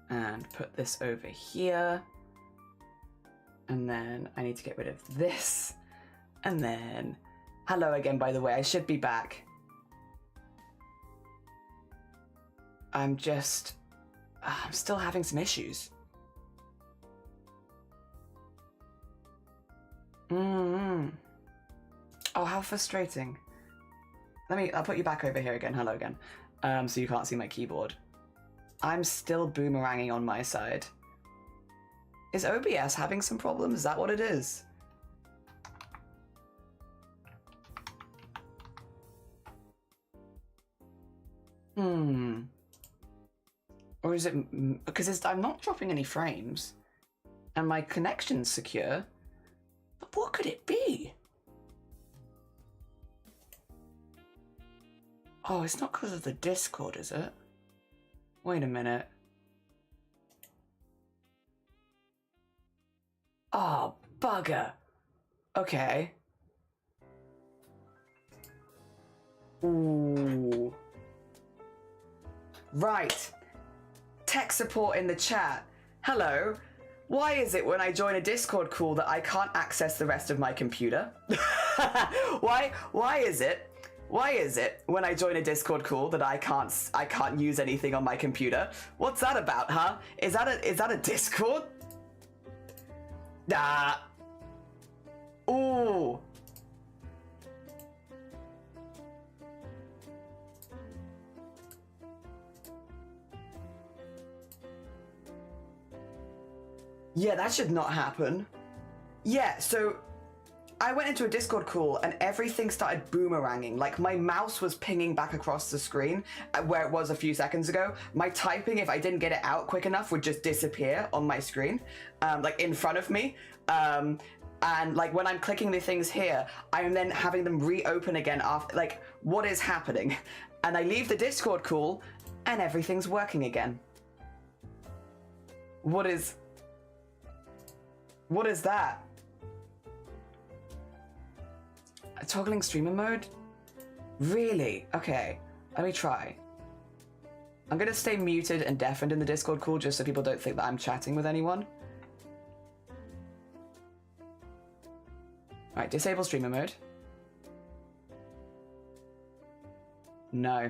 and put this over here. And then I need to get rid of this. And then, hello again, by the way, I should be back. I'm still having some issues. Oh, how frustrating. I'll put you back over here again. Hello again. So you can't see my keyboard. I'm still boomeranging on my side. Is OBS having some problems? Is that what it is? Or is it, because I'm not dropping any frames and my connection's secure, but what could it be? Oh, it's not because of the Discord, is it? Wait a minute. Oh, bugger. Okay. Ooh. Right. Tech support in the chat. Hello. Why is it when I join a Discord call that I can't access the rest of my computer? Why is it? Why is it when I join a Discord call that I can't use anything on my computer? What's that about, huh? Is that a Discord? Ah. Ooh. Yeah, that should not happen. Yeah, so I went into a Discord call and everything started boomeranging. Like my mouse was pinging back across the screen where it was a few seconds ago. My typing, if I didn't get it out quick enough, would just disappear on my screen, like in front of me. And like when I'm clicking the things here, I'm then having them reopen again after, like, what is happening? And I leave the Discord call and everything's working again. What is that? Toggling streamer mode? Really? Okay, let me try. I'm gonna stay muted and deafened in the Discord call just so people don't think that I'm chatting with anyone. All right, disable streamer mode. No.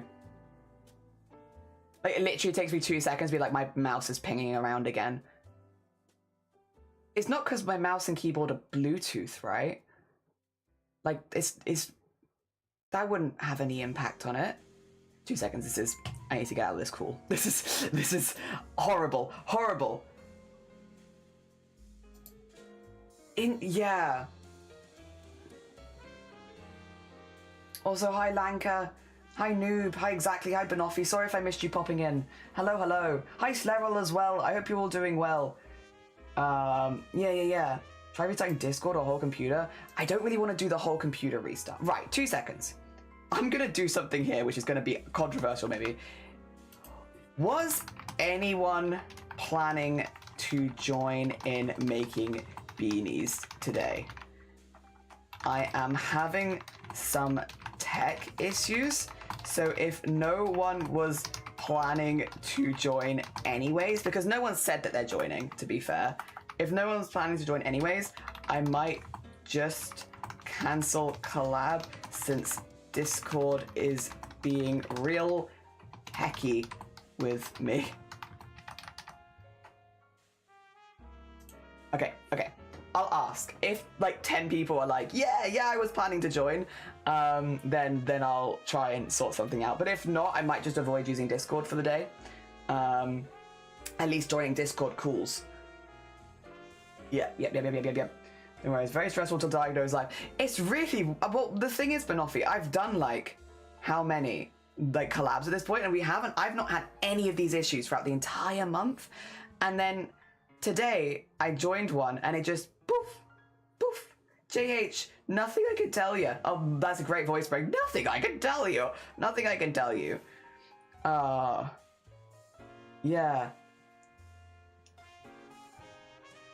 Like, it literally takes me 2 seconds to be like, my mouse is pinging around again. It's not because my mouse and keyboard are Bluetooth, right? Like, that wouldn't have any impact on it. 2 seconds, I need to get out of this call. This is horrible, horrible. Yeah. Also, hi Lanka, hi Noob, hi Exactly, hi Banoffee, sorry if I missed you popping in. Hello, hello. Hi Sleril as well, I hope you're all doing well. Yeah. Try restarting Discord or whole computer. I don't really want to do the whole computer restart. Right, 2 seconds. I'm gonna do something here which is gonna be controversial maybe. Was anyone planning to join in making beanies today? I am having some tech issues, so if no one was planning to join anyways, because no one said that they're joining, to be fair, if no one's planning to join anyways, I might just cancel collab since Discord is being real hecky with me. Okay. I'll ask. If like 10 people are like, yeah, I was planning to join, then I'll try and sort something out. But if not, I might just avoid using Discord for the day. At least joining Discord calls. Yep. Don't worry, it's very stressful to diagnose live. It's really, well, the thing is, Banoffee, I've done like, how many like collabs at this point, and I've not had any of these issues throughout the entire month. And then today I joined one and it just poof, JH, nothing I can tell you. Oh, that's a great voice break. Nothing I can tell you. Yeah.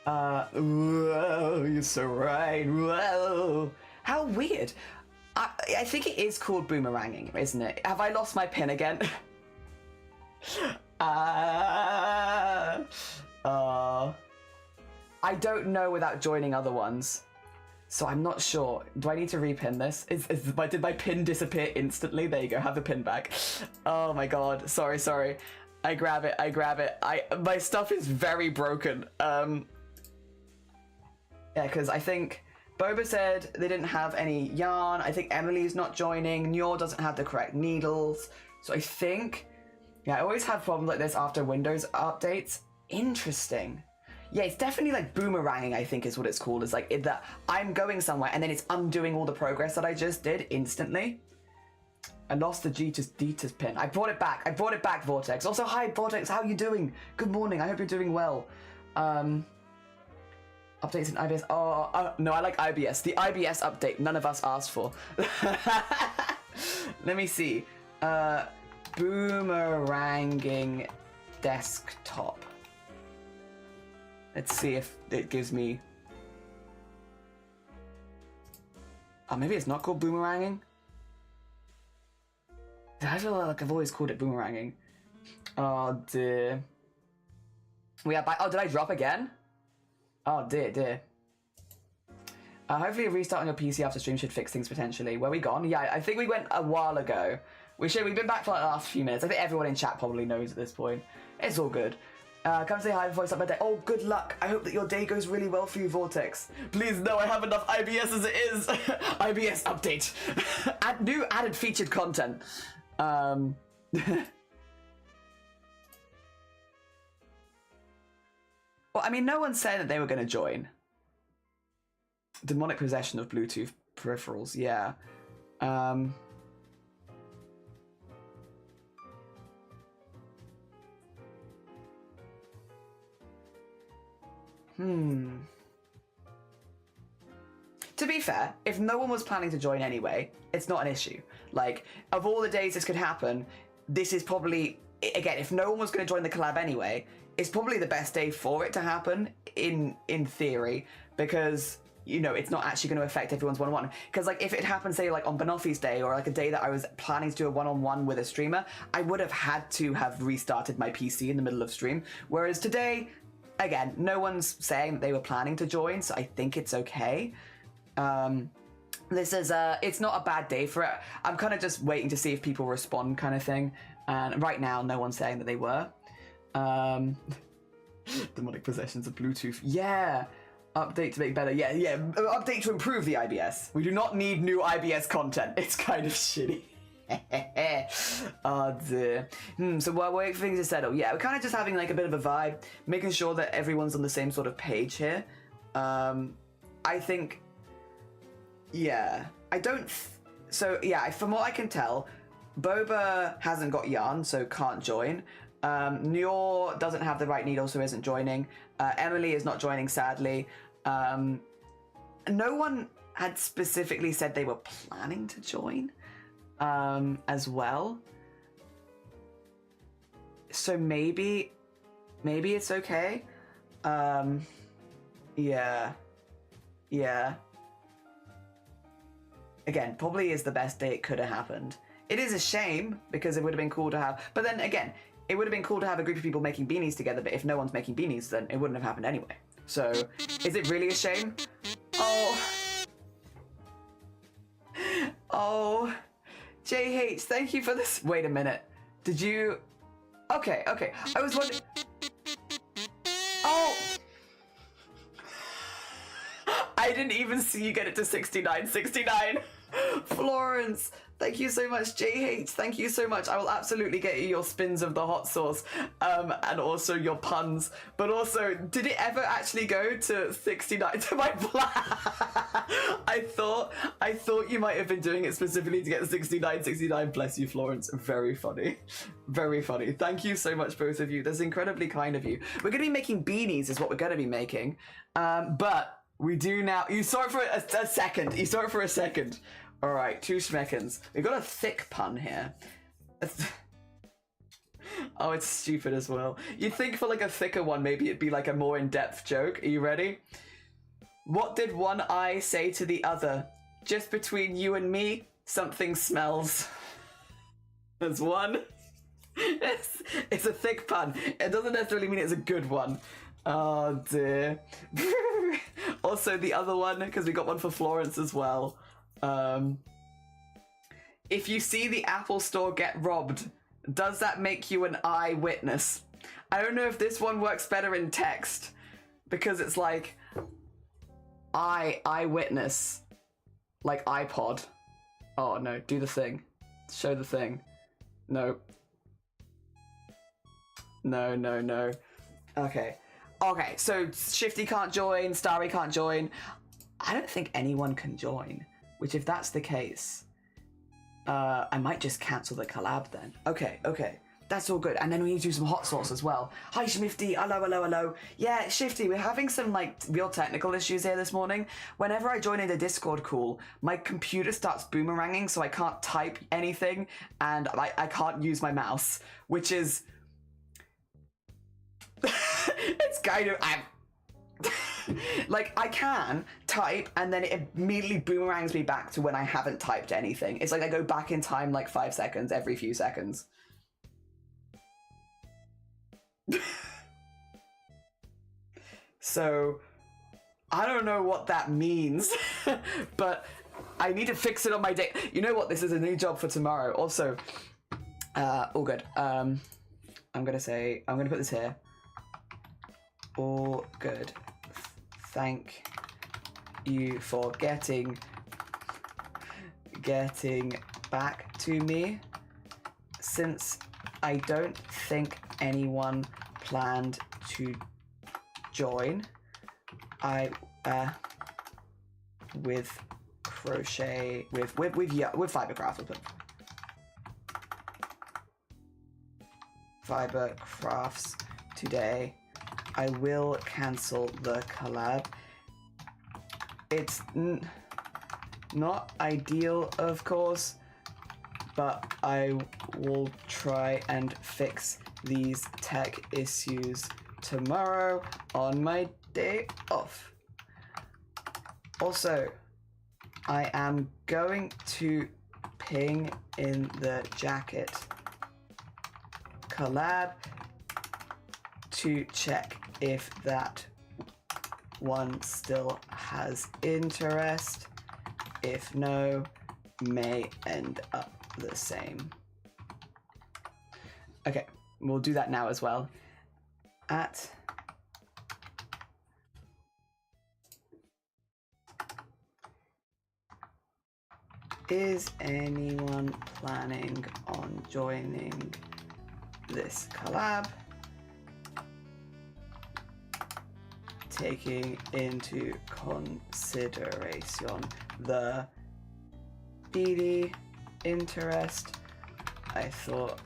Whoa, you're so right. Whoa. How weird. I think it is called boomeranging, isn't it? Have I lost my pin again? I don't know without joining other ones. So I'm not sure. Do I need to repin this? Did my pin disappear instantly? There you go, have the pin back. Oh my god, sorry. I grab it. My stuff is very broken. Yeah, because I think Boba said they didn't have any yarn. I think Emily's not joining. Nyor doesn't have the correct needles. So I think, yeah, I always have problems like this after Windows updates. Interesting. Yeah, it's definitely like boomeranging, I think is what it's called. It's like that I'm going somewhere and then it's undoing all the progress that I just did instantly. I lost the Dita's pin. I brought it back, Vortex. Also, hi, Vortex, how are you doing? Good morning, I hope you're doing well. Updates in IBS. Oh, no, I like IBS. The IBS update, none of us asked for. Let me see. Boomeranging desktop. Let's see if it gives me... Oh, maybe it's not called boomeranging? I feel like I've always called it boomeranging. Oh, dear. Oh, did I drop again? Oh, dear. Hopefully a restart on your PC after stream should fix things potentially. Were we gone? Yeah, I think we went a while ago. We've been back for like the last few minutes. I think everyone in chat probably knows at this point. It's all good. Come say hi before I start my day. Oh, good luck. I hope that your day goes really well for you, Vortex. Please, no, I have enough IBS as it is. IBS update. New added featured content. Well, I mean, no one's saying that they were going to join. Demonic possession of Bluetooth peripherals, yeah. To be fair, if no one was planning to join anyway, it's not an issue. Like, of all the days this could happen, this is probably, again, if no one was going to join the collab anyway, it's probably the best day for it to happen, in theory, because, you know, it's not actually going to affect everyone's one-on-one. Because, like, if it happened, say, like, on Banoffee's day, or, like, a day that I was planning to do a one-on-one with a streamer, I would have had to have restarted my PC in the middle of stream. Whereas today, again, no one's saying that they were planning to join, so I think it's okay. This is, it's not a bad day for it. I'm kind of just waiting to see if people respond kind of thing. And right now, no one's saying that they were. Demonic possessions of Bluetooth. Yeah. Update to make better. Yeah. Update to improve the IBS. We do not need new IBS content. It's kind of shitty. Oh dear. So while we're waiting for things to settle, yeah, we're kind of just having like a bit of a vibe, making sure that everyone's on the same sort of page here. I think, yeah, so yeah, from what I can tell, Boba hasn't got yarn, so can't join. Nyor doesn't have the right needle, so isn't joining. Emily is not joining, sadly. No one had specifically said they were planning to join. As well. So maybe it's okay. Yeah. Again, probably is the best day it could have happened. It is a shame because it would have been cool to have, but then again, it would have been cool to have a group of people making beanies together, but if no one's making beanies, then it wouldn't have happened anyway. So, is it really a shame? Oh, JH, thank you for this. Wait a minute. Did you... Okay. I was wondering... Oh! I didn't even see you get it to 69. Florence, thank you so much. JH, thank you so much. I will absolutely get you your spins of the hot sauce, and also your puns. But also, did it ever actually go to 69 to my plan? I thought you might have been doing it specifically to get 69. Bless you, Florence. Very funny. Very funny. Thank you so much, both of you. That's incredibly kind of you. We're going to be making beanies is what we're going to be making. But we do now... You saw it for a second. All right, 2 seconds. We've got a thick pun here. Oh, it's stupid as well. You'd think for like a thicker one, maybe it'd be like a more in-depth joke. Are you ready? What did one eye say to the other? Just between you and me, something smells. There's one. It's a thick pun. It doesn't necessarily mean it's a good one. Oh dear. Also the other one, because we got one for Florence as well. If you see the Apple Store get robbed, does that make you an eyewitness? I don't know if this one works better in text, because it's like eyewitness, like iPod. Oh no, do the thing. Show the thing. No. No, no, no. Okay. Okay, so Shifty can't join, Starry can't join. I don't think anyone can join, which if that's the case, I might just cancel the collab then. Okay, okay. That's all good. And then we need to do some hot sauce as well. Hi, Shifty. Hello, hello, hello. Yeah, Shifty, we're having some, like, real technical issues here this morning. Whenever I join in the Discord call, my computer starts boomeranging, so I can't type anything, and I can't use my mouse, which is... it's kind of... like, I can type, and then it immediately boomerangs me back to when I haven't typed anything. It's like I go back in time, like, 5 seconds every few seconds. So, I don't know what that means, but I need to fix it on my day. You know what? This is a new job for tomorrow. Also, all good. I'm gonna put this here. All good. Thank you for getting back to me. Since I don't think anyone planned to join, I with crochet with fiber crafts today. I will cancel the collab. It's not ideal, of course, but I will try and fix these tech issues tomorrow on my day off. Also, I am going to ping in the jacket collab to check if that one still has interest. If no, may end up the same. Okay, we'll do that now as well. Is anyone planning on joining this collab? Taking into consideration the Beanie interest, I thought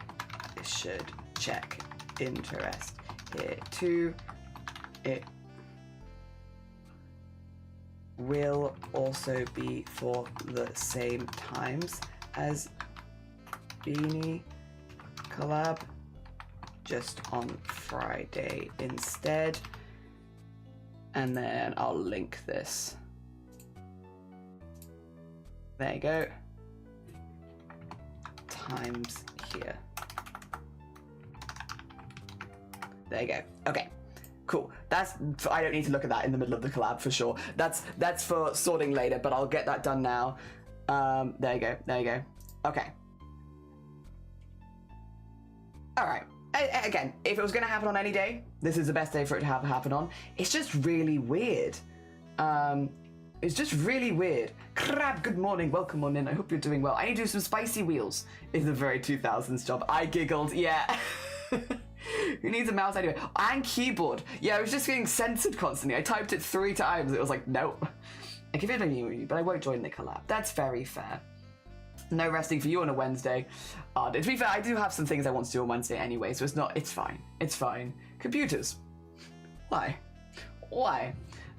I should check interest here too. It will also be for the same times as Beanie collab, just on Friday instead. And then I'll link this. There you go. Times here. There you go. Okay, cool. I don't need to look at that in the middle of the collab for sure. That's for sorting later, but I'll get that done now. There you go. There you go. Okay. All right. Again, if it was going to happen on any day, this is the best day for it to happen on. It's just really weird. It's just really weird. Crab, good morning. Welcome on in. I hope you're doing well. I need to do some spicy wheels. It's the very 2000s job. I giggled. Yeah. Who needs a mouse anyway? And keyboard. Yeah, I was just getting censored constantly. I typed it 3 times. It was like, nope. I give it a new, but I won't join the collab. That's very fair. No resting for you on a Wednesday. To be fair, I do have some things I want to do on Wednesday anyway, so it's fine. It's fine. Computers. Why? Why?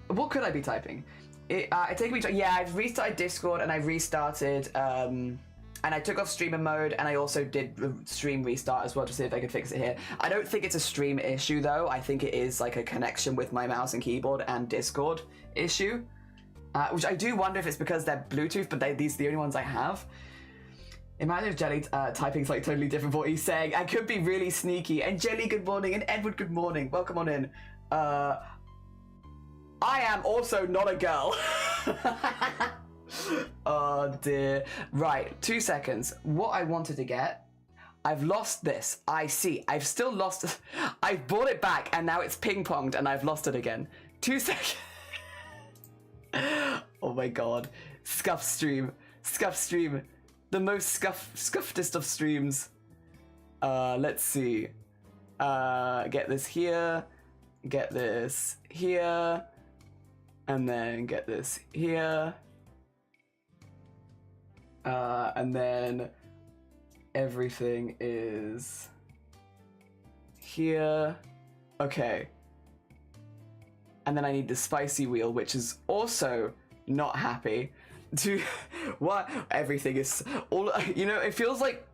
What could I be typing? Yeah, I've restarted Discord and I restarted, and I took off streamer mode and I also did stream restart as well to see if I could fix it here. I don't think it's a stream issue though. I think it is like a connection with my mouse and keyboard and Discord issue, which I do wonder if it's because they're Bluetooth, but these are the only ones I have. Imagine if Jelly typing's like totally different from what he's saying. I could be really sneaky. And Jelly, good morning. And Edward, good morning. Welcome on in. I am also not a girl. Oh dear. Right, 2 seconds. What I wanted to get, I've lost this. I see. I've still lost. I've brought it back and now it's ping-ponged and I've lost it again. 2 seconds. Oh my god. Scuff stream. Scuff stream. The most scuffedest of streams. Let's see. Get this here. Get this here. And then get this here. And then everything is here. Okay. And then I need the spicy wheel, which is also not happy. What? Everything is all. You know, it feels like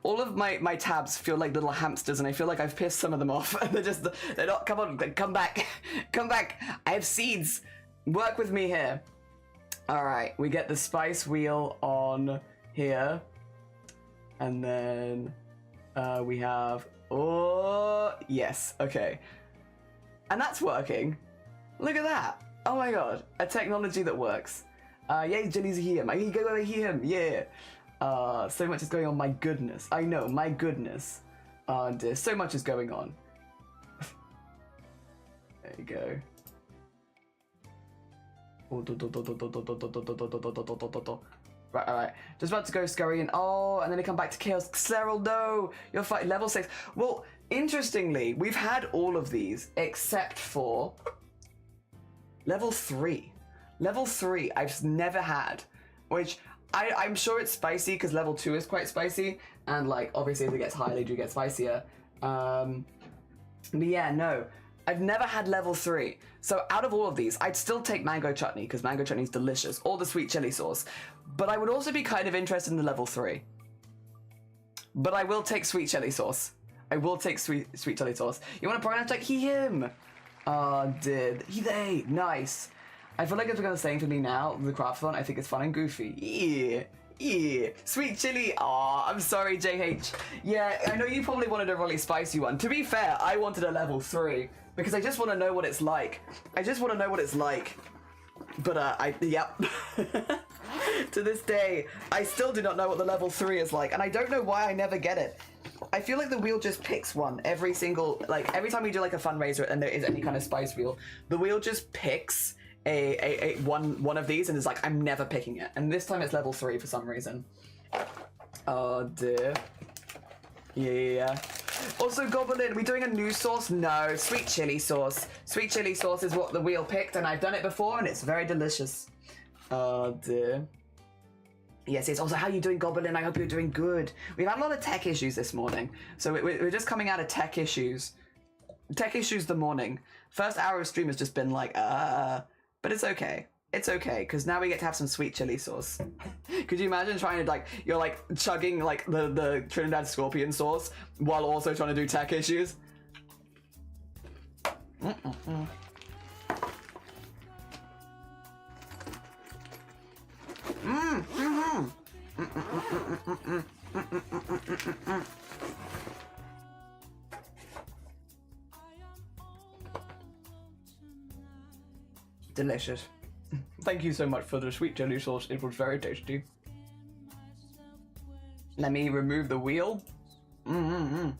all of my tabs feel like little hamsters, and I feel like I've pissed some of them off, and they're not. Come on, come back, come back. I have seeds. Work with me here. All right, we get the spice wheel on here, and then we have. Oh yes, okay, and that's working. Look at that. Oh my god, a technology that works. Yay, Jelly's here. I can go over here. Yeah. So much is going on. My goodness. I know. My goodness. Oh dear. So much is going on. There you go. Right, alright. Just about to go scurry and and then they come back to chaos. Cyril, no! You're fighting level 6. Well, interestingly, we've had all of these except for level 3. Level 3 I've never had, which I'm sure it's spicy because level 2 is quite spicy, and like obviously as it gets higher they do get spicier. But yeah, no, I've never had level 3. So out of all of these, I'd still take mango chutney because mango chutney is delicious, or the sweet chili sauce. But I would also be kind of interested in the level 3. But I will take sweet chili sauce. I will take sweet chili sauce. You want to pronounce like he, him? Did he, they? Nice. I feel like it's going to say for me now, the craft-a-thon, I think it's fun and goofy. Yeah, yeah. Sweet chili. Aw, I'm sorry, JH. Yeah, I know you probably wanted a really spicy one. To be fair, I wanted a level 3 because I just want to know what it's like. I just want to know what it's like. But, yep. To this day, I still do not know what the level 3 is like, and I don't know why I never get it. I feel like the wheel just picks one every single, like, every time we do, like, a fundraiser and there is any kind of spice wheel, the wheel just picks one of these and is like, I'm never picking it. And this time it's level 3 for some reason. Oh dear. Yeah. Also, Goblin, we doing a new sauce? No, sweet chili sauce. Sweet chili sauce is what the wheel picked, and I've done it before, and it's very delicious. Oh dear. Yes. Also, how you doing, Goblin? I hope you're doing good. We've had a lot of tech issues this morning, so we're just coming out of tech issues. Tech issues the morning. First hour of stream has just been like, but it's okay. It's okay, because now we get to have some sweet chili sauce. Could you imagine trying to, like, you're, like, chugging, like, the Trinidad Scorpion sauce while also trying to do tech issues? Delicious. Thank you so much for the sweet chili sauce. It was very tasty. Let me remove the wheel. Have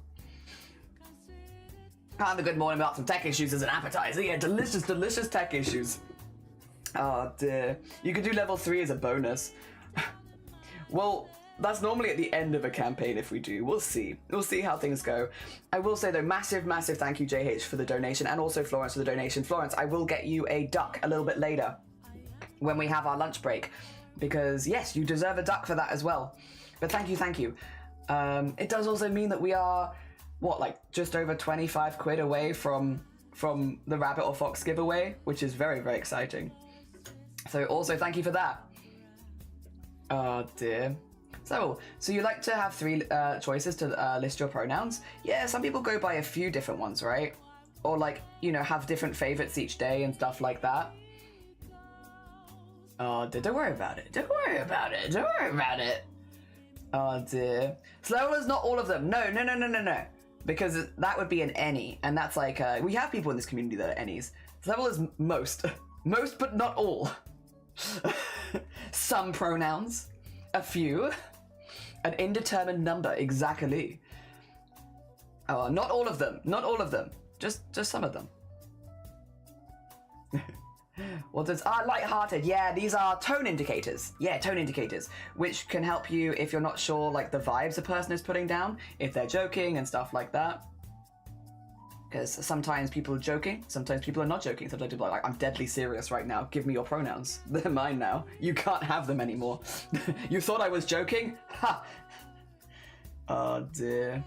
a good morning without some tech issues as an appetizer. Yeah, delicious, delicious tech issues. Oh dear. You could do level 3 as a bonus. Well, that's normally at the end of a campaign if we do. We'll see. We'll see how things go. I will say though, massive, massive thank you JH for the donation, and also Florence for the donation. Florence, I will get you a duck a little bit later when we have our lunch break, because yes, you deserve a duck for that as well. But thank you, thank you. It does also mean that we are, what, like just over 25 quid away from the rabbit or fox giveaway, which is very, very exciting. So also thank you for that. Oh dear. So you like to have 3 choices to list your pronouns? Yeah, some people go by a few different ones, right? Or like, you know, have different favorites each day and stuff like that. Oh dear, don't worry about it. Don't worry about it. Don't worry about it. Oh dear. Slowler's not all of them. No. because that would be an any, and that's like, we have people in this community that are any's. So level is most. Most, but not all. Some pronouns. A few. An indeterminate number, exactly. Oh, not all of them. Not all of them. Just some of them. What does light-hearted? Yeah, these are tone indicators. Yeah, tone indicators, which can help you if you're not sure like the vibes a person is putting down, if they're joking and stuff like that. Because sometimes people are joking, sometimes people are not joking. Sometimes people are like, I'm deadly serious right now. Give me your pronouns. They're mine now. You can't have them anymore. You thought I was joking? Ha! Oh dear.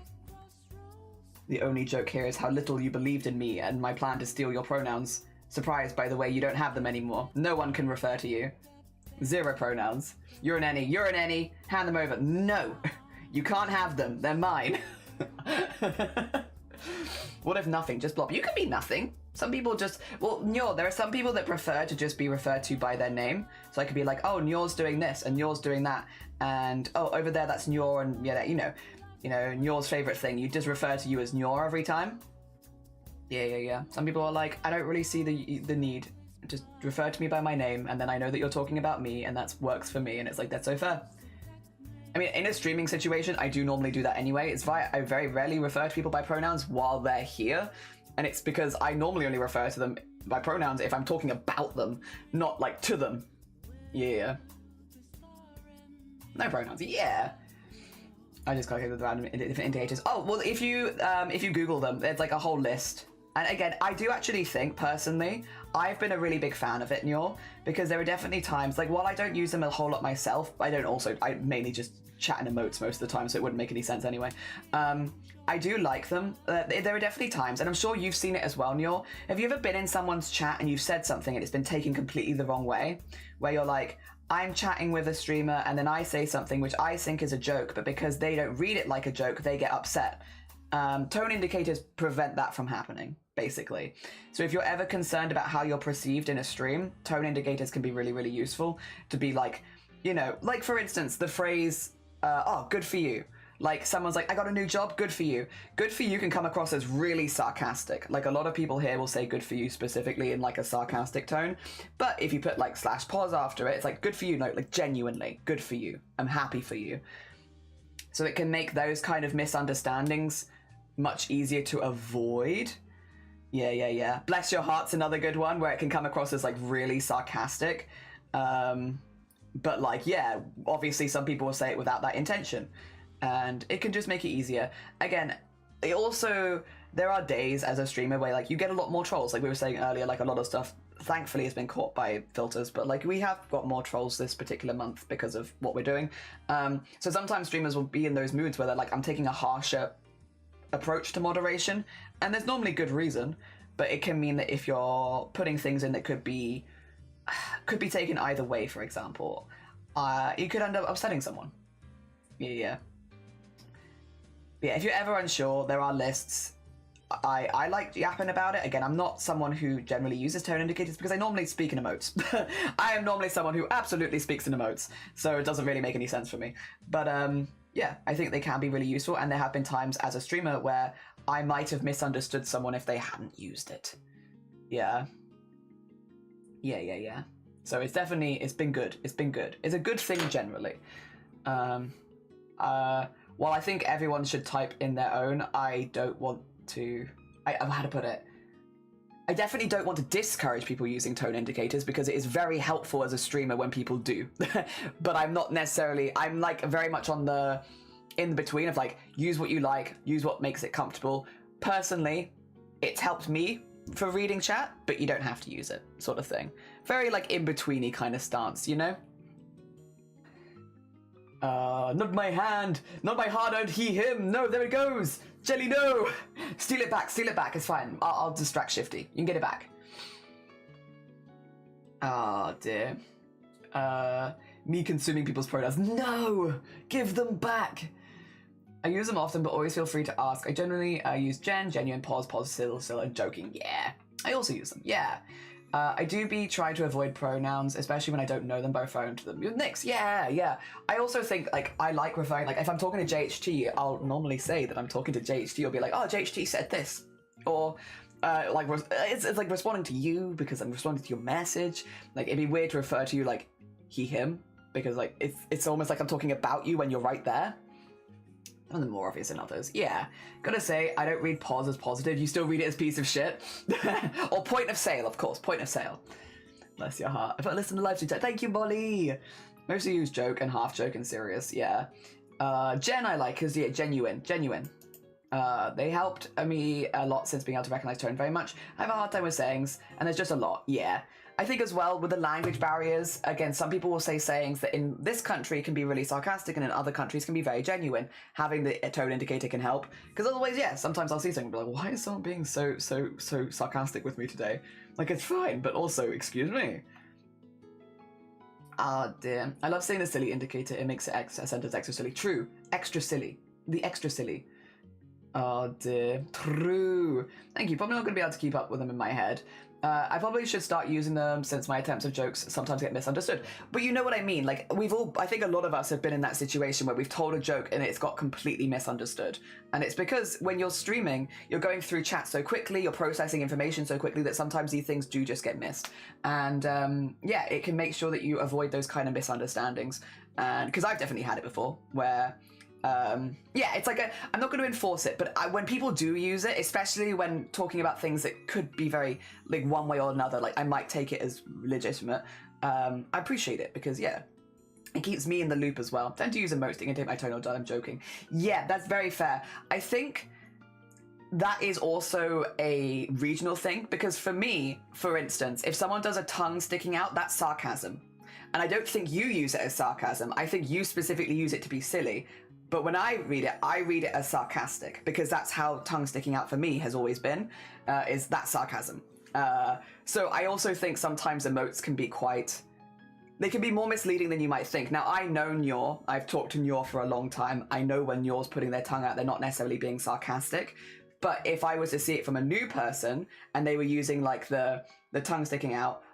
The only joke here is how little you believed in me and my plan to steal your pronouns. Surprised, by the way, you don't have them anymore. No one can refer to you. 0 pronouns. You're an any. You're an any. Hand them over. No! You can't have them. They're mine. What if nothing? Just blob. You can be nothing. Some people just... Well, Nyor, there are some people that prefer to just be referred to by their name. So I could be like, oh, Nyor's doing this, and Nyor's doing that. And, oh, over there, that's Nyor, and, yeah, you know, Nyor's favorite thing. You just refer to you as Nyor every time. Yeah. Some people are like, I don't really see the need. Just refer to me by my name, and then I know that you're talking about me, and that works for me, and it's like, that's so fair. I mean, in a streaming situation, I do normally do that anyway. I very rarely refer to people by pronouns while they're here, and it's because I normally only refer to them by pronouns if I'm talking about them, not like to them. Yeah. No pronouns, yeah. I just calculated the random different indicators. Oh, well, if you Google them, there's like a whole list. And again, I do actually think, personally, I've been a really big fan of it, Nyor, because there are definitely times, like, while I don't use them a whole lot myself, I mainly just chat in emotes most of the time, so it wouldn't make any sense anyway. I do like them. There are definitely times, and I'm sure you've seen it as well, Nyor. Have you ever been in someone's chat and you've said something and it's been taken completely the wrong way? Where you're like, I'm chatting with a streamer and then I say something which I think is a joke, but because they don't read it like a joke, they get upset. Tone indicators prevent that from happening, basically. So if you're ever concerned about how you're perceived in a stream, tone indicators can be really, really useful to be like, you know, like for instance, the phrase, oh, good for you. Like someone's like, I got a new job, good for you. Good for you can come across as really sarcastic. Like a lot of people here will say good for you specifically in like a sarcastic tone. But if you put like /pause after it, it's like good for you, no, like genuinely, good for you. I'm happy for you. So it can make those kind of misunderstandings much easier to avoid. Yeah. Bless your heart's another good one where it can come across as like really sarcastic. But like, yeah, obviously some people will say it without that intention. And it can just make it easier. Again, it also, there are days as a streamer where like you get a lot more trolls. Like we were saying earlier, like a lot of stuff thankfully has been caught by filters, but like we have got more trolls this particular month because of what we're doing. So sometimes streamers will be in those moods where they're like, I'm taking a harsher approach to moderation, and there's normally good reason, but it can mean that if you're putting things in that could be taken either way, for example, you could end up upsetting someone. Yeah, if you're ever unsure, there are lists. I like yapping about it. Again, I'm not someone who generally uses tone indicators because I normally speak in emotes. I am normally someone who absolutely speaks in emotes, so it doesn't really make any sense for me. But yeah, I think they can be really useful, and there have been times as a streamer where I might have misunderstood someone if they hadn't used it. Yeah. So it's been good. It's been good. It's a good thing generally. While I think everyone should type in their own, I don't want to... how to put it? I definitely don't want to discourage people using tone indicators because it is very helpful as a streamer when people do. But I'm not necessarily... I'm like very much on the in-between of like, use what you like, use what makes it comfortable. Personally, it's helped me for reading chat, but you don't have to use it, sort of thing. Very like in-betweeny kind of stance, you know? Not my hand, not my hard-earned he/him. No, there it goes. Jelly, no. Steal it back. It's fine. I'll distract Shifty. You can get it back. Oh dear. Me consuming people's pronouns. No, give them back. I use them often, but always feel free to ask. I generally use gen, genuine, pause, still, and joking. Yeah. I also use them. Yeah. I do be trying to avoid pronouns, especially when I don't know them, by referring to them. Nix, yeah. I also think, like, I like referring, like, if I'm talking to JHT, I'll normally say that I'm talking to JHT, or be like, oh, JHT said this. Or, like, it's like responding to you, because I'm responding to your message. Like, it'd be weird to refer to you like he, him, because, like, it's almost like I'm talking about you when you're right there. Some of them more obvious than others. Yeah. Gotta say, I don't read pause as positive. You still read it as piece of shit. Or point of sale, of course. Point of sale. Bless your heart. If I listen to live stream, thank you, Molly. Mostly use joke and half joke and serious. Yeah. Jen I like, because, yeah, genuine. They helped me a lot since being able to recognize tone very much. I have a hard time with sayings, and there's just a lot. Yeah. I think as well with the language barriers, again, some people will say sayings that in this country can be really sarcastic and in other countries can be very genuine. Having the tone indicator can help. Because otherwise, yeah, sometimes I'll see something and be like, why is someone being so sarcastic with me today? Like, it's fine, but also, excuse me. Ah, dear. I love saying the silly indicator. It makes a sentence extra silly. True. Extra silly. The extra silly. Oh dear. True. Thank you. Probably not going to be able to keep up with them in my head. I probably should start using them since my attempts at jokes sometimes get misunderstood. But you know what I mean? Like, I think a lot of us have been in that situation where we've told a joke and it's got completely misunderstood. And it's because when you're streaming, you're going through chat so quickly, you're processing information so quickly that sometimes these things do just get missed. And yeah, it can make sure that you avoid those kind of misunderstandings. And because I've definitely had it before where... yeah, it's like I'm not going to enforce it, but when people do use it, especially when talking about things that could be very, like, one way or another, like, I might take it as legitimate, I appreciate it, because, yeah, it keeps me in the loop as well. I tend to use emotes and take my tone or done, I'm joking. Yeah, that's very fair. I think that is also a regional thing, because for me, for instance, if someone does a tongue sticking out, that's sarcasm. And I don't think you use it as sarcasm. I think you specifically use it to be silly. But when I read it as sarcastic, because that's how tongue sticking out for me has always been, is that sarcasm. So I also think sometimes emotes can be they can be more misleading than you might think. Now, I know Nyor. I've talked to Nyor for a long time. I know when Nyor's putting their tongue out, they're not necessarily being sarcastic. But if I was to see it from a new person, and they were using, like, the tongue sticking out,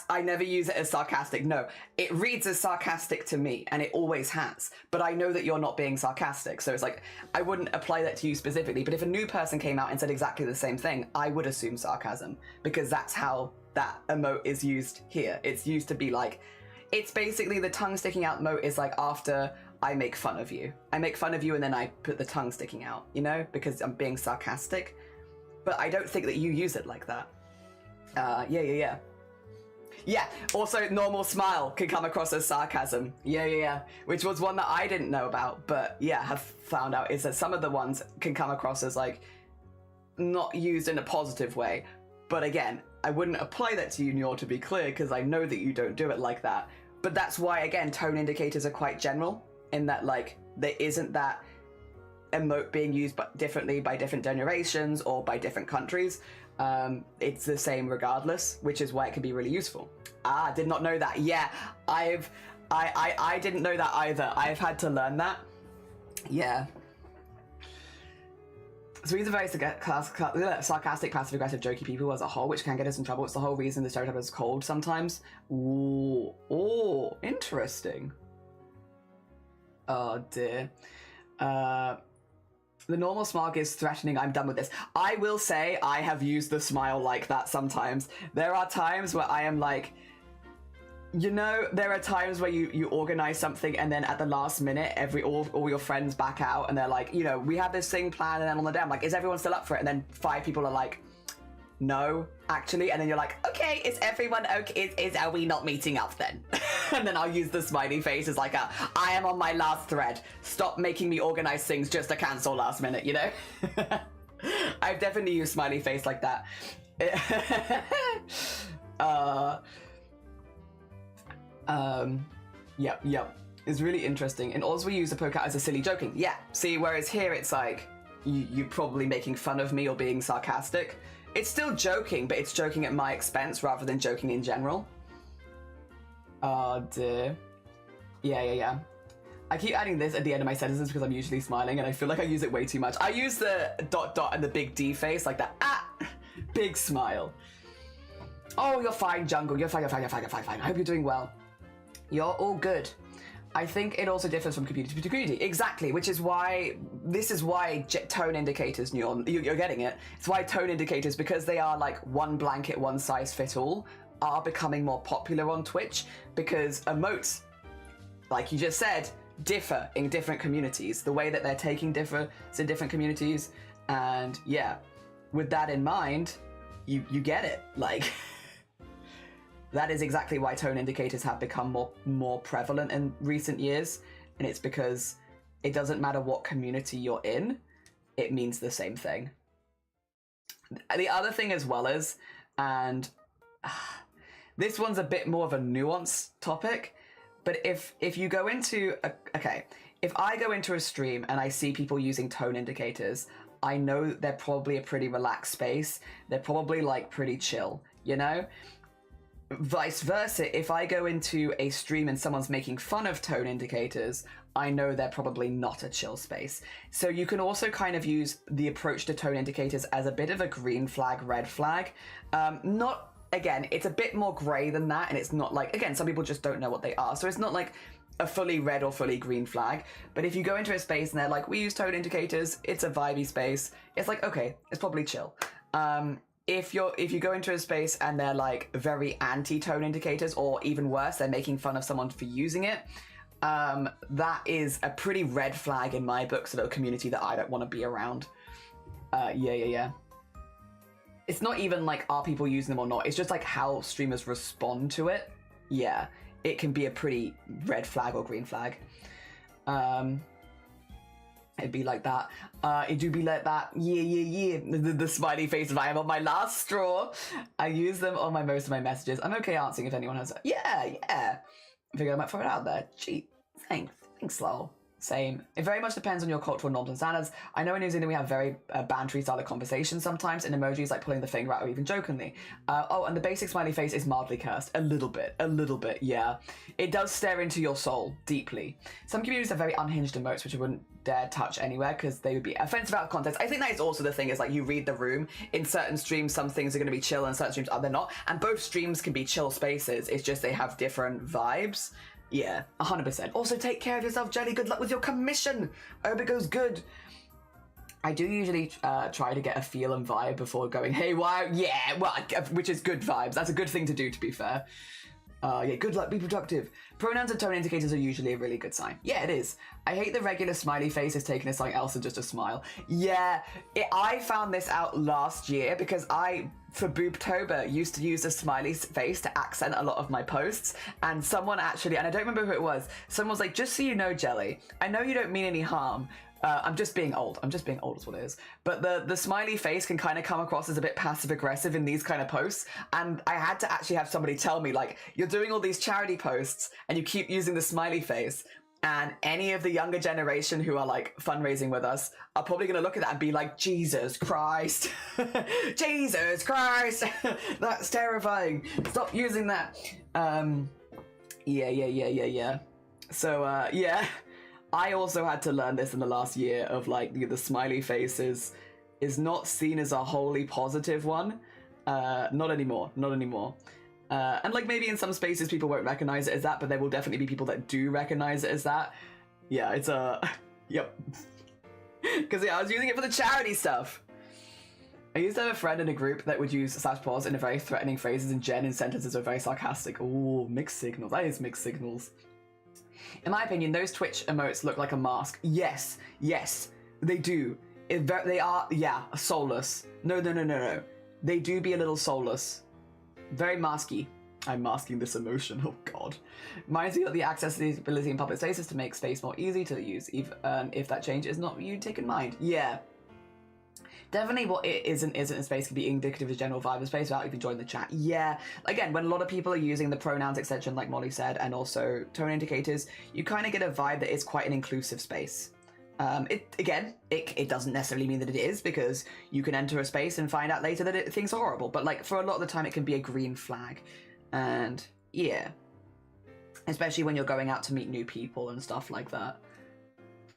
I never use it as sarcastic. No, it reads as sarcastic to me, and it always has. But I know that you're not being sarcastic, so it's like, I wouldn't apply that to you specifically. But if a new person came out and said exactly the same thing, I would assume sarcasm, because that's how that emote is used here. It's used to be like, it's basically the tongue sticking out emote is like after I make fun of you. I make fun of you and then I put the tongue sticking out, you know, because I'm being sarcastic. But I don't think that you use it like that. Yeah. Yeah, also normal smile can come across as sarcasm. Yeah. Which was one that I didn't know about, but yeah, have found out is that some of the ones can come across as, like, not used in a positive way. But again, I wouldn't apply that to you, Nyor, to be clear, because I know that you don't do it like that. But that's why, again, tone indicators are quite general, in that, like, there isn't that emote being used differently by different generations or by different countries. It's the same regardless, which is why it can be really useful. Ah, did not know that. Yeah, I didn't know that either. I've had to learn that. Yeah. Swedes are very sarcastic, passive-aggressive, jokey people as a whole, which can get us in trouble. It's the whole reason the stereotype is cold sometimes. Ooh, interesting. Oh dear. The normal smile is threatening. I'm done with this. I will say I have used the smile like that sometimes. There are times where I am like, you know, there are times where you organize something and then at the last minute, all your friends back out and they're like, you know, we have this thing planned, and then on the day I'm like, is everyone still up for it? And then 5 people are like, no, actually. And then you're like, okay, is everyone okay? Are we not meeting up then? And then I'll use the smiley face as like I am on my last thread. Stop making me organize things just to cancel last minute, you know? I've definitely used smiley face like that. Yep. It's really interesting. And also we use the poke out as a silly joking. Yeah, see, whereas here it's like, you probably making fun of me or being sarcastic. It's still joking, but it's joking at my expense rather than joking in general. Oh dear. Yeah. I keep adding this at the end of my sentences because I'm usually smiling and I feel like I use it way too much. I use the ... and the big D face, like that big smile. Oh, you're fine, Jungle. You're fine, you're fine, you're fine, you're fine, fine. I hope you're doing well. You're all good. I think it also differs from community to community. Exactly, which is why, this is why tone indicators, you're getting it. It's why tone indicators, because they are like one blanket, one size fit all, are becoming more popular on Twitch, because emotes, like you just said, differ in different communities. The way that they're taking differs in different communities. And yeah, with that in mind, you get it. Like, that is exactly why tone indicators have become more prevalent in recent years. And it's because it doesn't matter what community you're in, it means the same thing. The other thing as well is, and this one's a bit more of a nuanced topic, but if you go into, if I go into a stream and I see people using tone indicators, I know they're probably a pretty relaxed space. They're probably like pretty chill, you know? Vice versa, if I go into a stream and someone's making fun of tone indicators, I know they're probably not a chill space. So you can also kind of use the approach to tone indicators as a bit of a green flag, red flag. Again, it's a bit more grey than that, and it's not like, again, some people just don't know what they are. So it's not like a fully red or fully green flag. But if you go into a space and they're like, we use tone indicators, it's a vibey space, it's like, okay, it's probably chill. If you go into a space and they're like very anti-tone indicators, or even worse, they're making fun of someone for using it, that is a pretty red flag in my books of a community that I don't want to be around. Yeah. It's not even like, are people using them or not? It's just like how streamers respond to it. Yeah, it can be a pretty red flag or green flag. It'd be like that. It do be like that. Yeah. The smiley face if I am on my last straw. I use them on most of my messages. I'm okay answering if anyone has. Yeah. I figure I might throw it out there. Gee, thanks, Lol. Same. It very much depends on your cultural norms and standards. I know in New Zealand we have very bantery style of conversations sometimes, and emojis like pulling the finger out or even jokingly. And the basic smiley face is mildly cursed. A little bit, yeah. It does stare into your soul deeply. Some communities have very unhinged emotes, which I wouldn't dare touch anywhere because they would be offensive out of context. I think that is also the thing, is like you read the room. In certain streams, some things are going to be chill, and certain streams they're not. And both streams can be chill spaces. It's just they have different vibes. Yeah, 100%. Also, take care of yourself, Jelly. Good luck with your commission. I hope it goes good. I do usually try to get a feel and vibe before going haywire. Yeah, well, which is good vibes. That's a good thing to do, to be fair. Yeah, good luck, be productive. Pronouns and tone indicators are usually a really good sign. Yeah, it is. I hate the regular smiley face is taken as something else than just a smile. Yeah, I found this out last year because I, for Boobtober, used to use a smiley face to accent a lot of my posts, and someone actually, and I don't remember who it was, someone was like, just so you know, Jelly, I know you don't mean any harm, I'm just being old. I'm just being old is what it is. But the smiley face can kind of come across as a bit passive aggressive in these kind of posts. And I had to actually have somebody tell me, like, you're doing all these charity posts and you keep using the smiley face. And any of the younger generation who are like fundraising with us are probably going to look at that and be like, Jesus Christ, Jesus Christ, that's terrifying. Stop using that. Yeah. So, yeah. I also had to learn this in the last year of like the smiley face is not seen as a wholly positive one. Not anymore. And like maybe in some spaces people won't recognize it as that, but there will definitely be people that do recognize it as that. Yeah, it's yep. Because yeah, I was using it for the charity stuff. I used to have a friend in a group that would use /pause in a very threatening phrases, and Jen in sentences are very sarcastic. Ooh, mixed signals. That is mixed signals. In my opinion, those Twitch emotes look like a mask. Yes, they do. They are, yeah, soulless. No. They do be a little soulless. Very masky. I'm masking this emotion, oh god. Reminds me of the accessibility in public spaces to make space more easy to use, even if that change is not you take in mind. Yeah. Definitely what it isn't in space can be indicative of general vibe of space without even joining the chat. Yeah, again, when a lot of people are using the pronouns extension like Molly said, and also tone indicators, you kind of get a vibe that is quite an inclusive space. It doesn't necessarily mean that it is, because you can enter a space and find out later that things are horrible, but like for a lot of the time it can be a green flag. And yeah, especially when you're going out to meet new people and stuff like that.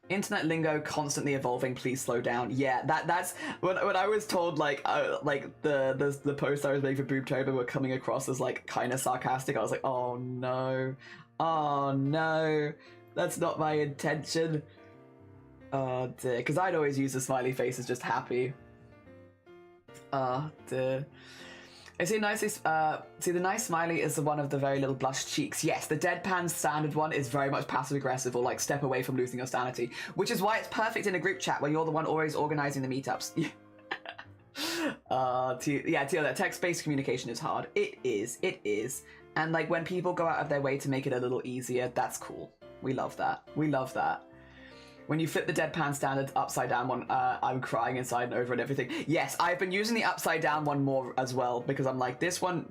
Internet lingo constantly evolving. Please slow down. Yeah, that's when I was told like the posts I was making for Boobtober were coming across as like kind of sarcastic. I was like, oh no, that's not my intention. Oh dear, because I'd always use the smiley face as just happy. Oh dear. I see nicely. See, the nice smiley is the one of the very little blushed cheeks. Yes, the deadpan standard one is very much passive aggressive or like step away from losing your sanity, which is why it's perfect in a group chat where you're the one always organizing the meetups. That text-based communication is hard. It is, and like when people go out of their way to make it a little easier, that's cool. We love that. When you flip the deadpan standard upside down one, I'm crying inside and over and everything. Yes, I've been using the upside down one more as well because I'm like, this one,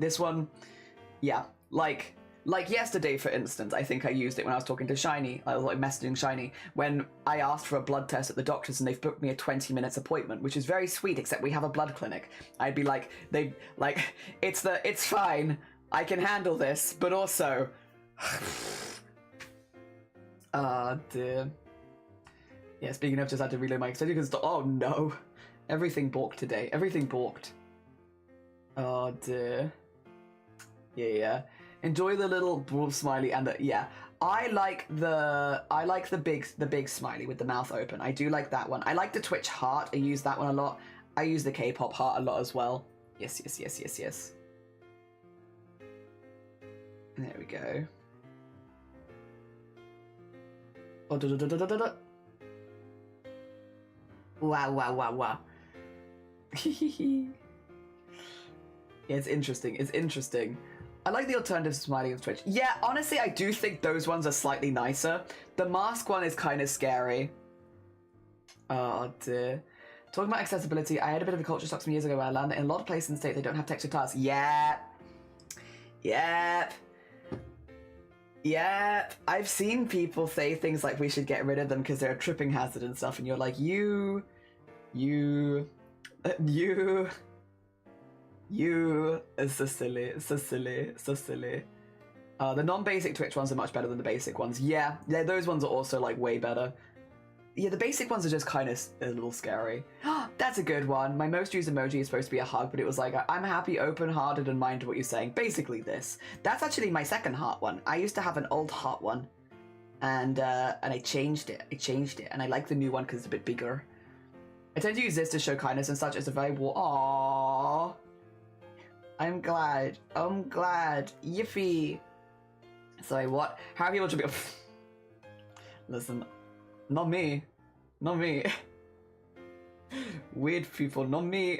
yeah. Like yesterday, for instance, I think I used it when I was talking to Shiny. I was like messaging Shiny when I asked for a blood test at the doctor's and they've booked me a 20 minutes appointment, which is very sweet, except we have a blood clinic. I'd be like, it's fine. I can handle this, but also, dear. Yeah, speaking of, just had to reload my extension because, oh no, everything balked today. Everything balked. Oh dear. Yeah. Enjoy the little wolf smiley and the, yeah. I like the big smiley with the mouth open. I do like that one. I like the Twitch heart. I use that one a lot. I use the K-pop heart a lot as well. Yes. There we go. Oh, da. Wow. Yeah, it's interesting. I like the alternative smiley of Twitch. Yeah, honestly, I do think those ones are slightly nicer. The mask one is kind of scary. Oh dear. Talking about accessibility, I had a bit of a culture shock some years ago where I learned that in a lot of places in the state they don't have textured tiles. Yep. I've seen people say things like we should get rid of them because they're a tripping hazard and stuff, and you're like, you, it's so silly. The non-basic Twitch ones are much better than the basic ones. Yeah, those ones are also like way better. Yeah, the basic ones are just kind of a little scary. That's a good one. My most used emoji is supposed to be a hug, but it was like, I'm happy, open-hearted, and mind to what you're saying. Basically this. That's actually my second heart one. I used to have an old heart one, and I changed it. And I like the new one because it's a bit bigger. I tend to use this to show kindness and such. It's a very Aww. I'm glad. Yiffy. Sorry, what? How people should be... Listen... Not me. Weird people, not me.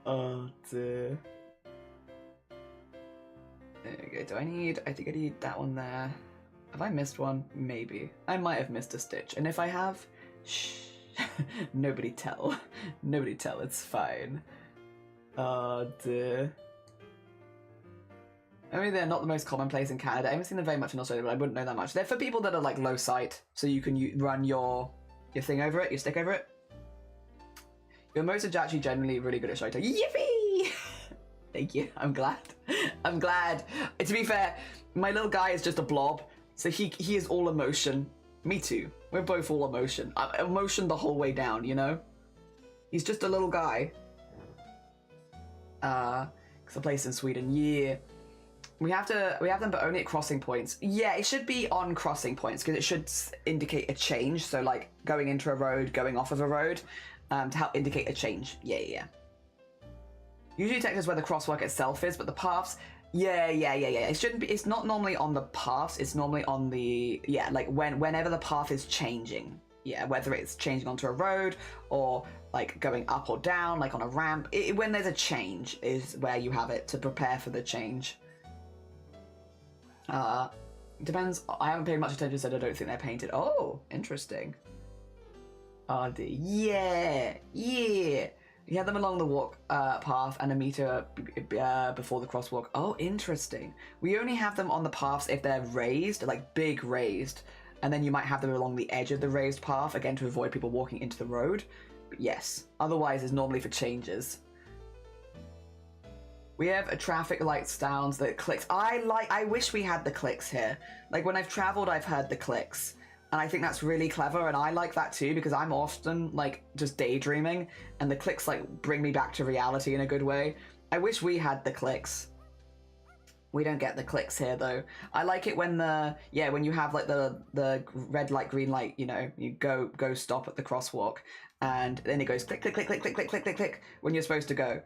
Oh dear. There we go. I think I need that one there. Have I missed one? Maybe. I might have missed a stitch. And if I have, shh. Nobody tell. It's fine. Oh dear. I mean, they're not the most commonplace in Canada. I haven't seen them very much in Australia, but I wouldn't know that much. They're for people that are like low sight, so you can run your thing over it, your stick over it. Your modes are actually generally really good at showing. Yippee! Thank you. I'm glad. To be fair, my little guy is just a blob, so he is all emotion. Me too. We're both all emotion. Emotion the whole way down, you know? He's just a little guy. It's a place in Sweden. Yeah. We have them, but only at crossing points. Yeah, it should be on crossing points because it should indicate a change. So like going into a road, going off of a road, to help indicate a change. Yeah. Usually text is where the crosswalk itself is, but the paths. Yeah. It shouldn't be. It's not normally on the paths. It's normally on the like whenever the path is changing. Yeah, whether it's changing onto a road or like going up or down, like on a ramp. When there's a change is where you have it to prepare for the change. Depends. I haven't paid much attention, so I don't think they're painted. Oh, interesting. Arty. Yeah. You have them along the walk path and a meter before the crosswalk. Oh, interesting. We only have them on the paths if they're raised, like big raised, and then you might have them along the edge of the raised path, again to avoid people walking into the road. But yes, otherwise it's normally for changes. We have a traffic light sounds that clicks. I wish we had the clicks here. Like when I've traveled, I've heard the clicks. And I think that's really clever, and I like that too, because I'm often like just daydreaming, and the clicks like bring me back to reality in a good way. I wish we had the clicks. We don't get the clicks here though. I like it when when you have like the red light, green light, you know, you go stop at the crosswalk, and then it goes click click click click click click click click click when you're supposed to go.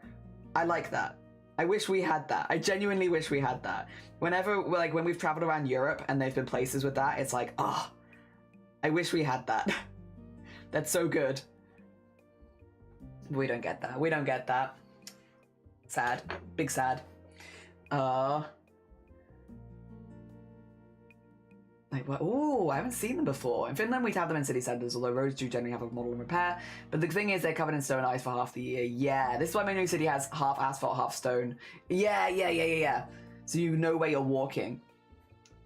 I like that. I wish we had that. I genuinely wish we had that. Whenever, like, when we've traveled around Europe and there's been places with that, it's like, oh, I wish we had that. That's so good. We don't get that. We don't get that. Sad. Big sad. Like, what? Ooh, I haven't seen them before. In Finland, we'd have them in city centres, although roads do generally have a model and repair. But the thing is, they're covered in snow and ice for half the year. Yeah, this is why my new city has half asphalt, half stone. Yeah. So you know where you're walking.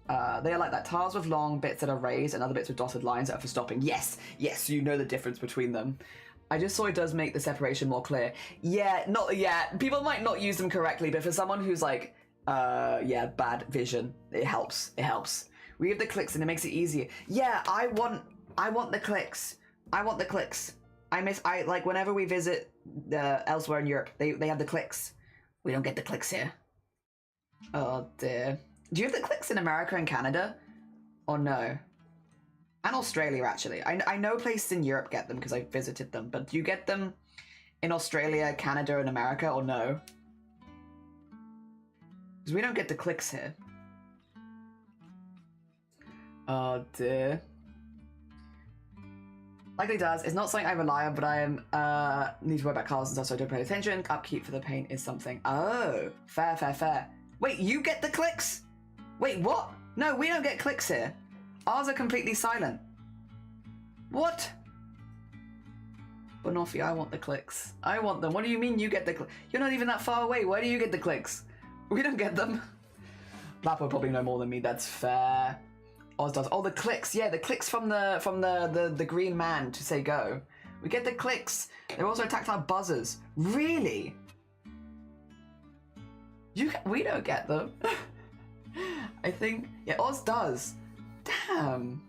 They are like that. Tiles with long bits that are raised and other bits with dotted lines that are for stopping. Yes, you know the difference between them. I just saw it does make the separation more clear. Yeah, people might not use them correctly, but for someone who's like, bad vision, it helps. We have the clicks and it makes it easier. Yeah, I want the clicks. I like whenever we visit elsewhere in Europe, they have the clicks. We don't get the clicks here. Oh dear. Do you have the clicks in America and Canada? Or no? And Australia, actually. I know places in Europe get them because I visited them, but do you get them in Australia, Canada, and America, or no? Because we don't get the clicks here. Oh dear. Likely does. It's not something I rely on, but I am need to worry about cars and stuff, so I don't pay attention. Upkeep for the paint is something. Oh, fair. Wait, you get the clicks? Wait, what? No, we don't get clicks here. Ours are completely silent. What? Banoffee, I want the clicks. I want them. What do you mean you get the clicks? You're not even that far away. Why do you get the clicks? We don't get them. Blap will probably know more than me. That's fair. Oz does. Oh, the clicks. Yeah, the clicks from the green man to say go. We get the clicks. They're also tactile buzzers. Really? We don't get them. I think, yeah, Oz does. Damn.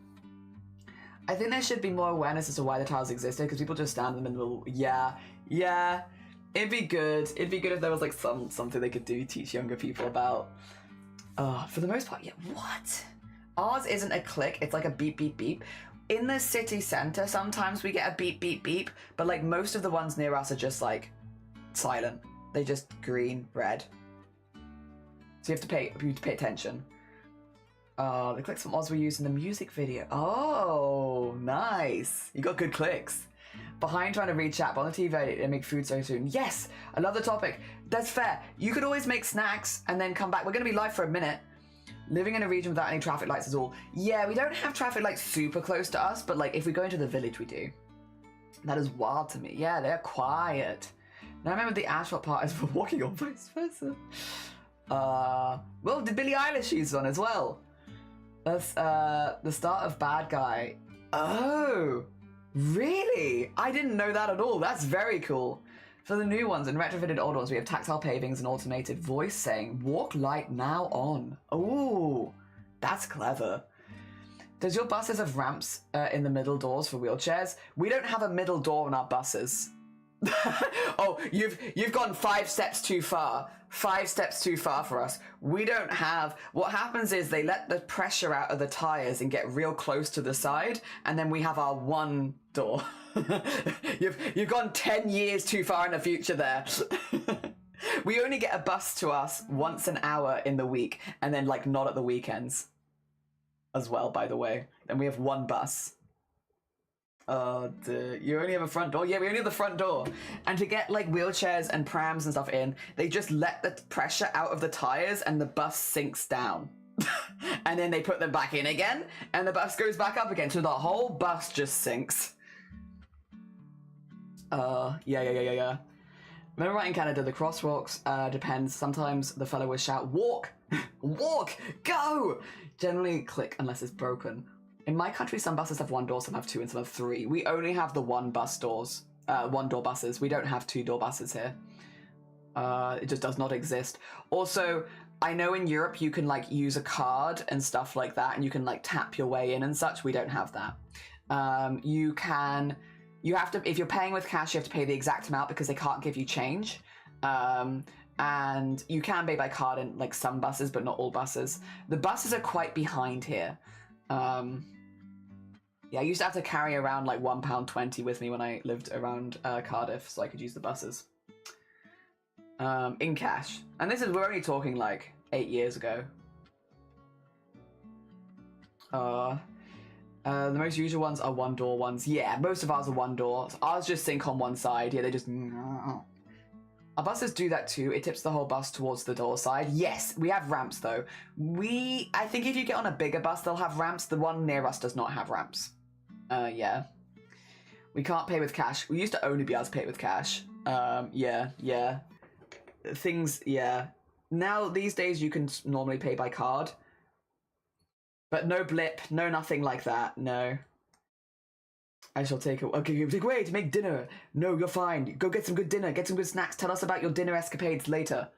I think there should be more awareness as to why the tiles existed, because people just stand in the middle. Yeah. It'd be good. It'd be good if there was like something they could do, teach younger people about. For the most part, yeah. What? Ours isn't a click, it's like a beep, beep, beep. In the city centre, sometimes we get a beep, beep, beep, but like most of the ones near us are just like silent. They just green, red. So you have to pay attention. The clicks from Oz were used in the music video. Oh, nice. You got good clicks. Behind trying to read chat, but on the TV and make food so soon. Yes, I love the topic. That's fair. You could always make snacks and then come back. We're going to be live for a minute. Living in a region without any traffic lights is all. Yeah, we don't have traffic lights super close to us, but like if we go into the village, we do. That is wild to me. Yeah, they're quiet. Now I remember the asphalt part is for walking or vice versa. Well, did Billie Eilish use one as well? That's the start of Bad Guy. Oh, really? I didn't know that at all. That's very cool. For the new ones and retrofitted old ones, we have tactile pavings and automated voice saying, walk light now on. Ooh, that's clever. Does your buses have ramps in the middle doors for wheelchairs? We don't have a middle door on our buses. Oh, you've gone 5 steps too far. 5 steps too far for us. We don't have... What happens is they let the pressure out of the tyres and get real close to the side, and then we have our one door. You've gone 10 years too far in the future there. We only get a bus to us once an hour in the week, and then like not at the weekends as well, by the way. Then we have one bus. Oh, you only have a front door? Yeah, we only have the front door. And to get like wheelchairs and prams and stuff in, they just let the pressure out of the tires and the bus sinks down. And then they put them back in again, and the bus goes back up again. So the whole bus just sinks. Yeah. Remember right in Canada, the crosswalks depends. Sometimes the fellow will shout, walk, walk, go. Generally click unless it's broken. In my country, some buses have 1 door, some have 2, and some have 3. We only have the 1 door buses. We don't have 2 door buses here. It just does not exist. Also, I know in Europe you can like use a card and stuff like that, and you can like tap your way in and such. We don't have that. You have to, if you're paying with cash, you have to pay the exact amount because they can't give you change. And you can pay by card in like some buses, but not all buses. The buses are quite behind here. Yeah, I used to have to carry around like £1.20 with me when I lived around Cardiff, so I could use the buses. In cash. And this is, we're only talking like 8 years ago. The most usual ones are one door ones. Yeah, most of ours are one door. So ours just sink on one side. Yeah, they just... Our buses do that too. It tips the whole bus towards the door side. Yes, we have ramps though. I think if you get on a bigger bus, they'll have ramps. The one near us does not have ramps. Yeah. We can't pay with cash. We used to only be able to pay with cash. Yeah. Things, yeah. Now, these days, you can normally pay by card. But no blip, no nothing like that, no. I shall take it. Okay, take away to make dinner. No, you're fine. Go get some good dinner. Get some good snacks. Tell us about your dinner escapades later.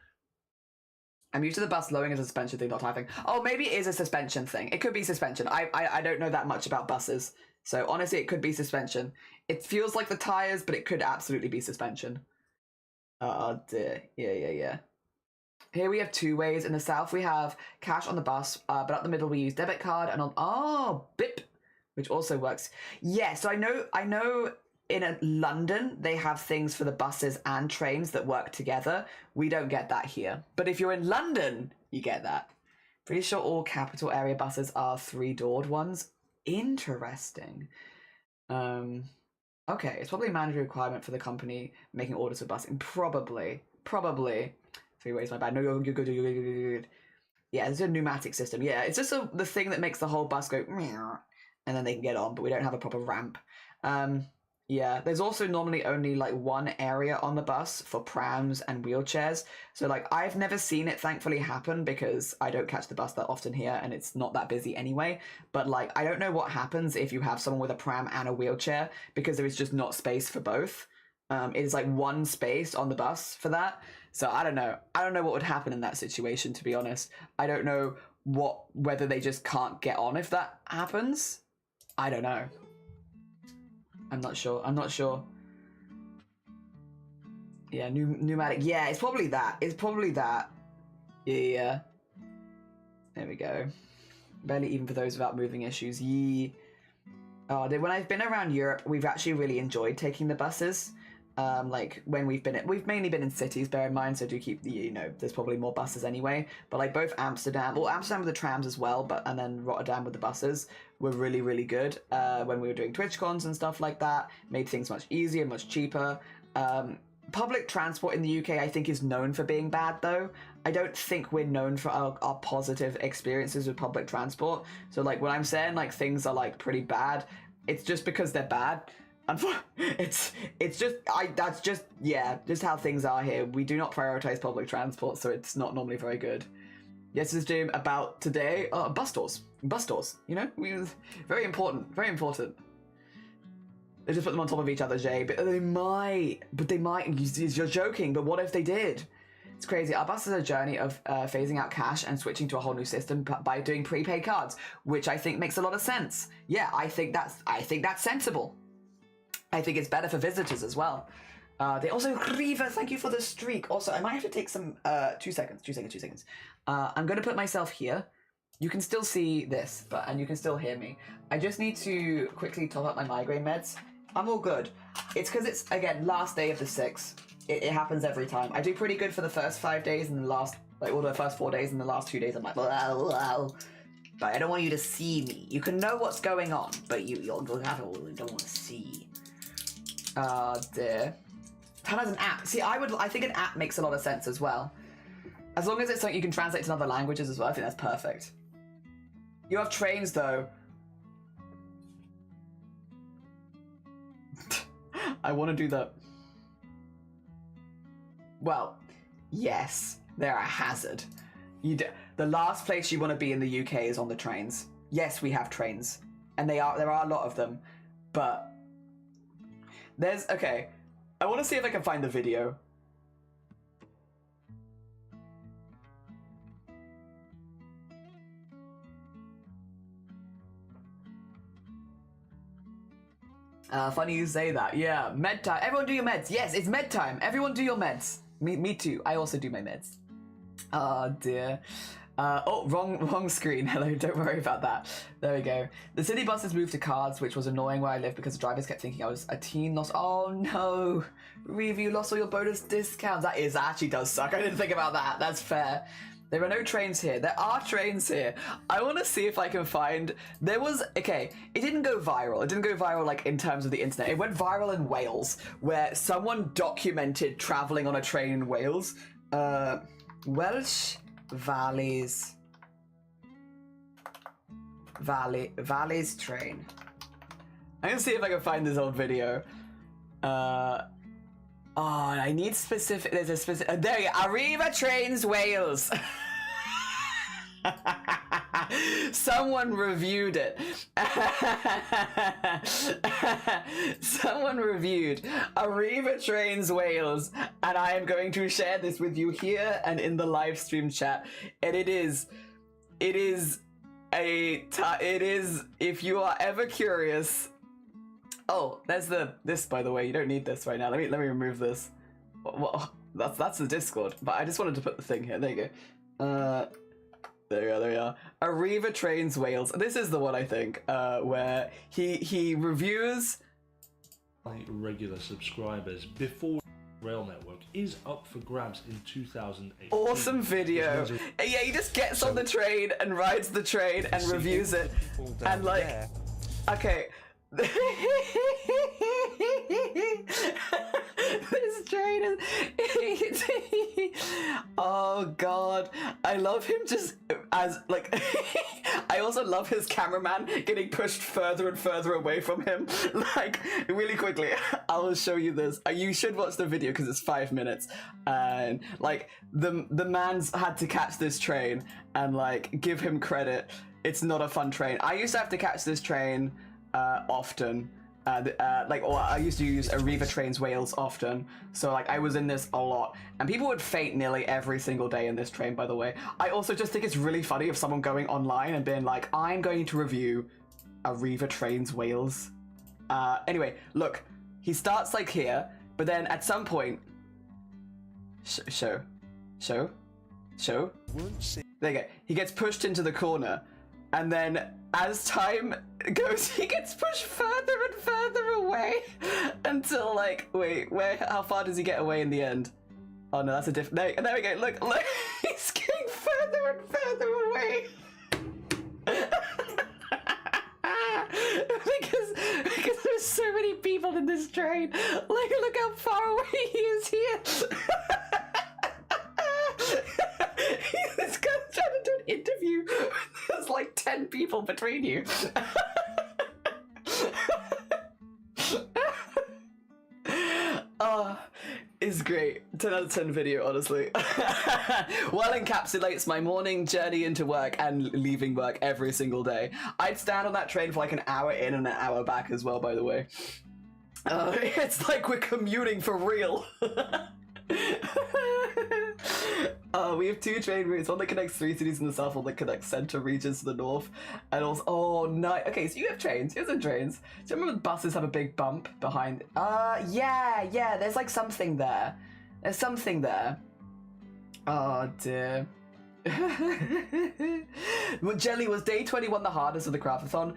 I'm used to the bus lowering as a suspension thing, not having. Oh, maybe it is a suspension thing. It could be suspension. I don't know that much about buses. So honestly, it could be suspension. It feels like the tires, but it could absolutely be suspension. Oh dear. Yeah. Here we have two ways. In the south, we have cash on the bus, but up the middle we use debit card, and on BIP, which also works. Yeah, so I know in London they have things for the buses and trains that work together. We don't get that here, but if you're in London, you get that. Pretty sure all capital area buses are 3-doored ones. Interesting. Okay, it's probably a mandatory requirement for the company making orders for busing. Probably. 3 ways, my bad. No, you're good. Yeah, it's a pneumatic system. Yeah, it's just the thing that makes the whole bus go, and then they can get on, but we don't have a proper ramp. Yeah, there's also normally only like one area on the bus for prams and wheelchairs. So like I've never seen it thankfully happen because I don't catch the bus that often here and it's not that busy anyway. But like I don't know what happens if you have someone with a pram and a wheelchair because there is just not space for both. It is like one space on the bus for that. So I don't know. I don't know what would happen in that situation, to be honest. I don't know whether they just can't get on if that happens. I don't know. I'm not sure. Yeah, pneumatic. Yeah, it's probably that. Yeah. There we go. Barely even for those without moving issues. Yeah. When I've been around Europe, we've actually really enjoyed taking the buses. Like when we've mainly been in cities, bear in mind, so do keep there's probably more buses anyway, but like both Amsterdam with the trams as well, and then Rotterdam with the buses were really, really good when we were doing TwitchCons and stuff like that. Made things much easier, much cheaper. Public transport in the UK, I think, is known for being bad, though. I don't think we're known for our positive experiences with public transport. So like when I'm saying like things are like pretty bad, it's just because they're bad. It's just how things are here. We do not prioritize public transport, so it's not normally very good. Yes, this stream about today, bus doors, very important. They just put them on top of each other, Jay, but they might, you're joking, but what if they did? It's crazy. Our bus is a journey of phasing out cash and switching to a whole new system by doing prepaid cards, which I think makes a lot of sense. Yeah, I think that's sensible. I think it's better for visitors as well. They also, Riva, thank you for the streak. Also, I might have to take some, 2 seconds. I'm going to put myself here. You can still see this, and you can still hear me. I just need to quickly top up my migraine meds. I'm all good. It's because it's, again, last day of the 6. It happens every time. I do pretty good for the first 5 days and the first 4 days, and the last 2 days I'm like, blah. But I don't want you to see me. You can know what's going on, but you don't want to see. Dear. That has an app. See, I think an app makes a lot of sense as well. As long as it's something you can translate to other languages as well, I think that's perfect. You have trains, though. I want to do that. Well, yes, they're a hazard. The last place you want to be in the UK is on the trains. Yes, we have trains, and there are a lot of them, but okay. I want to see if I can find the video. Funny you say that. Yeah, med time. Everyone do your meds. Yes, it's med time. Everyone do your meds. Me too. I also do my meds. Oh dear. Oh, wrong screen. Hello, don't worry about that. There we go. The city bus has moved to cards, which was annoying where I live because the drivers kept thinking I was a teen lost. Oh no. Reeve, you lost all your bonus discounts. That actually does suck. I didn't think about that. That's fair. There are no trains here. There are trains here. I want to see if I can find... There was... Okay, it didn't go viral. It didn't go viral, like, in terms of the internet. It went viral in Wales, where someone documented traveling on a train in Wales. Welsh Valleys train. I'm gonna see if I can find this old video. Oh, I need specific. There's a specific. There you go. Arriva Trains Wales. Someone reviewed it. Someone reviewed Arriva Trains Wales, and I am going to share this with you here and in the live stream chat. And it is. If you are ever curious. Oh, there's this, by the way. You don't need this right now. Let me remove this. Well, that's the Discord. But I just wanted to put the thing here. There you go. There we are. Arriva Trains Wales. This is the one, I think, where he reviews regular subscribers before rail network is up for grabs in 2008. Awesome video. Yeah, he just gets on the train and rides the train and reviews it. And like, okay. This train is... Oh god, I love him just as like I also love his cameraman getting pushed further and further away from him. Like, really quickly, I'll show you this. You should watch the video because it's 5 minutes, and like the man's had to catch this train, and like, give him credit, it's not a fun train. I used to have to catch this train often. I used to use Arriva Trains Wales often, so like I was in this a lot, and people would faint nearly every single day in this train, by the way. I also just think it's really funny of someone going online and being like, I'm going to review Arriva Trains Wales. Anyway, look, he starts like here, but then at some point, show. There you go. He gets pushed into the corner, and then as time goes, he gets pushed further and further away until like, wait, how far does he get away in the end? Oh no, that's a different, there we go, look, he's getting further and further away. because there's so many people in this train. Like, look how far away he is here. This guy's trying to do an interview. There's like 10 people between you. Is great. 10 out of 10 video, honestly. Well encapsulates my morning journey into work and leaving work every single day. I'd stand on that train for like an hour in and an hour back as well, by the way. It's like we're commuting for real. We have 2 train routes, one that connects 3 cities in the south, one that connects central regions to the north, and also, oh nice. Okay, so you have trains. Here's some trains. Do you remember buses have a big bump behind? Yeah, there's like something there. There's something there. Oh dear. Well, Jelly, was day 21 the hardest of the CRAFT-A-THON?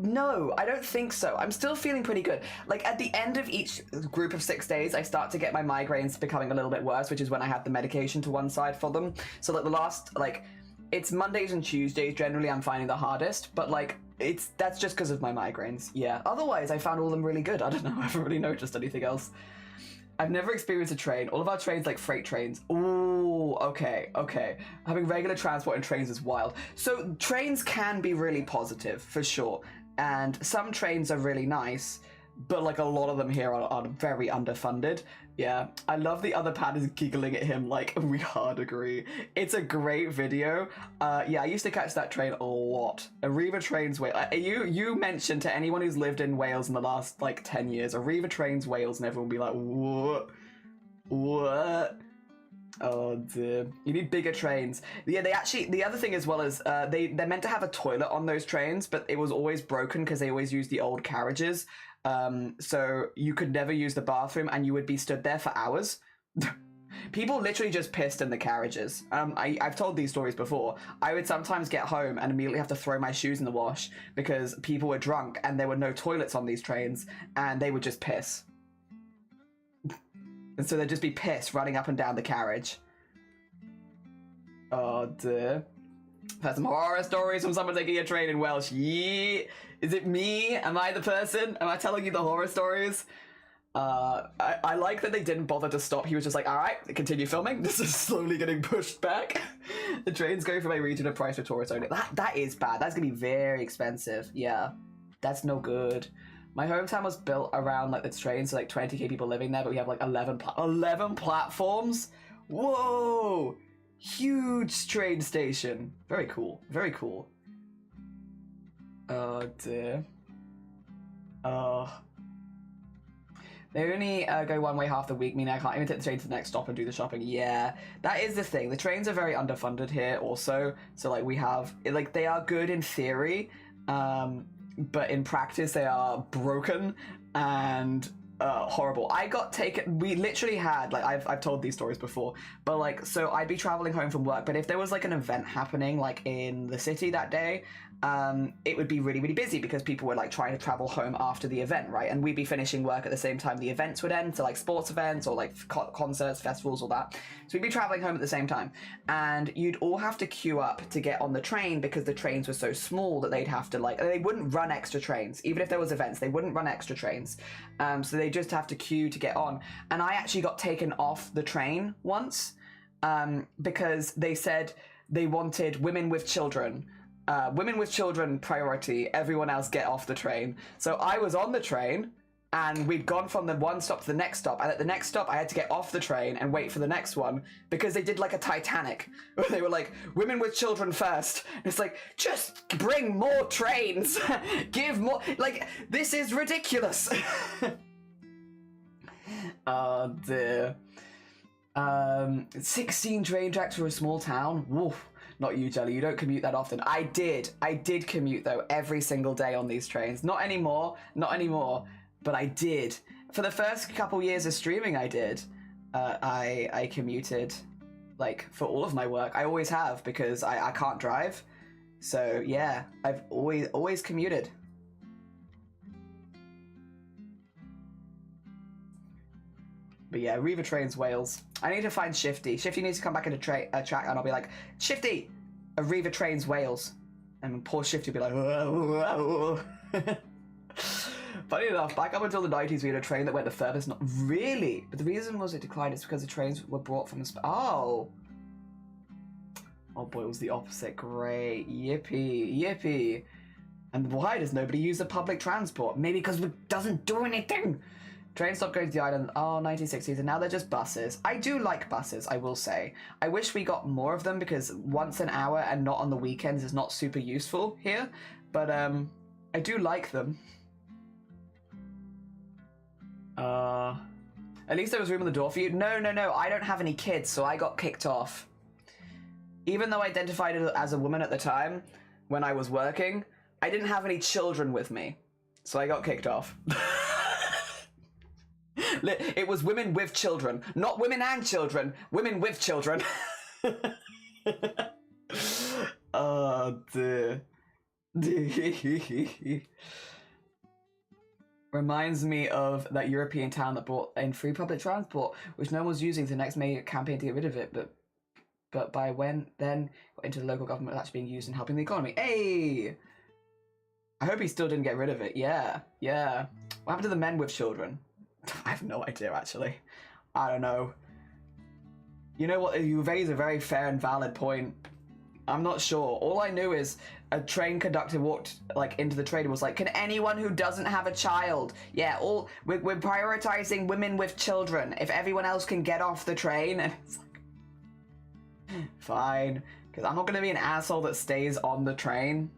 No, I don't think so. I'm still feeling pretty good. Like, at the end of each group of 6 days, I start to get my migraines becoming a little bit worse, which is when I have the medication to one side for them. So, like, the last, like, it's Mondays and Tuesdays generally I'm finding the hardest, but, like, that's just because of my migraines, yeah. Otherwise, I found all of them really good. I don't know, I haven't really noticed anything else. I've never experienced a train. All of our trains like freight trains. Ooh, okay. Having regular transport in trains is wild. So trains can be really positive, for sure. And some trains are really nice, but like a lot of them here are very underfunded. Yeah, I love the other pad is giggling at him like, we hard agree. It's a great video. Yeah, I used to catch that train a lot. Arriva Trains Wales. You mentioned to anyone who's lived in Wales in the last like 10 years, Arriva Trains Wales, and everyone will be like, what? Oh dear. You need bigger trains. Yeah, the other thing as well is they're meant to have a toilet on those trains, but it was always broken because they always used the old carriages. So you could never use the bathroom and you would be stood there for hours. People literally just pissed in the carriages. I've told these stories before. I would sometimes get home and immediately have to throw my shoes in the wash because people were drunk and there were no toilets on these trains and they would just piss. And so there'd just be piss running up and down the carriage. Oh dear. I've heard some horror stories from someone taking a train in Welsh. Yeah. Is it me? Am I the person? Am I telling you the horror stories? I like that they didn't bother to stop. He was just like, all right, continue filming. This is slowly getting pushed back. The train's going from a region of price for tourists only. That is bad. That's gonna be very expensive. Yeah, that's no good. My hometown was built around like the train, so like 20k people living there, but we have like 11 platforms. Whoa, huge train station. Very cool. Very cool. Oh dear. Oh. They only go one way half the week, meaning I can't even take the train to the next stop and do the shopping. Yeah, that is the thing. The trains are very underfunded here also. So like we have, like they are good in theory, but in practice they are broken and horrible. I got taken, we literally had, like I've told these stories before, but like, so I'd be traveling home from work, but if there was like an event happening like in the city that day, it would be really, really busy because people were like trying to travel home after the event, right? And we'd be finishing work at the same time the events would end, so like sports events or like concerts, festivals, all that. So we'd be traveling home at the same time, and you'd all have to queue up to get on the train because the trains were so small that they'd have to like, they wouldn't run extra trains. Even if there was events, they wouldn't run extra trains. So they just have to queue to get on. And I actually got taken off the train once because they said they wanted women with children. Women with children priority, everyone else get off the train. So I was on the train and we'd gone from the one stop to the next stop, and at the next stop I had to get off the train and wait for the next one because they did like a Titanic where they were like, women with children first. And it's like, just bring more trains. Give more, like, this is ridiculous. Oh dear. 16 train tracks for a small town. Woof. Not you, Jelly. You don't commute that often. I did commute though every single day on these trains. Not anymore. But I did. For the first couple years of streaming, I did. I commuted, like, for all of my work. I always have because I can't drive. So yeah, I've always commuted. But yeah, Reaver trains Wales. I need to find Shifty. Shifty needs to come back into track, and I'll be like, Shifty, a Reaver trains Wales. And poor Shifty will be like, whoa, whoa. Funny enough, back up until the 90s, we had a train that went the furthest. Not really, but the reason was it declined is because the trains were brought from the. Oh boy, it was the opposite. Great, yippee. And why does nobody use the public transport? Maybe because it doesn't do anything. Trains stopped going to the island, 1960s, and now they're just buses. I do like buses, I will say. I wish we got more of them because once an hour and not on the weekends is not super useful here. But I do like them. At least there was room on the door for you. No, I don't have any kids, so I got kicked off. Even though I identified as a woman at the time, when I was working, I didn't have any children with me. So I got kicked off. It was women with children. Not women and children. Women with children. Oh, dear. Reminds me of that European town that brought in free public transport, which no one was using. The next May campaign to get rid of it, but by when then got into the local government actually being used in helping the economy. Hey, I hope he still didn't get rid of it. Yeah. What happened to the men with children? I have no idea, actually. I don't know. You know what? You raise a very fair and valid point. I'm not sure. All I knew is a train conductor walked like into the train and was like, "Can anyone who doesn't have a child? Yeah, we're prioritizing women with children. If everyone else can get off the train," and it's like, fine, because I'm not gonna be an asshole that stays on the train.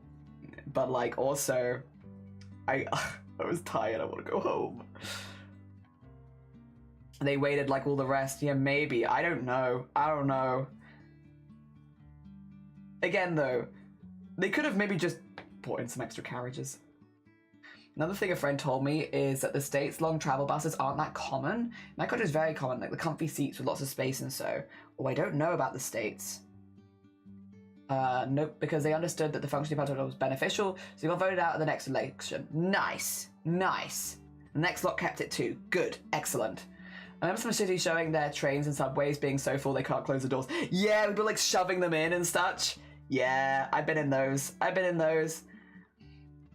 But like, also, I was tired. I want to go home. They waited like all the rest. Yeah, maybe. I don't know. Again, though, they could have maybe just brought in some extra carriages. Another thing a friend told me is that the States long travel buses aren't that common. My country is very common, like the comfy seats with lots of space and so. Oh, I don't know about the States. Nope, because they understood that the functioning part of it was beneficial, so they got voted out at the next election. Nice. The next lot kept it too. Good. Excellent. I remember some cities showing their trains and subways being so full they can't close the doors. Yeah, we'd be like shoving them in and such. Yeah, I've been in those.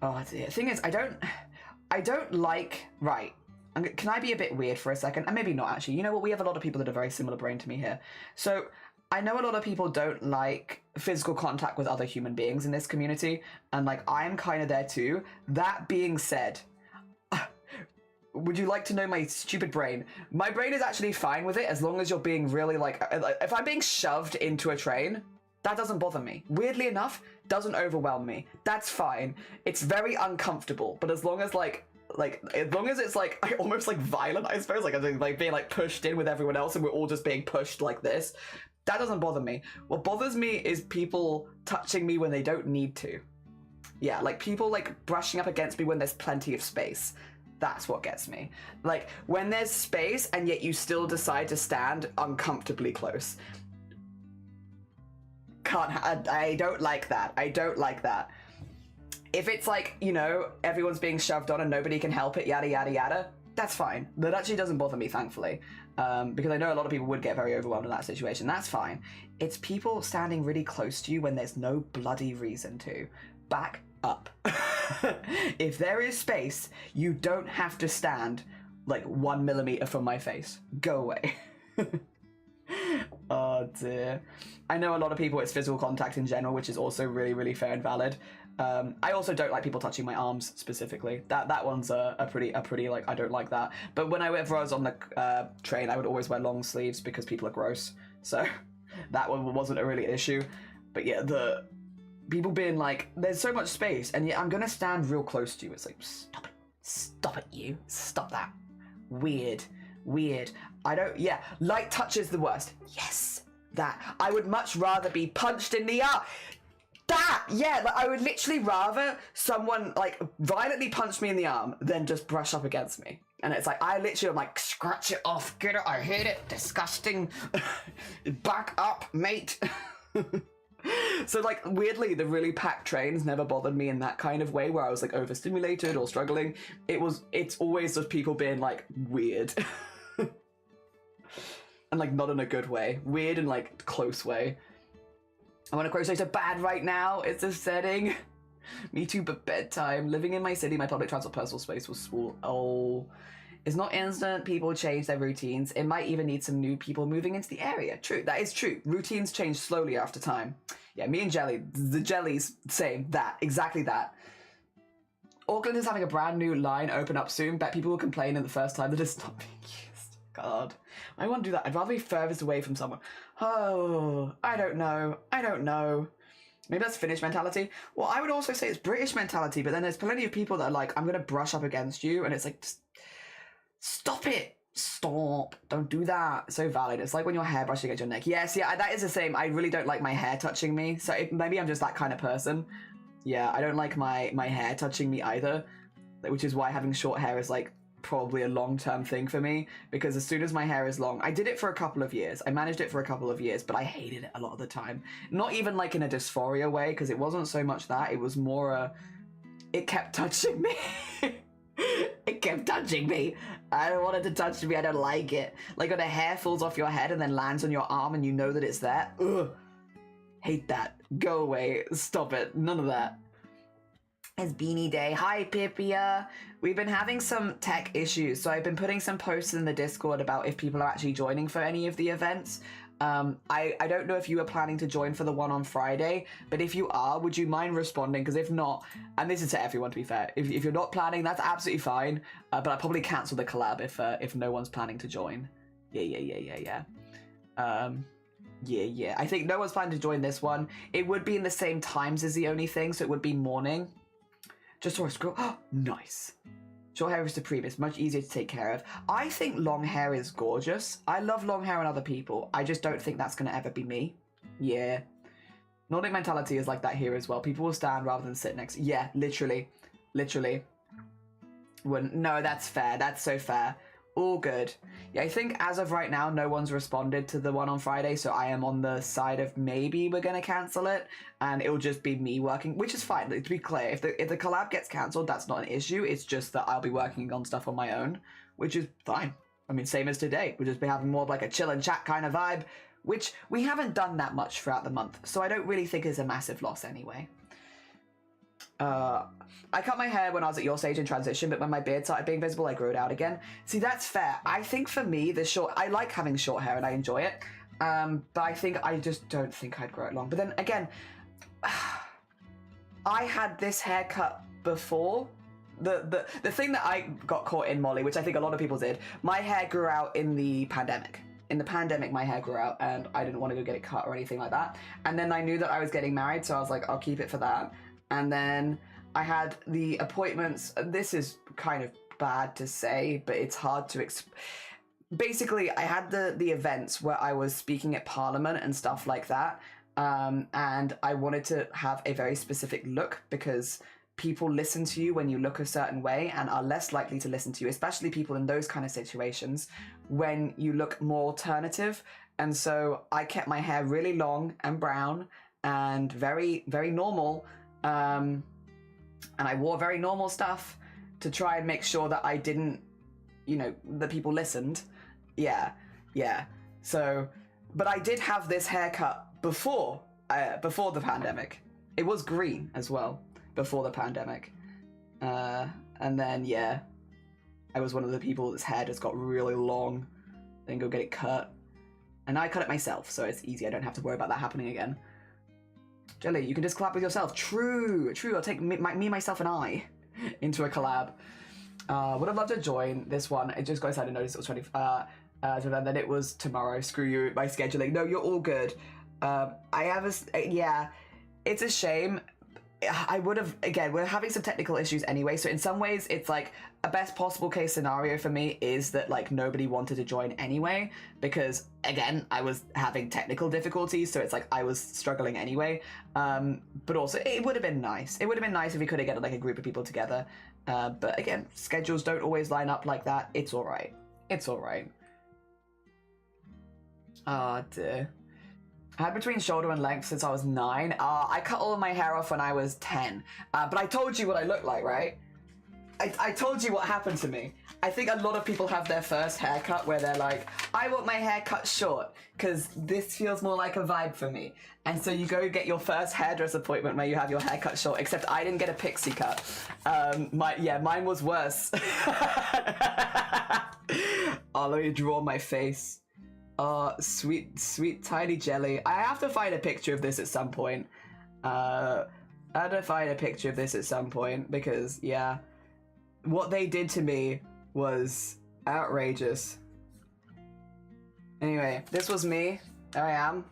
Oh dear. Thing is, I don't like... Right. Can I be a bit weird for a second? And maybe not, actually. You know what? We have a lot of people that are very similar brain to me here. So, I know a lot of people don't like physical contact with other human beings in this community. And, like, I'm kind of there too. That being said... Would you like to know my stupid brain? My brain is actually fine with it as long as you're being really, like... If I'm being shoved into a train... That doesn't bother me. Weirdly enough, doesn't overwhelm me. That's fine. It's very uncomfortable, but as long as as long as it's like almost like violent, I suppose, like being like pushed in with everyone else and we're all just being pushed like this, that doesn't bother me. What bothers me is people touching me when they don't need to. Yeah, like people like brushing up against me when there's plenty of space. That's what gets me. Like when there's space and yet you still decide to stand uncomfortably close. I don't like that. If it's like, you know, everyone's being shoved on and nobody can help it, yada, yada, yada, that's fine. That actually doesn't bother me, thankfully. Because I know a lot of people would get very overwhelmed in that situation. That's fine. It's people standing really close to you when there's no bloody reason to. Back up. If there is space, you don't have to stand like 1 millimeter from my face. Go away. Oh dear. I know a lot of people it's physical contact in general, which is also really, really fair and valid. I also don't like people touching my arms specifically. That one's a pretty like, I don't like that. But whenever I was on the train, I would always wear long sleeves because people are gross. So that one wasn't a really issue. But yeah, the people being like, there's so much space and yet I'm gonna stand real close to you. It's like, stop it, you. Stop that. Weird. Yeah, light touch is the worst. Yes, that. I would much rather be punched in the arm. That, yeah, like I would literally rather someone like violently punch me in the arm than just brush up against me. And it's like, I literally am like, scratch it off, get it, I hate it, disgusting. Back up, mate. So like weirdly the really packed trains never bothered me in that kind of way where I was like overstimulated or struggling. It's always just people being like weird. And like not in a good way. Weird in like close way. I want to crochet so bad right now. It's a setting. Me too, but bedtime. Living in my city, my public transport personal space was small. Oh. It's not instant. People change their routines. It might even need some new people moving into the area. True, that is true. Routines change slowly after time. Yeah, me and Jelly. The Jelly's same. That. Exactly that. Auckland is having a brand new line open up soon. Bet people will complain in the first time that it's not being used. God. I want to do that. I'd rather be furthest away from someone. Oh, I don't know. Maybe that's Finnish mentality. Well, I would also say it's British mentality, but then there's plenty of people that are like, I'm going to brush up against you, and it's like, just stop it. Stop. Don't do that. So valid. It's like when your hair brushing against your neck. Yes, yeah, that is the same. I really don't like my hair touching me, so maybe I'm just that kind of person. Yeah, I don't like my hair touching me either, which is why having short hair is like probably a long-term thing for me, because as soon as my hair is long, I did it for a couple of years. I managed it for a couple of years, but I hated it a lot of the time. Not even like in a dysphoria way, because it wasn't so much that. It was more it kept touching me. It kept touching me. I don't want it to touch me. I don't like it. Like when a hair falls off your head and then lands on your arm and you know that it's there. Ugh. Hate that. Go away. Stop it. None of that. It's Beanie Day. Hi, Pipia. We've been having some tech issues, so I've been putting some posts in the Discord about if people are actually joining for any of the events. I don't know if you are planning to join for the one on Friday, but if you are, would you mind responding? Because if not, and this is to everyone to be fair, if you're not planning, that's absolutely fine, but I'll probably cancel the collab if no one's planning to join. Yeah. Yeah. I think no one's planning to join this one. It would be in the same times as the only thing, so it would be morning. Just saw a scroll. Oh, nice. Short hair is supreme. It's much easier to take care of. I think long hair is gorgeous. I love long hair on other people. I just don't think that's going to ever be me. Yeah. Nordic mentality is like that here as well. People will stand rather than sit next. Yeah, literally. Literally. No, that's fair. That's so fair. All good. Yeah, I think as of right now, no one's responded to the one on Friday, so I am on the side of maybe we're going to cancel it, and it'll just be me working, which is fine. To be clear, if the collab gets cancelled, that's not an issue. It's just that I'll be working on stuff on my own, which is fine. I mean, same as today. We'll just be having more of like a chill and chat kind of vibe, which we haven't done that much throughout the month, so I don't really think it's a massive loss anyway. I cut my hair when I was at your stage in transition, but when my beard started being visible, I grew it out again. See, that's fair. I think for me, I like having short hair and I enjoy it. But I just don't think I'd grow it long. But then again, I had this haircut before. The thing that I got caught in, Molly, which I think a lot of people did, my hair grew out in the pandemic. In the pandemic, my hair grew out and I didn't want to go get it cut or anything like that. And then I knew that I was getting married, so I was like, I'll keep it for that. And then I had the appointments. This is kind of bad to say, but it's hard to basically, I had the events where I was speaking at Parliament and stuff like that. And I wanted to have a very specific look because people listen to you when you look a certain way and are less likely to listen to you, especially people in those kind of situations when you look more alternative. And so I kept my hair really long and brown and very, very normal. And I wore very normal stuff to try and make sure that I didn't, that people listened. Yeah. So, but I did have this haircut before the pandemic. It was green as well before the pandemic. And then, yeah, I was one of the people whose hair just got really long, then go get it cut. And I cut it myself, so it's easy. I don't have to worry about that happening again. Jelly, you can just collab with yourself. True. I'll take me, myself, and I into a collab. Would have loved to join this one. It just got I noticed it was 20. And then it was tomorrow. Screw you, my scheduling. No, you're all good. Yeah, it's a shame. I would have, again, we're having some technical issues anyway, so in some ways it's like a best possible case scenario for me is that like nobody wanted to join anyway, because again, I was having technical difficulties, so it's like I was struggling anyway. But also it would have been nice. It would have been nice if we could have got like a group of people together. But again, schedules don't always line up like that. It's all right. It's all right. Ah, dear. I had between shoulder and length since I was 9. I cut all of my hair off when I was 10. But I told you what I looked like, right? I told you what happened to me. I think a lot of people have their first haircut where they're like, I want my hair cut short because this feels more like a vibe for me. And so you go get your first hairdresser appointment where you have your hair cut short, except I didn't get a pixie cut. Mine was worse. Oh, let me draw my face. Sweet tiny jelly. I have to find a picture of this at some point. Because, yeah, what they did to me was outrageous. Anyway, this was me. There I am.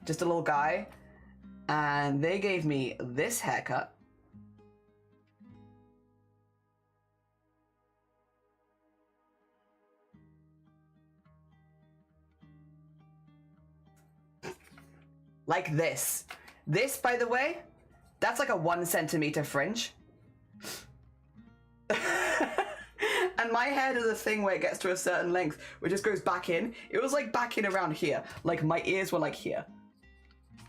Just a little guy. And they gave me this haircut. Like this. This, by the way, that's like a 1 centimeter fringe. And my hair does a thing where it gets to a certain length, which just goes back in. It was like back in around here. Like my ears were like here.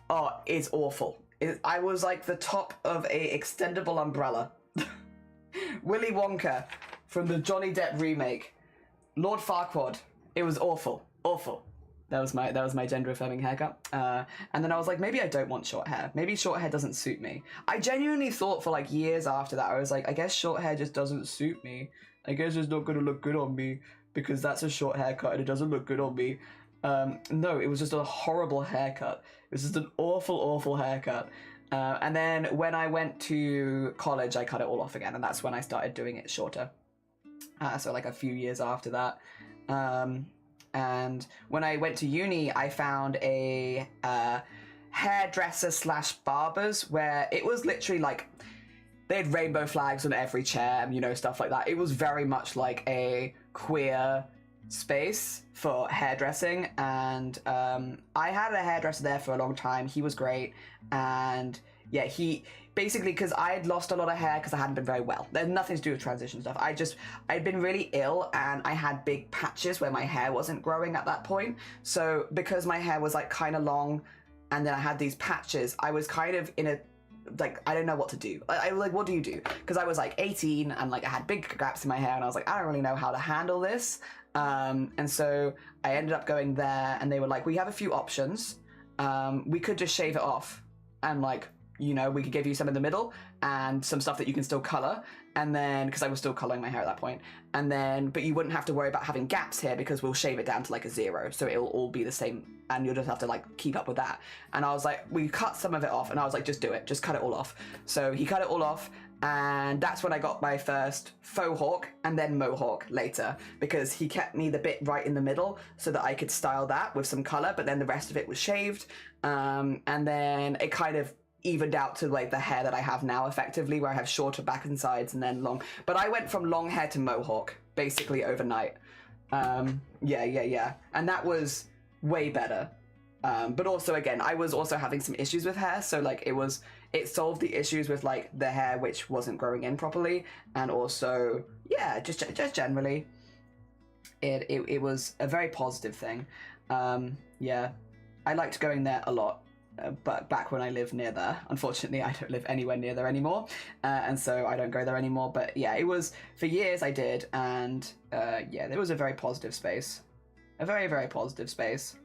Oh, it's awful. I was like the top of a extendable umbrella. Willy Wonka from the Johnny Depp remake. Lord Farquaad. It was awful. Awful. That was my gender affirming haircut. And then I was like, maybe I don't want short hair. Maybe short hair doesn't suit me. I genuinely thought for like years after that, I was like, I guess short hair just doesn't suit me. I guess it's not gonna look good on me because that's a short haircut and it doesn't look good on me. No, it was just a horrible haircut. It was just an awful, awful haircut. And then when I went to college, I cut it all off again, and that's when I started doing it shorter. So like a few years after that. And when I went to uni, I found a hairdresser / barbers where it was literally like, they had rainbow flags on every chair, you know, stuff like that. It was very much like a queer space for hairdressing, and I had a hairdresser there for a long time. He was great, and yeah, he basically, because I had lost a lot of hair because I hadn't been very well. There's nothing to do with transition stuff. I'd been really ill, and I had big patches where my hair wasn't growing at that point. So because my hair was like kind of long, and then I had these patches, I was kind of in a, like, I don't know what to do. I was like, what do you do? Because I was like 18 and like I had big gaps in my hair, and I was like, I don't really know how to handle this. And so I ended up going there, and they were like, we have a few options. We could just shave it off, and like, you know, we could give you some in the middle and some stuff that you can still color. And then, because I was still coloring my hair at that point, and then, but you wouldn't have to worry about having gaps here because we'll shave it down to like a 0. So it'll all be the same, and you'll just have to like keep up with that. And I was like, we cut some of it off, and I was like, just do it, just cut it all off. So he cut it all off, and that's when I got my first faux hawk and then mohawk later, because he kept me the bit right in the middle so that I could style that with some color, but then the rest of it was shaved. And then it kind of evened out to like the hair that I have now effectively, where I have shorter back and sides and then long. But I went from long hair to mohawk basically overnight. Yeah. And that was way better. But also, again, I was also having some issues with hair, so like it solved the issues with like the hair which wasn't growing in properly, and also, yeah, just generally, it was a very positive thing. Yeah, I liked going there a lot, but back when I lived near there. Unfortunately, I don't live anywhere near there anymore, and so I don't go there anymore. But yeah, it was, for years I did, and yeah, it was a very positive space, a very, very positive space.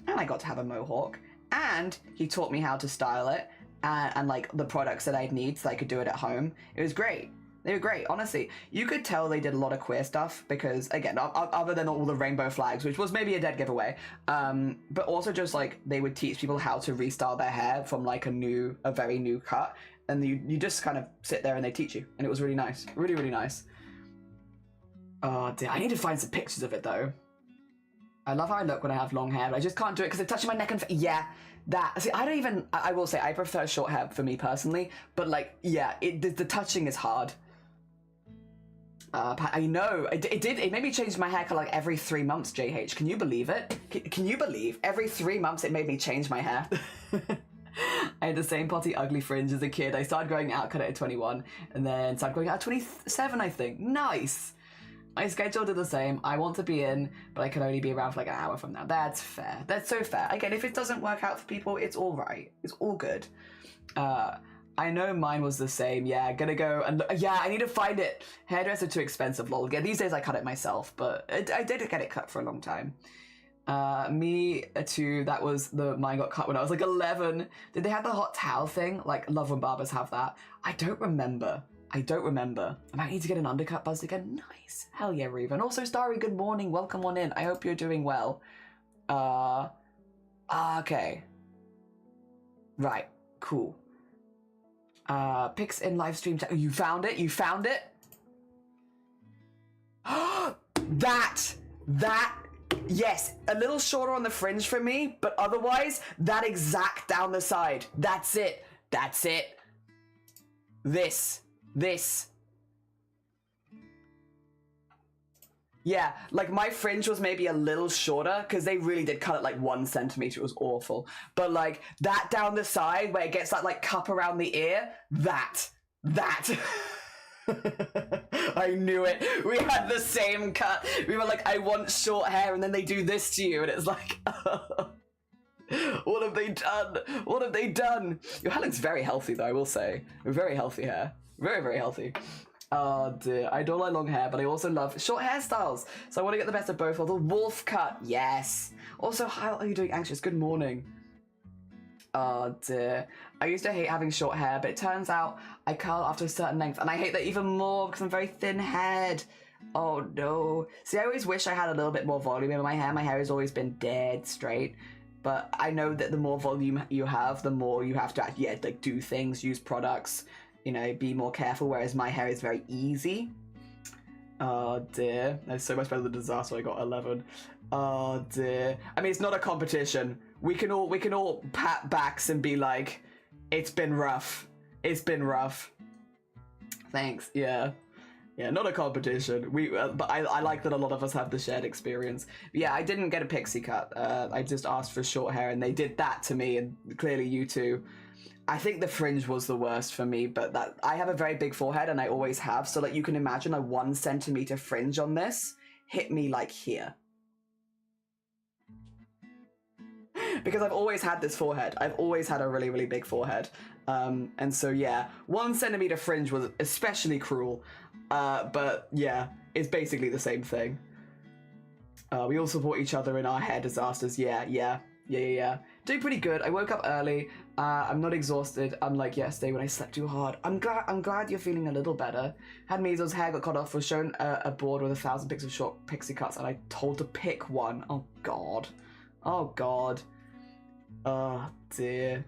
And I got to have a mohawk, and he taught me how to style it, and like the products that I'd need so I could do it at home. It was great. They were great, honestly. You could tell they did a lot of queer stuff because, again, other than all the rainbow flags, which was maybe a dead giveaway, but also just like they would teach people how to restyle their hair from like a very new cut, and you just kind of sit there and they teach you, and it was really nice, really, really nice. Oh dear, I need to find some pictures of it though. I love how I look when I have long hair, but I just can't do it because it touches my neck and yeah, that. See, I will say I prefer short hair for me personally, but like, yeah, the touching is hard. I know, it made me change my hair color like every 3 months, JH. Can you believe it? Can you believe? Every 3 months it made me change my hair. I had the same potty ugly fringe as a kid. I started growing out, cut it at 21, and then started growing out at 27, I think. Nice! My schedule did the same. I want to be in, but I can only be around for like an hour from now. That's fair. That's so fair. Again, if it doesn't work out for people, it's all right. It's all good. I know mine was the same. Yeah, gonna go and yeah, I need to find it. Hairdresser too expensive, lol. Yeah, these days I cut it myself, but I did get it cut for a long time. Me too. That was mine got cut when I was like 11. Did they have the hot towel thing? Like, love when barbers have that. I don't remember. I might need to get an undercut buzzed again. Nice. Hell yeah, Reva. And also, Starry, good morning. Welcome on in. I hope you're doing well. Okay. Right. Cool. Pics in live stream. You found it? You found it? That. Yes. A little shorter on the fringe for me, but otherwise, that exact down the side. That's it. This. Yeah, like my fringe was maybe a little shorter because they really did cut it like 1 centimeter. It was awful. But like that down the side where it gets that like cup around the ear, that. I knew it. We had the same cut. We were like, I want short hair, and then they do this to you, and it's like, what have they done? What have they done? Your hair looks very healthy though, I will say. Very healthy hair. Very, very healthy. Oh dear, I don't like long hair, but I also love short hairstyles. So I want to get the best of both. The wolf cut, yes. Also, how are you doing, Anxious? Good morning. Oh dear. I used to hate having short hair, but it turns out I curl after a certain length, and I hate that even more because I'm very thin-haired. Oh no. See, I always wish I had a little bit more volume in my hair. My hair has always been dead straight. But I know that the more volume you have, the more you have to actually, yeah, like do things, use products, you know, be more careful, whereas my hair is very easy. Oh dear. That's so much better than Disaster. I got 11. Oh dear. I mean, it's not a competition. We can all pat backs and be like, it's been rough. It's been rough. Thanks. Yeah. Yeah, not a competition. But I like that a lot of us have the shared experience. But yeah, I didn't get a pixie cut. I just asked for short hair, and they did that to me, and clearly you too. I think the fringe was the worst for me, but that I have a very big forehead, and I always have. So like you can imagine a 1 centimeter fringe on this hit me like here. Because I've always had this forehead. I've always had a really, really big forehead. And so yeah, 1 centimeter fringe was especially cruel. But yeah, it's basically the same thing. We all support each other in our hair disasters. Yeah. Doing pretty good. I woke up early. I'm not exhausted, unlike yesterday when I slept too hard. I'm glad you're feeling a little better. Had measles, hair got cut off, was shown a board with 1,000 pics of short pixie cuts, and I told to pick one. Oh god. Oh god. Oh dear.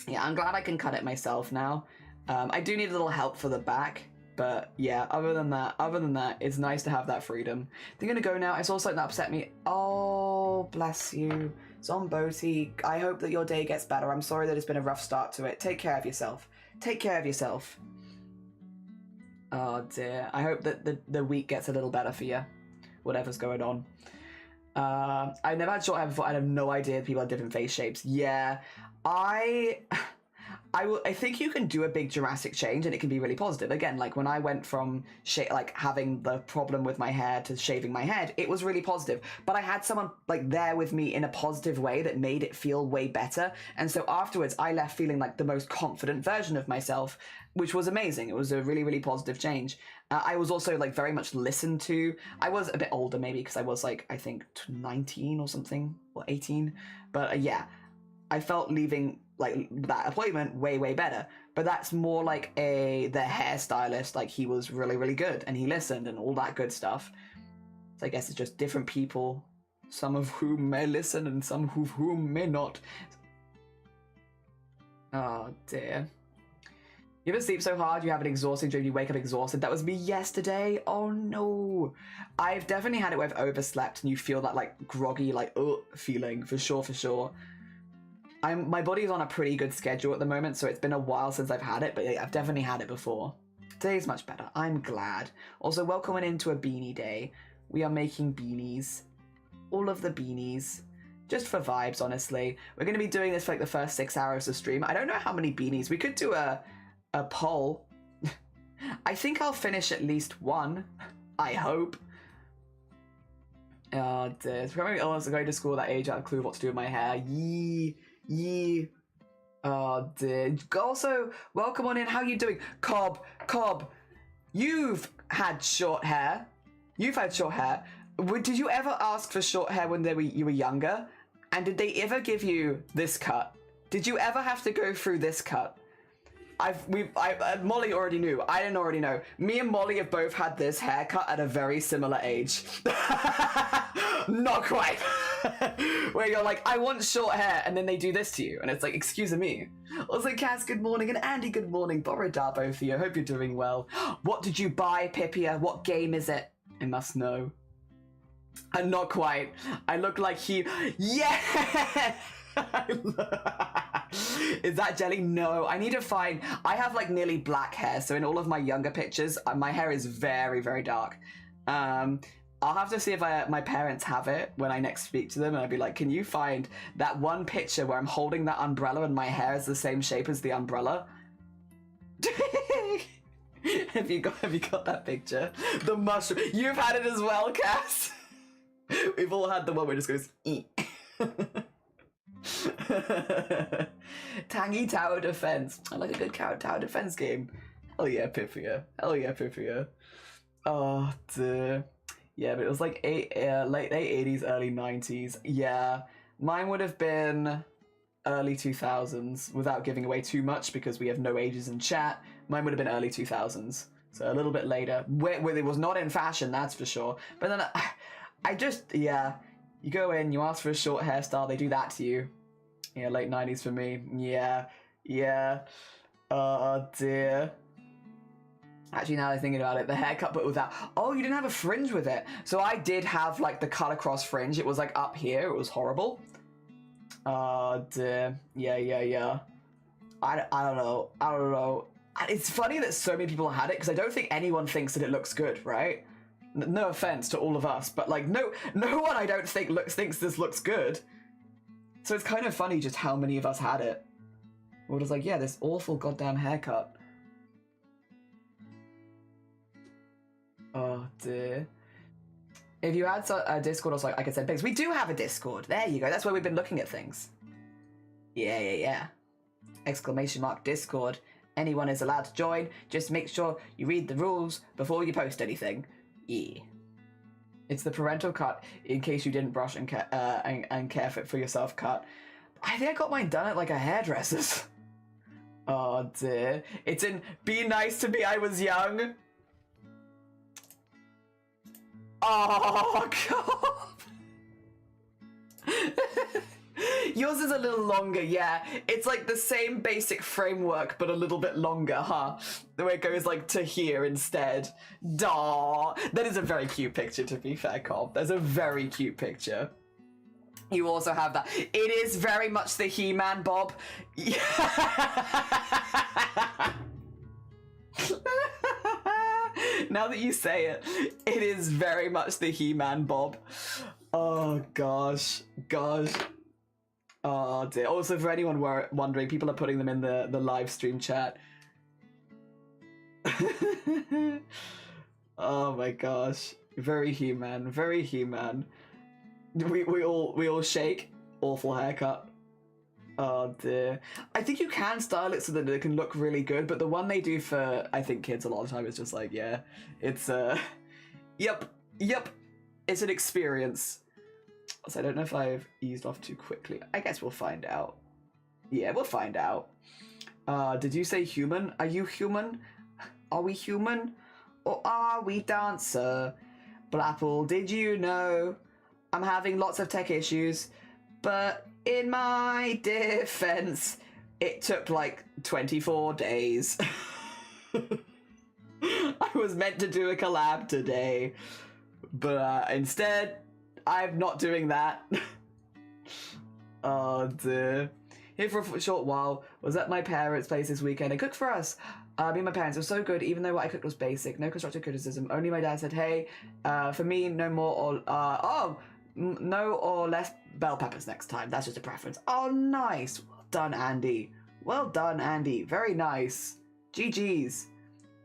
Yeah, I'm glad I can cut it myself now. I do need a little help for the back. But yeah, other than that, it's nice to have that freedom. They're gonna go now. I saw something that upset me. Oh, bless you. Zomboti, I hope that your day gets better. I'm sorry that it's been a rough start to it. Take care of yourself. Take care of yourself. Oh dear. I hope that the week gets a little better for you. Whatever's going on. I've never had short hair before. I have no idea people have different face shapes. Yeah, I think you can do a big drastic change and it can be really positive. Again, like when I went from like having the problem with my hair to shaving my head, it was really positive. But I had someone like there with me in a positive way that made it feel way better. And so afterwards, I left feeling like the most confident version of myself, which was amazing. It was a really, really positive change. I was also like very much listened to. I was a bit older maybe because I was like, I think 19 or something, or 18. But yeah, I felt leaving like that appointment way better. But that's more like the hairstylist, like he was really, really good and he listened and all that good stuff. So I guess it's just different people, some of whom may listen and some of whom may not. Oh dear. You ever sleep so hard you have an exhausting dream, you wake up exhausted? That was me yesterday. Oh no. I've definitely had it where I've overslept and you feel that like groggy, like feeling, for sure. My body's on a pretty good schedule at the moment, so it's been a while since I've had it, but yeah, I've definitely had it before. Today's much better. I'm glad. Also, welcoming into a beanie day. We are making beanies. All of the beanies. Just for vibes, honestly. We're going to be doing this for like the first 6 hours of stream. I don't know how many beanies. We could do a poll. I think I'll finish at least one. I hope. Oh dear. It's probably almost going to school at that age. I have a clue what to do with my hair. Yee. Oh dear. Also, welcome on in. How you doing? Cobb, you've had short hair. Did you ever ask for short hair when you were younger? And did they ever give you this cut? Did you ever have to go through this cut? Molly already knew. I didn't already know. Me and Molly have both had this haircut at a very similar age. Not quite. Where you're like, I want short hair, and then they do this to you, and it's like, excuse me. Also, Cass, good morning, and Andy, good morning. Bora Dabo for you. Hope you're doing well. What did you buy, Pipia? What game is it? I must know. And not quite. I look like he. Yeah. Is that jelly? No, I need to find. I have like nearly black hair, so in all of my younger pictures, my hair is very, very dark. I'll have to see if my parents have it when I next speak to them, and I'll be like, can you find that one picture where I'm holding that umbrella and my hair is the same shape as the umbrella? Have you got that picture? The mushroom. You've had it as well, Cass. We've all had the one where it just goes eat. Tangy tower defense. I like a good tower defense game. Hell yeah, Pifia. Oh dear. Yeah, but it was like late 80s, early 90s. Yeah, mine would have been early 2000s without giving away too much because we have no ages in chat. Mine would have been early 2000s, so a little bit later. Where it was not in fashion, that's for sure. But then I just, yeah, you go in, you ask for a short hairstyle, they do that to you. Yeah, late 90s for me. Yeah. Oh dear. Actually, now I'm thinking about it, the haircut but without. Oh, you didn't have a fringe with it. So I did have like the cut across fringe. It was like up here. It was horrible. Oh dear. Yeah. I don't know. I don't know. It's funny that so many people had it because I don't think anyone thinks that it looks good, right? No offense to all of us, but like no one I don't think thinks this looks good. So it's kind of funny just how many of us had it. We're just like, yeah, this awful goddamn haircut. Oh dear. If you had a Discord or so, I could send pics. We do have a Discord. There you go. That's where we've been looking at things. Yeah. Exclamation mark Discord. Anyone is allowed to join. Just make sure you read the rules before you post anything. Yeah. It's the parental cut in case you didn't brush and care for yourself cut. I think I got mine done at like a hairdresser's. Oh dear. It's in Be Nice to Me I Was Young. Oh god. Yours is a little longer, yeah. It's like the same basic framework, but a little bit longer, huh? The way it goes like to here instead. Daw. That is a very cute picture, to be fair, Cobb. That's a very cute picture. You also have that. It is very much the He-Man Bob. Yeah. Now that you say it, it is very much the He-Man Bob. Oh gosh. Oh dear. Also, for anyone wondering, people are putting them in the live stream chat. Oh my gosh. Very He-Man. Very He-Man. We all shake. Awful haircut. Oh dear. I think you can style it so that it can look really good, but the one they do for, I think, kids a lot of the time is just like, yeah, it's yep. It's an experience. So I don't know if I've eased off too quickly. I guess we'll find out. Yeah, we'll find out. Did you say human? Are you human? Are we human? Or are we dancer? Blapple, did you know? I'm having lots of tech issues, but in my defense, it took like 24 days. I was meant to do a collab today, but instead, I'm not doing that. Oh dear. Here for a short while, was at my parents' place this weekend and cooked for us. Me and my parents were so good, even though what I cooked was basic, no constructive criticism. Only my dad said, hey, for me, no more or, no or less bell peppers next time. That's just a preference. Oh, nice. Well done, Andy. Well done, Andy. Very nice. GG's.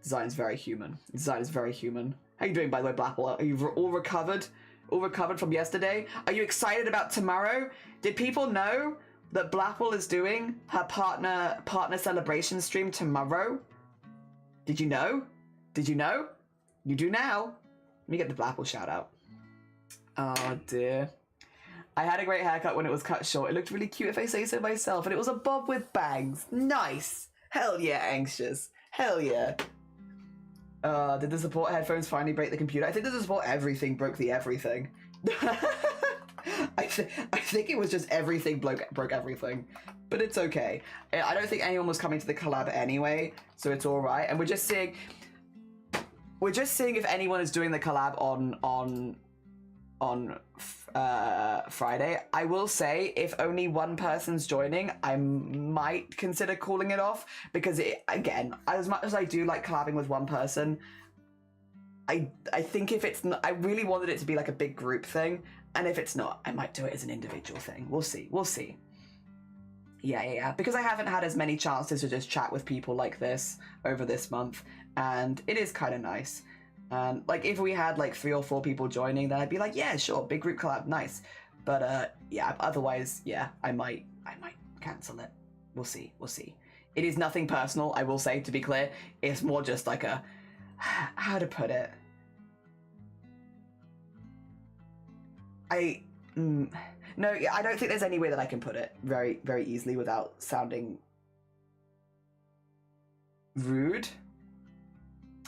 Design's very human. Design is very human. How you doing, by the way, Blapple? Are you all recovered? All recovered from yesterday? Are you excited about tomorrow? Did people know that Blapple is doing her partner celebration stream tomorrow? Did you know? Did you know? You do now. Let me get the Blapple shout out. Oh dear. I had a great haircut when it was cut short. It looked really cute if I say so myself, and it was a bob with bangs. Nice. Hell yeah, Anxious. Hell yeah. Did the support headphones finally break the computer? I think the support everything broke the everything. I think it was just everything broke everything. But it's okay. I don't think anyone was coming to the collab anyway, so it's alright. And we're just seeing if anyone is doing the collab on Friday. I will say, if only one person's joining, I might consider calling it off, because again, as much as I do like collabing with one person, I think if it's not, I really wanted it to be like a big group thing, and if it's not, I might do it as an individual thing. We'll see. Yeah, because I haven't had as many chances to just chat with people like this over this month, and it is kind of nice. And like, if we had like 3 or 4 people joining, then I'd be like, yeah, sure, big group collab, nice. But yeah, otherwise, yeah, I might cancel it. We'll see. It is nothing personal, I will say, to be clear. It's more just like a, how to put it? No, I don't think there's any way that I can put it very, very easily without sounding rude.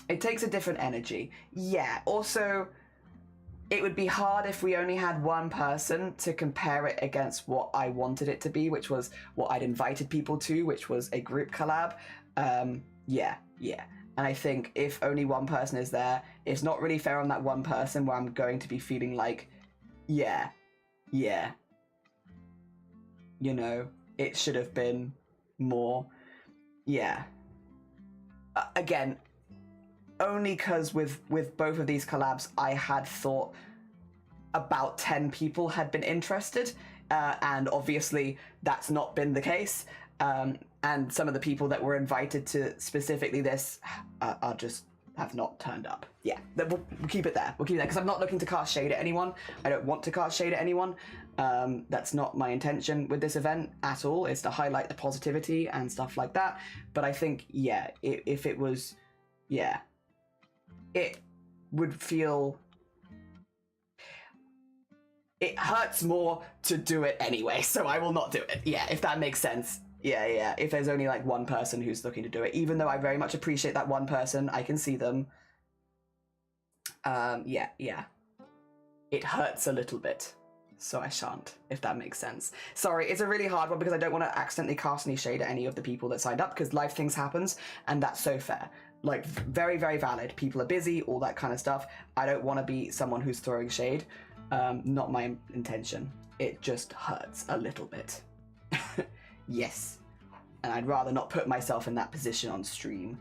It takes a different energy. Yeah, also, it would be hard if we only had one person to compare it against what I wanted it to be, which was what I'd invited people to, which was a group collab. Yeah. And I think if only one person is there, it's not really fair on that one person where I'm going to be feeling like, yeah. You know, it should have been more. Yeah. Again, only because with both of these collabs, I had thought about 10 people had been interested, and obviously that's not been the case. And some of the people that were invited to specifically this are just have not turned up. Yeah, we'll keep it there. We'll keep it there because I'm not looking to cast shade at anyone. I don't want to cast shade at anyone. That's not my intention with this event at all. It's to highlight the positivity and stuff like that. But I think, yeah, if it was, yeah, it would feel... It hurts more to do it anyway, so I will not do it. Yeah, if that makes sense. Yeah. If there's only like one person who's looking to do it, even though I very much appreciate that one person, I can see them. Yeah. It hurts a little bit, so I shan't, if that makes sense. Sorry, it's a really hard one because I don't want to accidentally cast any shade at any of the people that signed up because life things happens, and that's so fair. Like, very, very valid. People are busy, all that kind of stuff. I don't want to be someone who's throwing shade. Not my intention. It just hurts a little bit. Yes. And I'd rather not put myself in that position on stream.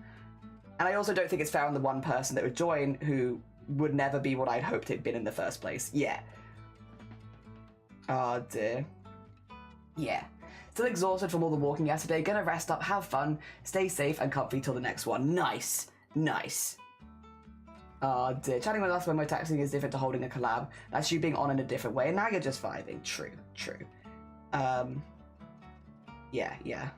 And I also don't think it's fair on the one person that would join who would never be what I'd hoped it'd been in the first place. Yeah. Oh dear. Yeah. Still exhausted from all the walking yesterday. Gonna rest up, have fun, stay safe and comfy till the next one. Nice. Nice. Oh dear. Chatting with us when we're texting is different to holding a collab. That's you being on in a different way. And now you're just vibing. True. Yeah.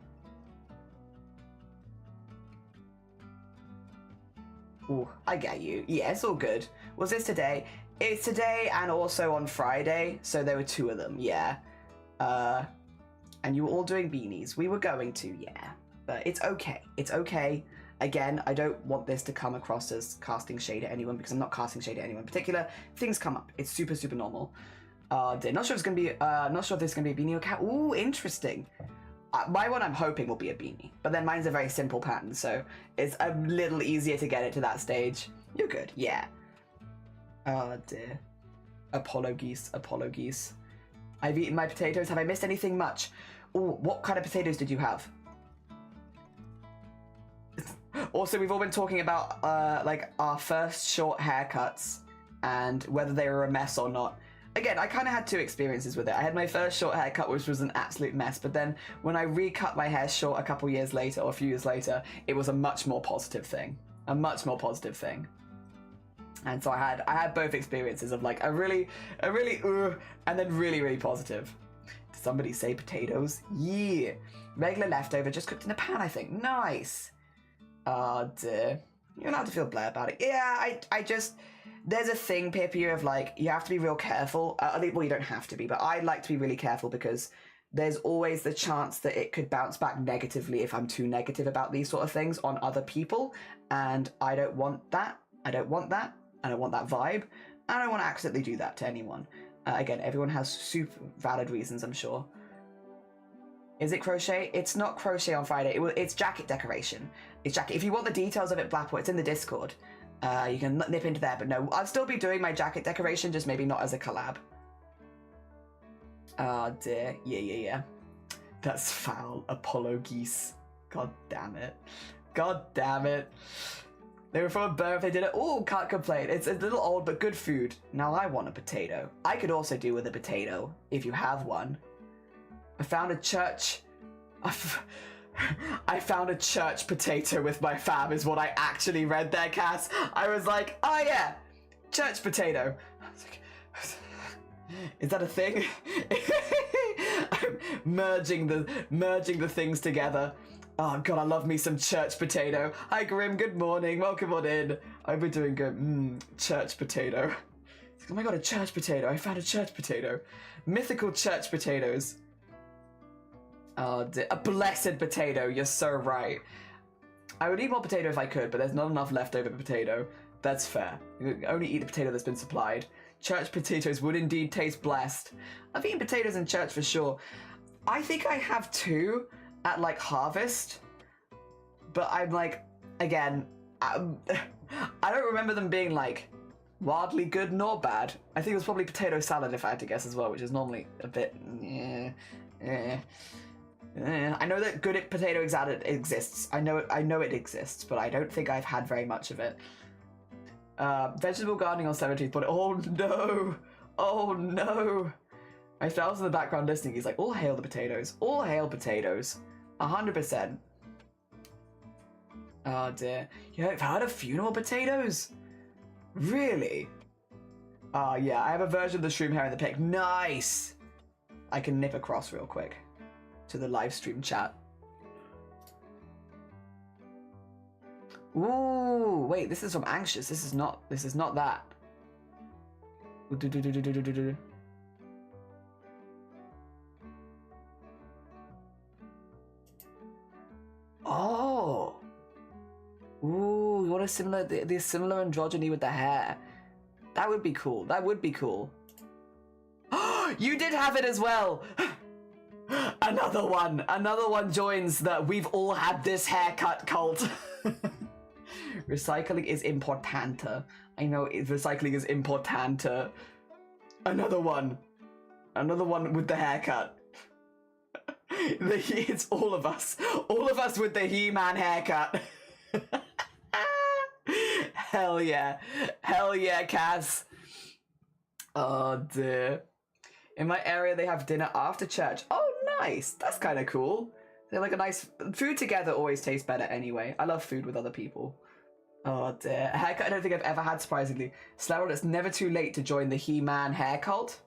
Ooh, I get you. Yeah, it's all good. Was this today? It's today and also on Friday, so there were 2 of them, yeah. And you were all doing beanies. We were going to, yeah. But it's okay. It's okay. Again, I don't want this to come across as casting shade at anyone because I'm not casting shade at anyone in particular. Things come up. It's super, super normal. Not sure if it's gonna be not sure if this is gonna be a beanie or cat. Ooh, interesting. My one I'm hoping will be a beanie, but then mine's a very simple pattern, so it's a little easier to get it to that stage. You're good, yeah. Oh dear. Apollo geese. I've eaten my potatoes. Have I missed anything much? Ooh, what kind of potatoes did you have? Also, we've all been talking about like our first short haircuts and whether they were a mess or not. Again, I kind of had 2 experiences with it. I had my first short haircut, which was an absolute mess, but then when I recut my hair short a couple years later, or a few years later, it was a much more positive thing. And so I had both experiences of like a really, and then really, really positive. Did somebody say potatoes? Yeah. Regular leftover, just cooked in a pan, I think. Nice. Oh dear. You're allowed to feel bad about it. Yeah, I just... There's a thing, Pippi, of like, you have to be real careful. Well, you don't have to be, but I like to be really careful because there's always the chance that it could bounce back negatively if I'm too negative about these sort of things on other people. And I don't want that. I don't want that vibe. I don't want to accidentally do that to anyone. Again, everyone has super valid reasons, I'm sure. Is it crochet? It's not crochet on Friday. It's jacket decoration. It's jacket. If you want the details of it, Blackpool, it's in the Discord. You can nip into there, but no, I'll still be doing my jacket decoration, just maybe not as a collab. Oh dear. Yeah. That's foul. Apollo geese. God damn it. They were from a birth, they did it. Oh, can't complain. It's a little old, but good food. Now I want a potato. I could also do with a potato, if you have one. I found a church potato with my fam is what I actually read there, Cass. I was like, oh yeah, church potato. I was like, is that a thing? I'm merging the things together. Oh god, I love me some church potato. Hi Grim, good morning, welcome on in. I've been doing good. Church potato. Oh my god, a church potato. I found a church potato. Mythical church potatoes. Oh, a blessed potato. You're so right. I would eat more potato if I could, but there's not enough leftover potato. That's fair. You only eat the potato that's been supplied. Church potatoes would indeed taste blessed. I've eaten potatoes in church for sure. I think I have 2 at like harvest, but I'm like, again, I don't remember them being like wildly good nor bad. I think it was probably potato salad if I had to guess as well, which is normally a bit I know that good potato exists. I know it exists, but I don't think I've had very much of it. Vegetable gardening on 17th, but oh no! Oh no! My spouse's in the background listening. He's like, all hail the potatoes. All hail potatoes. 100%. Oh dear. You've heard of funeral potatoes? Really? Oh yeah, I have a version of the shroom hair in the pic. Nice! I can nip across real quick to the live stream chat. Ooh, wait, this is from Anxious. This is not that. Oh. Ooh, you want a similar the similar androgyny with the hair. That would be cool. That would be cool. You did have it as well. Another one joins the we've all had this haircut cult. Recycling is importante. I know recycling is importante. Another one with the haircut. It's all of us with the He-Man haircut. Hell yeah, Cass. Oh dear. In my area, they have dinner after church. Oh, nice. That's kind of cool. They're like a nice food together. Always tastes better anyway. I love food with other people. Oh dear. A haircut I don't think I've ever had, surprisingly. Slarold, it's never too late to join the He-Man hair cult.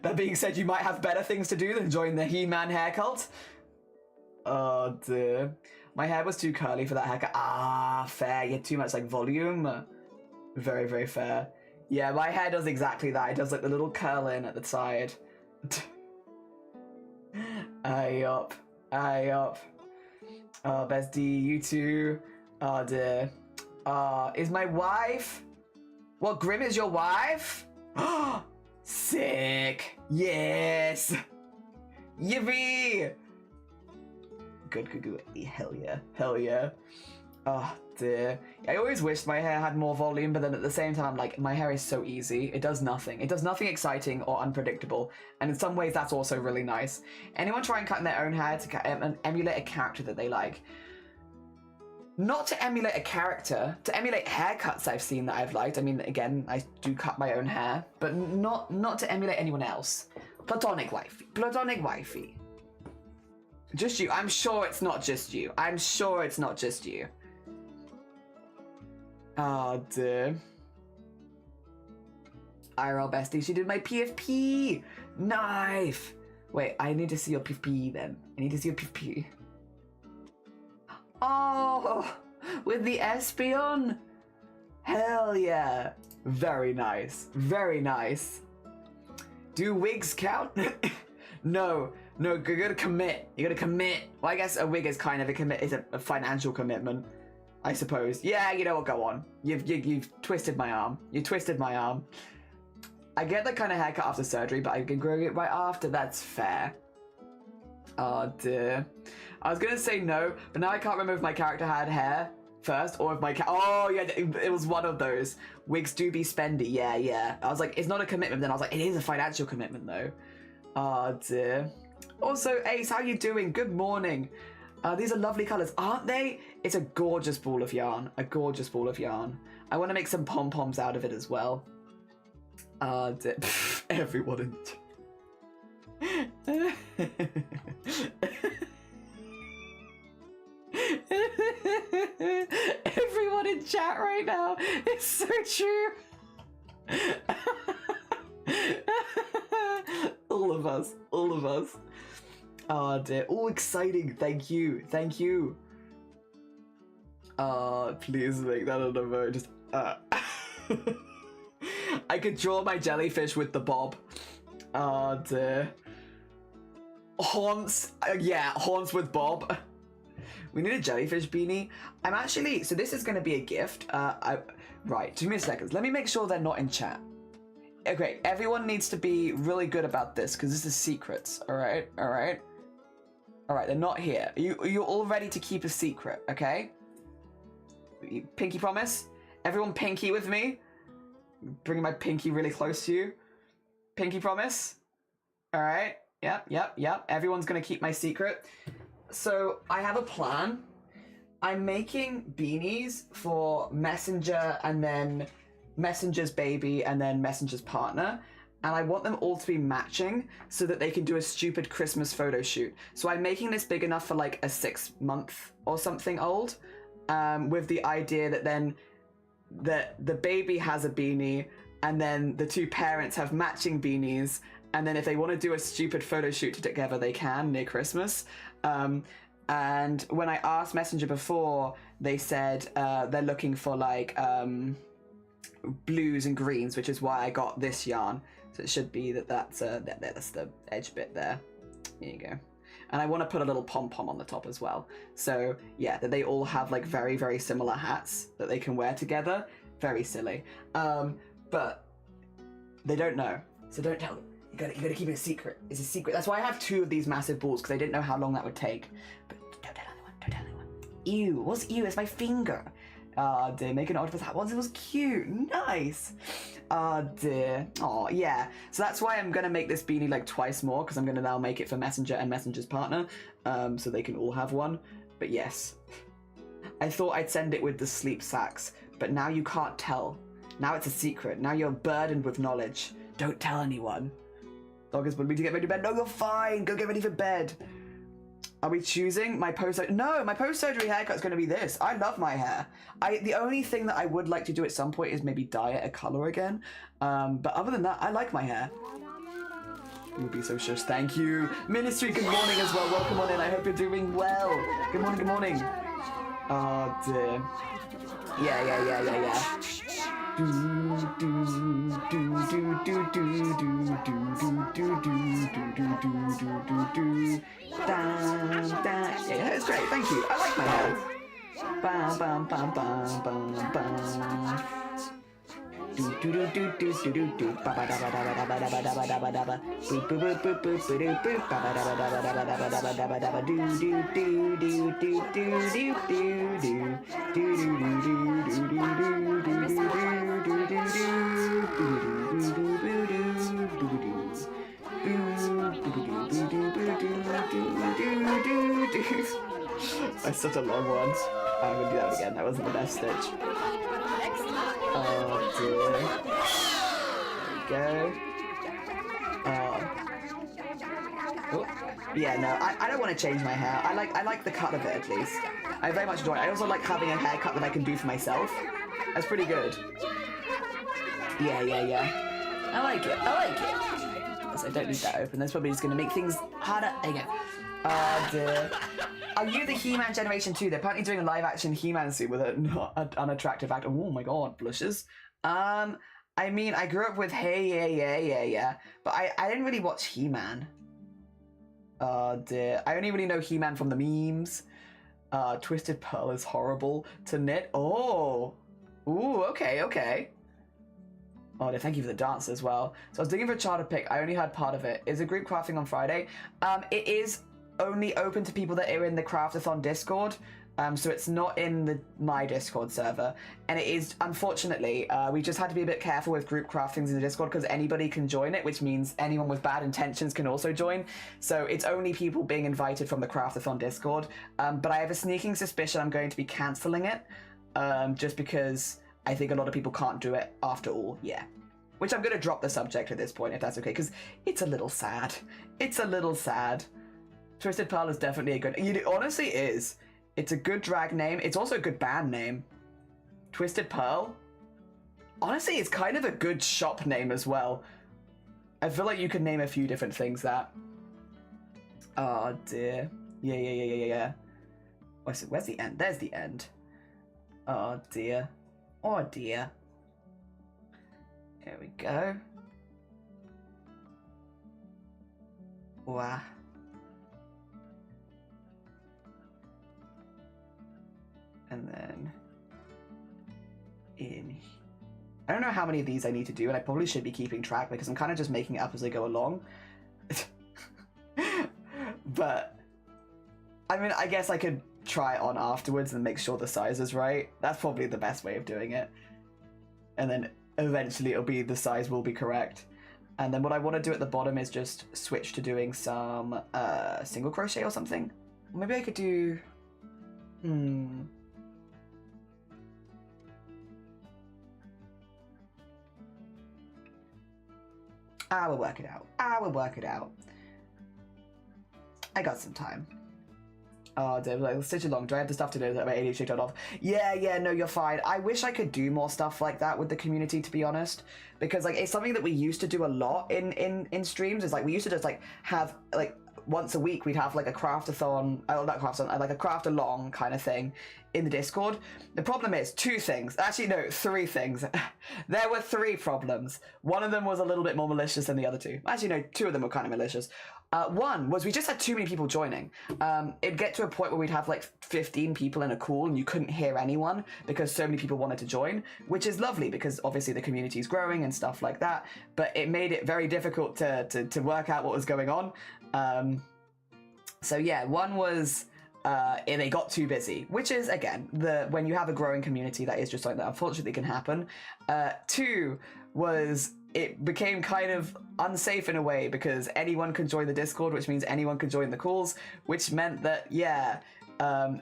That being said, you might have better things to do than join the He-Man hair cult. Oh dear. My hair was too curly for that haircut. Ah, fair. You had too much like volume. Very, very fair. Yeah, my hair does exactly that. It does like the little curl in at the side. Aye up. Oh, bestie, you too. Oh dear. Is my wife? What, Grim is your wife? Sick. Yes. Yippee. Good. Hell yeah. Oh dear. I always wished my hair had more volume, but then at the same time, like, my hair is so easy. It does nothing. It does nothing exciting or unpredictable. And in some ways, that's also really nice. Anyone try and cut in their own hair to emulate a character that they like? Not to emulate a character, to emulate haircuts I've seen that I've liked. I mean, again, I do cut my own hair, but not to emulate anyone else. Platonic wifey. Just you. I'm sure it's not just you. Oh dear. IRL bestie, she did my PFP! Knife! Wait, I need to see your PFP then. Oh! With the Espion? Hell yeah! Very nice. Do wigs count? No, you gotta commit. Well, I guess a wig is kind of a financial commitment, I suppose. Yeah, you know what, go on. You've twisted my arm. I get that kind of haircut after surgery, but I can grow it right after. That's fair. Oh dear. I was gonna say no, but now I can't remember if my character had hair first or if my oh yeah, it was one of those. Wigs do be spendy. Yeah. I was like, it's not a commitment. Then I was like, it is a financial commitment though. Oh dear. Also, Ace, how you doing? Good morning. These are lovely colours, aren't they? It's a gorgeous ball of yarn. I want to make some pom-poms out of it as well. Everyone in... Everyone in chat right now. It's so true. All of us. Oh dear. Oh, exciting. Thank you. Please make that an emoji. Just I could draw my jellyfish with the bob. Oh dear. Haunts. Yeah, haunts with bob. We need a jellyfish beanie. I'm actually, so this is going to be a gift. Right, give me a second. Let me make sure they're not in chat. Okay, everyone needs to be really good about this because this is secrets. All right, they're not here. You're all ready to keep a secret, okay? Pinky promise? Everyone pinky with me? Bringing my pinky really close to you. Pinky promise? All right. Yep. Everyone's gonna keep my secret. So I have a plan. I'm making beanies for Messenger and then Messenger's baby and then Messenger's partner. And I want them all to be matching so that they can do a stupid Christmas photo shoot. So I'm making this big enough for like a 6-month or something old, with the idea that then the baby has a beanie and then the two parents have matching beanies. And then if they want to do a stupid photo shoot together, they can near Christmas. And when I asked Messenger before, they said they're looking for like blues and greens, which is why I got this yarn. So it should be that's the edge bit there. Here you go. And I want to put a little pom-pom on the top as well. So yeah, that they all have like very, very similar hats that they can wear together. Very silly. But they don't know. So don't tell them. You gotta keep it a secret. It's a secret. That's why I have 2 of these massive balls, because I didn't know how long that would take. But don't tell anyone. Don't tell anyone. Ew. What's ew? It's my finger. Oh dear. Make an octopus hat once. It was cute. Nice. Oh dear. Oh yeah. So that's why I'm gonna make this beanie like twice more, because I'm gonna now make it for Messenger and Messenger's partner, so they can all have one. But yes, I thought I'd send it with the sleep sacks, but now you can't tell. Now it's a secret. Now you're burdened with knowledge. Don't tell anyone. August wanted me to get ready to bed. No, you're fine. Go get ready for bed. Are we choosing my post-surgery? No, my post-surgery haircut's going to be this. I love my hair. The only thing that I would like to do at some point is maybe dye it a color again. But other than that, I like my hair. You'll be so shush. Thank you. Ministry, good morning as well. Welcome on in. I hope you're doing well. Good morning, good morning. Oh, dear. Yeah. Do yeah, it's great. Thank you. I like my hair. Bam bam bam bam bam bam. Do do do do do do do do. Ba ba da ba da ba da ba da ba da ba da ba. Boop boop boop boop boop boop boop. Ba ba da ba da ba da ba da ba da ba da ba da ba. Do do do do do do do do do. Do do do do do do do do do do. That's such a long one. I'm gonna do that again. That wasn't the best stitch. Oh dear. There we go. Oh. Yeah, no, I don't want to change my hair. I like the cut of it at least. I very much enjoy it. I also like having a haircut that I can do for myself. That's pretty good. Yeah. I like it. So I don't need that open. That's probably just going to make things harder. There you go. Oh dear. Are you the He-Man generation too? They're apparently doing a live-action He-Man suit with an unattractive actor. Oh my god, blushes. I mean, I grew up with Hey Yeah, but I didn't really watch He-Man. Oh dear. I only really know He-Man from the memes. Twisted Pearl is horrible to knit. Oh. Ooh, okay. Oh, no, thank you for the dance as well. So I was digging for a charter pick. I only heard part of it. Is a group crafting on Friday? It is only open to people that are in the CRAFT-A-THON Discord. So it's not in my Discord server. And it is, unfortunately, we just had to be a bit careful with group craftings in the Discord because anybody can join it, which means anyone with bad intentions can also join. So it's only people being invited from the CRAFT-A-THON Discord. But I have a sneaking suspicion I'm going to be cancelling it. Just because I think a lot of people can't do it after all, yeah. Which I'm going to drop the subject at this point, if that's okay, because it's a little sad. It's a little sad. Twisted Pearl is definitely a good... It honestly is. It's a good drag name. It's also a good band name. Twisted Pearl. Honestly, it's kind of a good shop name as well. I feel like you could name a few different things that. Oh, dear. Yeah. Where's the end? There's the end. Oh, dear. Oh, dear. Here we go. Wow. And then in... I don't know how many of these I need to do, and I probably should be keeping track because I'm kind of just making it up as I go along. But, I mean, I guess I could try it on afterwards and make sure the size is right. That's probably the best way of doing it. And then eventually it'll be, the size will be correct. And then what I want to do at the bottom is just switch to doing some single crochet or something. Maybe I could do... I will work it out. I will work it out. I got some time. Oh, dude, like, stitch along. Do I have the stuff to do that my ADHD turned off? Yeah, no, you're fine. I wish I could do more stuff like that with the community, to be honest. Because, like, it's something that we used to do a lot in streams. Is like, we used to just, like, have, like, once a week, we'd have, like, a craft-a-thon, not craft-a-thon, like a craft-along kind of thing in the Discord. The problem is two things. Actually, no, three things. There were three problems. One of them was a little bit more malicious than the other two. Actually, no, two of them were kind of malicious. One was we just had too many people joining. It'd get to a point where we'd have like 15 people in a call and you couldn't hear anyone because so many people wanted to join, which is lovely because obviously the community is growing and stuff like that, but it made it very difficult to work out what was going on. So yeah, one was they got too busy, which is, again, when you have a growing community, that is just something that unfortunately can happen. Two was it became kind of unsafe in a way because anyone could join the Discord, which means anyone could join the calls, which meant that, yeah,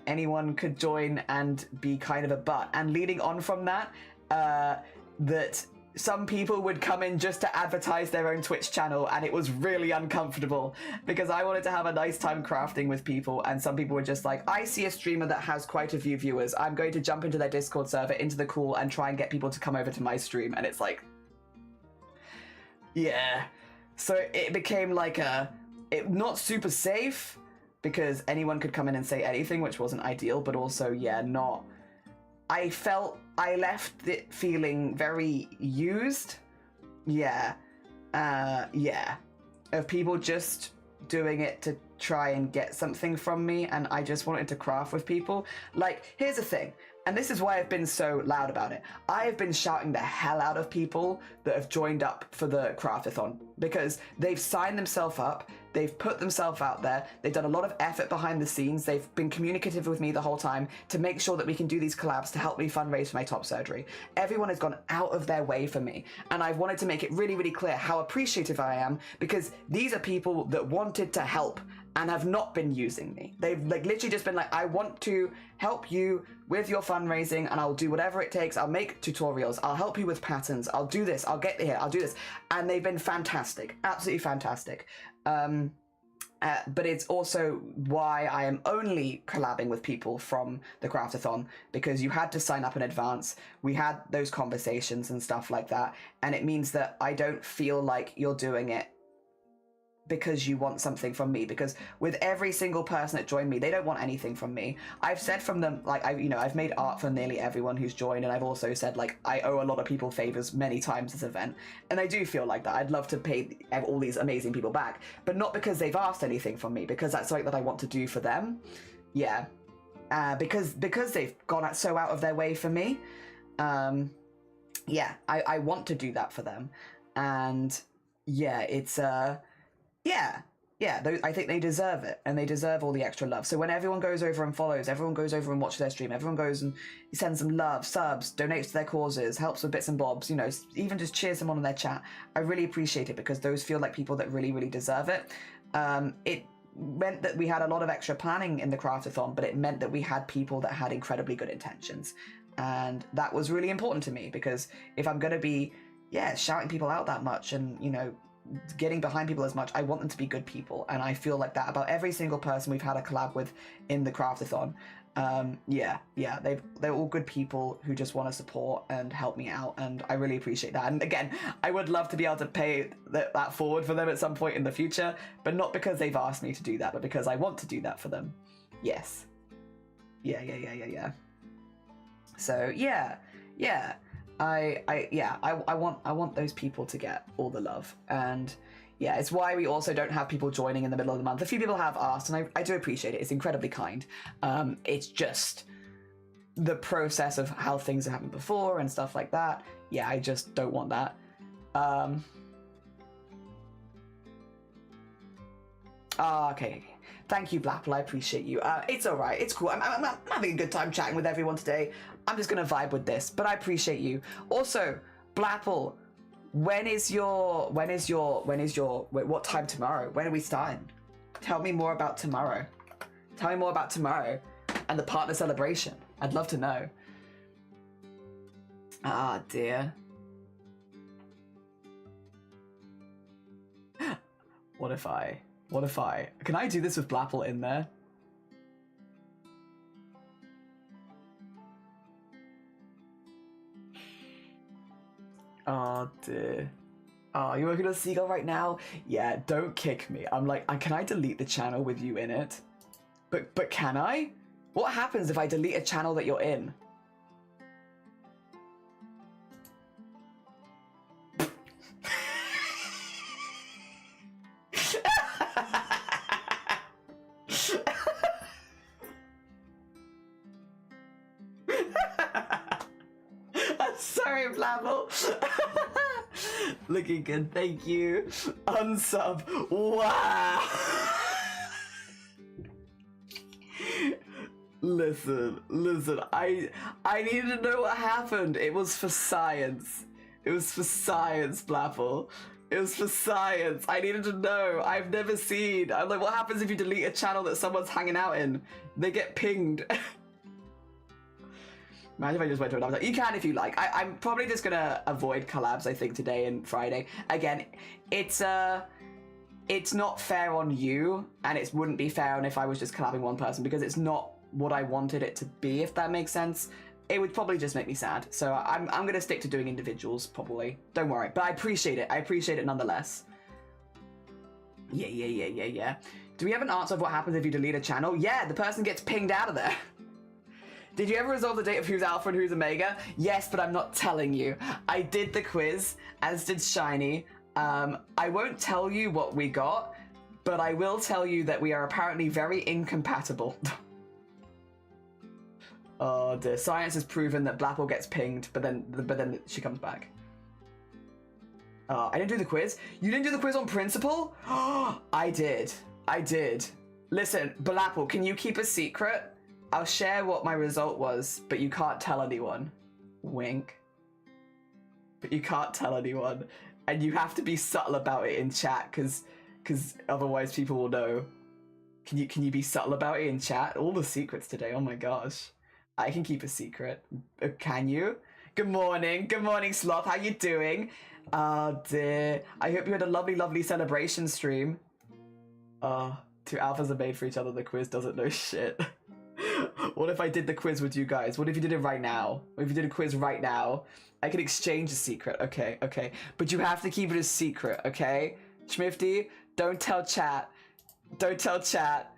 anyone could join and be kind of a butt. And leading on from that, that some people would come in just to advertise their own Twitch channel, and it was really uncomfortable because I wanted to have a nice time crafting with people, and some people were just like, I see a streamer that has quite a few viewers, I'm going to jump into their Discord server, into the call, and try and get people to come over to my stream. And it's like, yeah. So it became like not super safe because anyone could come in and say anything, which wasn't ideal, but also, yeah, I felt I left it feeling very used. Yeah. Of people just doing it to try and get something from me, and I just wanted to craft with people. Like, here's the thing, and this is why I've been so loud about it. I have been shouting the hell out of people that have joined up for the CRAFT-A-THON because they've signed themselves up, they've put themselves out there, they've done a lot of effort behind the scenes, they've been communicative with me the whole time to make sure that we can do these collabs to help me fundraise for my top surgery. Everyone has gone out of their way for me, and I've wanted to make it really, really clear how appreciative I am because these are people that wanted to help and have not been using me. They've like literally just been like, I want to help you with your fundraising and I'll do whatever it takes. I'll make tutorials, I'll help you with patterns, I'll do this, I'll get here, I'll do this. And they've been fantastic, absolutely fantastic. But it's also why I am only collabing with people from the CRAFT-A-THON, because you had to sign up in advance. We had those conversations and stuff like that. And it means that I don't feel like you're doing it because you want something from me, because with every single person that joined me, they don't want anything from me. I've said from them, like, I've made art for nearly everyone who's joined, and I've also said, like, I owe a lot of people favors many times this event, and I do feel like that. I'd love to pay all these amazing people back, but not because they've asked anything from me, because that's something that I want to do for them. Yeah, because they've gone so out of their way for me. Yeah, I want to do that for them, and yeah, it's I think they deserve it, and they deserve all the extra love. So when everyone goes over and follows, everyone goes over and watches their stream, everyone goes and sends them love, subs, donates to their causes, helps with bits and bobs, you know, even just cheers them on in their chat, I really appreciate it because those feel like people that really, really deserve it. It meant that we had a lot of extra planning in the CRAFT-A-THON, but it meant that we had people that had incredibly good intentions. And that was really important to me because if I'm going to be, shouting people out that much and, you know, getting behind people as much, I want them to be good people, and I feel like that about every single person we've had a collab with in the CRAFT-A-THON. They're all good people who just want to support and help me out, and I really appreciate that. And again, I would love to be able to pay that forward for them at some point in the future, but not because they've asked me to do that, but because I want to do that for them. Yes. Yeah. So I want those people to get all the love, and yeah, it's why we also don't have people joining in the middle of the month. A few people have asked, and I do appreciate it. It's incredibly kind. It's just the process of how things have happened before and stuff like that. Yeah, I just don't want that. Okay. Thank you, Blapple. I appreciate you. It's all right. It's cool. I'm having a good time chatting with everyone today. I'm just going to vibe with this, but I appreciate you. Also, Blapple, When is your, wait, what time tomorrow? When are we starting? Tell me more about tomorrow. Tell me more about tomorrow and the partner celebration. I'd love to know. Ah, dear. What if I, can I do this with Blapple in there? Oh dear. Oh, you're working on Seagull right now? Yeah, don't kick me. I'm like, can I delete the channel with you in it? But can I? What happens if I delete a channel that you're in? I'm sorry, Blabble. Looking good, thank you. Unsub. Wow. Listen, I needed to know what happened. It was for science. It was for science, Blapple. It was for science. I needed to know. I've never seen. I'm like, what happens if you delete a channel that someone's hanging out in? They get pinged. Imagine if I just went to another. You can if you like. I'm probably just gonna avoid collabs, I think, today and Friday. Again, it's not fair on you, and it wouldn't be fair on if I was just collabing one person, because it's not what I wanted it to be, if that makes sense. It would probably just make me sad. So I'm gonna stick to doing individuals, probably. Don't worry. But I appreciate it. I appreciate it nonetheless. Yeah. Do we have an answer of what happens if you delete a channel? Yeah, the person gets pinged out of there. Did you ever resolve the date of who's alpha and who's omega? Yes, but I'm not telling you. I did the quiz, as did Shiny. I won't tell you what we got, but I will tell you that we are apparently very incompatible. Oh dear, science has proven that Blapple gets pinged, but then she comes back. I didn't do the quiz. You didn't do the quiz on principle? I did. Listen, Blapple, can you keep a secret? I'll share what my result was, but you can't tell anyone. Wink. But you can't tell anyone. And you have to be subtle about it in chat, because otherwise people will know. Can you be subtle about it in chat? All the secrets today, oh my gosh. I can keep a secret. Can you? Good morning, Sloth, how you doing? Dear. I hope you had a lovely celebration stream. Two alphas are made for each other, the quiz doesn't know shit. What if I did the quiz with you guys? What if you did it right now? What if you did a quiz right now? I could exchange a secret. Okay. But you have to keep it a secret, okay? Schmifty, don't tell chat. Don't tell chat.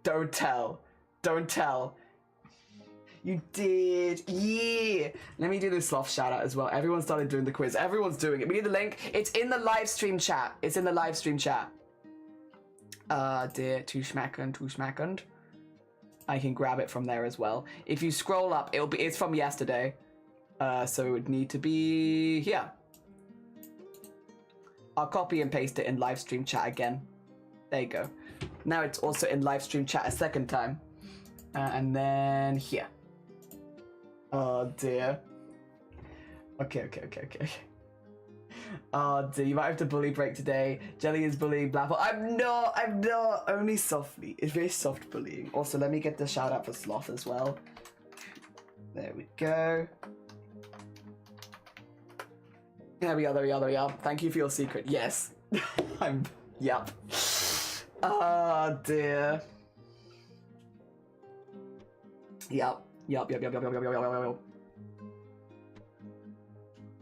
Don't tell. Don't tell. You did. Yeah. Let me do the Sloth shout out as well. Everyone started doing the quiz. Everyone's doing it. We need the link. It's in the live stream chat. It's in the live stream chat. Dear, two schmackend. I can grab it from there as well. If you scroll up, it's from yesterday. So it would need to be here. I'll copy and paste it in live stream chat again. There you go. Now it's also in live stream chat a second time. And then here. Oh dear. Okay. Oh dear, you might have to bully break today. Jelly is bullying Blapple. I'm not, only softly. It's very soft bullying. Also, let me get the shout out for Sloth as well. There we go. There we are. Thank you for your secret. Yes. Yup. Oh dear. Yup.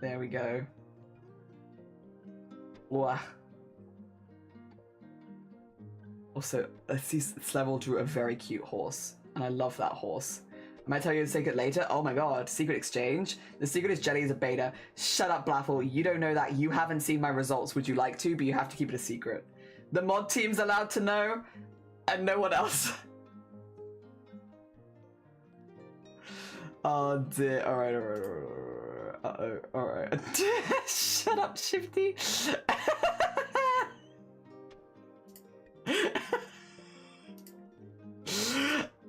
There we go. Wow. Also, this level drew a very cute horse, and I love that horse. I might tell you the secret later. Oh my god, secret exchange. The secret is Jelly is a beta. Shut up, Blapple. You don't know that. You haven't seen my results. Would you like to? But you have to keep it a secret. The mod team's allowed to know, and no one else. Oh dear. Alright. Alright. Shut up, Shifty.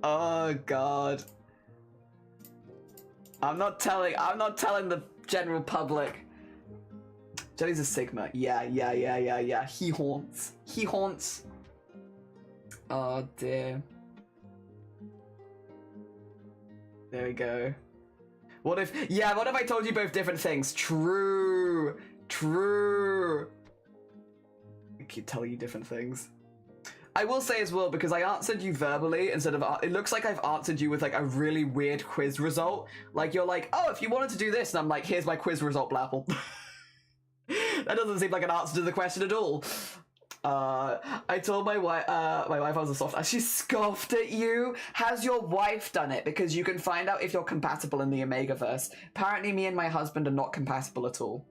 Oh god. I'm not telling the general public. Jelly's a Sigma. Yeah. He haunts. Oh dear. There we go. What if I told you both different things? True. I keep telling you different things. I will say as well, because I answered you verbally instead of, it looks like I've answered you with like a really weird quiz result. Like you're like, oh, if you wanted to do this, and I'm like, here's my quiz result, Blapple. That doesn't seem like an answer to the question at all. I told my wife I was a soft. She scoffed at you. Has your wife done it? Because you can find out if you're compatible in the Omegaverse. Apparently, me and my husband are not compatible at all.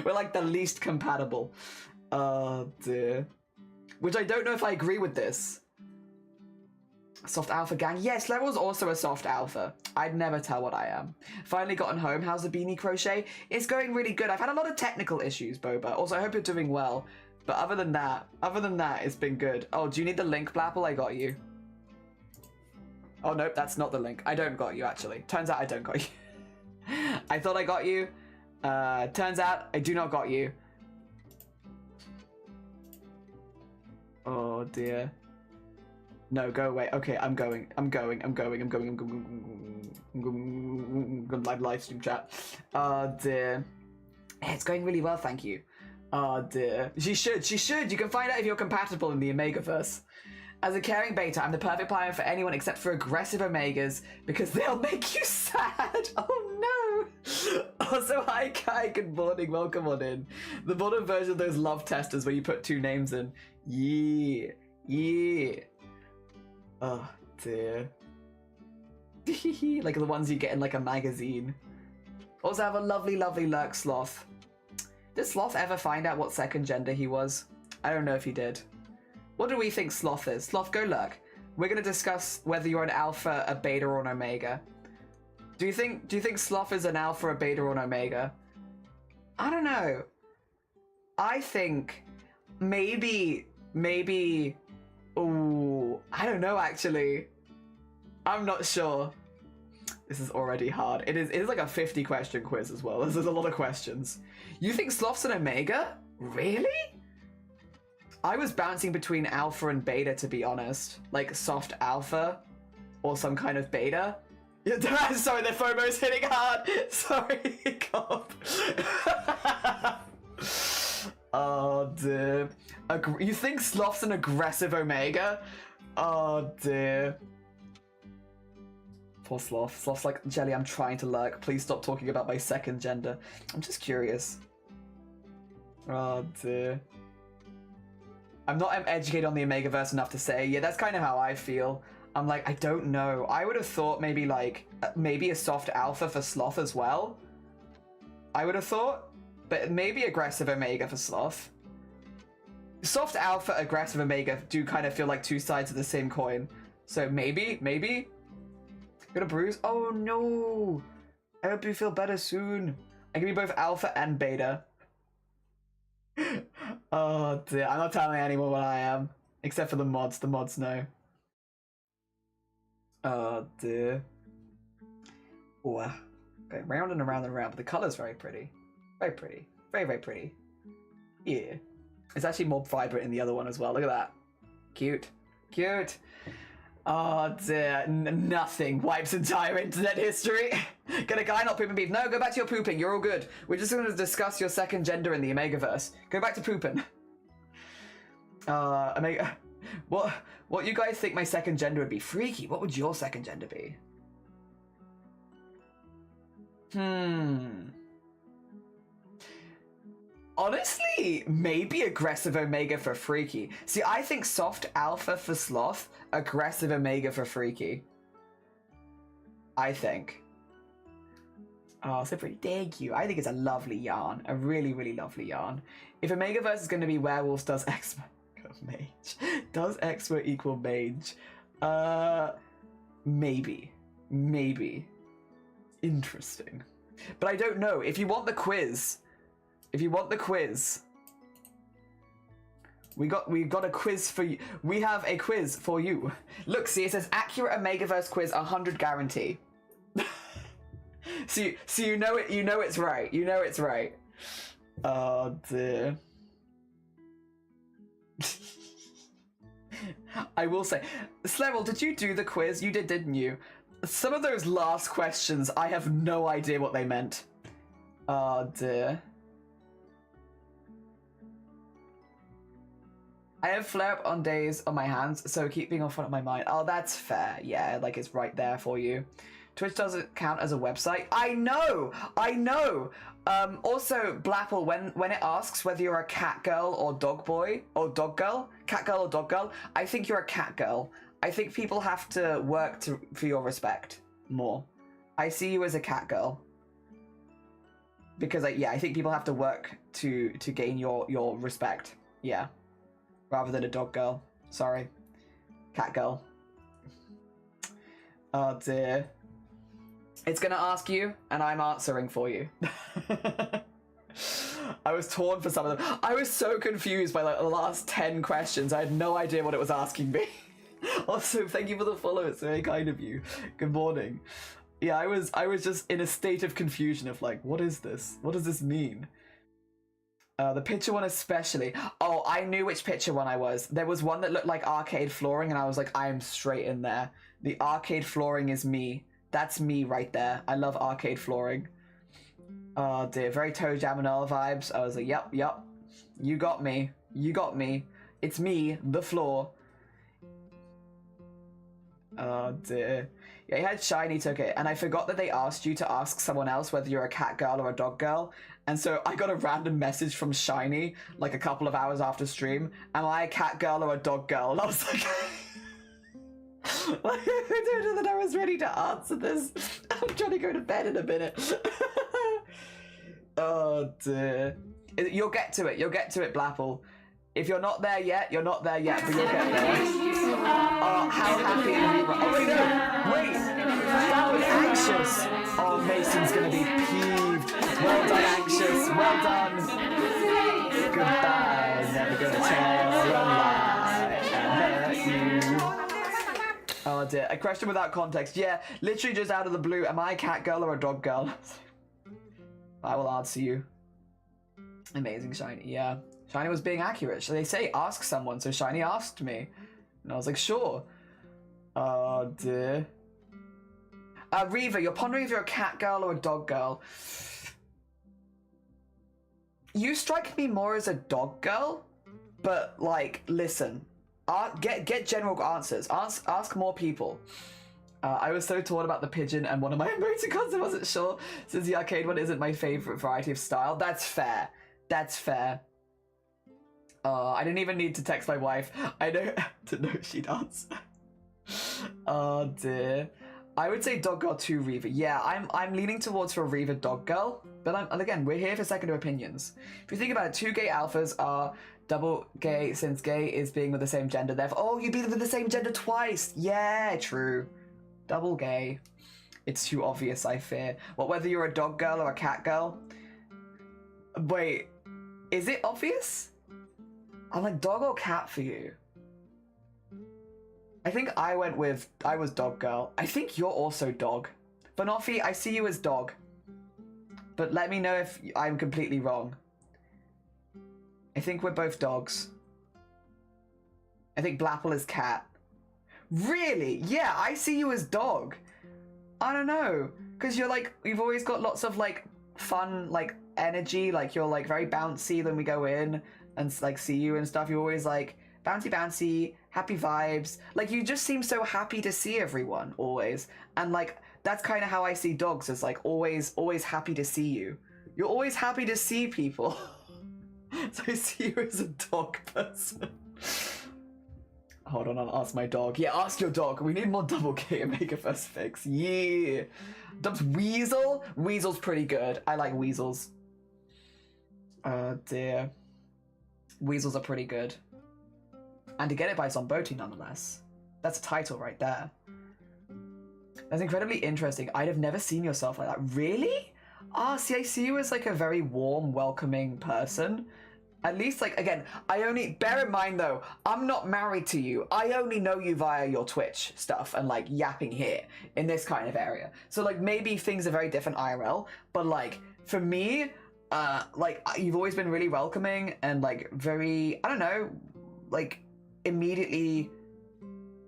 We're like the least compatible. Oh dear. Which I don't know if I agree with this. Soft alpha gang. Yes, Leryl's also a soft alpha. I'd never tell what I am. Finally gotten home. How's the beanie crochet? It's going really good. I've had a lot of technical issues, Boba. Also, I hope you're doing well. But other than that, it's been good. Oh, do you need the link, Blapple? I got you. Oh, nope, that's not the link. I don't got you, actually. Turns out I don't got you. I thought I got you. Turns out I do not got you. Oh, dear. No, go away. Okay, I'm going. Live stream chat. Oh dear. It's going really well, thank you. Oh dear. She should. You can find out if you're compatible in the Omegaverse. As a caring beta, I'm the perfect player for anyone except for aggressive Omegas because they'll make you sad. Oh no. Also, hi Kai, good morning, welcome on in. The modern version of those love testers where you put two names in. Yeah. Oh dear. Like the ones you get in like a magazine. Also have a lovely lurk Sloth. Did Sloth ever find out what second gender he was? I don't know if he did. What do we think Sloth is? Sloth, go lurk. We're gonna discuss whether you're an alpha, a beta, or an omega. Do you think Sloth is an alpha, a beta, or an omega? I don't know. I think maybe ooh, I don't know actually. I'm not sure. This is already hard. It is like a 50 question quiz as well. There's a lot of questions. You think Sloth's an omega? Really? I was bouncing between alpha and beta, to be honest. Like soft alpha or some kind of beta. Sorry, the FOMO's hitting hard. Sorry, God. Oh dear. You think Sloth's an aggressive omega? Oh dear. Poor Sloth. Sloth's like, Jelly, I'm trying to lurk. Please stop talking about my second gender. I'm just curious. Oh dear. I'm not educated on the Omegaverse enough to say. Yeah, that's kind of how I feel. I'm like, I don't know. I would have thought maybe like, maybe a soft alpha for Sloth as well. I would have thought. But maybe aggressive omega for Sloth. Soft alpha, aggressive omega do kind of feel like two sides of the same coin. So maybe. Got a bruise? Oh no! I hope you feel better soon. I can be both alpha and beta. Oh dear, I'm not telling anyone what I am. Except for the mods. The mods know. Oh dear. Ooh, going round and around and around, but the colour's very pretty. Very pretty. Very pretty. Yeah. It's actually more vibrant in the other one as well. Look at that. Cute. Oh dear. Nothing wipes entire internet history. Get a guy not pooping beef. No, go back to your pooping. You're all good. We're just going to discuss your second gender in the Omegaverse. Go back to pooping. Omega. What you guys think my second gender would be? Freaky. What would your second gender be? Honestly, maybe aggressive omega for freaky. See, I think soft alpha for Sloth, aggressive omega for freaky. I think. Oh, so pretty. Thank you. I think it's a lovely yarn. A really, really lovely yarn. If Omegaverse is going to be werewolves, does expert mage? Does expert equal mage? Maybe. Interesting. But I don't know. If you want the quiz, We got a quiz for you. We have a quiz for you. Look, see, it says accurate Omegaverse quiz 100 guarantee. so you know it. You know it's right. You know it's right. Oh dear. I will say, Slevel, did you do the quiz? You did, didn't you? Some of those last questions, I have no idea what they meant. Oh dear. I have flare up on days on my hands, so keep being on front of my mind. Oh, that's fair. Yeah, like it's right there for you. Twitch doesn't count as a website. I know! I know! Also, Blapple, when it asks whether you're a cat girl or dog boy, or dog girl, cat girl or dog girl, I think you're a cat girl. I think people have to work for your respect more. I see you as a cat girl. Because, I think people have to work to gain your respect. Yeah. Rather than a dog girl. Sorry. Cat girl. Oh dear. It's gonna ask you, and I'm answering for you. I was torn for some of them. I was so confused by like the last 10 questions. I had no idea what it was asking me. Also, thank you for the follow. It's very kind of you. Good morning. Yeah, I was just in a state of confusion of like, what is this? What does this mean? The picture one especially. Oh, I knew which picture one I was. There was one that looked like arcade flooring, and I was like, I am straight in there. The arcade flooring is me. That's me right there. I love arcade flooring. Oh dear, very Toe Jam and all vibes. I was like, yep. You got me. You got me. It's me, the floor. Oh dear. Yeah, he had Shiny took it, and I forgot that they asked you to ask someone else whether you're a cat girl or a dog girl. And so I got a random message from Shiny, like a couple of hours after stream. Am I a cat girl or a dog girl? And I was like... I don't know that I was ready to answer this. I'm trying to go to bed in a minute. Oh dear. You'll get to it. You'll get to it, Blapple. If you're not there yet, you're not there yet, but you'll get there. Oh, how happy are you? Oh, wait, no. Wait. That was anxious. Oh, Mason's going to be peeved. Well done, anxious. Well done. Goodbye. Never going to tell a lie and hurt you. Oh dear, a question without context. Yeah, literally just out of the blue. Am I a cat girl or a dog girl? I will answer you. Amazing, Shiny. Yeah, Shiny was being accurate. They say ask someone, so Shiny asked me. And I was like, sure. Oh dear. Reva, you're pondering if you're a cat girl or a dog girl. You strike me more as a dog girl, but like, listen. Get general answers. Ask more people. I was so torn about the pigeon and one of my emoticons. I wasn't sure since the arcade one isn't my favorite variety of style. That's fair. That's fair. I didn't even need to text my wife. I know to know she'd answer. Oh dear. I would say dog girl to Reva. Yeah, I'm leaning towards for Reva dog girl. But and again, we're here for second opinions. If you think about it, 2 gay alphas are double gay since gay is being with the same gender. Therefore, oh, you'd be with the same gender twice. Yeah, true. Double gay. It's too obvious, I fear. What, whether you're a dog girl or a cat girl? Wait, is it obvious? I'm like dog or cat for you. I think I was dog girl. I think you're also dog. Banoffee, I see you as dog. But let me know if I'm completely wrong. I think we're both dogs. I think Blapple is cat. Really? Yeah, I see you as dog. I don't know. Because you're like, you've always got lots of like fun, like energy. Like you're like very bouncy when we go in and like see you and stuff. You're always like bouncy, happy vibes. Like you just seem so happy to see everyone always. And like, that's kind of how I see dogs, as like always happy to see you. You're always happy to see people. So I see you as a dog person. Hold on, I'll ask my dog. Yeah, ask your dog. We need more double K and make a first fix. Yeah. Dubs Weasel? Weasel's pretty good. I like weasels. Oh dear. Weasels are pretty good. And to get it by Zomboti nonetheless. That's a title right there. That's incredibly interesting. I'd have never seen yourself like that. Really? Ah, see, I see you as like a very warm, welcoming person. At least, like, again, bear in mind though, I'm not married to you. I only know you via your Twitch stuff and like yapping here in this kind of area. So like maybe things are very different IRL, but like for me, like you've always been really welcoming and like very, I don't know, like immediately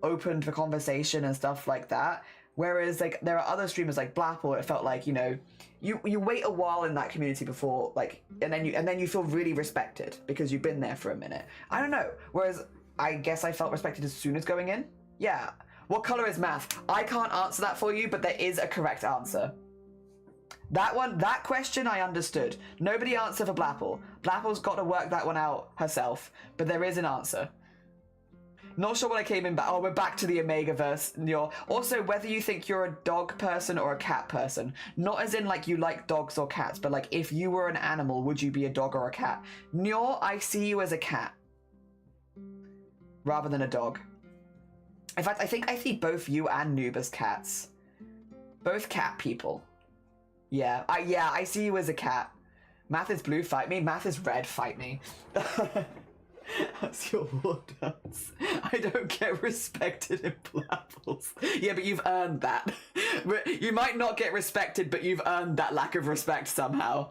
open for conversation and stuff like that. Whereas like there are other streamers like Blapple, it felt like, you know, you wait a while in that community before like and then you feel really respected because you've been there for a minute. I don't know. Whereas I guess I felt respected as soon as going in. Yeah. What color is math? I can't answer that for you, but there is a correct answer. That question I understood. Nobody answer for Blapple. Blapple's got to work that one out herself, but there is an answer. Not sure what I came in back. Oh, we're back to the Omega-verse. Also, whether you think you're a dog person or a cat person. Not as in, like, you like dogs or cats, but, like, if you were an animal, would you be a dog or a cat? Nyor, I see you as a cat. Rather than a dog. In fact, I think I see both you and Noob as cats. Both cat people. Yeah, I see you as a cat. Math is blue, fight me. Math is red, fight me. That's your war dance. I don't get respected in Blapples. Yeah, but you've earned that. You might not get respected, but you've earned that lack of respect somehow.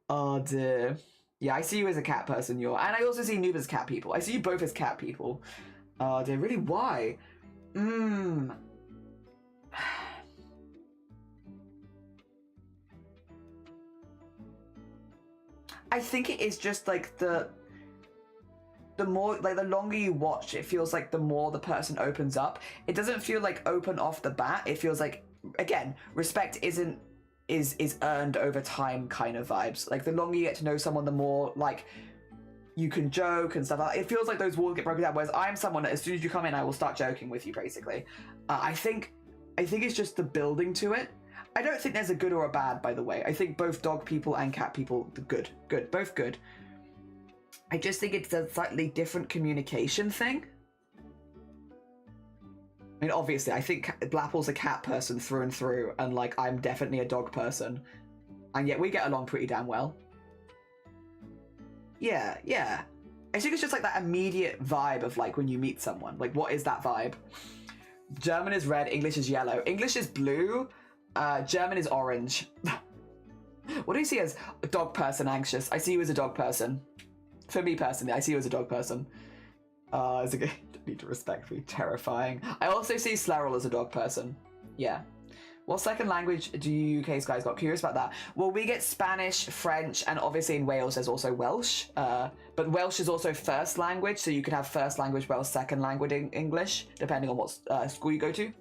Oh dear. Yeah, I see you as a cat person, and I also see Noob as cat people. I see you both as cat people. Oh dear, really, why? I think it is just like the more, like the longer you watch, it feels like the more the person opens up. It doesn't feel like open off the bat. It feels like, again, respect is earned over time kind of vibes. Like the longer you get to know someone, the more like you can joke and stuff like that. It feels like those walls get broken down. Whereas I'm someone that as soon as you come in, I will start joking with you basically. I think it's just the building to it. I don't think there's a good or a bad, by the way. I think both dog people and cat people, good, both good. I just think it's a slightly different communication thing. I mean, obviously, I think Blapple's a cat person through and through, and like, I'm definitely a dog person. And yet we get along pretty damn well. Yeah. I think it's just like that immediate vibe of like when you meet someone. Like, what is that vibe? German is red, English is yellow. English is blue. German is orange. What do you see as a dog person anxious? I see you as a dog person. For me personally, I see you as a dog person. Is it need to respect me? Terrifying. I also see Slarrel as a dog person. Yeah. What second language do you UK guys got? Curious about that. Well, we get Spanish, French, and obviously in Wales there's also Welsh. But Welsh is also first language, so you could have first language Welsh, second language English, depending on what school you go to.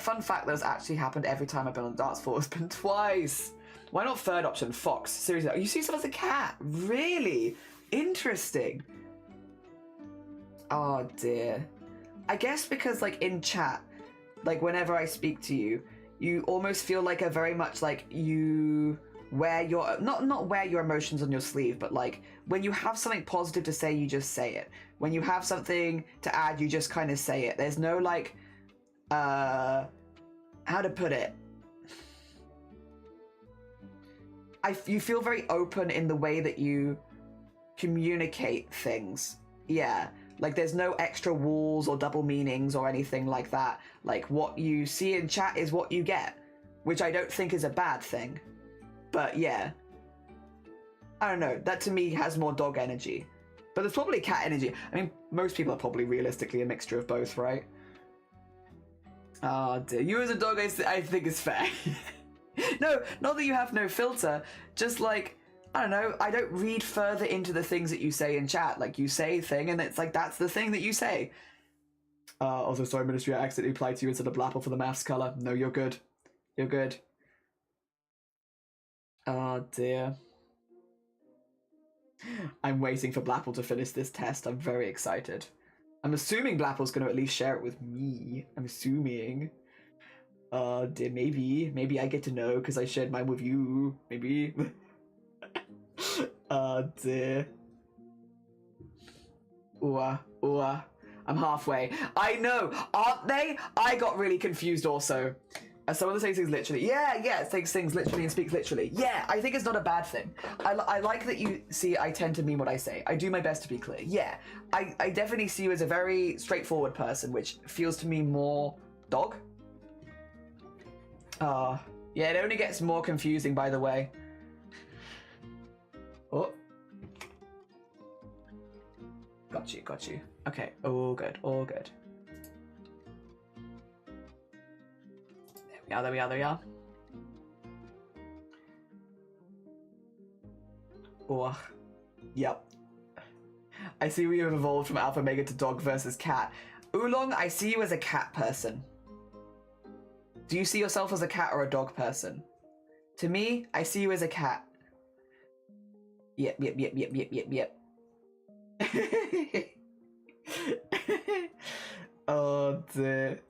Fun fact that has actually happened every time I've been on the dance floor. It's been twice. Why not third option? Fox. Seriously. You see someone as a cat? Really? Interesting. Oh dear. I guess because like in chat, like whenever I speak to you, you almost feel like a very much like you wear your, not wear your emotions on your sleeve, but like when you have something positive to say, you just say it. When you have something to add, you just kind of say it. There's no like, how to put it? You feel very open in the way that you communicate things. Yeah, like there's no extra walls or double meanings or anything like that. Like what you see in chat is what you get, which I don't think is a bad thing. But yeah, I don't know, that to me has more dog energy. But there's probably cat energy. I mean, most people are probably realistically a mixture of both, right? Oh dear, you as a dog I think is fair. No, not that you have no filter, just like, I don't know, I don't read further into the things that you say in chat. Like, you say a thing, and it's like, that's the thing that you say. Also, sorry, Ministry, I accidentally applied to you instead of Blapple for the maths colour. No, you're good. You're good. Oh, dear. I'm waiting for Blapple to finish this test. I'm very excited. I'm assuming Blapple's going to at least share it with me. I'm assuming. Dear, maybe I get to know because I shared mine with you. Maybe. Dear. Ooh, I'm halfway. I know, aren't they? I got really confused also. As someone that takes things literally. Yeah, takes things literally and speaks literally. Yeah, I think it's not a bad thing. I like that you see I tend to mean what I say. I do my best to be clear. Yeah, I definitely see you as a very straightforward person, which feels to me more dog. Yeah, it only gets more confusing, by the way. Oh. Got you. Okay, all good. There we are. Oh, yep. I see we have evolved from Alpha Omega to dog versus cat. Oolong, I see you as a cat person. Do you see yourself as a cat or a dog person? To me, I see you as a cat. Yep. Oh, dear.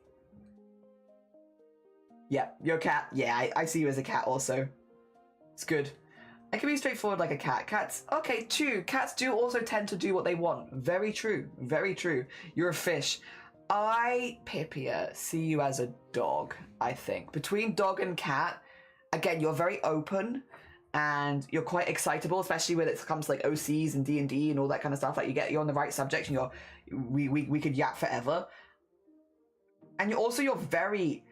Yeah, you're a cat. Yeah, I see you as a cat also. It's good. I can be straightforward like a cat. Cats, okay, true. Cats do also tend to do what they want. Very true. You're a fish. I, Pipia, see you as a dog, I think. Between dog and cat, again, you're very open and you're quite excitable, especially when it comes to like OCs and D&D and all that kind of stuff. Like you're on the right subject and we could yap forever. And you're very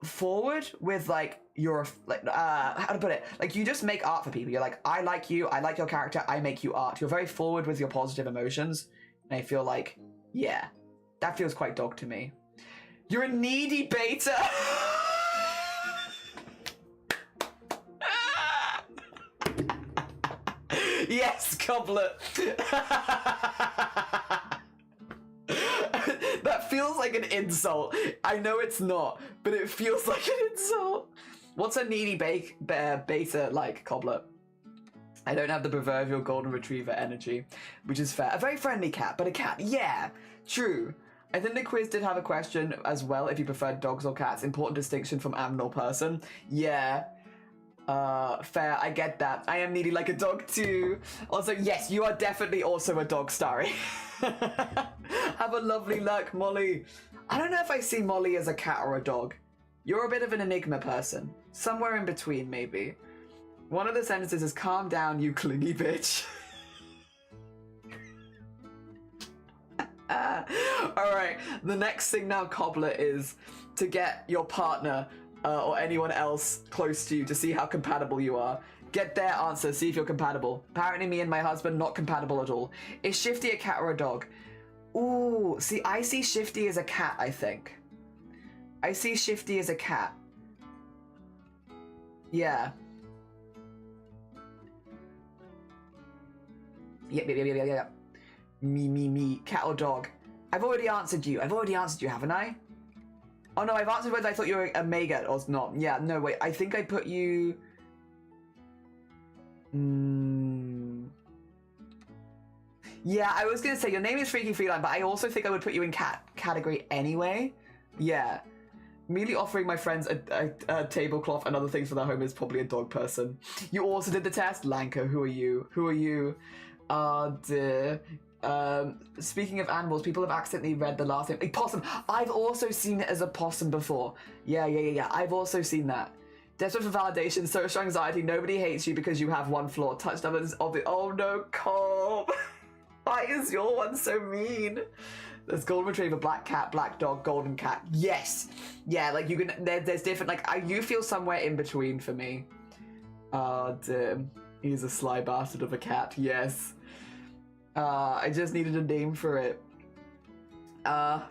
forward with like how to put it, like you just make art for people. You're like, I like you, I like your character, I make you art. You're very forward with your positive emotions, and I feel like, yeah, that feels quite dog to me. You're a needy beta. Yes, Goblet. That feels like an insult. I know it's not, but it feels like an insult. What's a needy beta like, Cobbler? I don't have the proverbial golden retriever energy, which is fair. A very friendly cat, but a cat. Yeah, true. I think the quiz did have a question as well, if you preferred dogs or cats. Important distinction from animal person. Yeah. Fair, I get that. I am needy like a dog too. Also, yes, you are definitely also a dog, Starry. Have a lovely luck, Molly. I don't know if I see Molly as a cat or a dog. You're a bit of an enigma person. Somewhere in between, maybe. One of the sentences is, calm down, you clingy bitch. Alright, the next thing now, Cobbler, is to get your partner or anyone else close to you to see how compatible you are. Get their answer, see if you're compatible. Apparently me and my husband, not compatible at all. Is Shifty a cat or a dog? Ooh, see, I see Shifty as a cat, I think. I see Shifty as a cat. Yeah. Yep. Me. Cat or dog? I've already answered you, haven't I? Oh no, I've answered whether I thought you were a maggot or not. Yeah, no, wait, I think I put you... Yeah, I was gonna say your name is Freaky Feline, but I also think I would put you in cat category anyway. Yeah. Immediately offering my friends a tablecloth and other things for their home is probably a dog person. You also did the test? Lanka, who are you? Dear. Speaking of animals, people have accidentally read the last name. A possum. I've also seen it as a possum before. Yeah. I've also seen that. Desperate for validation, social anxiety, nobody hates you because you have one flaw. Touched others of the... Oh no, Cobb. Why is your one so mean? There's golden retriever, black cat, black dog, golden cat. Yes. Yeah, like you can... There's different... Like, you feel somewhere in between for me. Damn. He's a sly bastard of a cat. Yes. I just needed a name for it. I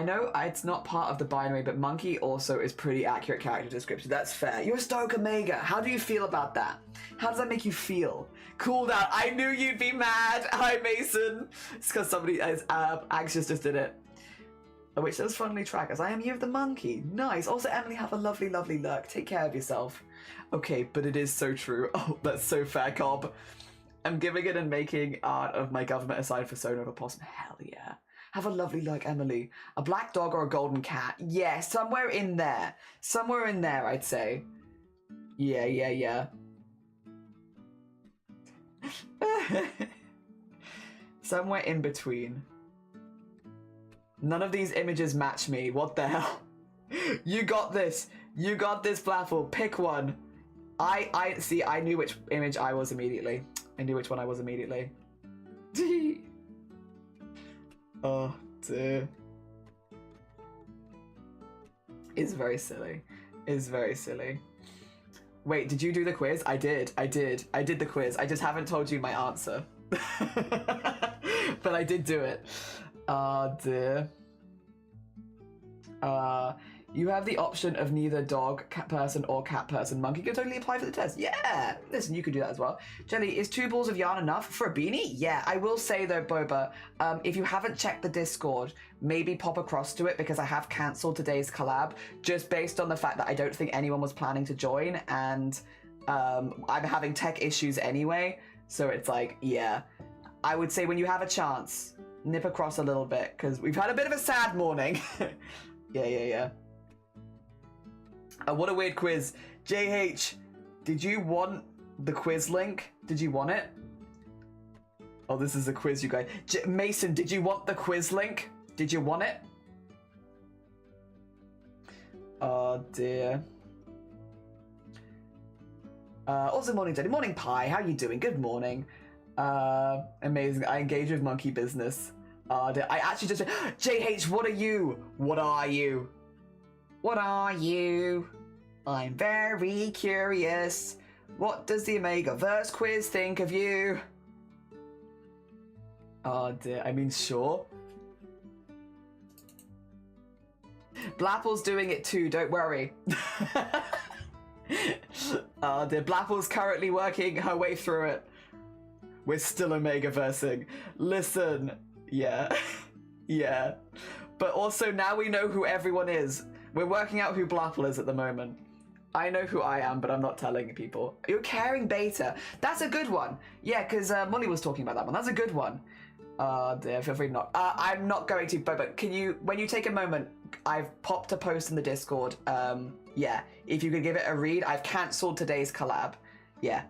know it's not part of the binary, but monkey also is pretty accurate character description. That's fair. You're a Stoic Omega. How do you feel about that? How does that make you feel? Cool down. I knew you'd be mad. Hi, Mason. It's because somebody anxious just did it. Which does funnily track as I am you of the monkey. Nice. Also, Emily, have a lovely, lovely look. Take care of yourself. Okay, but it is so true. Oh, that's so fair, Cobb. I'm giving it and making art of my government aside for Sona of a possum. Hell yeah. Have a lovely look, Emily. A black dog or a golden cat? Yeah, somewhere in there. Somewhere in there, I'd say. Yeah. Somewhere in between. None of these images match me. What the hell? You got this. You got this, Blaffle. Pick one. I see. I knew which image I was immediately. I knew which one I was immediately. Oh dear. It's very silly. It's very silly. Wait, did you do the quiz? I did. I did the quiz. I just haven't told you my answer. But I did do it. Oh dear. You have the option of neither dog, cat person, or cat person. Monkey can totally apply for the test. Yeah! Listen, you could do that as well. Jelly, is 2 balls of yarn enough for a beanie? Yeah, I will say though, Boba, if you haven't checked the Discord, maybe pop across to it because I have cancelled today's collab just based on the fact that I don't think anyone was planning to join and I'm having tech issues anyway. So it's like, yeah. I would say when you have a chance, nip across a little bit because we've had a bit of a sad morning. Yeah. What a weird quiz. JH, did you want the quiz link? Did you want it? Oh, this is a quiz, you guys. Mason, did you want the quiz link? Did you want it? Oh, dear. Also, morning, Jenny. Morning, Pie. How you doing? Good morning. Amazing. I engage with monkey business. I actually just... JH, what are you? What are you? What are you? I'm very curious. What does the Omegaverse quiz think of you? Oh dear, I mean, sure. Blapple's doing it too, don't worry. Oh dear, Blapple's currently working her way through it. We're still Omegaversing. Listen, yeah. Yeah. But also now we know who everyone is. We're working out who Blapple is at the moment. I know who I am, but I'm not telling people. You're caring beta. That's a good one. Yeah, because Molly was talking about that one. That's a good one. Dear, feel free not. I'm not going to, but can you, when you take a moment, I've popped a post in the Discord. Yeah, if you could give it a read. I've cancelled today's collab. Yeah.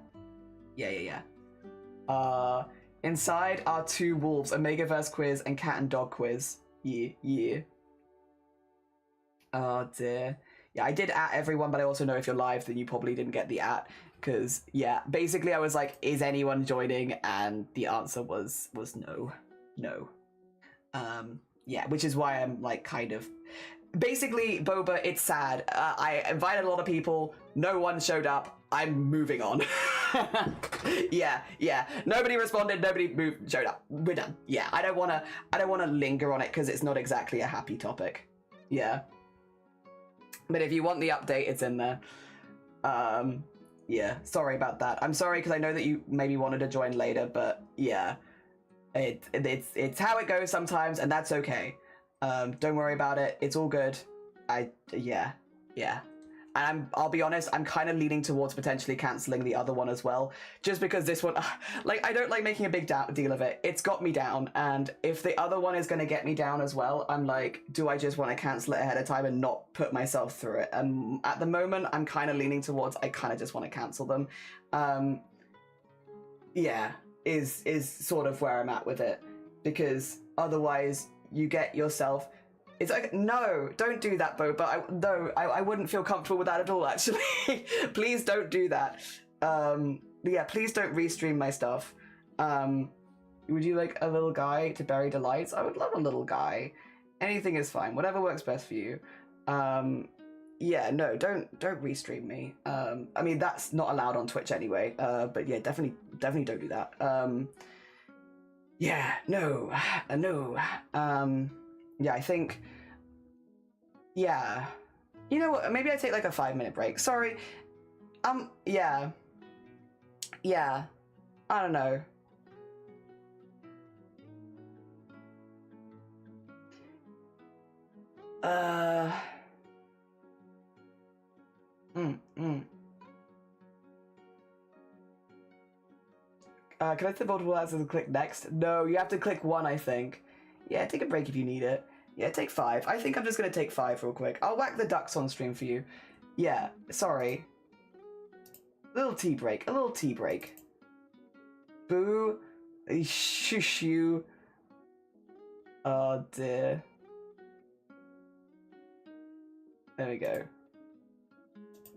Inside are 2 wolves, Omegaverse quiz and cat and dog quiz. Yeah. Oh dear. Yeah, I did at everyone, but I also know if you're live, then you probably didn't get the at. Because, yeah, basically I was like, is anyone joining? And the answer was no. No. Yeah, which is why I'm like kind of... Basically, Boba, it's sad. I invited a lot of people. No one showed up. I'm moving on. Yeah. Nobody responded. Nobody showed up. We're done. Yeah, I don't want to linger on it because it's not exactly a happy topic. Yeah. But if you want the update, it's in there. Yeah, sorry about that. I'm sorry because I know that you maybe wanted to join later, but yeah, it's how it goes sometimes, and that's okay. Don't worry about it. It's all good. Yeah. And I'll be honest, I'm kind of leaning towards potentially cancelling the other one as well, just because this one, like, I don't like making a big deal of it. It's got me down, and if the other one is going to get me down as well, I'm like, do I just want to cancel it ahead of time and not put myself through it? And at the moment, I'm kind of leaning towards, I kind of just want to cancel them. Yeah, is sort of where I'm at with it, because otherwise you get yourself... It's like, no, don't do that, Bo, but I wouldn't feel comfortable with that at all, actually. Please don't do that. Yeah, please don't restream my stuff. Would you like a little guy to bury delights? I would love a little guy. Anything is fine, whatever works best for you. Yeah, no, don't restream me. I mean, that's not allowed on Twitch anyway, but yeah, definitely don't do that. Yeah, no. Yeah, I think... Yeah. You know what? Maybe I take like a 5-minute break. Sorry. Yeah. Yeah. I don't know. Can I say multiple answers and click next? No, you have to click 1, I think. Yeah, take a break if you need it. Yeah, take 5. I think I'm just going to take 5 real quick. I'll whack the ducks on stream for you. Yeah, sorry. A little tea break. Boo. Shush you. Oh dear. There we go.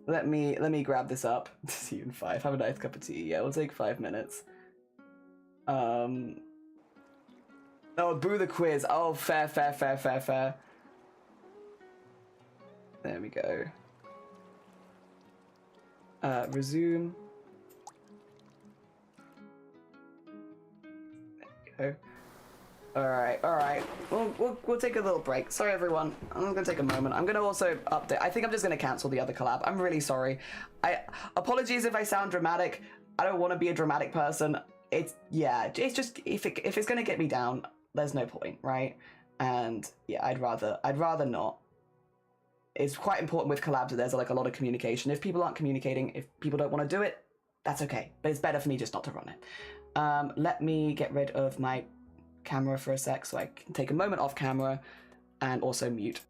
Let me grab this up. See you in 5. Have a nice cup of tea. Yeah, we'll take 5 minutes. Oh, boo the quiz. Oh, fair. There we go. Resume. There we go. Alright. We'll take a little break. Sorry, everyone. I'm gonna take a moment. I'm gonna also update. I think I'm just gonna cancel the other collab. I'm really sorry. Apologies if I sound dramatic. I don't want to be a dramatic person. It's just if it's gonna get me down, there's no point, right? And yeah, I'd rather not. It's quite important with collabs that there's like a lot of communication. If people aren't communicating, if people don't want to do it, that's okay. But it's better for me just not to run it. Let me get rid of my camera for a sec so I can take a moment off camera and also mute.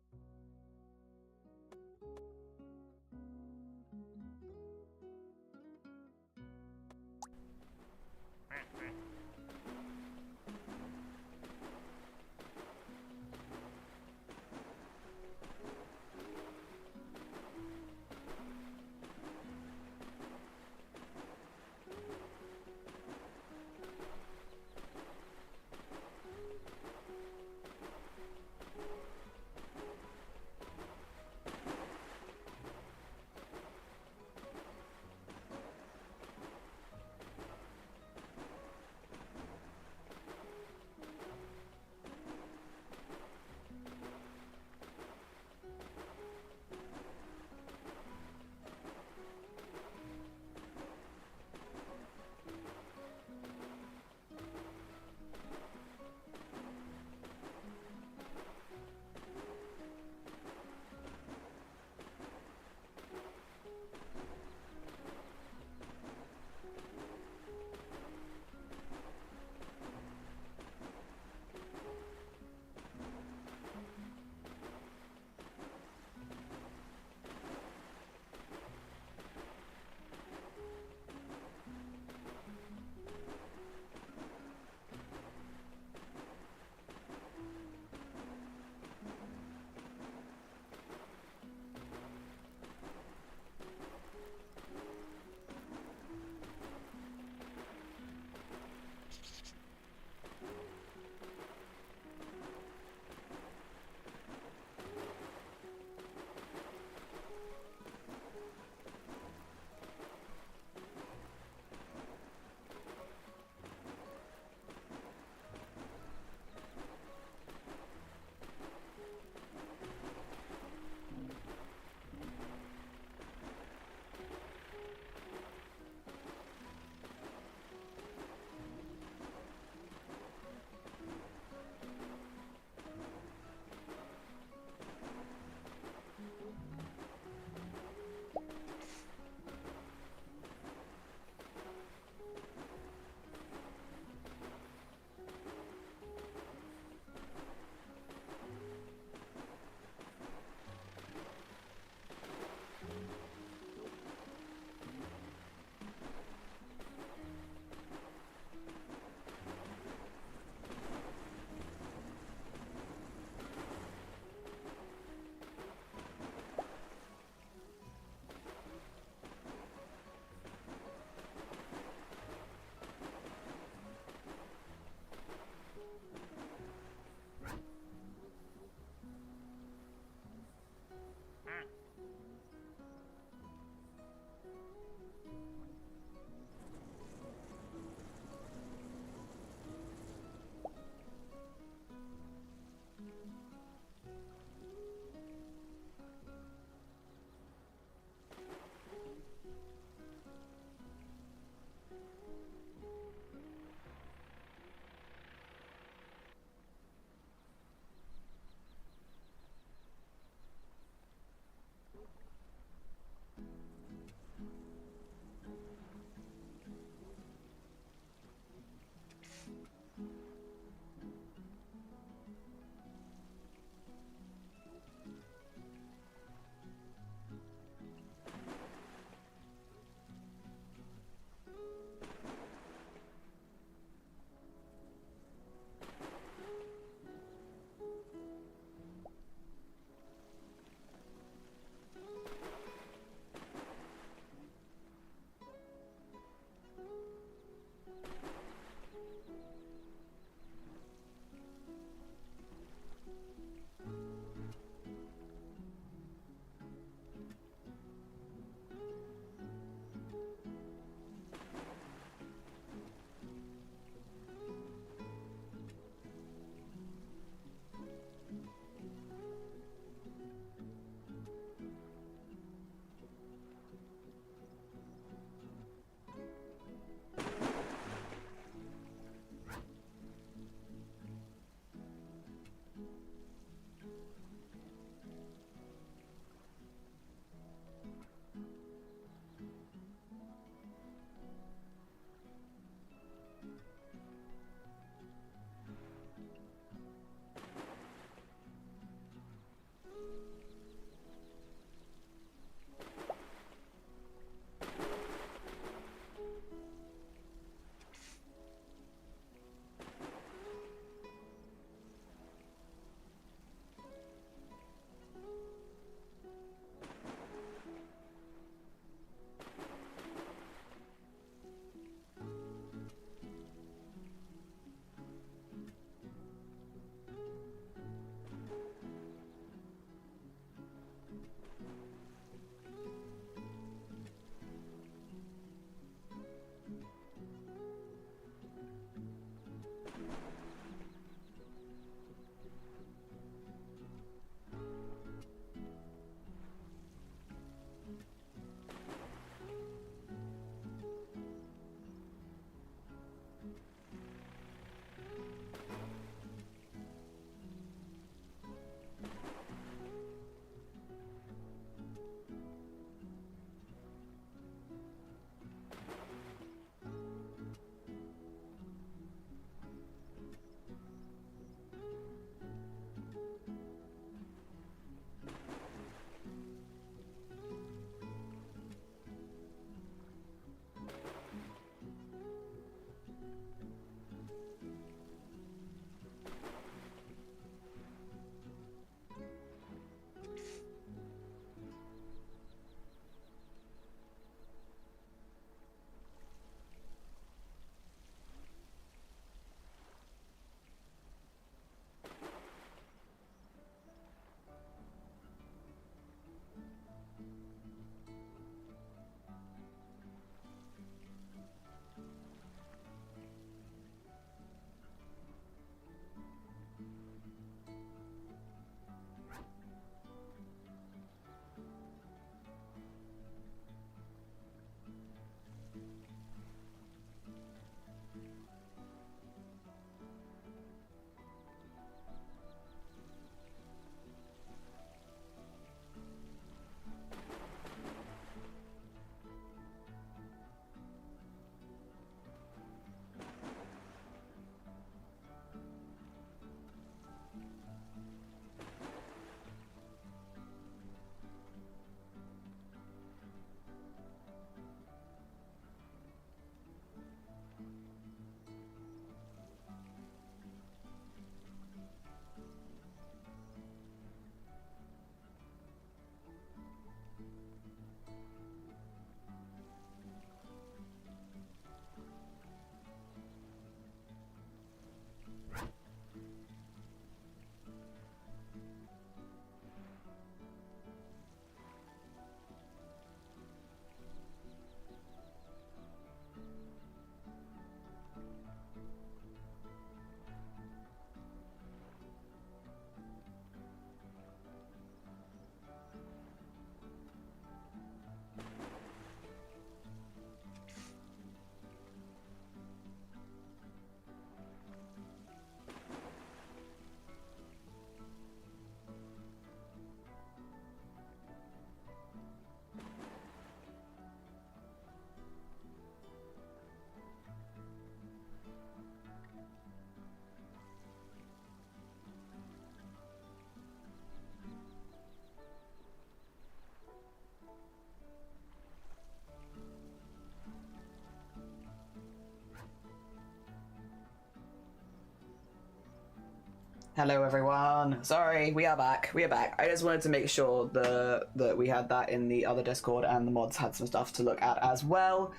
Hello everyone. Sorry, we are back. We are back. I just wanted to make sure that we had that in the other Discord and the mods had some stuff to look at as well.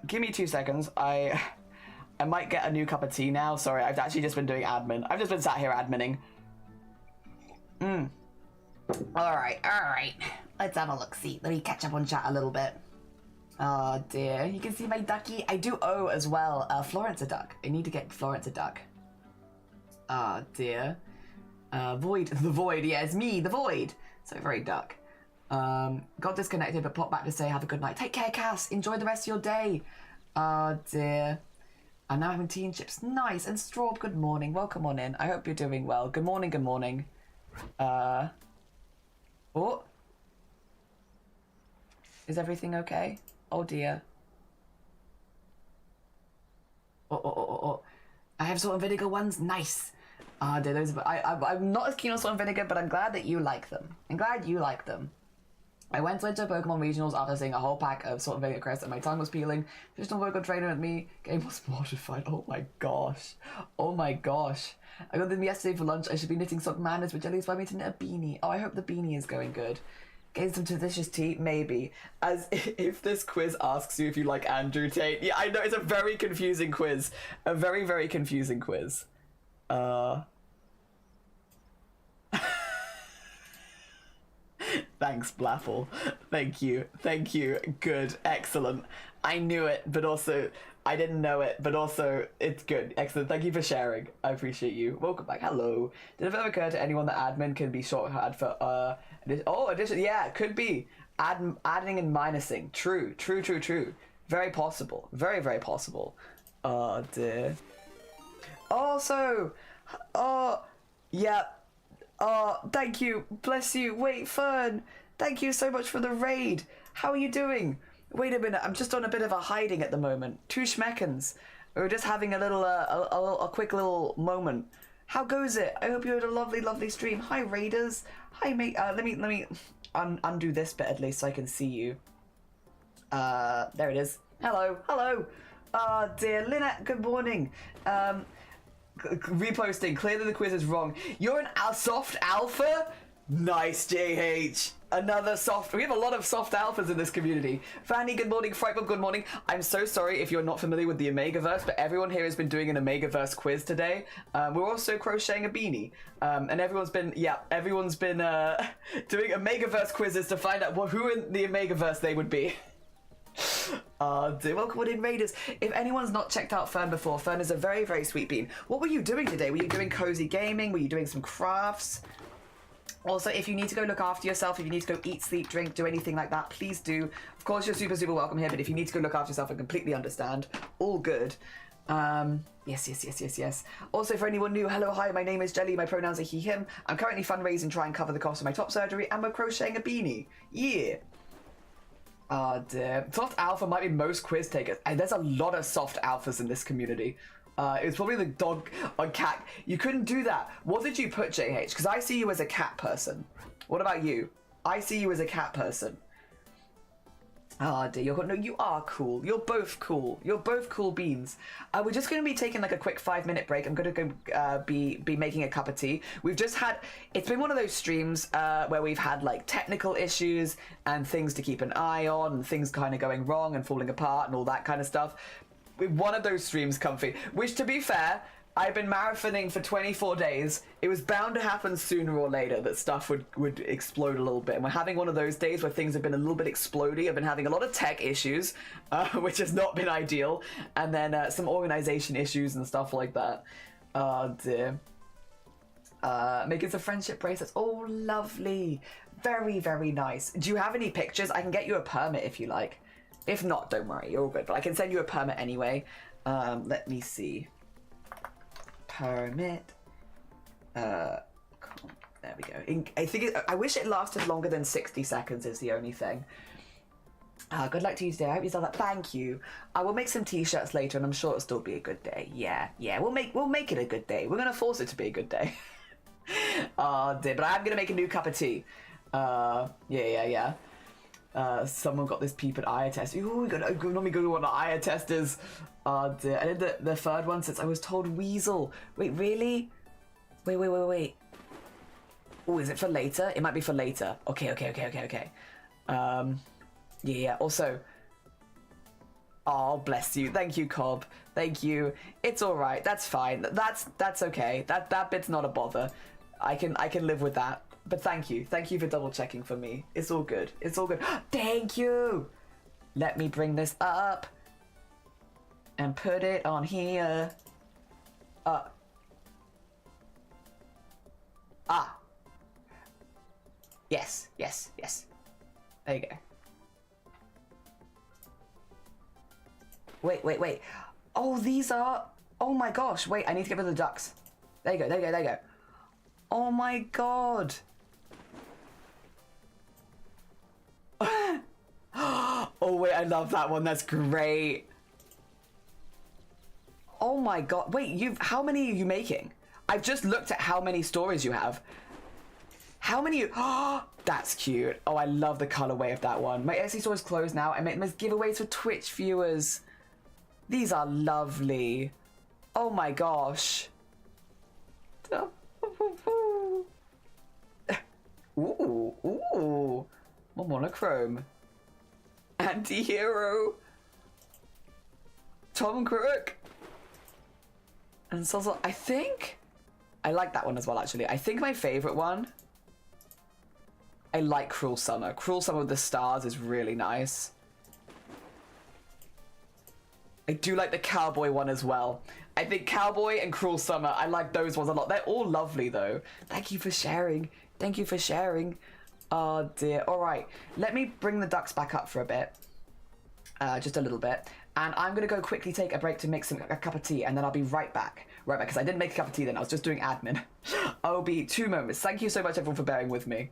Give me 2 seconds. I might get a new cup of tea now. Sorry, I've actually just been doing admin. I've just been sat here adminning. Alright. Let's have a look-see. Let me catch up on chat a little bit. Oh dear, you can see my ducky. I do owe as well Florence a duck. I need to get Florence a duck. Ah dear. Void, the Void, yeah, it's me, the Void. So very duck. Got disconnected but popped back to say have a good night. Take care, Cass. Enjoy the rest of your day. Ah dear. I'm now having tea and chips. Nice. And Straub, good morning. Welcome on in. I hope you're doing well. Good morning, good morning. Oh. Is everything okay? Oh dear. Oh. I have salt and vinegar ones. Nice. Dear, those. I'm not as keen on salt and vinegar, but I'm glad that you like them. I'm glad you like them. I went into Pokemon Regionals after seeing a whole pack of salt and vinegar crisps and my tongue was peeling. Traditional Pokemon trainer with me. Game was modified. Oh my gosh. Oh my gosh. I got them yesterday for lunch. I should be knitting sock manners, which at least inspired me to knit a beanie. Oh, I hope the beanie is going good. Getting some delicious tea? Maybe. As if this quiz asks you if you like Andrew Tate. Yeah, I know, it's a very confusing quiz. A very, very confusing quiz. Thanks, Blaffle. Thank you. Good. Excellent. I knew it, but also I didn't know it, but also it's good. Excellent. Thank you for sharing. I appreciate you. Welcome back. Hello. Did it ever occur to anyone that admin can be shorthand for addition? Yeah, it could be. Adding and minusing. True. Very possible. Very, very possible. Oh dear. Also, yeah. Oh, thank you. Bless you. Wait, Fern. Thank you so much for the raid. How are you doing? Wait a minute. I'm just on a bit of a hiding at the moment. 2 schmeckens. We're just having a little, a quick little moment. How goes it? I hope you had a lovely, lovely stream. Hi, raiders. Hi, mate. Let me undo this bit at least so I can see you. There it is. Hello. Oh, dear. Lynette, good morning. Reposting. Clearly the quiz is wrong. You're an soft alpha? Nice, JH. Another soft. We have a lot of soft alphas in this community. Fanny, good morning. Frightbook, good morning. I'm so sorry if you're not familiar with the Omegaverse, but everyone here has been doing an Omegaverse quiz today. We're also crocheting a beanie. And everyone's been doing Omegaverse quizzes to find out who in the Omegaverse they would be. Welcome in, raiders. If anyone's not checked out Fern before, Fern is a very, very sweet bean. What were you doing today? Were you doing cozy gaming? Were you doing some crafts? Also, if you need to go look after yourself, if you need to go eat, sleep, drink, do anything like that, please do. Of course, you're super, super welcome here, but if you need to go look after yourself, I completely understand. All good. Yes. Also, for anyone new, hello, hi, my name is Jelly, my pronouns are he, him. I'm currently fundraising to try and cover the cost of my top surgery, and we're crocheting a beanie. Yeah. Dear. Soft alpha might be most quiz takers. And there's a lot of soft alphas in this community. It's probably the dog or cat. You couldn't do that. What did you put, JH? Because I see you as a cat person. What about you? I see you as a cat person. Dear, you are cool. You're both cool. You're both cool beans. We're just going to be taking like a quick 5-minute break. I'm going to go be making a cup of tea. We've just had, it's been one of those streams where we've had like technical issues and things to keep an eye on and things kind of going wrong and falling apart and all that kind of stuff. One of those streams, Comfy, which to be fair, I've been marathoning for 24 days. It was bound to happen sooner or later that stuff would explode a little bit. And we're having one of those days where things have been a little bit explodey. I've been having a lot of tech issues, which has not been ideal. And then some organization issues and stuff like that. Oh dear. Making some friendship bracelets. Oh, lovely. Very, very nice. Do you have any pictures? I can get you a permit if you like. If not, don't worry. You're all good. But I can send you a permit anyway. Let me see. Permit. There we go. I think I wish it lasted longer than 60 seconds is the only thing. Good luck to you today. I hope you saw that. Thank you. I will make some t-shirts later and I'm sure it'll still be a good day. Yeah. We'll make it a good day. We're gonna force it to be a good day. Dear, but I'm gonna make a new cup of tea. Yeah. Someone got this peep at eye test. Ooh, we got normally go to what the eye test is. Dear. I did the third one since I was told weasel. Wait, really? Wait. Oh, is it for later? It might be for later. Okay. Yeah. Also, oh, bless you. Thank you, Cobb. Thank you. It's all right. That's fine. That's okay. That bit's not a bother. I can live with that. But thank you. Thank you for double checking for me. It's all good. It's all good. Thank you. Let me bring this up and put it on here. Yes. There you go. Wait. Oh, these are... Oh my gosh. Wait, I need to get rid of the ducks. There you go. Oh my god. Oh wait, I love that one. That's great. Oh my god. Wait, how many are you making? I've just looked at how many stories you have. How many? That's cute. Oh, I love the colorway of that one. My Etsy store is closed now. I make giveaways for Twitch viewers. These are lovely. Oh my gosh. Ooh. More monochrome. Anti-hero. Tom Crook. And so I think I like that one as well, actually. I think my favorite one, I like Cruel Summer. Cruel Summer with the stars is really nice. I do like the Cowboy one as well. I think Cowboy and Cruel Summer, I like those ones a lot. They're all lovely though. Thank you for sharing. Oh dear. All right, let me bring the ducks back up for a bit. Just a little bit. And I'm gonna go quickly take a break to make a cup of tea, and then I'll be right back, because I didn't make a cup of tea then, I was just doing admin. I'll be 2 moments. Thank you so much everyone for bearing with me.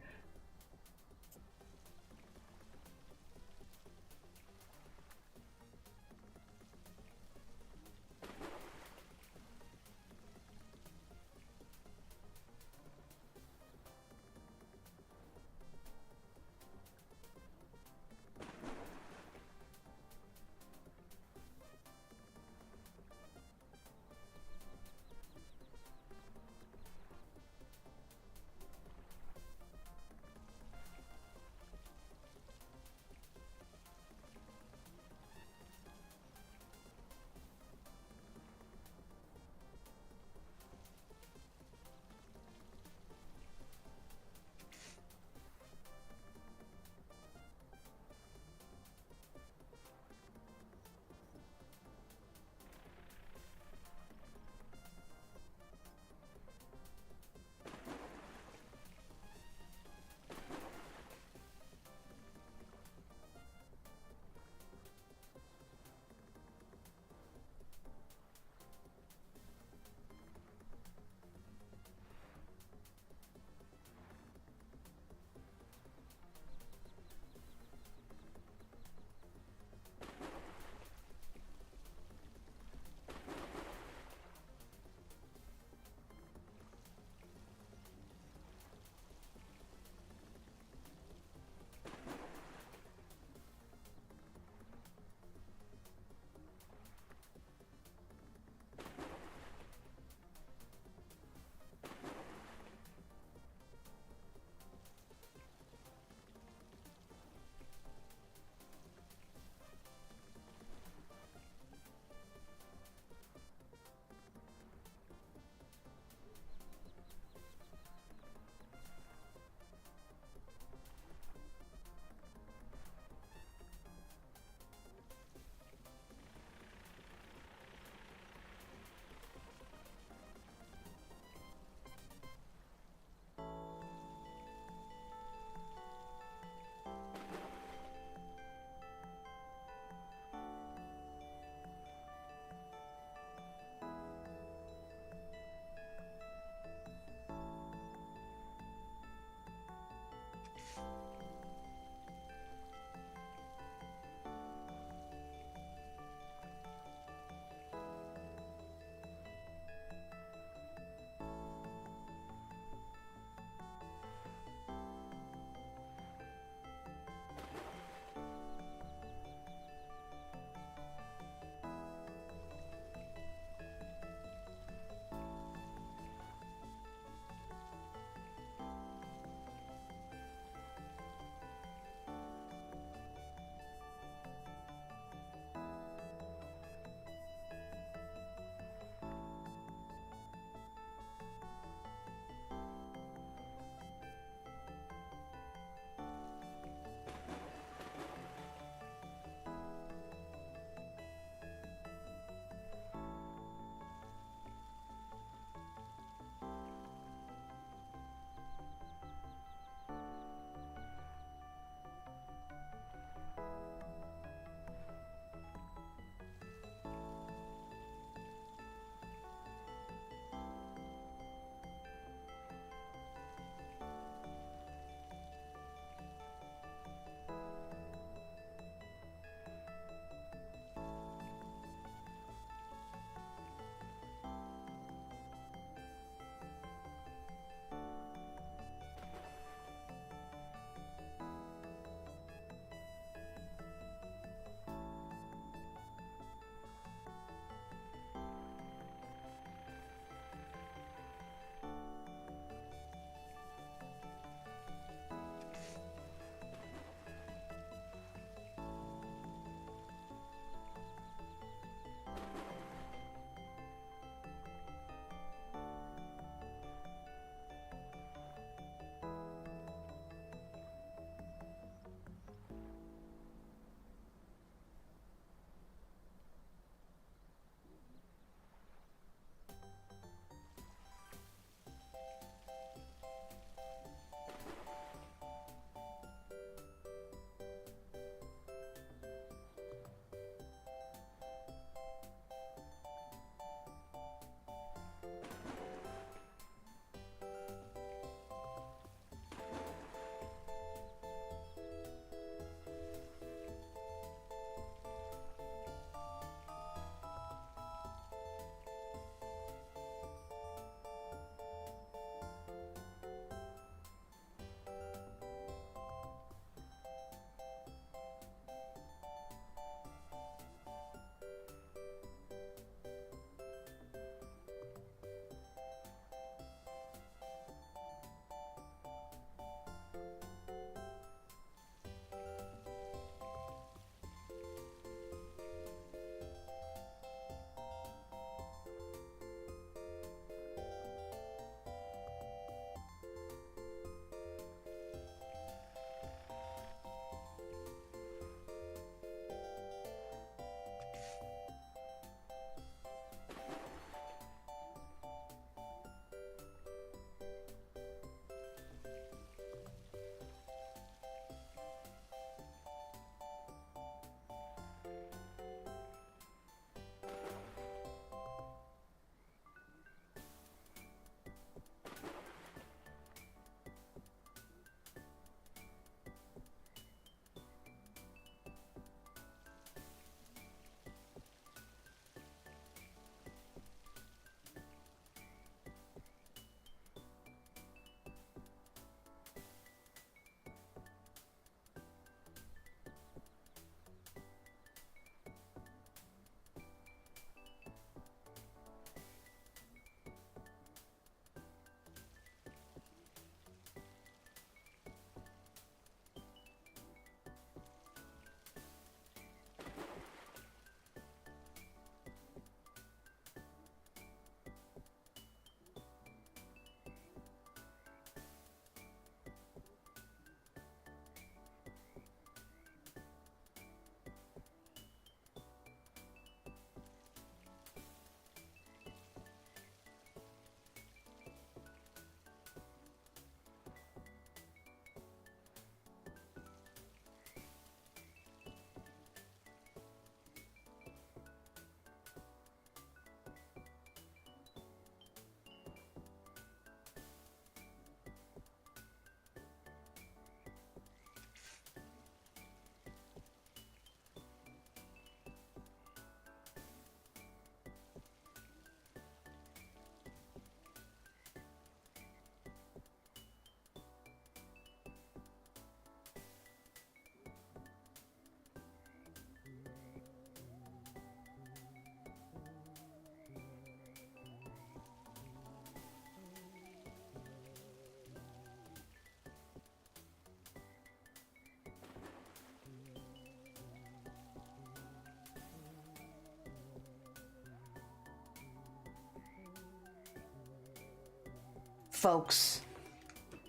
folks.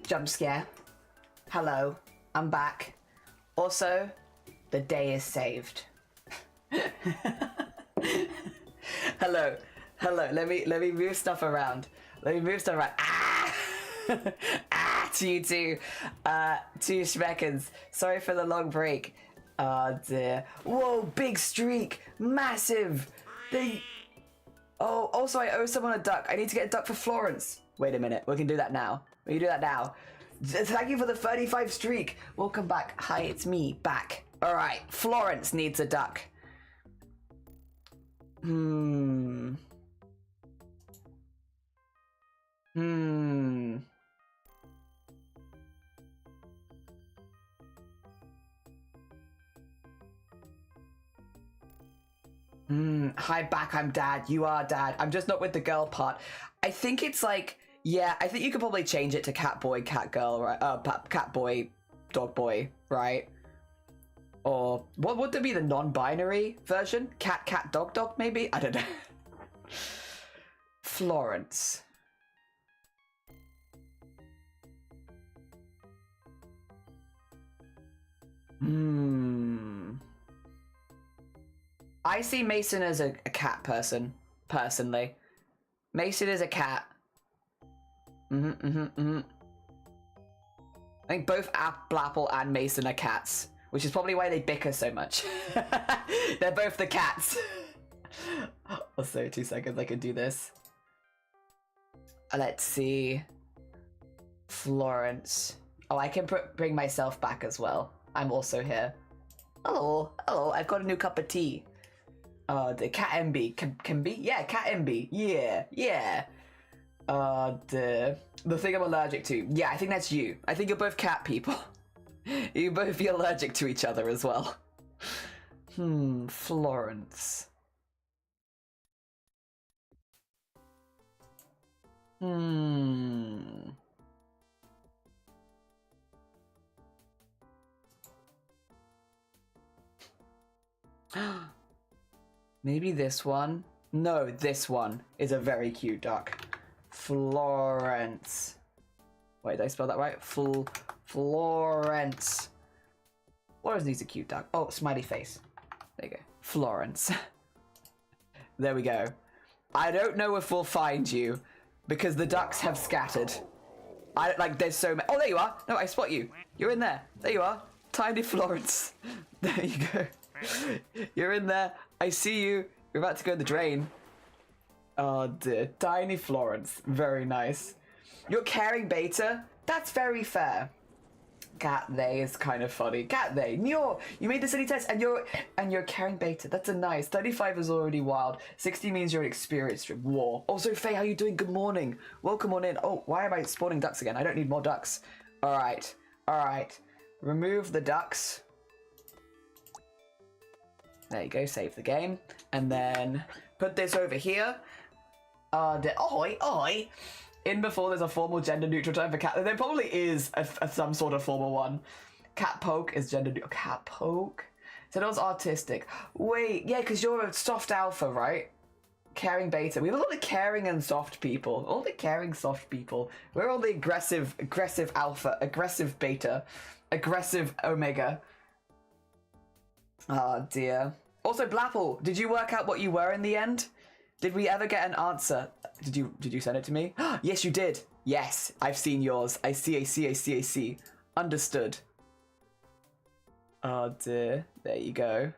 Jump scare. Hello, I'm back. Also, the day is saved. Hello. Let me move stuff around. Ah! To you two. 2 seconds. Sorry for the long break. Oh dear. Whoa, big streak. Massive. Oh, also I owe someone a duck. I need to get a duck for Florence. Wait a minute. We can do that now. Thank you for the 35 streak. Welcome back. Hi, it's me. Back. Alright. Florence needs a duck. Hi, back. I'm dad. You are dad. I'm just not with the girl part. I think it's like, yeah, I think you could probably change it to cat boy, cat girl, right? Cat boy, dog boy, right? Or what would there be the non-binary version? Cat, dog, maybe? I don't know. Florence. I see Mason as a cat person, personally. Mason is a cat. I think both Blapple and Mason are cats, which is probably why they bicker so much. They're both the cats. Also, 2 seconds, I can do this. Let's see. Florence. Oh, I can bring myself back as well. I'm also here. Hello, I've got a new cup of tea. The cat MB can be? Yeah, cat MB. Yeah. The thing I'm allergic to. Yeah, I think that's you. I think you're both cat people. You both be allergic to each other as well. Florence. Maybe this one? No, this one is a very cute duck. Florence. Wait, did I spell that right? Florence. Florence needs a cute duck. Oh, smiley face. There you go. Florence. There we go. I don't know if we'll find you because the ducks have scattered. There's so many. Oh, there you are. No, I spot you. You're in there. There you are. Tiny Florence. There you go. You're in there. I see you. You're about to go in the drain. Oh dear. Tiny Florence. Very nice. You're caring beta? That's very fair. Cat they is kind of funny. Cat they. Nyor, you made the city test and you're caring beta. That's a nice. 35 is already wild. 60 means you're an experienced war. Also, Faye, how you doing? Good morning. Welcome on in. Oh, why am I spawning ducks again? I don't need more ducks. Alright. Remove the ducks. There you go, save the game. And then put this over here. Oi. In before there's a formal gender neutral term for cat. There probably is some sort of formal one. Cat poke is gender neutral. Cat poke? So that was artistic. Wait, yeah, because you're a soft alpha, right? Caring beta. We have a lot of caring and soft people. All the caring soft people. We're all the aggressive alpha, aggressive beta, aggressive omega. Oh dear. Also, Blapple, did you work out what you were in the end? Did we ever get an answer? Did you send it to me? Yes, you did. Yes, I've seen yours. I see. Understood. Oh dear. There you go.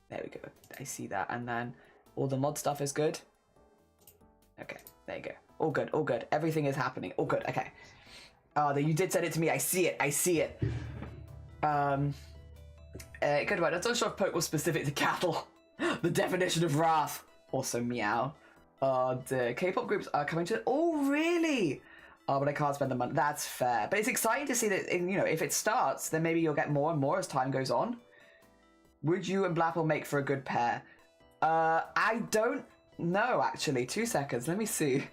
There we go. I see that. And then all the mod stuff is good. Okay, there you go. All good. Everything is happening. All good. Okay. Oh, you did send it to me. I see it. Good one. I'm not sure if poke was specific to cattle. The definition of wrath. Also meow. The K-pop groups are coming to. Oh, really? Oh, but I can't spend the money. That's fair. But it's exciting to see that, if it starts, then maybe you'll get more and more as time goes on. Would you and Blapple make for a good pair? I don't know, actually. 2 seconds. Let me see.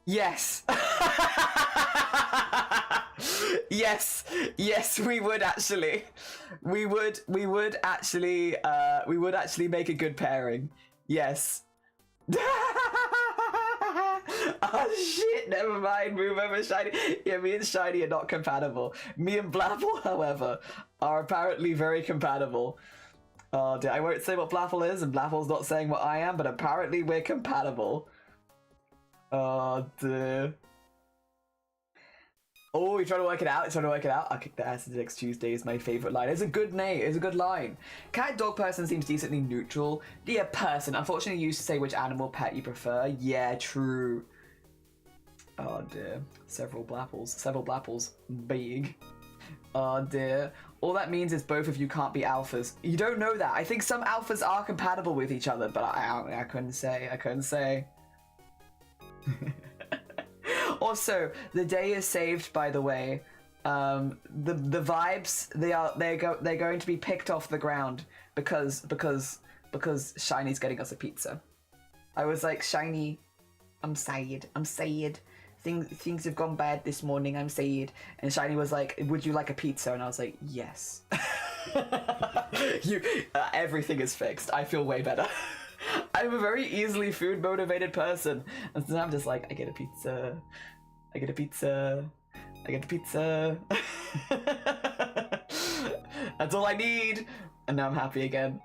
Yes. Yes, yes, we would actually. We would actually make a good pairing. Yes. Oh shit, never mind. Move over, Shiny. Yeah, me and Shiny are not compatible. Me and Blapple, however, are apparently very compatible. Oh dear, I won't say what Blapple is, and Blapple's not saying what I am, but apparently we're compatible. Oh dear. Oh, you're trying to work it out? You're trying to work it out? I'll kick the ass next Tuesday is my favourite line. It's a good name. It's a good line. Cat dog person seems decently neutral. Yeah, person. Unfortunately, you used to say which animal pet you prefer. Yeah, true. Oh dear. Several Blapples. Several Blapples. Big. Oh dear. All that means is both of you can't be alphas. You don't know that. I think some alphas are compatible with each other, but I couldn't say. I couldn't say. Also, the day is saved, by the way. The vibes, they're going to be picked off the ground because Shiny's getting us a pizza. I was like, Shiny, I'm sad. Things have gone bad this morning. I'm sad. And Shiny was like, would you like a pizza? And I was like, yes. Everything is fixed. I feel way better. I'm a very easily food motivated person, and so I'm just like, I get a pizza. That's all I need, and now I'm happy again.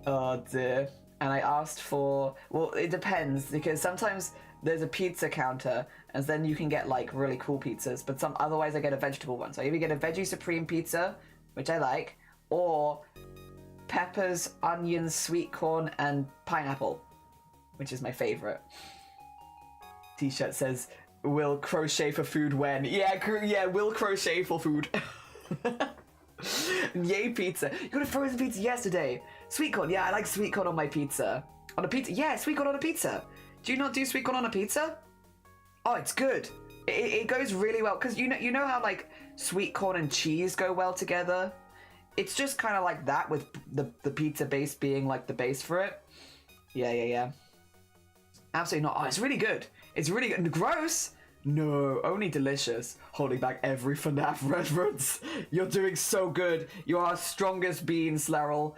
Oh dear. And I asked for, well, it depends, because sometimes there's a pizza counter, and then you can get like really cool pizzas, but otherwise I get a vegetable one. So I either get a veggie supreme pizza, which I like, or peppers, onions, sweet corn, and pineapple, which is my favorite. T-shirt says, "Will crochet for food when?" Yeah, will crochet for food. Yay, pizza! You got a frozen pizza yesterday. Sweet corn, yeah, I like sweet corn on my pizza. On a pizza, yeah, sweet corn on a pizza. Do you not do sweet corn on a pizza? Oh, it's good. It goes really well because you know how like sweet corn and cheese go well together. It's just kind of like that with the pizza base being like the base for it. Yeah. Absolutely not. Oh, it's really good. It's really good. Gross? No, only delicious. Holding back every FNAF reference. You're doing so good. You are our strongest bean, Slarrel.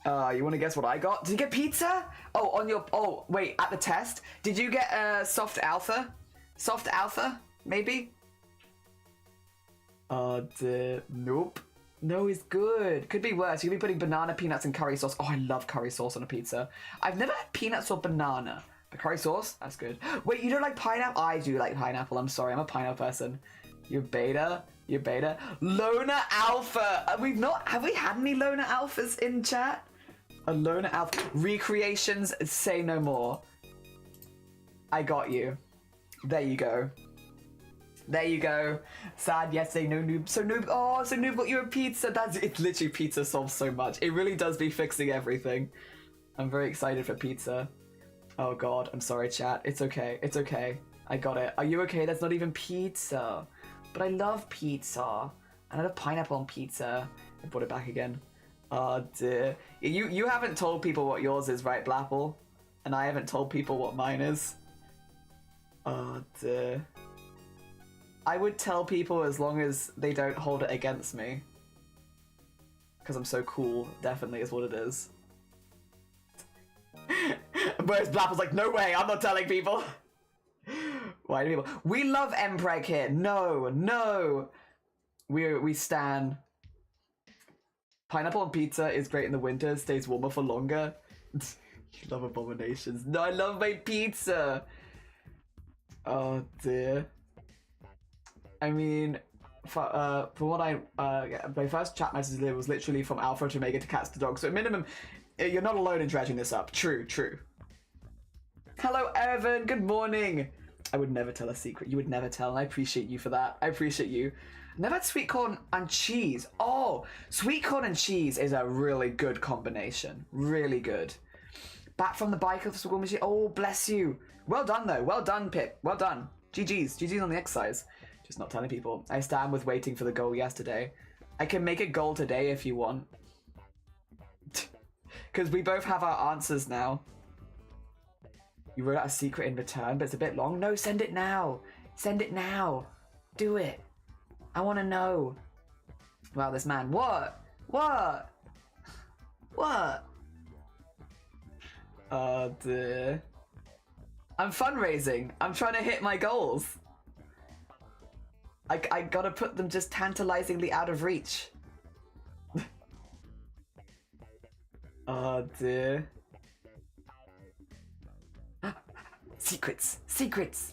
You want to guess what I got? Did you get pizza? Oh, wait, at the test? Did you get soft alpha? Soft alpha, maybe? Nope. No, it's good. Could be worse. You could be putting banana, peanuts, and curry sauce. Oh, I love curry sauce on a pizza. I've never had peanuts or banana. But curry sauce? That's good. Wait, you don't like pineapple? I do like pineapple. I'm sorry. I'm a pineapple person. You're beta. Loner alpha. Have we had any loner alphas in chat? A loner alpha. Recreations, say no more. I got you. There you go. Sad yesterday, no noob. So noob got you a pizza. It's literally pizza solves so much. It really does be fixing everything. I'm very excited for pizza. Oh god, I'm sorry chat. It's okay. I got it. Are you okay? That's not even pizza. But I love pizza. And I love pineapple on pizza. I brought it back again. Oh dear. You haven't told people what yours is, right, Blapple? And I haven't told people what mine is. Oh dear. I would tell people as long as they don't hold it against me. Because I'm so cool, definitely is what it is. Whereas Blapple's like, no way, I'm not telling people. Why do people? We love Mpreg here. No. We stan. Pineapple on pizza is great in the winter, stays warmer for longer. You love abominations. No, I love my pizza. Oh dear. I mean, for what my first chat message was literally from Alpha to Omega to Cats to Dogs. So at minimum, you're not alone in dredging this up. True. Hello, Evan. Good morning. I would never tell a secret. You would never tell, and I appreciate you for that. I appreciate you. Never had sweet corn and cheese. Oh, sweet corn and cheese is a really good combination. Really good. Back from the bike of the school machine. Oh, bless you. Well done, though. Well done, Pip. Well done. GG's on the exercise. Just not telling people. I stand with waiting for the goal yesterday. I can make a goal today if you want. Because we both have our answers now. You wrote out a secret in return, but it's a bit long. No, send it now. Do it. I want to know. Wow, this man. What? What? What? Duh. I'm fundraising. I'm trying to hit my goals. I gotta put them just tantalizingly out of reach. Duh. Secrets. Secrets.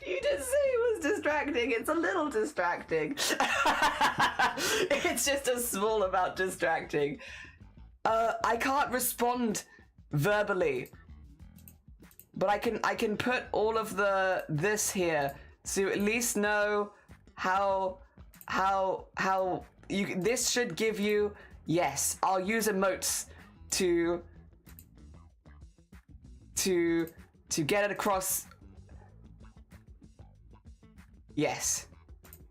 You did say it was distracting. It's a little distracting. It's just a small amount distracting. I can't respond verbally, but I can put all of this here, so you at least know how you. This should give you. Yes, I'll use emotes to get it across. Yes.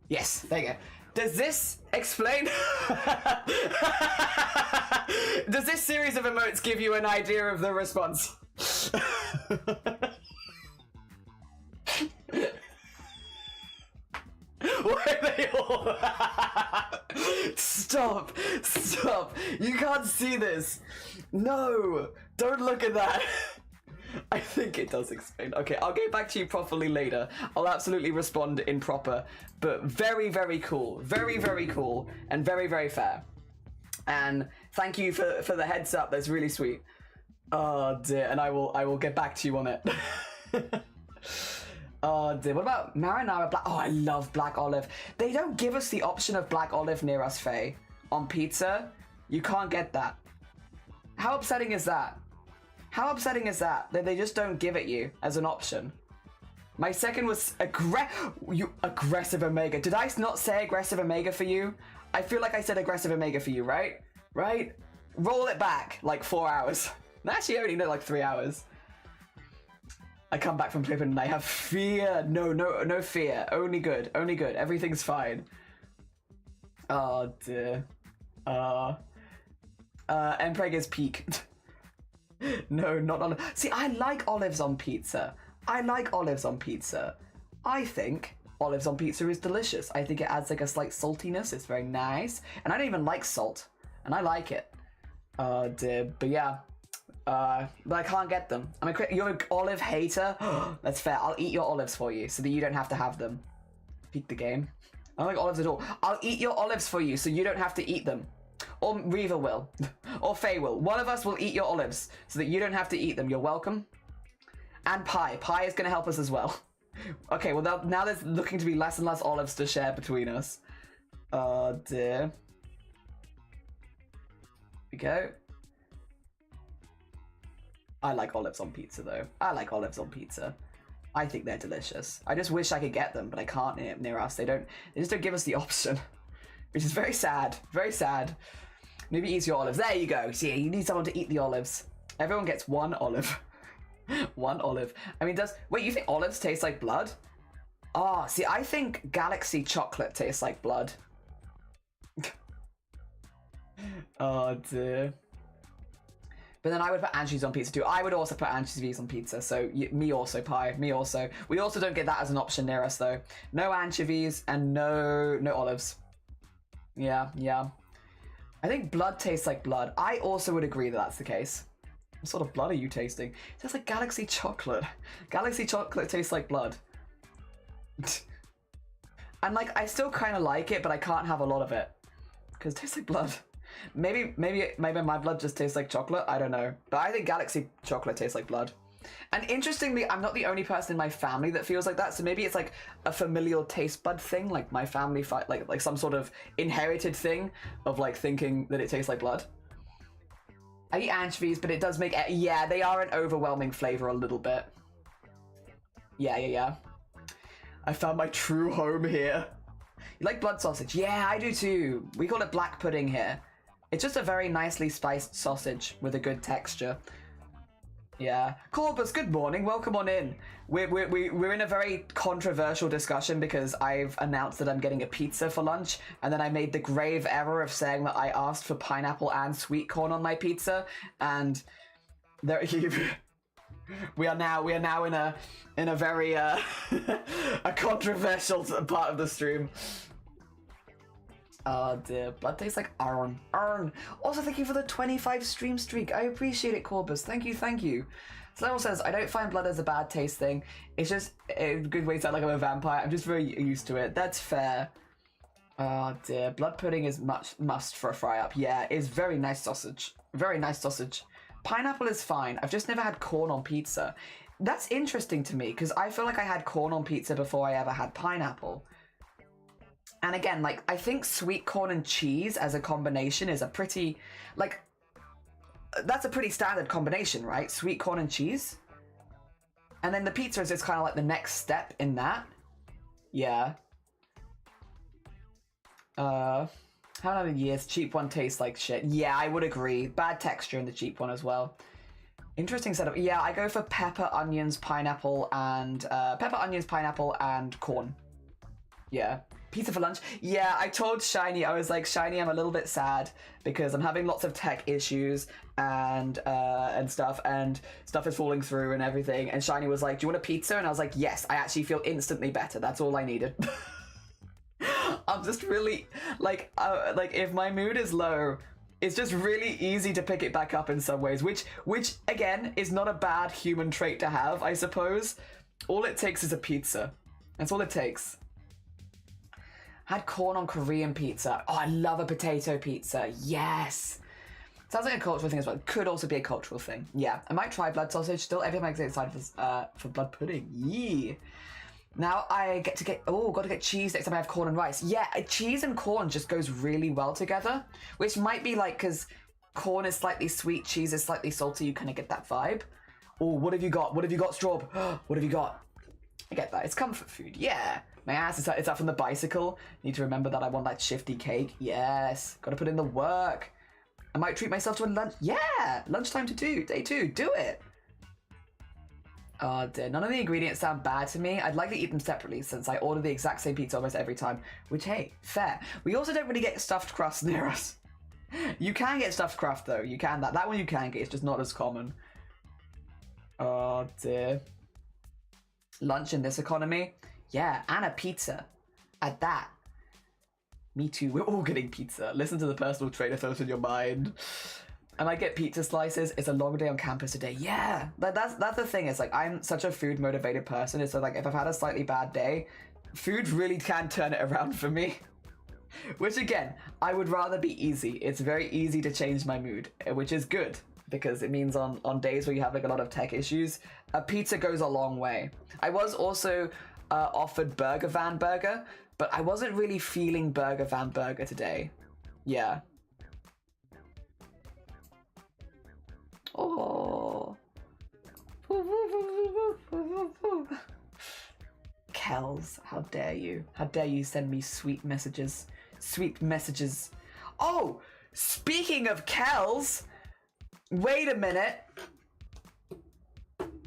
Yes, there you go. Does this explain? Does this series of emotes give you an idea of the response? Why are they all? Stop. Stop. You can't see this. No. Don't look at that. I think it does explain. Okay, I'll get back to you properly later. I'll absolutely respond in proper, but very, very cool. Very, very cool, and very, very fair. And thank you for the heads up. That's really sweet. Oh dear, and I will get back to you on it. Oh dear. What about marinara black? Oh, I love black olive. They don't give us the option of black olive near us, Faye. On pizza, you can't get that. How upsetting is that? How upsetting is that they just don't give it you as an option? My second was aggressive omega. Did I not say aggressive omega for you? I feel like I said aggressive omega for you, right? Right? Roll it back like 4 hours. Actually, only no, like 3 hours. I come back from flipping and I have fear. No fear. Only good. Only good. Everything's fine. Oh dear. Empreg is peak. No, not olive. See, I like olives on pizza. I like olives on pizza. I think olives on pizza is delicious. I think it adds like a slight saltiness. It's very nice. And I don't even like salt. And I like it. Dear. But yeah. But I can't get them. You're an olive hater? That's fair. I'll eat your olives for you so that you don't have to have them. Peek the game. I don't like olives at all. I'll eat your olives for you so you don't have to eat them. Or Reva will. Or Faye will. One of us will eat your olives so that you don't have to eat them. You're welcome. And pie. Pie is going to help us as well. Okay, well now there's looking to be less and less olives to share between us. Oh dear. Here we go. I like olives on pizza though. I like olives on pizza. I think they're delicious. I just wish I could get them, but I can't near us. They just don't give us the option. Which is very sad. Very sad. Maybe eat your olives. There you go. See, you need someone to eat the olives. Everyone gets one olive. One olive. I mean, wait, you think olives taste like blood? Oh, see, I think Galaxy chocolate tastes like blood. Oh, dear. But then I would put anchovies on pizza too. I would also put anchovies on pizza. So me also, pie. Me also. We also don't get that as an option near us though. No anchovies and no olives. Yeah. I think blood tastes like blood. I also would agree that that's the case. What sort of blood are you tasting? It tastes like Galaxy chocolate. Galaxy chocolate tastes like blood. And like, I still kind of like it, but I can't have a lot of it. Because it tastes like blood. Maybe my blood just tastes like chocolate. I don't know. But I think Galaxy chocolate tastes like blood. And interestingly, I'm not the only person in my family that feels like that. So maybe it's like a familial taste bud thing. Like my family, like some sort of inherited thing of like thinking that it tastes like blood. I eat anchovies, but it does make... Yeah, they are an overwhelming flavor a little bit. Yeah. I found my true home here. You like blood sausage? Yeah, I do too. We call it black pudding here. It's just a very nicely spiced sausage with a good texture. Yeah. Corbus, good morning. Welcome on in. We're in a very controversial discussion because I've announced that I'm getting a pizza for lunch, and then I made the grave error of saying that I asked for pineapple and sweet corn on my pizza, and there we are now in a very a controversial part of the stream. Oh dear, blood tastes like iron. Also, thank you for the 25 stream streak. I appreciate it, Corbus. Thank you. Slevil says, I don't find blood as a bad taste thing. It's just a good way to sound like I'm a vampire. I'm just very used to it. That's fair. Oh dear, blood pudding is must for a fry up. Yeah, it's very nice sausage. Very nice sausage. Pineapple is fine. I've just never had corn on pizza. That's interesting to me because I feel like I had corn on pizza before I ever had pineapple. And again, like, I think sweet corn and cheese as a combination is a pretty, like, that's a pretty standard combination, right? Sweet corn and cheese. And then the pizza is just kind of like the next step in that. Yeah. How many years? Cheap one tastes like shit. Yeah, I would agree. Bad texture in the cheap one as well. Interesting setup. Yeah, I go for pepper, onions, pineapple, and corn. Yeah. Pizza for lunch? Yeah, I told Shiny, I was like, Shiny, I'm a little bit sad because I'm having lots of tech issues and stuff is falling through and everything. And Shiny was like, do you want a pizza? And I was like, yes, I actually feel instantly better. That's all I needed. I'm just really, like if my mood is low, it's just really easy to pick it back up in some ways, which again, is not a bad human trait to have, I suppose. All it takes is a pizza. That's all it takes. Had corn on Korean pizza. Oh, I love a potato pizza. Yes. Sounds like a cultural thing as well. Could also be a cultural thing. Yeah, I might try blood sausage. Still, everyone makes excited for blood pudding. Yeah. Now I got to get cheese next time I have corn and rice. Yeah, cheese and corn just goes really well together, which might be like, because corn is slightly sweet, cheese is slightly salty, you kind of get that vibe. Oh, what have you got? What have you got, Straub? What have you got? I get that. It's comfort food. Yeah. My ass is up from the bicycle. Need to remember that I want that shifty cake. Yes. Got to put in the work. I might treat myself to a lunch. Yeah. Lunchtime to do. Day 2. Do it. Oh dear. None of the ingredients sound bad to me. I'd like to eat them separately since I order the exact same pizza almost every time. Which, hey, fair. We also don't really get stuffed crust near us. You can get stuffed crust though. You can. That one you can get. It's just not as common. Oh dear. Lunch in this economy? Yeah, and a pizza. At that. Me too, we're all getting pizza. Listen to the personal trainer thoughts in your mind. I might get pizza slices. It's a long day on campus today. Yeah, that's the thing. It's like, I'm such a food motivated person. It's so like, if I've had a slightly bad day, food really can turn it around for me. Which again, I would rather be easy. It's very easy to change my mood, which is good. Because it means on days where you have like a lot of tech issues, a pizza goes a long way. I was also offered Burger Van Burger, but I wasn't really feeling Burger Van Burger today. Yeah. Oh. Kells, how dare you? How dare you send me sweet messages? Sweet messages. Oh, speaking of Kells, wait a minute.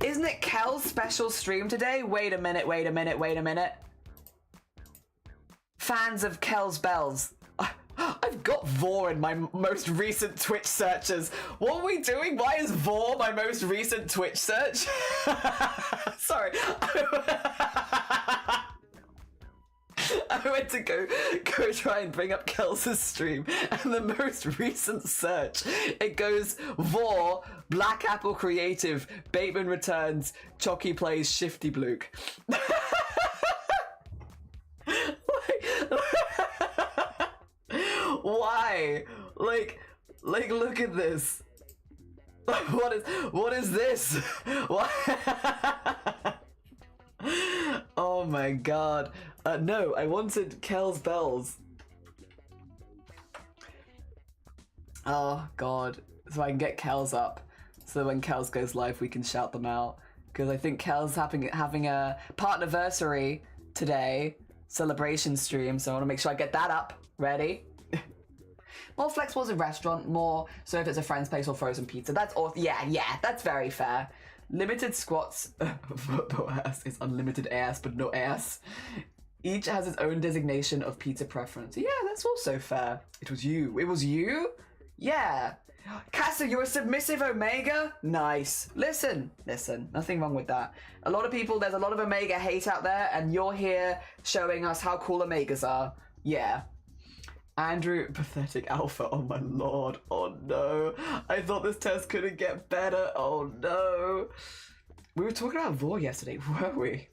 Isn't it Kel's special stream today? Wait a minute. Fans of Kel's Bells. I've got Vor in my most recent Twitch searches. What are we doing? Why is Vor my most recent Twitch search? Sorry. I went to go try and bring up Kel's stream, and the most recent search, it goes Vor, Black Apple Creative, Bateman Returns, Chocky Plays, Shifty Bluke. Why? Like, look at this. What is this? What? Oh my god. No, I wanted Kel's Bells. Oh god. so I can get Kels up. So when Kels goes live, we can shout them out. Because I think Kels having a partnerversary today, celebration stream. So I want to make sure I get that up. Ready? More flexible as a restaurant, more so if it's a friend's place or frozen pizza. That's all. Yeah, that's very fair. Limited squats. Football ass is unlimited ass, but no ass. Each has its own designation of pizza preference. Yeah, that's also fair. It was you. It was you? Yeah. Casa, you're a submissive Omega? Nice. Listen, nothing wrong with that. A lot of people, there's a lot of Omega hate out there, and you're here showing us how cool Omegas are. Yeah. Andrew, pathetic alpha. Oh my lord. Oh no. I thought this test couldn't get better. Oh no. We were talking about Vor yesterday, were we?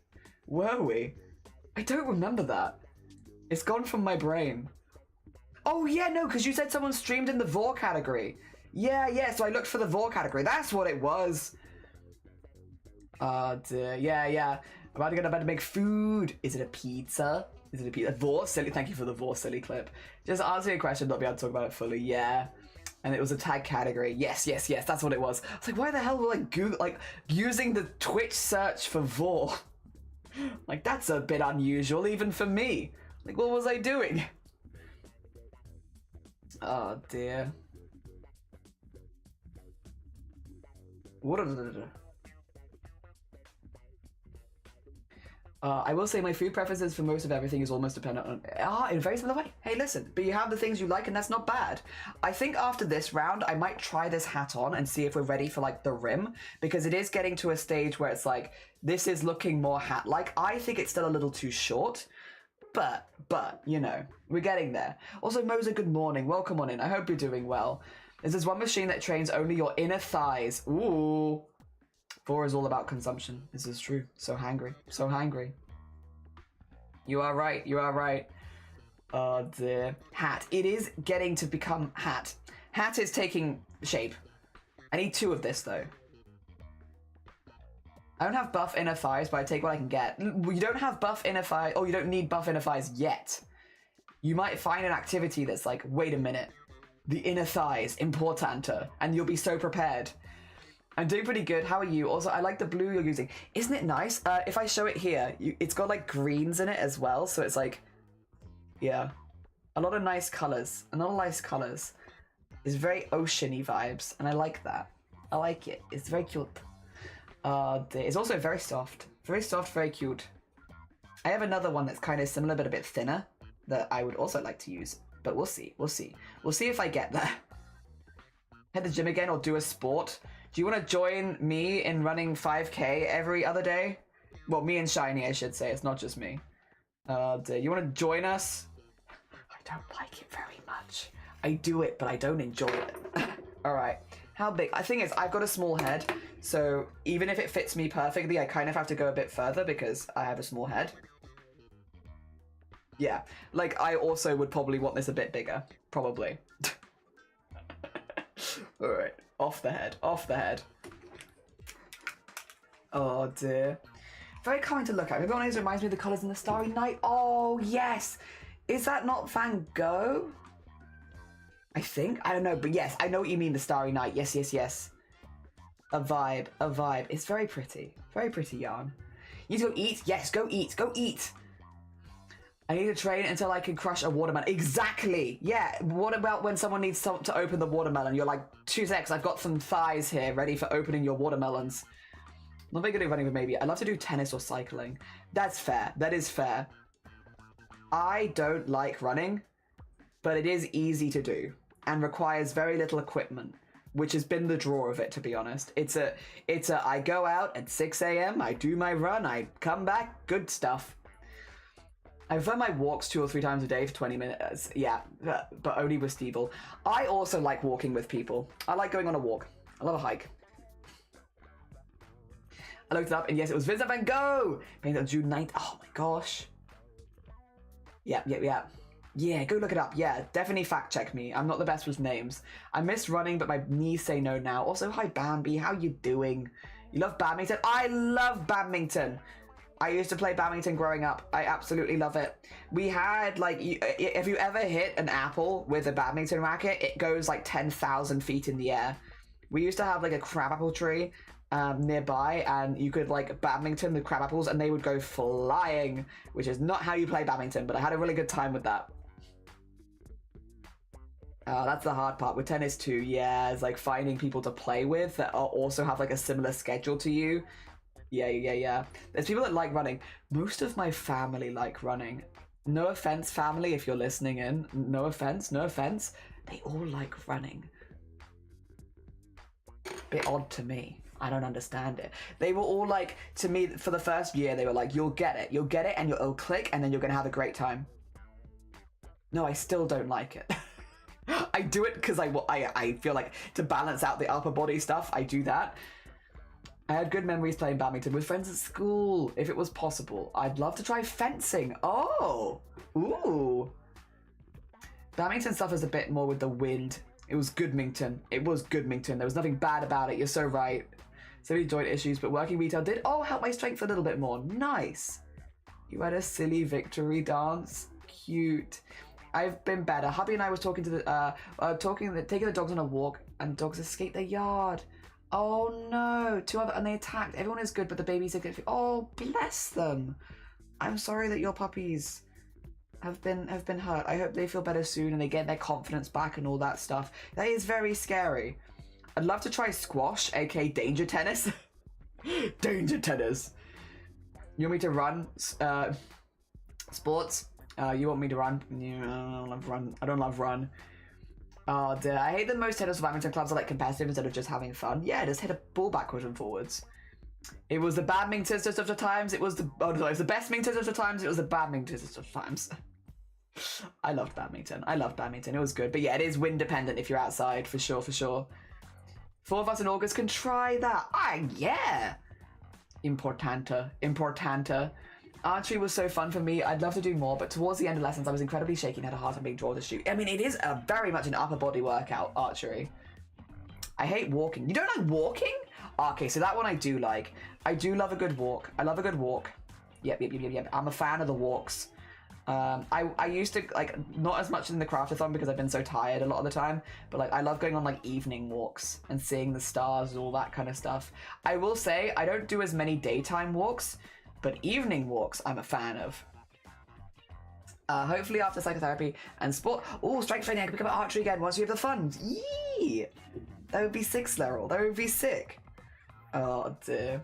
Were we? I don't remember that. It's gone from my brain. Oh yeah, no, because you said someone streamed in the Vor category. Yeah, so I looked for the Vor category. That's what it was. Oh dear. Yeah. I'm about to go to bed to make food. Is it a pizza? Is it a pizza? Vor silly. Thank you for the Vor silly clip. Just answer your question, not be able to talk about it fully. Yeah. And it was a tag category. Yes. That's what it was. I was like, why the hell were Google using the Twitch search for Vor? Like, that's a bit unusual, even for me. Like, what was I doing? Oh dear. What? I will say my food preferences for most of everything is almost dependent on... in a very similar way. Hey, listen, but you have the things you like and that's not bad. I think after this round, I might try this hat on and see if we're ready for, the rim. Because it is getting to a stage where it's this is looking more hat-like. I think it's still a little too short. But, we're getting there. Also, Moza, good morning. Welcome on in. I hope you're doing well. There's this one machine that trains only your inner thighs. Ooh. Vor is all about consumption. This is true. So hangry. You are right. Oh dear. Hat. It is getting to become hat. Hat is taking shape. I need 2 of this though. I don't have buff inner thighs, but I take what I can get. You don't have buff inner thighs. Oh, you don't need buff inner thighs yet. You might find an activity that's wait a minute. The inner thighs, importante. And you'll be so prepared. I'm doing pretty good. How are you? Also, I like the blue you're using. Isn't it nice? If I show it here, it's got greens in it as well. So it's yeah, a lot of nice colors. It's very oceany vibes, and I like that. I like it. It's very cute. It's also very soft, very cute. I have another one that's kind of similar but a bit thinner that I would also like to use, but we'll see if I get there. Head to the gym again or do a sport. Do you want to join me in running 5k every other day? Well, me and Shiny, I should say. It's not just me. You want to join us? I don't like it very much. I do it, but I don't enjoy it. All right. How big? The thing is, I've got a small head, so even if it fits me perfectly, I kind of have to go a bit further because I have a small head. Yeah. I also would probably want this a bit bigger. Probably. All right. Off the head. Oh dear. Very kind to look at. Everyone always reminds me of the colours in the Starry Night. Oh yes. Is that not Van Gogh? I think. I don't know, but yes, I know what you mean. The Starry Night. Yes. A vibe. It's very pretty. Very pretty yarn. You need to go eat. Yes, go eat. I need to train until I can crush a watermelon. Exactly. Yeah. What about when someone needs to open the watermelon? You're like, 2 seconds, I've got some thighs here ready for opening your watermelons. Not very good at running, but maybe. I'd love to do tennis or cycling. That's fair. That is fair. I don't like running, but it is easy to do and requires very little equipment, which has been the draw of it, to be honest. It's a I go out at 6 a.m., I do my run, I come back, good stuff. I prefer my walks 2 or 3 times a day for 20 minutes. Yeah, but only with Stevel. I also like walking with people. I like going on a walk. I love a hike. I looked it up, and yes, it was Vincent van Gogh! Painted on June 9th. Oh my gosh. Yeah. Yeah, go look it up. Yeah, definitely fact check me. I'm not the best with names. I miss running, but my knees say no now. Also, hi Bambi, how you doing? You love badminton? I love badminton. I used to play badminton growing up. I absolutely love it. We had, like, if you ever hit an apple with a badminton racket, it goes like 10,000 feet in the air. We used to have like a crabapple tree nearby, and you could like badminton the crabapples and they would go flying, which is not how you play badminton, but I had a really good time with that. That's the hard part with tennis too. Yeah, it's like finding people to play with that also have like a similar schedule to you. Yeah. There's people that like running. Most of my family like running. No offense, family, if you're listening in. No offense. They all like running. Bit odd to me. I don't understand it. They were all like, to me, for the first year, they were like, you'll get it, and it'll click, and then you're gonna have a great time. No, I still don't like it. I do it because I feel like to balance out the upper body stuff, I do that. I had good memories playing badminton with friends at school. If it was possible, I'd love to try fencing. Oh, ooh. Badminton stuff is a bit more with the wind. It was Goodmington. There was nothing bad about it. You're so right. Silly joint issues, but working retail did help my strength a little bit more. Nice. You had a silly victory dance. Cute. I've been better. Hubby and I was talking to the taking the dogs on a walk, and dogs escaped their yard. Oh no! And they attacked. Everyone is good, but the babies are good. Oh, bless them. I'm sorry that your puppies have been hurt. I hope they feel better soon and they get their confidence back and all that stuff. That is very scary. I'd love to try squash, aka danger tennis. Danger tennis. You want me to run sports? You want me to run? I don't love run. Oh dear, I hate that most tennis or badminton clubs are like competitive instead of just having fun. Yeah, just hit a ball backwards and forwards. It was the badminton system of times, it was the best minton system of times, it was the badminton system of times. I loved badminton. It was good. But yeah, it is wind dependent if you're outside, for sure. 4 of us in August can try that. Yeah. Importante. Archery was so fun for me. I'd love to do more, but towards the end of lessons, I was incredibly shaky and had a hard time being drawn to shoot. I mean, it is very much an upper body workout, archery. I hate walking. You don't like walking? Okay, so that one I do like. I do love a good walk. I love a good walk. Yep. I'm a fan of the walks. I used to, like, not as much in the CRAFT-A-THON because I've been so tired a lot of the time, but like I love going on like evening walks and seeing the stars and all that kind of stuff. I will say I don't do as many daytime walks, but evening walks I'm a fan of. Hopefully after psychotherapy and sport. Oh, strength training, I can become archery again once you have the funds. Yee! That would be sick, Slerrel. That would be sick. Oh dear.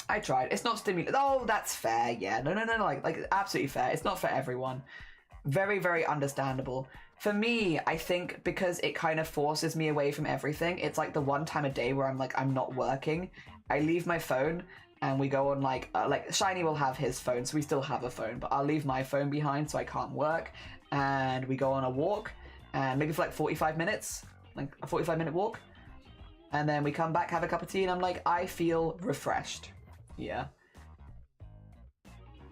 I tried. It's not stimulating. Oh, that's fair. Yeah. No. Like absolutely fair. It's not for everyone. Very, very understandable. For me, I think because it kind of forces me away from everything. It's like the one time a day where I'm not working. I leave my phone and we go on like Shiny will have his phone, so we still have a phone, but I'll leave my phone behind so I can't work. And we go on a walk, and maybe for like 45 minutes, like a 45-minute walk. And then we come back, have a cup of tea, and I'm like, I feel refreshed. Yeah.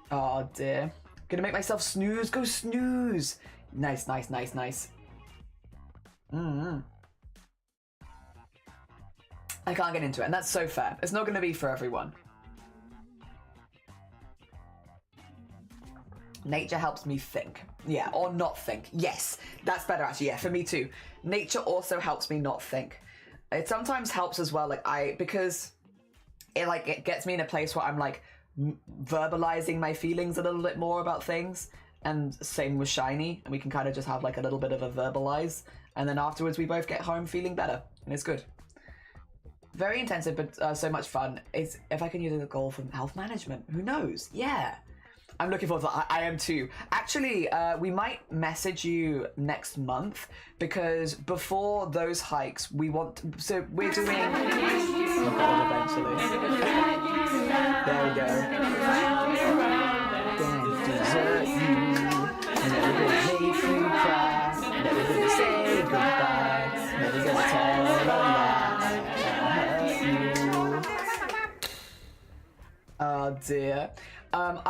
Oh dear. Gonna make myself snooze. Go snooze. Nice. I can't get into it, and that's so fair. It's not gonna be for everyone. Nature helps me think. Yeah, or not think. Yes, that's better actually. Yeah, for me too. Nature also helps me not think. It sometimes helps as well, because it gets me in a place where I'm like verbalizing my feelings a little bit more about things, and same with Shiny, and we can kind of just have like a little bit of a verbalize, and then afterwards we both get home feeling better, and it's good. Very intensive, but so much fun. If I can use a goal from health management, who knows? Yeah. I'm looking forward to that. I am too. Actually, we might message you next month, because before those hikes, we're doing... Oh God, eventually. There we go. Don't desert you. Never gonna make you cry. Never gonna say goodbye. Never gonna tell a lie. Hurt you. Oh dear. No,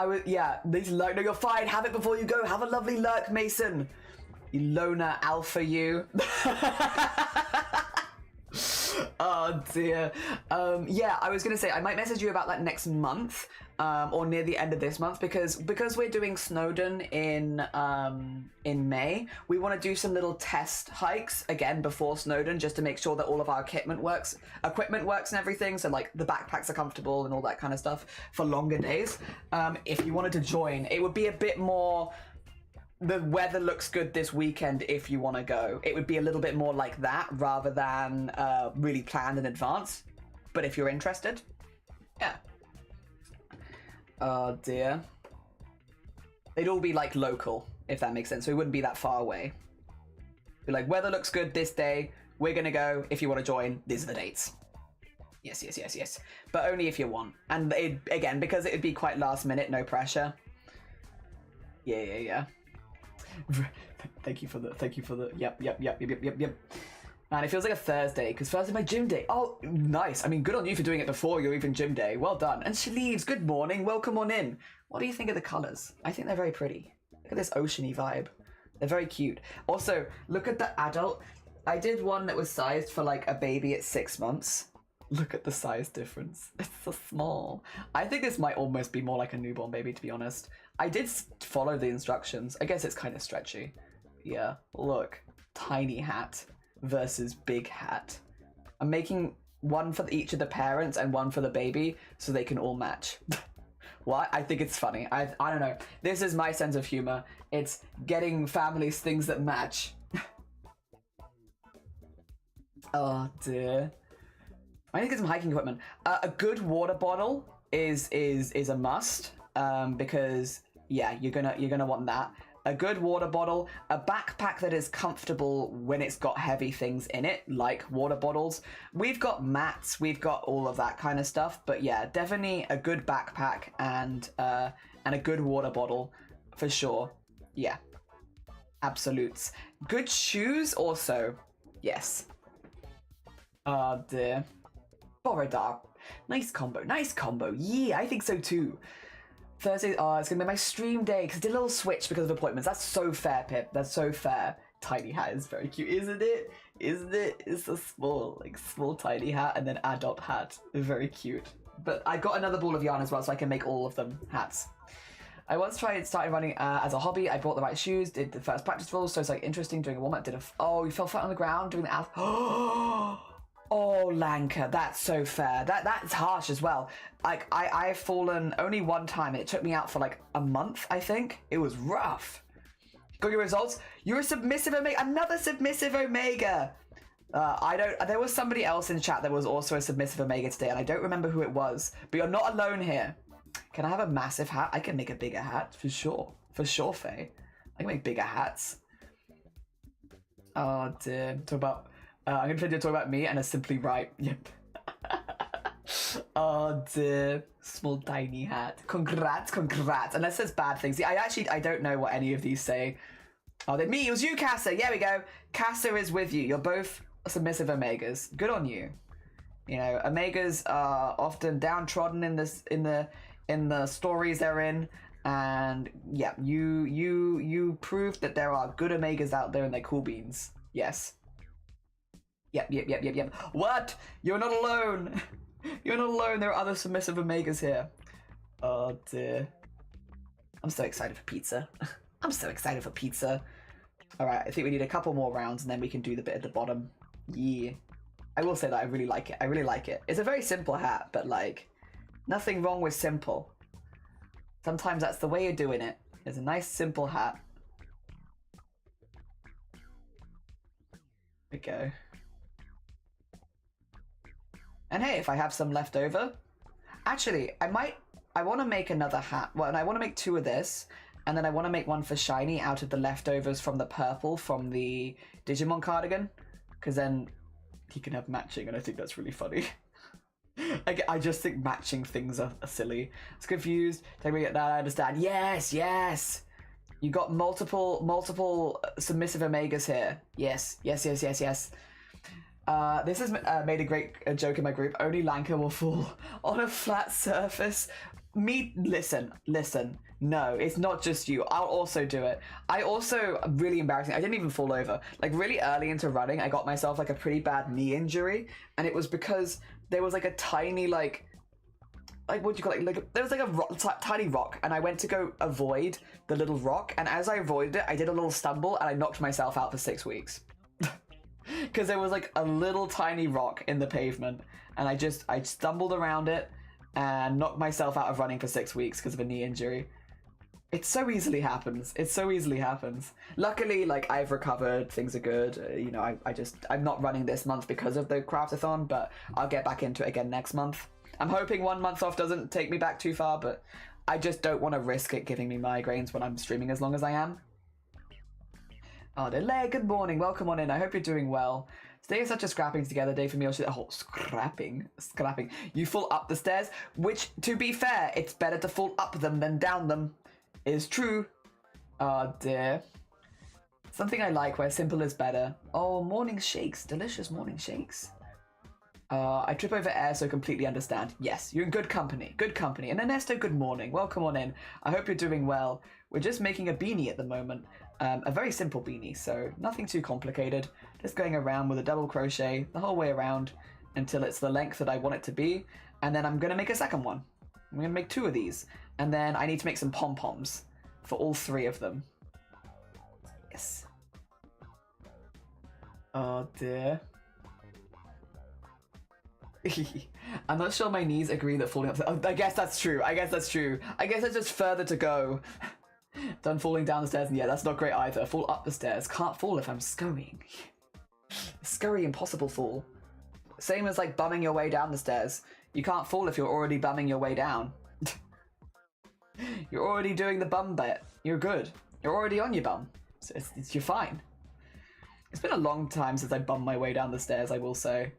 you're fine. Have it before you go. Have a lovely lurk, Mason. You loner alpha, you. Oh dear. Yeah, I was gonna say I might message you about that next month, or near the end of this month, because we're doing Snowdon in May. We want to do some little test hikes again before Snowdon, just to make sure that all of our equipment works and everything. So like the backpacks are comfortable and all that kind of stuff for longer days. If you wanted to join, it would be a bit more. The weather looks good this weekend if you want to go. It would be a little bit more like that rather than really planned in advance. But if you're interested, yeah. Oh dear. They'd all be like local, if that makes sense. So it wouldn't be that far away. Be like, weather looks good this day. We're gonna go. If you want to join, these are the dates. Yes, yes, yes, yes. But only if you want. And again, because it'd be quite last minute, no pressure. Yeah, yeah, yeah. Thank you for the yep. Man, it feels like a Thursday because Thursday's my gym day. Oh, nice. I mean, good on you for doing it before your even gym day. Well done. And Shaleeves, good morning. Welcome on in. What do you think of the colors? I think they're very pretty. Look at this oceany vibe. They're very cute. Also, look at the adult. I did one that was sized for like a baby at 6 months. Look at the size difference. It's so small. I think this might almost be more like a newborn baby, to be honest. I did follow the instructions. I guess it's kind of stretchy. Yeah, look. Tiny hat versus big hat. I'm making one for each of the parents and one for the baby so they can all match. What? I think it's funny. I don't know. This is my sense of humor. It's getting families things that match. Oh dear. I need to get some hiking equipment. A good water bottle is a must, because yeah, you're gonna want that. A good water bottle, a backpack that is comfortable when it's got heavy things in it, like water bottles. We've got mats, we've got all of that kind of stuff, but yeah, definitely a good backpack and a good water bottle for sure. Yeah, absolutes. Good shoes also, yes. Oh dear. Borodar. Nice combo. Nice combo. Yeah, I think so too. Thursday, oh, it's gonna be my stream day because I did a little switch because of appointments. That's so fair, Pip. That's so fair. Tiny hat is very cute, isn't it? Isn't it? It's a small, like small tiny hat and then adult hat. Very cute. But I got another ball of yarn as well, so I can make all of them hats. I once started running as a hobby. I bought the right shoes, did the first practice rolls, so it's like interesting doing a warm up. Oh, you fell flat on the ground doing the Oh, Lanka, that's so fair. That's harsh as well. Like, I've fallen only one time, and it took me out for like a month, I think. It was rough. Got your results? You're a submissive Omega. Another submissive Omega. There was somebody else in chat that was also a submissive Omega today, and I don't remember who it was. But you're not alone here. Can I have a massive hat? I can make a bigger hat, for sure. For sure, Faye. I can make bigger hats. Oh, dear. Talk about... I'm going to talk about me and a simply right. Yep. Oh dear. Small tiny hat. Congrats, congrats. Unless there's bad things. Yeah, I don't know what any of these say. Oh, they're me. It was you, Casa. Yeah, we go. Casa is with you. You're both submissive Omegas. Good on you. You know, Omegas are often downtrodden in the stories they're in. And yeah, you proved that there are good Omegas out there and they're cool beans. Yes. Yep. What? You're not alone. You're not alone. There are other submissive Omegas here. Oh dear. I'm so excited for pizza. I'm so excited for pizza. All right, I think we need a couple more rounds and then we can do the bit at the bottom. Yeah. I will say that I really like it. I really like it. It's a very simple hat, but like, nothing wrong with simple. Sometimes that's the way you're doing it. It's a nice simple hat. There we go. And hey, if I have some left over, actually, I want to make another hat. Well, and I want to make 2 of this, and then I want to make one for Shiny out of the leftovers from the purple from the Digimon cardigan, because then he can have matching, and I think that's really funny. I just think matching things are silly. It's confused. Take me get that. I understand. Yes. You got multiple submissive Omegas here. Yes. This has made a great joke in my group. Only Lanka will fall on a flat surface. Listen. No, it's not just you. I'll also do it. I also, really embarrassing, I didn't even fall over. Like really early into running, I got myself like a pretty bad knee injury. And it was because there was like a tiny like what do you call it? Like there was like a tiny rock, and I went to go avoid the little rock. And as I avoided it, I did a little stumble and I knocked myself out for 6 weeks. Because there was like a little tiny rock in the pavement, and I stumbled around it and knocked myself out of running for 6 weeks because of a knee injury. It so easily happens. It so easily happens. Luckily, like, I've recovered. Things are good. You know, I'm not running this month because of the CRAFT-A-THON, but I'll get back into it again next month. I'm hoping 1 month off doesn't take me back too far, but I just don't want to risk it giving me migraines when I'm streaming as long as I am. Oh, Delay, good morning. Welcome on in. I hope you're doing well. Today is such a scrapping together day for me. Oh, scrapping. You fall up the stairs, which, to be fair, it's better to fall up them than down them. Is true. Oh dear. Something I like where simple is better. Oh, morning shakes. Delicious morning shakes. I trip over air, so completely understand. Yes, you're in good company. Good company. And Ernesto, good morning. Welcome on in. I hope you're doing well. We're just making a beanie at the moment. A very simple beanie, so nothing too complicated. Just going around with a double crochet the whole way around until it's the length that I want it to be. And then I'm going to make a second one. I'm going to make 2 of these. And then I need to make some pom-poms for all 3 of them. Yes. Oh dear. I'm not sure my knees agree that falling up... Oh, I guess that's true. I guess there's just further to go. Done falling down the stairs, and yeah, that's not great either. Fall up the stairs. Can't fall if I'm scurrying. Scurry, impossible fall. Same as like bumming your way down the stairs. You can't fall if you're already bumming your way down. You're already doing the bum bit. You're good. You're already on your bum. So you're fine. It's been a long time since I bummed my way down the stairs, I will say.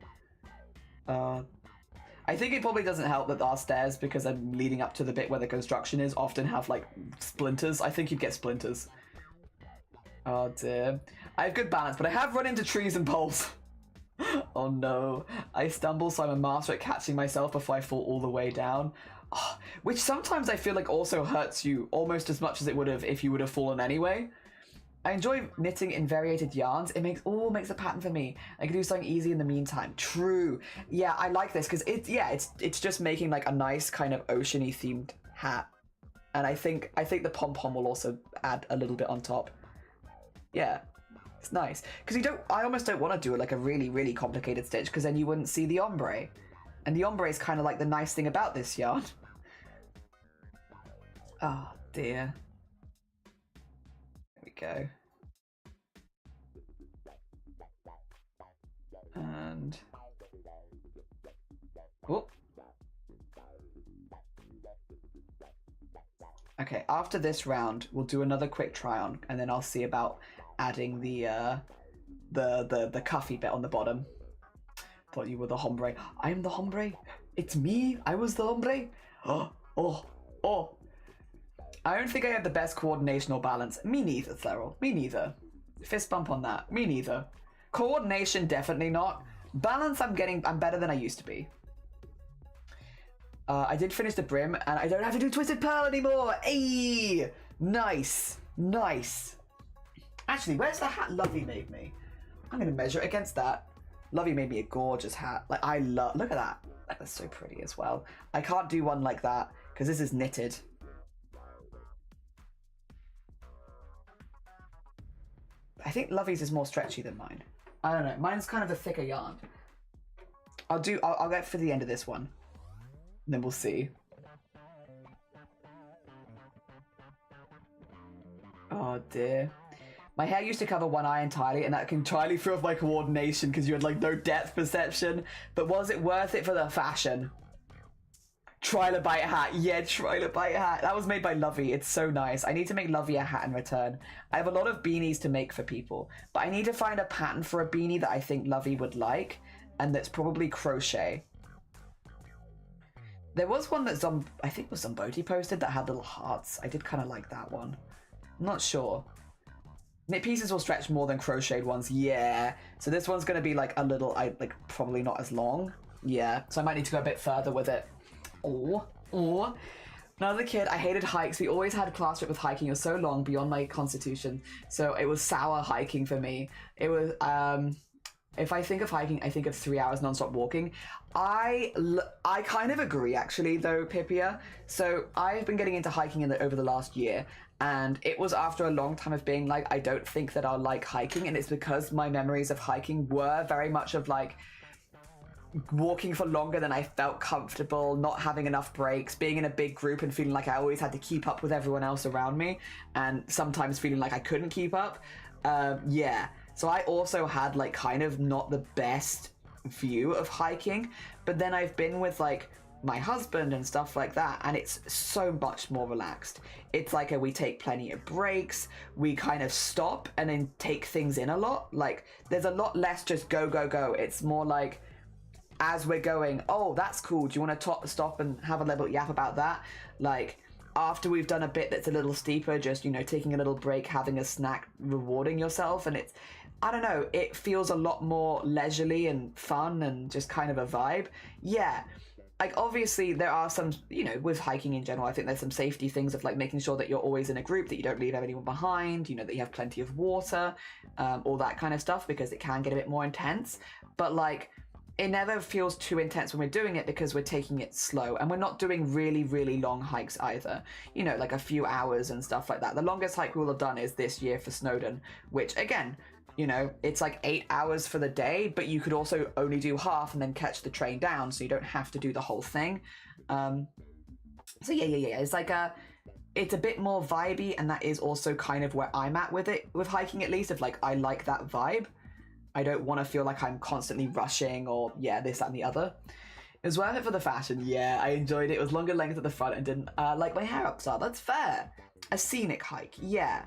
I think it probably doesn't help that our stairs, because I'm leading up to the bit where the construction is, often have like splinters. I think you'd get splinters. Oh dear. I have good balance, but I have run into trees and poles. Oh no. I stumble, so I'm a master at catching myself before I fall all the way down. Oh, which sometimes I feel like also hurts you almost as much as it would have if you would have fallen anyway. I enjoy knitting in variated yarns. It makes a pattern for me. I can do something easy in the meantime. True. Yeah, I like this because it's just making like a nice kind of oceany themed hat. And I think the pom-pom will also add a little bit on top. Yeah. It's nice. Because I almost don't want to do it like a really, really complicated stitch, because then you wouldn't see the ombre. And the ombre is kind of like the nice thing about this yarn. Oh dear. There we go. And oh. Okay, after this round, we'll do another quick try on, and then I'll see about adding the cuffy bit on the bottom. Thought you were the hombre. I am the hombre. It's me. I was the hombre. Oh. I don't think I have the best coordination or balance. Me neither, Thurl. Me neither. Fist bump on that. Me neither. Coordination, definitely not. Balance, I'm better than I used to be. I did finish the brim, and I don't have to do Twisted Pearl anymore. Ayy! Nice. Nice. Actually, where's the hat Lovey made me? I'm going to measure it against that. Lovey made me a gorgeous hat. Like, look at that. That's so pretty as well. I can't do one like that, because this is knitted. I think Lovey's is more stretchy than mine. I don't know. Mine's kind of a thicker yarn. I'll get for the end of this one. And then we'll see. Oh dear. My hair used to cover one eye entirely, and that entirely threw off my coordination because you had like no depth perception. But was it worth it for the fashion? Trilobite hat. Yeah, Trilobite hat. That was made by Lovey. It's so nice. I need to make Lovey a hat in return. I have a lot of beanies to make for people, but I need to find a pattern for a beanie that I think Lovey would like, and that's probably crochet. There was one that I think was Zomboti posted that had little hearts. I did kind of like that one. I'm not sure. Knit pieces will stretch more than crocheted ones. Yeah. So this one's going to be like a little, like probably not as long. Yeah. So I might need to go a bit further with it. Or. When I was a kid, I hated hikes. We always had a class trip with hiking. It was so long, beyond my constitution. So it was sour hiking for me. It was, if I think of hiking, I think of 3 hours nonstop walking. I kind of agree, actually, though, Pipia. So I've been getting into hiking over the last year. And it was after a long time of being like, I don't think that I'll like hiking. And it's because my memories of hiking were very much of like, walking for longer than I felt comfortable, not having enough breaks, being in a big group and feeling like I always had to keep up with everyone else around me, and sometimes feeling like I couldn't keep up. Yeah. So I also had like kind of not the best view of hiking, but then I've been with like my husband and stuff like that, and it's so much more relaxed. It's like we take plenty of breaks, we kind of stop and then take things in a lot. Like there's a lot less just go, go, go. It's more like, as we're going, oh, that's cool, do you want to stop and have a little yap about that? Like, after we've done a bit that's a little steeper, just, you know, taking a little break, having a snack, rewarding yourself, and it's, I don't know, it feels a lot more leisurely and fun and just kind of a vibe. Yeah, like, obviously, there are some, you know, with hiking in general, I think there's some safety things of, like, making sure that you're always in a group, that you don't leave anyone behind, you know, that you have plenty of water, all that kind of stuff, because it can get a bit more intense. But, like, it never feels too intense when we're doing it because we're taking it slow, and we're not doing really, really long hikes either. You know, like a few hours and stuff like that. The longest hike we will have done is this year for Snowdon, which again, you know, it's like 8 hours for the day, but you could also only do half and then catch the train down, so you don't have to do the whole thing. So yeah. It's like it's a bit more vibey, and that is also kind of where I'm at with it, with hiking at least, of like, I like that vibe. I don't want to feel like I'm constantly rushing or, yeah, this, that, and the other. It was worth it for the fashion. Yeah, I enjoyed it. It was longer length at the front and didn't like my hair ups are. That's fair. A scenic hike. Yeah.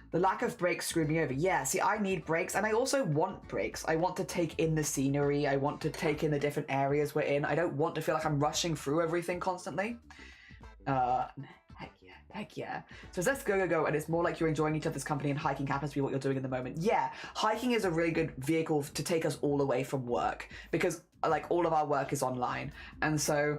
The lack of breaks screwed me over. Yeah, see, I need breaks, and I also want breaks. I want to take in the scenery. I want to take in the different areas we're in. I don't want to feel like I'm rushing through everything constantly. Heck yeah. So it's let's go, and it's more like you're enjoying each other's company, and hiking happens to be what you're doing in the moment. Yeah, hiking is a really good vehicle to take us all away from work, because like all of our work is online, and so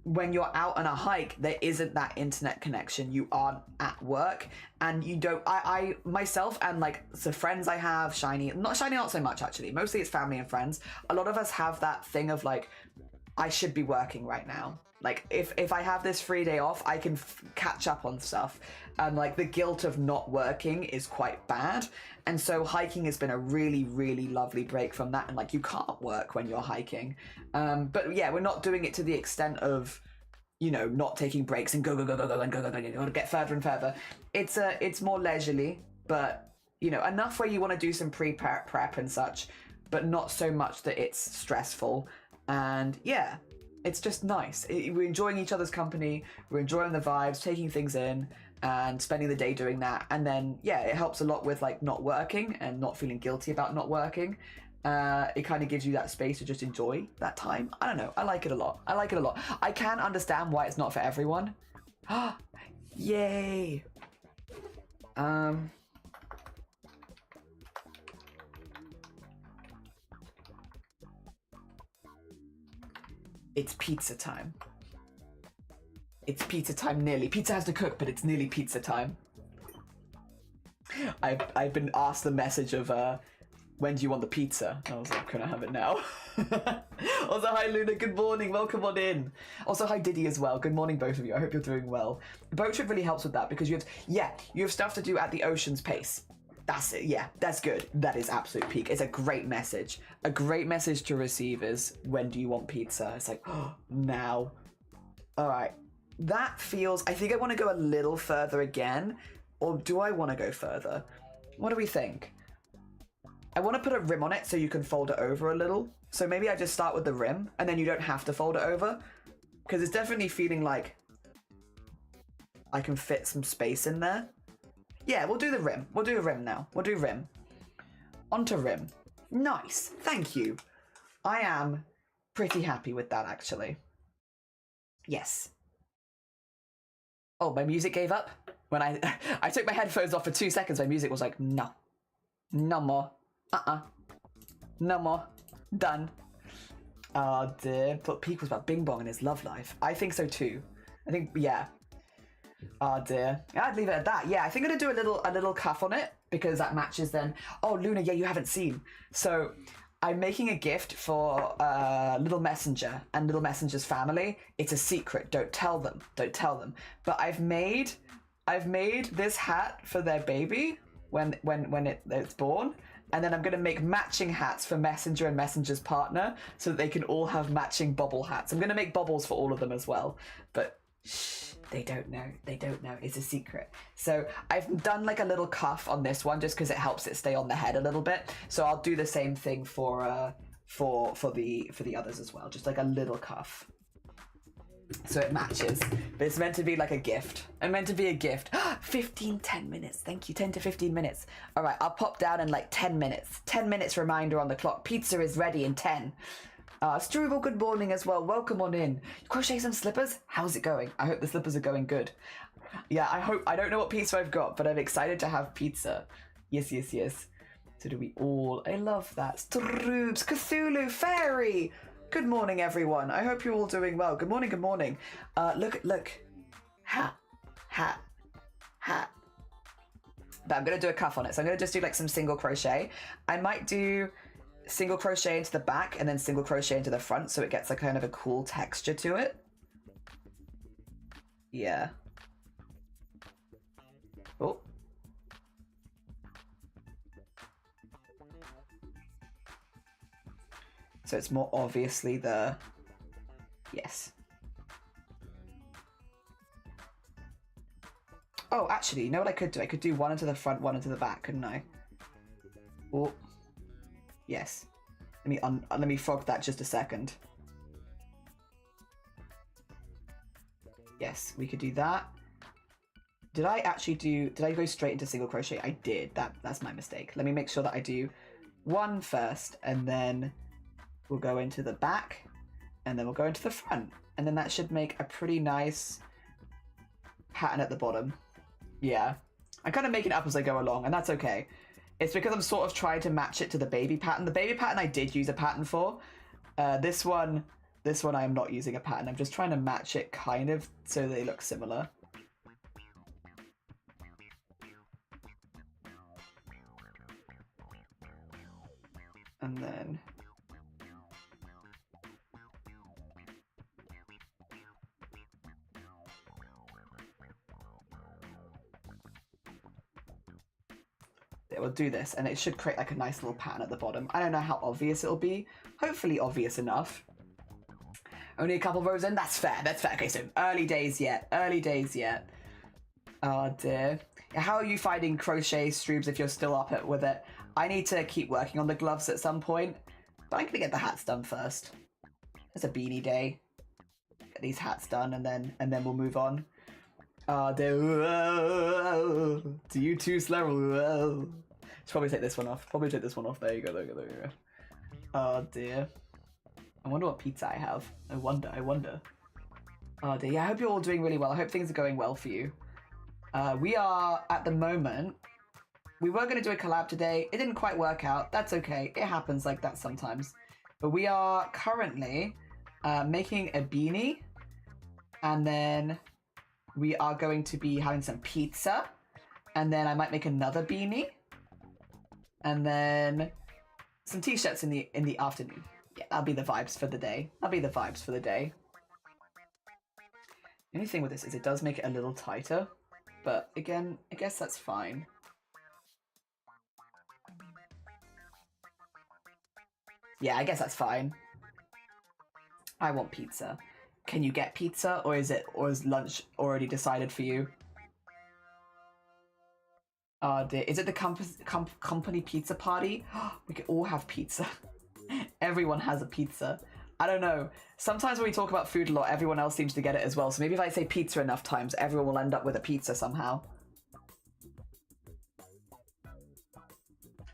when you're out on a hike, there isn't that internet connection. You aren't at work, and you don't. I myself and like the friends I have, not so much actually. Mostly it's family and friends. A lot of us have that thing of like, I should be working right now. Like, if I have this free day off, I can catch up on stuff. And, like, the guilt of not working is quite bad. And so hiking has been a really, really lovely break from that. And, like, you can't work when you're hiking. But, yeah, we're not doing it to the extent of, you know, not taking breaks and go, and get further and further. It's more leisurely, but, you know, enough where you want to do some prep and such, but not so much that it's stressful. And, yeah. It's just nice. We're enjoying each other's company, we're enjoying the vibes, taking things in, and spending the day doing that. And then, yeah, it helps a lot with, like, not working and not feeling guilty about not working. It kind of gives you that space to just enjoy that time. I don't know. I like it a lot. I can understand why it's not for everyone. Yay! It's pizza time. It's pizza time nearly. Pizza has to cook, but it's nearly pizza time. I've been asked the message of when do you want the pizza? I was like, can I have it now? Also, hi Luna, good morning, welcome on in. Also, hi Diddy as well, good morning both of you, I hope you're doing well. The boat trip really helps with that because you have stuff to do at the ocean's pace. That's it, yeah, that's good. That is absolute peak. It's a great message. A great message to receive is, when do you want pizza? It's like, oh, now. All right, that feels, I think I want to go a little further again, or do I want to go further? What do we think? I want to put a rim on it so you can fold it over a little. So maybe I just start with the rim, and then you don't have to fold it over, because it's definitely feeling like I can fit some space in there. Yeah, we'll do the rim. We'll do a rim now. We'll do rim. Onto rim. Nice. Thank you. I am pretty happy with that, actually. Yes. Oh, my music gave up? When I took my headphones off for 2 seconds, my music was like, no. No more. No more. Done. Oh dear. But Peak was about Bing Bong and his love life. I think so too. I think, yeah. Oh dear. I'd leave it at that. Yeah, I think I'm gonna do a little cuff on it because that matches then. Oh, Luna, yeah, you haven't seen. So I'm making a gift for Little Messenger and Little Messenger's family. It's a secret. Don't tell them. Don't tell them. But I've made this hat for their baby when it's born, and then I'm gonna make matching hats for Messenger and Messenger's partner so that they can all have matching bobble hats. I'm gonna make bobbles for all of them as well, but shh, they don't know. They don't know. It's a secret. So I've done like a little cuff on this one just because it helps it stay on the head a little bit. So I'll do the same thing for the others as well, just like a little cuff. So it matches, but it's meant to be like a gift. And meant to be a gift. 10 minutes. Thank you. 10 to 15 minutes. All right, I'll pop down in like 10 minutes. 10 minutes reminder on the clock. Pizza is ready in 10. Struble, good morning as well. Welcome on in. You crochet some slippers? How's it going? I hope the slippers are going good. Yeah, I don't know what pizza I've got, but I'm excited to have pizza. Yes, yes, yes. So do we all. I love that. Stroobs, Cthulhu, Fairy. Good morning, everyone. I hope you're all doing well. Good morning, good morning. Look. Hat. But I'm going to do a cuff on it. So I'm going to just do like some single crochet. I might do single crochet into the back and then single crochet into the front so it gets a kind of a cool texture to it. Yeah. Oh. So it's more obviously the... Yes. Oh, actually, you know what I could do? I could do one into the front, one into the back, couldn't I? Oh. Yes. Let me frog that just a second. Yes, we could do that. Did I go straight into single crochet? I did. That's my mistake. Let me make sure that I do one first, and then we'll go into the back, and then we'll go into the front. And then that should make a pretty nice pattern at the bottom. Yeah. I'm kind of making it up as I go along, and that's okay. It's because I'm sort of trying to match it to the baby pattern. The baby pattern I did use a pattern for. This one I am not using a pattern. I'm just trying to match it kind of so they look similar. And then... Yeah, we'll do this, and it should create like a nice little pattern at the bottom. I don't know how obvious it'll be. Hopefully obvious enough. Only a couple rows in? That's fair, that's fair. Okay, so early days yet. Early days yet. Oh dear. How are you finding crochet, Stroobs, if you're still up with it? I need to keep working on the gloves at some point, but I'm gonna get the hats done first. It's a beanie day. Get these hats done, and then we'll move on. Oh dear. Do you too, Slurl? Should probably take this one off. There you go. Oh dear. I wonder what pizza I have. I wonder. Oh dear. Yeah, I hope you're all doing really well. I hope things are going well for you. We are, at the moment, we were going to do a collab today. It didn't quite work out. That's okay. It happens like that sometimes. But we are currently making a beanie. And then we are going to be having some pizza. And then I might make another beanie. And then some t-shirts in the afternoon. Yeah, that'll be the vibes for the day. The only thing with this is it does make it a little tighter. But again, I guess that's fine. Yeah, I guess that's fine. I want pizza. Can you get pizza, or is lunch already decided for you? Oh dear. Is it the company pizza party? We could all have pizza. Everyone has a pizza. I don't know. Sometimes when we talk about food a lot, everyone else seems to get it as well. So maybe if I say pizza enough times, everyone will end up with a pizza somehow.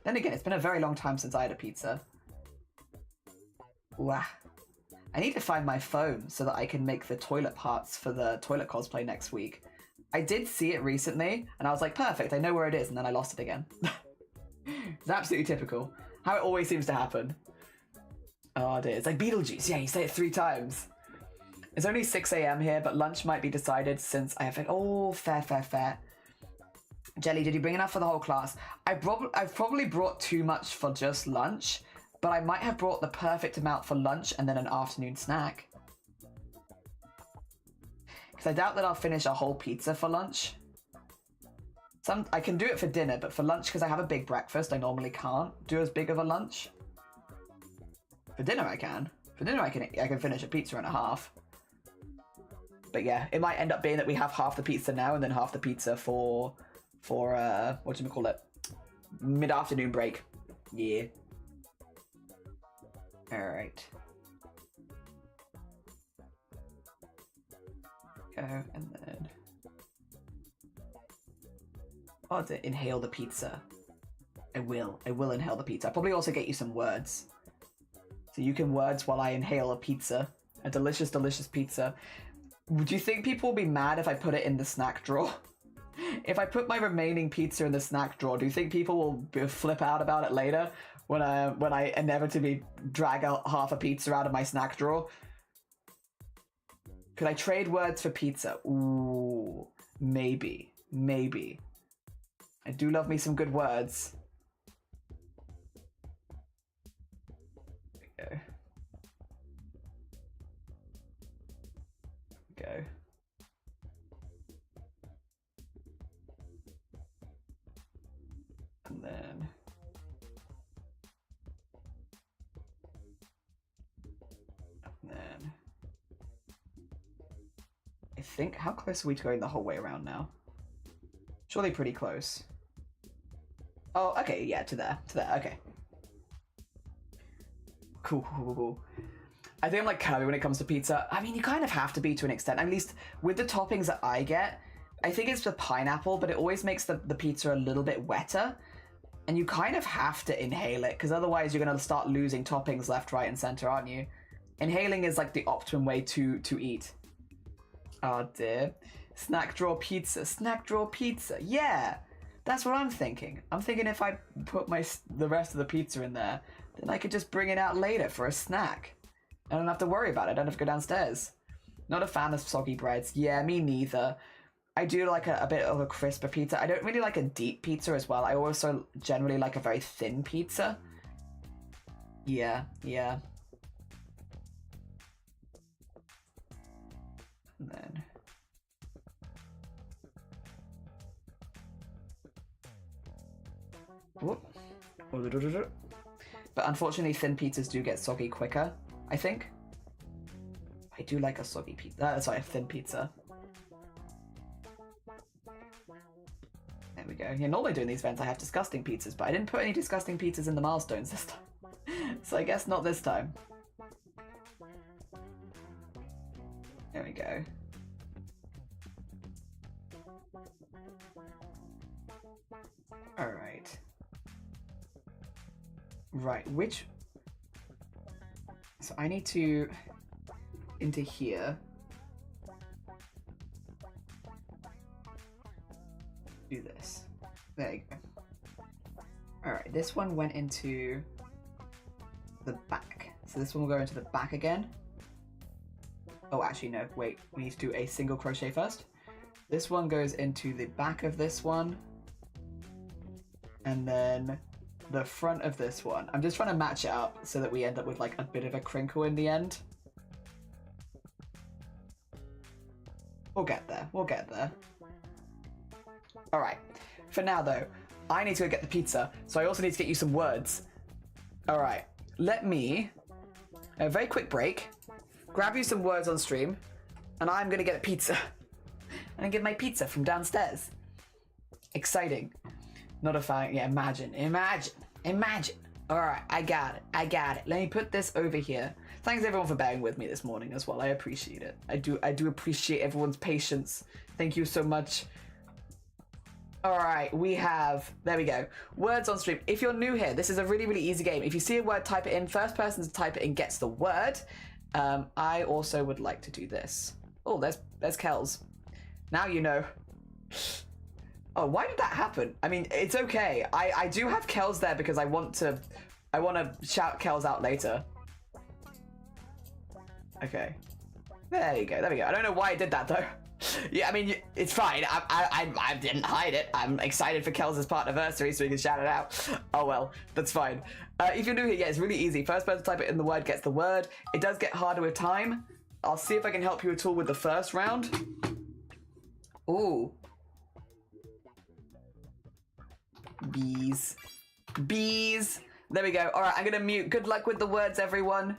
Then again, it's been a very long time since I had a pizza. Wow. I need to find my phone so that I can make the toilet parts for the toilet cosplay next week. I did see it recently, and I was like, perfect, I know where it is, and then I lost it again. It's absolutely typical. How it always seems to happen. Oh dear, it's like Beetlejuice. Yeah, you say it 3 times. It's only 6 a.m. here, but lunch might be decided since I have it. Oh, fair. Jelly, did you bring enough for the whole class? I've probably brought too much for just lunch, but I might have brought the perfect amount for lunch and then an afternoon snack. Because I doubt that I'll finish a whole pizza for lunch. I can do it for dinner, but for lunch, because I have a big breakfast, I normally can't do as big of a lunch. For dinner I can. For dinner I can finish a pizza and a half. But yeah, it might end up being that we have half the pizza now and then half the pizza for whatchamacallit, mid-afternoon break. Yeah. Alright. Go, and then... Oh, to inhale the pizza. I will inhale the pizza. I'll probably also get you some words. So you can words while I inhale a pizza. A delicious, delicious pizza. Do you think people will be mad if I put it in the snack drawer? If I put my remaining pizza in the snack drawer, do you think people will flip out about it later when I inevitably drag out half a pizza out of my snack drawer? Could I trade words for pizza? Ooh, maybe. I do love me some good words. There we go. And then... I think, how close are we to going the whole way around now? Surely pretty close. Oh, okay, yeah, to there, okay. Cool. I think I'm like Kirby when it comes to pizza. I mean, you kind of have to be to an extent, at least with the toppings that I get. I think it's the pineapple, but it always makes the pizza a little bit wetter. And you kind of have to inhale it, because otherwise you're going to start losing toppings left, right, and center, aren't you? Inhaling is like the optimum way to eat. Oh dear. Snack drawer pizza. Yeah, that's what I'm thinking. I'm thinking if I put the rest of the pizza in there, then I could just bring it out later for a snack. I don't have to worry about it. I don't have to go downstairs. Not a fan of soggy breads. Yeah, me neither. I do like a bit of a crisper pizza. I don't really like a deep pizza as well. I also generally like a very thin pizza. Yeah. And then... Whoop. But unfortunately, thin pizzas do get soggy quicker, I think. I do like a soggy pizza. Sorry, a thin pizza. There we go. Yeah, normally doing these events I have disgusting pizzas, but I didn't put any disgusting pizzas in the milestones this time. So I guess not this time. There we go. Alright. Right, which... So I need to... into here. Do this. There you go. Alright, this one went into the back. So this one will go into the back again. Oh, actually, no, wait. We need to do a single crochet first. This one goes into the back of this one. And then the front of this one. I'm just trying to match it up so that we end up with like a bit of a crinkle in the end. We'll get there. Alright, for now though, I need to go get the pizza, so I also need to get you some words. Alright, let me, a very quick break, grab you some words on stream, and I'm gonna get a pizza. And get my pizza from downstairs. Exciting. Not a fan, yeah, imagine. Alright, I got it. Let me put this over here. Thanks everyone for bearing with me this morning as well, I appreciate it. I do appreciate everyone's patience. Thank you so much. Alright, we have, there we go, words on stream. If you're new here, this is a really, really easy game. If you see a word, type it in. First person to type it in gets the word. I also would like to do this. Oh, there's Kells. Now you know. Oh, why did that happen? I mean, it's okay. I do have Kells there because I want to shout Kells out later. Okay. There you go. There we go. I don't know why I did that though. Yeah, I mean, it's fine. I didn't hide it. I'm excited for Kells' partnerversary, so we can shout it out. Oh well, that's fine. If you're new here, yeah, it's really easy. First person to type it in the word gets the word. It does get harder with time. I'll see if I can help you at all with the first round. Ooh. Bees. Bees. There we go. All right, I'm gonna mute. Good luck with the words, everyone.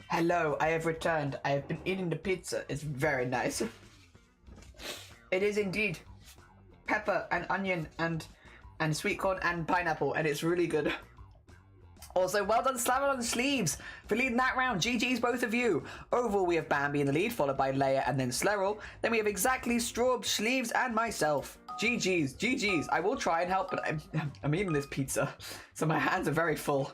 Hello, I have returned. I have been eating the pizza. It's very nice. It is indeed pepper and onion and sweet corn and pineapple, and it's really good. Also, well done Slamming on the Sleeves for leading that round. GG's both of you. Overall, we have Bambi in the lead, followed by Leia and then Slerrel. Then we have Exactly, Straub, Sleeves, and myself. GG's, GG's. I will try and help, but I'm eating this pizza, so my hands are very full.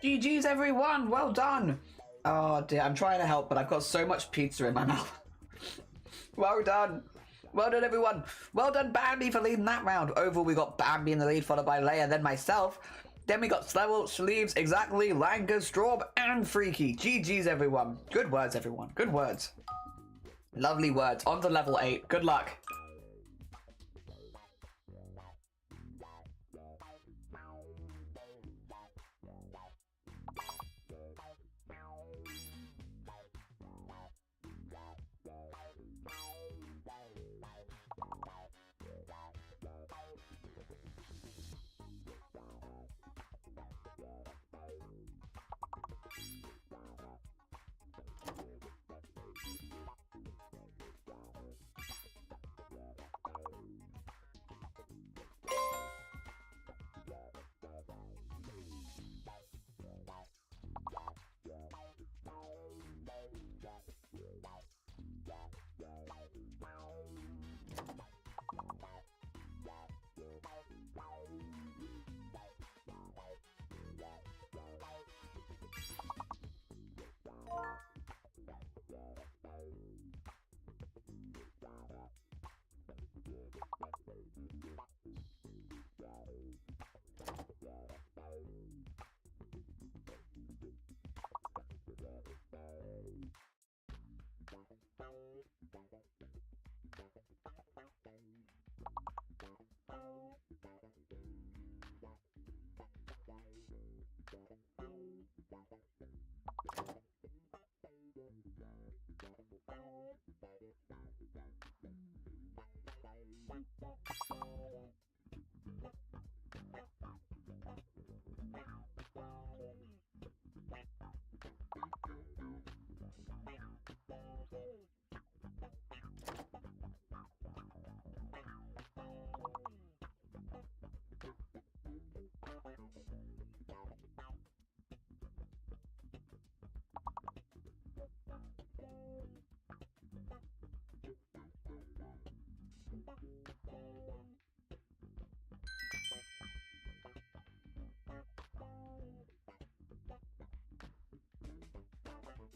GG's everyone, well done. Oh dear, I'm trying to help, but I've got so much pizza in my mouth. Well done. Well done, everyone. Well done, Bambi, for leading that round. Overall, we got Bambi in the lead, followed by Leia, then myself. Then we got Slerrel, Sleeves, Exactly, Langer, Straub, and Freaky. GG's, everyone. Good words, everyone. Good words. Lovely words. On to level 8. Good luck.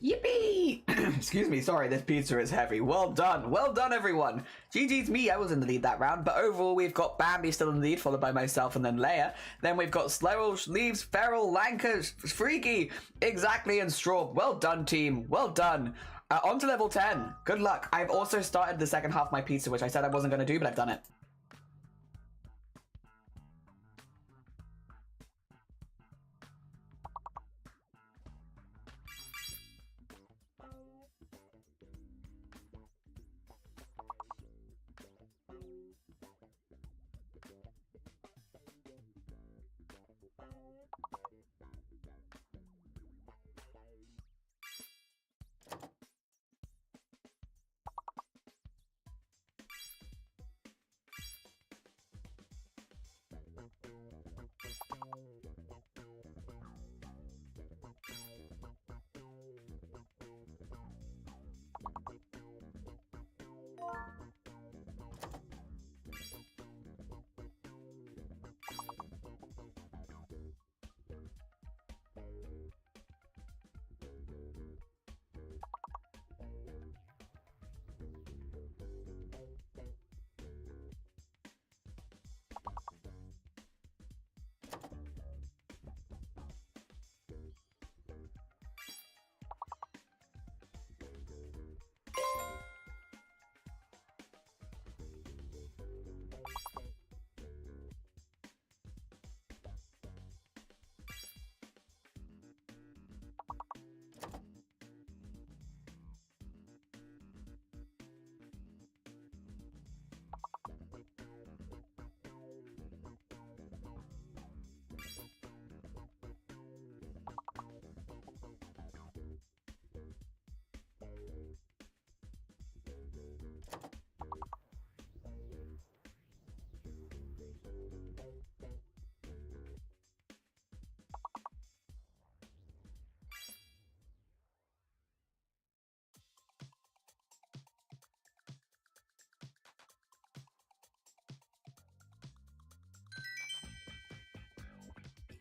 Yippee! Excuse me, sorry, this pizza is heavy. Well done everyone. GG's me, I was in the lead that round, but overall we've got Bambi still in the lead, followed by myself and then Leia. Then we've got Slerrel, Leaves, Feral, Lanka, Freaky, Exactly, and Straub. Well done, team, well done. On to level 10, good luck. I've also started the second half of my pizza, which I said I wasn't going to do, but I've done it.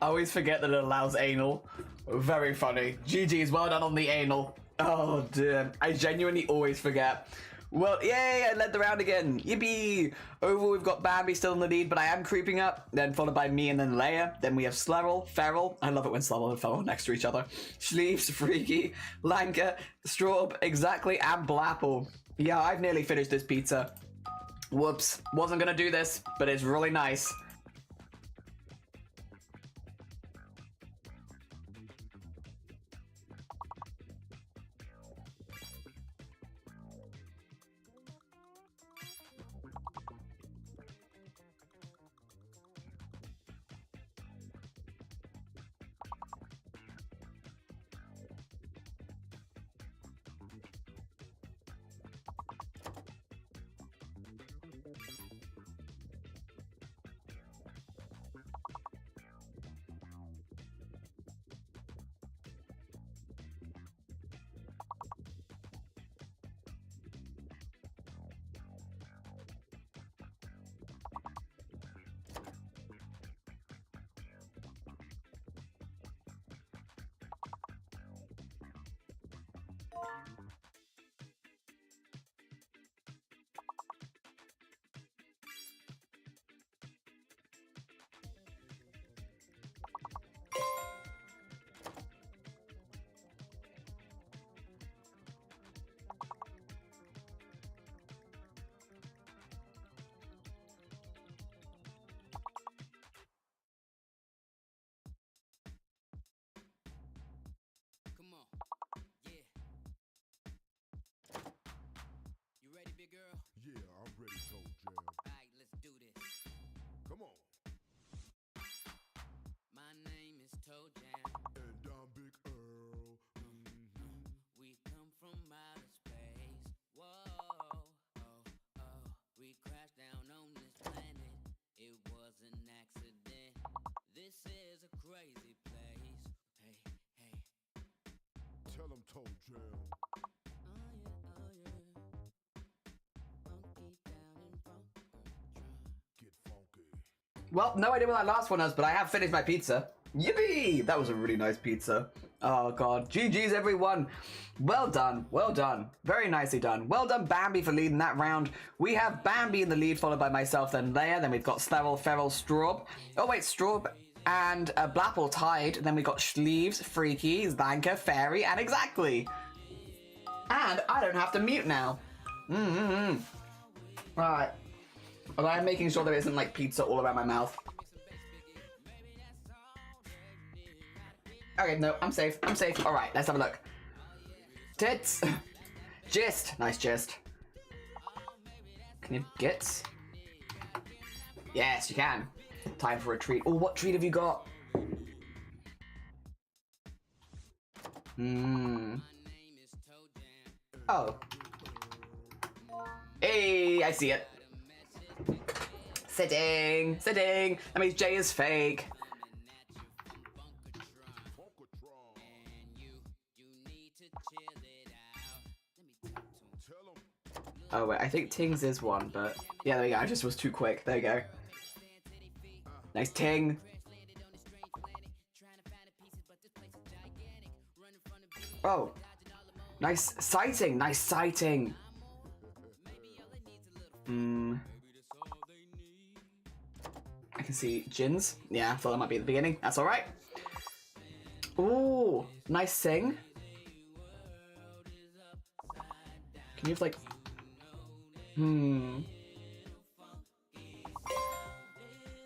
I always forget that it allows anal. Very funny. GG's, well done on the anal. Oh dear, I genuinely always forget. Well, yay, I led the round again. Yippee! Overall, we've got Bambi still in the lead, but I am creeping up. Then followed by me and then Leia. Then we have Slerrel, Feral. I love it when Slerrel and Feral are next to each other. Sleeves, Freaky, Lanka, Straub, Exactly, and Blapple. Yeah, I've nearly finished this pizza. Whoops. Wasn't gonna do this, but it's really nice. Come on, yeah. You ready, big girl? Yeah, I'm ready, Toe Jam. Alright, let's do this. Come on. My name is Toe Jam. And I'm Big Earl. We come from outer space. Whoa, oh, oh. We crashed down on this planet. It was an accident. This is a crazy place. Hey, hey. Tell him Toe Jam. Oh yeah. Funky down in funk. Get funky. Well, no idea what that last one was, but I have finished my pizza. Yippee! That was a really nice pizza. Oh god, GG's everyone. Well done, well done. Very nicely done. Well done Bambi for leading that round. We have Bambi in the lead, followed by myself, then Leia, then we've got Sterile, Feral, Straub. Oh wait, Straub and Blapple tied. Then we got Sleeves, Freaky, Zanka, Fairy, and Exactly. And I don't have to mute now. Alright. But I'm making sure there isn't like pizza all around my mouth. Okay, no, I'm safe. I'm safe. Alright, let's have a look. Tits. Gist. Nice gist. Can you have gits? Yes, you can. Time for a treat. Oh, what treat have you got? Oh. Hey, I see it. Sitting. Sitting. That means Jay is fake. Oh wait, I think Tings is one, but yeah, there we go. I just was too quick. There you go. Nice Ting. Oh, nice sighting. Nice sighting. I can see Jins. Yeah, I thought that might be at the beginning. That's all right. Ooh, nice sing. Can you have like?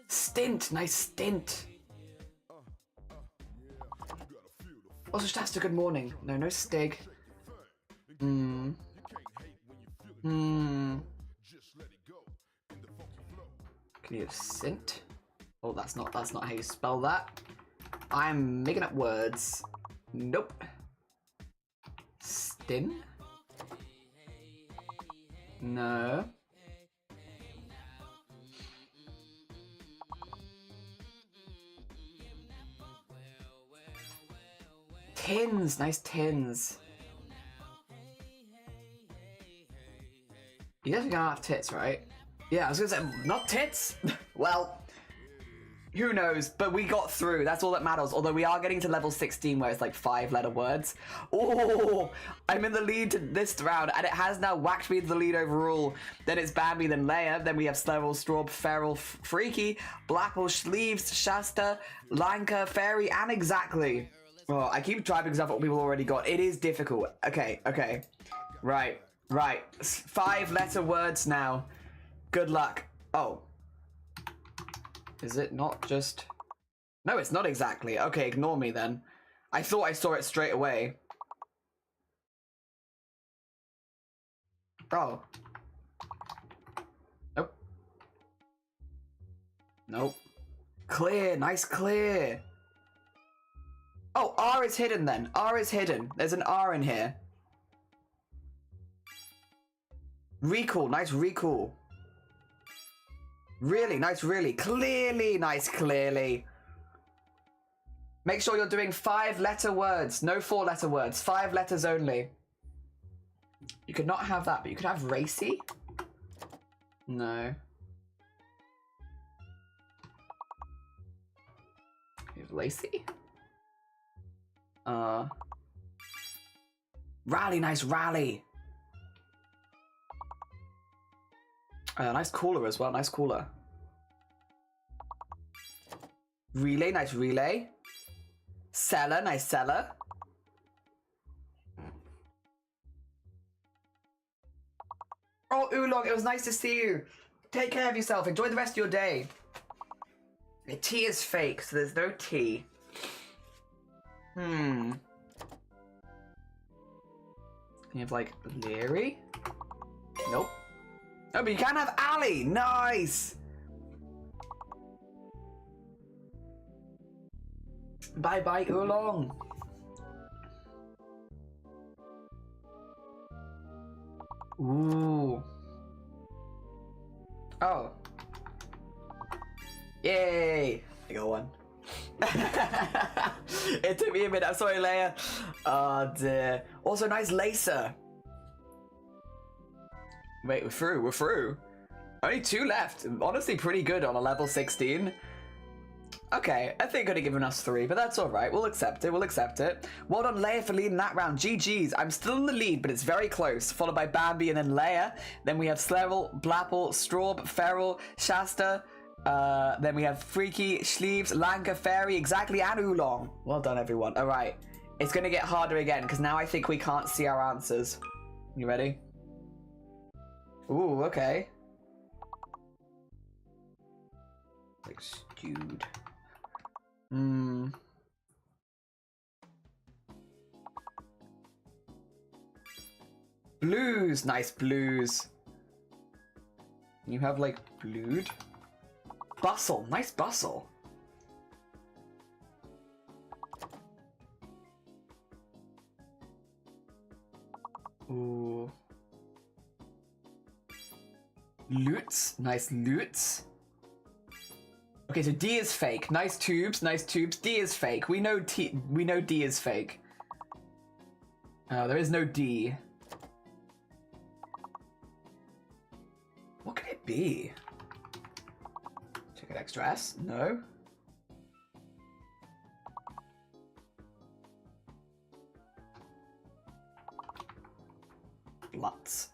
Stint, nice stint. Also, just a good morning. No, no stig. Can you have sint? Oh, that's not how you spell that. I'm making up words. Nope. Stin? No. Tins, nice tins. You guys are gonna have tits, right? Yeah, I was gonna say, not tits? Well, who knows, but we got through, that's all that matters. Although we are getting to level 16 where it's like 5-letter words. Oh, I'm in the lead to this round, and it has now whacked me to the lead overall. Then it's Bambi, then Leia, then we have Sterile, Straub, Feral, Freaky, Blapple, Sleeves, Shasta, Lanka, Fairy, and Exactly. Oh, I keep trying because I've what people already got. It is difficult. Okay. Right. 5-letter words now. Good luck. Oh. Is it not just... No, it's not exactly. Okay, ignore me then. I thought I saw it straight away. Oh. Nope. Nope. Clear, nice clear. Oh, R is hidden then. R is hidden. There's an R in here. Recall, nice recall. Really, nice really. Clearly, nice clearly. Make sure you're doing 5-letter words. No 4-letter words. 5 letters only. You could not have that, but you could have racy? No. You have lacy? Rally, nice rally. Nice cooler as well, nice cooler. Relay, nice relay. Seller, nice seller. Oh, Oolong, it was nice to see you. Take care of yourself, enjoy the rest of your day. The T is fake, so there's no T. Can you have like Leary? Nope. Oh, but you can have Ali. Nice. Bye bye, Oolong. Ooh. Oh. Yay. I got one. It took me a minute. I'm sorry, Leia. Oh dear. Also, nice lacer. Wait, we're through. Only 2 left. Honestly, pretty good on a level 16. Okay, I think it could have given us 3, but that's all right. We'll accept it. We'll accept it. Well done, Leia, for leading that round. GG's. I'm still in the lead, but it's very close. Followed by Bambi and then Leia. Then we have Slerel, Blapple, Straub, Feral, Shasta. Then we have Freaky, Schleeves, Lanka, Fairy, exactly, and Oolong. Well done, everyone. All right. It's going to get harder again, because now I think we can't see our answers. You ready? Ooh, okay. Like stewed. Blues, nice blues. You have like blued. Bustle, nice bustle. Ooh. Lutes, nice lutes. Okay, so D is fake. Nice tubes, nice tubes. D is fake. We know D is fake. There is no D. What could it be? Check extra S? No. Lots.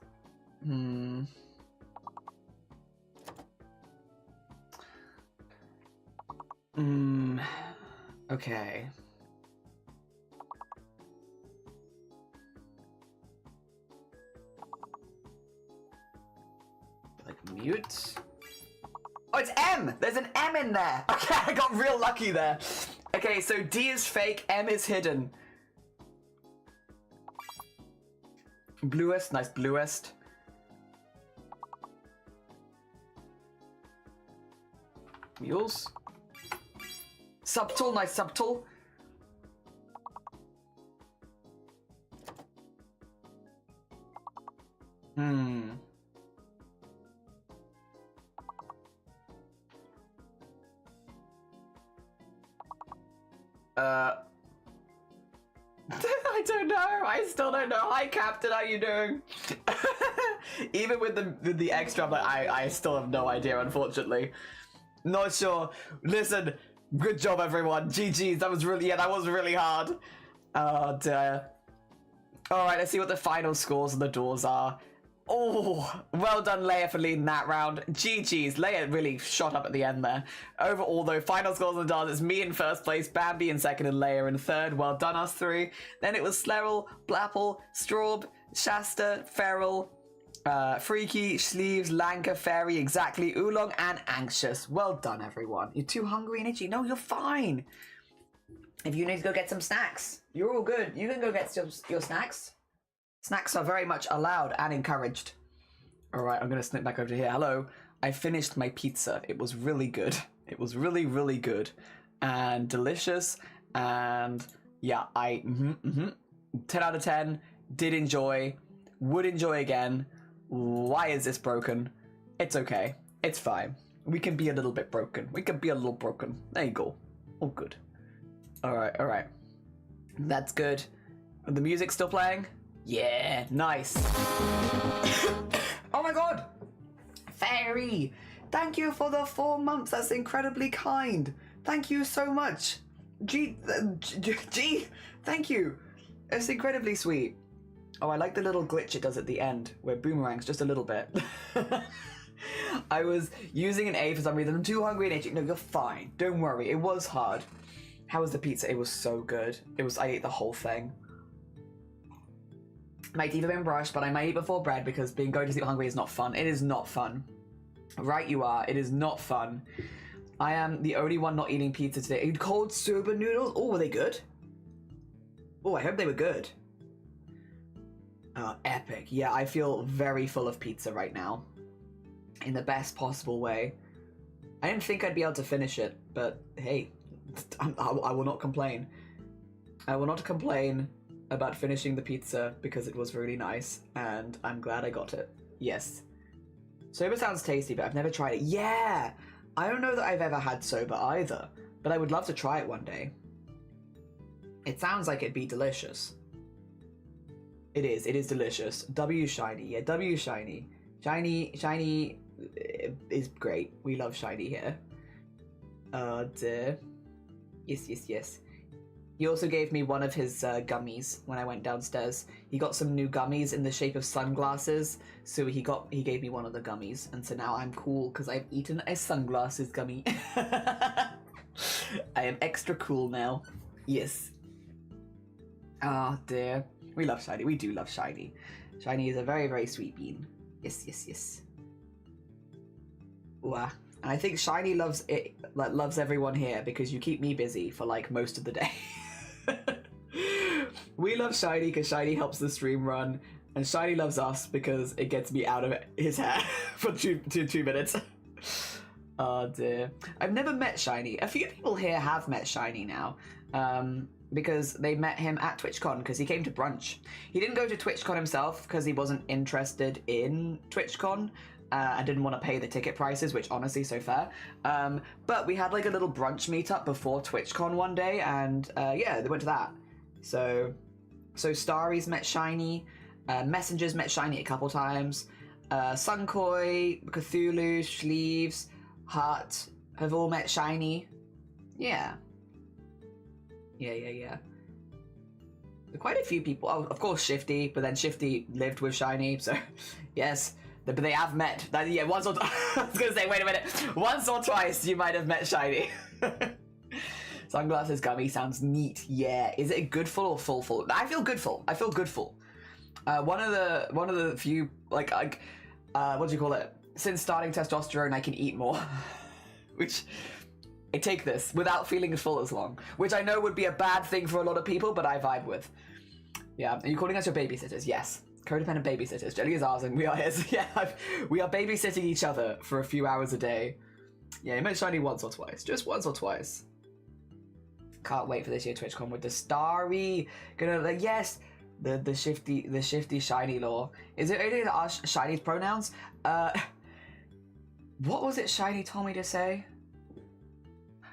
Okay. Like mute. Oh, it's M! There's an M in there! Okay, I got real lucky there. Okay, so D is fake, M is hidden. Bluest, nice bluest. Mules. Subtle, nice subtle. I don't know. I still don't know. Hi, Captain. How you doing? Even with the extra, I'm like, I still have no idea, unfortunately. Not sure. Listen, good job, everyone. GG's. That was really, that was really hard. Oh, dear. All right, let's see what the final scores on the doors are. Oh, well done, Leia, for leading that round. GG's. Leia really shot up at the end there. Overall, though, final scores on the doors, it's me in first place, Bambi in second, and Leia in third. Well done, us three. Then it was Slerel, Blapple, Straub, Shasta, Feral, Freaky, Schleeves, Lanka, Fairy, exactly, Oolong, and Anxious. Well done, everyone. You're too hungry and itchy. No, you're fine. If you need to go get some snacks, you're all good. You can go get your snacks. Snacks are very much allowed and encouraged. All right, I'm going to snip back over to here. Hello. I finished my pizza. It was really good. It was really, really good and delicious. And yeah, 10 out of 10. Did enjoy. Would enjoy again. Why is this broken? It's okay. It's fine. We can be a little bit broken. We can be a little broken. There you go. All good. All right, all right. That's good. The music's still playing? Yeah, nice. Oh my god! Fairy! Thank you for the 4 months. That's incredibly kind. Thank you so much. G, thank you. It's incredibly sweet. Oh, I like the little glitch it does at the end, where it boomerangs just a little bit. I was using an A for some reason. I'm too hungry and itchy. No, you're fine. Don't worry. It was hard. How was the pizza? It was so good. I ate the whole thing. My teeth have been brushed, but I might eat before bread because going to sleep hungry is not fun. It is not fun. Right you are. It is not fun. I am the only one not eating pizza today. Cold soba noodles? Oh, were they good? Oh, I hope they were good. Epic. Yeah, I feel very full of pizza right now. In the best possible way. I didn't think I'd be able to finish it, but hey, I will not complain. I will not complain about finishing the pizza because it was really nice and I'm glad I got it. Yes. Soba sounds tasty, but I've never tried it. Yeah! I don't know that I've ever had soba either, but I would love to try it one day. It sounds like it'd be delicious. It is delicious. W shiny, yeah, W shiny. Shiny is great. We love shiny here. Oh dear. Yes, yes, yes. He also gave me one of his gummies when I went downstairs. He got some new gummies in the shape of sunglasses, so he gave me one of the gummies, and so now I'm cool because I've eaten a sunglasses gummy. I am extra cool now. Yes. Ah, dear. We love Shiny. We do love Shiny. Shiny is a very, very sweet bean. Yes, yes, yes. Ooh, and I think Shiny loves it, like, loves everyone here because you keep me busy for like most of the day. We love Shiny because Shiny helps the stream run, and Shiny loves us because it gets me out of his hair for two minutes. Oh dear. I've never met Shiny. A few people here have met Shiny now, because they met him at TwitchCon because he came to brunch. He didn't go to TwitchCon himself because he wasn't interested in TwitchCon. I didn't want to pay the ticket prices, which honestly, so fair. But we had like a little brunch meetup before TwitchCon one day, and yeah, they went to that. So Starry's met Shiny, Messengers met Shiny a couple times, Sunkoi, Cthulhu, Sleeves, Hut have all met Shiny. Yeah. Quite a few people. Oh, of course Shifty, but then Shifty lived with Shiny, so yes. But they have met. Yeah, once or I was gonna say, wait a minute. Once or twice you might have met Shiny. Sunglasses gummy sounds neat. Yeah. Is it good full or full? I feel good full. One of the few like what do you call it? Since starting testosterone, I can eat more. Which I take this without feeling full as long. Which I know would be a bad thing for a lot of people, but I vibe with. Yeah. Are you calling us your babysitters? Yes. Codependent babysitters. Jelly is ours and we are his. Yeah, we are babysitting each other for a few hours a day. Yeah, you met Shiny once or twice. Just once or twice. Can't wait for this year TwitchCon with the Starry. Gonna like, yes, the shifty Shiny lore. Is it okay to ask Shiny's pronouns? What was it Shiny told me to say?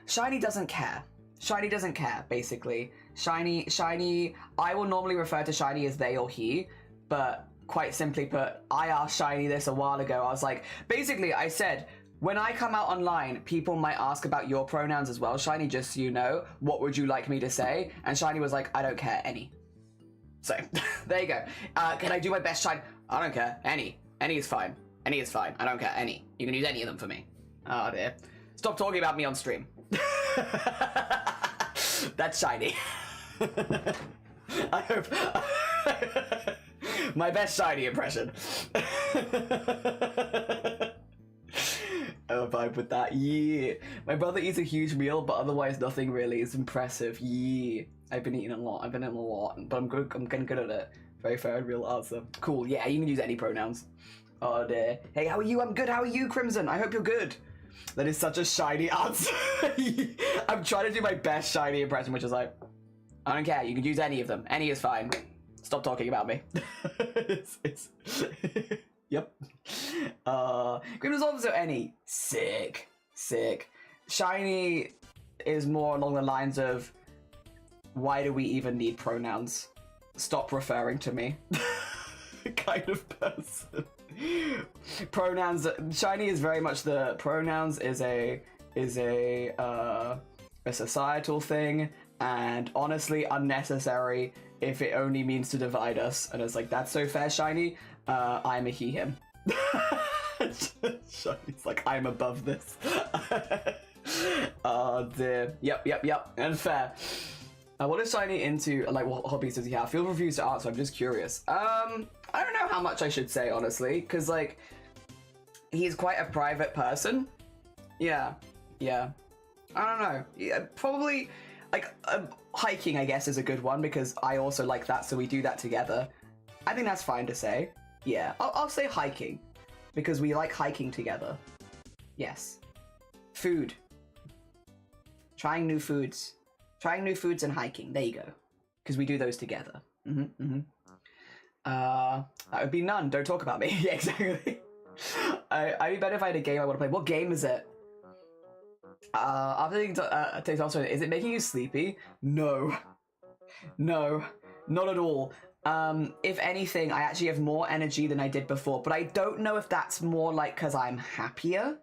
Shiny doesn't care. Shiny doesn't care, basically. Shiny, I will normally refer to Shiny as they or he, but quite simply put, I asked Shiny this a while ago. I was like, basically, I said, when I come out online, people might ask about your pronouns as well, Shiny, just so you know. What would you like me to say? And Shiny was like, I don't care, any. So, there you go. Can I do my best, Shiny? I don't care, any. Any is fine. Any is fine. I don't care, any. You can use any of them for me. Oh dear. Stop talking about me on stream. That's Shiny. I hope... My best Shiny impression. Oh, vibe with that. Yeah. My brother eats a huge meal, but otherwise nothing really is impressive. Yeah. I've been eating a lot, but I'm getting good at it. Very fair and real answer. Cool. Yeah, you can use any pronouns. Oh dear. Hey, how are you? I'm good. How are you, Crimson? I hope you're good. That is such a Shiny answer. I'm trying to do my best Shiny impression, which is like, I don't care. You can use any of them. Any is fine. Stop talking about me. Yep. Grim is also any. Sick. Shiny is more along the lines of, why do we even need pronouns? Stop referring to me. Kind of person. Pronouns. Shiny is very much the pronouns is a societal thing, and honestly unnecessary if it only means to divide us. And it's like, that's so fair, Shiny. I'm a he him. Shiny's like, I'm above this. Oh dear. Yep. And fair. What is Shiny into? Like, what hobbies does he have? Feel refused to answer. I'm just curious. I don't know how much I should say, honestly, because like, he's quite a private person. Yeah. I don't know. Yeah, probably like hiking, I guess, is a good one because I also like that, so we do that together. I think that's fine to say. Yeah, I'll say hiking because we like hiking together. Yes. Food. Trying new foods and hiking. There you go. Because we do those together. That would be none. Don't talk about me. Yeah, exactly. I'd be better if I had a game I want to play. What game is it? After taking testosterone, is it making you sleepy? No, not at all. If anything, I actually have more energy than I did before, but I don't know if that's more like because I'm happier.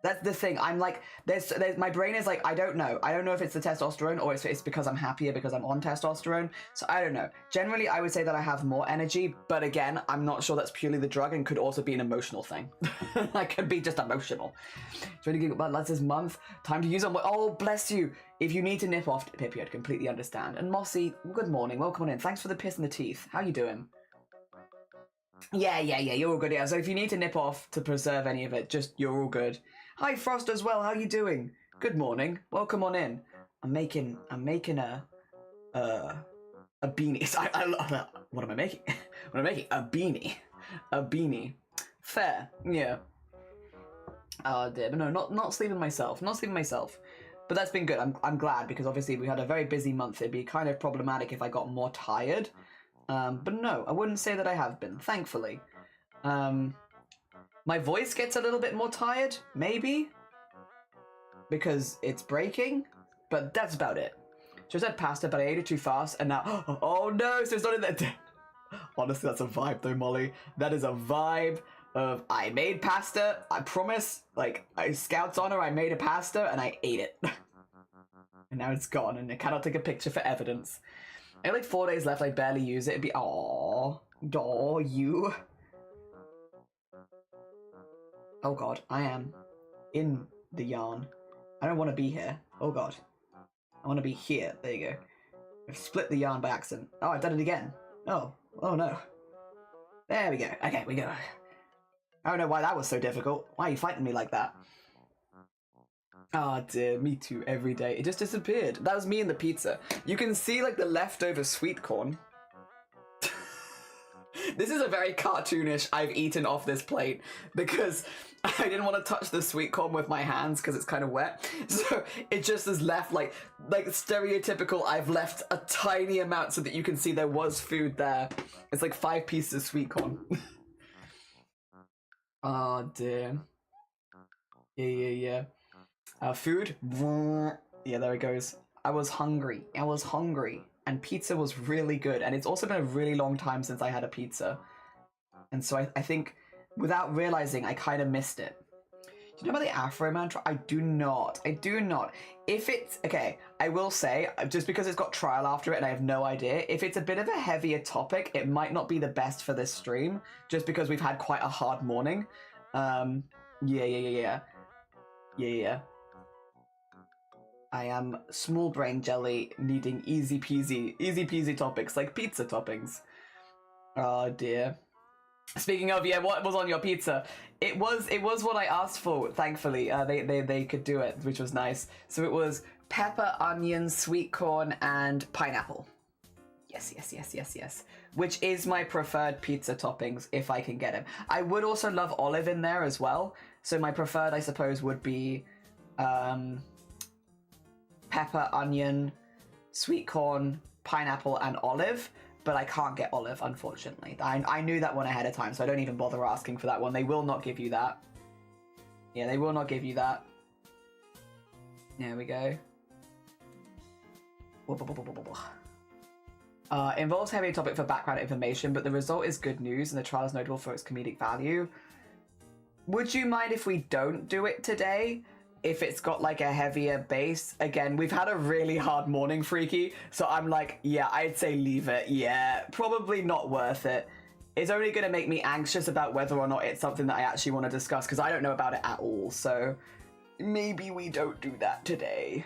That's the thing. I'm like, there's my brain is like, I don't know. I don't know if it's the testosterone or if it's because I'm happier because I'm on testosterone. So I don't know. Generally, I would say that I have more energy, but again, I'm not sure that's purely the drug and could also be an emotional thing. I could be just emotional. Trying to get about lads this month. Time to use them. Oh, bless you. If you need to nip off, Pippi, I'd completely understand. And Mossy, good morning. Welcome on in. Thanks for the piss in the teeth. How you doing? Yeah, you're all good. Yeah, so if you need to nip off to preserve any of it, just you're all good. Hi, Frost as well. How you doing? Good morning. Welcome on in. I'm making a beanie. I love that. What am I making? What am I making? A beanie. A beanie. Fair. Yeah. Oh dear, but no, not sleeping myself. Not sleeping myself. But that's been good. I'm glad because obviously we had a very busy month. It'd be kind of problematic if I got more tired. But no, I wouldn't say that I have been, thankfully. My voice gets a little bit more tired, maybe, because it's breaking, but that's about it. Just had pasta, but I ate it too fast, and now, oh no, so it's not in there. Honestly, that's a vibe though, Molly. That is a vibe of, I made pasta, I promise, like, I Scouts honor, I made a pasta, and I ate it. And now it's gone, and I cannot take a picture for evidence. I have like 4 days left, I barely use it, it'd be, aww, you. Oh god, I am in the yarn. I don't want to be here. Oh god. I want to be here. There you go. I've split the yarn by accident. Oh, I've done it again. Oh no. There we go. Okay, we go. I don't know why that was so difficult. Why are you fighting me like that? Oh dear, me too, every day. It just disappeared. That was me and the pizza. You can see like the leftover sweet corn. This is a very cartoonish I've eaten off this plate because I didn't want to touch the sweet corn with my hands because it's kind of wet. So it just is left like stereotypical I've left a tiny amount so that you can see there was food there. It's like 5 pieces of sweet corn. Oh dear. Yeah. Food? Yeah, there it goes. I was hungry. And pizza was really good. And it's also been a really long time since I had a pizza. And so I think, without realizing, I kind of missed it. Do you know about the Afro mantra? I do not. If it's, okay, I will say, just because it's got trial after it and I have no idea, if it's a bit of a heavier topic, it might not be the best for this stream, just because we've had quite a hard morning. Yeah. I am small brain jelly needing easy peasy topics like pizza toppings. Oh dear. Speaking of, yeah, what was on your pizza? It was what I asked for, thankfully. They could do it, which was nice. So it was pepper, onion, sweet corn, and pineapple. Yes. Which is my preferred pizza toppings, if I can get them. I would also love olive in there as well. So my preferred, I suppose, would be pepper, onion, sweet corn, pineapple, and olive. But I can't get olive, unfortunately. I knew that one ahead of time, so I don't even bother asking for that one. They will not give you that. Yeah, they will not give you that. There we go. Involves heavy topic for background information, but the result is good news, and the trial is notable for its comedic value. Would you mind if we don't do it today? If it's got like a heavier base? Again, we've had a really hard morning, Freaky, so I'm like, yeah, I'd say leave it. Yeah, probably not worth it. It's only going to make me anxious about whether or not it's something that I actually want to discuss, because I don't know about it at all, so maybe we don't do that today.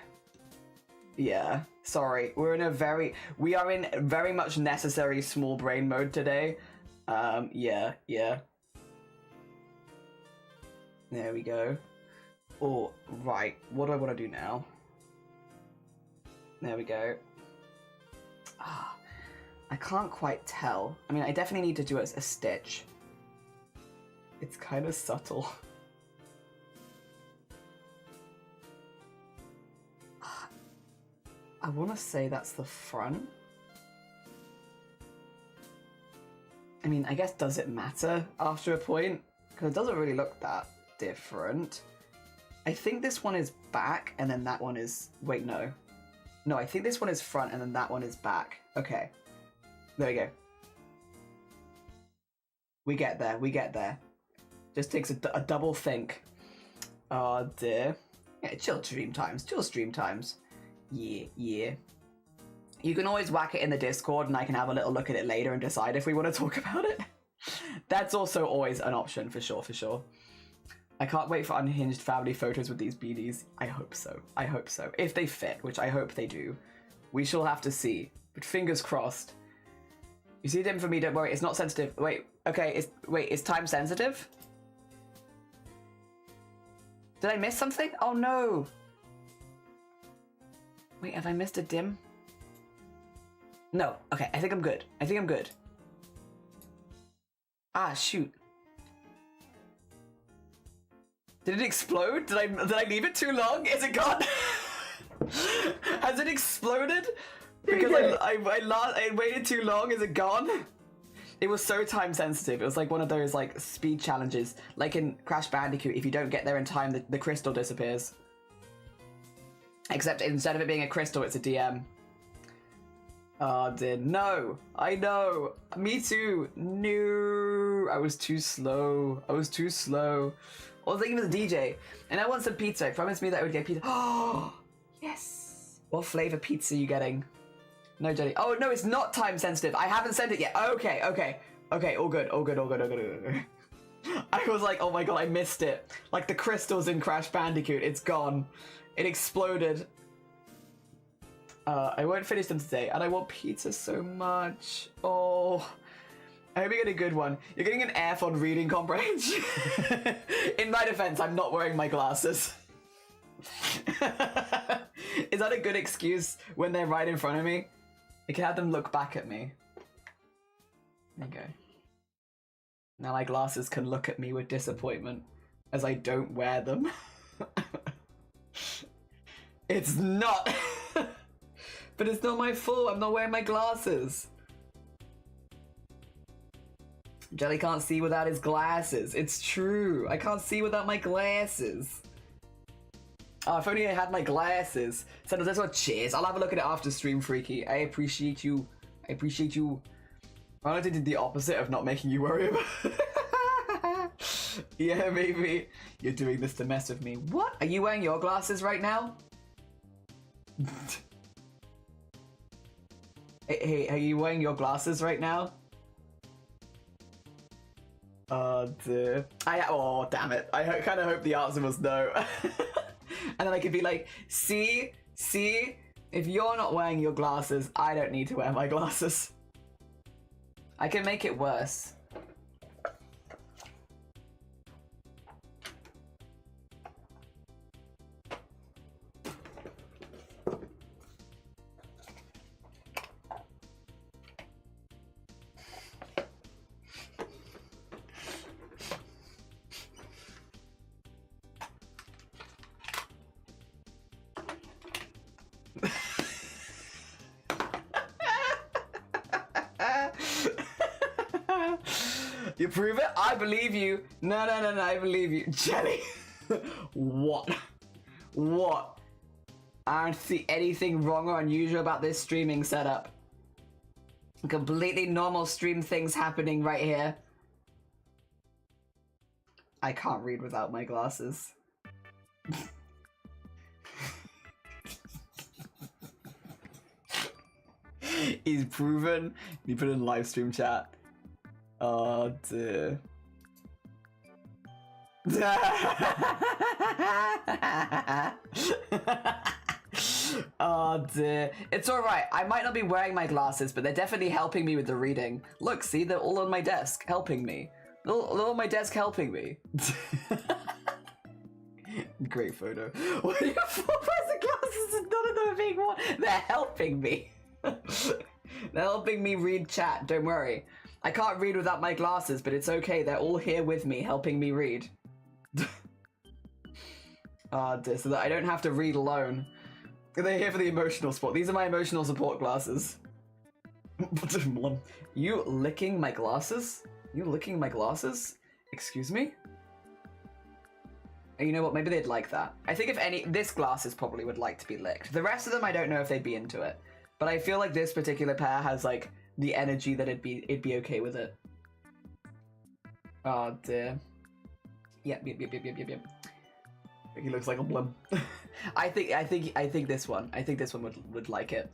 Yeah, sorry. We are in very much necessary small brain mode today. Yeah. There we go. Oh, right. What do I want to do now? There we go. I can't quite tell. I mean, I definitely need to do a stitch. It's kind of subtle. I want to say that's the front. I mean, I guess does it matter after a point? Because it doesn't really look that different. I think this one is back, and then that one is... Wait, no. No, I think this one is front, and then that one is back. Okay. There we go. We get there. Just takes a double think. Oh dear. Yeah, chill stream times. Chill stream times. Yeah, yeah. You can always whack it in the Discord and I can have a little look at it later and decide if we want to talk about it. That's also always an option, for sure, for sure. I can't wait for unhinged family photos with these beanies. I hope so. I hope so. If they fit, which I hope they do. We shall have to see. But fingers crossed. You see them for me, don't worry. It's not sensitive. Wait, okay. Is time sensitive? Did I miss something? Oh no. Wait, have I missed a dim? No. Okay, I think I'm good. I think I'm good. Ah, shoot. Did it explode? Did I leave it too long? Is it gone? Has it exploded? Because I waited too long. Is it gone? It was so time sensitive. It was like one of those like speed challenges, like in Crash Bandicoot. If you don't get there in time, the crystal disappears. Except instead of it being a crystal, it's a DM. Oh dear, no! I know! Me too! No! I was too slow. I was too slow. I was thinking of the DJ, and I want some pizza. He promised me that I would get pizza. Oh! Yes! What flavor pizza are you getting? No, Jenny. Oh, no, it's not time sensitive. I haven't sent it yet. Okay, okay. Okay, all good, all good, all good, all good, all good. I was like, oh my god, I missed it. Like the crystals in Crash Bandicoot, it's gone. It exploded. I won't finish them today, and I want pizza so much. Oh, I hope you get a good one. You're getting an F on reading comprehension. In my defense, I'm not wearing my glasses. Is that a good excuse when they're right in front of me? I can have them look back at me. There you go. Now my glasses can look at me with disappointment as I don't wear them. It's not. But it's not my fault. I'm not wearing my glasses. Jelly can't see without his glasses. It's true. I can't see without my glasses. Oh, if only I had my glasses. Send us this one. Cheers. I'll have a look at it after stream, Freaky. I appreciate you. I appreciate you. I honestly did the opposite of not making you worry about it. Yeah, maybe. You're doing this to mess with me. What? Are you wearing your glasses right now? Hey, are you wearing your glasses right now? Oh, dear. Oh, damn it. I kind of hope the answer was no. And then I could be like, see, if you're not wearing your glasses, I don't need to wear my glasses. I can make it worse. You prove it? I believe you. No, I believe you. Jelly. What? What? I don't see anything wrong or unusual about this streaming setup. Completely normal stream things happening right here. I can't read without my glasses. He's proven. You put in live stream chat. Oh dear. Oh dear. It's alright. I might not be wearing my glasses, but they're definitely helping me with the reading. Look, see, they're all on my desk helping me. They're all on my desk helping me. Great photo. What are your 4 pairs of glasses and none of them are being worn? They're helping me. They're helping me read chat, don't worry. I can't read without my glasses, but it's okay. They're all here with me, helping me read. Oh dear, so that I don't have to read alone. They're here for the emotional support. These are my emotional support glasses. You licking my glasses? You licking my glasses? Excuse me? And you know what? Maybe they'd like that. I think if any, this glasses probably would like to be licked. The rest of them, I don't know if they'd be into it. But I feel like this particular pair has like the energy that it'd be okay with it. Oh dear. Yep. He looks like a blimp. I think this one. I think this one would like it.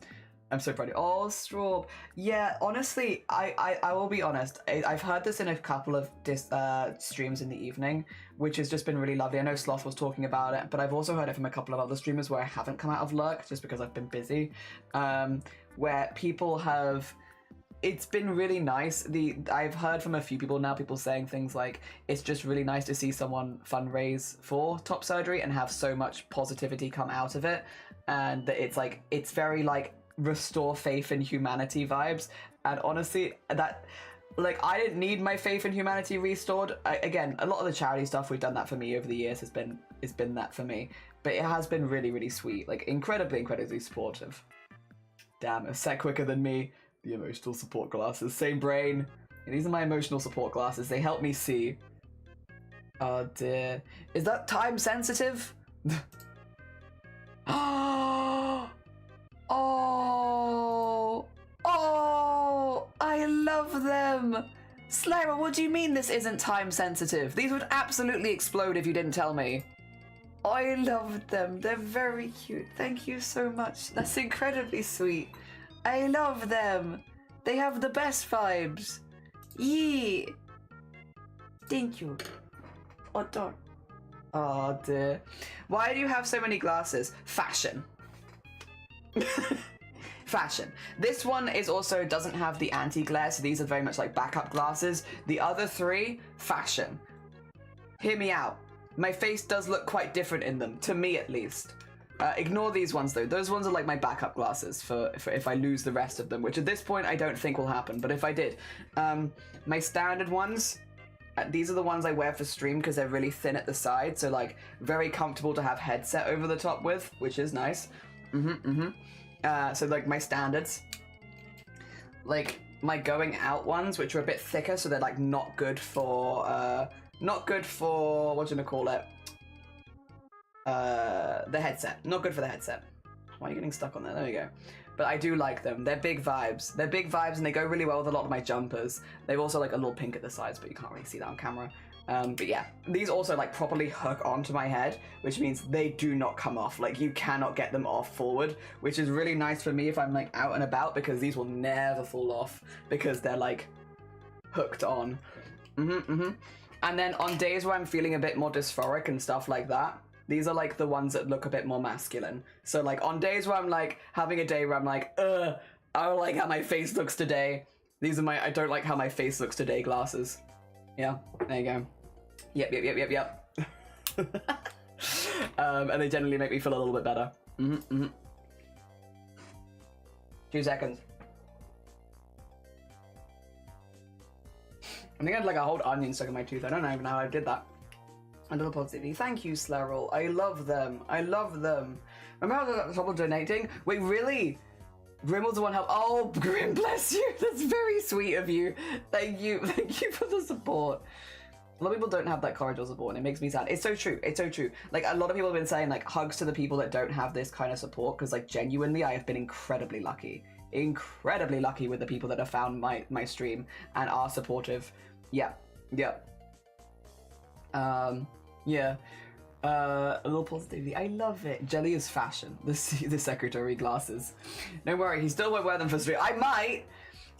I'm so proud of you. Oh, Straw. Yeah, honestly, I will be honest. I've heard this in a couple of streams in the evening, which has just been really lovely. I know Sloth was talking about it, but I've also heard it from a couple of other streamers where I haven't come out of lurk just because I've been busy, where people have... It's been really nice. I've heard from a few people now, people saying things like, it's just really nice to see someone fundraise for top surgery and have so much positivity come out of it. And that it's like, it's very like restore faith in humanity vibes. And honestly, that, like, I didn't need my faith in humanity restored. Again, a lot of the charity stuff we've done that for me over the years has been that for me. But it has been really, really sweet. Like, incredibly supportive. Damn, a sec quicker than me. The emotional support glasses. Same brain. These are my emotional support glasses. They help me see. Oh dear. Is that time sensitive? Oh! Oh! I love them! Slayer, what do you mean this isn't time sensitive? These would absolutely explode if you didn't tell me. I love them. They're very cute. Thank you so much. That's incredibly sweet. I love them. They have the best vibes. Yee. Thank you. Oh, don't. Oh, dear. Why do you have so many glasses? Fashion. Fashion. This one is also doesn't have the anti-glare, so these are very much like backup glasses. The other three, fashion. Hear me out. My face does look quite different in them, to me at least. Ignore these ones though. Those ones are like my backup glasses for if I lose the rest of them, which at this point I don't think will happen, but if I did. My standard ones, these are the ones I wear for stream because they're really thin at the side, so like very comfortable to have headset over the top with, which is nice. So like my standards. Like my going out ones, which are a bit thicker, so they're like not good for, what do you call it? The headset. Not good for the headset. Why are you getting stuck on there? There we go. But I do like them. They're big vibes. They're big vibes and they go really well with a lot of my jumpers. They've also like a little pink at the sides, but you can't really see that on camera. But yeah, these also like properly hook onto my head, which means they do not come off. Like you cannot get them off forward, which is really nice for me if I'm like out and about because these will never fall off because they're like hooked on. And then on days where I'm feeling a bit more dysphoric and stuff like that, these are like the ones that look a bit more masculine. So like on days where I'm like having a day where I'm like, I don't like how my face looks today. These are my I don't like how my face looks today glasses. Yeah, there you go. Yep. And they generally make me feel a little bit better. 2 seconds. I think I had like a whole onion stuck in my tooth. I don't even know how I did that. Another positivity. Thank you, Slarrel. I love them. I love them. Remember how I was at the top of donating? Wait, really? Grim was the one help. Oh, Grim, bless you. That's very sweet of you. Thank you. Thank you for the support. A lot of people don't have that corridor support and it makes me sad. It's so true. It's so true. Like a lot of people have been saying like hugs to the people that don't have this kind of support because like genuinely I have been incredibly lucky. Incredibly lucky with the people that have found my stream and are supportive. Yeah. A little positivity. I love it. Jelly is fashion. The secretary glasses. Don't worry, he still won't wear them for stream. I might.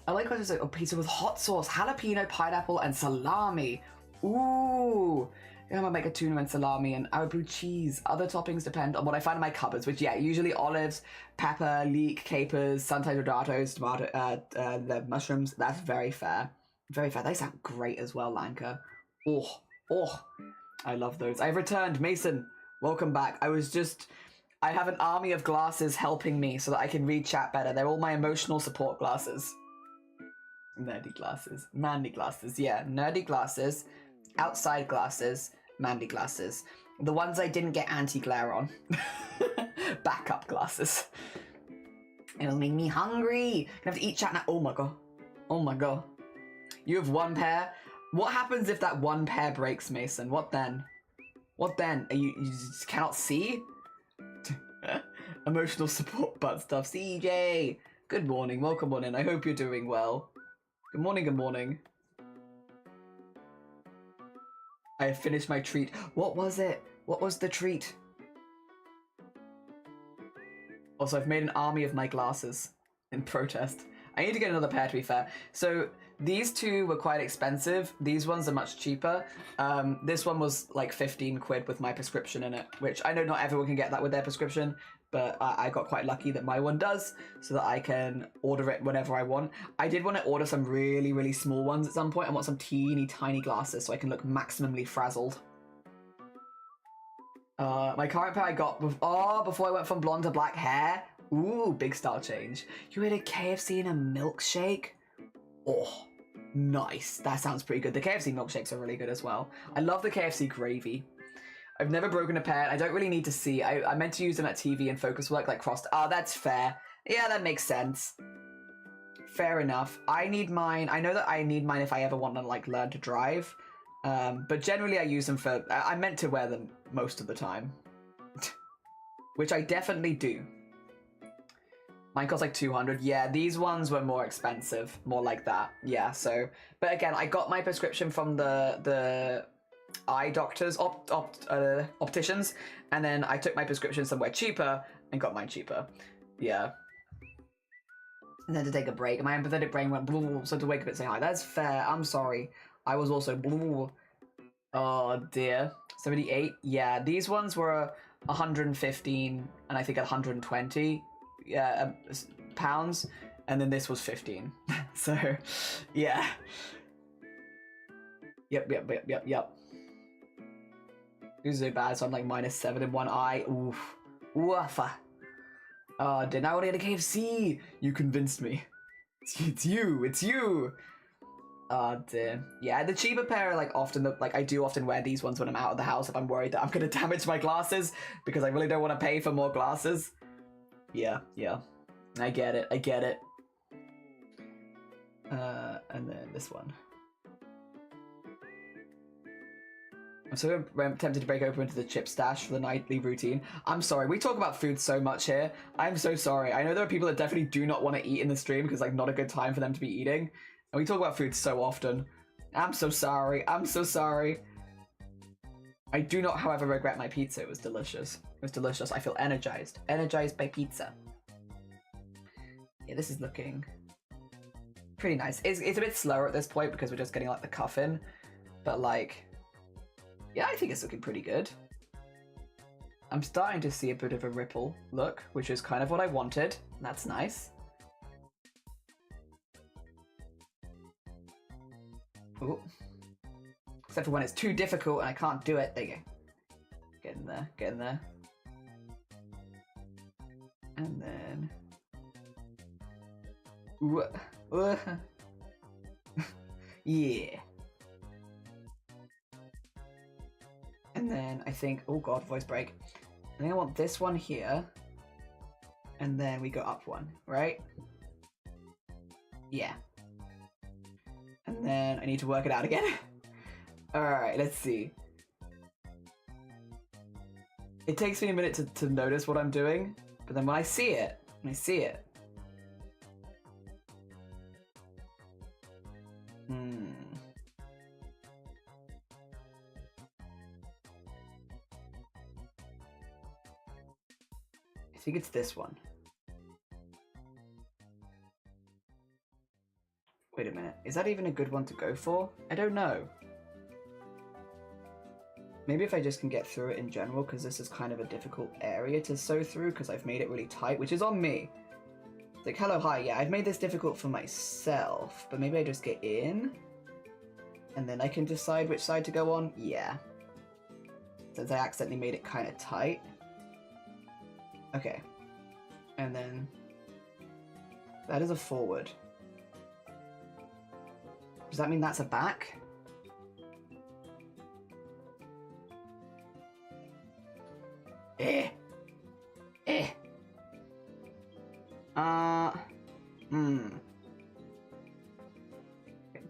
I like how there's like a pizza with hot sauce, jalapeno, pineapple, and salami. Ooh. I'm gonna make a tuna and salami and blue cheese. Other toppings depend on what I find in my cupboards, which usually olives, pepper, leek, capers, sometimes potatoes, tomato, the mushrooms. That's very fair. Very fair. They sound great as well, Lanka. Oh. I love those. I've returned. Mason, welcome back. I have an army of glasses helping me so that I can read chat better. They're all my emotional support glasses. Nerdy glasses. Manly glasses. Yeah, nerdy glasses. Outside glasses. Manly glasses. The ones I didn't get anti-glare on. Backup glasses. It'll make me hungry. I have to eat chat now. Oh my god. Oh my god. You have one pair? What happens if that one pair breaks, Mason? What then? What then? You just cannot see? Emotional support butt stuff. CJ! Good morning. Welcome on in. I hope you're doing well. Good morning, good morning. I have finished my treat. What was it? What was the treat? Also, I've made an army of my glasses in protest. I need to get another pair, to be fair. So these two were quite expensive. These ones are much cheaper. This one was like 15 quid with my prescription in it, which I know not everyone can get that with their prescription, but I got quite lucky that my one does, so that I can order it whenever I want. I did want to order some really, really small ones at some point. I want some teeny tiny glasses so I can look maximally frazzled. My current pair I got before I went from blonde to black hair. Ooh, big style change. You ate a KFC and a milkshake? Oh, nice. That sounds pretty good. The KFC milkshakes are really good as well. I love the KFC gravy. I've never broken a pair. I don't really need to see. I meant to use them at TV and focus work like crossed. Oh, that's fair. Yeah, that makes sense. Fair enough. I need mine. I know that I need mine if I ever want to like learn to drive. But generally I use them for... I meant to wear them most of the time. Which I definitely do. Mine cost like 200. Yeah, these ones were more expensive. More like that. Yeah, so... But again, I got my prescription from the eye doctors, opticians, and then I took my prescription somewhere cheaper and got mine cheaper. Yeah. And then to take a break, my empathetic brain went blah, so to wake up and say hi. That's fair. I'm sorry. I was also blah. Oh dear. 78. Yeah, these ones were 115 and I think 120 pounds, and then this was 15. So yeah. Yep. This is so bad, so I'm like -7 in one eye. Oof. Woofa. Oh, didn't I want to get a KFC? You convinced me. It's you. Oh dear. Yeah, the cheaper pair are like often I do often wear these ones when I'm out of the house if I'm worried that I'm gonna damage my glasses because I really don't want to pay for more glasses. Yeah. I get it. And then this one. I'm so tempted to break open into the chip stash for the nightly routine. I'm sorry, we talk about food so much here. I'm so sorry. I know there are people that definitely do not want to eat in the stream because like not a good time for them to be eating. And we talk about food so often. I'm so sorry. I do not, however, regret my pizza. It was delicious. I feel energized. Energized by pizza. Yeah, this is looking pretty nice. It's a bit slower at this point because we're just getting like the cuff in. But like... yeah, I think it's looking pretty good. I'm starting to see a bit of a ripple look, which is kind of what I wanted. That's nice. Ooh. Except for when it's too difficult and I can't do it. There you go. Get in there. And then... ooh. Yeah. And then I think, oh god, voice break. I think I want this one here. And then we go up one, right? Yeah. And then I need to work it out again. Alright, let's see. It takes me a minute to notice what I'm doing, but then when I see it, I think it's this one. Wait a minute, is that even a good one to go for? I don't know. Maybe if I just can get through it in general, because this is kind of a difficult area to sew through, because I've made it really tight, which is on me. It's like, hello, hi, yeah, I've made this difficult for myself, but maybe I just get in, and then I can decide which side to go on? Yeah. Since I accidentally made it kind of tight. Okay. And then... that is a forward. Does that mean that's a back?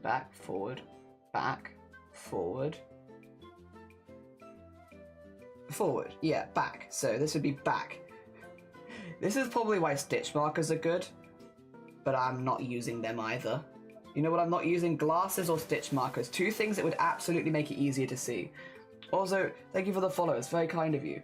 Back, forward, back, forward. Forward, yeah, back. So this would be back. This is probably why stitch markers are good, but I'm not using them either. You know what? I'm not using glasses or stitch markers. Two things that would absolutely make it easier to see. Also, thank you for the follow. It's very kind of you.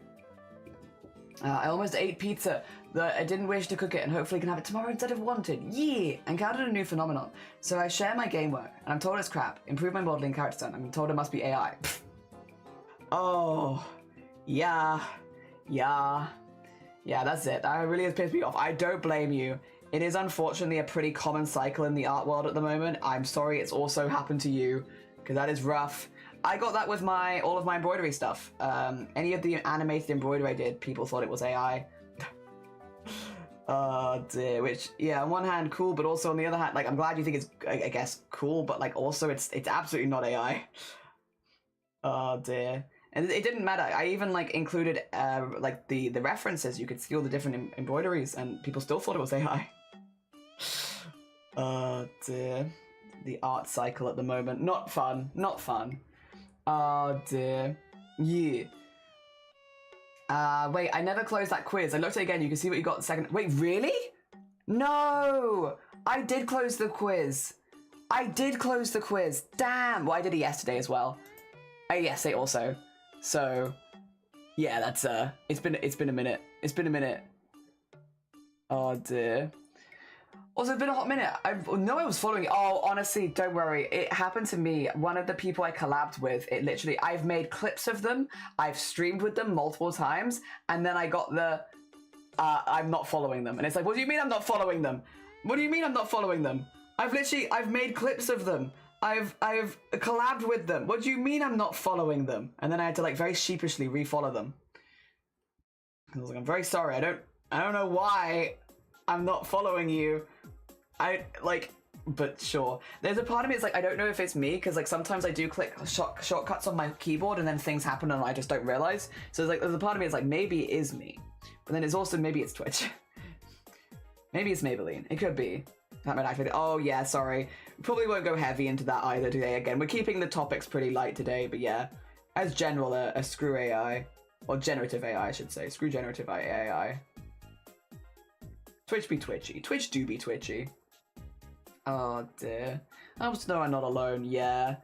I almost ate pizza. I didn't wish to cook it and hopefully can have it tomorrow instead of wanted. Yeah! Encountered a new phenomenon. So I share my game work and I'm told it's crap. Improve my modeling character design. I'm told it must be AI. Oh. Yeah. Yeah. Yeah, that's it. That really has pissed me off. I don't blame you. It is unfortunately a pretty common cycle in the art world at the moment. I'm sorry it's also happened to you, because that is rough. I got that with all of my embroidery stuff. Any of the animated embroidery I did, people thought it was AI. Oh dear, which, yeah, on one hand, cool, but also on the other hand, like, I'm glad you think it's, I guess, cool, but, like, also it's absolutely not AI. Oh dear. And it didn't matter. I even, like, included, like, the references. You could see all the different embroideries, and people still thought it was AI. Oh dear. The art cycle at the moment. Not fun. Not fun. Oh dear. Yeah. Wait, I never closed that quiz. I looked at it again. You can see what you got the second. Wait, really? No! I did close the quiz. I did close the quiz. Damn! Well, I did it yesterday as well. Yesterday also. So, yeah, that's, it's been a minute. It's been a minute. Oh dear. Also, it's been a hot minute. I was following it. Oh, honestly, don't worry. It happened to me. One of the people I collabed with, it literally, I've made clips of them. I've streamed with them multiple times. And then I got the, I'm not following them. And it's like, what do you mean I'm not following them? What do you mean I'm not following them? I've made clips of them. I've collabed with them. What do you mean I'm not following them? And then I had to, like, very sheepishly refollow them. I was like, I'm very sorry. I don't know why I'm not following you. But sure. There's a part of me that's like, I don't know if it's me, because, like, sometimes I do click shortcuts on my keyboard and then things happen and I just don't realize. So there's a part of me that's like, maybe it is me. But then it's also, maybe it's Twitch. Maybe it's Maybelline. It could be. That might activate it. Oh yeah, sorry. Probably won't go heavy into that either today. Again, we're keeping the topics pretty light today, but yeah. As general, a screw AI. Or generative AI, I should say. Screw generative AI. Twitch be twitchy. Twitch do be twitchy. Oh dear. Oh, no, I'm not alone. Yeah.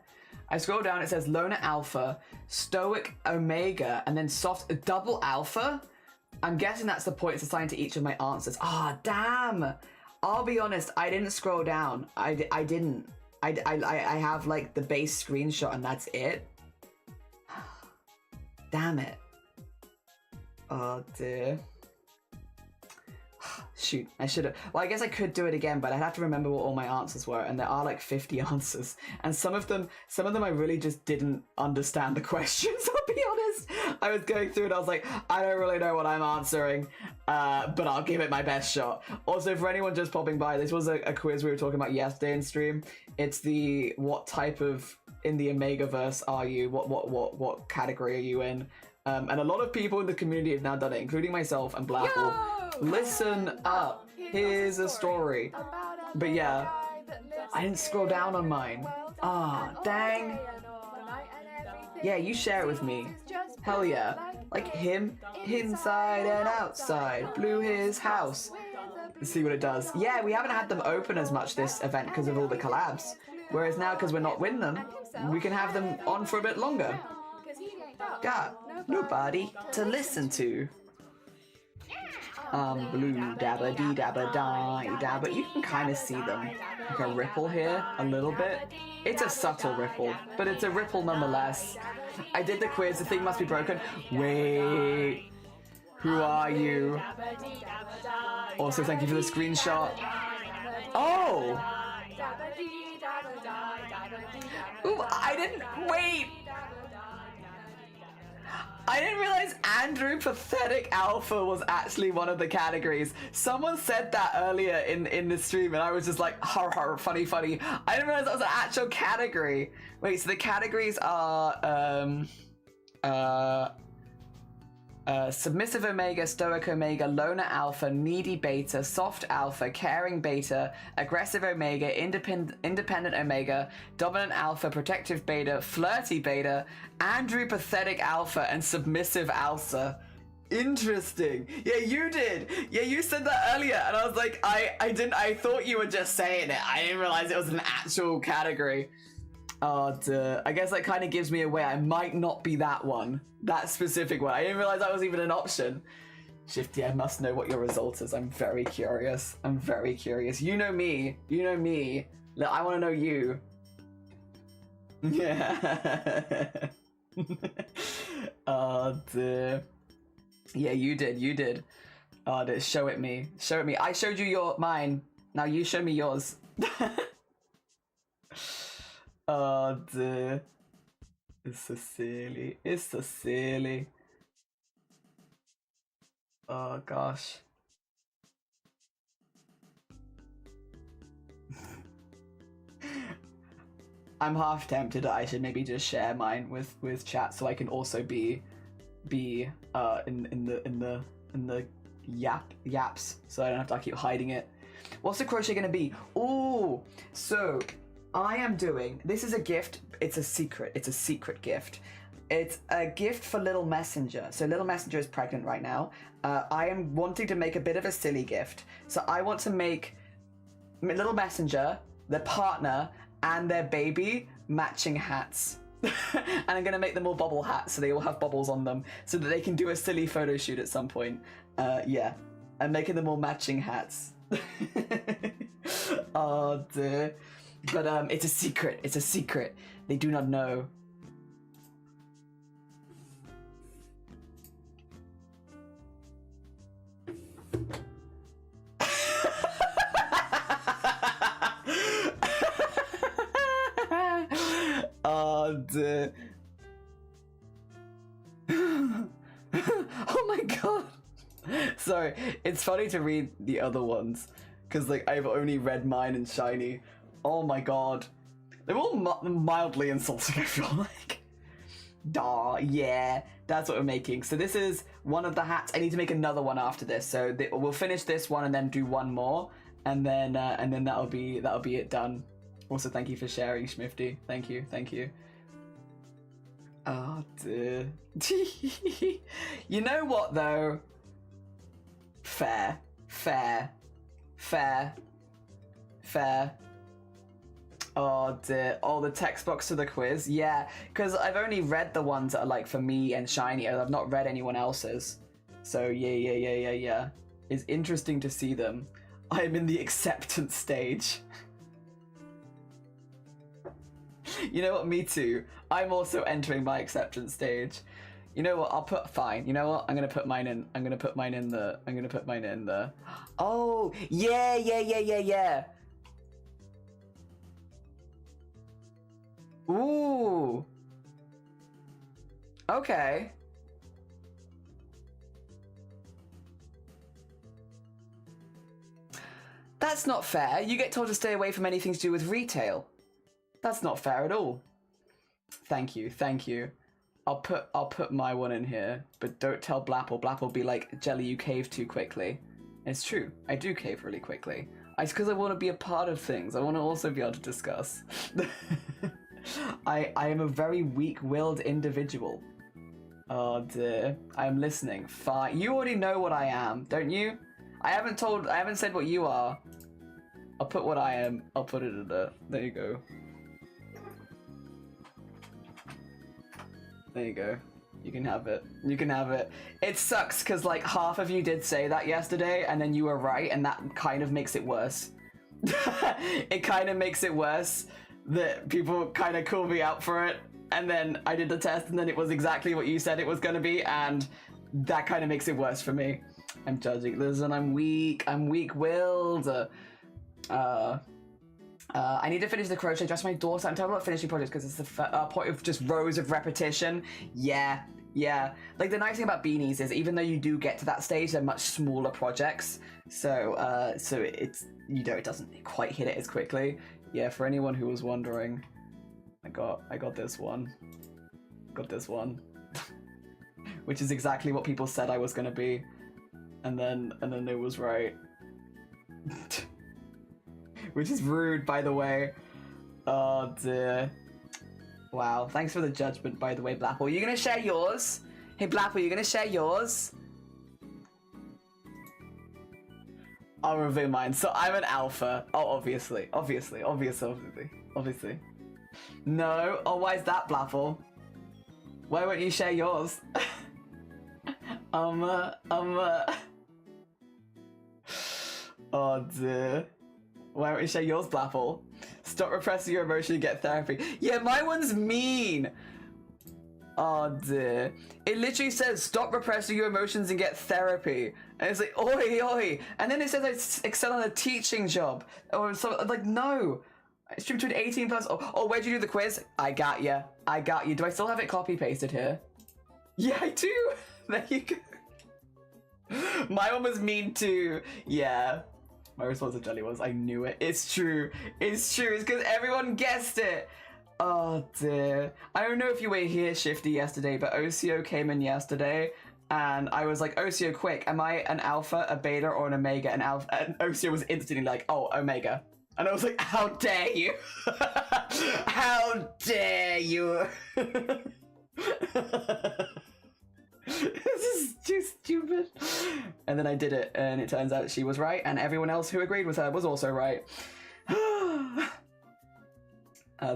I scroll down, it says Loner Alpha, Stoic Omega, and then Soft Double Alpha? I'm guessing that's the points assigned to each of my answers. Ah, damn! I'll be honest, I didn't scroll down. I didn't. I have, like, the base screenshot and that's it. Damn it. Oh dear. Shoot, I should have. Well, I guess I could do it again, but I'd have to remember what all my answers were, and there are like 50 answers, and some of them I really just didn't understand the questions. I'll be honest. I was going through and I was like, I don't really know what I'm answering, but I'll give it my best shot. Also, for anyone just popping by, this was a quiz we were talking about yesterday in stream. It's the what type of in the Omegaverse are you? What category are you in? And a lot of people in the community have now done it, including myself and Blackwell. Listen up, here's a story. But yeah, I didn't scroll down on mine. Ah, dang. Yeah, you share it with me. Hell yeah. Like him, inside and outside, blew his house. Let's see what it does. Yeah, we haven't had them open as much this event because of all the collabs. Whereas now, because we're not winning them, we can have them on for a bit longer. Got nobody to listen to. Blue dabba dee dabba die dabba. You can kind of see them. Like a ripple here, a little bit. It's a subtle ripple, but it's a ripple nonetheless. I did the quiz, the thing must be broken. Wait, who are you? Also, thank you for the screenshot. Oh! Ooh, I didn't, wait! I didn't realize Andrew Pathetic Alpha was actually one of the categories. Someone said that earlier in the stream and I was just like, har har, funny, funny. I didn't realize that was an actual category. Wait, so the categories are, Submissive Omega, Stoic Omega, Loner Alpha, Needy Beta, Soft Alpha, Caring Beta, Aggressive Omega, Independent Omega, Dominant Alpha, Protective Beta, Flirty Beta, Andrew Pathetic Alpha, and Submissive Alpha. Interesting. Yeah, you did. Yeah, you said that earlier, and I was like, I thought you were just saying it. I didn't realize it was an actual category. Oh, duh. I guess that kind of gives me away. I might not be that one. That specific one. I didn't realize that was even an option. Shifty, I must know what your result is. I'm very curious. I'm very curious. You know me. You know me. Look, I want to know you. Yeah. Oh, duh. Yeah, you did. You did. Oh, duh. Show it me. Show it me. I showed you mine. Now you show me yours. Oh, duh. It's so silly. It's so silly. Oh, gosh. I'm half tempted that I should maybe just share mine with chat so I can also be in the yaps, so I don't have to keep hiding it. What's the crochet gonna be? Ooh, so I am doing, this is a gift. It's a secret gift. It's a gift for Little Messenger. So Little Messenger is pregnant right now. I am wanting to make a bit of a silly gift. So I want to make Little Messenger, their partner, and their baby matching hats. And I'm gonna make them all bubble hats so they all have bubbles on them so that they can do a silly photo shoot at some point. Yeah, I'm making them all matching hats. Oh, dear. But it's a secret. It's a secret. They do not know. Oh, dear. Oh my god. Sorry, it's funny to read the other ones because like I've only read mine in shiny. Oh my god, they're all mildly insulting. I feel like. Duh, yeah, that's what we're making. So this is one of the hats. I need to make another one after this. So we'll finish this one and then do one more, and then that'll be it done. Also, thank you for sharing, Schmifty. Thank you, thank you. Oh, dear. You know what, though? Fair. Oh, dear. Oh, the text box to the quiz? Yeah, because I've only read the ones that are, like, for me and shiny. I've not read anyone else's. So, yeah. It's interesting to see them. I'm in the acceptance stage. You know what? Me too. I'm also entering my acceptance stage. You know what? I'll put fine. You know what? I'm gonna put mine in. I'm gonna put mine in the. Oh yeah. Ooh. Okay. That's not fair. You get told to stay away from anything to do with retail. That's not fair at all. Thank you. I'll put my one in here, but don't tell Blapple. Blapple will be like, Jelly, you cave too quickly. It's true. I do cave really quickly. It's because I want to be a part of things. I want to also be able to discuss. I am a very weak-willed individual. Oh dear. I am listening. Fine. You already know what I am, don't you? I haven't said what you are. I'll put what I am. I'll put it in there. There you go. There you go. You can have it. You can have it. It sucks because like half of you did say that yesterday and then you were right and that kind of makes it worse. It kind of makes it worse that people kind of call me out for it and then I did the test and then it was exactly what you said it was going to be and that kind of makes it worse for me. I'm judging. Listen, I'm weak. I'm weak-willed. I need to finish the crochet dress for my daughter. I'm terrible at finishing projects because it's the point of just rows of repetition. Yeah. Like the nice thing about beanies is even though you do get to that stage, they're much smaller projects. So it's, you know, it doesn't quite hit it as quickly. Yeah, for anyone who was wondering, I got this one. Got this one. Which is exactly what people said I was gonna be. And then it was right. Which is rude, by the way. Oh dear. Wow, thanks for the judgment, by the way, Blapple. Are you gonna share yours? Hey, Blapple, you gonna share yours? I'll reveal mine. So I'm an alpha. Oh, obviously. No. Oh, why is that, Blapple? Why won't you share yours? Oh dear. Why don't you share yours, Blapple? Stop repressing your emotion and get therapy. Yeah, my one's mean. Oh dear. It literally says stop repressing your emotions and get therapy. And it's like, oi, oi. And then it says I excel on a teaching job. Or something like, no. It's between 18 plus. Oh, where'd you do the quiz? I got you. Do I still have it copy pasted here? Yeah, I do. There you go. My one was mean too. Yeah. My response to Jelly was, I knew it. It's true. It's because everyone guessed it. Oh dear. I don't know if you were here, Shifty, yesterday, but OCO came in yesterday, and I was like, OCO, quick, am I an alpha, a beta, or an omega? And OCO was instantly like, oh, omega. And I was like, how dare you? How dare you? This is too stupid. And then I did it, and it turns out she was right, and everyone else who agreed with her was also right.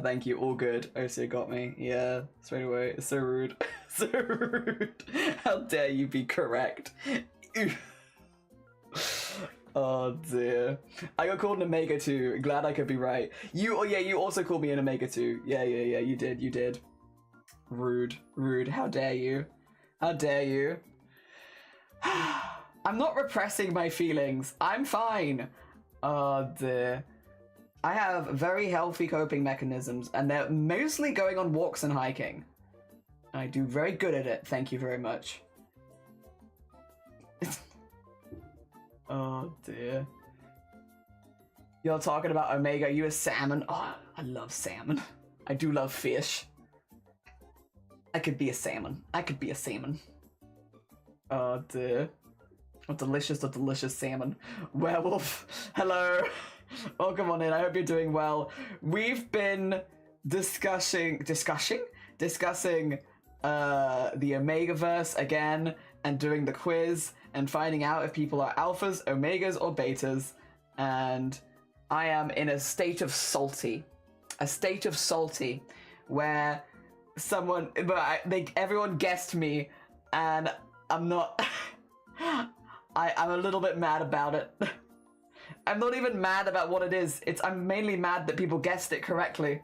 Thank you, all good. OCO got me. Yeah, straight away. So rude. So rude. How dare you be correct? Oh dear. I got called an omega too. Glad I could be right. You also called me an omega too. Yeah, you did. Rude. How dare you? How dare you? I'm not repressing my feelings. I'm fine. Oh dear. I have very healthy coping mechanisms, and they're mostly going on walks and hiking. I do very good at it, thank you very much. Oh dear. You're talking about omega, you a salmon? Oh, I love salmon. I do love fish. I could be a salmon. Oh dear. A delicious salmon. Werewolf, hello. Welcome on in, I hope you're doing well. We've been discussing the Omegaverse again, and doing the quiz, and finding out if people are alphas, omegas, or betas. And I am in a state of salty. Where everyone guessed me, and I'm not, I'm a little bit mad about it. I'm not even mad about what it is. I'm mainly mad that people guessed it correctly.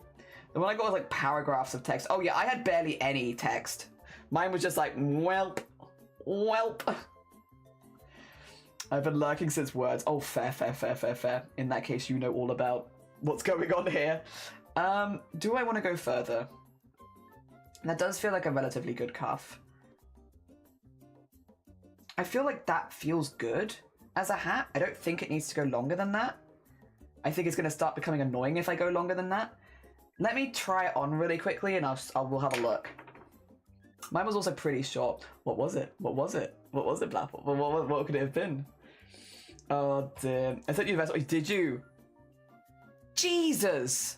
The one I got was like paragraphs of text. Oh yeah, I had barely any text. Mine was just like, welp. I've been lurking since words. Oh, fair. In that case, you know all about what's going on here. Do I want to go further? That does feel like a relatively good cuff. I feel like that feels good as a hat. I don't think it needs to go longer than that. I think it's going to start becoming annoying if I go longer than that. Let me try it on really quickly, and we'll have a look. Mine was also pretty short. What was it, Blapple? What could it have been? Oh dear. I thought you were. Did you? Jesus!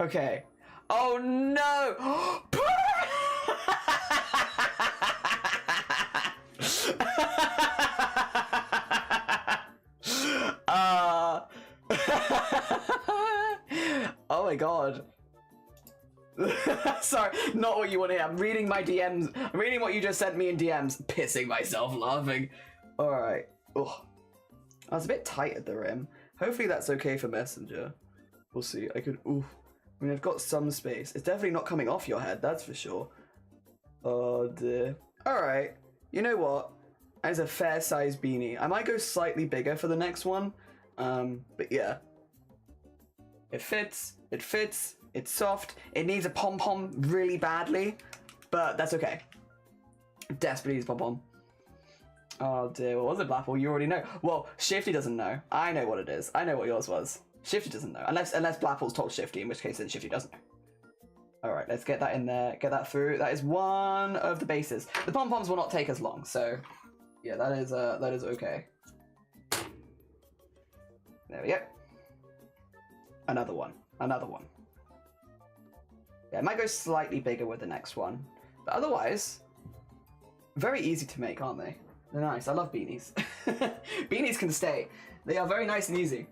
Okay. Oh no! Oh my god. Sorry, not what you want to hear. I'm reading my DMs. I'm reading what you just sent me in DMs. Pissing myself laughing. Alright. I was a bit tight at the rim. Hopefully that's okay for Messenger. We'll see. I mean, I've got some space. It's definitely not coming off your head, that's for sure. Oh dear. Alright. You know what? As a fair size beanie. I might go slightly bigger for the next one. But yeah. It fits. It's soft. It needs a pom-pom really badly. But that's okay. Desperately needs a pom-pom. Oh dear. What was it, Blapple? You already know. Well, Shifty doesn't know. I know what it is. I know what yours was. Shifty doesn't know. Unless Blapple's told Shifty, in which case then Shifty doesn't know. Alright, let's get that in there. Get that through. That is one of the bases. The pom-poms will not take as long, so Yeah, that is okay. There we go. Another one. Another one. Yeah, it might go slightly bigger with the next one. But otherwise, very easy to make, aren't they? They're nice. I love beanies. Beanies can stay. They are very nice and easy.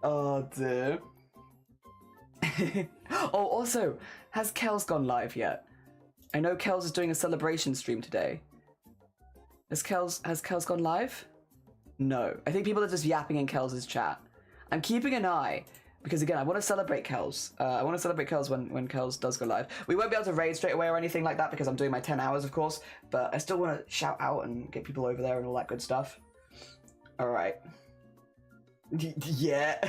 Oh, dear. Oh, also, has Kels gone live yet? I know Kels is doing a celebration stream today. Has Kels gone live? No. I think people are just yapping in Kels' chat. I'm keeping an eye, because again, I want to celebrate Kels. I want to celebrate Kels when Kels does go live. We won't be able to raid straight away or anything like that because I'm doing my 10 hours, of course, but I still want to shout out and get people over there and all that good stuff. Alright. Yeah.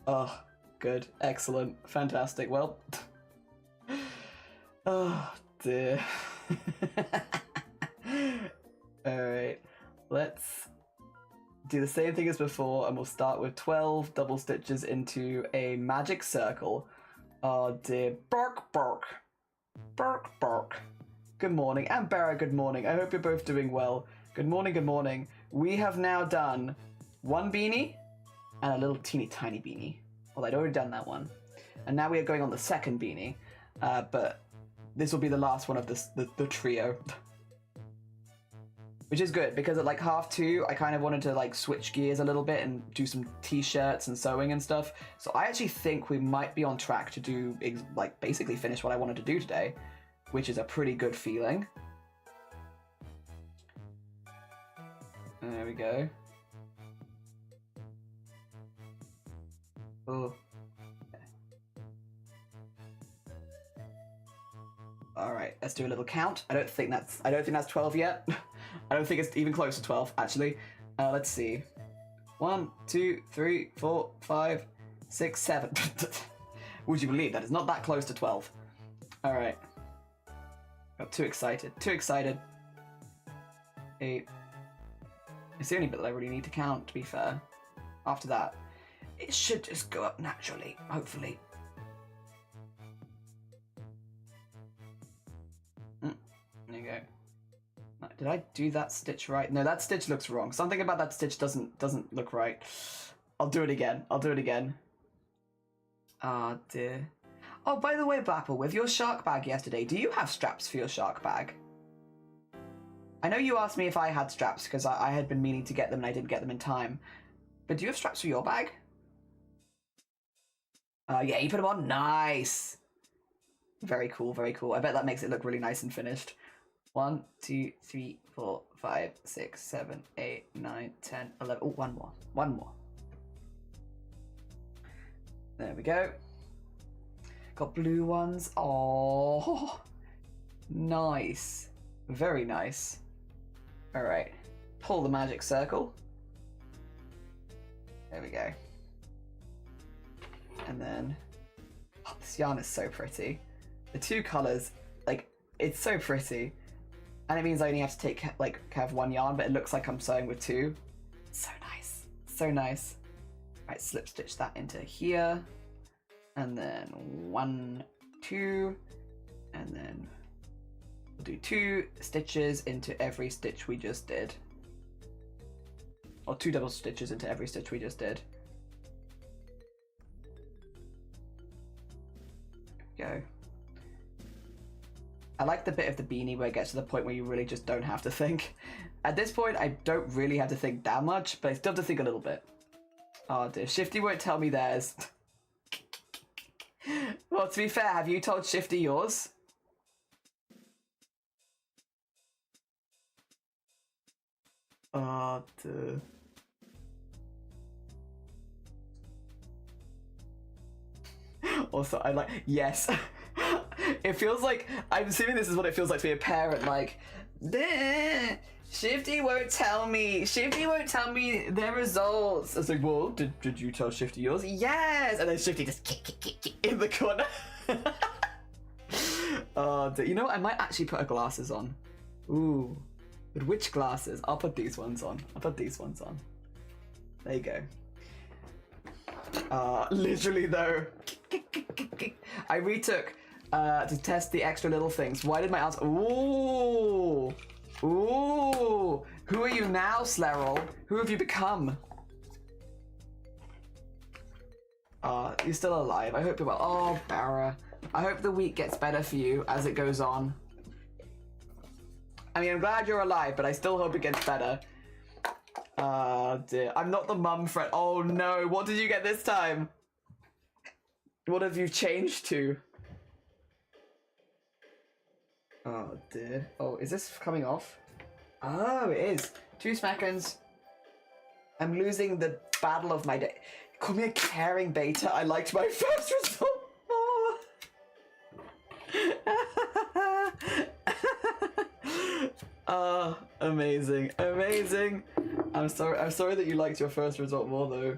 Oh, good. Excellent. Fantastic. Well. Oh, dear. Alright. Let's do the same thing as before, and we'll start with 12 double stitches into a magic circle. Oh dear. Bark, bark. Bark, bark. Good morning. And Barra, good morning. I hope you're both doing well. Good morning, good morning. We have now done one beanie and a little teeny tiny beanie. Well, I'd already done that one. And now we are going on the second beanie. But this will be the last one of the trio. Which is good, because at like 1:30, I kind of wanted to like switch gears a little bit and do some t-shirts and sewing and stuff. So I actually think we might be on track to do, like, basically finish what I wanted to do today, which is a pretty good feeling. There we go. Oh. All right, let's do a little count. I don't think that's 12 yet. I don't think it's even close to 12, actually. Let's see. 1, 2, 3, 4, 5, 6, 7. Would you believe that? It's not that close to 12. All right. Got too excited. Too excited. 8. It's the only bit that I really need to count, to be fair. After that, it should just go up naturally, hopefully. There you go. Did I do that stitch right? No, that stitch looks wrong. Something about that stitch doesn't look right. I'll do it again. I'll do it again. Ah, dear. Oh, by the way, Blapple, with your shark bag yesterday, do you have straps for your shark bag? I know you asked me if I had straps because I had been meaning to get them and I didn't get them in time. But do you have straps for your bag? Yeah, you put them on. Nice. Very cool, very cool. I bet that makes it look really nice and finished. 1, 2, 3, 4, 5, 6, 7, 8, 9, 10, 11. Oh, one more. One more. There we go. Got blue ones. Oh, nice. Very nice. All right. Pull the magic circle. There we go. And then, oh, this yarn is so pretty. The two colors, like, it's so pretty. And it means I only have to take, like, have one yarn, but it looks like I'm sewing with two. So nice. So nice. Right, slip stitch that into here. And then 1, 2. And then we'll do 2 stitches into every stitch we just did. Or 2 double stitches into every stitch we just did. There we go. I like the bit of the beanie where it gets to the point where you really just don't have to think. At this point, I don't really have to think that much, but I still have to think a little bit. Oh dear, Shifty won't tell me theirs. Well, to be fair, have you told Shifty yours? Oh dear. Also, I like, yes. It feels like, I'm assuming this is what it feels like to be a parent, like, Shifty won't tell me their results. I was like, well, did you tell Shifty yours? Yes! And then Shifty just kick in the corner. Oh, you know what? I might actually put her glasses on. Ooh. But which glasses? I'll put these ones on. There you go. Literally though. I retook to test the extra little things. Why did my answer? Ooh. Ooh, who are you now, Slerol? Who have you become? You're still alive. I hope you're well. Oh, Barra. I hope the week gets better for you as it goes on. I mean, I'm glad you're alive, but I still hope it gets better. Dear. I'm not the mum friend. Oh no, what did you get this time? What have you changed to? Oh dear. Oh, is this coming off? Oh, it is. 2 seconds. I'm losing the battle of my day. Call me a caring beta. I liked my first result more. Amazing. Amazing. I'm sorry that you liked your first result more though.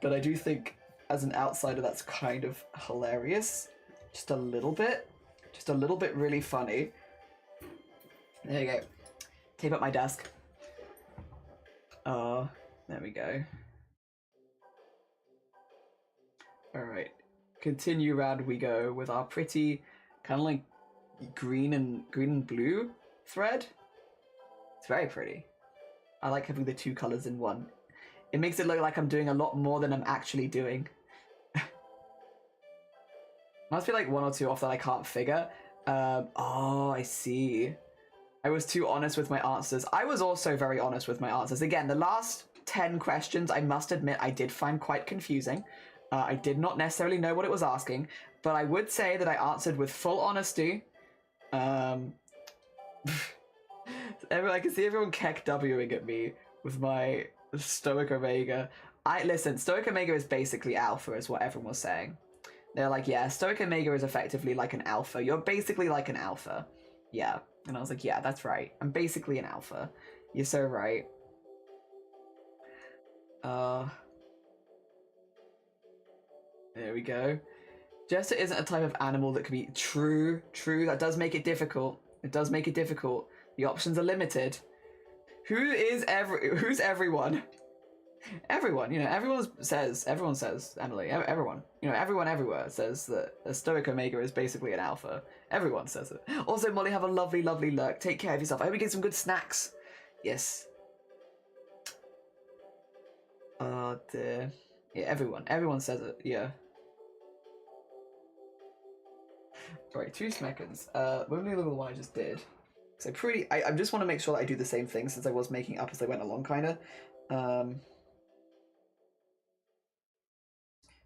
But I do think as an outsider that's kind of hilarious. Just a little bit. Just a little bit really funny. There you go. Tape up my desk. There we go. Alright. Continue round we go with our pretty kind of like green and blue thread. It's very pretty. I like having the 2 colors in one. It makes it look like I'm doing a lot more than I'm actually doing. Must be like 1 or 2 off that I can't figure. Oh, I see. I was too honest with my answers. I was also very honest with my answers. Again, the last 10 questions, I must admit, I did find quite confusing. I did not necessarily know what it was asking, but I would say that I answered with full honesty. I can see everyone keck-Wing at me with my Stoic Omega. Listen, Stoic Omega is basically alpha, is what everyone was saying. They're like, yeah, Stoic Omega is effectively like an alpha. You're basically like an alpha. Yeah. And I was like, yeah, that's right. I'm basically an alpha. You're so right. There we go. Jester isn't a type of animal that can be true. That does make it difficult. It does make it difficult. The options are limited. Who's everyone? Everyone, you know, everyone says, Emily, everyone, you know, everyone everywhere says that a Stoic Omega is basically an alpha. Everyone says it. Also, Molly, have a lovely, lovely lurk. Take care of yourself. I hope you get some good snacks. Yes. Oh, dear. Yeah, everyone says it, yeah. Alright, 2 seconds. Let me look at the one I just did. So I just want to make sure that I do the same thing since I was making up as I went along, kind of.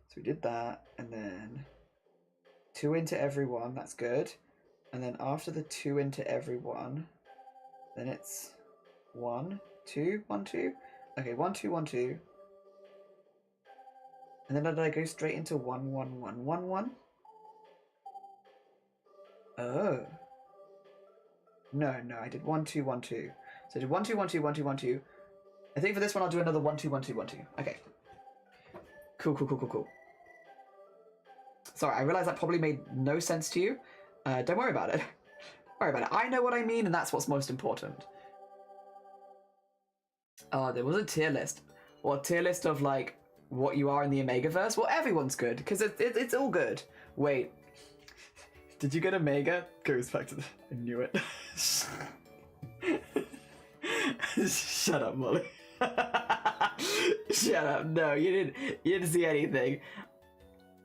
So we did that, and then 2 into every one, that's good. And then after the 2 into every one, then it's 1, 2, 1, 2. Okay, 1, 2, 1, 2. And then did I go straight into 1, 1, 1, 1, 1? Oh. No, I did 1, 2, 1, 2. So I did 1, 2, 1, 2, 1, 2, 1, 2. I think for this one I'll do another 1, 2, 1, 2, 1, 2. Okay. Cool. Sorry, I realize that probably made no sense to you. Don't worry about it. Don't worry about it. I know what I mean, and that's what's most important. There was a tier list. Or a tier list of, like, what you are in the Omegaverse. Well, everyone's good, because it's all good. Wait. Did you get Omega? Goes back to the... I knew it. Shut up, Molly. Shut up. No, you didn't see anything.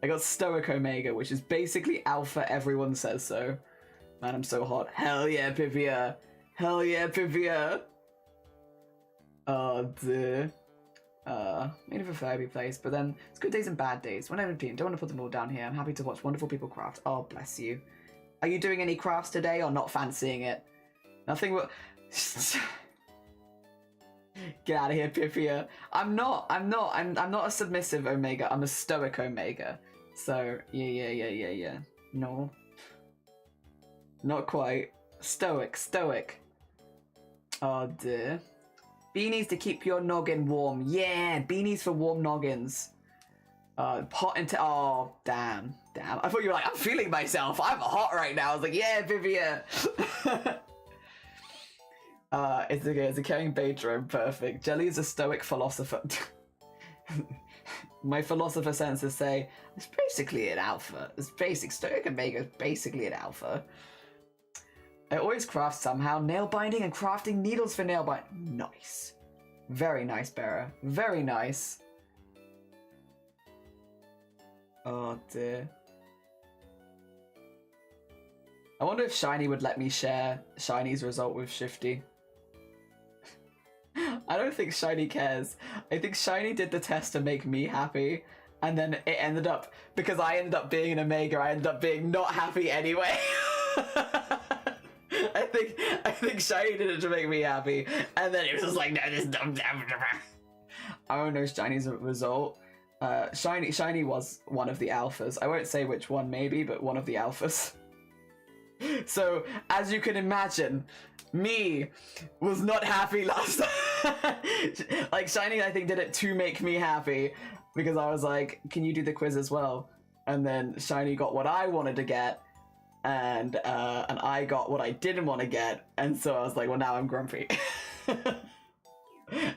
I got Stoic Omega, which is basically alpha. Everyone says so. Man, I'm so hot. Hell yeah, Pivia. Hell yeah, Pivia. Oh, dear. Made of a fair place, but then it's good days and bad days. Whenever don't want to put them all down here. I'm happy to watch wonderful people craft. Oh, bless you. Are you doing any crafts today or not fancying it? Nothing will... Get out of here, Pipia. I'm not a submissive Omega. I'm a Stoic Omega. So, yeah. No. Not quite. Stoic. Oh, dear. Beanies to keep your noggin warm. Yeah, beanies for warm noggins. Hot into... Oh, damn. I thought you were like, I'm feeling myself. I'm hot right now. I was like, yeah, Vivian. It's a caring patron. Perfect. Jelly is a Stoic philosopher. My philosopher senses say, it's basically an alpha. It's basic. Stoic Omega is basically an alpha. I always craft somehow. Nail binding and crafting needles for nail bind. Nice. Very nice, Bearer. Very nice. Oh dear. I wonder if Shiny would let me share Shiny's result with Shifty. I don't think Shiny cares. I think Shiny did the test to make me happy, and then it ended up, because I ended up being an Omega, I ended up being not happy anyway. I think Shiny did it to make me happy, and then it was just like, no, this dumb. I don't know Shiny's result. Shiny was one of the alphas. I won't say which one, maybe, but one of the alphas. So, as you can imagine, me was not happy last time. Like, Shiny, I think, did it to make me happy, because I was like, can you do the quiz as well? And then Shiny got what I wanted to get, and I got what I didn't want to get, and so I was like, well, now I'm grumpy.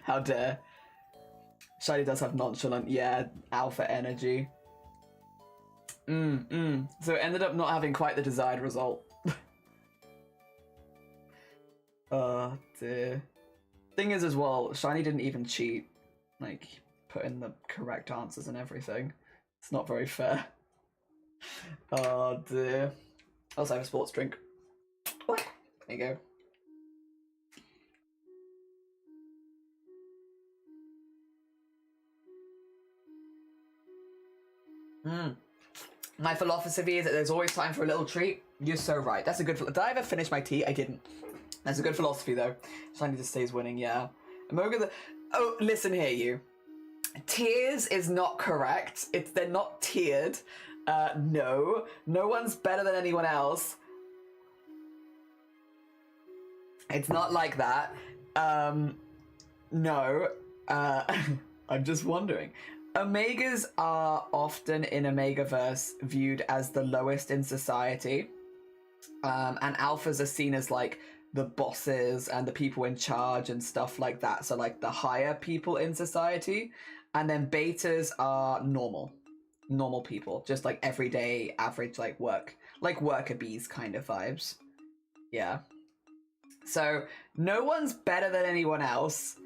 How dare. Shiny does have nonchalant, yeah, alpha energy. So it ended up not having quite the desired result. Oh dear. Thing is as well, Shiny didn't even cheat. Like, put in the correct answers and everything. It's not very fair. Oh dear. I also have a sports drink. Oh, there you go. My philosophy is that there's always time for a little treat. You're so right. That's a good... Did I ever finish my tea? I didn't. That's a good philosophy, though. Shiny just stays winning, yeah. Oh, listen here, you. Tiers is not correct. They're not tiered. No. No one's better than anyone else. It's not like that. No. I'm just wondering. Omegas are often in Omegaverse viewed as the lowest in society. And alphas are seen as like the bosses and the people in charge and stuff like that. So like the higher people in society. And then betas are normal people, just like everyday average like worker bees kind of vibes. Yeah. So no one's better than anyone else,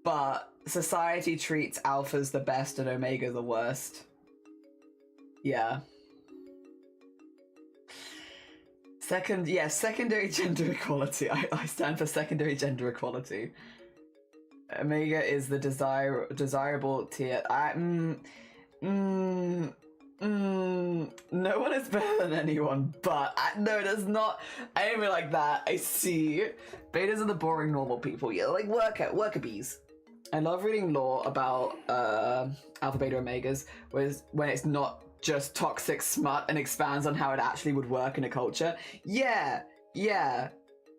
but society treats alphas the best and Omega the worst. Yeah. Secondary gender equality. I stand for secondary gender equality. Omega is the desirable tier. No one is better than anyone, but no, there's not. I don't mean like that. I see. Betas are the boring normal people. Yeah, like worker bees. I love reading lore about Alpha, Beta, Omegas, when it's not just toxic smut and expands on how it actually would work in a culture. Yeah.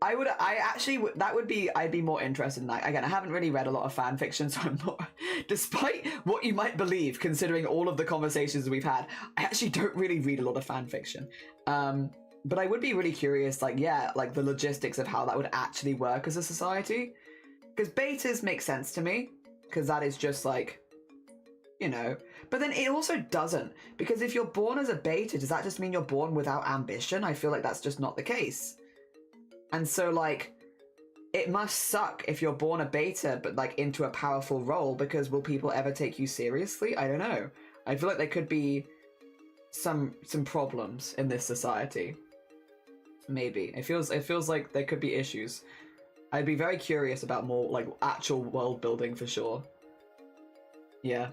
I'd be more interested in that. Again, I haven't really read a lot of fan fiction, so I'm not, despite what you might believe, considering all of the conversations we've had, I actually don't really read a lot of fan fiction. But I would be really curious, like the logistics of how that would actually work as a society. Because betas make sense to me, because that is just like, but then it also doesn't, because if you're born as a beta, does that just mean you're born without ambition? I feel like that's just not the case. And so like, it must suck if you're born a beta, but like into a powerful role, because will people ever take you seriously? I don't know. I feel like there could be some problems in this society. Maybe. It feels like there could be issues. I'd be very curious about more like actual world building for sure. Yeah.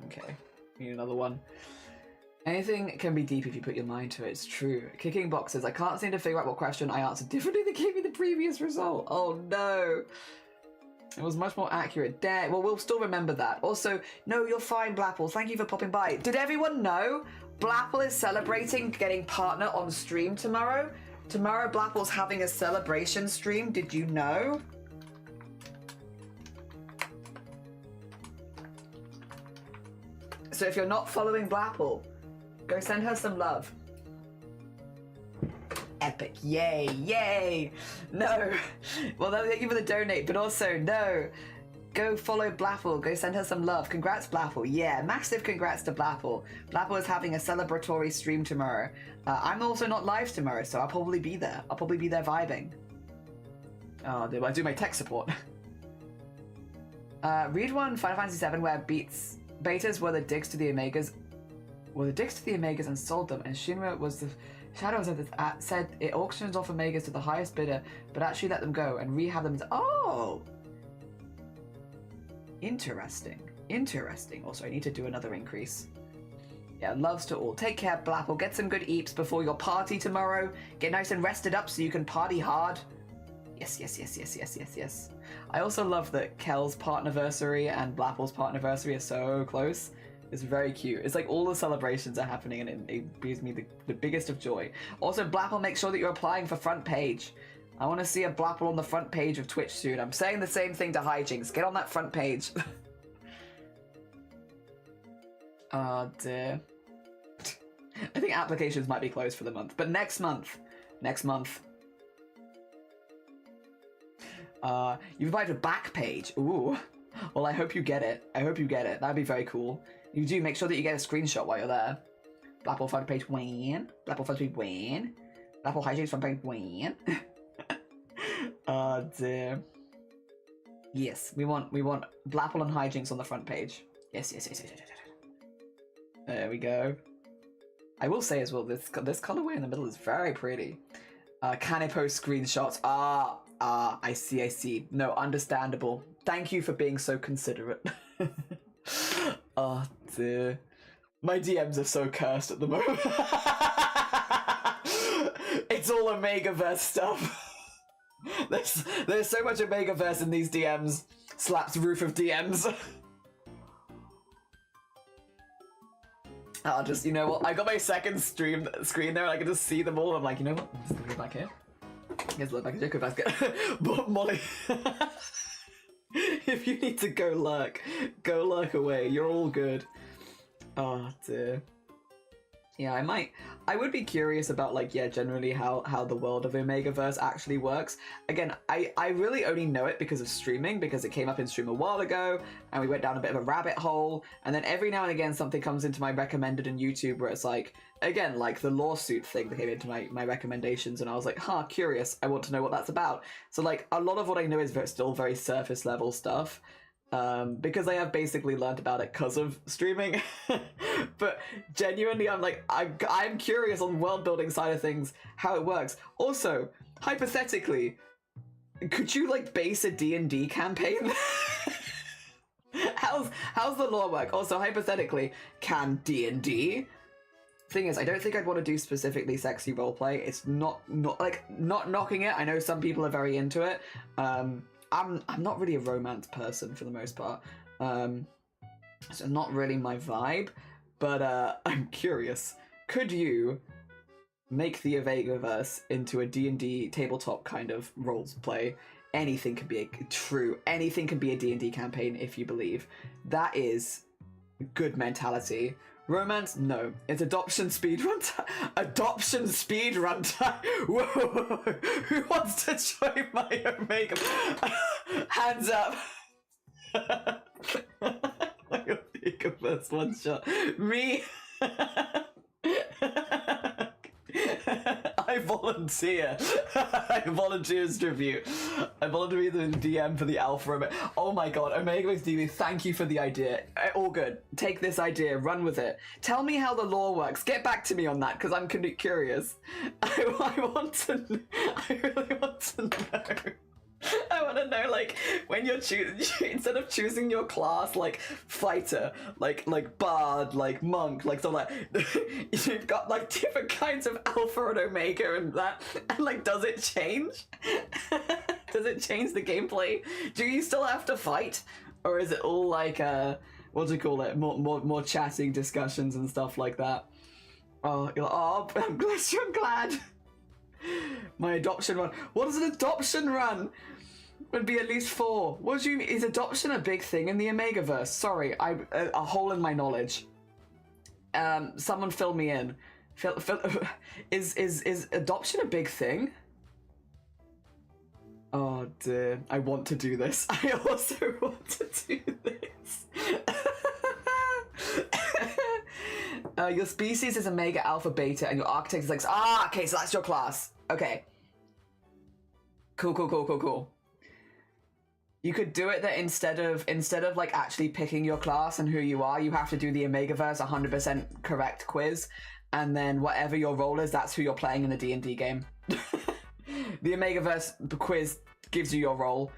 Okay. Need another one. Anything can be deep if you put your mind to it. It's true. Kicking boxes. I can't seem to figure out what question I answered differently that gave me the previous result. Oh no. It was much more accurate. Well, we'll still remember that. Also, no, you're fine, Blapple. Thank you for popping by. Did everyone know Blapple is celebrating getting partner on stream tomorrow? Tomorrow, Blapple's having a celebration stream. Did you know? So if you're not following Blapple, go send her some love. Epic. Yay. No. Well, thank you for the donate, but also, no. Go follow Blapple. Go send her some love. Congrats, Blapple. Yeah, massive congrats to Blapple. Blapple is having a celebratory stream tomorrow. I'm also not live tomorrow, so I'll probably be there. I'll probably be there vibing. Oh, I do my tech support. Read one Final Fantasy VII where betas were the digs to the Omegas. Were the digs to the Omegas and sold them, and Shinra was the Shadows of the said it auctions off Omegas to the highest bidder, but actually let them go and rehab them. Oh, interesting. Interesting. Also, I need to do another increase. Yeah, loves to all. Take care, Blapple. Get some good eats before your party tomorrow. Get nice and rested up so you can party hard. Yes, yes, yes, yes, yes, yes, yes. I also love that Kel's partnerversary and Blapple's partnerversary are so close. It's very cute. It's like all the celebrations are happening and it gives me the biggest of joy. Also, Blapple, make sure that you're applying for front page. I want to see a Blapple on the front page of Twitch soon. I'm saying the same thing to Hijinks. Get on that front page. Oh dear. I think applications might be closed for the month, but next month. You've applied for Backpage. Ooh. Well, I hope you get it. That'd be very cool. You do make sure that you get a screenshot while you're there. Blapple front page win. Blapple front page win. Blapple Hijinks front page win. Oh dear. Yes, we want Blapple and Hijinks on the front page. Yes. There we go. I will say as well, this colorway in the middle is very pretty. Can I post screenshots? I see. No, understandable. Thank you for being so considerate. Oh dear. My DMs are so cursed at the moment. It's all Omegaverse stuff. There's so much Omegaverse in these DMs. Slaps roof of DMs. I'll just, you know what? I got my second screen there and I can just see them all. I'm like, you know what? I'm just gonna go back here. Here's the back of Jacob basket. But Molly, if you need to go lurk away. You're all good. Oh dear. Yeah, I would be curious about, like, yeah, generally how the world of Omegaverse actually works. Again, I really only know it because of streaming, because it came up in stream a while ago, and we went down a bit of a rabbit hole, and then every now and again something comes into my recommended in YouTube where it's like, again, like the lawsuit thing that came into my recommendations, and I was like, curious, I want to know what that's about. So, like, a lot of what I know is still very surface level stuff. Because I have basically learned about it because of streaming. But genuinely, I'm like, I'm curious on the world building side of things, how it works. Also, hypothetically, could you like base a D&D campaign? How's the lore work? Also, hypothetically, can D&D? Thing is, I don't think I'd want to do specifically sexy roleplay. It's not knocking it. I know some people are very into it. I'm not really a romance person for the most part, so not really my vibe, but I'm curious. Could you make the Omegaverse into a D&D tabletop kind of roles play? Anything can be anything can be a D&D campaign if you believe. That is good mentality. Romance? No. It's adoption speedrun time. Adoption speedrun time. Whoa. Who wants to join my Omega? Hands up. Omega first one shot. Me. I volunteer. I volunteer as tribute. I volunteer the DM for the alpha. Oh my god, Omega DB, thank you for the idea. All good. Take this idea, run with it. Tell me how the lore works. Get back to me on that, because I'm curious. I want to know. I really want to know. I want to know, like, when you're instead of choosing your class, like, fighter, like bard, like monk, like something like, you've got, like, different kinds of alpha and omega and that, and, like, does it change? Does it change the gameplay? Do you still have to fight? Or is it all, like, what do you call it, more chatting discussions and stuff like that? Oh, you're like, oh, I'm glad. My adoption run. What is an adoption run? Would be at least 4. What do you mean? Is adoption a big thing in the Omegaverse? Sorry, a hole in my knowledge. Someone fill me in. Is adoption a big thing? Oh dear, I want to do this. I also want to do this. Your species is Omega, Alpha, Beta, and your architect is like, okay, so that's your class. Okay. Cool. You could do it that instead of like actually picking your class and who you are, you have to do the Omegaverse 100% correct quiz, and then whatever your role is, that's who you're playing in the D&D game. The Omegaverse quiz gives you your role.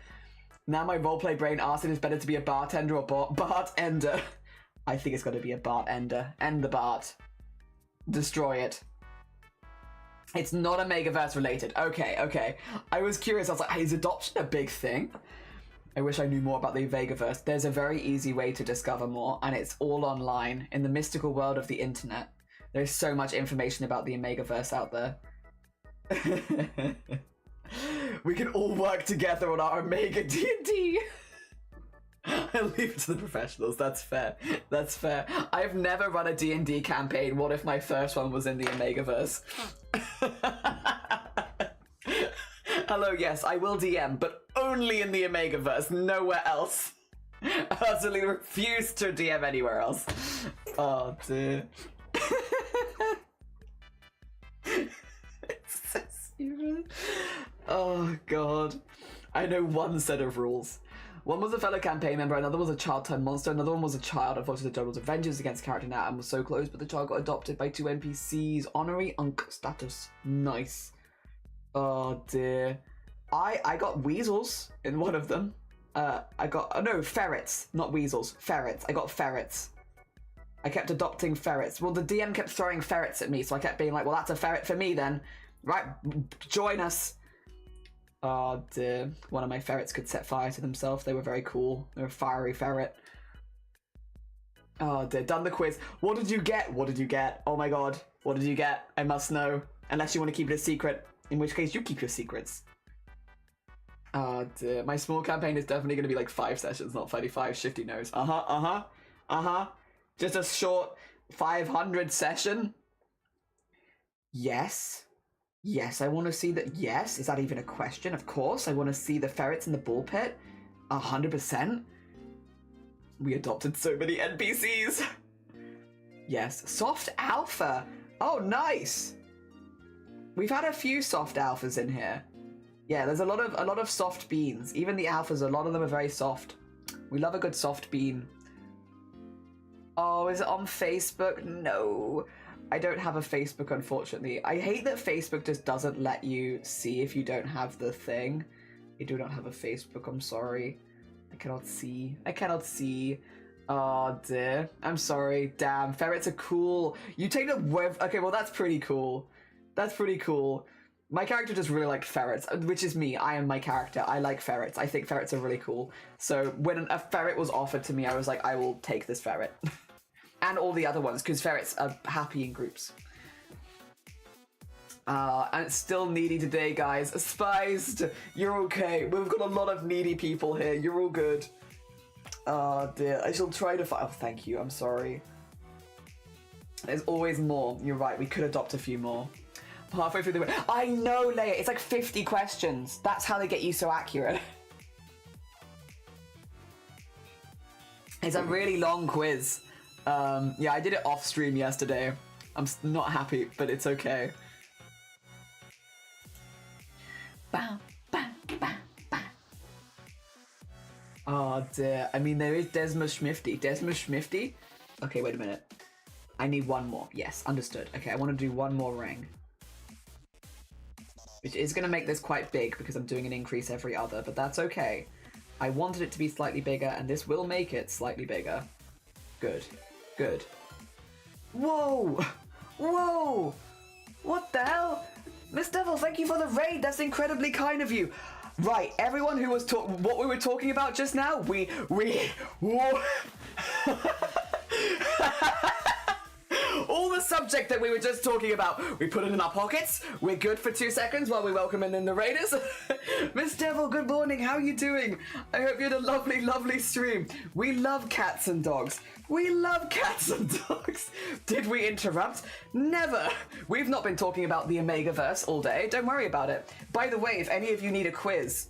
Now my roleplay brain asks if it's better to be a bartender or Bart-ender. I think it's got to be a Bart-ender. End the Bart. Destroy it. It's not Omegaverse related. Okay. I was curious. I was like, is adoption a big thing? I wish I knew more about the Omegaverse. There's a very easy way to discover more, and it's all online in the mystical world of the internet. There's so much information about the Omegaverse out there. We can all work together on our Omega D&D. I'll leave it to the professionals. That's fair. I've never run a D&D campaign. What if my first one was in the Omegaverse? Hello, yes, I will DM, but only in the Omegaverse, nowhere else. I absolutely refuse to DM anywhere else. Oh, dear. It's so stupid. Oh, God. I know one set of rules. One was a fellow campaign member, another was a child-turned monster, another one was a child. Unfortunately, the child was a vengeance against character now and was so close, but the child got adopted by 2 NPCs. Honorary Unk status. Nice. Oh, dear. I got weasels in one of them. Ferrets. Not weasels. Ferrets. I got ferrets. I kept adopting ferrets. Well, the DM kept throwing ferrets at me, so I kept being like, well, that's a ferret for me then. Right, join us. Oh dear. One of my ferrets could set fire to themselves. They were very cool. They were a fiery ferret. Oh dear. Done the quiz. What did you get? Oh my god. What did you get? I must know. Unless you want to keep it a secret. In which case, you keep your secrets. Oh dear. My small campaign is definitely going to be like 5 sessions, not 35. Shifty knows. Just a short 500 session? Yes. Yes, I want to see that. Yes, is that even a question? Of course, I want to see the ferrets in the ball pit. 100%. We adopted so many NPCs. Yes, soft alpha. Oh, nice. We've had a few soft alphas in here. Yeah, there's a lot of soft beans. Even the alphas, a lot of them are very soft. We love a good soft bean. Oh, is it on Facebook? No. I don't have a Facebook, unfortunately. I hate that Facebook just doesn't let you see if you don't have the thing. I do not have a Facebook, I'm sorry. I cannot see. Oh dear. I'm sorry. Damn, ferrets are cool. You take the web. Okay, well that's pretty cool. My character just really liked ferrets, which is me. I am my character. I like ferrets. I think ferrets are really cool. So when a ferret was offered to me, I was like, I will take this ferret. And all the other ones, because ferrets are happy in groups. And it's still needy today, guys. Spiced, you're okay. We've got a lot of needy people here. You're all good. Oh dear, I shall try to find. Oh, thank you. I'm sorry. There's always more. You're right. We could adopt a few more. Halfway through the way. I know, Leia. It's like 50 questions. That's how they get you so accurate. It's a really long quiz. Yeah, I did it off stream yesterday. I'm not happy, but it's okay. Bam, bam, bam, bam. Oh dear. I mean, there is Desmond Schmifty. Okay, wait a minute. I need one more. Yes, understood. Okay, I want to do one more ring. Which is going to make this quite big because I'm doing an increase every other, but that's okay. I wanted it to be slightly bigger, and this will make it slightly bigger. Good. Whoa! What the hell? Miss Devil, thank you for the raid. That's incredibly kind of you. Right, everyone who was what we were talking about just now, whoa. All the subject that we were just talking about, we put it in our pockets. We're good for 2 seconds while we welcome in the raiders. Miss Devil, good morning. How are you doing? I hope you had a lovely, lovely stream. We love cats and dogs. Did we interrupt? Never. We've not been talking about the Omegaverse all day. Don't worry about it. By the way, if any of you need a quiz,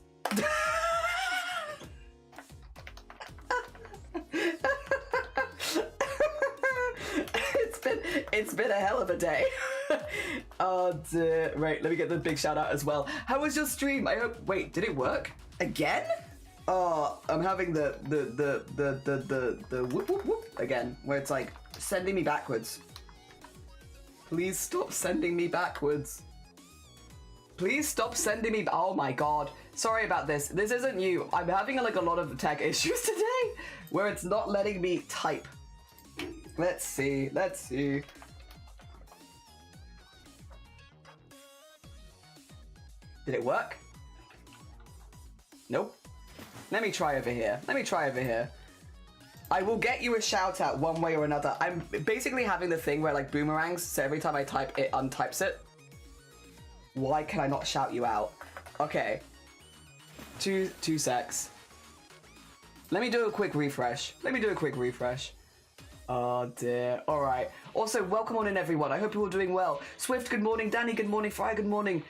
It's been a hell of a day. Oh dear. Right, let me get the big shout out as well. How was your stream? I hope. Wait, did it work again? Oh, I'm having the whoop whoop whoop again, where it's like sending me backwards. Please stop sending me backwards. Please stop sending me. Oh my god. Sorry about this. This isn't you. I'm having like a lot of tech issues today, where it's not letting me type. Let's see. Let's see. Did it work? Nope. Let me try over here. Let me try over here. I will get you a shout out one way or another. I'm basically having the thing where like boomerangs, so every time I type it untypes it. Why can I not shout you out? Okay. Two secs. Let me do a quick refresh. Oh dear. Alright. Also, welcome on in everyone. I hope you're all doing well. Swift, good morning. Danny, good morning. Fry, good morning.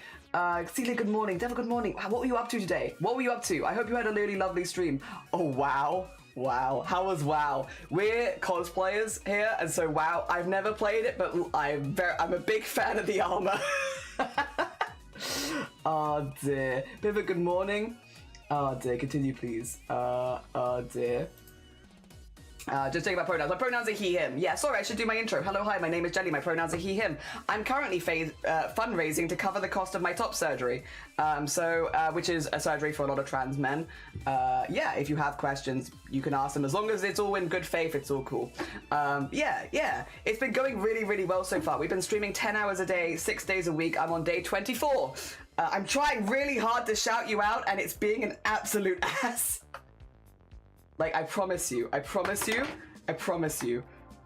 Celia, good morning. Devil, good morning. Wow, what were you up to today? What were you up to? I hope you had a really lovely stream. Oh, wow. Wow. How was WoW? We're cosplayers here, and so WoW, I've never played it, but I'm a big fan of the armor. Oh dear. Pivot, good morning. Oh dear, continue please. Oh dear. Just taking my pronouns. My pronouns are he, him. Yeah, sorry, I should do my intro. Hello, hi, my name is Jelly. My pronouns are he, him. I'm currently fundraising to cover the cost of my top surgery. Which is a surgery for a lot of trans men. Yeah, if you have questions, you can ask them. As long as it's all in good faith, it's all cool. Yeah. It's been going really, really well so far. We've been streaming 10 hours a day, 6 days a week. I'm on day 24. I'm trying really hard to shout you out, and it's being an absolute ass. Like, I promise you.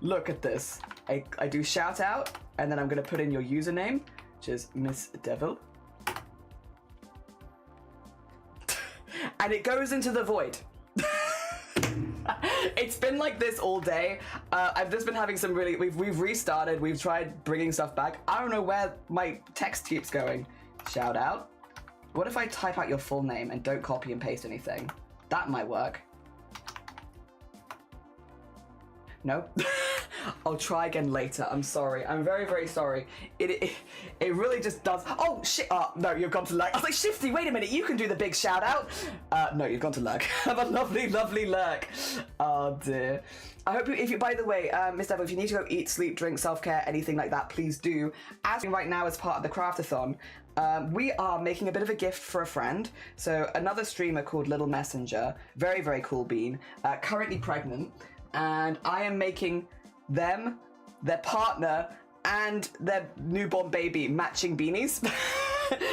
Look at this. I do shout out, and then I'm gonna put in your username, which is Miss Devil. And it goes into the void. It's been like this all day. I've just been having some really, we've restarted, we've tried bringing stuff back. I don't know where my text keeps going. Shout out. What if I type out your full name and don't copy and paste anything? That might work. No? I'll try again later. I'm sorry. I'm very, very sorry. It really just does. Oh, shit. No, you've gone to lurk. I was like, Shifty, wait a minute. You can do the big shout out. No, you've gone to lurk. Have a lovely, lovely lurk. Oh, dear. I hope you, by the way, Miss Devil, if you need to go eat, sleep, drink, self-care, anything like that, please do. As right now, as part of the CRAFT-A-THON, we are making a bit of a gift for a friend. So another streamer called Little Messenger, very, very cool bean, currently pregnant. And I am making them, their partner, and their newborn baby matching beanies.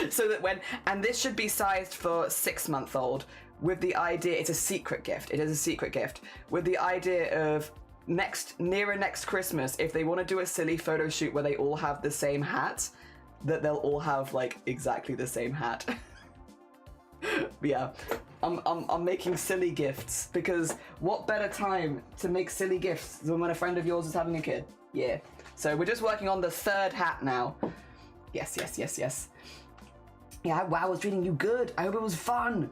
So that and this should be sized for 6-month-old with the idea, it's a secret gift. It is a secret gift with the idea of nearer next Christmas, if they want to do a silly photo shoot where they all have the same hat, that they'll all have like exactly the same hat. Yeah. I'm making silly gifts, because what better time to make silly gifts than when a friend of yours is having a kid? Yeah. So we're just working on the 3rd hat now. Yes. Yeah, wow, I was treating you good. I hope it was fun.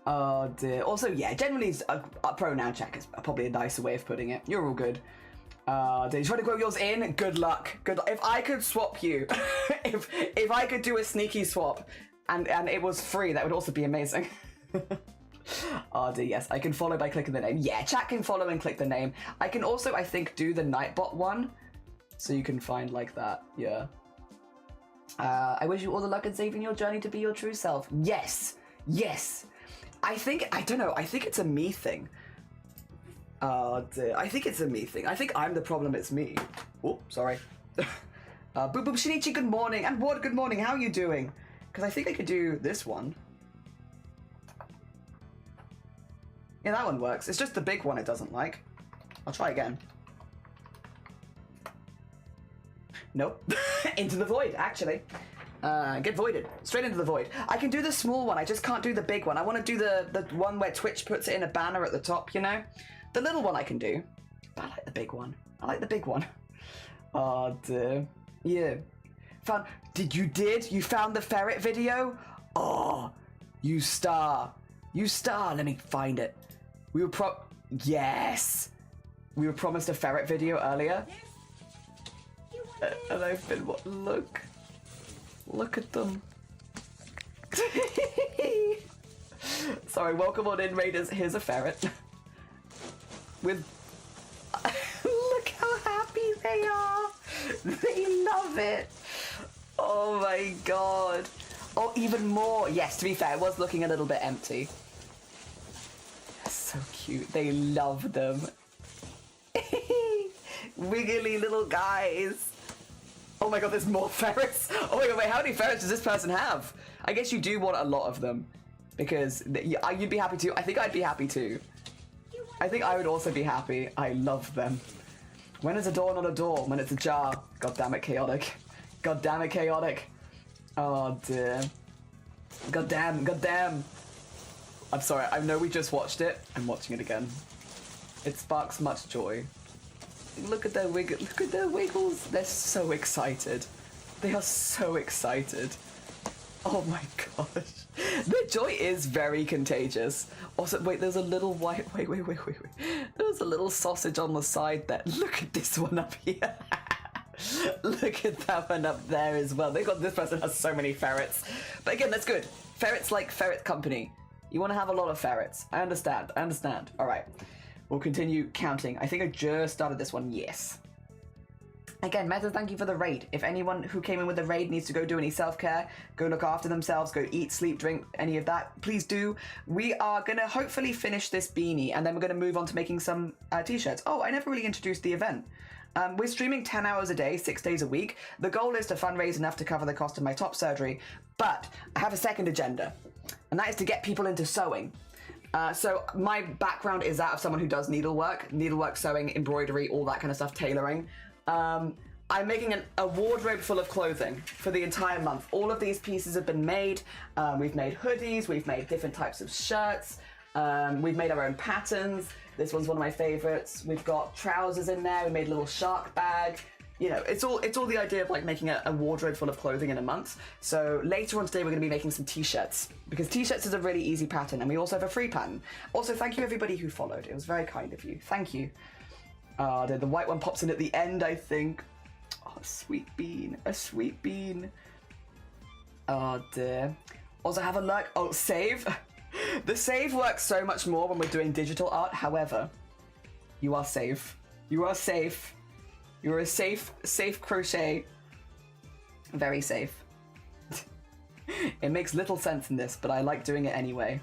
Oh dear. Also, yeah, generally a pronoun check is probably a nicer way of putting it. You're all good. Did you try to grow yours in? Good luck. If I could swap you, if I could do a sneaky swap and it was free, that would also be amazing. Oh dear, yes, I can follow by clicking the name. Yeah, chat can follow and click the name. I can also, I think, do the Nightbot one, so you can find like that. Yeah. I wish you all the luck in saving your journey to be your true self. Yes. I don't know. I think it's a me thing. Oh dear. I think it's a me thing. I think I'm the problem. It's me. Oh, sorry. Boop boop Shinichi, good morning. And Ward, good morning. How are you doing? Because I think I could do this one. Yeah, that one works. It's just the big one it doesn't like. I'll try again. Nope. Into the void, actually. Get voided. Straight into the void. I can do the small one, I just can't do the big one. I want to do the one where Twitch puts it in a banner at the top, you know? The little one I can do. But I like the big one. Oh dear. Yeah. You found the ferret video? Oh, you star. You star. Let me find it. We were yes. We were promised a ferret video earlier. And I've been look at them. Sorry, welcome on in, Raiders. Here's a ferret. With look how happy they are. They love it. Oh my god. Oh, even more. Yes, to be fair, it was looking a little bit empty. So cute. They love them. Wiggly little guys. Oh my god, there's more ferrets. Oh my god, wait, how many ferrets does this person have? I guess you do want a lot of them. Because you'd be happy too. I think I'd be happy too. I think I would also be happy. I love them. When is a door not a door? When it's a jar. God damn it, chaotic. God damn it, chaotic. Oh dear. God damn, god damn. I'm sorry, I know we just watched it. I'm watching it again. It sparks much joy. Look at their wiggles. They're so excited. They are so excited. Oh my gosh. Their joy is very contagious. Also, wait, there's a little white... Wait. There's a little sausage on the side there. Look at this one up here. Look at that one up there as well. This person has so many ferrets. But again, that's good. Ferrets like ferret company. You want to have a lot of ferrets. I understand. All right. We'll continue counting. I think I just started this one. Yes. Again, Meta, thank you for the raid. If anyone who came in with the raid needs to go do any self-care, go look after themselves, go eat, sleep, drink, any of that, please do. We are going to hopefully finish this beanie, and then we're going to move on to making some t-shirts. Oh, I never really introduced the event. We're streaming 10 hours a day, 6 days a week. The goal is to fundraise enough to cover the cost of my top surgery, but I have a second agenda, and that is to get people into sewing. So my background is that of someone who does needlework, sewing, embroidery, all that kind of stuff, tailoring. I'm making a wardrobe full of clothing for the entire month. All of these pieces have been made. We've made hoodies, we've made different types of shirts, we've made our own patterns. This one's one of my favorites. We've got trousers in there, we made a little shark bag. You know, it's all the idea of like making a wardrobe full of clothing in a month. So later on today we're going to be making some t-shirts, because t-shirts is a really easy pattern, and we also have a free pattern. Also, thank you everybody who followed. It was very kind of you. Thank you. The white one pops in at the end, I think. Oh, a sweet bean. Oh dear. Also have a look. Oh, save. The save works so much more when we're doing digital art. However, you are safe. You are safe. You're a safe crochet. Very safe. It makes little sense in this, but I like doing it anyway.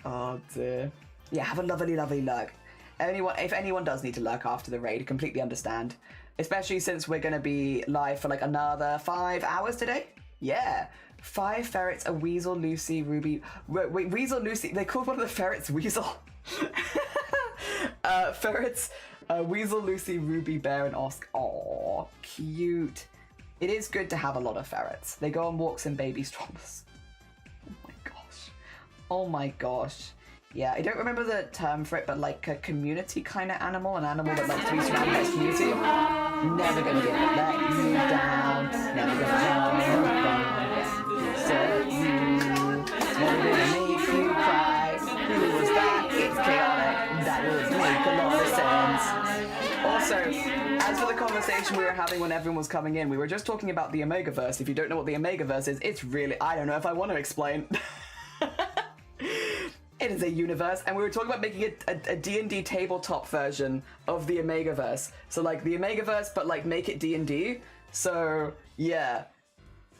Oh dear. Yeah, have a lovely lurk. If anyone does need to lurk after the raid, completely understand. Especially since we're going to be live for like another 5 hours today. Yeah. 5 ferrets, a weasel, Lucy, Ruby. Wait, weasel, Lucy. They called one of the ferrets Weasel. Ferrets, Weasel, Lucy, Ruby, Bear, and Oscar. Aww, cute. It is good to have a lot of ferrets. They go on walks in baby strollers. Oh my gosh. Yeah, I don't remember the term for it, but like a community kind of animal, an animal that likes to be surrounded by its community. Never gonna let you down. Never gonna make you cry. Who was that? It's chaotic. That would make a lot of sense. Also, as for the conversation we were having when everyone was coming in, we were just talking about the Omegaverse. If you don't know what the Omegaverse is, it's really, I don't know if I want to explain. It is a universe, and we were talking about making a D&D tabletop version of the Omegaverse. So like the Omegaverse, but like make it D&D. So yeah,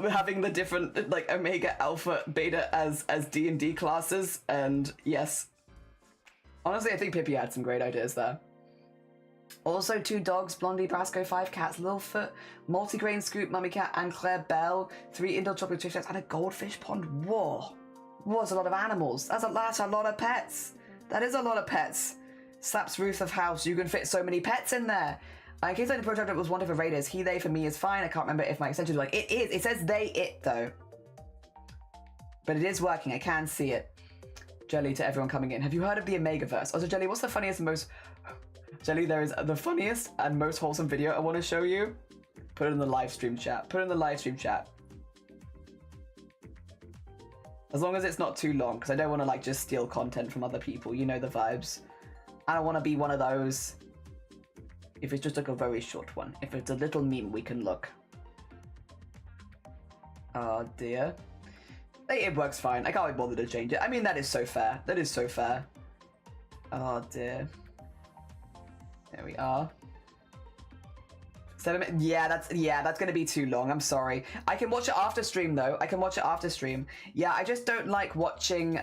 we're having the different like Omega, Alpha, Beta as D&D classes, and yes. Honestly, I think Pippi had some great ideas there. Also, 2 dogs, Blondie, Brasco, 5 cats, Littlefoot, Multigrain Scoop, Mummy Cat, and Claire Bell, 3 indoor chocolate chicks, and a goldfish pond. Whoa. What's a lot of animals? That's a lot of pets. That is a lot of pets. Slaps roof of house. You can fit so many pets in there. In case I the prototype was wanted for raiders, he, they for me is fine. I can't remember if my extension is like it is. It says they, it though. But it is working. I can see it. Jelly to everyone coming in. Have you heard of the Omegaverse? Also, Jelly, what's the funniest and most... Jelly, there is the funniest and most wholesome video I want to show you. Put it in the live stream chat. As long as it's not too long, because I don't want to like just steal content from other people. You know the vibes. I don't want to be one of those. If it's just like a very short one. If it's a little meme, we can look. Oh dear. It works fine. I can't be bothered to change it. I mean, that is so fair. That is so fair. Oh dear. There we are. 7 minutes. Yeah, that's gonna be too long. I'm sorry. I can watch it after stream though. I can watch it after stream. Yeah, I just don't like watching,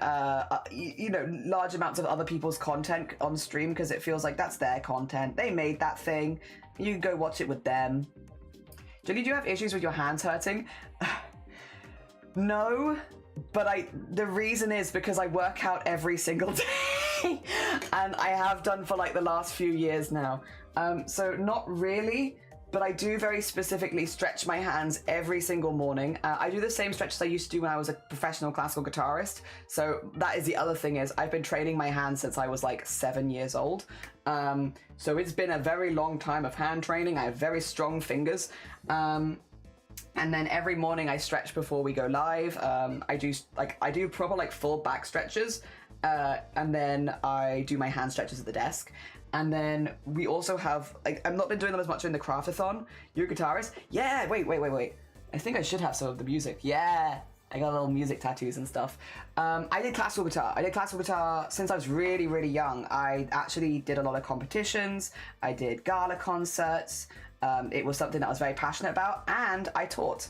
you know, large amounts of other people's content on stream because it feels like that's their content. They made that thing. You can go watch it with them. Jenny, do you have issues with your hands hurting? No, but the reason is because I work out every single day, and I have done for like the last few years now. So not really. But I do very specifically stretch my hands every single morning. I do the same stretches I used to do when I was a professional classical guitarist. So that is the other thing is I've been training my hands since I was like 7 years old. So it's been a very long time of hand training. I have very strong fingers. And then every morning I stretch before we go live. I do proper like full back stretches. And then I do my hand stretches at the desk. And then we also have, like, I've not been doing them as much in the CRAFT-A-THON. You're a guitarist? Yeah, wait. I think I should have some of the music. Yeah, I got little music tattoos and stuff. I did classical guitar. I did classical guitar since I was really, really young. I actually did a lot of competitions. I did gala concerts. It was something that I was very passionate about, and I taught.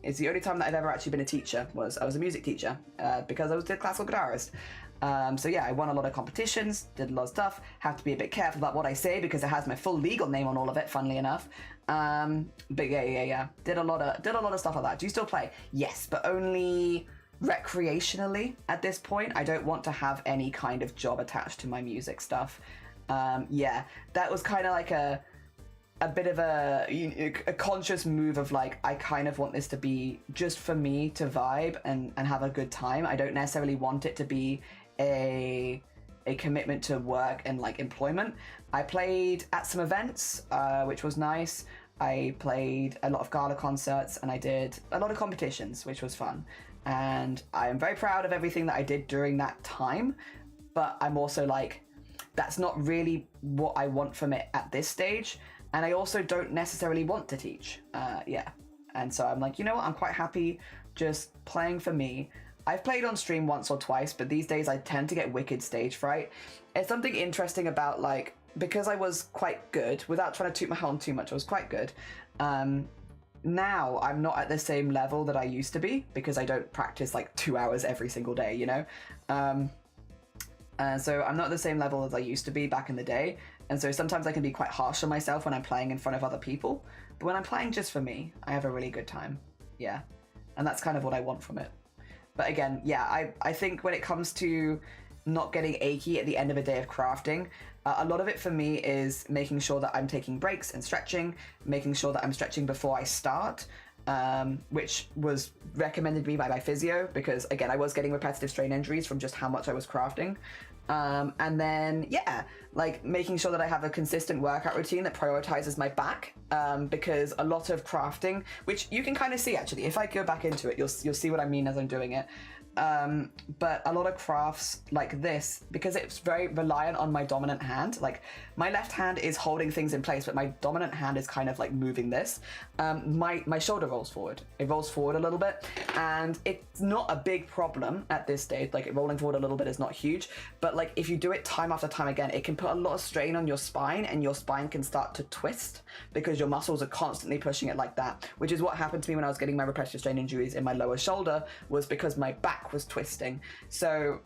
It's the only time that I've ever actually been a teacher, I was a music teacher, because I was a classical guitarist. So yeah, I won a lot of competitions, did a lot of stuff. Have to be a bit careful about what I say because it has my full legal name on all of it, funnily enough. But yeah. Did a lot of stuff like that. Do you still play? Yes, but only recreationally at this point. I don't want to have any kind of job attached to my music stuff. Yeah, that was kind of like a bit of a conscious move of like, I kind of want this to be just for me to vibe and have a good time. I don't necessarily want it to be a commitment to work and like employment. I played at some events, which was nice. I played a lot of gala concerts and I did a lot of competitions, which was fun. And I am very proud of everything that I did during that time, but I'm also like, that's not really what I want from it at this stage. And I also don't necessarily want to teach, yeah. And so I'm like, you know what, I'm quite happy just playing for me. I've played on stream once or twice, but these days I tend to get wicked stage fright. It's something interesting about like, because I was quite good, without trying to toot my horn too much, I was quite good. Now I'm not at the same level that I used to be because I don't practice like 2 hours every single day, you know? So I'm not at the same level as I used to be back in the day. And so sometimes I can be quite harsh on myself when I'm playing in front of other people. But when I'm playing just for me, I have a really good time. Yeah. And that's kind of what I want from it. But again, yeah, I think when it comes to not getting achy at the end of a day of crafting, a lot of it for me is making sure that I'm taking breaks and stretching, making sure that I'm stretching before I start, which was recommended to me by my physio because, again, I was getting repetitive strain injuries from just how much I was crafting. And then, yeah, like making sure that I have a consistent workout routine that prioritizes my back, because a lot of crafting, which you can kind of see actually, if I go back into it, you'll see what I mean as I'm doing it. But a lot of crafts like this, because it's very reliant on my dominant hand, like my left hand is holding things in place, but my dominant hand is kind of like moving this. My shoulder rolls forward. It rolls forward a little bit, and it's not a big problem at this stage. Like rolling forward a little bit is not huge, but like if you do it time after time again, it can put a lot of strain on your spine, and your spine can start to twist because your muscles are constantly pushing it like that, which is what happened to me when I was getting my repetitive strain injuries in my lower shoulder, was because my back was twisting. So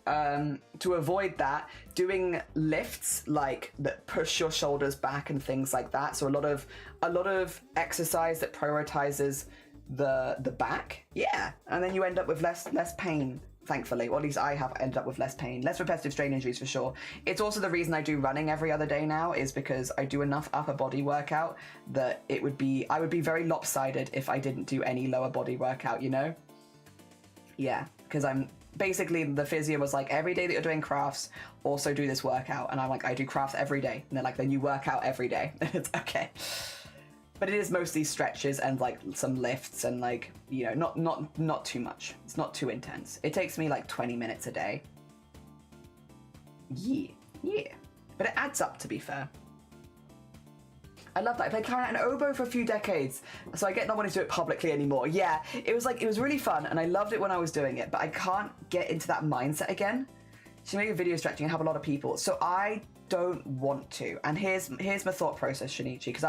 to avoid that, doing lifts like that push your shoulders back and things like that. So a lot of exercise that prioritizes the back, yeah, and then you end up with less pain, thankfully, or at least I have ended up with less pain, less repetitive strain injuries for sure. It's also the reason I do running every other day now, is because I do enough upper body workout that I would be very lopsided if I didn't do any lower body workout, you know? Yeah, because I'm basically, the physio was like, every day that you're doing crafts, also do this workout. And I'm like, I do crafts every day. And they're like, then you work out every day. And it's okay. But it is mostly stretches and like some lifts and like, you know, not too much. It's not too intense. It takes me like 20 minutes a day. Yeah. But it adds up, to be fair. I love that. I played clarinet and oboe for a few decades, so I get not wanting to do it publicly anymore. Yeah, it was really fun, and I loved it when I was doing it, but I can't get into that mindset again. So maybe video stretching and have a lot of people, so I don't want to. And here's my thought process, Shinichi, because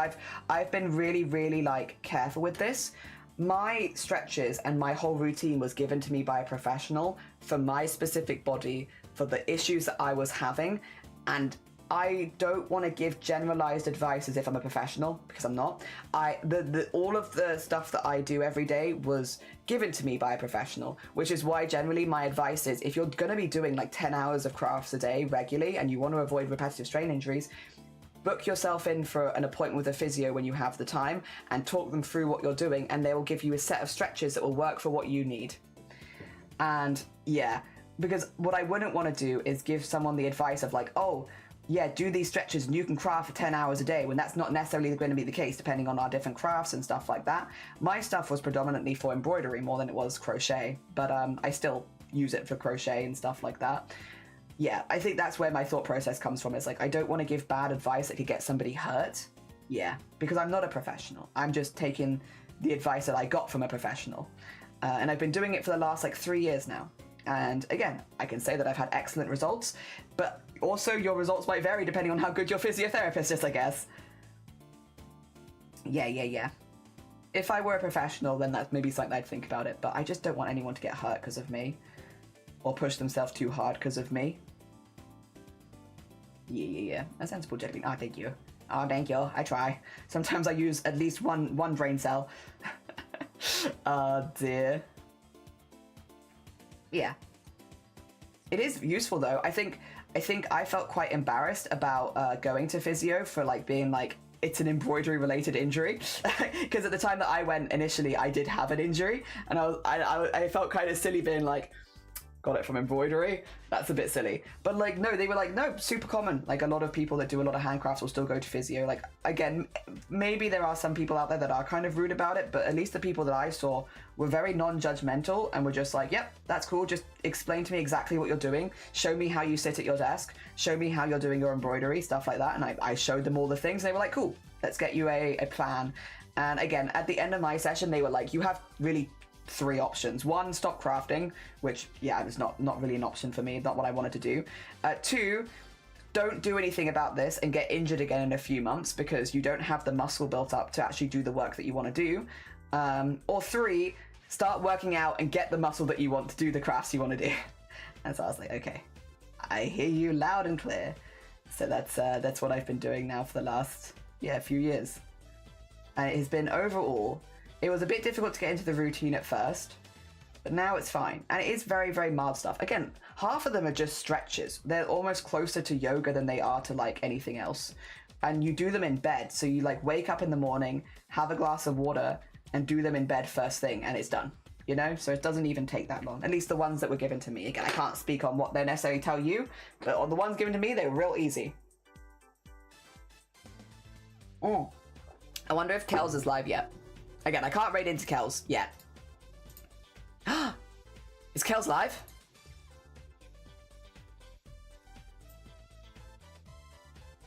I've been really like careful with this. My stretches and my whole routine was given to me by a professional for my specific body, for the issues that I was having, and I don't want to give generalized advice as if I'm a professional, because I'm not. All of the stuff that I do every day was given to me by a professional, which is why generally my advice is, if you're going to be doing like 10 hours of crafts a day regularly and you want to avoid repetitive strain injuries, book yourself in for an appointment with a physio when you have the time and talk them through what you're doing, and they will give you a set of stretches that will work for what you need. And yeah, because what I wouldn't want to do is give someone the advice of like, oh, yeah, do these stretches and you can craft for 10 hours a day, when that's not necessarily going to be the case depending on our different crafts and stuff like that. My stuff was predominantly for embroidery more than it was crochet, but I still use it for crochet and stuff like that. Yeah, I think that's where my thought process comes from. It's like, I don't want to give bad advice that could get somebody hurt. Yeah, because I'm not a professional. I'm just taking the advice that I got from a professional. And I've been doing it for the last like 3 years now. And again, I can say that I've had excellent results, but also your results might vary depending on how good your physiotherapist is, I guess. Yeah. If I were a professional, then that's maybe something I'd think about it, but I just don't want anyone to get hurt because of me, or push themselves too hard because of me. Yeah. A sensible juggling. Oh, thank you. Oh, thank you. I try. Sometimes I use at least one brain cell. Oh, dear. Yeah. It is useful though. I think I felt quite embarrassed about going to physio for like being like, it's an embroidery related injury, because at the time that I went initially, I did have an injury, and I felt kind of silly being like, got it from embroidery. That's a bit silly. But like, no, they were like, no, super common. Like a lot of people that do a lot of handcrafts will still go to physio. Like, again, maybe there are some people out there that are kind of rude about it, but at least the people that I saw were very non-judgmental and were just like, yep, that's cool. Just explain to me exactly what you're doing. Show me how you sit at your desk. Show me how you're doing your embroidery, stuff like that. And I showed them all the things. And they were like, cool, let's get you a plan. And again, at the end of my session, they were like, you have really 3 options. 1, stop crafting, which, yeah, it's not really an option for me, not what I wanted to do. 2, don't do anything about this and get injured again in a few months because you don't have the muscle built up to actually do the work that you want to do. Or 3, start working out and get the muscle that you want to do the crafts you want to do. And so I was like, okay, I hear you loud and clear. So that's what I've been doing now for the last, few years. And it has been overall, it was a bit difficult to get into the routine at first, but now it's fine. And it is very, very mild stuff. Again, half of them are just stretches. They're almost closer to yoga than they are to like anything else. And you do them in bed. So you like wake up in the morning, have a glass of water, and do them in bed first thing, and it's done. You know? So it doesn't even take that long. At least the ones that were given to me. Again, I can't speak on what they necessarily tell you, but on the ones given to me, they were real easy. I wonder if Kells is live yet. Again, I can't raid into Kells yet. Is Kells live?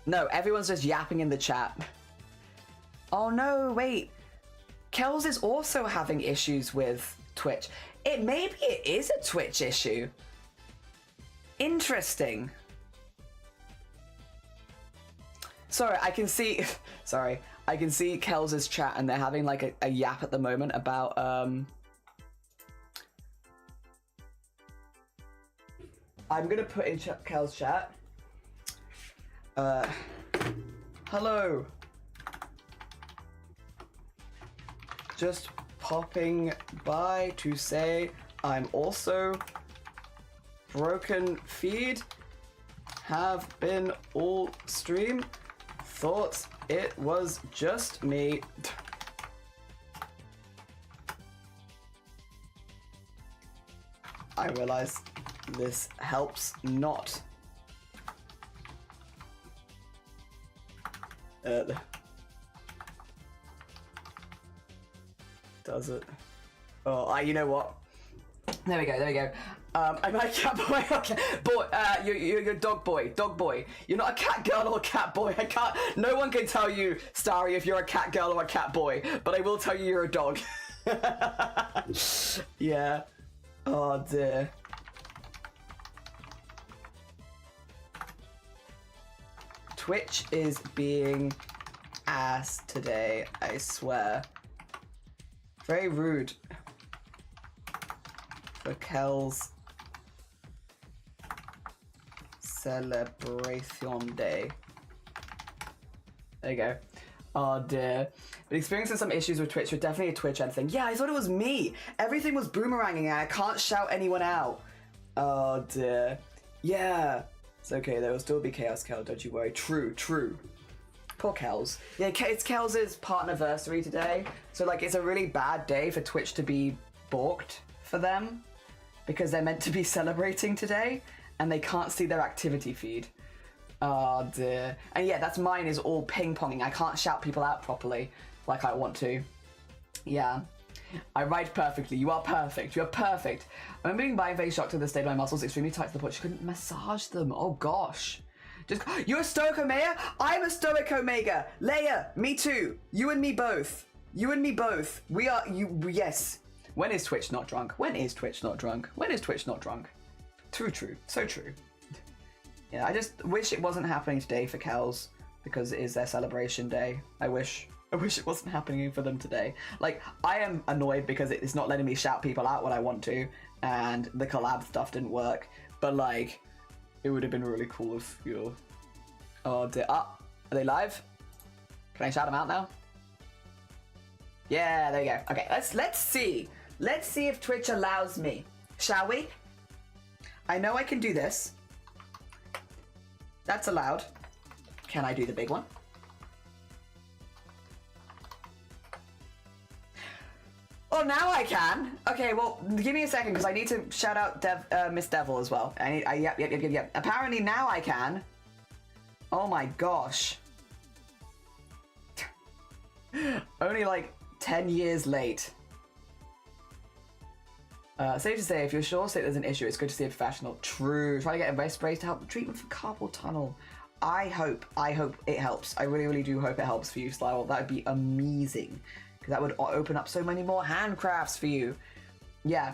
No, everyone's just yapping in the chat. Oh no, wait. Kells is also having issues with Twitch. Maybe it is a Twitch issue. Interesting. Sorry, I can see... Sorry. I can see Kells' chat and they're having like a yap at the moment about I'm gonna put in Kells' chat. Hello. Just popping by to say I'm also broken feed. Have been all stream. Thought it was just me. I realize this helps not. Does it? Oh, you know what? There we go. I'm a cat boy. Okay. Boy, you're dog boy. You're not a cat girl or a cat boy. I can't. No one can tell you, Starry, if you're a cat girl or a cat boy. But I will tell you you're a dog. Yeah. Oh dear. Twitch is being ass today, I swear. Very rude. For Kel's celebration day. There you go. Oh dear. But experiencing some issues with Twitch, with definitely a Twitch end thing. Yeah, I thought it was me. Everything was boomeranging and I can't shout anyone out. Oh dear. Yeah. It's okay, there will still be chaos, Kel, don't you worry. True. Poor Kels. Yeah, it's Kels' partnerversary today. So like it's a really bad day for Twitch to be balked for them. Because they're meant to be celebrating today and they can't see their activity feed. Oh dear. And yeah, that's mine is all ping-ponging. I can't shout people out properly like I want to. Yeah. I write perfectly. You are perfect. You're perfect. I'm being very shocked at the state of my muscles extremely tight to the point she couldn't massage them. Oh gosh. You're a Stoic Omega? I'm a Stoic Omega. Leia, me too. You and me both. We are, yes. When is Twitch not drunk? True. So true. Yeah, I just wish it wasn't happening today for Kels because it is their celebration day. I wish it wasn't happening for them today. Like, I am annoyed because it's not letting me shout people out when I want to, and the collab stuff didn't work. But like, it would have been really cool if you. Oh dear. Are they live? Can I shout them out now? Yeah, there you go. Okay, let's see. Let's see if Twitch allows me. Shall we? I know I can do this. That's allowed. Can I do the big one? Oh, now I can. Okay, well, give me a second because I need to shout out Miss Devil as well. Yep. Apparently now I can. Oh my gosh. Only like 10 years late. Safe to say, if you're sure there's an issue, it's good to see a professional. True. Try to get a vest sprays to help the treatment for carpal tunnel. I hope it helps. I really do hope it helps for you, Slywell. That would be amazing. Because that would open up so many more handcrafts for you. Yeah.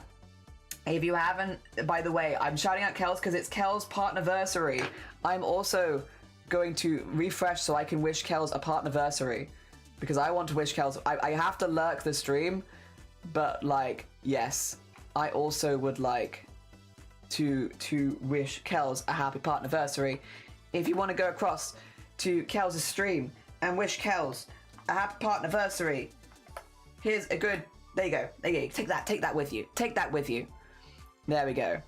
If you haven't, by the way, I'm shouting out Kels because it's Kels' partnerversary. I'm also going to refresh so I can wish Kels a partnerversary. Because I want to wish Kels, I have to lurk the stream, but like, yes. I also would like to wish Kels a happy partnerversary. If you want to go across to Kels' stream and wish Kels a happy partnerversary, here's a good. There you go. Take that with you. There we go.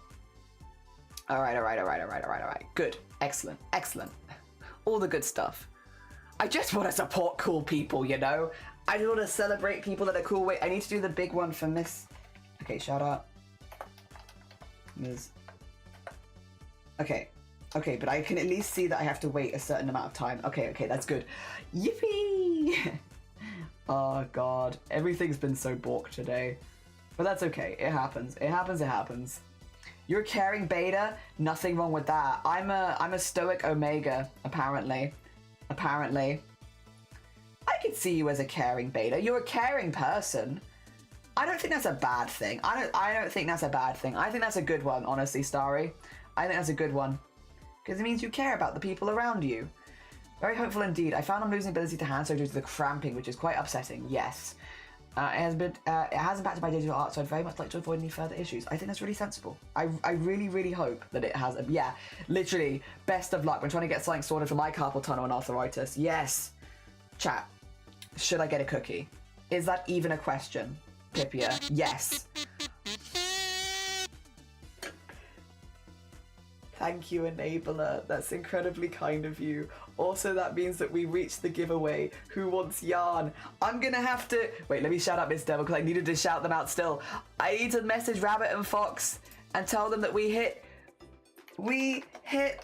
All right. Good. Excellent. All the good stuff. I just want to support cool people, you know. I just want to celebrate people that are cool. Wait, I need to do the big one for Miss. Okay, shout out. Ms. Okay, but I can at least see that I have to wait a certain amount of time. Okay, that's good. Yippee! Oh god, everything's been so balked today. But that's okay, it happens. You're a caring beta, nothing wrong with that. I'm a stoic omega, apparently. I could see you as a caring beta. You're a caring person. I don't think that's a bad thing. I don't think that's a bad thing. I think that's a good one, honestly, Starry. I think that's a good one. Because it means you care about the people around you. Very hopeful indeed. I found I'm losing ability to hand sew due to the cramping, which is quite upsetting. Yes. It has impacted my digital art, so I'd very much like to avoid any further issues. I think that's really sensible. I really hope that it has. Yeah, literally, best of luck. We're trying to get something sorted for my carpal tunnel and arthritis. Yes. Chat. Should I get a cookie? Is that even a question? Pipia. Yes. Thank you, Enabler. That's incredibly kind of you. Also, that means that we reached the giveaway. Who wants yarn? I'm gonna have to... Wait, let me shout out Miss Devil because I needed to shout them out still. I need to message Rabbit and Fox and tell them that we hit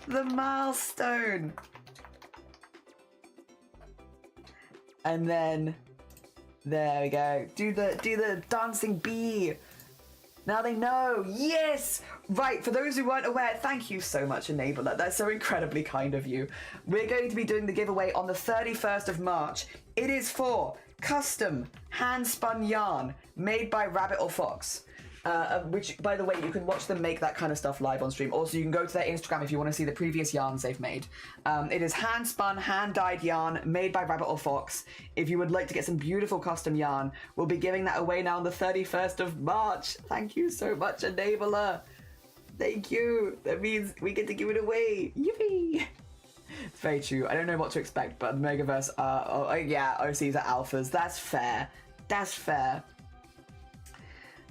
the milestone. And then There we go. Do the dancing bee. Now they know. Yes! Right, for those who weren't aware, thank you so much, Enabler. That's so incredibly kind of you. We're going to be doing the giveaway on the 31st of March. It is for custom hand-spun yarn made by Rabbit or Fox. Which, by the way, you can watch them make that kind of stuff live on stream. Also, you can go to their Instagram if you want to see the previous yarns they've made. It is hand-spun, hand-dyed yarn made by Rabbit or Fox. If you would like to get some beautiful custom yarn, we'll be giving that away now on the 31st of March. Thank you so much, Enabler. Thank you. That means we get to give it away. Yippee! It's very true. I don't know what to expect, but Megaverse, yeah, OCs are alphas. That's fair. That's fair.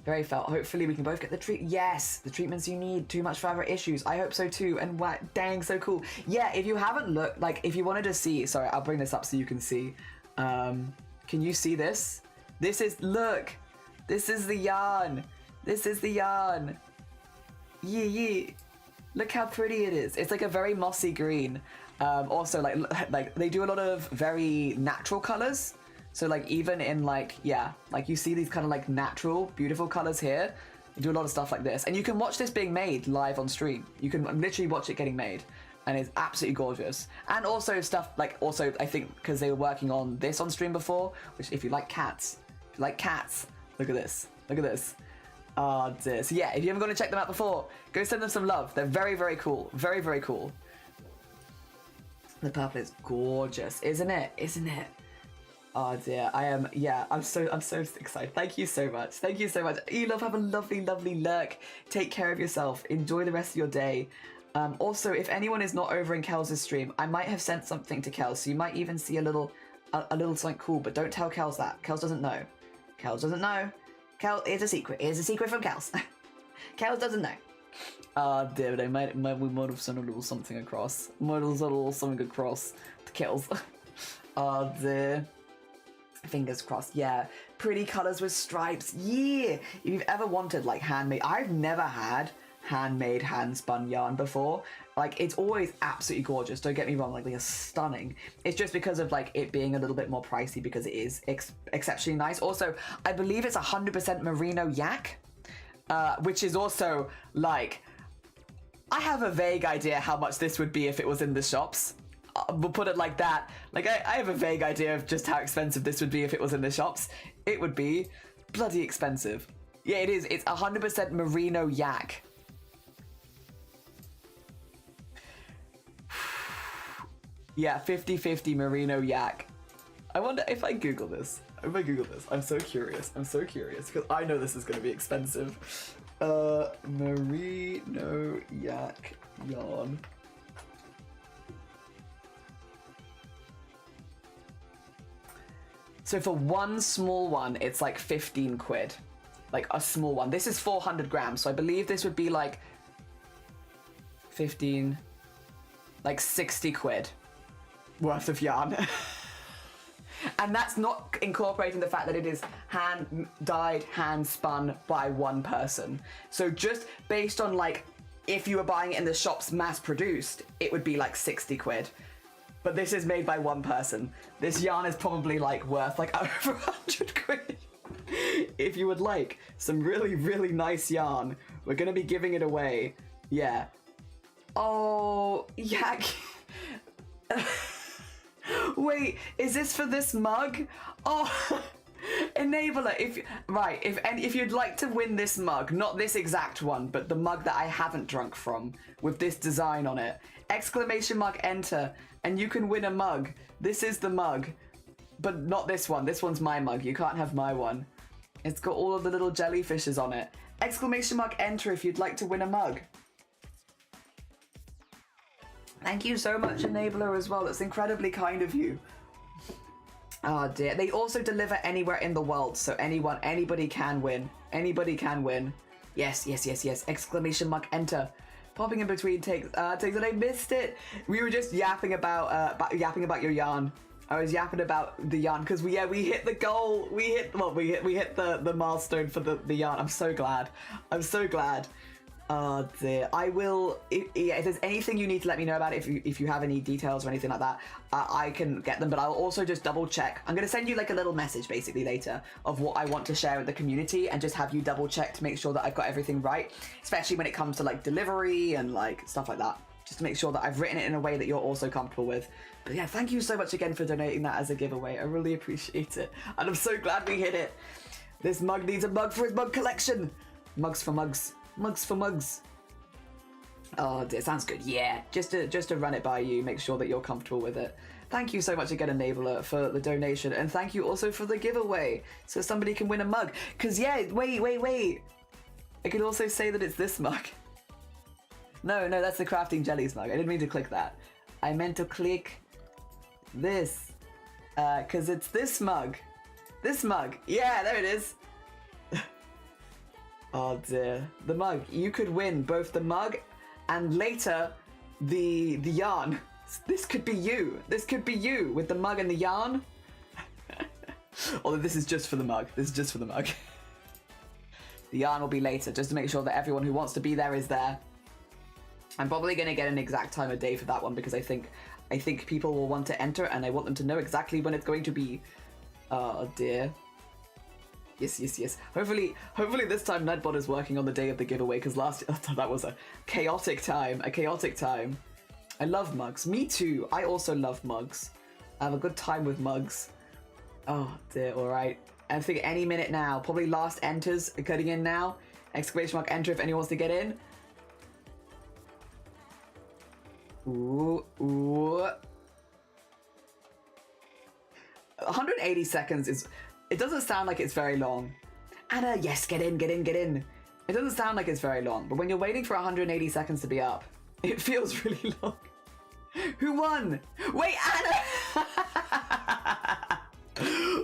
Very felt. Hopefully we can both get the treat. Yes, the treatments you need. Too much further issues. I hope so too. And wow, dang, so cool. Yeah, if you haven't looked, like if you wanted to see, sorry, I'll bring this up so you can see. Can you see this? This is, look, this is the yarn. This is the yarn. Yeah. Look how pretty it is. It's like a very mossy green. Also like they do a lot of very natural colors. So like even in like, yeah, like you see these kind of like natural, beautiful colors here. You do a lot of stuff like this. And you can watch this being made live on stream. You can literally watch it getting made. And it's absolutely gorgeous. And also stuff like, also I think because they were working on this on stream before, which if you like cats, look at this, look at this. Oh dear. So yeah, if you haven't gone to check them out before, go send them some love. They're very, very cool. Very, very cool. The purple is gorgeous, isn't it? Isn't it? Oh dear, I'm so excited. Thank you so much. Thank you so much. Elove, have a lovely, lovely lurk. Take care of yourself. Enjoy the rest of your day. Also, if anyone is not over in Kels' stream, I might have sent something to Kels, so you might even see a little something cool, but don't tell Kels that. Kels doesn't know. Kels doesn't know. It's a secret. It's a secret from Kels. Kels doesn't know. Oh dear, we might have sent a little something across. Might have sent a little something across to Kels. Oh dear. Fingers crossed. Yeah, pretty colors with stripes. Yeah, if you've ever wanted like handmade, I've never had handmade hand spun yarn before. Like it's always absolutely gorgeous, don't get me wrong, like they're stunning. It's just because of like it being a little bit more pricey because it is exceptionally nice. Also, I believe it's 100% merino yak, which is also like, I have a vague idea how much this would be if it was in the shops. We'll put it like that. Like, I have a vague idea of just how expensive this would be if it was in the shops. It would be bloody expensive. Yeah, it is. It's 100% merino yak. Yeah, 50-50 merino yak. I wonder if I Google this. I'm so curious. Because I know this is going to be expensive. Merino yak yarn. So for one small one, it's like 15 quid. Like a small one. This is 400 grams, so I believe this would be like 15, like 60 quid worth of yarn. And that's not incorporating the fact that it is hand-dyed, hand-spun by one person. So just based on like, if you were buying it in the shops mass-produced, it would be like 60 quid. But this is made by one person. This yarn is probably like worth like over 100 quid. If you would like some really, really nice yarn, we're gonna be giving it away. Yeah. Oh, yak. Wait, is this for this mug? Oh, Enabler, if you'd like to win this mug, not this exact one, but the mug that I haven't drunk from, with this design on it, ! Enter, and you can win a mug. This is the mug, but not this one. This one's my mug. You can't have my one. It's got all of the little jellyfishes on it. ! Enter if you'd like to win a mug. Thank you so much, Enabler, as well. That's incredibly kind of you. Oh dear. They also deliver anywhere in the world, so anybody can win. Anybody can win. Yes. ! Enter. Popping in between takes and I missed it. We were just yapping about your yarn. I was yapping about the yarn because we hit the goal. We hit the milestone for the yarn. I'm so glad. Oh dear. I will. If there's anything you need to let me know about it, if you have any details or anything like that, I can get them. But I'll also just double check. I'm gonna send you like a little message basically later of what I want to share with the community, and just have you double check to make sure that I've got everything right, especially when it comes to like delivery and like stuff like that. Just to make sure that I've written it in a way that you're also comfortable with. But yeah, thank you so much again for donating that as a giveaway. I really appreciate it, and I'm so glad we hit it. This mug needs a mug for his mug collection. Mugs for mugs. Mugs for mugs. Oh dear, sounds good. Yeah, just to run it by you, make sure that you're comfortable with it. Thank you so much again, Enabler, for the donation, and thank you also for the giveaway, so somebody can win a mug. Cause yeah, wait. I could also say that it's this mug. No, that's the Crafting Jellies mug. I didn't mean to click that. I meant to click this, cause it's this mug. This mug. Yeah, there it is. Oh dear. The mug. You could win both the mug and later the yarn. This could be you. This could be you with the mug and the yarn. Although this is just for the mug. This is just for the mug. The yarn will be later, just to make sure that everyone who wants to be there is there. I'm probably going to get an exact time of day for that one, because I think people will want to enter, and I want them to know exactly when it's going to be. Oh dear. Yes. Hopefully this time Nutbot is working on the day of the giveaway, because that was a chaotic time. I love mugs. Me too. I also love mugs. I have a good time with mugs. Oh dear. All right. I think any minute now. Probably last enters are cutting in now. Exclamation mark enter if anyone wants to get in. Ooh. 180 seconds is. It doesn't sound like it's very long. Anna, yes, get in. It doesn't sound like it's very long, but when you're waiting for 180 seconds to be up, it feels really long. Who won? Wait, Anna!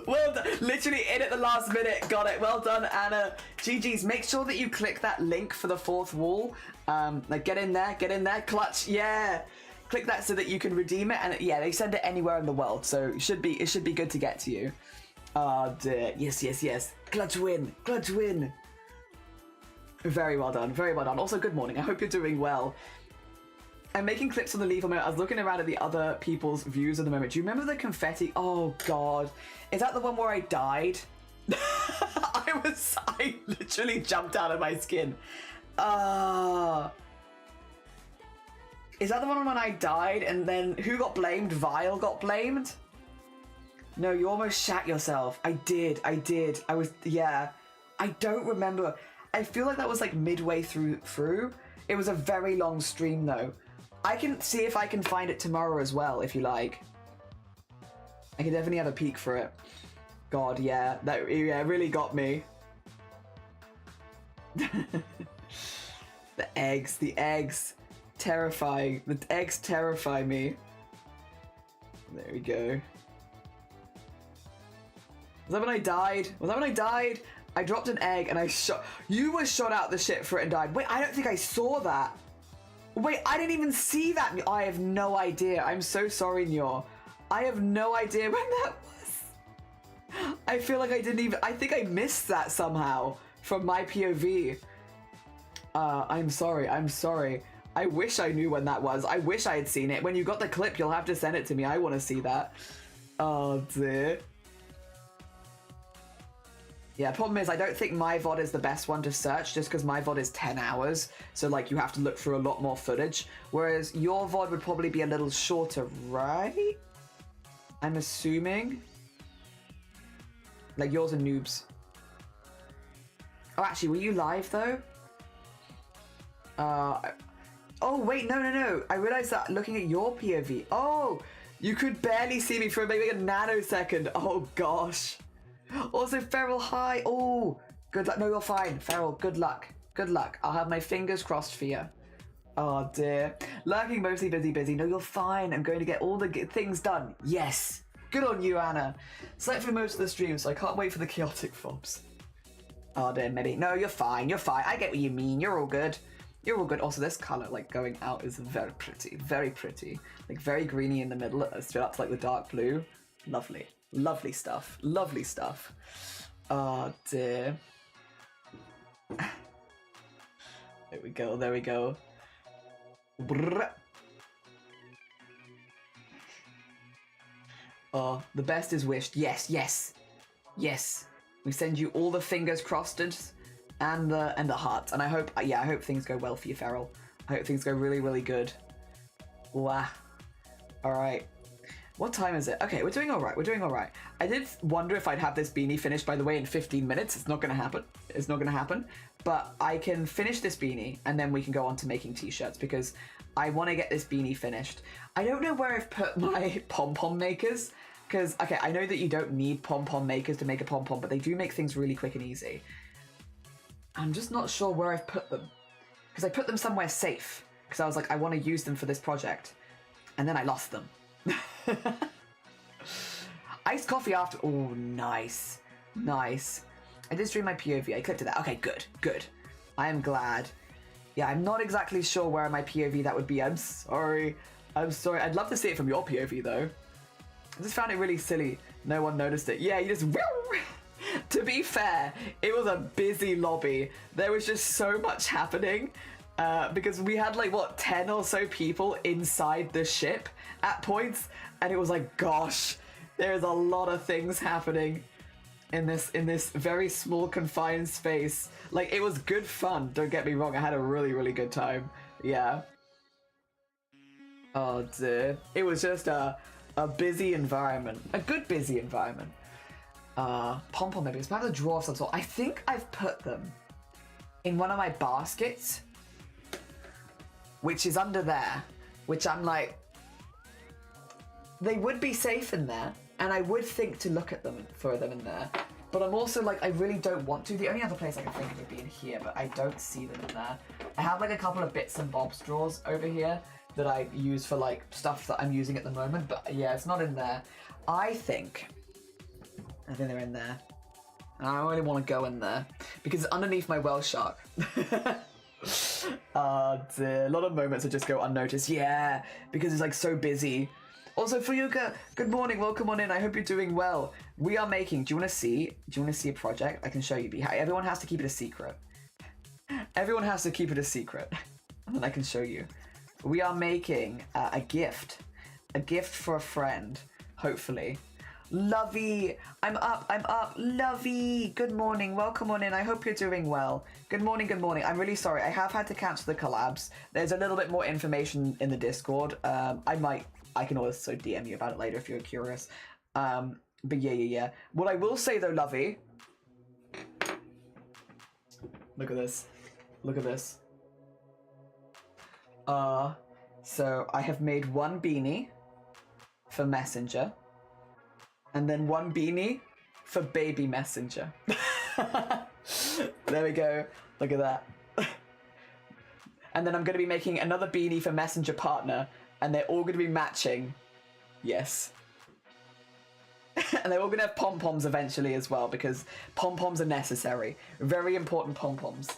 Well done. Literally in at the last minute. Got it. Well done, Anna. GG's. Make sure that you click that link for the fourth wall. Like get in there. Clutch. Yeah. Click that so that you can redeem it. And yeah, they send it anywhere in the world, so it should be good to get to you. Oh dear. Yes. Clutch win. Very well done. Also, good morning. I hope you're doing well. I'm making clips on the leave moment. I was looking around at the other people's views at the moment. Do you remember the confetti? Oh god. Is that the one where I died? I literally jumped out of my skin. Is that the one when I died and then who got blamed? Vile got blamed? No, you almost shat yourself. I did. Yeah. I don't remember. I feel like that was like midway through. It was a very long stream though. I can see if I can find it tomorrow as well, if you like. I can definitely have a peek for it. God, yeah. That really got me. The eggs. Terrifying. The eggs terrify me. There we go. Was that when I died? I dropped an egg and I shot. You were shot out the shit for it and died. Wait, I don't think I saw that. Wait, I didn't even see that. I have no idea. I'm so sorry, Nyor. I have no idea when that was. I feel like I didn't even. I think I missed that somehow from my POV. I'm sorry. I wish I knew when that was. I wish I had seen it. When you got the clip, you'll have to send it to me. I want to see that. Oh dear. Yeah, problem is I don't think my VOD is the best one to search just because my VOD is 10 hours. So like you have to look through a lot more footage. Whereas your VOD would probably be a little shorter, right? I'm assuming. Like yours are noobs. Oh, actually, were you live though? Oh wait, no. I realized that looking at your POV. Oh, you could barely see me for maybe a nanosecond. Oh gosh. Also, Feral, hi. Oh, good luck. No, you're fine. Feral, good luck. I'll have my fingers crossed for you. Oh, dear. Lurking, mostly busy. No, you're fine. I'm going to get all the things done. Yes. Good on you, Anna. Slept for most of the stream, so I can't wait for the chaotic fobs. Oh, dear, Medi. No, you're fine. I get what you mean. You're all good. Also, this color, like, going out is very pretty. Like, very greeny in the middle, straight up to, like, the dark blue. Lovely stuff. Oh dear. There we go, there we go. Brrr. Oh, the best is wished. Yes, yes, yes. We send you all the fingers crossed and the hearts. And I hope, yeah, I hope things go well for you, Feral. I hope things go really, really good. Wow. All right. What time is it? Okay, we're doing all right. We're doing all right. I did wonder if I'd have this beanie finished, by the way, in 15 minutes. It's not going to happen. It's not going to happen. But I can finish this beanie, and then we can go on to making t-shirts, because I want to get this beanie finished. I don't know where I've put my pom-pom makers, because, okay, I know that you don't need pom-pom makers to make a pom-pom, but they do make things really quick and easy. I'm just not sure where I've put them, because I put them somewhere safe, because I was like, I want to use them for this project, and then I lost them. Iced coffee after. Oh, nice. Nice. I did stream my POV. I clicked to that. Okay, good. Good. I am glad. Yeah, I'm not exactly sure where my POV that would be. I'm sorry. I'm sorry. I'd love to see it from your POV, though. I just found it really silly. No one noticed it. Yeah, you just... To be fair, it was a busy lobby. There was just so much happening. Because we had, like, what, 10 or so people inside the ship at points, and it was like, gosh, there's a lot of things happening in this very small confined space. Like, it was good fun, don't get me wrong. I had a really, really good time. Yeah. Oh dear. It was just a busy environment. A good busy environment. Pom-pom maybe. It's about the drawer of some sort. I think I've put them in one of my baskets, which is under there, which I'm like, they would be safe in there, and I would think to look at them for them in there, but I'm also like, I really don't want to. The only other place I can think of would be in here, but I don't see them in there. I have like a couple of bits and bobs drawers over here that I use for like stuff that I'm using at the moment, but yeah, it's not in there. I think they're in there. And I don't really want to go in there because it's underneath my whale shark. Dear. A lot of moments that just go unnoticed. Yeah, because it's like so busy. Also, Fuyuka, good morning. Welcome on in. I hope you're doing well. We are making. Do you want to see a project? I can show you. Everyone has to keep it a secret. Everyone has to keep it a secret, and then I can show you. We are making a gift for a friend. Hopefully. Lovey, I'm up. Lovey, good morning. Welcome on in. I hope you're doing well. Good morning, good morning. I'm really sorry. I have had to cancel the collabs. There's a little bit more information in the Discord. I can also DM you about it later if you're curious. But yeah. What I will say though, Lovey, look at this. Look at this. So I have made one beanie for Messenger. And then one beanie for baby Messenger. There we go. Look at that. And then I'm going to be making another beanie for Messenger partner. And they're all going to be matching. Yes. And they're all going to have pom-poms eventually as well, because pom-poms are necessary. Very important pom-poms.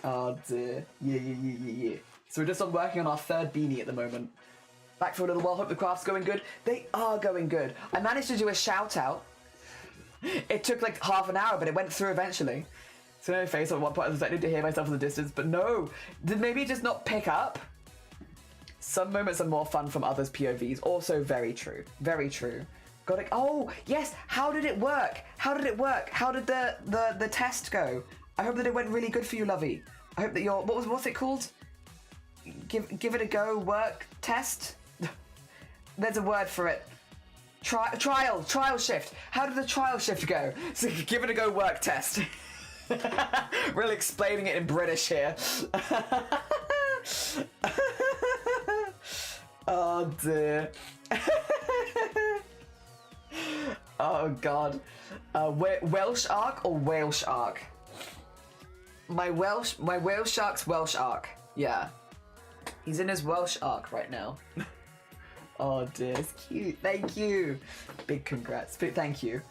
Oh dear. Yeah. So we're just working on our third beanie at the moment. Back for a little while. Hope the craft's going good. They are going good. I managed to do a shout out. It took like half an hour, but it went through eventually. So no face at one point I was expecting to hear myself in the distance, but no. Did maybe just not pick up? Some moments are more fun from others' POVs. Also very true. Very true. Got it. Oh, yes. How did it work? How did the test go? I hope that it went really good for you, Lovey. I hope that what's it called? Give it a go, work, test? There's a word for it. Trial shift. How did the trial shift go? So give it a go, work, test. Really explaining it in British here. Oh dear. Oh god. Welsh arc or Welsh arc? My whale shark's Welsh arc. Yeah. He's in his Welsh arc right now. Oh dear, it's cute. Thank you. Big congrats. Thank you.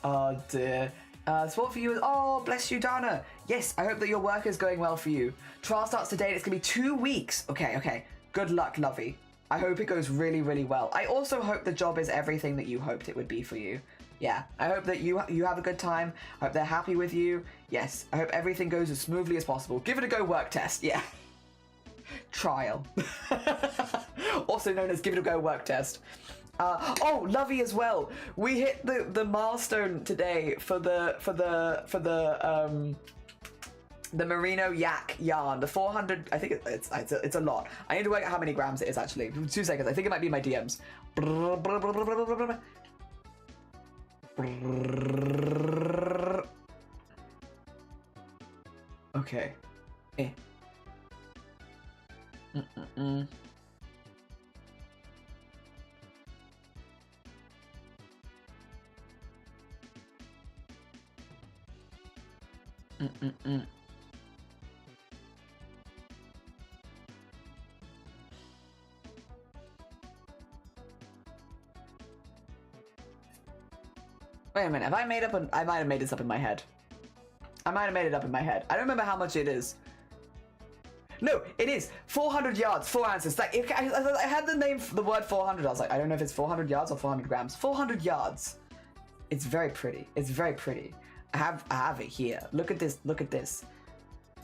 Oh dear. So what for you? Oh, bless you, Dana. Yes, I hope that your work is going well for you. Trial starts today and it's gonna be 2 weeks. Okay. Good luck, Lovey. I hope it goes really, really well. I also hope the job is everything that you hoped it would be for you. Yeah, I hope that you have a good time. I hope they're happy with you. Yes, I hope everything goes as smoothly as possible. Give it a go work test, yeah. Trial. Also known as give it a go work test. Oh, Lovey as well. We hit the milestone today for the merino yak yarn. The 400. I think it's a lot. I need to work out how many grams it is actually. 2 seconds. I think it might be in my DMs. Okay. Eh. Mm-mm-mm. Mm-mm-mm. Wait a minute, have I made up I might have made this up in my head. I might have made it up in my head. I don't remember how much it is. No, it is 400 yards, 4 ounces. Like, I had the word 400. I was like, I don't know if it's 400 yards or 400 grams. 400 yards. It's very pretty. It's very pretty. I have it here. Look at this. Look at this.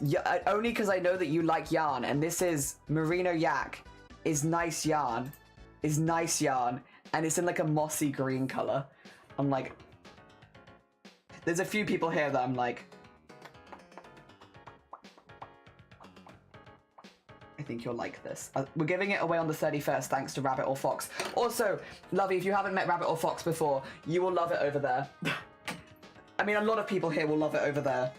Yeah, only because I know that you like yarn, and this is merino yak. Is nice yarn. Is nice yarn, and it's in like a mossy green color. I'm like, there's a few people here that I'm like, I think you'll like this. We're giving it away on the 31st thanks to Rabbit or Fox. Also, Lovey, if you haven't met Rabbit or Fox before, you will love it over there. I mean, a lot of people here will love it over there.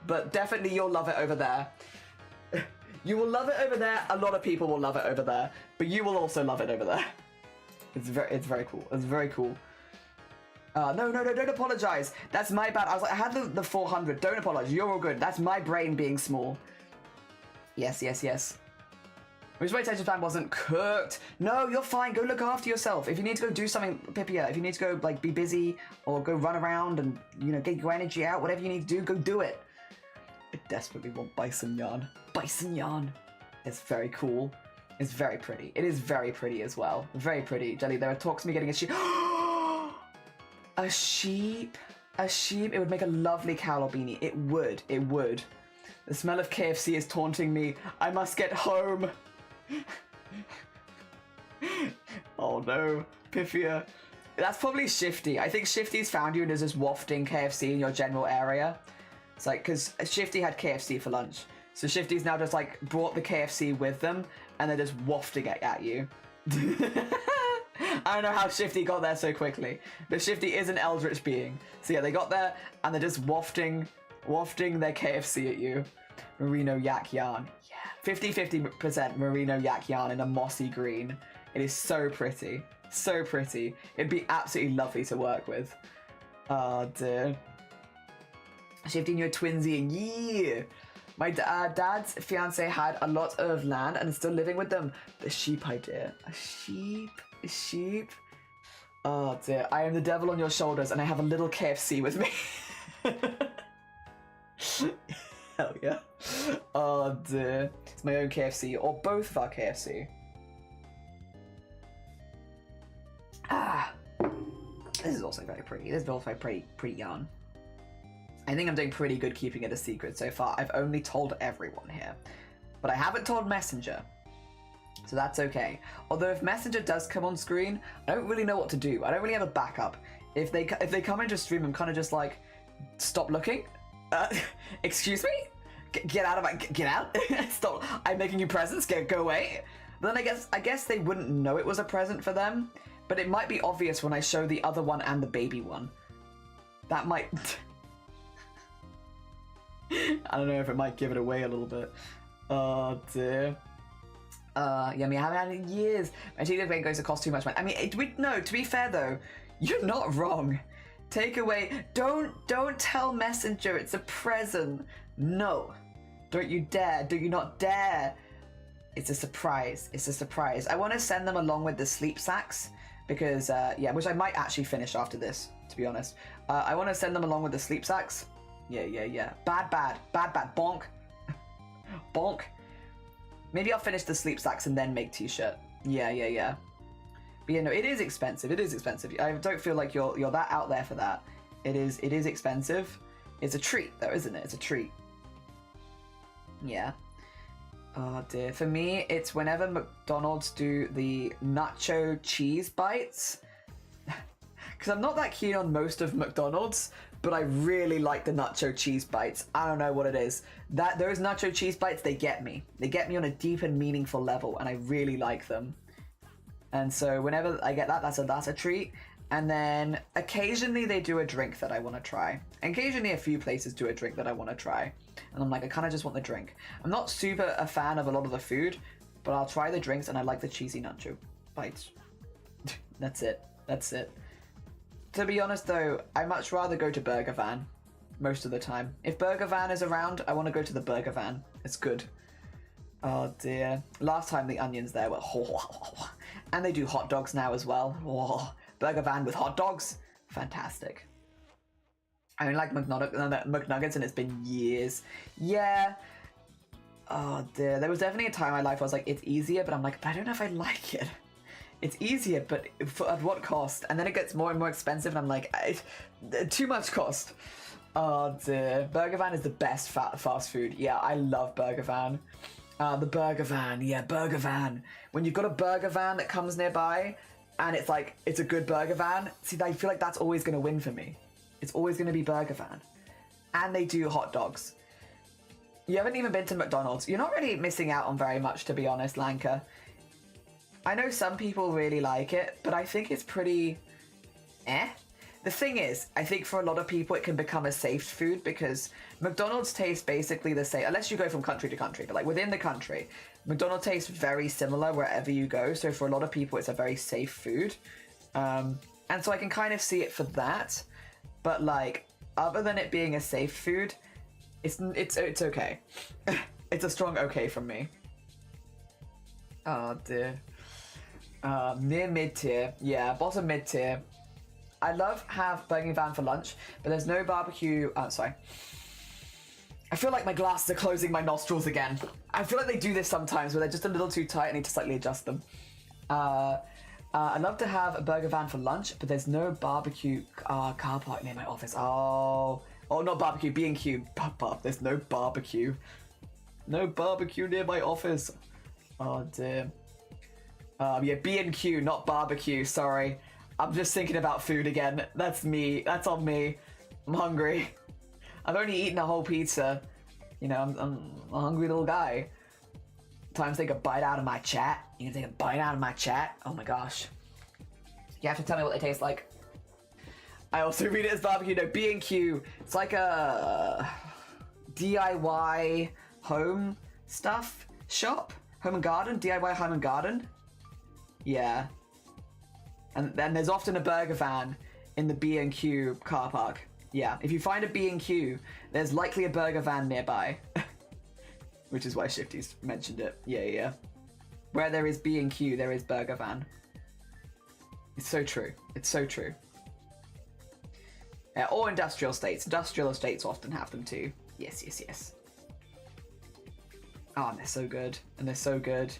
But definitely you'll love it over there. You will love it over there. A lot of people will love it over there. But you will also love it over there. It's very cool. It's very cool. No, don't apologize. That's my bad. I was like, I had the 400. Don't apologize. You're all good. That's my brain being small. Yes. Which my attention span wasn't cooked. No, you're fine. Go look after yourself. If you need to go do something, Pipia, if you need to go, like, be busy or go run around and, you know, get your energy out, whatever you need to do, go do it. I desperately want bison yarn. Bison yarn. It's very cool. It's very pretty. It is very pretty as well. Very pretty. Jelly, there are talks of me getting a sheep. A sheep? A sheep? It would make a lovely cowl or beanie. It would. It would. The smell of KFC is taunting me. I must get home. Oh no. Pifia. That's probably Shifty. I think Shifty's found you and is just wafting KFC in your general area. It's like, because Shifty had KFC for lunch. So Shifty's now just like brought the KFC with them and they're just wafting it at you. I don't know how Shifty got there so quickly, but Shifty is an eldritch being. So yeah, they got there and they're just wafting their KFC at you. Merino yak yarn. Yeah, 50% merino yak yarn in a mossy green. It is so pretty. So pretty. It'd be absolutely lovely to work with. Oh dear. Shifty knew a twinsy and yeah. My dad's fiance had a lot of land and is still living with them. The sheep idea. A sheep? A sheep? Oh dear. I am the devil on your shoulders and I have a little KFC with me. Hell yeah. Oh dear. It's my own KFC or both of our KFC. Ah. This is also very pretty. This is also pretty yarn. I think I'm doing pretty good keeping it a secret so far. I've only told everyone here. But I haven't told Messenger. So that's okay. Although if Messenger does come on screen, I don't really know what to do. I don't really have a backup. If they come into stream, I'm kind of just like, stop looking. Excuse me? Get out of my... Get out? Stop. I'm making you presents. Go away. But then I guess they wouldn't know it was a present for them. But it might be obvious when I show the other one and the baby one. That might... I don't know if it might give it away a little bit. Oh dear. Yummy, I haven't had it in years. My cheetah brain goes to cost too much money. I mean, no, to be fair though, you're not wrong. Take away, don't tell Messenger it's a present. No. Don't you dare, do you not dare. It's a surprise, it's a surprise. I want to send them along with the sleep sacks because, yeah, which I might actually finish after this, to be honest. I want to send them along with the sleep sacks. Yeah. Bad. Bonk. Bonk. Maybe I'll finish the sleep sacks and then make t-shirt. Yeah. But yeah, no, it is expensive. It is expensive. I don't feel like you're that out there for that. It is expensive. It's a treat though, isn't it? It's a treat. Yeah. Oh dear. For me, it's whenever McDonald's do the nacho cheese bites. Because I'm not that keen on most of McDonald's, but I really like the nacho cheese bites. I don't know what it is. Those nacho cheese bites, they get me. They get me on a deep and meaningful level, and I really like them. And so whenever I get that, that's a treat. And then occasionally they do a drink that I want to try. Occasionally a few places do a drink that I want to try. And I'm like, I kind of just want the drink. I'm not super a fan of a lot of the food, but I'll try the drinks, and I like the cheesy nacho bites. That's it. That's it. To be honest though, I much rather go to Burger Van most of the time. If Burger Van is around, I want to go to the Burger Van. It's good. Oh dear. Last time the onions there were... And they do hot dogs now as well. Burger Van with hot dogs? Fantastic. I mean, like McNuggets, and it's been years. Yeah. Oh dear. There was definitely a time in my life where I was like, it's easier, but I'm like, but I don't know if I like it. It's easier, but at what cost? And then it gets more and more expensive, and I'm like, too much cost. Oh dear. Burger Van is the best fast food. Yeah, I love Burger Van. The Burger Van. Yeah, Burger Van. When you've got a Burger Van that comes nearby, and it's like, it's a good Burger Van, see, I feel like that's always going to win for me. It's always going to be Burger Van. And they do hot dogs. You haven't even been to McDonald's. You're not really missing out on very much, to be honest, Lanka. I know some people really like it, but I think it's pretty... The thing is, I think for a lot of people it can become a safe food, because McDonald's tastes basically the same, unless you go from country to country, but like within the country, McDonald's tastes very similar wherever you go, so for a lot of people it's a very safe food. And so I can kind of see it for that, but like, other than it being a safe food, it's okay. It's a strong okay from me. Oh dear. Near mid-tier. Yeah, bottom mid-tier. I love have Burger Van for lunch, but there's no barbecue... Oh, sorry. I feel like my glasses are closing my nostrils again. I feel like they do this sometimes, where they're just a little too tight. I need to slightly adjust them. I'd love to have a Burger Van for lunch, but there's no barbecue car park near my office. Oh, not barbecue, B&Q. There's no barbecue. No barbecue near my office. Oh, dear. Yeah, B&Q, not barbecue, sorry. I'm just thinking about food again. That's me. That's on me. I'm hungry. I've only eaten a whole pizza. You know, I'm a hungry little guy. Time to take a bite out of my chat. You can take a bite out of my chat? Oh my gosh. You have to tell me what they taste like. I also read it as barbecue. No, B&Q. It's like a DIY home stuff shop. Home and garden? DIY home and garden? Yeah. And then there's often a Burger Van in the B&Q car park. Yeah, if you find a B&Q, there's likely a Burger Van nearby. Which is why Shifty's mentioned it. Yeah. Where there is B&Q, there is Burger Van. It's so true. It's so true. Yeah, or industrial estates. Industrial estates often have them too. Yes. Oh, and they're so good. And they're so good.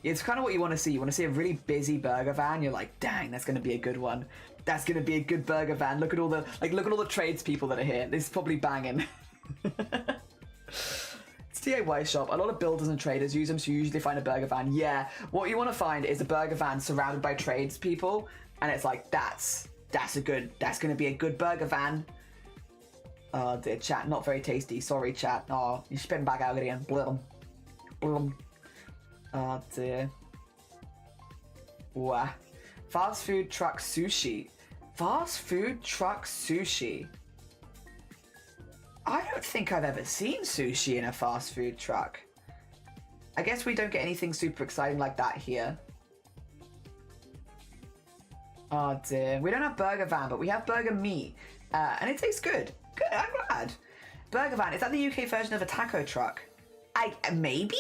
It's kind of what you want to see. You want to see a really busy Burger Van. You're like, dang, that's going to be a good one. That's going to be a good Burger Van. Look at all the tradespeople that are here. This is probably banging. It's a DIY shop. A lot of builders and traders use them, so you usually find a Burger Van. Yeah, what you want to find is a Burger Van surrounded by tradespeople, and it's like, that's going to be a good Burger Van. Oh dear, chat, not very tasty. Sorry, chat. Oh, you spin back out again. Blum. Oh dear. Wow. Fast food truck sushi. Fast food truck sushi. I don't think I've ever seen sushi in a fast food truck. I guess we don't get anything super exciting like that here. Oh dear. We don't have Burger Van, but we have Burger Me. And it tastes good. Good, I'm glad. Burger Van, is that the UK version of a taco truck? Maybe?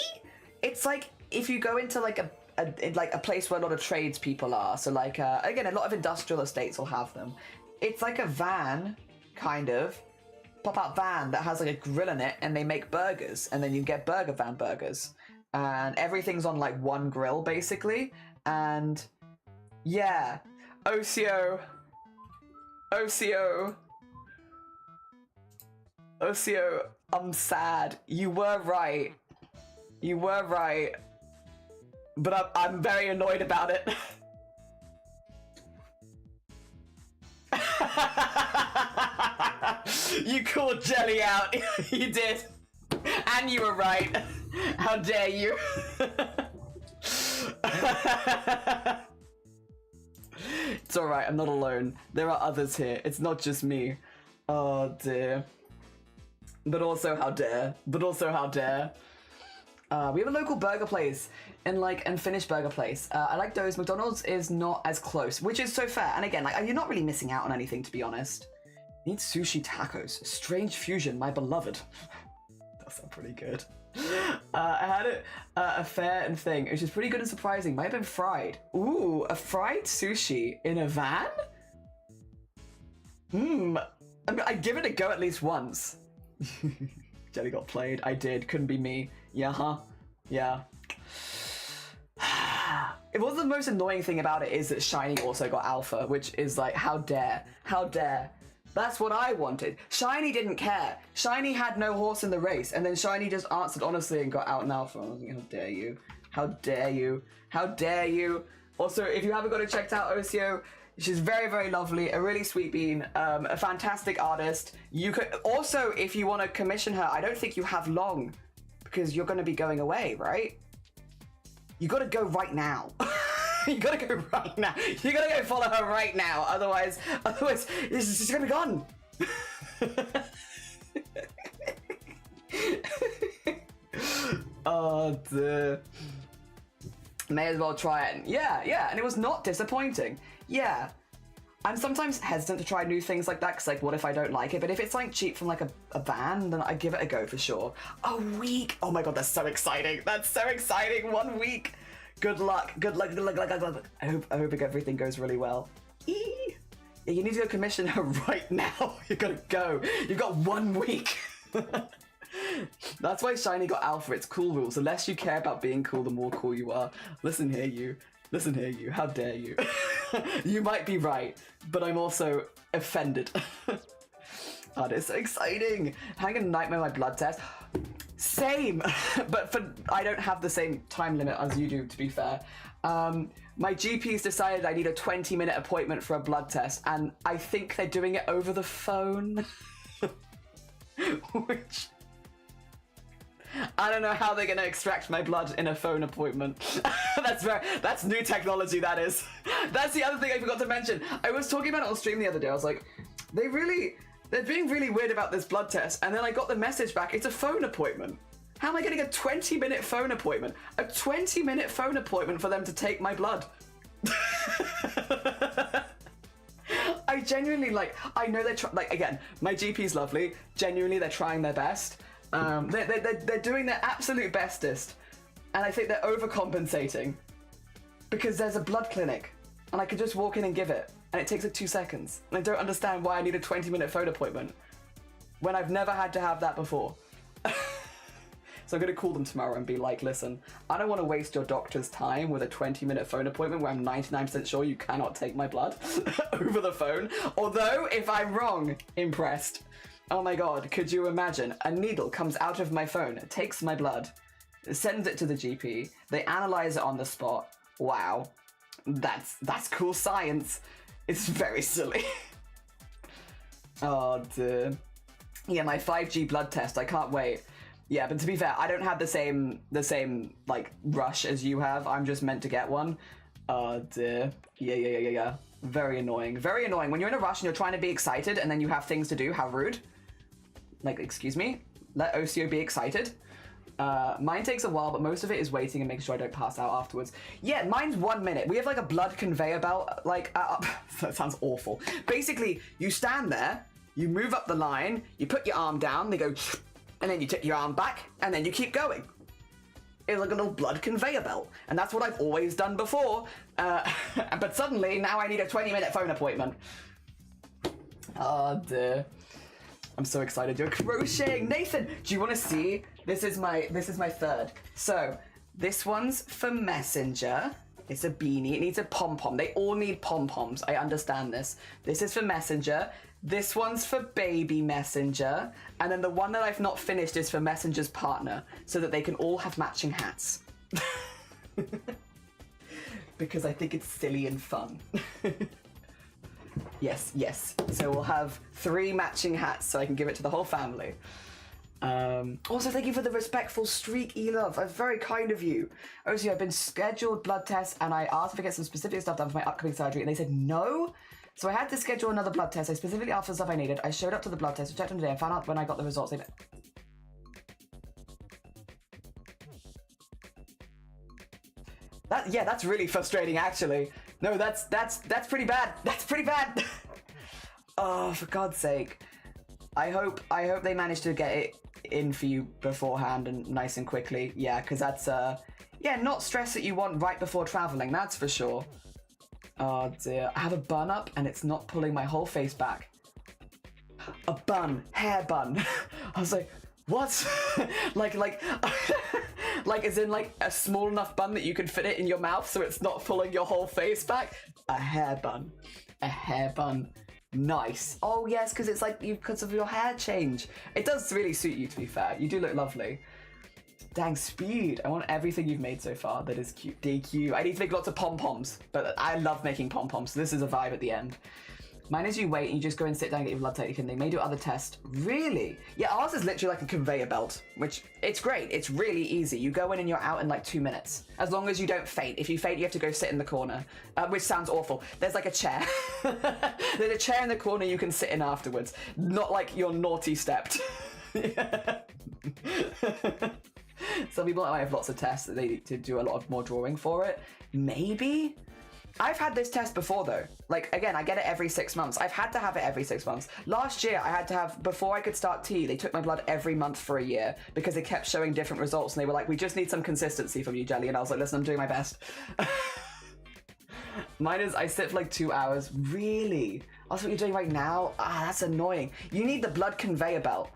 It's like, if you go into like a place where a lot of tradespeople are, so like, again, a lot of industrial estates will have them. It's like a van, kind of, pop-out van that has like a grill in it, and they make burgers, and then you get Burger Van burgers. And everything's on like one grill, basically, and Yeah. Ocio. Ocio, I'm sad. You were right. But I'm very annoyed about it. You called Jelly out. You did. And you were right. How dare you? It's alright, I'm not alone. There are others here. It's not just me. Oh dear. But also how dare. We have a local burger place and Finnish burger place. I like those. McDonald's is not as close, which is so fair. And again, like, you're not really missing out on anything, to be honest. Need sushi tacos. Strange fusion, my beloved. That sounds pretty good. I had it a fair and thing, which is pretty good and surprising. Might have been fried. Ooh, a fried sushi in a van? I'd give it a go at least once. Jelly got played. I did. Couldn't be me. Yeah, huh? Yeah. It was the most annoying thing about it is that Shiny also got alpha, which is like, how dare? How dare? That's what I wanted. Shiny didn't care. Shiny had no horse in the race, and then Shiny just answered honestly and got out an alpha. I was like, how dare you? How dare you? How dare you? Also, if you haven't got it checked out, Ocio, she's very, very lovely, a really sweet bean, a fantastic artist. You could also, if you want to commission her, I don't think you have long, because you're going to be going away, right? You got to go right now. You gotta go right now. You gotta go follow her right now. Otherwise, she's gonna be gone. Oh, dear. May as well try it. Yeah, and it was not disappointing. Yeah. I'm sometimes hesitant to try new things like that, because, like, what if I don't like it? But if it's, like, cheap from, like, a van, then I give it a go for sure. A week! Oh my god, that's so exciting. That's so exciting. 1 week. Good luck. I hope everything goes really well. Eee. Yeah, you need to go commission her right now. You gotta go. You've got 1 week. That's why Shiny got alpha. It's cool rules. The less you care about being cool, the more cool you are. Listen here, you. How dare you? You might be right, but I'm also offended. Oh, it's so exciting. Having a nightmare my blood test. Same, but I don't have the same time limit as you do, to be fair. My GP's decided I need a 20-minute appointment for a blood test, and I think they're doing it over the phone. Which... I don't know how they're gonna extract my blood in a phone appointment. That's new technology, that is. That's the other thing I forgot to mention. I was talking about it on stream the other day. I was like, they're being really weird about this blood test, and then I got the message back, it's a phone appointment. How am I getting a 20-minute phone appointment? A 20-minute phone appointment for them to take my blood. I genuinely, like, I know they're again, my GP's lovely. Genuinely, they're trying their best. They're doing their absolute bestest. And I think they're overcompensating. Because there's a blood clinic, and I could just walk in and give it. And it takes like 2 seconds. And I don't understand why I need a 20-minute phone appointment when I've never had to have that before. So I'm gonna call them tomorrow and be like, listen, I don't want to waste your doctor's time with a 20-minute phone appointment where I'm 99% sure you cannot take my blood over the phone. Although, if I'm wrong, impressed. Oh my god, could you imagine? A needle comes out of my phone, takes my blood, sends it to the GP, they analyze it on the spot. Wow. That's cool science. It's very silly. Oh dear. Yeah, my 5G blood test, I can't wait. Yeah, but to be fair, I don't have the same like rush as you have. I'm just meant to get one. Oh dear. Yeah. Very annoying. Very annoying. When you're in a rush and you're trying to be excited and then you have things to do, how rude. Like, excuse me? Let Ocio be excited. Mine takes a while, but most of it is waiting and making sure I don't pass out afterwards. Yeah, mine's 1 minute. We have like a blood conveyor belt, like, that sounds awful. Basically, you stand there, you move up the line, you put your arm down, they go, and then you take your arm back, and then you keep going. It's like a little blood conveyor belt. And that's what I've always done before. But suddenly, now I need a 20-minute phone appointment. Oh dear. I'm so excited. You're crocheting. Nathan, do you want to see? This is my third. So, this one's for Messenger. It's a beanie. It needs a pom-pom. They all need pom-poms. I understand this. This is for Messenger. This one's for baby Messenger. And then the one that I've not finished is for Messenger's partner, so that they can all have matching hats. Because I think it's silly and fun. Yes, yes. So we'll have 3 matching hats so I can give it to the whole family. Also, thank you for the respectful streak, E-Love. That's very kind of you. Also, I've been scheduled blood tests and I asked if I get some specific stuff done for my upcoming surgery and they said no. So I had to schedule another blood test. I specifically asked for the stuff I needed. I showed up to the blood test, checked on today, and found out when I got the results. Yeah, that's really frustrating, actually. No, that's pretty bad. That's pretty bad. Oh, for God's sake. I hope they manage to get it in for you beforehand and nice and quickly. Yeah, because that's yeah, not stress that you want right before traveling. That's for sure. Oh dear, I have a bun up and it's not pulling my whole face back. A bun, hair bun. I was like, what? like like as in like a small enough bun that you can fit it in your mouth so it's not pulling your whole face back? A hair bun. A hair bun. Nice. Oh yes, because it's like because of your hair change. It does really suit you, to be fair. You do look lovely. Dang, Speed. I want everything you've made so far that is cute. DQ. I need to make lots of pom-poms, but I love making pom-poms, so this is a vibe at the end. Mine is you wait and you just go and sit down and get your blood taken. They may do other tests. Really? Yeah, ours is literally like a conveyor belt, which it's great. It's really easy. You go in and you're out in like 2 minutes. As long as you don't faint. If you faint, you have to go sit in the corner, which sounds awful. There's like a chair. There's a chair in the corner you can sit in afterwards. Not like you're naughty stepped. Some people might have lots of tests that they need to do a lot of more drawing for it. Maybe? I've had this test before though. Like, again, I get it every 6 months. I've had to have it every 6 months. Last year, I had to have, before I could start tea, they took my blood every month for a year because they kept showing different results and they were like, we just need some consistency from you, Jelly. And I was like, listen, I'm doing my best. Mine is, I sit for like 2 hours. Really? That's what you're doing right now? Ah, that's annoying. You need the blood conveyor belt.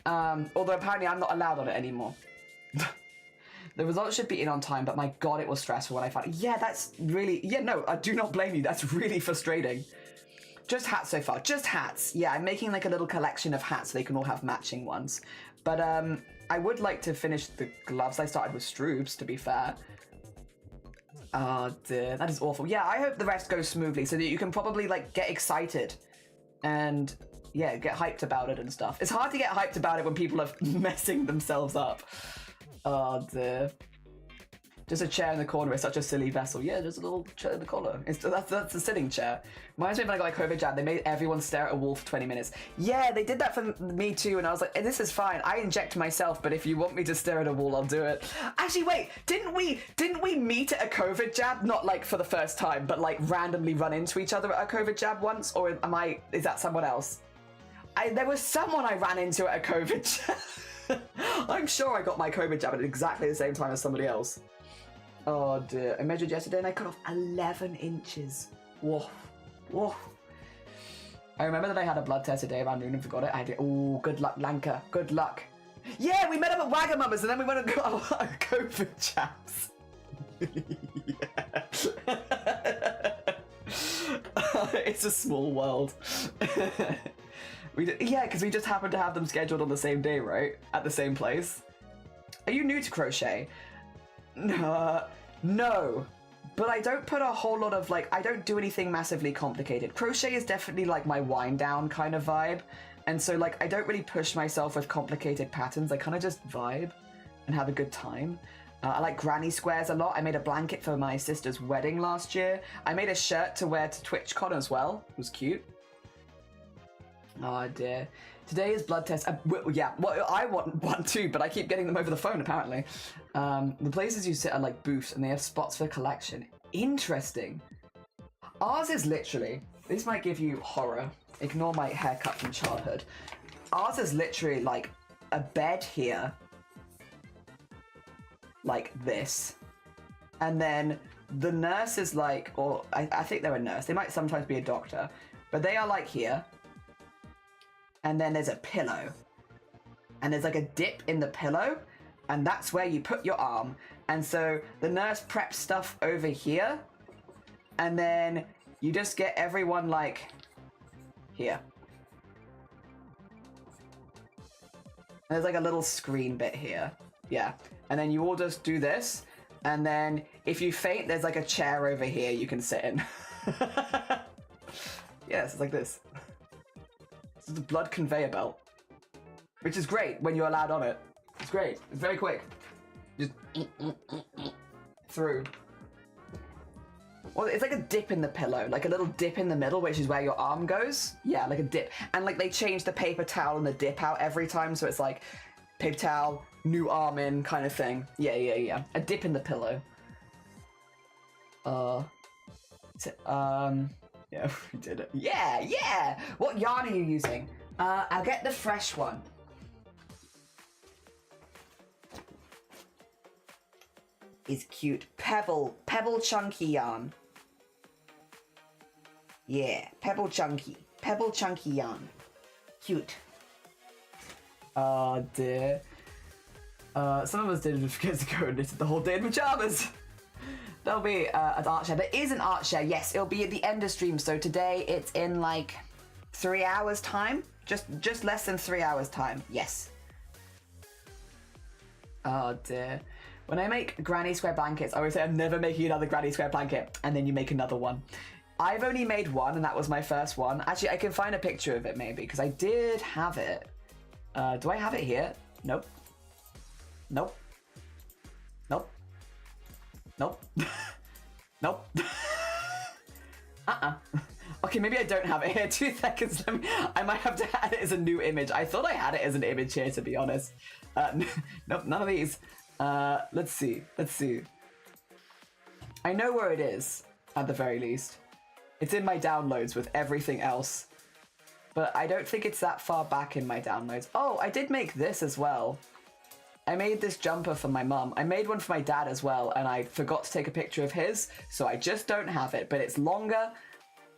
Although apparently I'm not allowed on it anymore. The results should be in on time, but my God, it was stressful when I found it. Yeah, that's really, yeah, no, I do not blame you. That's really frustrating. Just hats so far, just hats. Yeah, I'm making like a little collection of hats so they can all have matching ones. But I would like to finish the gloves. I started with Stroobs, to be fair. Oh dear, that is awful. Yeah, I hope the rest goes smoothly so that you can probably like get excited and yeah, get hyped about it and stuff. It's hard to get hyped about it when people are messing themselves up. Oh dear. Just a chair in the corner is such a silly vessel. Yeah, just a little chair in the corner. That's a sitting chair. Reminds me when I got my COVID jab, they made everyone stare at a wall for 20 minutes. Yeah, they did that for me too, and I was like, this is fine. I inject myself, but if you want me to stare at a wall, I'll do it. Actually, wait, didn't we meet at a COVID jab? Not like for the first time, but like randomly run into each other at a COVID jab once? Or is that someone else? There was someone I ran into at a COVID jab. I'm sure I got my COVID jab at exactly the same time as somebody else. Oh dear. I measured yesterday and I cut off 11 inches. Whoa. Whoa. I remember that I had a blood test today around noon and forgot it. I did. Oh, good luck, Lanka. Good luck. Yeah, we met up at Wagamama's and then we went and got COVID jabs. It's a small world. Yeah, because we just happened to have them scheduled on the same day, right? At the same place. Are you new to crochet? No. But I don't put a whole lot of, like, I don't do anything massively complicated. Crochet is definitely, like, my wind down kind of vibe. And so, like, I don't really push myself with complicated patterns. I kind of just vibe and have a good time. I like granny squares a lot. I made a blanket for my sister's wedding last year. I made a shirt to wear to TwitchCon as well. It was cute. Oh dear. Today is blood test. Yeah, well, I want one too, but I keep getting them over the phone apparently. The places you sit are like booths and they have spots for collection. Interesting. Ours is literally, this might give you horror. Ignore my haircut from childhood. Ours is literally like a bed here. Like this. And then the nurse is like, or I think they're a nurse. They might sometimes be a doctor. But they are like here. And then there's a pillow. And there's like a dip in the pillow. And that's where you put your arm. And so the nurse preps stuff over here, and then you just get everyone like here. And there's like a little screen bit here. Yeah. And then you all just do this. And then if you faint, there's like a chair over here you can sit in. Yes, it's like this. This is the blood conveyor belt. Which is great when you're allowed on it. It's great. It's very quick. Just through. Well, it's like a dip in the pillow, like a little dip in the middle, which is where your arm goes. Yeah, like a dip. And like they change the paper towel and the dip out every time, so it's like paper towel, new arm in kind of thing. Yeah. A dip in the pillow. Yeah, we did it. Yeah. What yarn are you using? I'll get the fresh one. Is cute. Pebble chunky yarn. Yeah, pebble chunky yarn. Cute. Oh dear. Some of us didn't forget to go and knit the whole day in pajamas. There'll be an art share. There is an art share, yes. It'll be at the end of stream. So today it's in like 3 hours time. Just less than 3 hours time. Yes. Oh dear. When I make granny square blankets, I always say I'm never making another granny square blanket, and then you make another one. I've only made one, and that was my first one. Actually, I can find a picture of it maybe, because I did have it. Do I have it here? Nope. Nope. Nope. Nope. Nope. Okay, maybe I don't have it here. 2 seconds. I might have to add it as a new image. I thought I had it as an image here, to be honest. Nope, none of these. Let's see. I know where it is, at the very least. It's in my downloads with everything else. But I don't think it's that far back in my downloads. Oh, I did make this as well. I made this jumper for my mum. I made one for my dad as well, and I forgot to take a picture of his, so I just don't have it. But it's longer,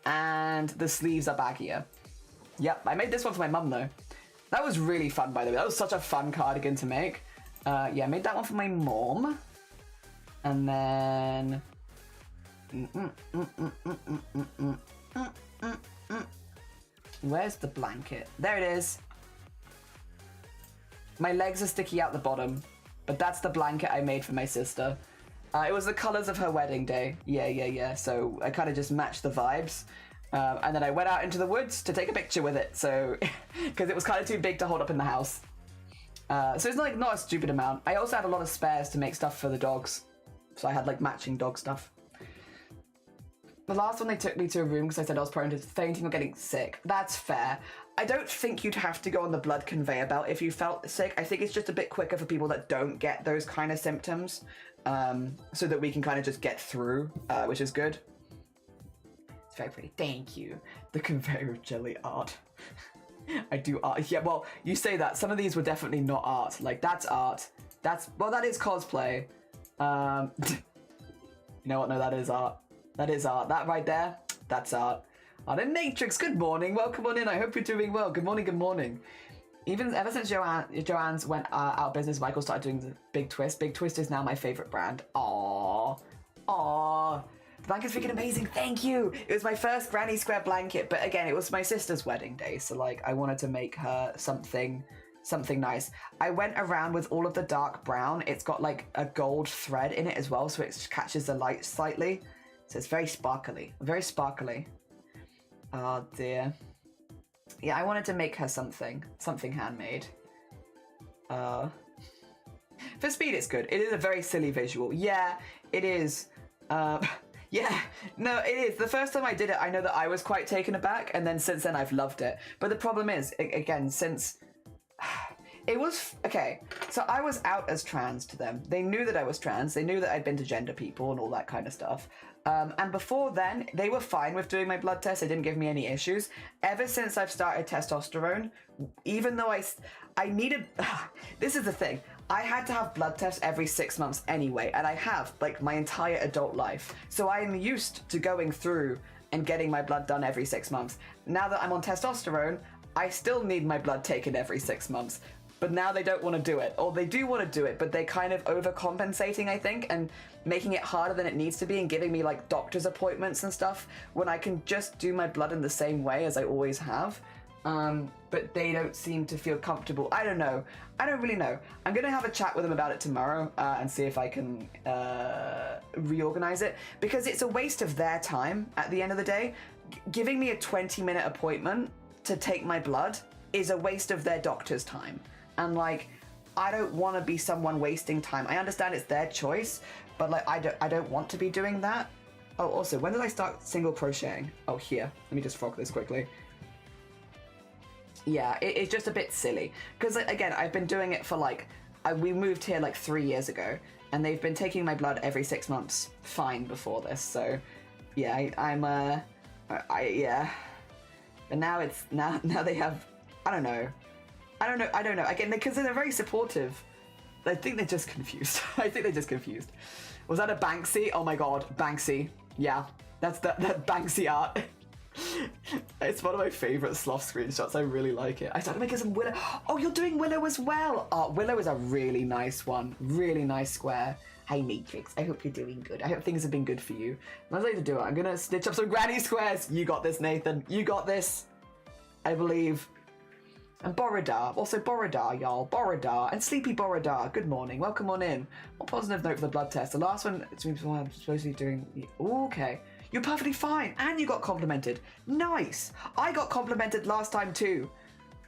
and the sleeves are baggier. Yep, I made this one for my mum, though. That was really fun, by the way. That was such a fun cardigan to make. Yeah, I made that one for my mom. And then... Where's the blanket? There it is. My legs are sticky out the bottom, but that's the blanket I made for my sister. It was the colors of her wedding day. Yeah. So I kind of just matched the vibes. And then I went out into the woods to take a picture with it. So, because it was kind of too big to hold up in the house. So it's not a stupid amount. I also had a lot of spares to make stuff for the dogs. So I had like matching dog stuff. The last one, they took me to a room because I said I was prone to fainting or getting sick. That's fair. I don't think you'd have to go on the blood conveyor belt if you felt sick. I think it's just a bit quicker for people that don't get those kind of symptoms. So that we can kind of just get through, which is good. It's very pretty. Thank you. The conveyor of jelly art. I do art. Yeah, well, you say that. Some of these were definitely not art. Like, that's art. Well, that is cosplay. You know what? No, that is art. That is art. That right there, that's art. Art and Matrix, good morning. Welcome on in. I hope you're doing well. Good morning. Ever since Joanne's went out of business, Michael started doing the Big Twist. Big Twist is now my favorite brand. Aww. The blanket's freaking amazing. Thank you. It was my first granny square blanket, but again, it was my sister's wedding day, so like I wanted to make her something nice. I went around with all of the dark brown. It's got like a gold thread in it as well, so it catches the light slightly. So it's very sparkly. Very sparkly. Oh dear. Yeah, I wanted to make her something handmade. For speed, it's good. It is a very silly visual. Yeah, it is. Yeah, no, it is. The first time I did it, I know that I was quite taken aback, and then since then I've loved it. But the problem is, again, since... It was... Okay, so I was out as trans to them. They knew that I was trans. They knew that I'd been to gender people and all that kind of stuff. And before then, they were fine with doing my blood test. They didn't give me any issues. Ever since I've started testosterone, even though I needed... This is the thing. I had to have blood tests every 6 months anyway, and I have, like, my entire adult life. So I am used to going through and getting my blood done every 6 months. Now that I'm on testosterone, I still need my blood taken every 6 months. but now they don't want to do it. Or they do want to do it, but they're kind of overcompensating, I think, and making it harder than it needs to be and giving me like doctor's appointments and stuff when I can just do my blood in the same way as I always have. But they don't seem to feel comfortable. I don't know. I don't really know. I'm going to have a chat with them about it tomorrow and see if I can reorganize it, because it's a waste of their time at the end of the day. Giving me a 20-minute appointment to take my blood is a waste of their doctor's time. And like, I don't want to be someone wasting time. I understand it's their choice, but like, I don't want to be doing that. Oh, also, when did I start single crocheting? Oh, here. Let me just frog this quickly. Yeah, it's just a bit silly. Because, again, I've been doing it for, like... we moved here, like, 3 years ago. And they've been taking my blood every 6 months fine before this. So, yeah, yeah. But now it's... Now they have... I don't know. Again, because they're very supportive. I think they're just confused. I think they're just confused. Was that a Banksy? Oh, my God. Banksy. Yeah. That's that Banksy art. It's one of my favourite sloth screenshots. I really like it. I started making some Willow. Oh, you're doing Willow as well. Oh, Willow is a really nice one. Really nice square. Hey, Matrix. I hope you're doing good. I hope things have been good for you. Let's later do it. I'm gonna stitch up some granny squares. You got this, Nathan. You got this. I believe. And Borodar. Also Borodar, y'all. Borodar. And Sleepy Borodar. Good morning. Welcome on in. One positive note for the blood test. The last one, it's been before I'm supposed to be doing... Ooh, okay. You're perfectly fine, and you got complimented. Nice. I got complimented last time too,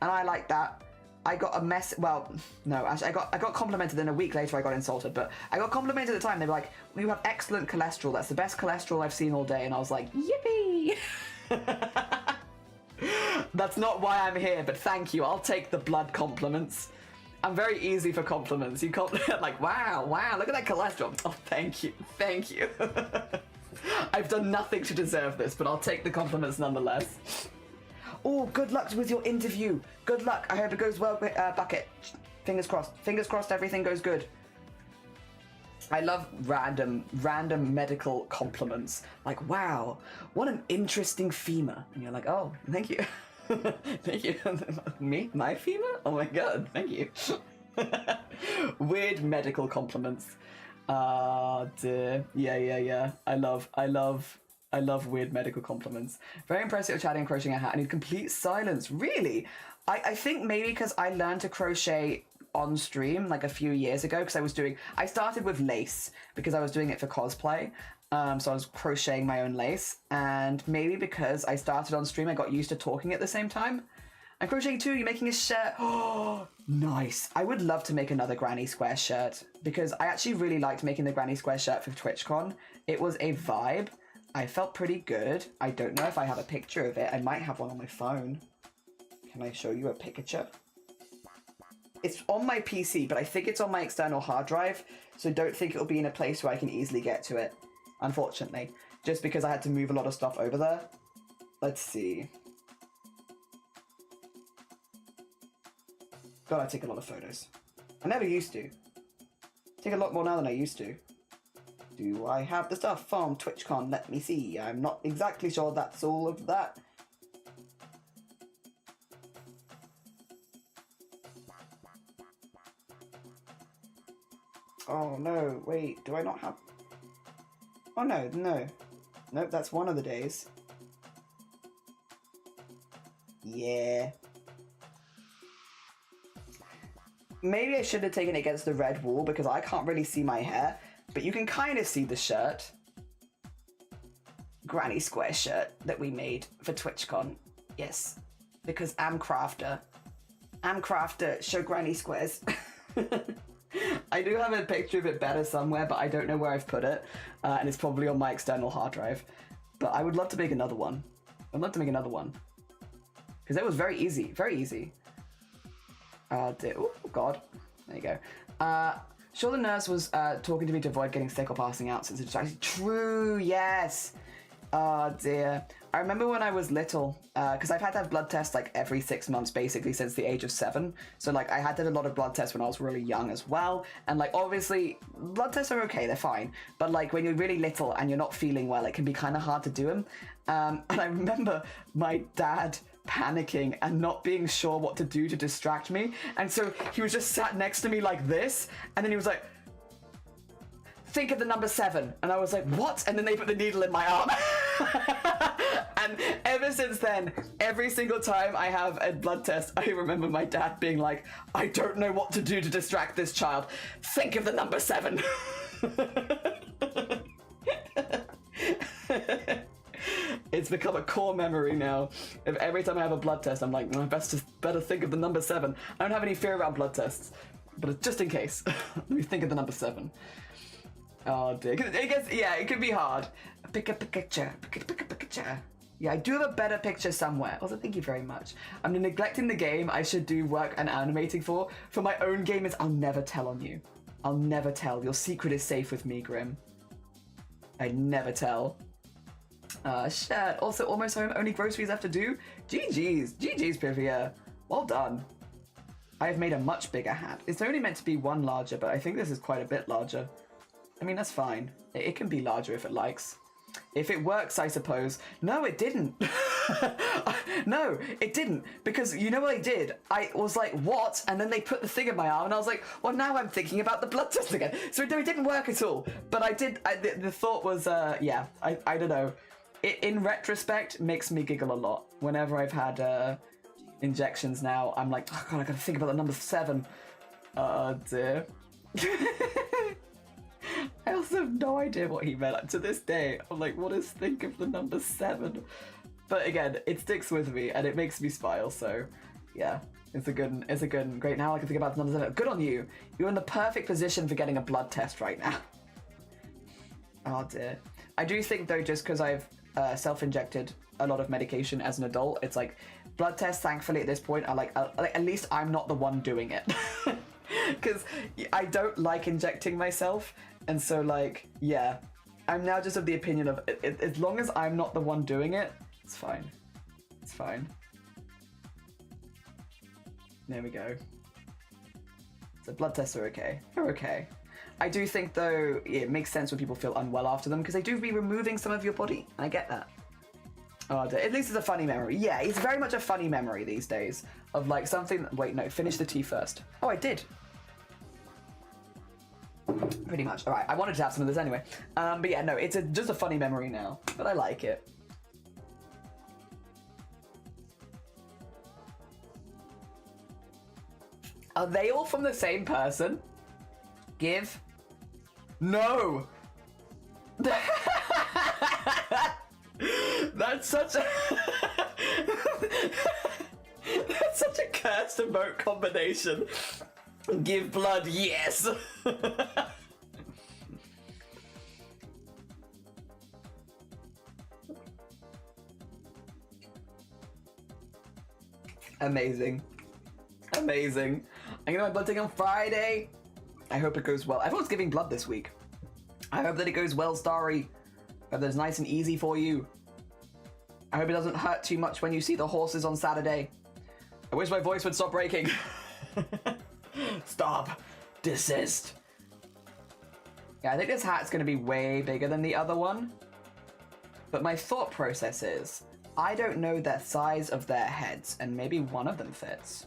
and I like that. I got a mess. Well, no, actually, I got complimented. Then a week later, I got insulted. But I got complimented at the time. They were like, "You have excellent cholesterol. That's the best cholesterol I've seen all day." And I was like, "Yippee!" That's not why I'm here, but thank you. I'll take the blood compliments. I'm very easy for compliments. You like, wow, look at that cholesterol. Oh, thank you. I've done nothing to deserve this, but I'll take the compliments nonetheless. Oh, good luck with your interview. Good luck. I hope it goes well, Bucket. Fingers crossed. Fingers crossed everything goes good. I love random medical compliments. Like, wow, what an interesting femur. And you're like, oh, thank you. Thank you. Me? My femur? Oh my god, thank you. Weird medical compliments. Dear. Yeah. I love weird medical compliments. Very impressive chatting and crocheting a hat. I need complete silence. Really? I think maybe because I learned to crochet on stream like a few years ago, because I started with lace because I was doing it for cosplay. So I was crocheting my own lace, and maybe because I started on stream, I got used to talking at the same time. I'm crocheting too. You're making a shirt. Oh, nice. I would love to make another Granny Square shirt, because I actually really liked making the Granny Square shirt for TwitchCon. It was a vibe. I felt pretty good. I don't know if I have a picture of it. I might have one on my phone. Can I show you a picture? It's on my PC, but I think it's on my external hard drive, so don't think it'll be in a place where I can easily get to it, unfortunately. Just because I had to move a lot of stuff over there. Let's see. God, I take a lot of photos. I never used to. Take a lot more now than I used to. Do I have the stuff from TwitchCon? Let me see. I'm not exactly sure that's all of that. Oh no, wait, do I not have... Oh no. Nope, that's one of the days. Yeah. Maybe I should have taken it against the red wall, because I can't really see my hair, but you can kind of see the shirt. Granny Square shirt that we made for TwitchCon. Yes, because I'm crafter. Show Granny Squares. I do have a picture of it better somewhere, but I don't know where I've put it, and it's probably on my external hard drive. But I would love to make another one. Because it was very easy, Oh god. There you go. Sure, the nurse was talking to me to avoid getting sick or passing out since it's actually true, yes. Oh dear. I remember when I was little, because I've had to have blood tests like every 6 months basically since the age of 7. So like I had to have a lot of blood tests when I was really young as well. And like obviously blood tests are okay, they're fine. But like when you're really little and you're not feeling well, it can be kind of hard to do them. And I remember my dad panicking and not being sure what to do to distract me. And so he was just sat next to me like this, and then he was like, think of the number 7. And I was like, what? And then they put the needle in my arm. And ever since then, every single time I have a blood test, I remember my dad being like, I don't know what to do to distract this child. Think of the number 7. It's become a core memory now. If every time I have a blood test, I'm like, better think of the number 7. I don't have any fear around blood tests, but just in case, let me think of the number 7. Oh dear, I guess, yeah, it could be hard. Pick a picture, pick a picture. Yeah, I do have a better picture somewhere. Also, thank you very much. I'm neglecting the game I should do work and animating for. For my own game is I'll never tell on you. I'll never tell. Your secret is safe with me, Grim. I never tell. Shit. Also, almost home. Only groceries left to do. GG's. GG's, Privia. Well done. I have made a much bigger hat. It's only meant to be one larger, but I think this is quite a bit larger. I mean, that's fine. It can be larger if it likes. If it works, I suppose. No, it didn't. No, it didn't. Because you know what I did? I was like, what? And then they put the thing in my arm, and I was like, well, now I'm thinking about the blood test again. So no, it didn't work at all. But I did, the thought was, yeah, I don't know. It, in retrospect, makes me giggle a lot. Whenever I've had injections now, I'm like, oh God, I gotta think about the number 7. Oh dear. I also have no idea what he meant. To this day, I'm like, what is think of the number 7? But again, it sticks with me and it makes me smile. So, yeah, it's a good, great. Now I can think about the number 7. Good on you. You're in the perfect position for getting a blood test right now. Oh dear. I do think though, just because I've self-injected a lot of medication as an adult, it's like blood tests. Thankfully, at this point, are like at least I'm not the one doing it. Because I don't like injecting myself, and so like, yeah, I'm now just of the opinion of as long as I'm not the one doing it, it's fine. It's fine. There we go. So blood tests are okay. They're okay. I do think though, it makes sense when people feel unwell after them, because they do be removing some of your body. I get that. Oh, at least it's a funny memory. Yeah, it's very much a funny memory these days of like something. Wait, no, finish the tea first. Oh, I did. Pretty much. All right, I wanted to have some of this anyway. But yeah, no, it's just a funny memory now, but I like it. Are they all from the same person? Give. No. That's such a that's such a cursed emote combination. Give blood, yes. Amazing. Amazing. I'm gonna have blood taking on Friday. I hope it goes well. Everyone's giving blood this week. I hope that it goes well, Starry. I hope that it's nice and easy for you. I hope it doesn't hurt too much when you see the horses on Saturday. I wish my voice would stop breaking. Stop. Desist. Yeah, I think this hat's gonna be way bigger than the other one. But my thought process is, I don't know the size of their heads, and maybe one of them fits.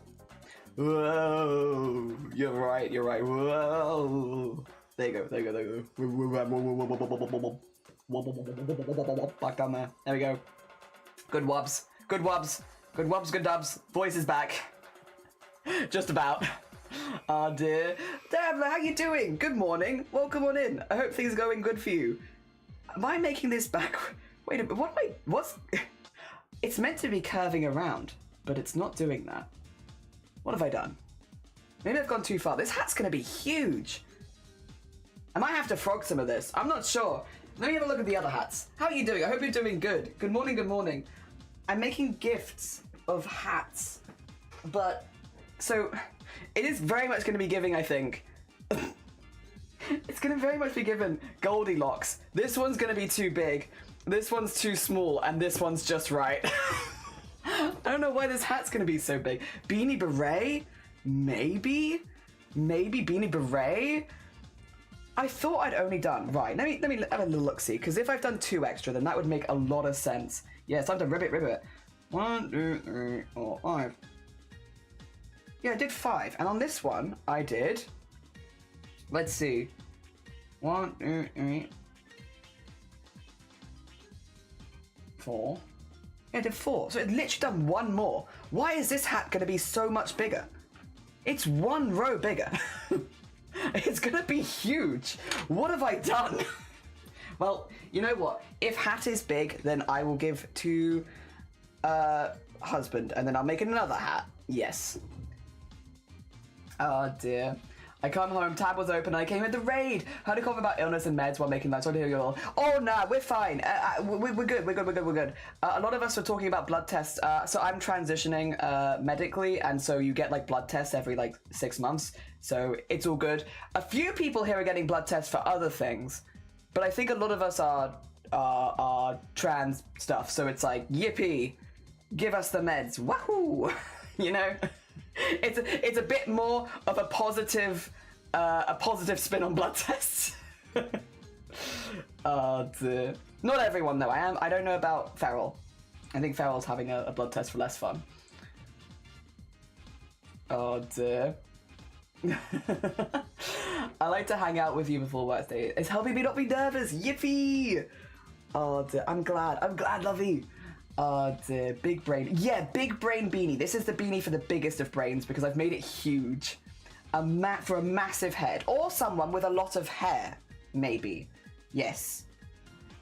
Whoa, you're right, whoa. There you go, there you go, there you go. Back down there, there we go. Good wubs, good wubs, good wubs, good dubs. Voice is back. Just about. Oh dear. Dabbler, how you doing? Good morning, welcome on in. I hope things are going good for you. Am I making this back? Wait a minute, what's... It's meant to be curving around, but it's not doing that. What have I done? Maybe I've gone too far. This hat's gonna be huge. I might have to frog some of this. I'm not sure. Let me have a look at the other hats. How are you doing? I hope you're doing good. Good morning, good morning. I'm making gifts of hats, but so it is very much gonna be giving, I think. It's gonna very much be given Goldilocks. This one's gonna be too big. This one's too small, and this one's just right. I don't know why this hat's gonna be so big. Beanie Beret? Maybe? Maybe Beanie Beret? I thought I'd only done, right, let me have a little look-see, because if I've done 2 extra, then that would make a lot of sense. Yeah, it's time to ribbit. 1, 2, 3, 4, 5. Yeah, I did 5. And on this one, I did... Let's see. 1, 2, 3, 4. Yeah, I did 4. So it literally done 1 more. Why is this hat going to be so much bigger? It's 1 row bigger. It's going to be huge. What have I done? Well, you know what? If hat is big, then I will give to husband, and then I'll make another hat. Yes. Oh dear. I come home, tab was open, and I came in the raid. Heard a comment about illness and meds while making that. Sorry to hear you all. Oh, nah, we're fine. We're good. We're good. A lot of us were talking about blood tests. So I'm transitioning medically, and so you get like blood tests every like 6 months. So it's all good. A few people here are getting blood tests for other things, but I think a lot of us are trans stuff. So it's like, yippee, give us the meds. Wahoo! You know? It's a bit more of a positive spin on blood tests. Oh dear. Not everyone though. I don't know about Feral. I think Feral's having a blood test for less fun. Oh dear. I like to hang out with you before work day. It's helping me not be nervous. Yippee! Oh dear. I'm glad, Lovey. Oh dear, big brain. Yeah, big brain beanie. This is the beanie for the biggest of brains because I've made it huge. For a massive head. Or someone with a lot of hair, maybe. Yes.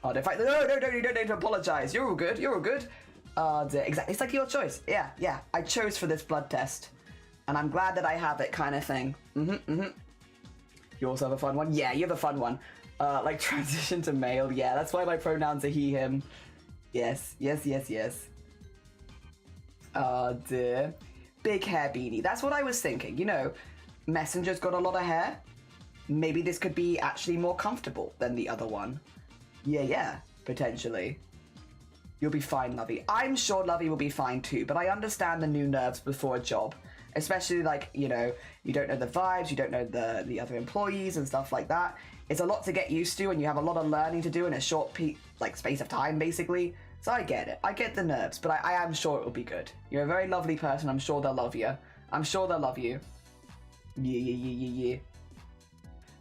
Oh, in fact, no, you don't need to apologize. You're all good. Oh dear, exactly. It's like your choice. Yeah. I chose for this blood test. And I'm glad that I have it, kind of thing. You also have a fun one? Yeah, you have a fun one. Like transition to male. Yeah, that's why my pronouns are he, him. Yes. Oh dear. Big hair beanie. That's what I was thinking. You know, Messenger's got a lot of hair. Maybe this could be actually more comfortable than the other one. Yeah, potentially. You'll be fine, Lovey. I'm sure Lovey will be fine too, but I understand the new nerves before a job. Especially like, you know, you don't know the vibes, you don't know the other employees and stuff like that. It's a lot to get used to and you have a lot of learning to do in a short space of time, basically. So I get it. I get the nerves, but I am sure it will be good. You're a very lovely person. I'm sure they'll love you. Yeah.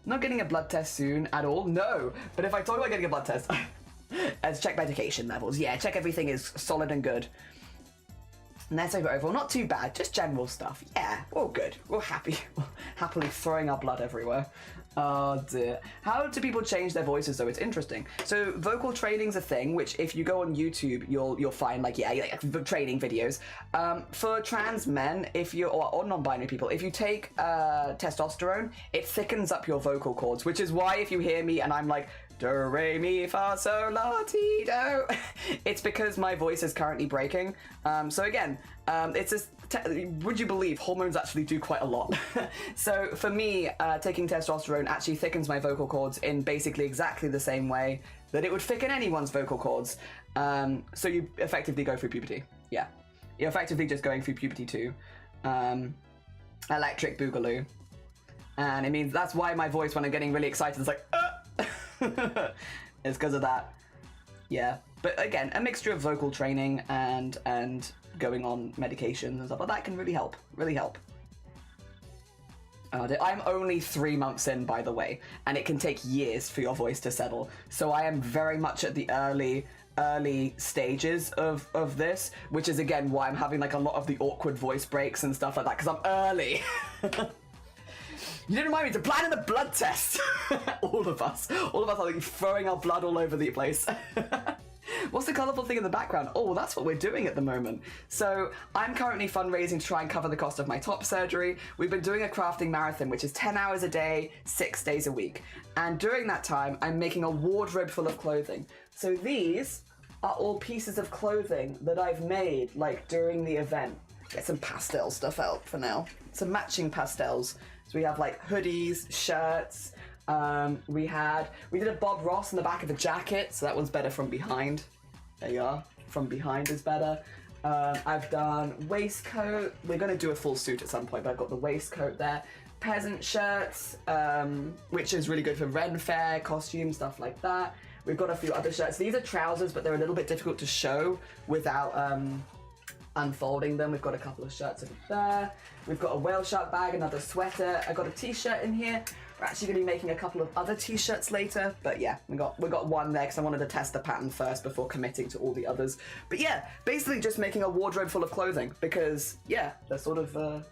Not getting a blood test soon at all? No. But if I talk about getting a blood test, let's check medication levels. Yeah, check everything is solid and good. And that's overall not too bad, just general stuff. Yeah, we're all good. We're happy. We're happily throwing our blood everywhere. Oh dear. How do people change their voices though? It's interesting. So vocal training's a thing, which if you go on YouTube, you'll find like training videos. For trans men, or non-binary people, if you take testosterone, it thickens up your vocal cords, which is why if you hear me and I'm like do re mi fa sol la ti do, it's because my voice is currently breaking. So again, would you believe hormones actually do quite a lot? So for me, taking testosterone actually thickens my vocal cords in basically exactly the same way that it would thicken anyone's vocal cords. So you effectively go through puberty. Yeah, you're effectively just going through puberty too. Electric boogaloo. And it means that's why my voice when I'm getting really excited is like it's because of that. Yeah, but again, a mixture of vocal training and going on medications and stuff like that can really help. I'm only 3 months in, by the way, and it can take years for your voice to settle. So I am very much at the early stages of this, which is again why I'm having like a lot of the awkward voice breaks and stuff like that, because I'm early. You didn't remind me to plan in the blood test. all of us are like throwing our blood all over the place. What's the colourful thing in the background? Oh, that's what we're doing at the moment. So I'm currently fundraising to try and cover the cost of my top surgery. We've been doing a crafting marathon, which is 10 hours a day, 6 days a week. And during that time, I'm making a wardrobe full of clothing. So these are all pieces of clothing that I've made, like, during the event. Get some pastel stuff out for now. Some matching pastels. So we have, like, hoodies, shirts. We did a Bob Ross in the back of a jacket, so that one's better from behind. There you are. From behind is better. I've done waistcoat. We're going to do a full suit at some point, but I've got the waistcoat there. Peasant shirts, which is really good for Ren Fair, costumes, stuff like that. We've got a few other shirts. These are trousers, but they're a little bit difficult to show without unfolding them. We've got a couple of shirts over there. We've got a whale shark bag, another sweater. I got a t-shirt in here. We're actually going to be making a couple of other t-shirts later, but yeah, we got one there because I wanted to test the pattern first before committing to all the others. But yeah, basically just making a wardrobe full of clothing because yeah, they're sort of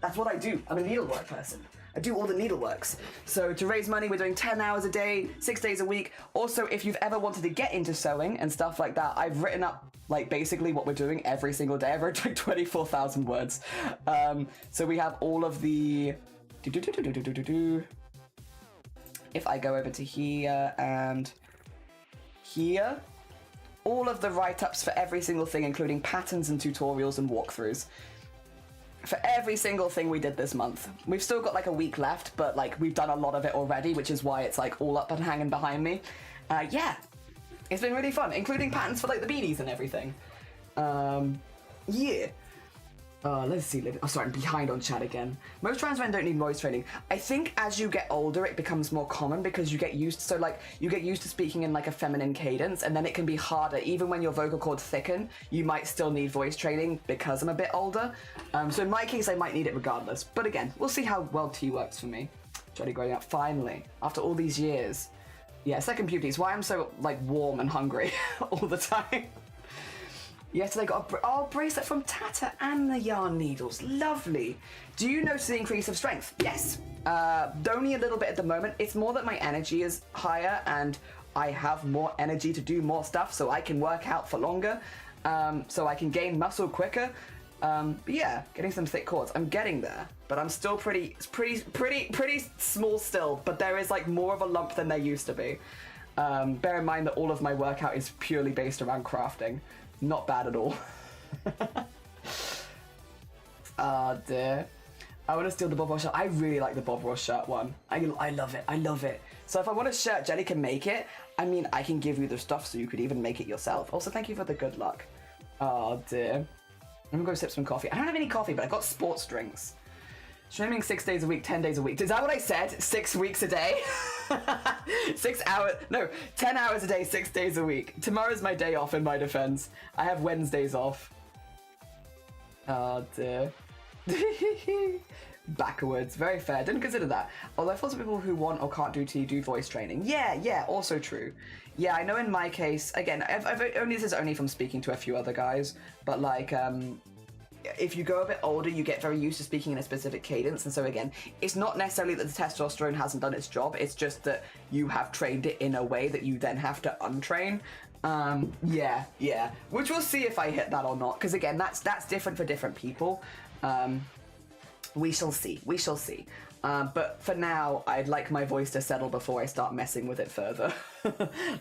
that's what I do. I'm a needlework person. I do all the needleworks. So to raise money, we're doing 10 hours a day, 6 days a week. Also, if you've ever wanted to get into sewing and stuff like that, I've written up like basically what we're doing every single day. I've wrote like 24,000 words. So we have all of the... If I go over to here and here, all of the write-ups for every single thing, including patterns and tutorials and walkthroughs. For every single thing we did this month. We've still got like a week left, but like we've done a lot of it already, which is why it's like all up and hanging behind me. Yeah, it's been really fun, including patterns for like the beanies and everything. Yeah. Let's see. Oh, sorry, I'm behind on chat again. Most trans men don't need voice training. I think as you get older, it becomes more common because you get used. So like you get used to speaking in like a feminine cadence, and then it can be harder. Even when your vocal cords thicken, you might still need voice training because I'm a bit older. So in my case, I might need it regardless. But again, we'll see how well tea works for me. Johnny growing up finally after all these years. Yeah, second puberty is why I'm so like warm and hungry all the time. Yesterday got a bracelet from Tata and the yarn needles. Lovely. Do you notice the increase of strength? Yes. Only a little bit at the moment. It's more that my energy is higher and I have more energy to do more stuff so I can work out for longer. So I can gain muscle quicker. But yeah, getting some thick cords. I'm getting there, but I'm still pretty small still, but there is like more of a lump than there used to be. Bear in mind that all of my workout is purely based around crafting. Not bad at all. Ah, dear. I want to steal the Bob Ross shirt. I really like the Bob Ross shirt one. I love it. I love it. So if I want a shirt, Jelly can make it. I mean, I can give you the stuff so you could even make it yourself. Also, thank you for the good luck. Oh, dear. I'm gonna go sip some coffee. I don't have any coffee, but I've got sports drinks. Streaming 6 days a week, 10 days a week. Is that what I said? 6 weeks a day? 6 hours, no, 10 hours a day, 6 days a week. Tomorrow's my day off in my defense. I have Wednesdays off. Oh dear. Backwards, very fair. Didn't consider that. Although for some people who want or can't do tea do voice training. Yeah, also true. Yeah, I know in my case, again, this is only from speaking to a few other guys, but like, if you go a bit older, you get very used to speaking in a specific cadence, and so again, it's not necessarily that the testosterone hasn't done its job, it's just that you have trained it in a way that you then have to untrain. Yeah, which we'll see if I hit that or not, because again, that's different for different people. We shall see. But for now, I'd like my voice to settle before I start messing with it further.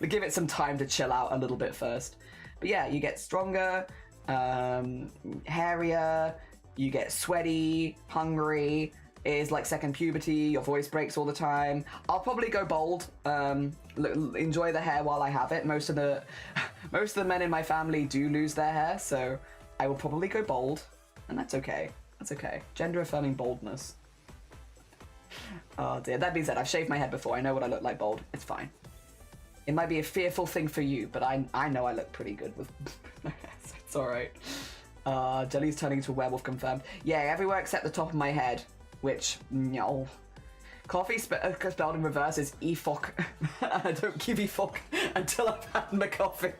Give it some time to chill out a little bit first. But yeah, you get stronger, hairier, you get sweaty, hungry, is like second puberty, your voice breaks all the time. I'll probably go bald, enjoy the hair while I have it. Most of the men in my family do lose their hair, so I will probably go bald, and that's okay. Gender affirming baldness. Oh dear, that being said, I've shaved my head before, I know what I look like bald, it's fine. It might be a fearful thing for you, but I know I look pretty good with my hair, so it's alright. Jelly's turning into a werewolf confirmed. Yeah, everywhere except the top of my head, which, no. Coffee spelled in reverse is e-fuck. I don't give e-fuck until I've had my coffee.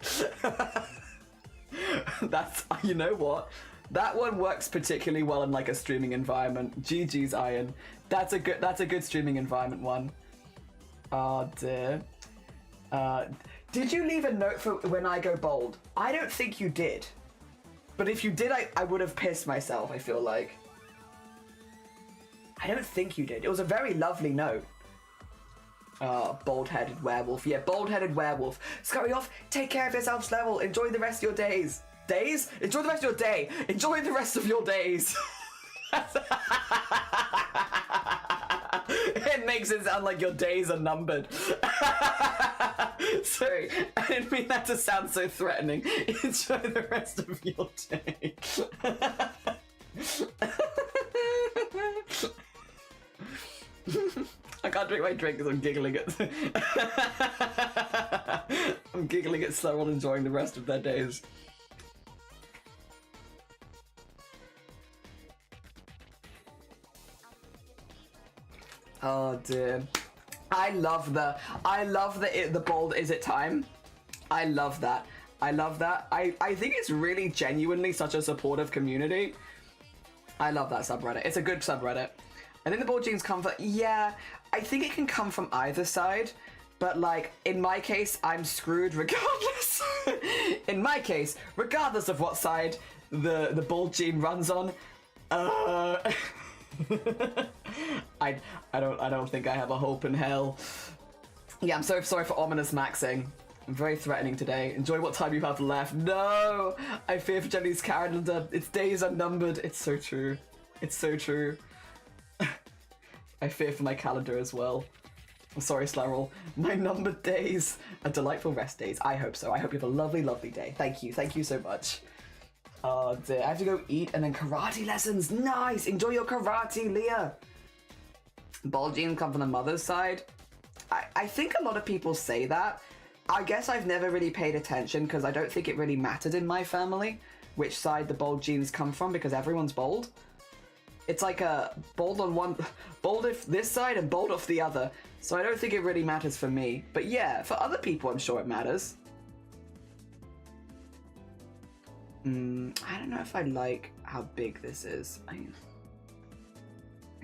That's, you know what? That one works particularly well in like a streaming environment. GG's Iron. That's a good streaming environment one. Oh dear. Did you leave a note for when I go bald? I don't think you did. But if you did, I would have pissed myself, I feel like. I don't think you did. It was a very lovely note. Bald-headed werewolf. Yeah, bald-headed werewolf. Scurry off, take care of yourself, Level. Enjoy the rest of your days. Days? Enjoy the rest of your day. Enjoy the rest of your days. It makes it sound like your days are numbered. Sorry, I didn't mean that to sound so threatening. Enjoy the rest of your day. I can't drink my drink because I'm giggling at I'm giggling at Slow on enjoying the rest of their days. Oh dear. I love the bold is it time. I love that. I love that. I think it's really genuinely such a supportive community. I love that subreddit. It's a good subreddit. I think the bold jeans come from, yeah, I think it can come from either side, but like in my case, I'm screwed regardless. In my case, regardless of what side the bold jean runs on, I don't think I have a hope in hell. Yeah, I'm so sorry for ominous maxing. I'm very threatening today. Enjoy what time you have left. No! I fear for Jenny's calendar. Its days are numbered. It's so true. It's so true. I fear for my calendar as well. I'm sorry, Slarrel. My numbered days are delightful rest days. I hope so. I hope you have a lovely, lovely day. Thank you. Thank you so much. Oh dear. I have to go eat and then karate lessons. Nice! Enjoy your karate, Leah. Bald jeans come from the mother's side. I think a lot of people say that. I guess I've never really paid attention because I don't think it really mattered in my family which side the bold genes come from because everyone's bold. It's like a bold on one, bold if this side and bold off the other. So I don't think it really matters for me. But yeah, for other people I'm sure it matters. I don't know if I like how big this is. I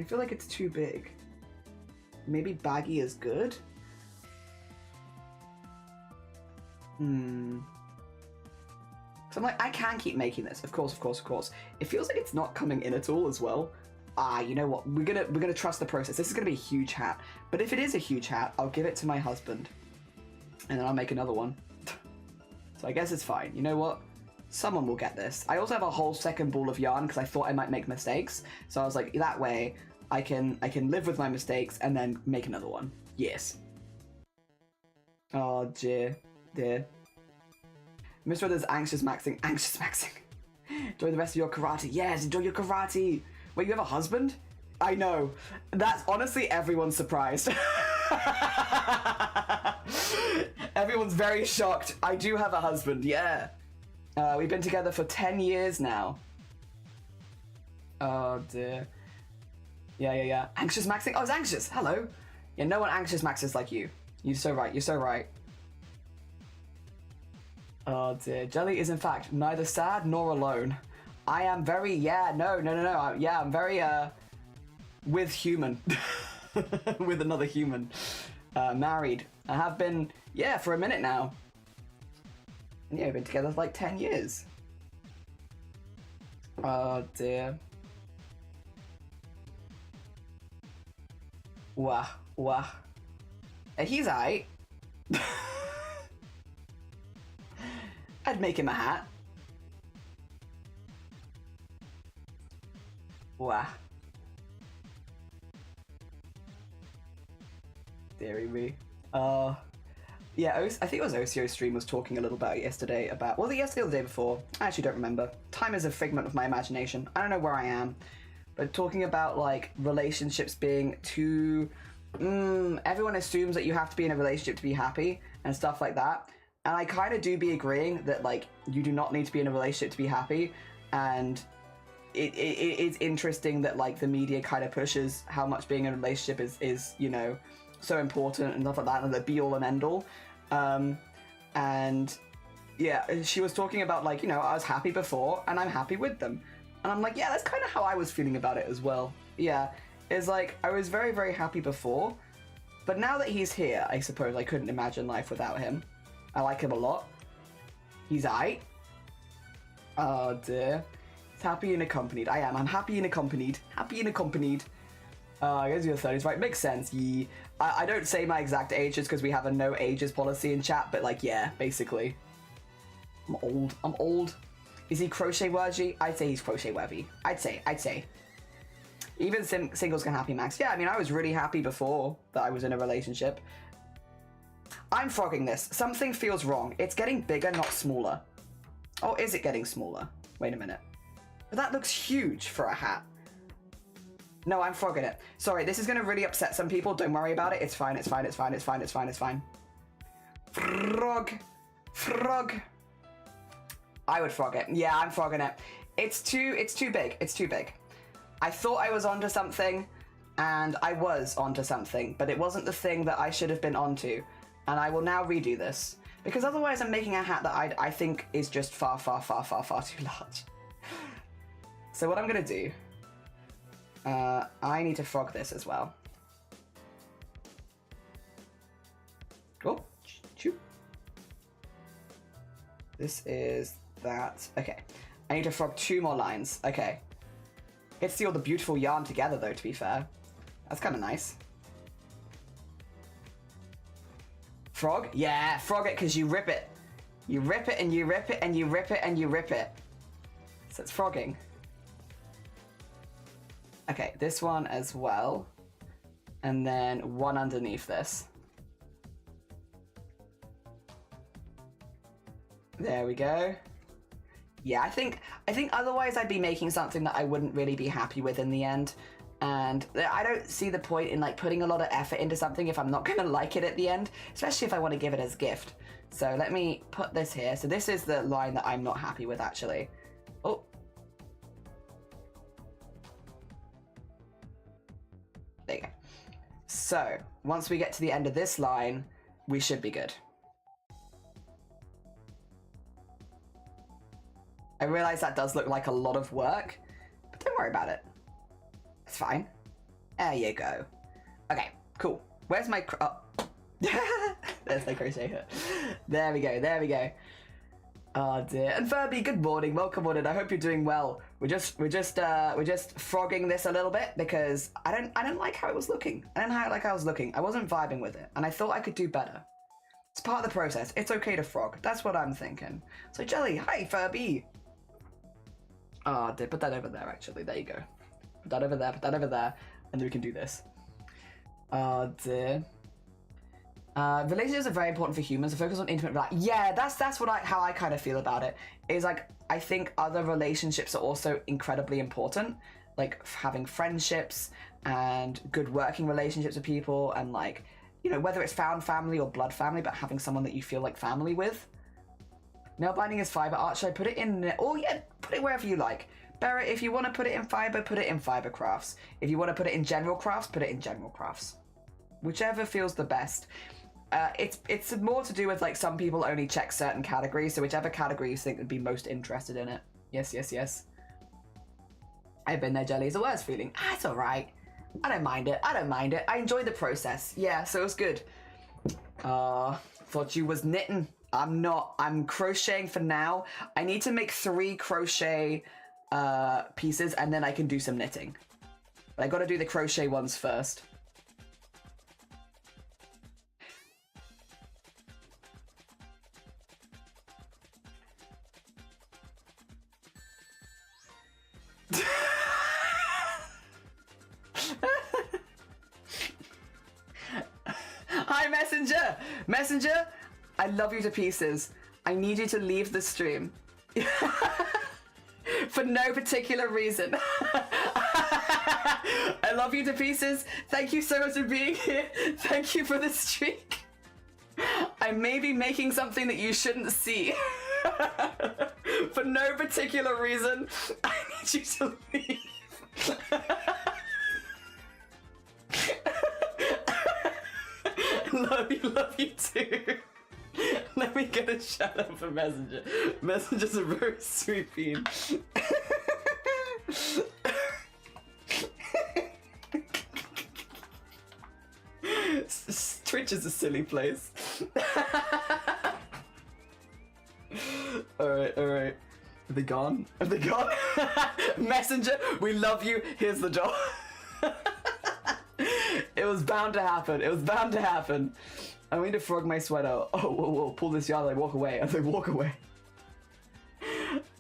feel like it's too big. Maybe baggy is good? So I'm like, I can keep making this. Of course, of course, of course. It feels like it's not coming in at all as well. You know what? We're gonna trust the process. This is gonna be a huge hat. But if it is a huge hat, I'll give it to my husband. And then I'll make another one. So I guess it's fine. You know what? Someone will get this. I also have a whole second ball of yarn because I thought I might make mistakes. So I was like, that way I can live with my mistakes and then make another one. Yes. Oh dear. Dear. Mr. Brothers anxious maxing. Anxious maxing. Enjoy the rest of your karate. Yes, enjoy your karate. Wait, you have a husband? I know. That's honestly everyone's surprised. Everyone's very shocked. I do have a husband, yeah. We've been together for 10 years now. Oh dear. Yeah. Anxious maxing? Oh, it's anxious. Hello. Yeah, no one anxious maxes like you. You're so right. You're so right. Oh dear. Jelly is in fact neither sad nor alone. I am very, no. I'm very, with human. With another human. Married. I have been, for a minute now. Yeah, we've been together for like 10 years. Oh dear. Wah. He's aight. I'd make him a hat. Wah. Deary me. Yeah, I think it was OCO stream was talking a little about it yesterday about, was it yesterday or the day before? I actually don't remember. Time is a figment of my imagination. I don't know where I am. But talking about like relationships being too, everyone assumes that you have to be in a relationship to be happy and stuff like that. And I kind of do be agreeing that like you do not need to be in a relationship to be happy. And it's interesting that like the media kind of pushes how much being in a relationship is you know, so important and stuff like that, and the be all and end all. And yeah, she was talking about like, you know, I was happy before and I'm happy with them. And I'm like, yeah, that's kind of how I was feeling about it as well. Yeah, it's like I was very, very happy before, but now that he's here, I suppose I couldn't imagine life without him. I like him a lot. He's aight. Oh dear. He's happy and accompanied. I am. I'm happy and accompanied. Happy and accompanied. I guess you're 30s, right? Makes sense. Yeah. I don't say my exact ages because we have a no ages policy in chat, but like, yeah, basically. I'm old. Is he crochet worthy? I'd say he's crochet worthy. I'd say. Even singles can happy max. Yeah, I mean, I was really happy before that I was in a relationship. I'm frogging this. Something feels wrong. It's getting bigger, not smaller. Oh, is it getting smaller? Wait a minute. But that looks huge for a hat. No, I'm frogging it. Sorry, this is going to really upset some people. Don't worry about it. It's fine. Frog. I would frog it. Yeah, I'm frogging it. It's too big. I thought I was onto something, and I was onto something, but it wasn't the thing that I should have been onto. And I will now redo this, because otherwise I'm making a hat that I think is just far, far, far, far, far too large. So what I'm gonna do, I need to frog this as well. Oh, shoot. This is that. Okay, I need to frog 2 more lines. Okay. Get to see all the beautiful yarn together though, to be fair. That's kind of nice. Frog? Yeah, frog it because you rip it. You rip it and you rip it and you rip it and you rip it. So it's frogging. Okay, this one as well. And then one underneath this. There we go. Yeah, I think otherwise I'd be making something that I wouldn't really be happy with in the end. And I don't see the point in like putting a lot of effort into something if I'm not gonna like it at the end, especially if I want to give it as a gift. So let me put this here. So this is the line that I'm not happy with actually. Oh. There you go. So once we get to the end of this line, we should be good. I realize that does look like a lot of work, but don't worry about it. It's fine. There you go. Okay, cool. Where's my oh. There's my crochet hook. There we go, there we go. Oh dear. And Furby, good morning, welcome on in. I hope you're doing well. We're just frogging this a little bit because I don't like how it was looking. I didn't like how it was looking. I wasn't vibing with it, and I thought I could do better. It's part of the process. It's okay to frog. That's what I'm thinking. So Jelly, hi Furby. Oh dear, put that over there actually. There you go. Put that over there, put that over there, and then we can do this. Oh dear. Relationships are very important for humans. To focus on intimate yeah, that's what how I kind of feel about it. Is like I think other relationships are also incredibly important. Like having friendships and good working relationships with people, and like, you know, whether it's found family or blood family, but having someone that you feel like family with. Nail binding is fiber art. Should I put it in? Oh yeah, put it wherever you like. Barrett, if you want to put it in fiber, put it in fiber crafts. If you want to put it in general crafts, put it in general crafts. Whichever feels the best. It's more to do with like some people only check certain categories, so whichever category you think would be most interested in it. Yes, yes, yes. I've been there, Jelly. It's a worse feeling. Ah, it's alright. I don't mind it. I don't mind it. I enjoy the process. Yeah, so it's good. Thought you was knitting. I'm not. I'm crocheting for now. I need to make 3 crochet pieces and then I can do some knitting. But I gotta do the crochet ones first. Hi, Messenger! Messenger, I love you to pieces. I need you to leave the stream. For no particular reason. I love you to pieces. Thank you so much for being here. Thank you for the streak. I may be making something that you shouldn't see. For no particular reason, I need you to leave. Love you too. Let me get a shout out for Messenger. Messenger's a very sweet bean. Twitch is a silly place. Alright. Are they gone? Are they gone? Messenger, we love you. Here's the door. It was bound to happen. It was bound to happen. I need to frog my sweater. Oh, whoa, pull this yarn. I walk away. As I walk away.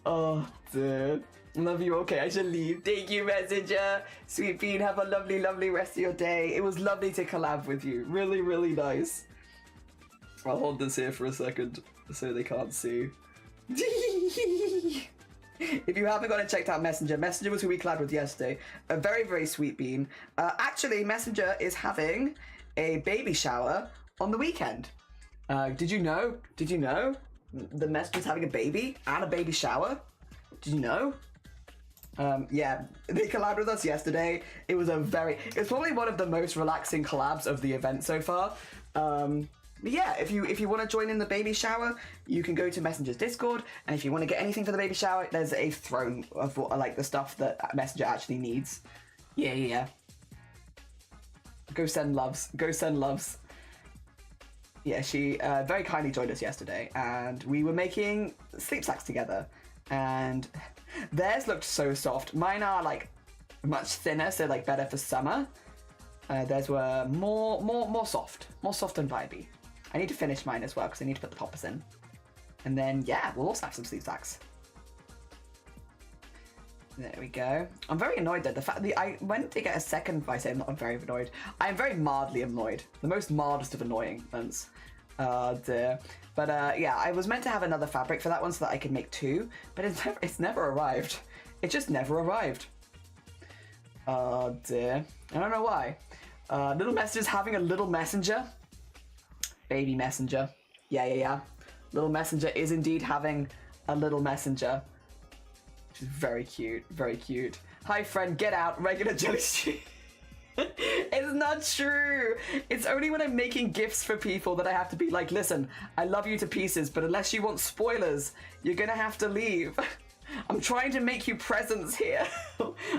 Oh, dude. Love you. Okay, I should leave. Thank you, Messenger. Sweet Bean, have a lovely, lovely rest of your day. It was lovely to collab with you. Really, really nice. I'll hold this here for a second so they can't see. If you haven't gone and checked out Messenger, Messenger was who we collabed with yesterday. A very, very sweet bean. Actually, Messenger is having a baby shower on the weekend. Did you know? Did you know? The Messenger's having a baby and a baby shower? Did you know? Yeah, they collabed with us yesterday. It was probably one of the most relaxing collabs of the event so far. But yeah, if you want to join in the baby shower, you can go to Messenger's Discord, and if you want to get anything for the baby shower, there's a throne of like the stuff that Messenger actually needs. Yeah. Go send loves. Yeah, she very kindly joined us yesterday, and we were making sleep sacks together, and theirs looked so soft. Mine are like much thinner, so like better for summer. Theirs were more soft and vibey. I need to finish mine as well because I need to put the poppers in, and then yeah, we'll also have some sleep sacks. There we go. I'm very annoyed that the fact that I went to get a second. I say I'm very annoyed. I am very mildly annoyed. The most mildest of annoyance. Dear. But yeah, I was meant to have another fabric for that one so that I could make two, but it's never arrived. It just never arrived. Dear. I don't know why. Little Messenger's having a little messenger. Baby messenger. Yeah. Little Messenger is indeed having a little messenger. Which is very cute. Hi friend, get out, regular jelly stream. It's not true. It's only when I'm making gifts for people that I have to be like, listen, I love you to pieces, but unless you want spoilers, you're gonna have to leave. I'm trying to make you presents here.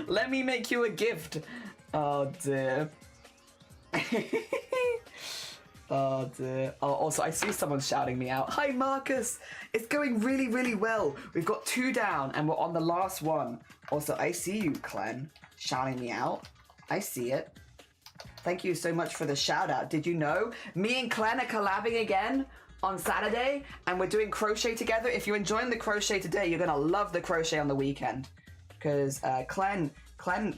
Let me make you a gift. Oh dear. Oh dear. Oh, also, I see someone shouting me out. Hi Marcus! It's going really well. We've got 2 down and we're on the last one. Also, I see you, Clen, shouting me out. I see it. Thank you so much for the shout out. Did you know? Me and Clen are collabing again on Saturday, and we're doing crochet together. If you're enjoying the crochet today, you're gonna love the crochet on the weekend. Because Clen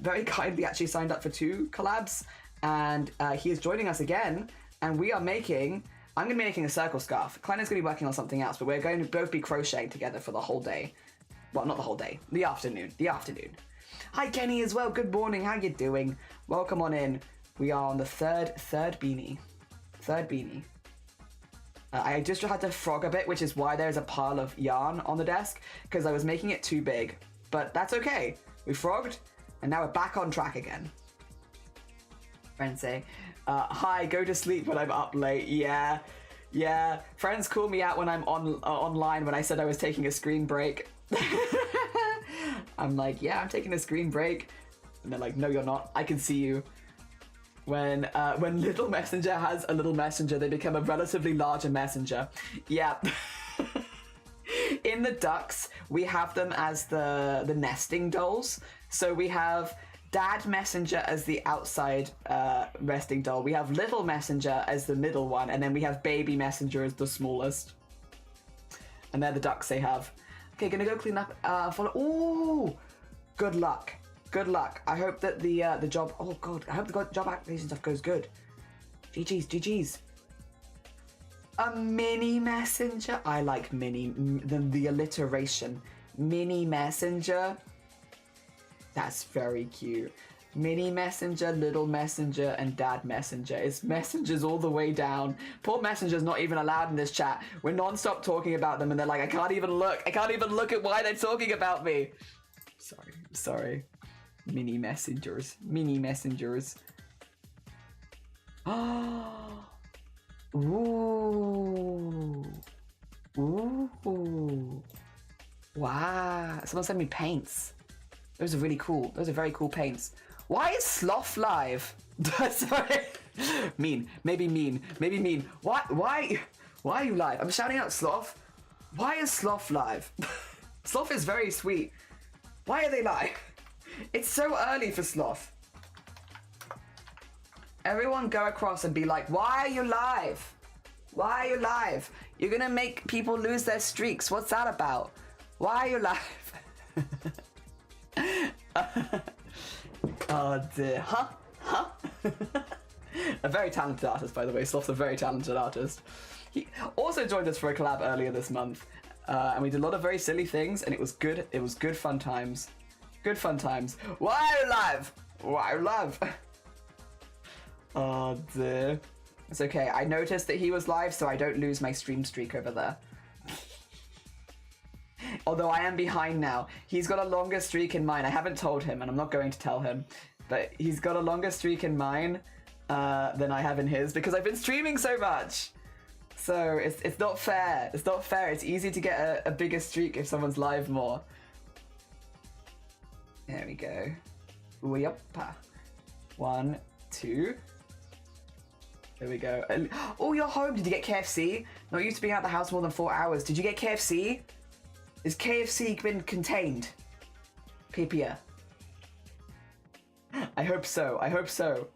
very kindly actually signed up for 2 collabs, and he is joining us again, and we are making, I'm gonna be making a circle scarf. Clen is gonna be working on something else, but we're going to both be crocheting together for the whole day. Well, not the whole day, the afternoon. Hi Kenny as well, good morning, how you doing? Welcome on in. We are on the third beanie. I just had to frog a bit, which is why there's a pile of yarn on the desk, because I was making it too big. But that's okay. We frogged, and now we're back on track again. Friends say, hi, go to sleep when I'm up late. Yeah. Friends call me out when I'm online when I said I was taking a screen break. I'm like, yeah, I'm taking a screen break. And they're like, no, you're not. I can see you. When little messenger has a little messenger, they become a relatively larger messenger. Yeah. In the ducks, we have them as the nesting dolls. So we have Dad Messenger as the outside resting doll. We have Little Messenger as the middle one, and then we have Baby Messenger as the smallest. And they're the ducks they have. Okay, gonna go clean up. Follow. Ooh, good luck. I hope that the job. Oh god, I hope the job application stuff goes good. GG's. A mini messenger. I like mini. The alliteration. Mini messenger. That's very cute. Mini messenger, little messenger, and dad messenger. It's messengers all the way down. Poor messenger's not even allowed in this chat. We're non-stop talking about them, and they're like, I can't even look at why they're talking about me. Sorry. Mini messengers. Ooh. Wow. Someone sent me paints. Those are really cool. Those are very cool paints. Why is Sloth live? Sorry. Mean. Maybe mean. Why are you live? I'm shouting out Sloth. Why is Sloth live? Sloth is very sweet. Why are they live? It's so early for Sloth. Everyone go across and be like, why are you live? You're gonna make people lose their streaks. What's that about? Why are you live? Oh dear. Huh? A very talented artist, by the way. Sloth's a very talented artist. He also joined us for a collab earlier this month. And we did a lot of very silly things, and it was good. It was good fun times. Why are you live? Oh dear. It's okay. I noticed that he was live, so I don't lose my stream streak over there. Although I am behind now. He's got a longer streak in mine. I haven't told him, and I'm not going to tell him. But he's got a longer streak in mine than I have in his because I've been streaming so much. So it's not fair. It's not fair. It's easy to get a bigger streak if someone's live more. There we go. Ooh, yep. 1, 2. There we go. Oh, you're home. Did you get KFC? Not used to being out of the house more than 4 hours. Did you get KFC? Is KFC been contained? Pipia. I hope so. I hope so.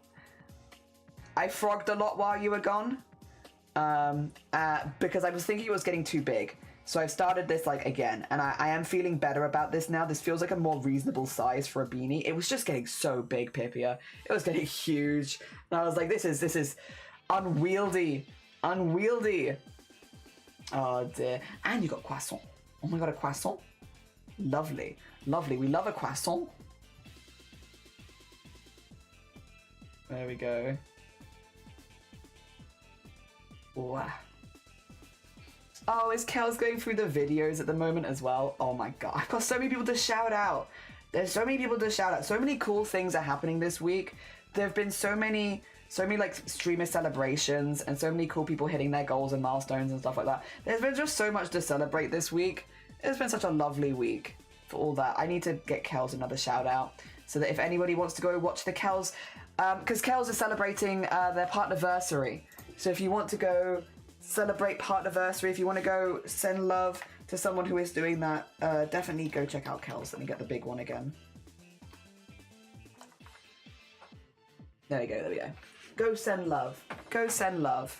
I frogged a lot while you were gone. Because I was thinking it was getting too big. So I've started this like again, and I am feeling better about this now. This feels like a more reasonable size for a beanie. It was just getting so big, Pipia. It was getting huge. And I was like, this is unwieldy. Unwieldy. Oh dear. And you got croissant. Oh my god, a croissant. Lovely. Lovely. We love a croissant. There we go. Wow. Oh, is Kel's going through the videos at the moment as well? Oh my god, I've got so many people to shout out. There's so many people to shout out. So many cool things are happening this week. There have been so many like streamer celebrations and so many cool people hitting their goals and milestones and stuff like that. There's been just so much to celebrate this week. It's been such a lovely week for all that. I need to get Kel's another shout out so that if anybody wants to go watch the Kel's, because Kel's is celebrating their partnerversary. So if you want to go celebrate partnerversary, if you want to go send love to someone who is doing that, definitely go check out Kel's. Let me get the big one again. There we go, there we go. Go send love. Go send love.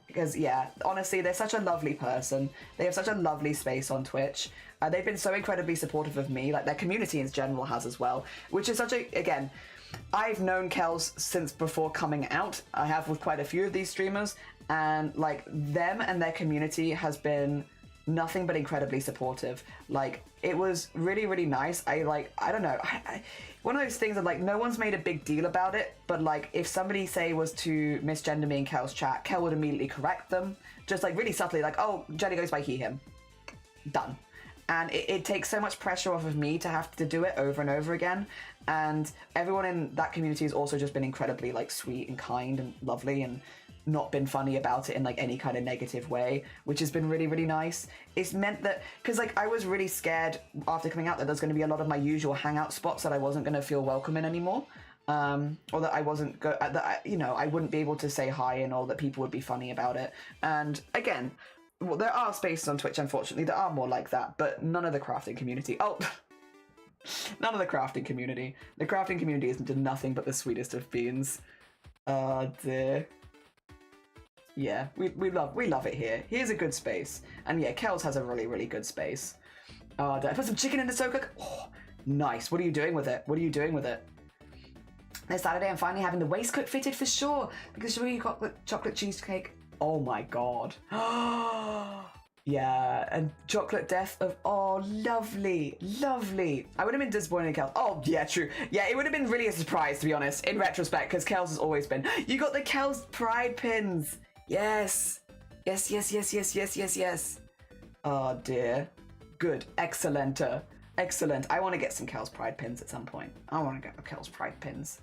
Because, yeah, honestly, they're such a lovely person. They have such a lovely space on Twitch. They've been so incredibly supportive of me. Like, their community in general has as well. Which is such a, again, I've known Kels since before coming out. I have with quite a few of these streamers. And, like, them and their community has been nothing but incredibly supportive. Like, it was really, really nice. I don't know. One of those things that, like, no one's made a big deal about it, but, like, if somebody, say, was to misgender me in Kel's chat, Kel would immediately correct them. Just, like, really subtly, like, oh, Jenny goes by he, him. Done. And it takes so much pressure off of me to have to do it over and over again. And everyone in that community has also just been incredibly, like, sweet and kind and lovely and not been funny about it in like any kind of negative way, which has been really, really nice. It's meant that, because like I was really scared after coming out that there's going to be a lot of my usual hangout spots that I wasn't going to feel welcome in anymore, or that I wasn't I wouldn't be able to say hi and all, that people would be funny about it. And again, well, there are spaces on Twitch, unfortunately, that are more like that, but none of the crafting community. None of the crafting community. The crafting community isn't nothing but the sweetest of beans. Oh dear. Yeah, we love it here. Here's a good space. And yeah, Kel's has a really, really good space. Did I put some chicken in the slow cook? Oh, nice. What are you doing with it? What are you doing with it? This Saturday I'm finally having the waistcoat fitted for sure. Because you got chocolate cheesecake. Oh my god. Yeah, and chocolate death of, oh, lovely, lovely. I would have been disappointed in Kel's. Oh, yeah, true. Yeah, it would have been really a surprise, to be honest, in retrospect, because Kel's has always been. You got the Kel's pride pins. Yes. Yes, yes, yes, yes, yes, yes, yes. Oh, dear. Good. Excellent. Excellent. I want to get some Kel's pride pins at some point. I want to get Kel's pride pins.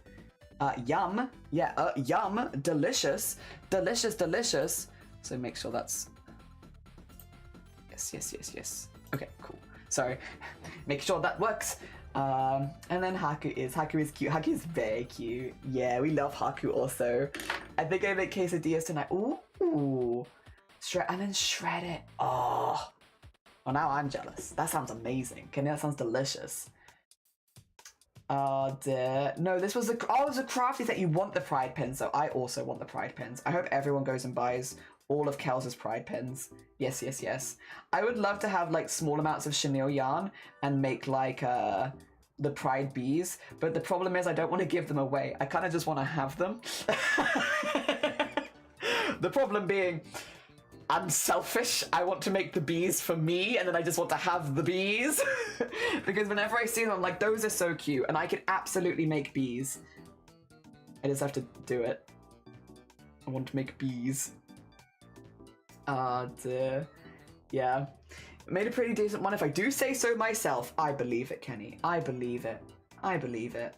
Yum. Yeah, yum. Delicious. Delicious, delicious. So make sure that's... Yes, yes, yes. Okay, cool. Sorry. Make sure that works. And then Haku is cute. Haku is very cute. Yeah, we love Haku also. I think I make quesadillas tonight. Ooh. And then shred it. Oh. Well, now I'm jealous. That sounds amazing. Okay, that sounds delicious. Oh dear. No, this was it was a crafty set. You want the pride pins, so I also want the pride pins. I hope everyone goes and buys all of Kel's pride pins. Yes, yes, yes. I would love to have like small amounts of chenille yarn and make like the pride bees, but the problem is I don't want to give them away. I kind of just want to have them. The problem being, I'm selfish. I want to make the bees for me, and then I just want to have the bees. Because whenever I see them, I'm like, those are so cute, and I could absolutely make bees. I just have to do it. I want to make bees. Dear. Yeah. Made a pretty decent one if I do say so myself. I believe it, Kenny. I believe it. I believe it.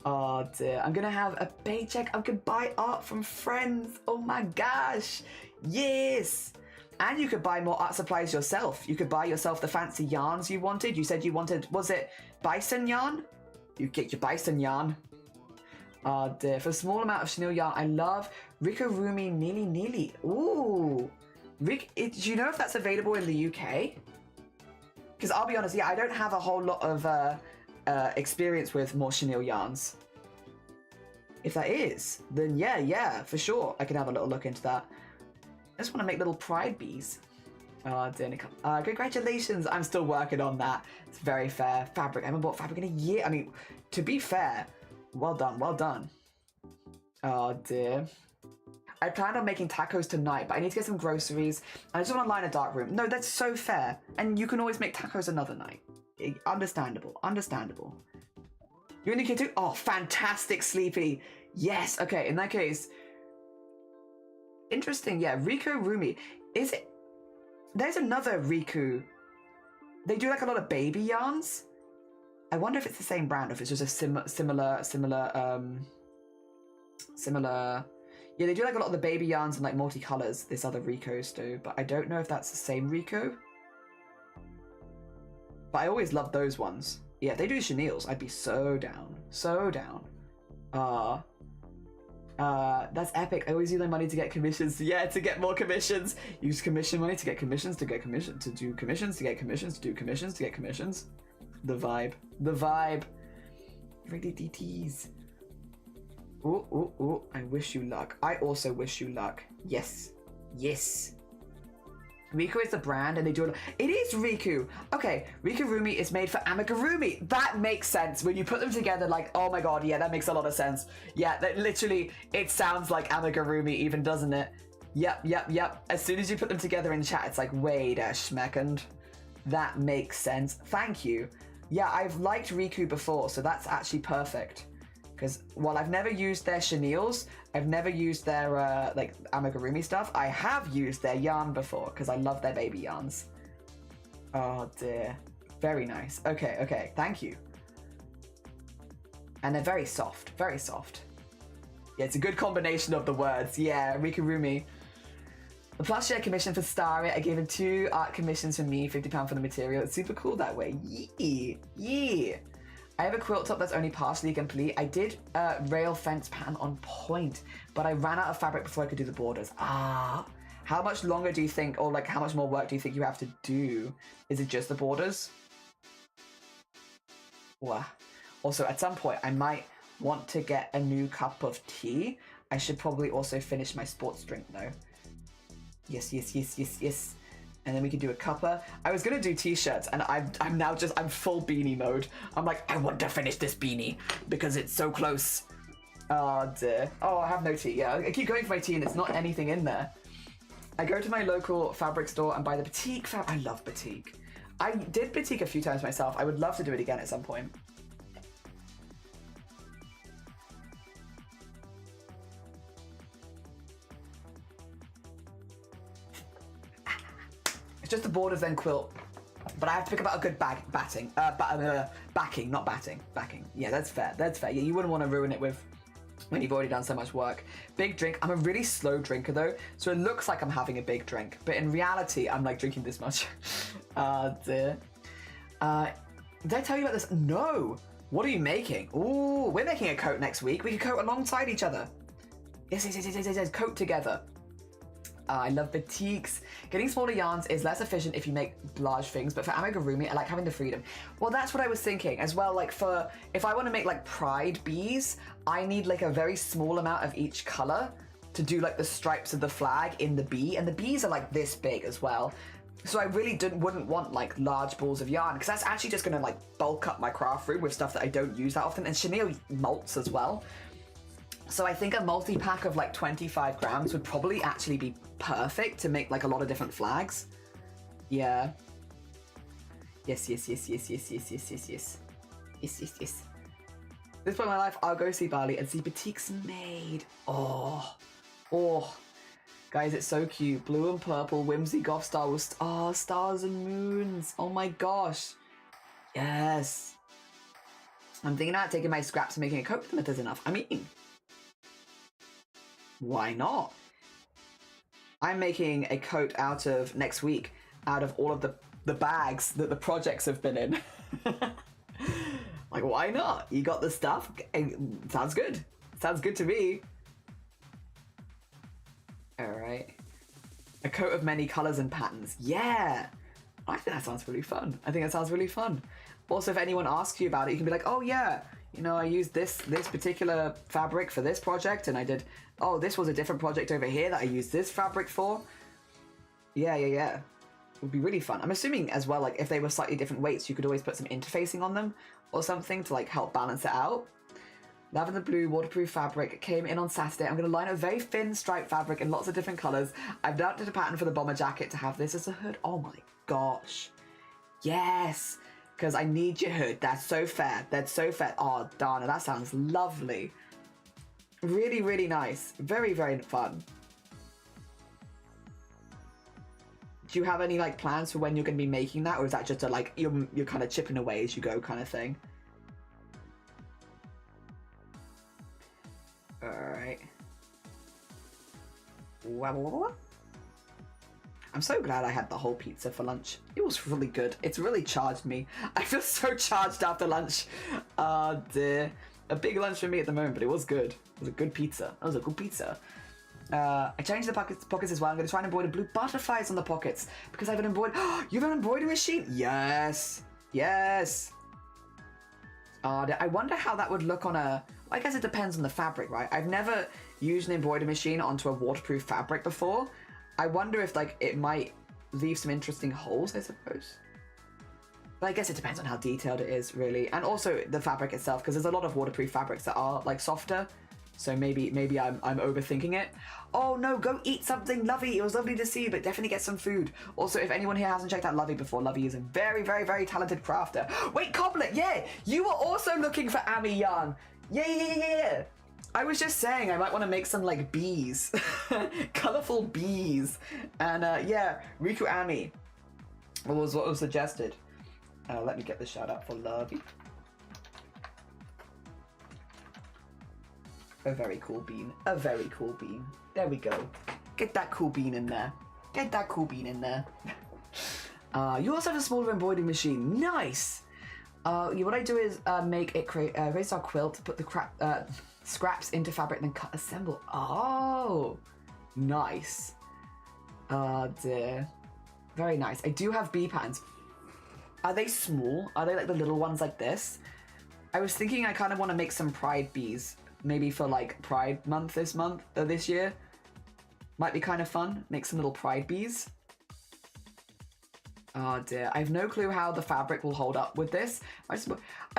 Oh dear. I'm gonna have a paycheck. I can buy art from friends. Oh my gosh. Yes. And you could buy more art supplies yourself. You could buy yourself the fancy yarns you wanted. You said you wanted, was it bison yarn? You get your bison yarn. Oh dear. For a small amount of chenille yarn, I love Rikorumi Neely Neely. Ooh. Do you know if that's available in the UK? Because I'll be honest, yeah, I don't have a whole lot of experience with more chenille yarns. If that is, then yeah, for sure. I can have a little look into that. I just want to make little pride bees. Oh, congratulations. I'm still working on that. It's very fair. Fabric. I haven't bought fabric in a year. I mean, to be fair, well done, well done. Oh dear. I planned on making tacos tonight, but I need to get some groceries. I just want to line a dark room. No, that's so fair. And you can always make tacos another night. Understandable, understandable. You're in the kid too? Oh, fantastic, Sleepy. Yes, okay, in that case. Interesting, yeah, Riku Rumi. Is it? There's another Riku. They do like a lot of baby yarns. I wonder if it's the same brand or if it's just a similar. Yeah, they do like a lot of the baby yarns and like multicolors. This other Rico's do, but I don't know if that's the same Rico. But I always love those ones. Yeah, if they do chenilles, I'd be so down. So down. That's epic. I always use my money to get commissions. Yeah, to get more commissions. Use commission money to get commissions, to get commission, to do commissions, to get commissions, to do commissions, to get commissions. The vibe. The vibe. Really DTs. Ooh, ooh, ooh. I wish you luck. I also wish you luck. Yes. Yes. Riku is the brand and they do it. It is Riku. Okay, Rikorumi is made for amigurumi. That makes sense. When you put them together, like, oh my god, yeah, that makes a lot of sense. Yeah, that literally, it sounds like amigurumi even, doesn't it? Yep. As soon as you put them together in chat, it's like, wait a schmeckend. That makes sense. Thank you. Yeah, I've liked Riku before, so that's actually perfect. Because while I've never used their chenilles, I've never used their like amigurumi stuff, I have used their yarn before because I love their baby yarns. Oh dear. Very nice. Okay, thank you. And they're very soft, very soft. Yeah, it's a good combination of the words. Yeah, Rikorumi. The plus share commission for Starry. I gave him 2 art commissions for me, £50 for the material. It's super cool that way. Yeah. I have a quilt top that's only partially complete. I did rail fence pattern on point, but I ran out of fabric before I could do the borders. How much longer do you think, or like how much more work do you think you have to do? Is it just the borders? Wow. Also, at some point, I might want to get a new cup of tea. I should probably also finish my sports drink though. Yes. And then we can do a cuppa. I was gonna do t-shirts, and I'm now I'm full beanie mode. I'm like, I want to finish this beanie because it's so close. Oh dear. Oh, I have no tea. Yeah, I keep going for my tea, and it's not anything in there. I go to my local fabric store and buy the batik fabric. I love batik. I did batik a few times myself. I would love to do it again at some point. Just the borders then quilt, but I have to pick up a good backing, not batting, backing. Yeah, that's fair. Yeah, you wouldn't want to ruin it with when you've already done so much work. Big drink. I'm a really slow drinker though, so it looks like I'm having a big drink, but in reality, I'm like drinking this much. Dear. Did I tell you about this? No. What are you making? Ooh, we're making a coat next week. We can coat alongside each other. Yes. Coat together. I love batiks. Getting smaller yarns is less efficient if you make large things, but for amigurumi, I like having the freedom. Well, that's what I was thinking as well. Like if I want to make like pride bees, I need like a very small amount of each color to do like the stripes of the flag in the bee, and the bees are like this big as well. So I really wouldn't want like large balls of yarn because that's actually just going to like bulk up my craft room with stuff that I don't use that often, and chenille molts as well. So I think a multi-pack of like 25 grams would probably actually be perfect to make like a lot of different flags. Yeah. Yes. This point in my life, I'll go see Bali and see batiks made. Oh. Guys, it's so cute. Blue and purple, whimsy, goth Star Wars. Oh, stars and moons. Oh my gosh. Yes. I'm thinking about taking my scraps and making a coat with them if there's enough. I mean, why not? I'm making a coat out of, next week, out of all of the bags that the projects have been in. Like, why not? You got the stuff. Sounds good. Sounds good to me. Alright. A coat of many colours and patterns. Yeah! I think that sounds really fun. I think that sounds really fun. Also, if anyone asks you about it, you can be like, oh yeah, you know, I used this particular fabric for this project, and I did, oh, this was a different project over here that I used this fabric for. Yeah. It would be really fun. I'm assuming as well, like, if they were slightly different weights, you could always put some interfacing on them or something to, like, help balance it out. Lavender blue waterproof fabric came in on Saturday. I'm going to line up very thin striped fabric in lots of different colours. I've adapted a pattern for the bomber jacket to have this as a hood. Oh my gosh. Yes. Because I need your hood. That's so fair. That's so fair. Oh, Dana, that sounds lovely. Really, really nice. Very, very fun. Do you have any, like, plans for when you're going to be making that? Or is that just a, like, you're kind of chipping away as you go kind of thing? Alright. I'm so glad I had the whole pizza for lunch. It was really good. It's really charged me. I feel so charged after lunch. Oh dear. A big lunch for me at the moment, but it was good. It was a good pizza. That was a good pizza. I changed the pockets as well. I'm going to try and embroider blue butterflies on the pockets because I have an embroidery. You have an embroidery machine? Yes. Yes. I wonder how that would look on a... I guess it depends on the fabric, right? I've never used an embroidery machine onto a waterproof fabric before. I wonder if, like, it might leave some interesting holes, I suppose. But I guess it depends on how detailed it is, really. And also the fabric itself, because there's a lot of waterproof fabrics that are, like, softer. So maybe I'm overthinking it. Oh no, go eat something, Lovey. It was lovely to see you, but definitely get some food. Also, if anyone here hasn't checked out Lovey before, Lovey is a very, very, very talented crafter. Wait, Coblet, yeah! You were also looking for Ami yarn. Yeah. I was just saying I might want to make some, like, bees. Colourful bees. And, yeah, Riku Ami was what was suggested. Let me get the shout out for Lovey. A very cool bean. A very cool bean. There we go. Get that cool bean in there. Get that cool bean in there. You also have a smaller embroidery machine. Nice! What I do is make it raise our quilt, put the scraps into fabric, then cut, assemble. Oh! Nice. Dear. Very nice. I do have bee patterns. Are they small? Are they like the little ones like this? I was thinking I kind of want to make some pride bees. Maybe for, like, Pride Month this year. Might be kind of fun. Make some little pride bees. Oh dear. I have no clue how the fabric will hold up with this. I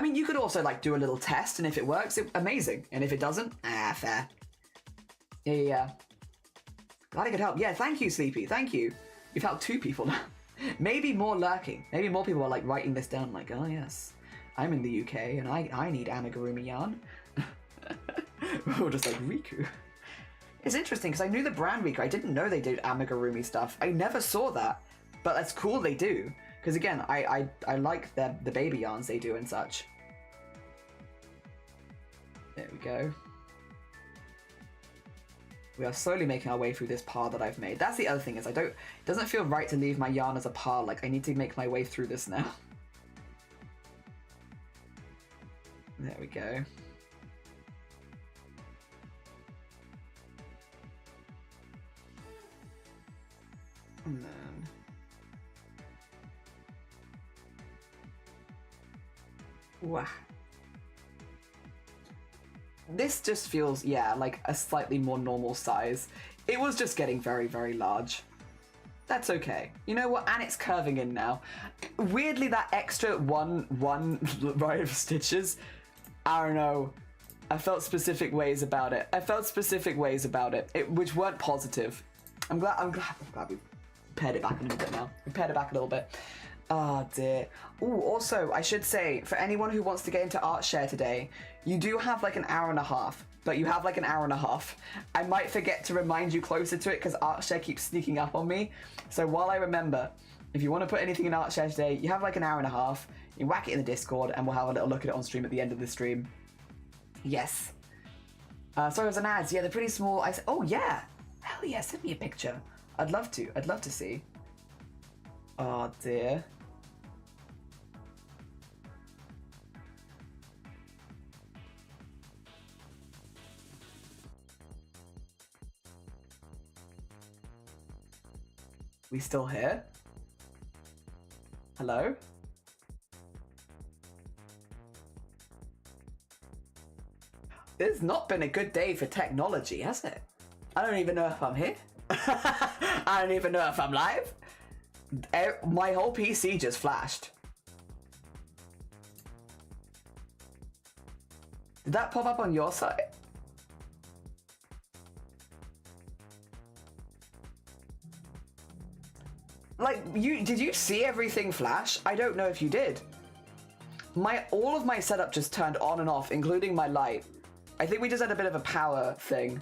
mean, you could also, like, do a little test, and if it works, amazing. And if it doesn't, fair. Yeah. Glad I could help. Yeah, thank you, Sleepy. Thank you. You've helped 2 people now. Maybe more lurking. Maybe more people are, like, writing this down, like, oh yes, I'm in the UK, and I need amigurumi yarn. Or just like Riku. It's interesting because I knew the brand Riku. I didn't know they did amigurumi stuff. I never saw that, but that's cool they do. Because again, I like the baby yarns they do and such. There we go. We are slowly making our way through this par that I've made. That's the other thing is it doesn't feel right to leave my yarn as a par. Like I need to make my way through this now. There we go. And then wow. This just feels, yeah, like a slightly more normal size. It was just getting very, very large. That's okay. You know what? And it's curving in now. Weirdly, that extra one right of stitches, I don't know. I felt specific ways about it. Which weren't positive. I'm glad we paired it back a little bit now. We paired it back a little bit. Oh dear. Ooh, also, I should say, for anyone who wants to get into ArtShare today, You do have like an hour and a half, but you have like an hour and a half. I might forget to remind you closer to it because ArtShare keeps sneaking up on me. So while I remember, if you want to put anything in ArtShare today, you have like an hour and a half. You whack it in the Discord and we'll have a little look at it on stream at the end of the stream. Yes. Sorry, it was an ads. Yeah, they're pretty small. Oh yeah. Hell yeah, send me a picture. I'd love to. I'd love to see. Oh dear. We still here? Hello? It's not been a good day for technology, has it? I don't even know if I'm here. I don't even know if I'm live. My whole PC just flashed. Did that pop up on your side? Like, did you see everything flash? I don't know if you did. All of my setup just turned on and off, including my light. I think we just had a bit of a power thing.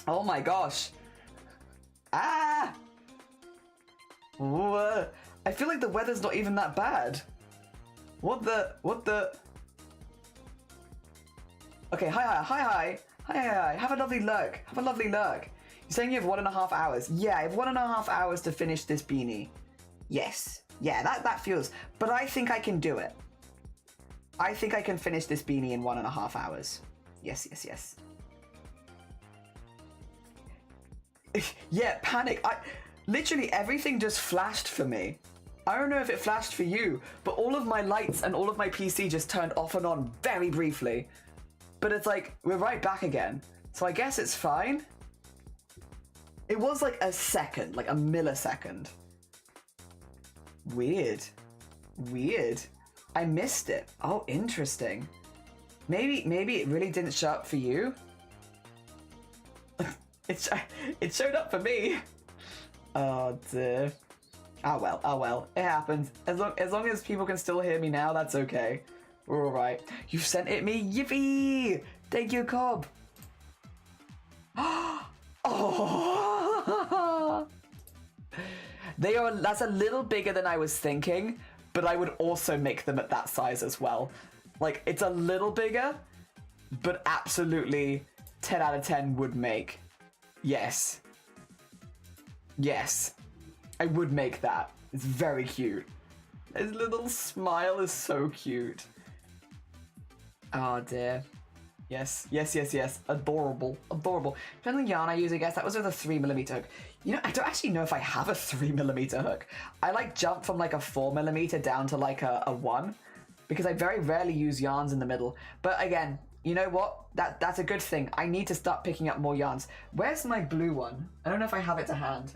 Oh my gosh. Ah! Whoa. I feel like the weather's not even that bad. What the? Okay, hi. Have a lovely lurk. You're saying you have 1.5 hours. Yeah, I have 1.5 hours to finish this beanie. Yes. Yeah, that feels... But I think I can do it. I think I can finish this beanie in 1.5 hours. Yes. Yeah, panic. Literally everything just flashed for me. I don't know if it flashed for you, but all of my lights and all of my PC just turned off and on very briefly. But it's like, we're right back again. So I guess it's fine. It was like a second, like a millisecond. Weird. I missed it. Oh, interesting. Maybe it really didn't show up for you. It showed up for me. Oh dear. Oh well. It happens. As long as people can still hear me now, that's okay. We're all right. You've sent it me. Yippee! Thank you, Cobb. Oh. That's a little bigger than I was thinking, but I would also make them at that size as well. Like, it's a little bigger, but absolutely 10 out of 10 would make. Yes. I would make that. It's very cute. His little smile is so cute. Oh dear. Yes. Adorable. Depending on the yarn I use, I guess that was with a 3mm hook. You know, I don't actually know if I have a 3mm hook. I like jump from like a 4mm down to like a 1 because I very rarely use yarns in the middle. But again, you know what? That's a good thing. I need to start picking up more yarns. Where's my blue one? I don't know if I have it to hand.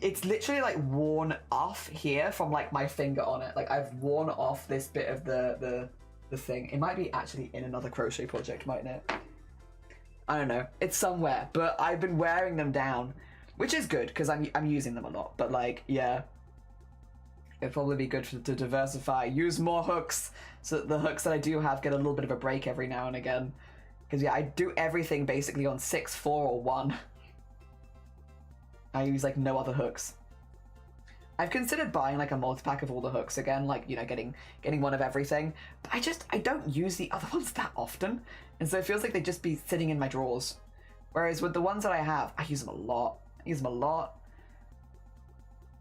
It's literally like worn off here from like my finger on it. Like I've worn off this bit of the thing. It might be actually in another crochet project, mightn't it? I don't know. It's somewhere, but I've been wearing them down, which is good because I'm using them a lot. But like, yeah, it'd probably be good to diversify, use more hooks, so that the hooks that I do have get a little bit of a break every now and again. Because yeah, I do everything basically on 6, 4, or 1. I use like no other hooks. I've considered buying like a multi-pack of all the hooks again, like, you know, getting one of everything. But I don't use the other ones that often. And so it feels like they'd just be sitting in my drawers. Whereas with the ones that I have, I use them a lot.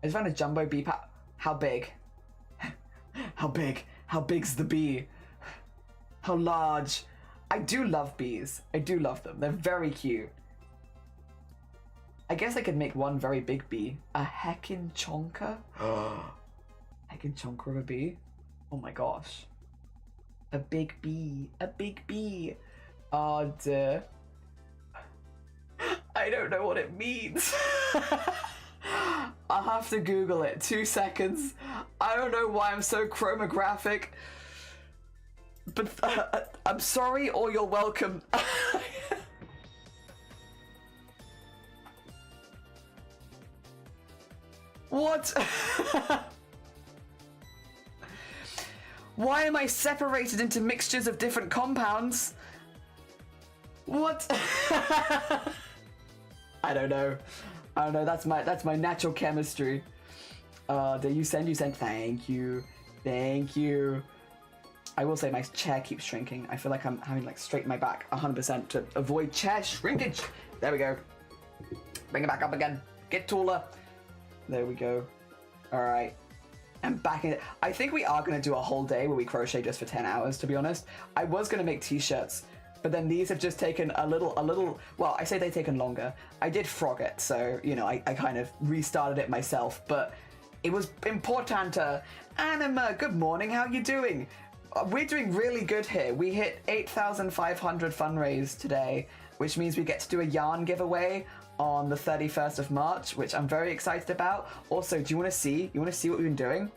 I just found a jumbo bee pack. How big? How big's the bee? How large? I do love bees. I do love them. They're very cute. I guess I could make one very big bee. A heckin' chonker? Heckin' chonker of a bee? Oh my gosh. A big bee. Oh dear. I don't know what it means. I'll have to Google it. 2 seconds. I don't know why I'm so chromographic. But I'm sorry or you're welcome. What? Why am I separated into mixtures of different compounds? What? I don't know. I don't know. That's my natural chemistry. Did you send? You sent. Thank you. Thank you. I will say my chair keeps shrinking. I feel like I'm having to like straighten my back 100% to avoid chair shrinkage. There we go. Bring it back up again. Get taller. There we go. All right. And back in it. I think we are going to do a whole day where we crochet just for 10 hours, to be honest. I was going to make t-shirts, but then these have just taken a little, well, I say they've taken longer. I did frog it, so, you know, I kind of restarted it myself, but it was important. Anima, good morning, how you doing? We're doing really good here. We hit 8,500 fundraise today, which means we get to do a yarn giveaway on the 31st of March, which I'm very excited about. Also, do you want to see? You want to see what we've been doing?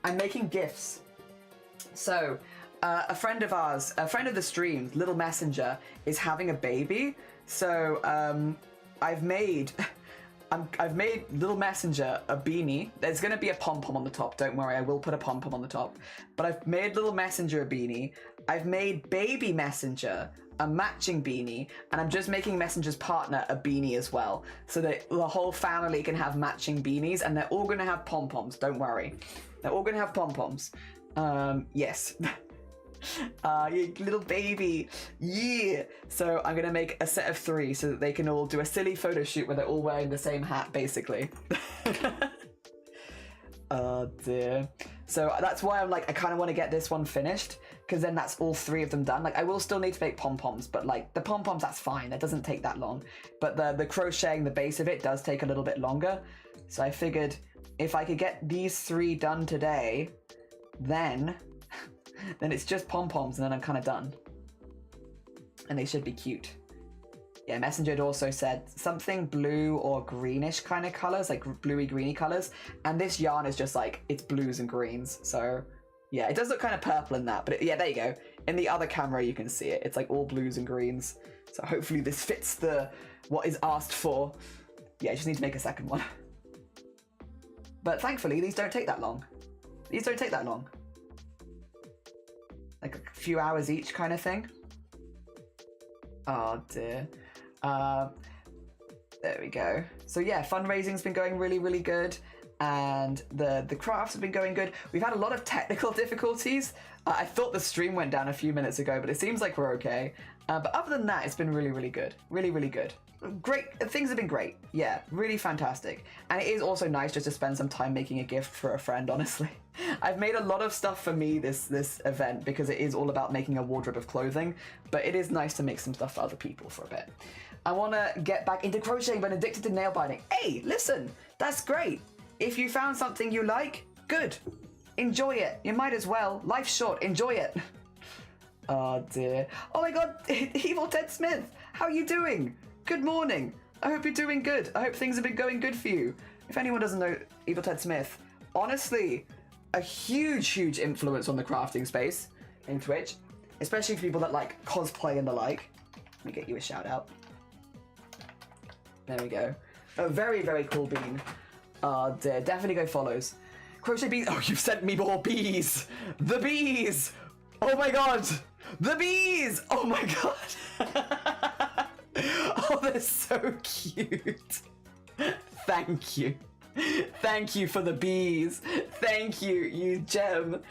I'm making gifts. So, a friend of ours, a friend of the stream, Little Messenger, is having a baby. So, I've made Little Messenger a beanie. There's going to be a pom-pom on the top. Don't worry, I will put a pom-pom on the top. But I've made Little Messenger a beanie. I've made Baby Messenger a matching beanie, and I'm just making Messenger's partner a beanie as well, so that the whole family can have matching beanies, and they're all going to have pom-poms. Don't worry. They're all going to have pom-poms. Yes. You little baby. Yeah. So I'm going to make a set of 3 so that they can all do a silly photo shoot where they're all wearing the same hat, basically. Oh dear. So that's why I'm like, I kind of want to get this one finished, because then that's all 3 of them done. Like, I will still need to make pom-poms, but like the pom-poms, that's fine. That doesn't take that long. But the crocheting the base of it does take a little bit longer. So I figured if I could get these 3 done today, then it's just pom-poms, and then I'm kind of done. And they should be cute. Yeah, Messenger had also said something blue or greenish kind of colors, like bluey greeny colors. And this yarn is just like, it's blues and greens. So yeah, it does look kind of purple in that, but yeah, there you go. In the other camera, you can see it. It's like all blues and greens. So hopefully this fits what is asked for. Yeah, I just need to make a second one. But thankfully, these don't take that long. These don't take that long. Like a few hours each kind of thing. Oh dear. There we go. So yeah, fundraising's been going really, really good, and the crafts have been going good. We've had a lot of technical difficulties. I thought the stream went down a few minutes ago, but it seems like we're okay. But other than that, it's been really, really good. Really, really good. Great. Things have been great. Yeah, really fantastic. And it is also nice just to spend some time making a gift for a friend, honestly. I've made a lot of stuff for me this event, because it is all about making a wardrobe of clothing, but it is nice to make some stuff for other people for a bit. I want to get back into crocheting, but addicted to nail biting. Hey, listen, that's great. If you found something you like, good. Enjoy it. You might as well. Life's short. Enjoy it. Oh dear. Oh my god, Evil Ted Smith, how are you doing? Good morning. I hope you're doing good. I hope things have been going good for you. If anyone doesn't know Evil Ted Smith, honestly, a huge, huge influence on the crafting space in Twitch, especially for people that like cosplay and the like. Let me get you a shout out. There we go. A very, very cool bean. Dear. Definitely go follows. Crochet bees. Oh, you've sent me more bees. The bees. Oh my god. The bees. Oh my god. Oh, they're so cute. Thank you. Thank you for the bees. Thank you, you gem.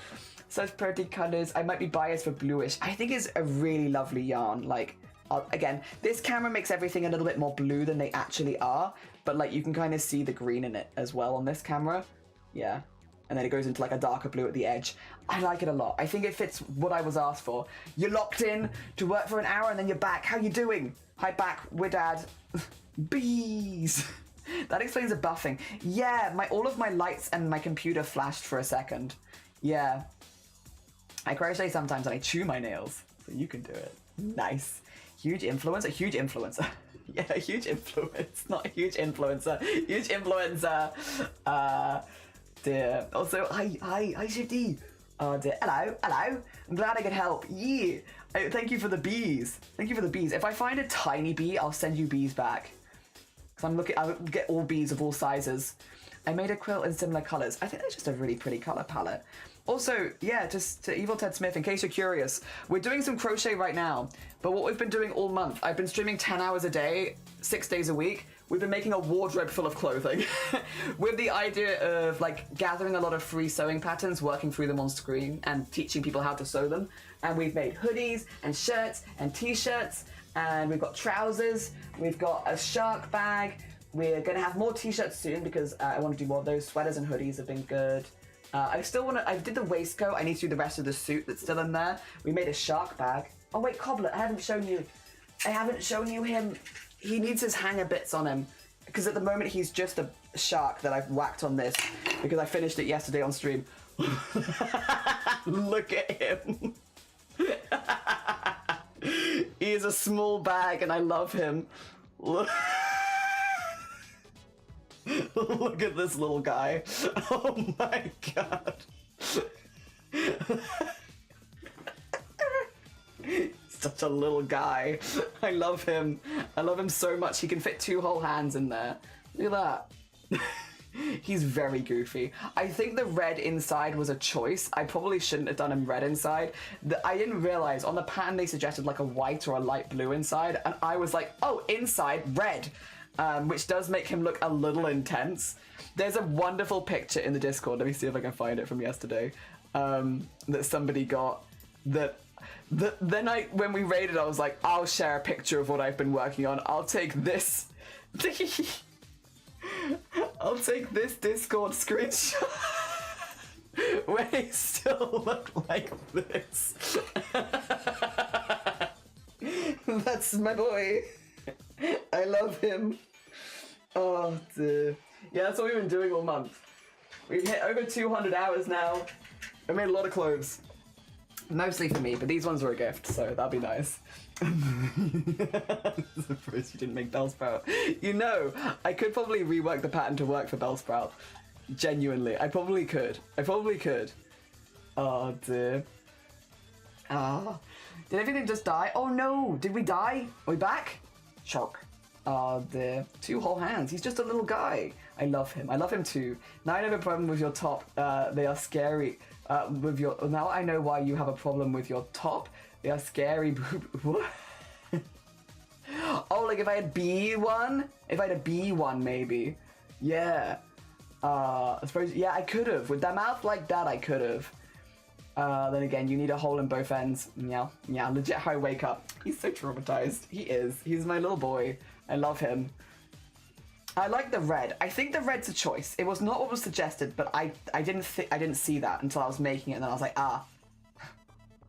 Such pretty colors. I might be biased for bluish. I think it's a really lovely yarn. Like, again, this camera makes everything a little bit more blue than they actually are, but like you can kind of see the green in it as well on this camera. Yeah. And then it goes into like a darker blue at the edge. I like it a lot. I think it fits what I was asked for. You're locked in to work for an hour and then you're back. How you doing? Hi back, we're dad. Bees. That explains the buffing. Yeah, all of my lights and my computer flashed for a second. Yeah. I crochet sometimes and I chew my nails. So you can do it. Nice. Huge influencer? Huge influencer. Yeah, huge influence. Not a huge influencer. Huge influencer. Dear. Also, hi Shifty. Dear. Hello. I'm glad I could help. Yeah. Thank you for the bees. Thank you for the bees. If I find a tiny bee, I'll send you bees back. Because I'll get all bees of all sizes. I made a quilt in similar colors. I think that's just a really pretty color palette. Also, yeah, just to Evil Ted Smith, in case you're curious, we're doing some crochet right now, but what we've been doing all month, I've been streaming 10 hours a day, 6 days a week. We've been making a wardrobe full of clothing with the idea of like gathering a lot of free sewing patterns, working through them on screen and teaching people how to sew them. And we've made hoodies and shirts and t-shirts, and we've got trousers, we've got a shark bag. We're gonna have more t-shirts soon because I want to do more of those. Sweaters and hoodies have been good. I still want to, I did the waistcoat, I need to do the rest of the suit that's still in there. We made a shark bag. Oh wait, Cobbler, I haven't shown you him. He needs his hanger bits on him because at the moment he's just a shark that I've whacked on this because I finished it yesterday on stream. Look at him. He is a small bag and I love him. Look at this little guy. Oh my god. Such a little guy. I love him. I love him so much. He can fit 2 whole hands in there. Look at that. He's very goofy. I think the red inside was a choice. I probably shouldn't have done him red inside. I didn't realize on the pattern they suggested like a white or a light blue inside, and I was like, oh, inside red. Which does make him look a little intense. There's a wonderful picture in the Discord. Let me see if I can find it from yesterday. That somebody got. Then when we raided, I was like, I'll share a picture of what I've been working on. I'll take this. I'll take this Discord screenshot. Where he still looked like this. That's my boy. I love him. Oh, dear. Yeah, that's what we've been doing all month. We've hit over 200 hours now. I made a lot of clothes. Mostly for me, but these ones were a gift, so that'd be nice. Surprised you didn't make Bellsprout. You know, I could probably rework the pattern to work for Bellsprout. Genuinely, I probably could. Oh, dear. Ah. Did everything just die? Oh no! Did we die? Are we back? Shock. Oh dear. 2 whole hands. He's just a little guy. I love him. I love him too. Now I have a problem with your top. They are scary. Now I know why you have a problem with your top. They are scary. What? Oh, like if I had B1? If I had a B1 maybe. Yeah. I suppose, yeah, I could have. With that mouth like that, I could have. Then again, you need a hole in both ends. Yeah, legit how I wake up. He's so traumatized. He is. He's my little boy. I love him. I like the red. I think the red's a choice. It was not what was suggested, but I didn't see that until I was making it, and then I was like, ah.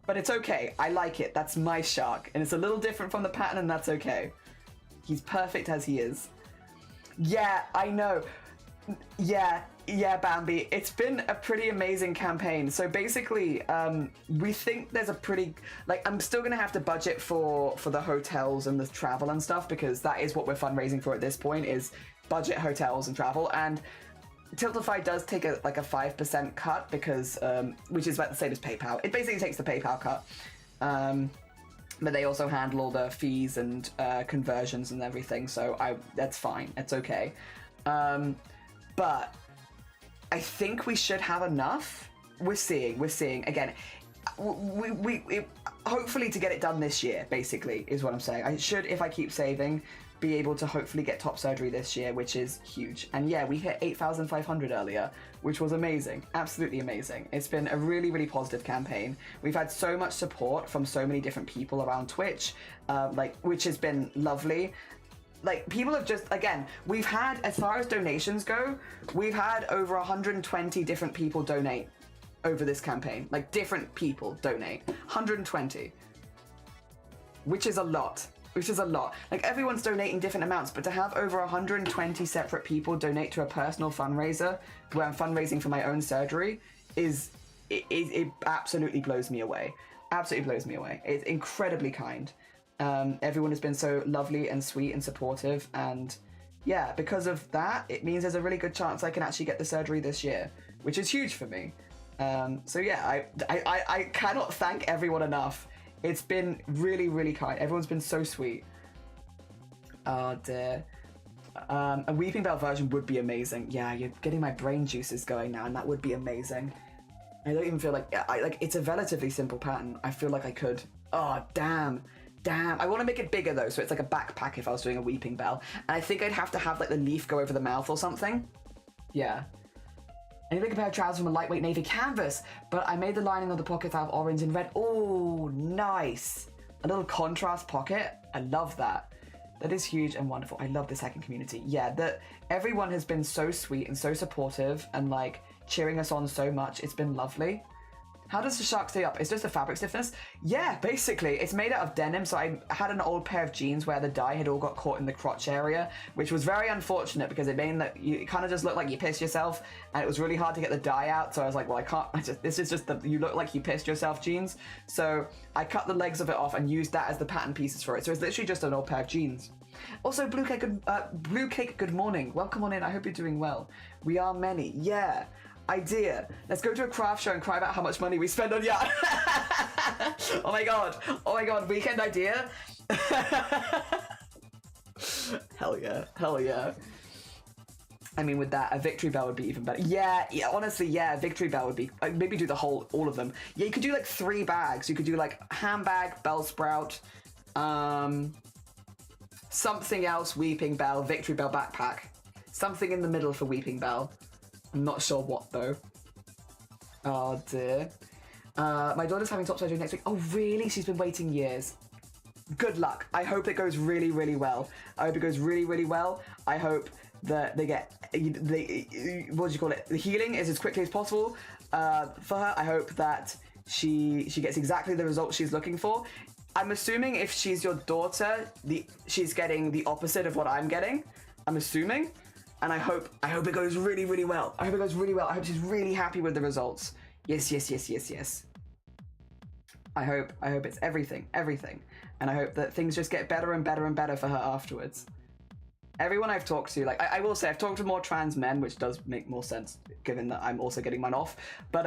But it's okay. I like it. That's my shark, and it's a little different from the pattern, and that's okay. He's perfect as he is. Yeah, I know. Yeah, Bambi. It's been a pretty amazing campaign. So basically, we think there's a pretty, like, I'm still gonna have to budget for the hotels and the travel and stuff because that is what we're fundraising for at this point is budget hotels and travel. And Tiltify does take a 5% cut because, which is about the same as PayPal. It basically takes the PayPal cut. But they also handle all the fees and conversions and everything. So that's fine. It's okay. But I think we should have enough. We're seeing again. We hopefully to get it done this year. Basically, is what I'm saying. I should, if I keep saving, be able to hopefully get top surgery this year, which is huge. And yeah, we hit 8,500 earlier, which was amazing, absolutely amazing. It's been a really, really positive campaign. We've had so much support from so many different people around Twitch, which has been lovely. Like, people have just, again, we've had, as far as donations go, we've had over 120 different people donate over this campaign. Like, different people donate. 120. Which is a lot. Like, everyone's donating different amounts, but to have over 120 separate people donate to a personal fundraiser, where I'm fundraising for my own surgery, it absolutely blows me away. Absolutely blows me away. It's incredibly kind. Everyone has been so lovely and sweet and supportive, and yeah, because of that, it means there's a really good chance I can actually get the surgery this year, which is huge for me. So yeah, I cannot thank everyone enough. It's been really, really kind. Everyone's been so sweet. Oh dear. A Weeping Bell version would be amazing. Yeah, you're getting my brain juices going now, and that would be amazing. I don't even feel like it's a relatively simple pattern. I feel like I could. Oh, damn. I want to make it bigger though, so it's like a backpack if I was doing a Weeping Bell. And I think I'd have to have like the leaf go over the mouth or something. Yeah. I need like a pair of trousers from a lightweight navy canvas, but I made the lining of the pockets out of orange and red. Oh, nice. A little contrast pocket. I love that. That is huge and wonderful. I love the second community. Yeah, everyone has been so sweet and so supportive and like cheering us on so much. It's been lovely. How does the shark stay up? It's just a fabric stiffness? Yeah, basically. It's made out of denim, so I had an old pair of jeans where the dye had all got caught in the crotch area, which was very unfortunate because it made that you kind of just looked like you pissed yourself, and it was really hard to get the dye out, so I was like, well, I can't, this is just the you look like you pissed yourself jeans. So I cut the legs of it off and used that as the pattern pieces for it. So it's literally just an old pair of jeans. Also, Blue Cake, good morning. Welcome on in. I hope you're doing well. We are many. Yeah. Idea. Let's go to a craft show and cry about how much money we spend on yarn. Oh my god. Weekend idea. Hell yeah. I mean, with that, a victory bell would be even better. Yeah, honestly, yeah, victory bell would be, maybe do all of them. Yeah, you could do like 3 bags. You could do like handbag, bell sprout, something else, Weeping Bell, victory bell backpack. Something in the middle for Weeping Bell. I'm not sure what though. Oh dear. My daughter's having top surgery next week. Oh really? She's been waiting years. Good luck. I hope it goes really, really well. I hope that they get what do you call it? The healing is as quickly as possible for her. I hope that she gets exactly the results she's looking for. I'm assuming if she's your daughter, she's getting the opposite of what I'm getting. I'm assuming. And I hope it goes really, really well. I hope she's really happy with the results. Yes. I hope it's everything. And I hope that things just get better and better and better for her afterwards. Everyone I've talked to, like, I will say, I've talked to more trans men, which does make more sense given that I'm also getting mine off. But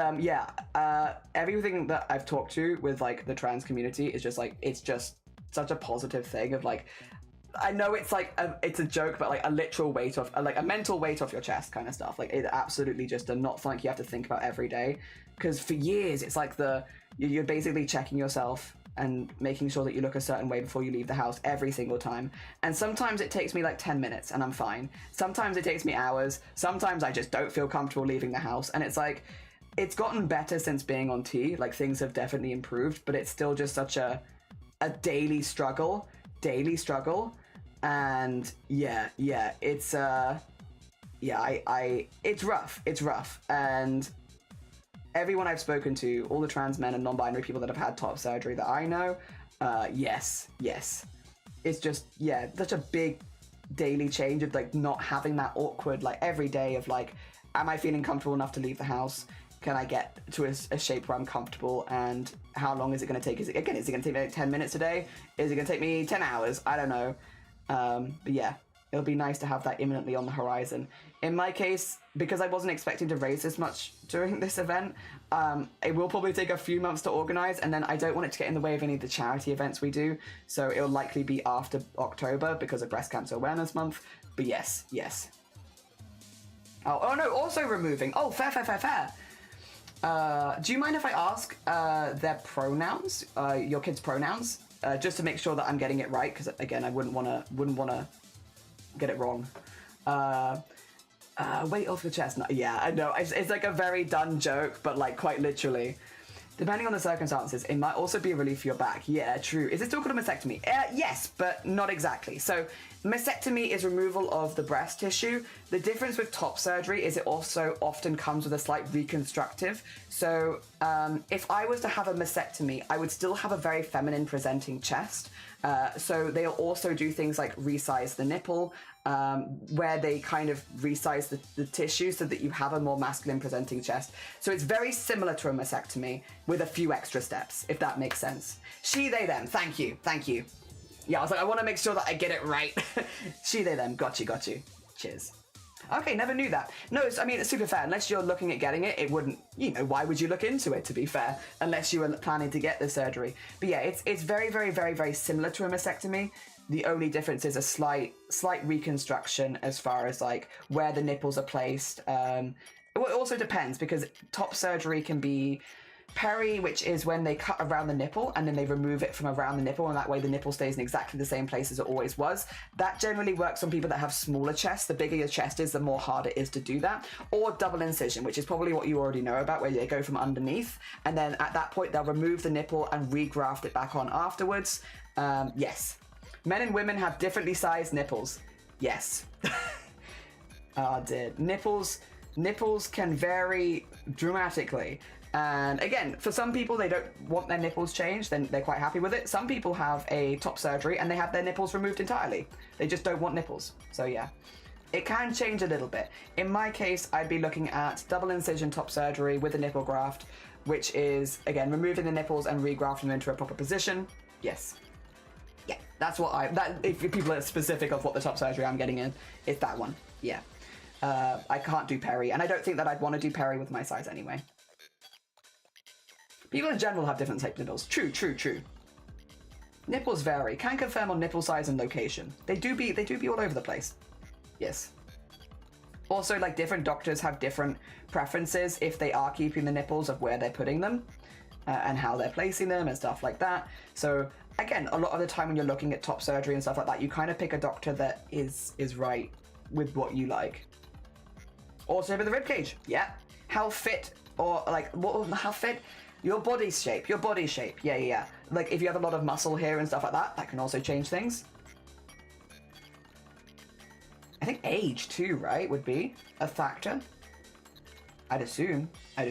everything that I've talked to with, like, the trans community is just, like, it's just such a positive thing of, like, I know it's like it's a joke, but like a literal weight off, like a mental weight off your chest kind of stuff. Like it absolutely just not something you have to think about every day. Because for years it's like you're basically checking yourself and making sure that you look a certain way before you leave the house every single time. And sometimes it takes me like 10 minutes and I'm fine. Sometimes it takes me hours. Sometimes I just don't feel comfortable leaving the house. And it's like it's gotten better since being on T. Like things have definitely improved, but it's still just such a daily struggle. And yeah, it's it's rough. And everyone I've spoken to, all the trans men and non-binary people that have had top surgery that I know, yes. It's just, yeah, such a big daily change of like not having that awkward, like every day of like, am I feeling comfortable enough to leave the house? Can I get to a shape where I'm comfortable? And how long is it going to take? Is it going to take me like 10 minutes a day? Is it going to take me 10 hours? I don't know. But yeah, it'll be nice to have that imminently on the horizon. In my case, because I wasn't expecting to raise this much during this event, it will probably take a few months to organize, and then I don't want it to get in the way of any of the charity events we do, so it'll likely be after October because of Breast Cancer Awareness Month. But yes. Oh no, also removing. Oh, fair. Do you mind if I ask their pronouns, your kids' pronouns? Just to make sure that I'm getting it right, because again, I wouldn't wanna get it wrong. Weight off the chest. No, yeah, I know. It's like a very done joke, but like quite literally. Depending on the circumstances, it might also be a relief for your back. Yeah, true. Is it still called a mastectomy? Yes, but not exactly. So mastectomy is removal of the breast tissue. The difference with top surgery is it also often comes with a slight reconstructive. So if I was to have a mastectomy, I would still have a very feminine presenting chest. So they'll also do things like resize the nipple, where they kind of resize the tissue so that you have a more masculine presenting chest. So it's very similar to a mastectomy with a few extra steps, if that makes sense. She, they, them. Thank you. Yeah, I was like, I want to make sure that I get it right. She, they, them. Got you. Cheers. Okay, never knew that. No, I mean, it's super fair. Unless you're looking at getting it, it wouldn't, why would you look into it, to be fair, unless you were planning to get the surgery. But yeah, it's very, very, very, very similar to a mastectomy. The only difference is a slight reconstruction as far as like where the nipples are placed. It also depends because top surgery can be peri, which is when they cut around the nipple and then they remove it from around the nipple, and that way the nipple stays in exactly the same place as it always was. That generally works on people that have smaller chests. The bigger your chest is, the more hard it is to do that. Or double incision, which is probably what you already know about, where they go from underneath, and then at that point they'll remove the nipple and regraft it back on afterwards. Yes. Men and women have differently sized nipples. Yes. Oh dear. Nipples can vary dramatically. And again, for some people, they don't want their nipples changed, then they're quite happy with it. Some people have a top surgery and they have their nipples removed entirely. They just don't want nipples. So yeah, it can change a little bit. In my case, I'd be looking at double incision top surgery with a nipple graft, which is, again, removing the nipples and regrafting them into a proper position. Yes. Yeah, that's what if people are specific of what the top surgery I'm getting in, it's that one. Yeah. I can't do peri, and I don't think that I'd want to do peri with my size anyway. People in general have different types of nipples. True. Nipples vary. Can confirm on nipple size and location. They do be all over the place. Yes. Also, like, different doctors have different preferences if they are keeping the nipples of where they're putting them and how they're placing them and stuff like that. So again, a lot of the time when you're looking at top surgery and stuff like that, you kind of pick a doctor that is right with what you like. Also, with the ribcage. Yeah. How fit or like how fit. Your body shape. Yeah. Like, if you have a lot of muscle here and stuff like that, that can also change things. I think age, too, right, would be a factor. I'd assume. But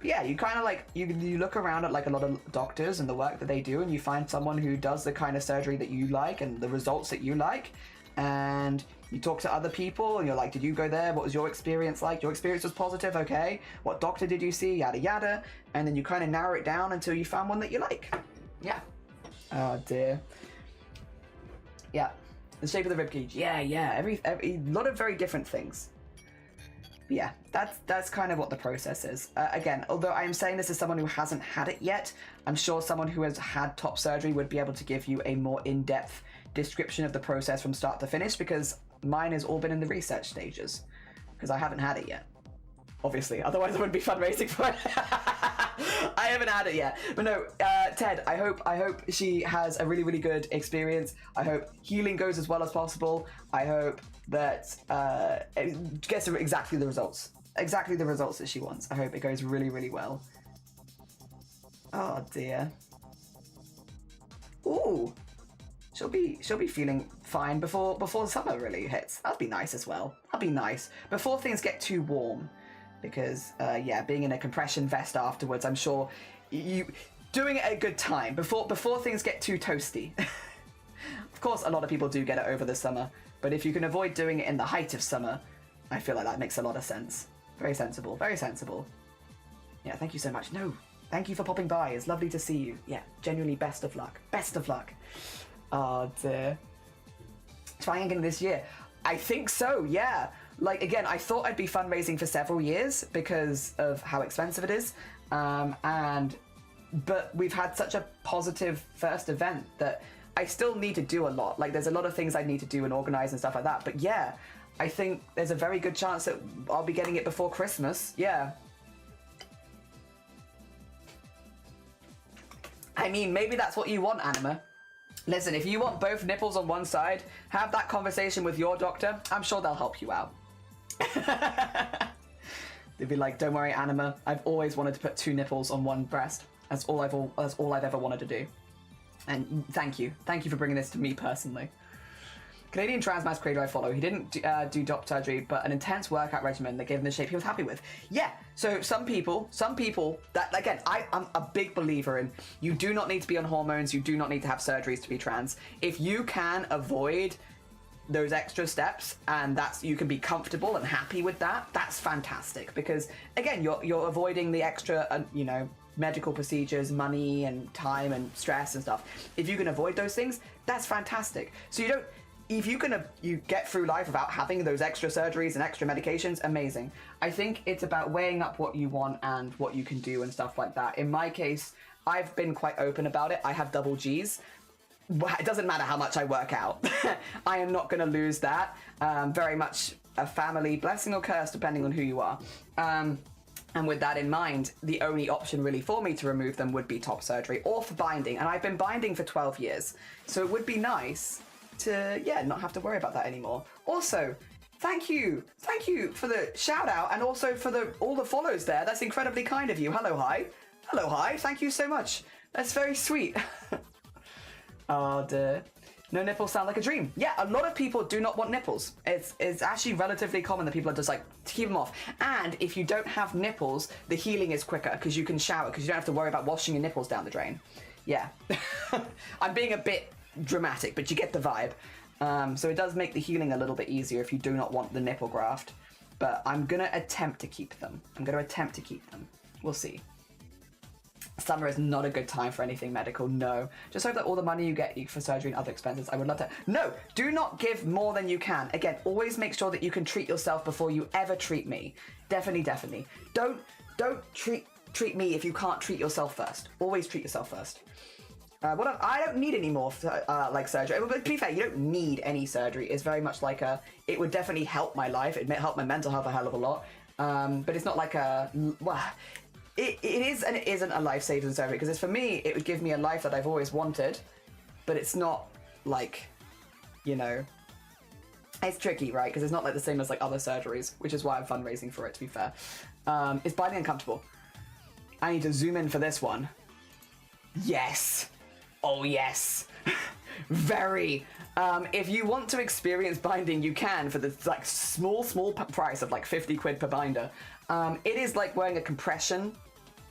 yeah, you kind of, like, you look around at, like, a lot of doctors and the work that they do, and you find someone who does the kind of surgery that you like and the results that you like, and you talk to other people and you're like, did you go there? What was your experience like? Your experience was positive, okay. What doctor did you see? Yada yada. And then you kind of narrow it down until you found one that you like. Yeah. Oh dear. Yeah. The shape of the ribcage. Yeah. Every lot of very different things. But yeah, that's kind of what the process is. Again, although I am saying this as someone who hasn't had it yet, I'm sure someone who has had top surgery would be able to give you a more in-depth description of the process from start to finish, because mine has all been in the research stages, because I haven't had it yet. Obviously, otherwise I wouldn't be fundraising for it. I haven't had it yet. But no, Ted, I hope she has a really, really good experience. I hope healing goes as well as possible. I hope that it gets her exactly the results that she wants. I hope it goes really, really well. Oh dear. Ooh. She'll be feeling fine before summer really hits. That'd be nice as well. That'd be nice. Before things get too warm. Because, yeah, being in a compression vest afterwards, I'm sure you doing it at a good time before things get too toasty. Of course, a lot of people do get it over the summer, but if you can avoid doing it in the height of summer, I feel like that makes a lot of sense. Very sensible, very sensible. Yeah, thank you so much. No, thank you for popping by. It's lovely to see you. Yeah, genuinely best of luck. Best of luck. Oh, dear. Trying again this year. I think so, yeah. Like, again, I thought I'd be fundraising for several years because of how expensive it is. But we've had such a positive first event that I still need to do a lot. Like, there's a lot of things I need to do and organize and stuff like that. But yeah, I think there's a very good chance that I'll be getting it before Christmas. Yeah. I mean, maybe that's what you want, Anima. Listen, if you want both nipples on one side, have that conversation with your doctor. I'm sure they'll help you out. They'd be like, don't worry, Anima. I've always wanted to put two nipples on one breast. That's all I've ever wanted to do. And thank you. Thank you for bringing this to me personally. Canadian trans mass creator I follow, he didn't do top surgery, but an intense workout regimen that gave him the shape he was happy with. Yeah, so some people, that, again, I'm a big believer in, you do not need to be on hormones, you do not need to have surgeries to be trans. If you can avoid those extra steps and you can be comfortable and happy with that, that's fantastic. Because, again, you're avoiding the extra, medical procedures, money and time and stress and stuff. If you can avoid those things, that's fantastic. So if you get through life without having those extra surgeries and extra medications, amazing. I think it's about weighing up what you want and what you can do and stuff like that. In my case, I've been quite open about it. I have double Gs. well, it doesn't matter how much I work out. I am not going to lose that. Very much a family blessing or curse, depending on who you are. And with that in mind, the only option really for me to remove them would be top surgery or for binding. And I've been binding for 12 years. So it would be nice to, yeah, not have to worry about that anymore. Also, thank you for the shout out and also for all the follows there. That's incredibly kind of you. Hello, hi. Thank you so much. That's very sweet. Oh dear. No nipples sound like a dream. Yeah, a lot of people do not want nipples. It's actually relatively common that people are just like, to keep them off. And if you don't have nipples, the healing is quicker because you can shower, because you don't have to worry about washing your nipples down the drain. Yeah. I'm being a bit dramatic, but you get the vibe. So it does make the healing a little bit easier if you do not want the nipple graft. But I'm going to attempt to keep them. We'll see. Summer is not a good time for anything medical, no. Just hope that all the money you get for surgery and other expenses, I would love to. No, do not give more than you can. Again, always make sure that you can treat yourself before you ever treat me. Definitely. Don't treat me if you can't treat yourself first. Always treat yourself first. I don't need any more like surgery. But to be fair, you don't need any surgery. It's very much like it would definitely help my life. It'd help my mental health a hell of a lot. But it's not like It is and it isn't a life-saving surgery, because for me, it would give me a life that I've always wanted, but it's not like, you know, it's tricky, right? Because it's not like the same as like other surgeries, which is why I'm fundraising for it, to be fair. Is binding uncomfortable? I need to zoom in for this one. Yes. Oh, yes. Very. If you want to experience binding, you can for the like small price of like 50 quid per binder. It is like wearing a compression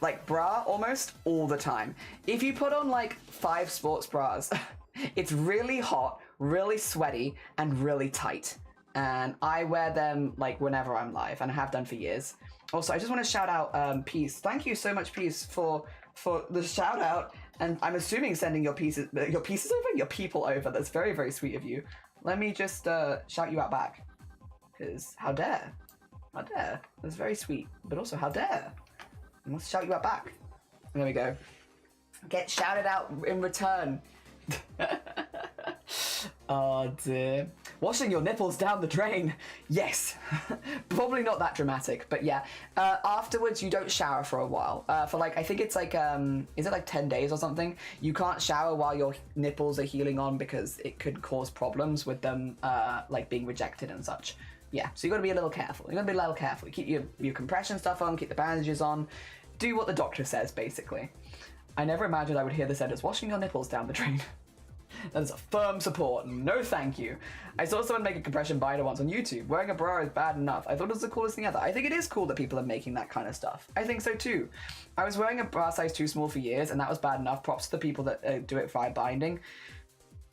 like bra almost all the time. If you put on like 5 sports bras, it's really hot, really sweaty, and really tight. And I wear them like whenever I'm live, and I have done for years. Also, I just want to shout out Peace. Thank you so much, Peace, for the shout out. And I'm assuming sending your people over. That's very, very sweet of you. Let me just shout you out back. Because how dare? How dare? That's very sweet. But also, how dare? I must shout you out back. And there we go. Get shouted out in return. Oh dear. Washing your nipples down the drain. Yes. Probably not that dramatic, but yeah. Afterwards, you don't shower for a while. For like, I think it's like, is it like 10 days or something? You can't shower while your nipples are healing on because it could cause problems with them like being rejected and such. Yeah, so you got to be a little careful. You got to be a little careful. Keep your compression stuff on, keep the bandages on. Do what the doctor says, basically. I never imagined I would hear the sentence, washing your nipples down the drain. That is a firm support. No thank you. I saw someone make a compression binder once on YouTube. Wearing a bra is bad enough. I thought it was the coolest thing ever. I think it is cool that people are making that kind of stuff. I think so too. I was wearing a bra size too small for years, and that was bad enough. Props to the people that do it via binding.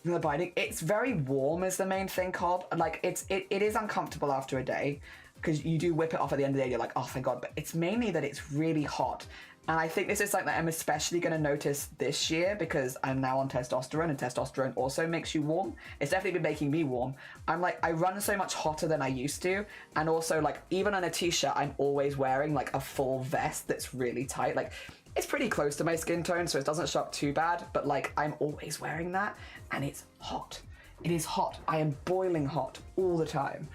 The binding, it's very warm is the main thing, Cobb. Like it is uncomfortable after a day because you do whip it off at the end of the day. You're like, oh thank God. But it's mainly that it's really hot. And I think this is something that I'm especially going to notice this year because I'm now on testosterone, and testosterone also makes you warm. It's definitely been making me warm. I'm like, I run so much hotter than I used to. And also like, even on a t-shirt, I'm always wearing like a full vest that's really tight. Like it's pretty close to my skin tone, so it doesn't show up too bad, but like I'm always wearing that and it's hot. It is hot. I am boiling hot all the time.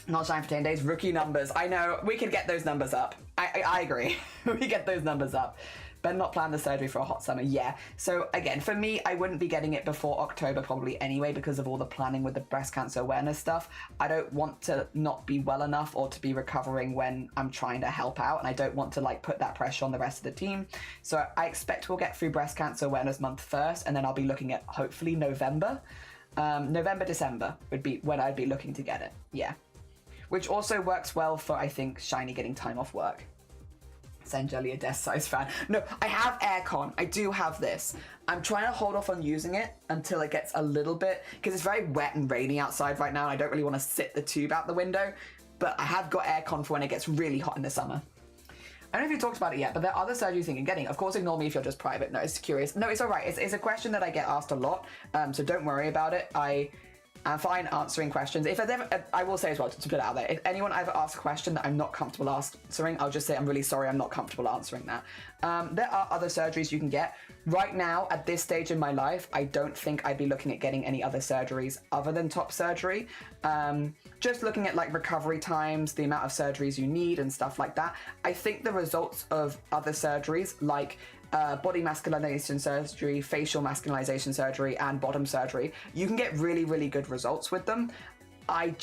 Not shine for 10 days, rookie numbers. I know, we can get those numbers up. I agree. We get those numbers up. Better not plan the surgery for a hot summer, yeah. So again, for me, I wouldn't be getting it before October probably anyway because of all the planning with the breast cancer awareness stuff. I don't want to not be well enough or to be recovering when I'm trying to help out, and I don't want to like put that pressure on the rest of the team. So I expect we'll get through breast cancer awareness month first, and then I'll be looking at hopefully November. November, December would be when I'd be looking to get it, yeah. Which also works well for, I think, Shiny getting time off work. Send Jelly a desk-size fan. No, I have aircon. I do have this. I'm trying to hold off on using it until it gets a little bit, because it's very wet and rainy outside right now, and I don't really want to sit the tube out the window, but I have got aircon for when it gets really hot in the summer. I don't know if you talked about it yet, but there are other surgeries you think you're getting. Of course, ignore me if you're just private. No, it's curious. No, it's all right. It's a question that I get asked a lot, so don't worry about it. I'm fine answering questions. If there's ever, I will say as well, to put it out there, if anyone ever asks a question that I'm not comfortable answering, I'll just say I'm really sorry, I'm not comfortable answering that. There are other surgeries you can get. Right now, at this stage in my life, I don't think I'd be looking at getting any other surgeries other than top surgery. Just looking at like recovery times, the amount of surgeries you need and stuff like that. I think the results of other surgeries like body masculinization surgery, facial masculinization surgery, and bottom surgery, you can get really, really good results with them. I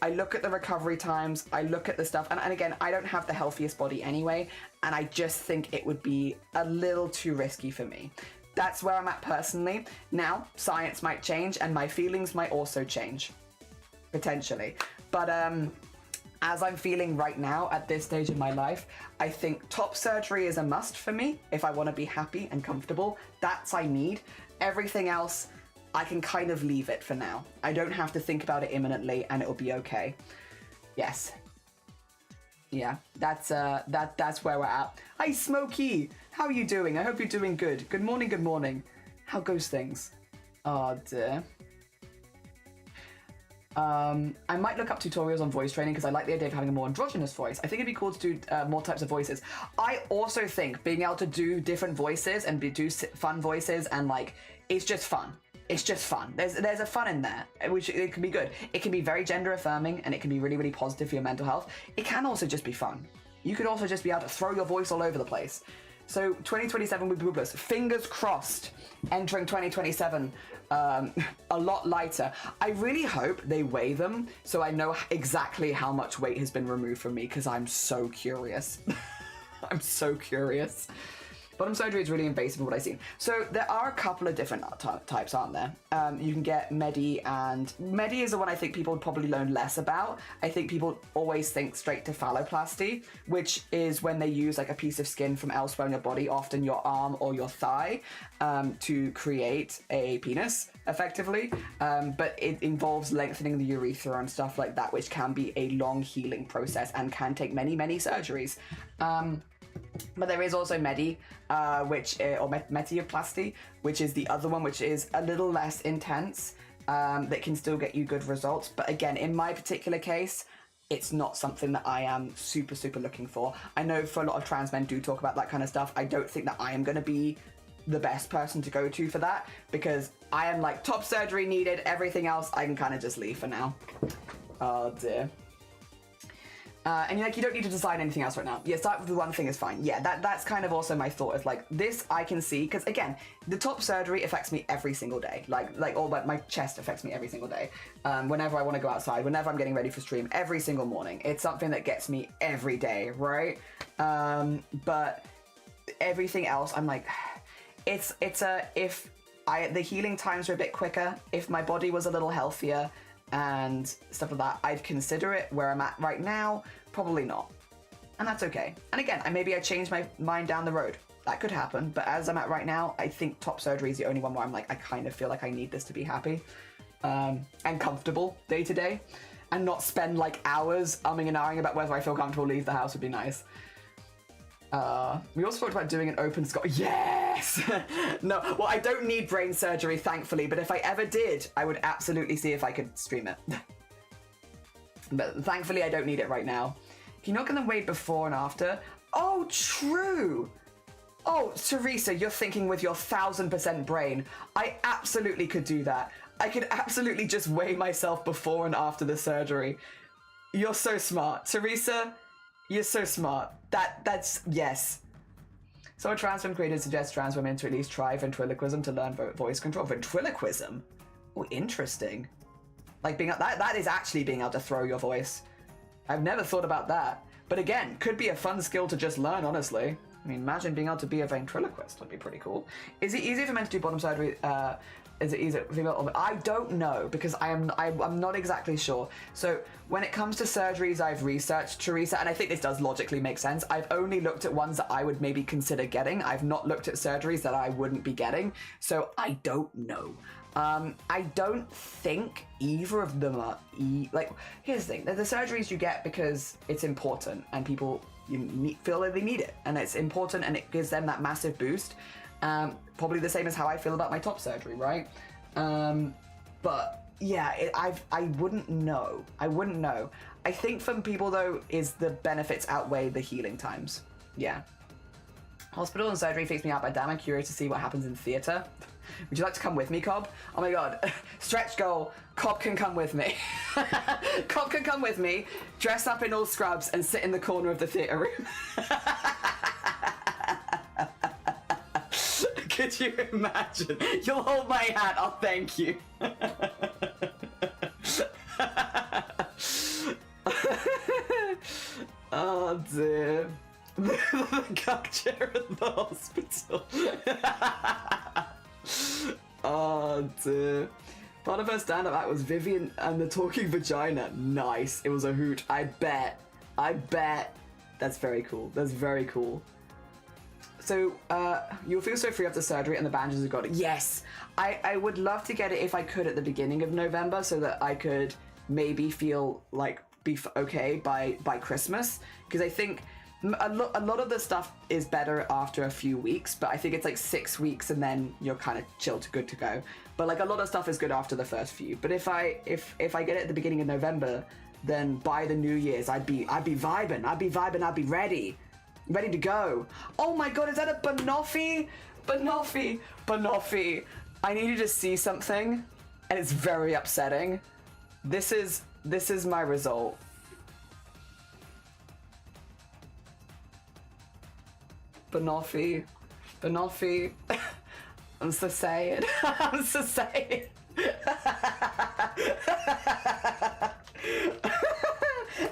look at the recovery times, I look at the stuff, and again, I don't have the healthiest body anyway, and I just think it would be a little too risky for me. That's where I'm at personally. Now, science might change, and my feelings might also change, potentially. But as I'm feeling right now at this stage in my life, I think top surgery is a must for me if I want to be happy and comfortable. That's I need. Everything else, I can kind of leave it for now. I don't have to think about it imminently, and it'll be okay. Yes. Yeah, that's where we're at. Hi, Smokey. How are you doing? I hope you're doing good. Good morning, good morning. How goes things? Oh, dear. I might look up tutorials on voice training because I like the idea of having a more androgynous voice. I think it'd be cool to do more types of voices. I also think being able to do different voices and do fun voices and like, it's just fun. It's just fun. There's a fun in there, which it can be good. It can be very gender affirming and it can be really, really positive for your mental health. It can also just be fun. You could also just be able to throw your voice all over the place. So 2027 with boobless, fingers crossed, entering 2027 a lot lighter. I really hope they weigh them so I know exactly how much weight has been removed from me because I'm so curious. I'm so curious. Bottom surgery is really invasive in what I've seen. So there are a couple of different types, aren't there? You can get Medi, and Medi is the one I think people would probably learn less about. I think people always think straight to phalloplasty, which is when they use like a piece of skin from elsewhere in your body, often your arm or your thigh, to create a penis, effectively. But it involves lengthening the urethra and stuff like that, which can be a long healing process and can take many, many surgeries. But there is also Medi, or Metioplasty, which is the other one, which is a little less intense, that can still get you good results. But again, in my particular case, it's not something that I am super, super looking for. I know for a lot of trans men do talk about that kind of stuff. I don't think that I am going to be the best person to go to for that, because I am like top surgery needed, everything else I can kind of just leave for now. Oh dear. And you're like, you don't need to design anything else right now. Yeah, start with the one thing is fine. Yeah, that's kind of also my thought is like, this I can see, because again, the top surgery affects me every single day. Like all my chest affects me every single day. Whenever I want to go outside, whenever I'm getting ready for stream, every single morning. It's something that gets me every day, right? But everything else, I'm like, if the healing times are a bit quicker, if my body was a little healthier, and stuff like that, I'd consider it. Where I'm at right now, probably not. And that's okay. And again, maybe I change my mind down the road. That could happen, but as I'm at right now, I think top surgery is the only one where I'm like, I kind of feel like I need this to be happy and comfortable day to day, and not spend like hours umming and ahhing about whether I feel comfortable leave the house would be nice. We also talked about doing an open skull. Yes! No, well, I don't need brain surgery, thankfully, but if I ever did, I would absolutely see if I could stream it. But thankfully, I don't need it right now. You're not going to wait before and after? Oh, true! Oh, Teresa, you're thinking with your 1000% brain. I absolutely could do that. I could absolutely just weigh myself before and after the surgery. You're so smart. Teresa, you're so smart. That's yes. So a trans women creator suggests trans women to at least try ventriloquism to learn voice control. Ventriloquism? Oh, interesting. Like being that is actually being able to throw your voice. I've never thought about that. But again, could be a fun skill to just learn, honestly. I mean, imagine being able to be a ventriloquist. That'd be pretty cool. Is it easier for men to do bottom surgery? Is it easier for female? I don't know, because I'm not exactly sure. So when it comes to surgeries I've researched, Teresa, and I think this does logically make sense, I've only looked at ones that I would maybe consider getting. I've not looked at surgeries that I wouldn't be getting. So I don't know. I don't think either of them are like, here's the thing, the surgeries you get because it's important and people feel that they need it and it's important and it gives them that massive boost. Probably the same as how I feel about my top surgery, right? But yeah, I wouldn't know. I wouldn't know. I think for people though, is the benefits outweigh the healing times. Yeah. Hospital and surgery freaks me out, but damn, I'm curious to see what happens in theatre. Would you like to come with me, Cobb? Oh my god. Stretch goal. Cobb can come with me. Cobb can come with me, dress up in all scrubs, and sit in the corner of the theatre room. Could you imagine? You'll hold my hand. Oh, thank you. Oh dear. The cuck chair at the hospital. Oh dear. Part of her stand-up act was Vivian and the talking vagina. Nice. It was a hoot. I bet. That's very cool. That's very cool. So, you'll feel so free after surgery and the bandages have got it. Yes! I would love to get it if I could at the beginning of November so that I could maybe feel like okay by Christmas. Because I think a lot of the stuff is better after a few weeks, but I think it's like 6 weeks and then you're kind of chilled to good to go. But like a lot of stuff is good after the first few. But if I get it at the beginning of November, then by the New Year's I'd be vibing. I'd be ready to go. Oh my god, is that a banoffee? Banoffee. I need you to see something, and it's very upsetting. This is my result. Banoffee. I'm so sad. I'm so sad.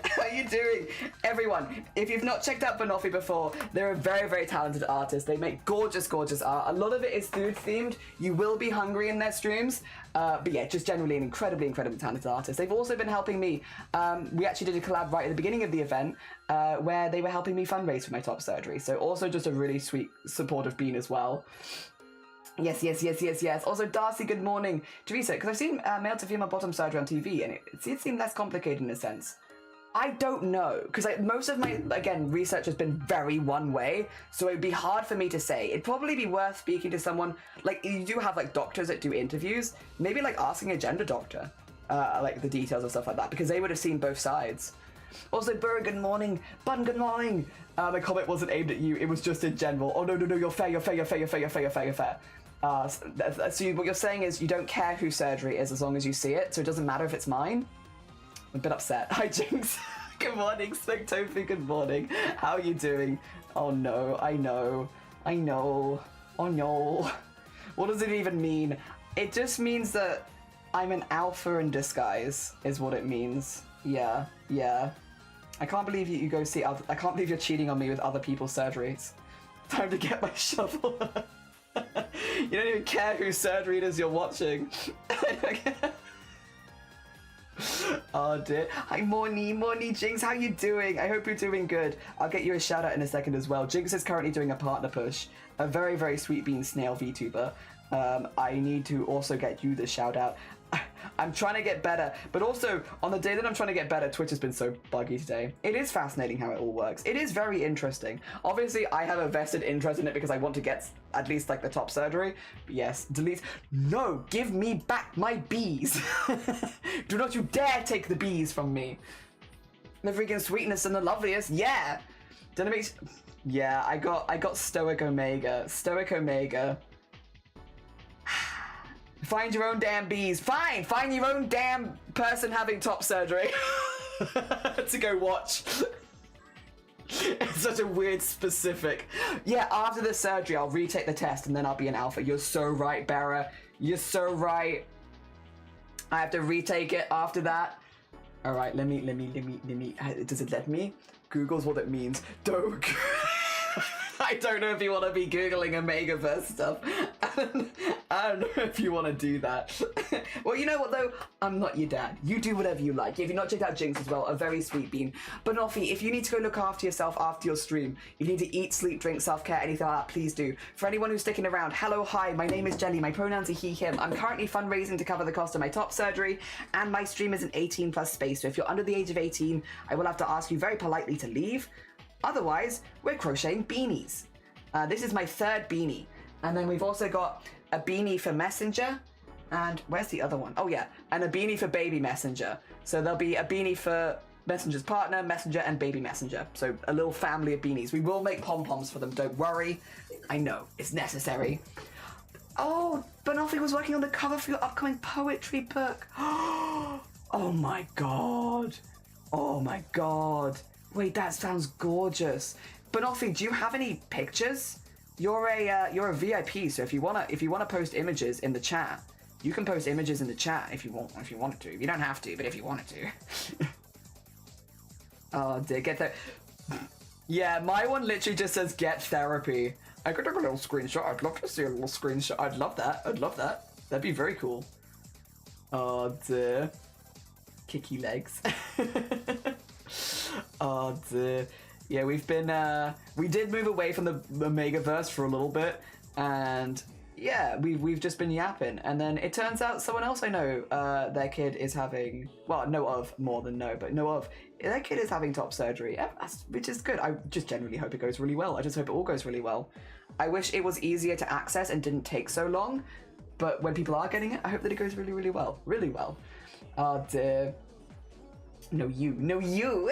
How are you doing? Everyone, if you've not checked out Banoffee before, they're a very, very talented artist. They make gorgeous, gorgeous art. A lot of it is food themed. You will be hungry in their streams. But yeah, just generally an incredibly, incredibly talented artist. They've also been helping me. We actually did a collab right at the beginning of the event where they were helping me fundraise for my top surgery. So also just a really sweet, supportive bean as well. Yes. Also, Darcy, good morning. Teresa, because I've seen male to female bottom surgery on TV, and it seemed less complicated in a sense. I don't know, because most of my, again, research has been very one way, so it'd be hard for me to say. It'd probably be worth speaking to someone, like, you do have, like, doctors that do interviews, maybe, like, asking a gender doctor, like, the details and stuff like that, because they would have seen both sides. Also, Burr, good morning. Bun, good morning. The comment wasn't aimed at you, it was just in general. Oh, no, you're fair. So what you're saying is you don't care who surgery is as long as you see it, so it doesn't matter if it's mine? I'm a bit upset. Hi, Jinx. Good morning, Spectofi, good morning. How are you doing? Oh no, I know. Oh no. What does it even mean? It just means that I'm an alpha in disguise, is what it means. Yeah. I can't believe you go see I can't believe you're cheating on me with other people's surgeries. Time to get my shovel. You don't even care whose surgery it is you're watching. Oh dear. Hi Morny Jinx, how you doing? I hope you're doing good. I'll get you a shout out in a second as well. Jinx is currently doing a partner push. A very, very sweet bean snail VTuber. I need to also get you the shout out. I'm trying to get better, but also on the day that I'm trying to get better, Twitch has been so buggy today. It is fascinating how it all works. It is very interesting. Obviously, I have a vested interest in it because I want to get at least like the top surgery. But yes, delete. No, give me back my bees. Do not you dare take the bees from me. The freaking sweetness and the loveliest. Yeah. Yeah, I got Stoic Omega. Find your own damn bees. Fine, find your own damn person having top surgery to go watch. It's such a weird specific. Yeah, after the surgery, I'll retake the test and then I'll be an alpha. You're so right, Barra. You're so right. I have to retake it after that. All right, let me. Does it let me? Google's what it means. Don't. I don't know if you want to be Googling Omegaverse stuff. I don't know if you want to do that. Well, you know what though? I'm not your dad. You do whatever you like. If you've not checked out Jinx as well, a very sweet bean. Banoffee, if you need to go look after yourself after your stream, you need to eat, sleep, drink, self-care, anything like that, please do. For anyone who's sticking around, hello, hi, my name is Jelly. My pronouns are he, him. I'm currently fundraising to cover the cost of my top surgery, and my stream is an 18 plus space. So if you're under the age of 18, I will have to ask you very politely to leave. Otherwise, we're crocheting beanies. This is my third beanie. And then we've also got a beanie for Messenger, And where's the other one? Oh yeah, and a beanie for baby messenger. So there'll be a beanie for messenger's partner, messenger, and baby messenger. So a little family of beanies. We will make pom-poms for them, don't worry. I know, it's necessary. Oh, Banoffee was working on the cover for your upcoming poetry book. Oh my god. Oh my god. Wait, that sounds gorgeous. Banoffee, do you have any pictures? You're a VIP, so if you wanna post images in the chat, you can post images in the chat if you wanted to. You don't have to, but if you wanted to. Oh dear, get that. Yeah, my one literally just says get therapy. I could take a little screenshot. I'd love to see a little screenshot. I'd love that. I'd love that. That'd be very cool. Oh dear. Kicky legs. Oh dear. Yeah, we've been, we did move away from the Omegaverse for a little bit, and yeah, we've just been yapping, and then it turns out someone else I know, their kid is having, well, know of more than know, but know of, their kid is having top surgery, which is good. I just generally hope it goes really well. I just hope it all goes really well. I wish it was easier to access and didn't take so long, but when people are getting it, I hope that it goes really, really well. Really well. Oh dear. No you. No you!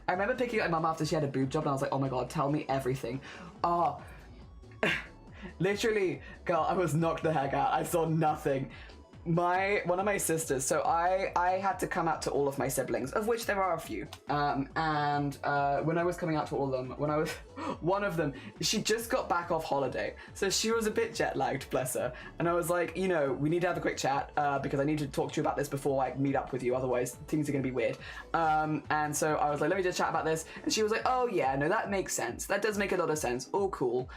I remember picking up my mum after she had a boob job and I was like, oh my god, tell me everything. Oh, literally, girl, I was knocked the heck out. I saw nothing. One of my sisters, so I had to come out to all of my siblings, of which there are a few. When I was coming out to all of them, one of them, she just got back off holiday. So she was a bit jet lagged, bless her. And I was like, you know, we need to have a quick chat because I need to talk to you about this before I meet up with you. Otherwise things are going to be weird. And so I was like, let me just chat about this. And she was like, oh yeah, no, that makes sense. That does make a lot of sense. All cool.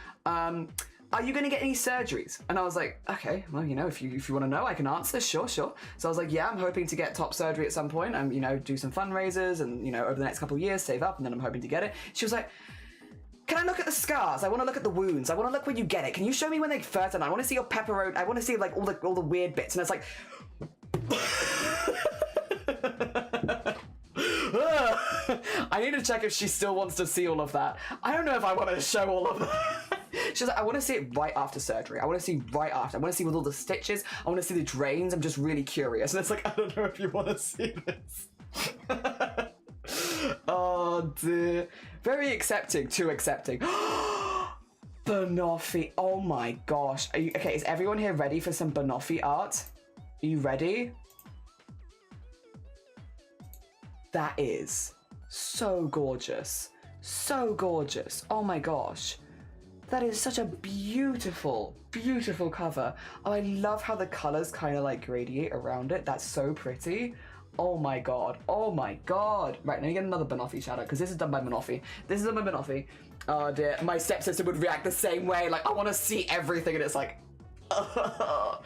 Are you going to get any surgeries? And I was like, okay, well, you know, if you want to know, I can answer, sure. So I was like, yeah, I'm hoping to get top surgery at some point and, you know, do some fundraisers and, you know, over the next couple of years, save up, and then I'm hoping to get it. She was like, can I look at the scars? I want to look at the wounds. I want to look when you get it. Can you show me when they first done? I want to see your pepperoni. I want to see, like, all the weird bits. And it's like... I need to check if she still wants to see all of that. I don't know if I want to show all of that. She's like, I want to see it right after surgery. I want to see right after. I want to see with all the stitches. I want to see the drains. I'm just really curious. And it's like, I don't know if you want to see this. Oh dear. Very accepting, too accepting. Banoffee. Oh my gosh. Okay, is everyone here ready for some Banoffee art? Are you ready? That is so gorgeous. So gorgeous. Oh my gosh. That is such a beautiful, beautiful cover. Oh, I love how the colors kind of like radiate around it. That's so pretty. Oh my god. Oh my god. Right, let me get another Banoffee shout out because this is done by Banoffee. This is done by Banoffee. Oh dear. My stepsister would react the same way. Like, I want to see everything and it's like... Oh,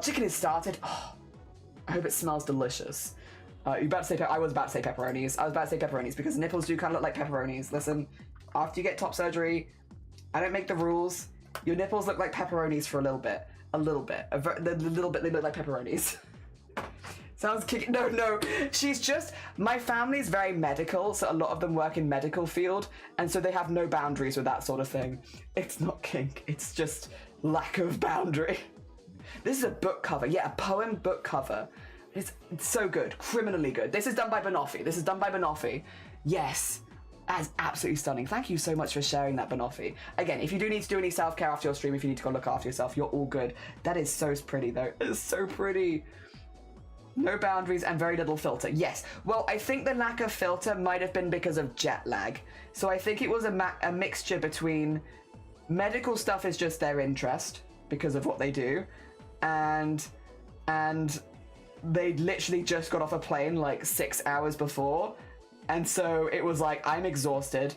chicken is started. Oh, I hope it smells delicious. You about to say I was about to say pepperonis. I was about to say pepperonis because nipples do kind of look like pepperonis. Listen, after you get top surgery, I don't make the rules. Your nipples look like pepperonis for a little bit. A little bit. The little bit they look like pepperonis. Sounds kicking. No. She's just... My family's very medical, so a lot of them work in medical field, and so they have no boundaries with that sort of thing. It's not kink. It's just lack of boundary. This is a book cover. Yeah, a poem book cover. It's so good. Criminally good. This is done by Banoffee. Yes. That's absolutely stunning. Thank you so much for sharing that, Banoffee. Again, if you do need to do any self-care after your stream, if you need to go look after yourself, you're all good. That is so pretty, though. It's so pretty. No boundaries and very little filter. Yes. Well, I think the lack of filter might have been because of jet lag. So I think it was a mixture between medical stuff is just their interest because of what they do, and they literally just got off a plane like 6 hours before. And so it was like, I'm exhausted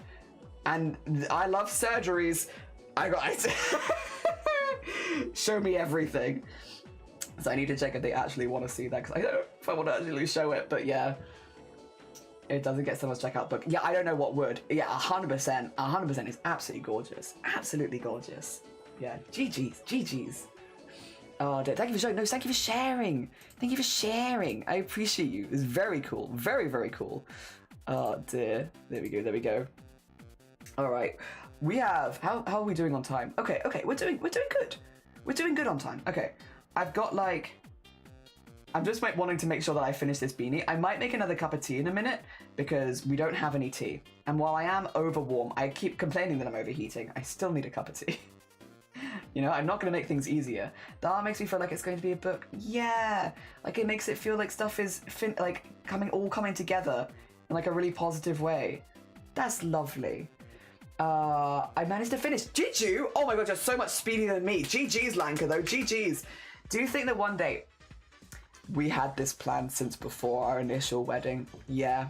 and I love surgeries. I got show me everything. So I need to check if they actually want to see that because I don't know if I want to actually show it, but yeah. It doesn't get so much checkout book. Yeah, I don't know what would. Yeah, 100%. 100% is absolutely gorgeous. Absolutely gorgeous. Yeah, GG's. Oh, thank you for showing. No, thank you for sharing. Thank you for sharing. I appreciate you. It's very cool. Very, very cool. Oh dear. There we go. All right. We have. How are we doing on time? Okay. We're doing good. We're doing good on time. Okay. I've got like, I'm just like wanting to make sure that I finish this beanie. I might make another cup of tea in a minute because we don't have any tea. And while I am over warm, I keep complaining that I'm overheating. I still need a cup of tea. You know, I'm not going to make things easier. The art makes me feel like it's going to be a book. Yeah, like it makes it feel like stuff is all coming together in like a really positive way. That's lovely. I managed to finish. GG! Oh my god, you're so much speedier than me. GG's, Lanka, though. GG's. Do you think that one day... We had this planned since before our initial wedding. Yeah.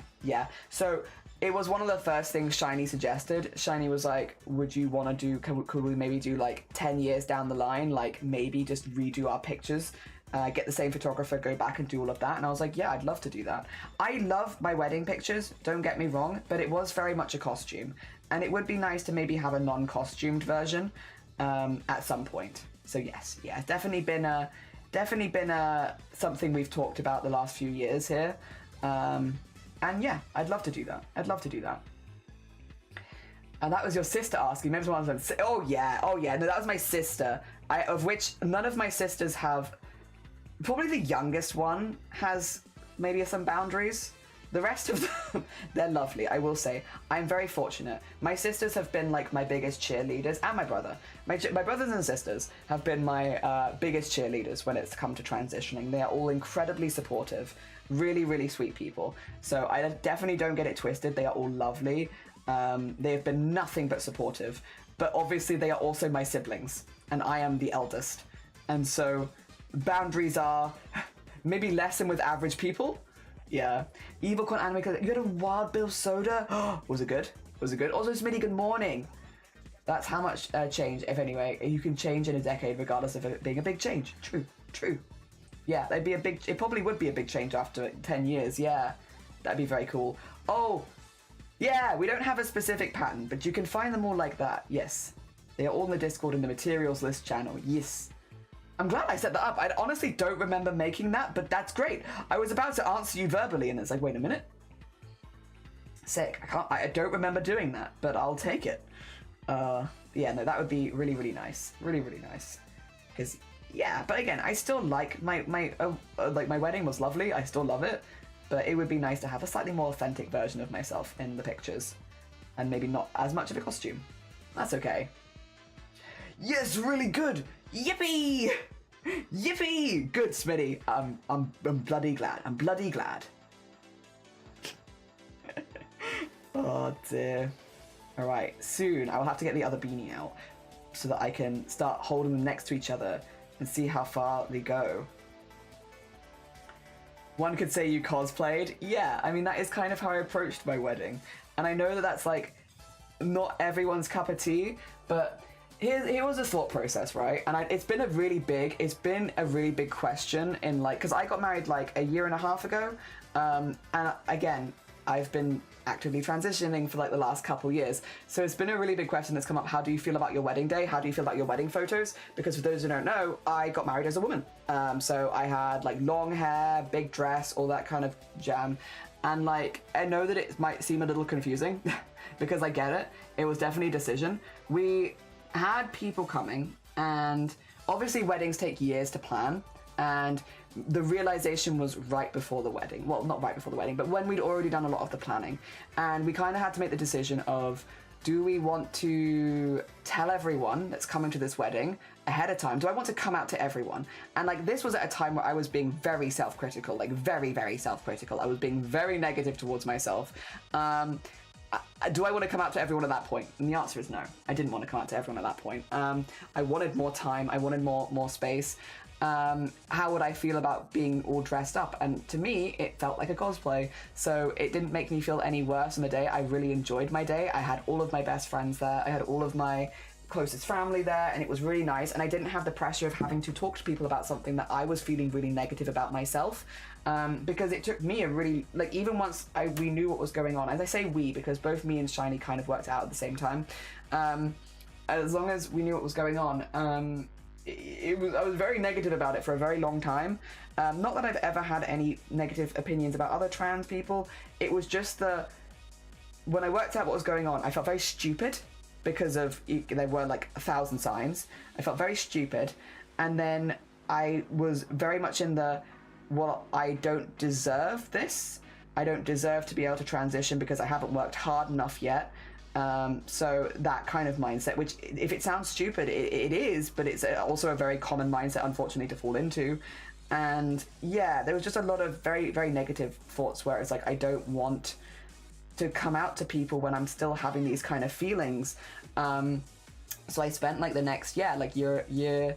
So it was one of the first things Shiny suggested. Shiny was like, would you want to do, could we maybe do like 10 years down the line, like maybe just redo our pictures, get the same photographer, go back and do all of that. And I was like, yeah, I'd love to do that. I love my wedding pictures, don't get me wrong, but it was very much a costume. And it would be nice to maybe have a non-costumed version at some point. So yes, yeah, definitely been something we've talked about the last few years here. And yeah, I'd love to do that. And that was your sister asking. Maybe someone was like, oh yeah, no, that was my sister. Of which none of my sisters have, probably the youngest one has maybe some boundaries. The rest of them, they're lovely, I will say. I'm very fortunate. My sisters have been like my biggest cheerleaders, and my brother. My brothers and sisters have been my biggest cheerleaders when it's come to transitioning. They are all incredibly supportive, really, really sweet people. So I definitely don't get it twisted. They are all lovely. They have been nothing but supportive. But obviously they are also my siblings, and I am the eldest. And so boundaries are maybe less than with average people. Yeah. Evil Con Anime, you had a Wild Bill soda? Was it good? Also, Smitty, good morning. That's how much change, if anyway, you can change in a decade regardless of it being a big change. True. Yeah, it probably would be a big change after 10 years, yeah. That'd be very cool. Oh, yeah, we don't have a specific pattern, but you can find them all like that, yes. They are all in the Discord in the materials list channel, yes. I'm glad I set that up. I honestly don't remember making that, but that's great. I was about to answer you verbally, and it's like, wait a minute. Sick. I don't remember doing that, but I'll take it. Yeah, no, that would be really, really nice. Really, really nice. Because, yeah, but again, I still like my wedding was lovely. I still love it, but it would be nice to have a slightly more authentic version of myself in the pictures, and maybe not as much of a costume. That's okay. Yes, really good. Yippee! Yippee! Good, Smitty. I'm bloody glad. Oh dear. Alright, soon I will have to get the other beanie out so that I can start holding them next to each other and see how far they go. One could say you cosplayed. Yeah, I mean, that is kind of how I approached my wedding. And I know that that's like not everyone's cup of tea, but here was a thought process, right? And it's been a really big question in like, because I got married like a year and a half ago, and again, I've been actively transitioning for like the last couple years. So it's been a really big question that's come up. How do you feel about your wedding day? How do you feel about your wedding photos? Because for those who don't know, I got married as a woman. So I had like long hair, big dress, all that kind of jam. And like, I know that it might seem a little confusing because I get it. It was definitely a decision. We had people coming, and obviously weddings take years to plan, and the realization was right before the wedding. Well, not right before the wedding, but when we'd already done a lot of the planning, and we kind of had to make the decision of, do we want to tell everyone that's coming to this wedding ahead of time? Do I want to come out to everyone? And like, this was at a time where I was being very self-critical, like very, very self-critical. I was being very negative towards myself. Do I want to come out to everyone at that point? And the answer is no. I didn't want to come out to everyone at that point. I wanted more time. I wanted more space. How would I feel about being all dressed up? And to me, it felt like a cosplay. So it didn't make me feel any worse on the day. I really enjoyed my day. I had all of my best friends there. I had all of my closest family there, and it was really nice. And I didn't have the pressure of having to talk to people about something that I was feeling really negative about myself. Because it took me a really, like, even once we knew what was going on, as I say we, because both me and Shiny kind of worked out at the same time, as long as we knew what was going on, I was very negative about it for a very long time. Not that I've ever had any negative opinions about other trans people, it was just when I worked out what was going on, I felt very stupid, because of, there were like 1,000 signs. I felt very stupid, and then I was very much in the, well, I don't deserve this. I don't deserve to be able to transition because I haven't worked hard enough yet. So that kind of mindset, which if it sounds stupid, it is, but it's also a very common mindset, unfortunately, to fall into. And yeah, there was just a lot of very, very negative thoughts where it's like, I don't want to come out to people when I'm still having these kind of feelings. So I spent like the next year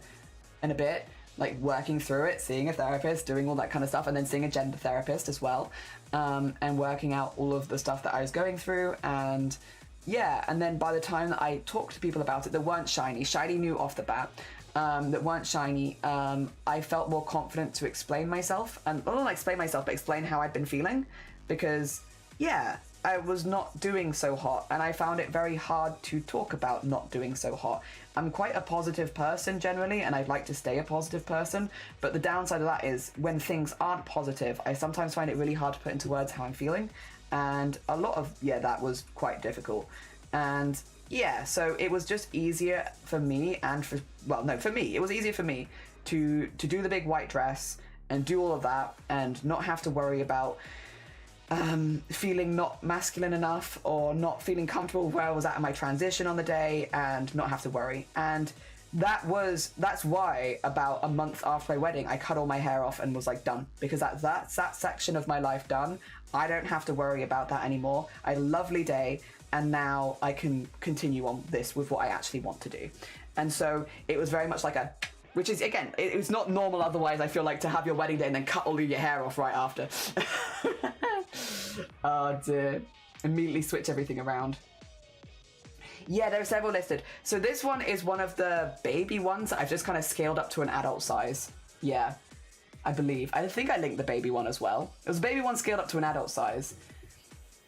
and a bit, like working through it, seeing a therapist, doing all that kind of stuff, and then seeing a gender therapist as well, and working out all of the stuff that I was going through. And yeah, and then by the time that I talked to people about it that weren't shiny knew off the bat, that weren't shiny, I felt more confident to explain myself, and not only explain myself, but explain how I'd been feeling, because yeah, I was not doing so hot, and I found it very hard to talk about not doing so hot. I'm quite a positive person generally, and I'd like to stay a positive person, but the downside of that is when things aren't positive, I sometimes find it really hard to put into words how I'm feeling, and a lot of, that was quite difficult. And yeah, so it was just easier for me, and for me, it was easier for me to do the big white dress and do all of that and not have to worry about feeling not masculine enough or not feeling comfortable where I was at in my transition on the day, and not have to worry. And that's why about a month after my wedding, I cut all my hair off and was like, done, because that's that section of my life done. I don't have to worry about that anymore. I had a lovely day, and now I can continue on this with what I actually want to do. And so it was very much like which is, again, it's not normal otherwise, I feel like, to have your wedding day and then cut all of your hair off right after. Oh dear. Immediately switch everything around. Yeah, there are several listed. So this one is one of the baby ones that I've just kind of scaled up to an adult size. Yeah, I believe. I think I linked the baby one as well. It was a baby one scaled up to an adult size.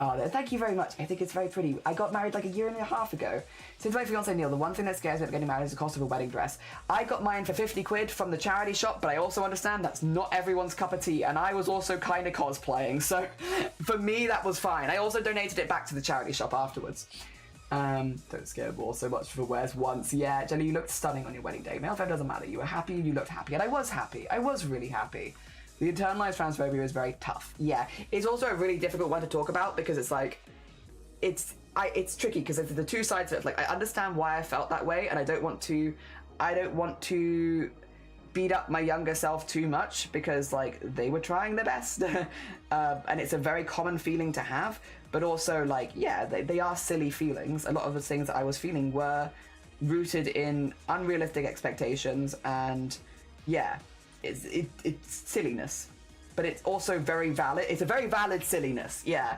Oh, thank you very much. I think it's very pretty. I got married like a year and a half ago. Since my fiance Neil, the one thing that scares me about getting married is the cost of a wedding dress. I got mine for 50 quid from the charity shop, but I also understand that's not everyone's cup of tea, and I was also kind of cosplaying, so for me that was fine. I also donated it back to the charity shop afterwards. Don't scare the ball so much for wears once. Yeah, Jenny, you looked stunning on your wedding day. Male femme doesn't matter. You were happy, you looked happy, and I was happy. I was really happy. The internalized transphobia is very tough. Yeah, it's also a really difficult one to talk about because it's like, it's tricky because it's the two sides of it. Like, I understand why I felt that way, and I don't want to beat up my younger self too much because like they were trying their best, and it's a very common feeling to have. But also, like, yeah, they are silly feelings. A lot of the things that I was feeling were rooted in unrealistic expectations, and yeah. It's silliness, but it's also very valid. It's a very valid silliness, yeah.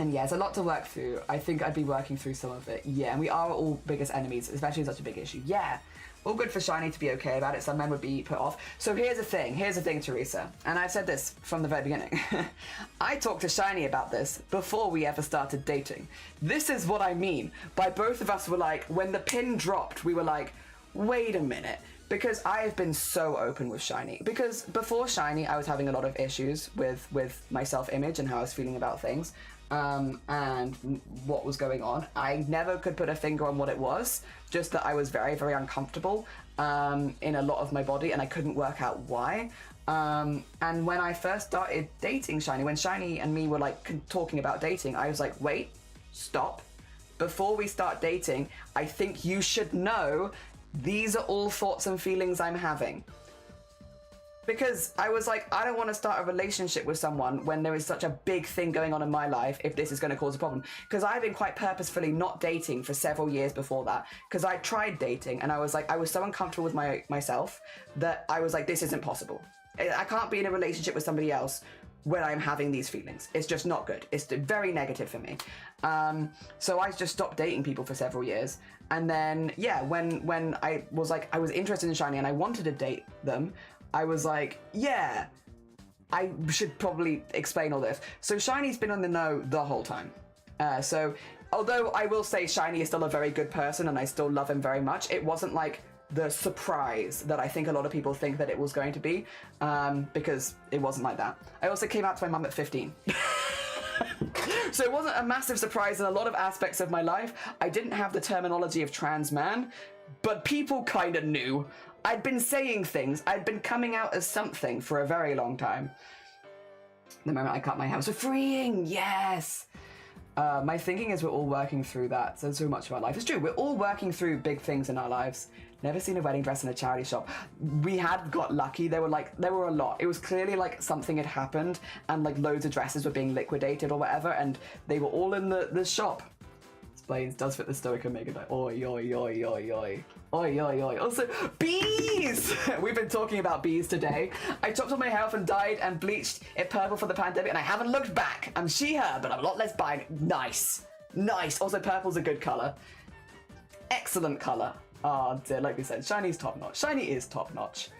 And yeah, it's a lot to work through. I think I'd be working through some of it. Yeah, and we are all biggest enemies, especially such a big issue. Yeah, all good for Shiny to be okay about it. Some men would be put off. So here's the thing, Teresa, and I've said this from the very beginning. I talked to Shiny about this before we ever started dating. This is what I mean by both of us were like, when the pin dropped, we were like, wait a minute. Because I have been so open with Shiny. Because before Shiny, I was having a lot of issues with my self-image and how I was feeling about things, and what was going on. I never could put a finger on what it was, just that I was very, very uncomfortable in a lot of my body, and I couldn't work out why. And when I first started dating Shiny, when Shiny and me were like talking about dating, I was like, wait, stop. Before we start dating, I think you should know these are all thoughts and feelings I'm having. Because I was like, I don't want to start a relationship with someone when there is such a big thing going on in my life if this is going to cause a problem. Because I've been quite purposefully not dating for several years before that. Because I tried dating and I was like, I was so uncomfortable with myself that I was like, this isn't possible. I can't be in a relationship with somebody else when I'm having these feelings. It's just not good. It's very negative for me. So I just stopped dating people for several years. And then, yeah, when I was like, I was interested in Shiny and I wanted to date them, I was like, yeah, I should probably explain all this. So Shiny's been on the know the whole time. So although I will say Shiny is still a very good person and I still love him very much, it wasn't like the surprise that I think a lot of people think that it was going to be, because it wasn't like that. I also came out to my mum at 15. So it wasn't a massive surprise in a lot of aspects of my life. I didn't have the terminology of trans man, but people kind of knew. I'd been saying things. I'd been coming out as something for a very long time. The moment I cut my hair was so freeing. Yes. My thinking is we're all working through that. So much of our life. It's true. We're all working through big things in our lives. Never seen a wedding dress in a charity shop. We had got lucky. There were a lot. It was clearly like something had happened and like loads of dresses were being liquidated or whatever, and they were all in the shop. Explains, does fit the stoic omega diet. Oi, oi, oi, oi, oi. Oi, oi, oi. Also, bees! We've been talking about bees today. I chopped off my hair off and dyed and bleached it purple for the pandemic, and I haven't looked back. I'm she, her, but I'm a lot less binary. Nice. Nice. Also, purple's a good color. Excellent color. Oh dear, like we said, shiny's top notch. Shiny is top notch.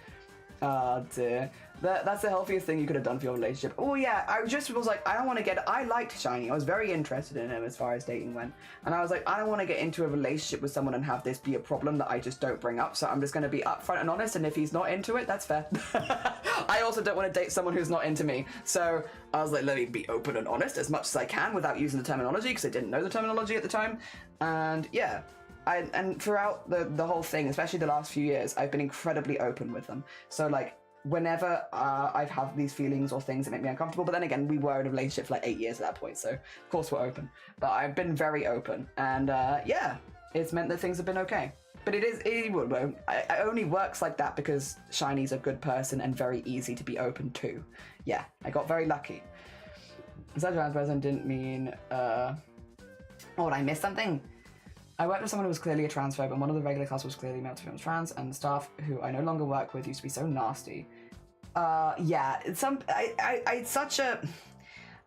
Oh dear. That's the healthiest thing you could have done for your relationship. Oh yeah, I just was like, I liked Shiny. I was very interested in him as far as dating went. And I was like, I don't want to get into a relationship with someone and have this be a problem that I just don't bring up. So I'm just going to be upfront and honest. And if he's not into it, that's fair. I also don't want to date someone who's not into me. So I was like, let me be open and honest as much as I can without using the terminology, because I didn't know the terminology at the time. And yeah. And throughout the whole thing, especially the last few years, I've been incredibly open with them. So like, whenever I've had these feelings or things that make me uncomfortable, but then again, we were in a relationship for like 8 years at that point, so of course we're open. But I've been very open, and yeah, it's meant that things have been okay. But it only works like that because Shiny's a good person and very easy to be open to. Yeah, I got very lucky. Such a trans person didn't mean, oh, did I miss something? I worked with someone who was clearly a transphobe, and one of the regular class was clearly male to female trans, and the staff who I no longer work with used to be so nasty. Yeah, it's such a...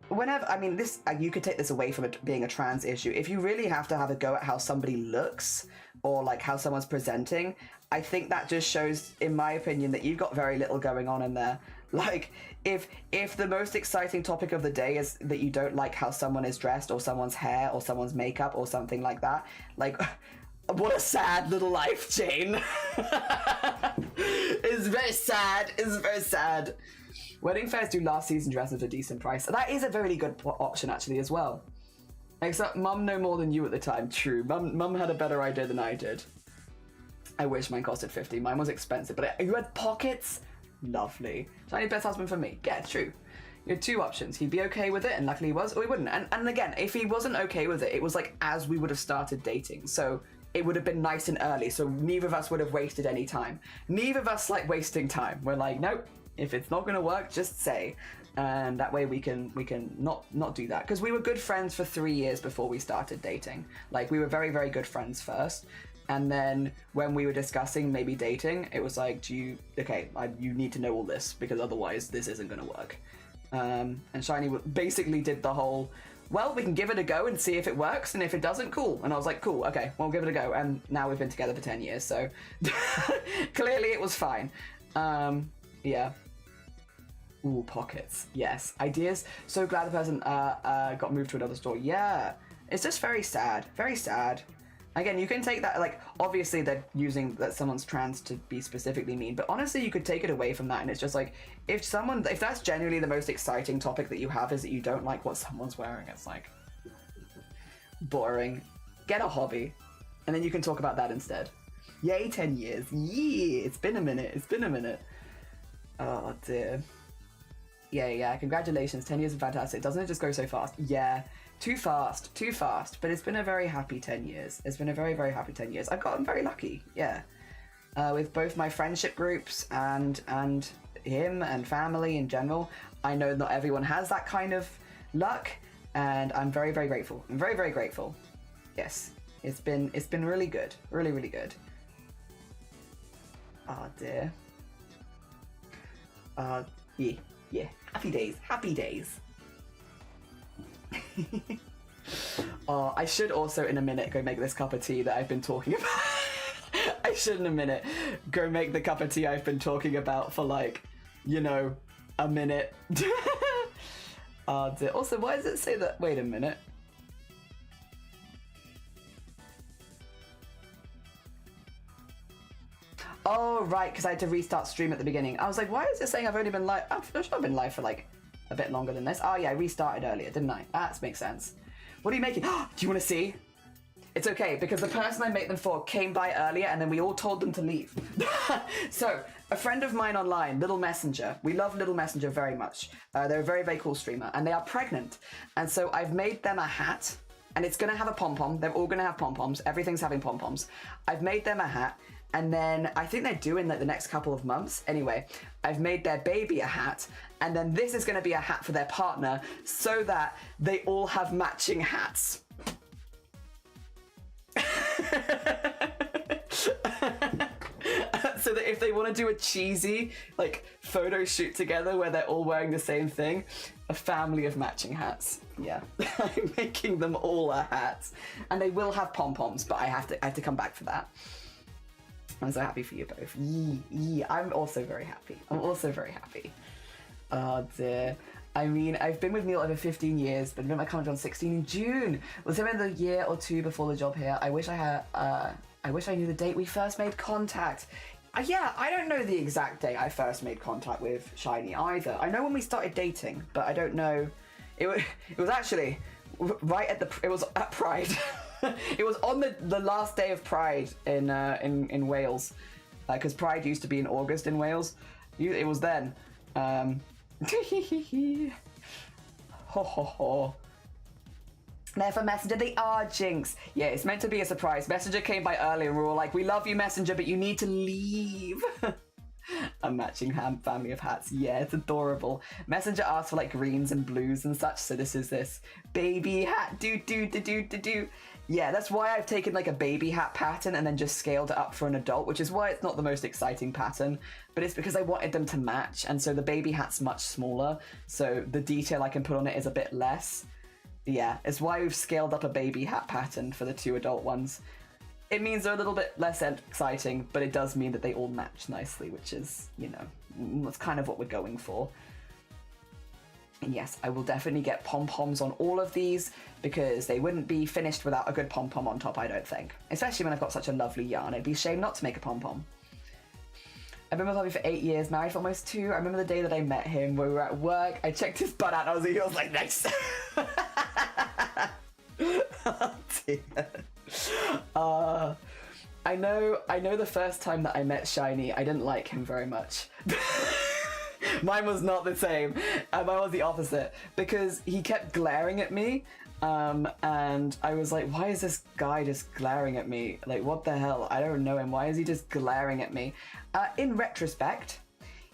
Whenever, I mean, this, you could take this away from it being a trans issue. If you really have to have a go at how somebody looks, or like how someone's presenting, I think that just shows, in my opinion, that you've got very little going on in there. Like, if the most exciting topic of the day is that you don't like how someone is dressed, or someone's hair, or someone's makeup, or something like that, like, what a sad little life, Jane. It's very sad. It's very sad. Wedding fairs do last season dresses at a decent price. That is a very good option, actually, as well. Except Mum know more than you at the time. True. Mum had a better idea than I did. I wish mine costed 50. Mine was expensive, but you had pockets? Lovely. Shiny best husband for me. Yeah, true. You had two options. He'd be okay with it, and luckily he was, or he wouldn't. And again, if he wasn't okay with it, it was like as we would have started dating. So it would have been nice and early, so neither of us would have wasted any time. Neither of us like wasting time. We're like, nope, if it's not gonna work, just say. And that way we can not do that. Because we were good friends for 3 years before we started dating. Like, we were very, very good friends first. And then when we were discussing maybe dating, it was like, you need to know all this, because otherwise this isn't going to work. And Shiny basically did the whole, well, we can give it a go and see if it works, and if it doesn't, cool. And I was like, cool, okay, we'll give it a go. And now we've been together for 10 years, so clearly it was fine. Yeah. Ooh, pockets. Yes. Ideas. So glad the person got moved to another store. Yeah. It's just very sad. Very sad. Again, you can take that, like, obviously they're using that someone's trans to be specifically mean, but honestly you could take it away from that, and it's just like, if that's genuinely the most exciting topic that you have is that you don't like what someone's wearing, it's like, boring. Get a hobby, and then you can talk about that instead. Yay, 10 years. Yeah, it's been a minute. It's been a minute. Oh dear. Yeah, congratulations, 10 years is fantastic. Doesn't it just go so fast? Yeah. Too fast, but it's been a very happy 10 years. It's been a very, very happy 10 years. I've gotten very lucky, yeah. With both my friendship groups and him and family in general. I know not everyone has that kind of luck, and I'm very, very grateful. I'm very, very grateful. Yes, it's been really good, really, really good. Oh dear. Yeah, happy days, happy days. Oh, I should also in a minute go make this cup of tea that I've been talking about. I should in a minute go make the cup of tea I've been talking about for, like, you know, a minute. Oh dear. Also, why does it say that? Wait a minute. Oh, right, because I had to restart stream at the beginning. I was like, why is it saying I've only been live? I've been live for, like, a bit longer than this. Oh, yeah, I restarted earlier, didn't I? That makes sense. What are you making? Do you want to see? It's okay, because the person I make them for came by earlier and then we all told them to leave. So, a friend of mine online, Little Messenger, we love Little Messenger very much. They're a very, very cool streamer, and they are pregnant. And so I've made them a hat, and it's gonna have a pom-pom. They're all gonna have pom-poms. Everything's having pom-poms. I've made them a hat, and then I think they're due in like the next couple of months. Anyway, I've made their baby a hat, and then this is gonna be a hat for their partner so that they all have matching hats. So that if they want to do a cheesy like photo shoot together where they're all wearing the same thing, a family of matching hats. Yeah, I'm making them all a hat, and they will have pom-poms, but I have to come back for that. I'm so happy for you both. Yee. I'm also very happy. Oh dear. I mean, I've been with Neil over 15 years, but I've been my college on 16 in June. Was him in the year or two before the job here. I wish I knew the date we first made contact. Yeah, I don't know the exact date I first made contact with Shiny either. I know when we started dating, but I don't know. It was actually right at it was at Pride. It was on the last day of Pride in Wales, because Pride used to be in August in Wales. It was then. Ho ho ho. They're for Messenger, they are, Jinx. Yeah, it's meant to be a surprise. Messenger came by early and we were all like, we love you, Messenger, but you need to leave. A matching family of hats. Yeah, it's adorable. Messenger asked for like greens and blues and such, so this is this baby hat. Do. Yeah, that's why I've taken like a baby hat pattern and then just scaled it up for an adult, which is why it's not the most exciting pattern, but it's because I wanted them to match, and so the baby hat's much smaller, so the detail I can put on it is a bit less. Yeah, it's why we've scaled up a baby hat pattern for the two adult ones. It means they're a little bit less exciting, but it does mean that they all match nicely, which is, you know, that's kind of what we're going for. And yes, I will definitely get pom-poms on all of these, because they wouldn't be finished without a good pom-pom on top, I don't think. Especially when I've got such a lovely yarn. It'd be a shame not to make a pom-pom. I've been with Bobby for 8 years, married for almost 2. I remember the day that I met him, where we were at work. I checked his butt out and I was like, nice. Oh dear. I know the first time that I met Shiny, I didn't like him very much. Mine was not the same. Mine was the opposite, because he kept glaring at me, and I was like, why is this guy just glaring at me? Like, what the hell? I don't know him. Why is he just glaring at me? In retrospect,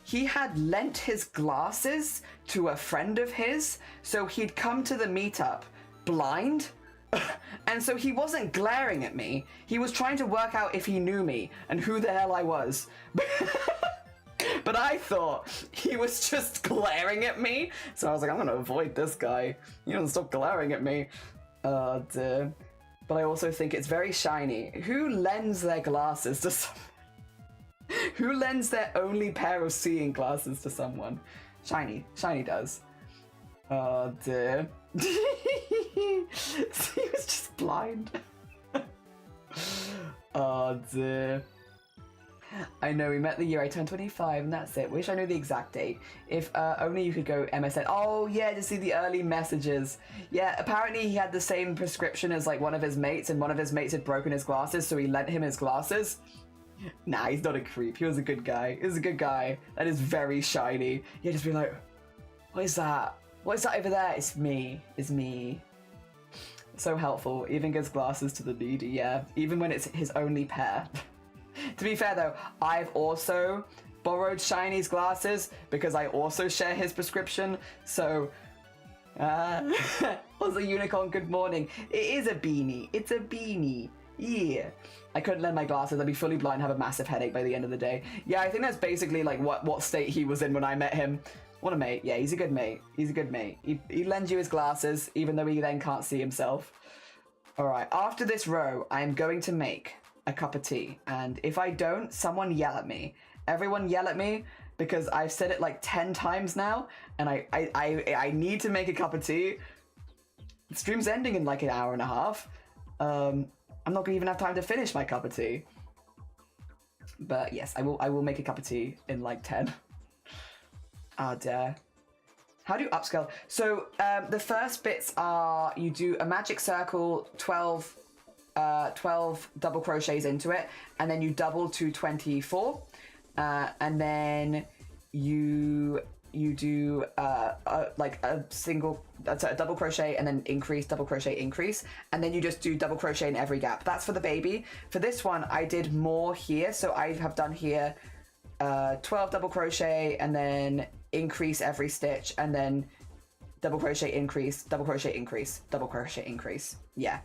he had lent his glasses to a friend of his, so he'd come to the meetup blind. And so he wasn't glaring at me. He was trying to work out if he knew me and who the hell I was. But I thought he was just glaring at me. So I was like, I'm gonna avoid this guy. He doesn't stop glaring at me. Dear. But I also think it's very Shiny. Who lends their glasses to someone? Who lends their only pair of seeing glasses to someone? Shiny. Shiny does. Dear. He was just blind. Oh dear. I know, we met the year I turned 25 and that's it. Wish I knew the exact date. If only you could go MSN. Oh yeah, to see the early messages. Yeah, apparently he had the same prescription as like one of his mates, and one of his mates had broken his glasses, so he lent him his glasses. Nah, he's not a creep. He was a good guy. He was a good guy. That is very Shiny. He'd just be like, what is that? What is that over there? It's me. It's me. So helpful. Even gives glasses to the needy, yeah. Even when it's his only pair. To be fair though, I've also borrowed Shiny's glasses because I also share his prescription, so... what's a unicorn? Good morning. It is a beanie. It's a beanie. Yeah. I couldn't lend my glasses. I'd be fully blind and have a massive headache by the end of the day. Yeah, I think that's basically like what state he was in when I met him. What a mate. Yeah, he's a good mate. He's a good mate. He lends you his glasses, even though he then can't see himself. Alright, after this row, I'm going to make a cup of tea. And if I don't, someone yell at me. Everyone yell at me, because I've said it like 10 times now, and I need to make a cup of tea. The stream's ending in like an hour and a half. I'm not gonna even have time to finish my cup of tea. But yes, I will make a cup of tea in like 10. Ah, dare. How do you upscale? So the first bits are you do a magic circle, 12 12 double crochets into it, and then you double to 24, and then you do like a double crochet and then increase, double crochet, increase, and then you just do double crochet in every gap. That's for the baby. For this one, I did more here, so I have done here 12 double crochet and then increase every stitch, and then double crochet, increase, double crochet, increase, double crochet, increase. Yeah.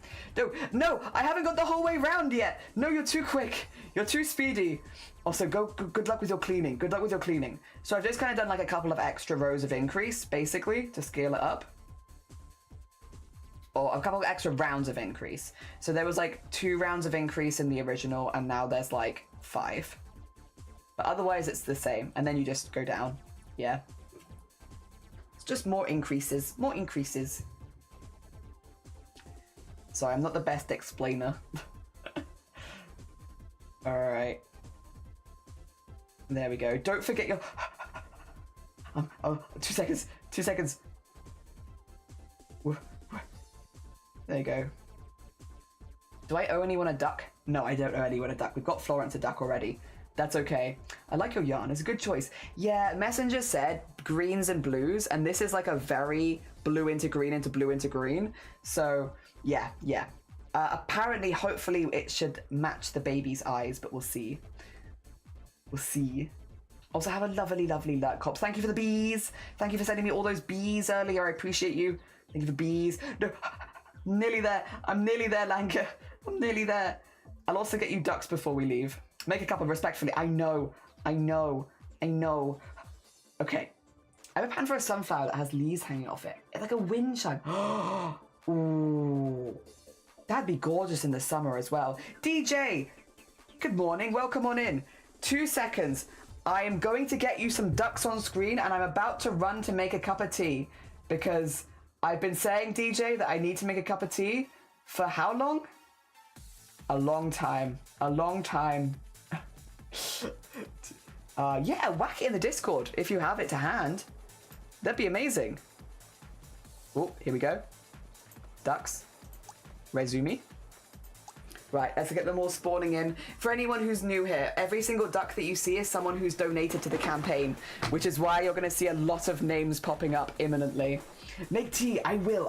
No, I haven't got the whole way round yet. No, you're too quick. You're too speedy. Also, good luck with your cleaning. Good luck with your cleaning. So I've just kind of done like a couple of extra rows of increase, basically, to scale it up. Or a couple of extra rounds of increase. So there was like 2 rounds of increase in the original, and now there's like 5. But otherwise it's the same, and then you just go down. Yeah. It's just more increases, more increases. Sorry, I'm not the best explainer. Alright. There we go. Don't forget your... oh, 2 seconds. 2 seconds. There you go. Do I owe anyone a duck? No, I don't owe anyone a duck. We've got Florence a duck already. That's okay. I like your yarn. It's a good choice. Yeah, Messenger said greens and blues, and this is like a very blue into green into blue into green. So, yeah. Apparently, hopefully, it should match the baby's eyes, but we'll see. We'll see. Also, have a lovely, lovely luck, Cops. Thank you for the bees. Thank you for sending me all those bees earlier. I appreciate you. Thank you for bees. No, nearly there. I'm nearly there, Lanka. I'm nearly there. I'll also get you ducks before we leave. Make a couple respectfully. I know. Okay. I have a pan for a sunflower that has leaves hanging off it. It's like a wind chime. Ooh. That'd be gorgeous in the summer as well. DJ, good morning. Welcome on in. 2 seconds. I am going to get you some ducks on screen, and I'm about to run to make a cup of tea because I've been saying, DJ, that I need to make a cup of tea for how long? A long time. Yeah, whack it in the Discord if you have it to hand. That'd be amazing. Oh, here we go. Ducks. Resume. Right, let's get them all spawning in. For anyone who's new here, every single duck that you see is someone who's donated to the campaign, which is why you're going to see a lot of names popping up imminently. Make tea. I will.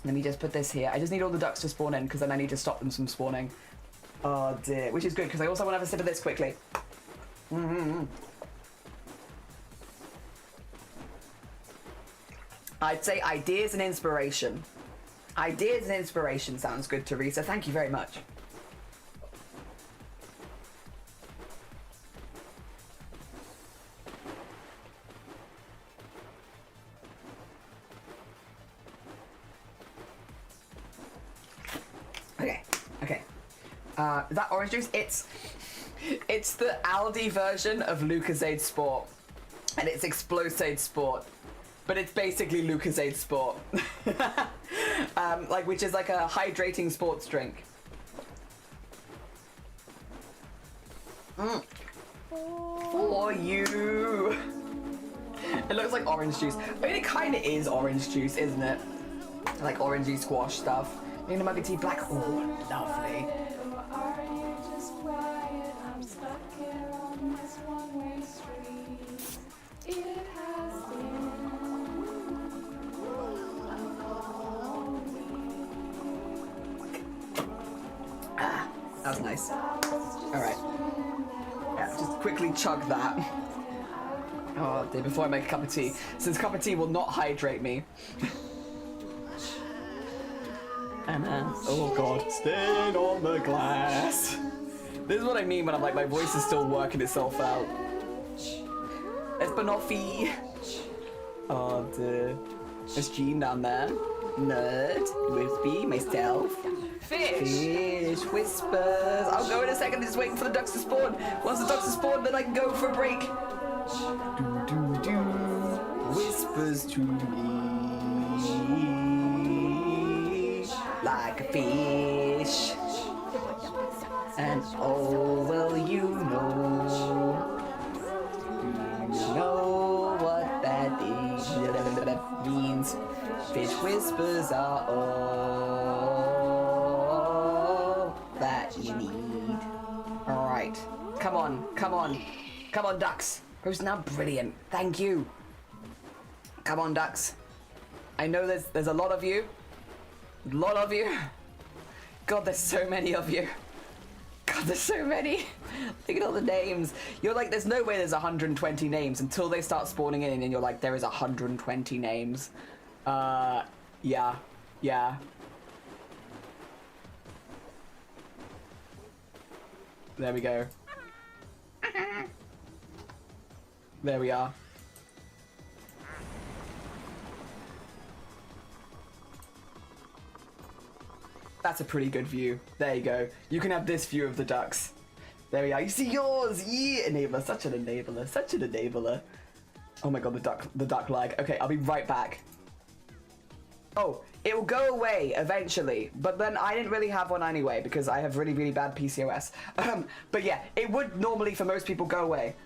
Let me just put this here. I just need all the ducks to spawn in because then I need to stop them from spawning. Oh dear, which is good because I also want to have a sip of this quickly. I'd say ideas and inspiration. Ideas and inspiration sounds good, Teresa. Thank you very much. Okay. That orange juice, it's the Aldi version of Lucozade Sport. And it's Explosade Sport. But it's basically Lucozade Sport. Which is like a hydrating sports drink. For you. It looks like orange juice. I mean, it kind of is orange juice, isn't it? Like orangey squash stuff. Maybe a mug of tea black. Oh, lovely. That was nice. Alright. Yeah, just quickly chug that. Oh dear, before I make a cup of tea. Since cup of tea will not hydrate me. And oh god, stain on the glass. This is what I mean when I'm like, my voice is still working itself out. It's Banoffee. Oh dear. There's Jean down there. Nerd, Wispy, myself. Fish whispers. I'll go in a second, just waiting for the ducks to spawn. Once the ducks are spawned, then I can go for a break. Do, whispers to me like a fish. And oh, well, you know what that means. Fish whispers are all what you need. Alright. Come on, come on. Come on, ducks. Who's now brilliant. Thank you. Come on, ducks. I know there's a lot of you. A lot of you. God, there's so many of you. God, there's so many. Look at all the names. You're like, there's no way there's 120 names until they start spawning in and you're like, there is 120 names. Yeah. Yeah. There we go. There we are. That's a pretty good view. There you go. You can have this view of the ducks. There we are. You see yours! Yeah, enabler. Such an enabler. Such an enabler. Oh my god, the duck lag. Okay, I'll be right back. Oh, it will go away eventually, but then I didn't really have one anyway because I have really, really bad PCOS. But yeah, it would normally for most people go away.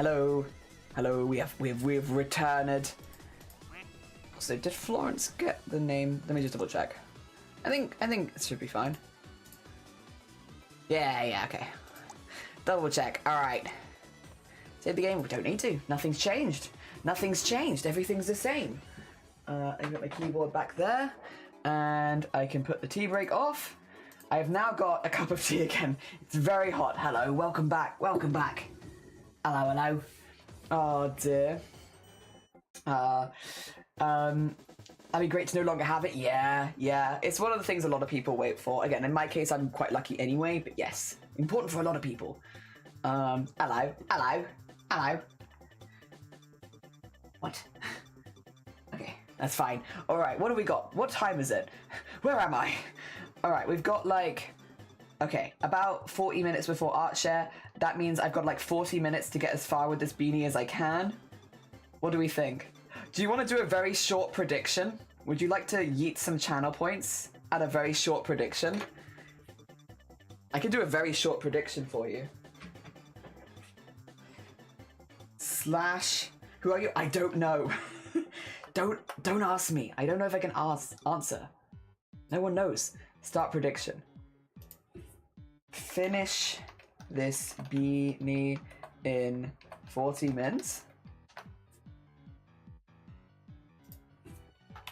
Hello. Hello, we've returned. So did Florence get the name? Let me just double check. I think it should be fine. Yeah, okay. Double check. Alright. Save the game. We don't need to. Nothing's changed. Nothing's changed. Everything's the same. I got my keyboard back there. And I can put the tea break off. I have now got a cup of tea again. It's very hot. Hello, welcome back. Welcome back. Hello, hello. Oh dear. That'd be great to no longer have it. Yeah. It's one of the things a lot of people wait for. Again, in my case, I'm quite lucky anyway, but yes. Important for a lot of people. Hello. What? Okay, that's fine. Alright, what do we got? What time is it? Where am I? Alright, we've got like... Okay, about 40 minutes before art share. That means I've got like 40 minutes to get as far with this beanie as I can. What do we think? Do you want to do a very short prediction? Would you like to yeet some channel points at a very short prediction? I can do a very short prediction for you. Slash... Who are you? I don't know. Don't ask me. I don't know if I can answer. No one knows. Start prediction. Finish this beanie in 40 minutes.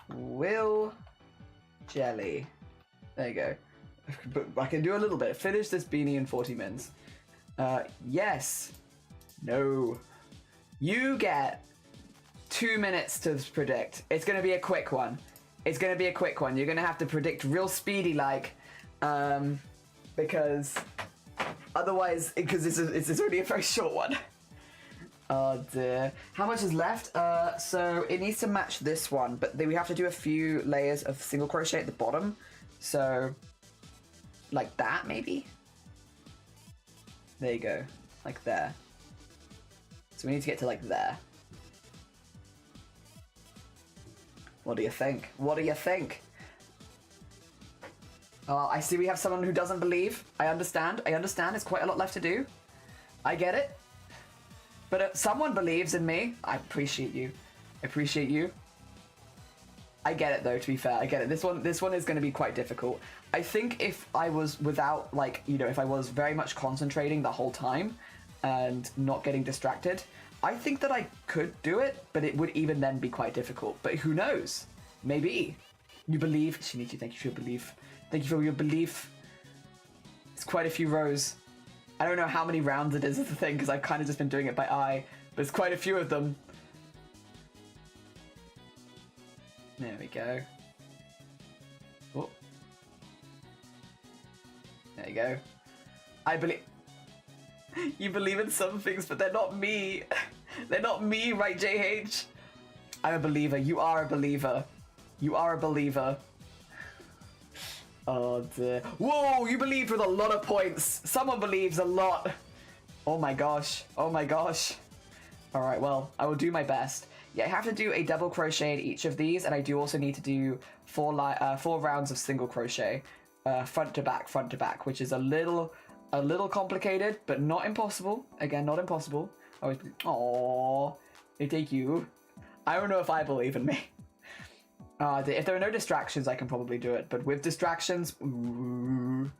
Will jelly. There you go. But I can do a little bit. Finish this beanie in 40 minutes. Yes. No. You get 2 minutes to predict. It's going to be a quick one. It's going to be a quick one. You're going to have to predict real speedy like, because otherwise, because this is only a very short one. Oh dear. How much is left? So it needs to match this one, but we have to do a few layers of single crochet at the bottom. So, like that maybe? There you go. Like there. So we need to get to like there. What do you think? What do you think? I see we have someone who doesn't believe. I understand. It's quite a lot left to do. I get it. But someone believes in me. I appreciate you. I get it though, to be fair. I get it. This one is going to be quite difficult. I think if I was without, like, you know, if I was very much concentrating the whole time and not getting distracted, I think that I could do it, but it would even then be quite difficult. But who knows? Maybe. You believe. Shinichi, thank you for your belief. Thank you for your belief. It's quite a few rows. I don't know how many rounds it is the thing, because I've kind of just been doing it by eye, but it's quite a few of them. There we go. Oh. There you go. I believe... You believe in some things, but they're not me. They're not me, right, JH? I'm a believer. You are a believer. You are a believer. Oh dear. Whoa, you believed with a lot of points. Someone believes a lot. Oh my gosh. Oh my gosh. Alright, well, I will do my best. Yeah, I have to do a double crochet in each of these, and I do also need to do 4 rounds of single crochet, front to back, which is a little complicated, but not impossible. Again, not impossible. Aww, thank you. I don't know if I believe in me. If there are no distractions, I can probably do it, but with distractions, ooh,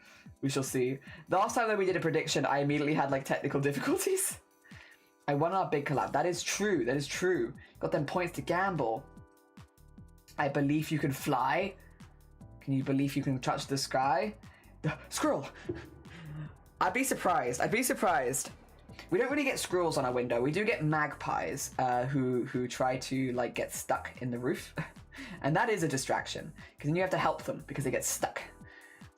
we shall see. The last time that we did a prediction, I immediately had like technical difficulties. I won our big collab. That is true. That is true. Got them points to gamble. I believe you can fly. Can you believe you can touch the sky? Squirrel. I'd be surprised. I'd be surprised. We don't really get squirrels on our window. We do get magpies who try to like get stuck in the roof. And that is a distraction, because then you have to help them because they get stuck.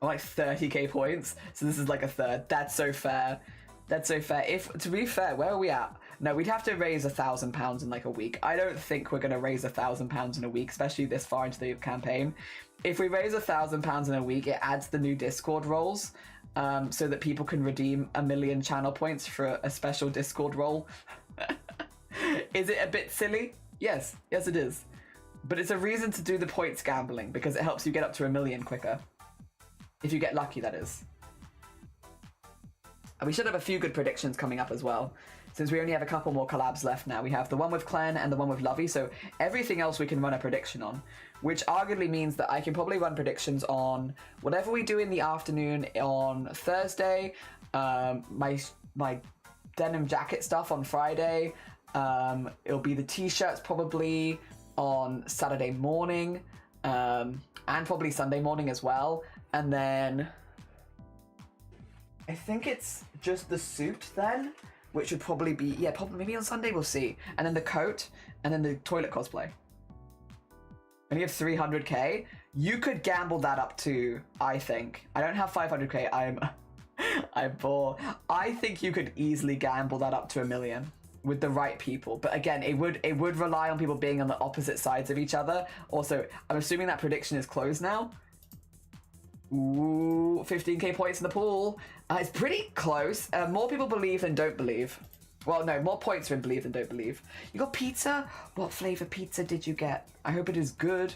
I'm like 30k points, so this is like a third. That's so fair. That's so fair. If, to be fair, where are we at? No, we'd have to raise £1,000 in like a week. I don't think we're going to raise £1,000 in a week, especially this far into the campaign. If we raise £1,000 in a week, it adds the new Discord roles, so that people can redeem 1 million channel points for a special Discord role. Is it a bit silly? Yes, yes it is. But it's a reason to do the points gambling, because it helps you get up to 1 million quicker. If you get lucky, that is. And we should have a few good predictions coming up as well. Since we only have a couple more collabs left now. We have the one with Clen and the one with Lovey, so everything else we can run a prediction on. Which arguably means that I can probably run predictions on whatever we do in the afternoon on Thursday, my denim jacket stuff on Friday, it'll be the t-shirts probably on Saturday morning, and probably Sunday morning as well. And then I think it's just the suit then, which would probably be, yeah, probably maybe on Sunday, we'll see. And then the coat, and then the toilet cosplay. And you have 300k. You could gamble that up to, I think. I don't have 500k, I'm poor. I think you could easily gamble that up to 1 million with the right people. But again, it would rely on people being on the opposite sides of each other. Also, I'm assuming that prediction is closed now. Ooh, 15k points in the pool. It's pretty close. More people believe than don't believe. Well, no, more points than believe than don't believe. You got pizza? What flavor pizza did you get? I hope it is good.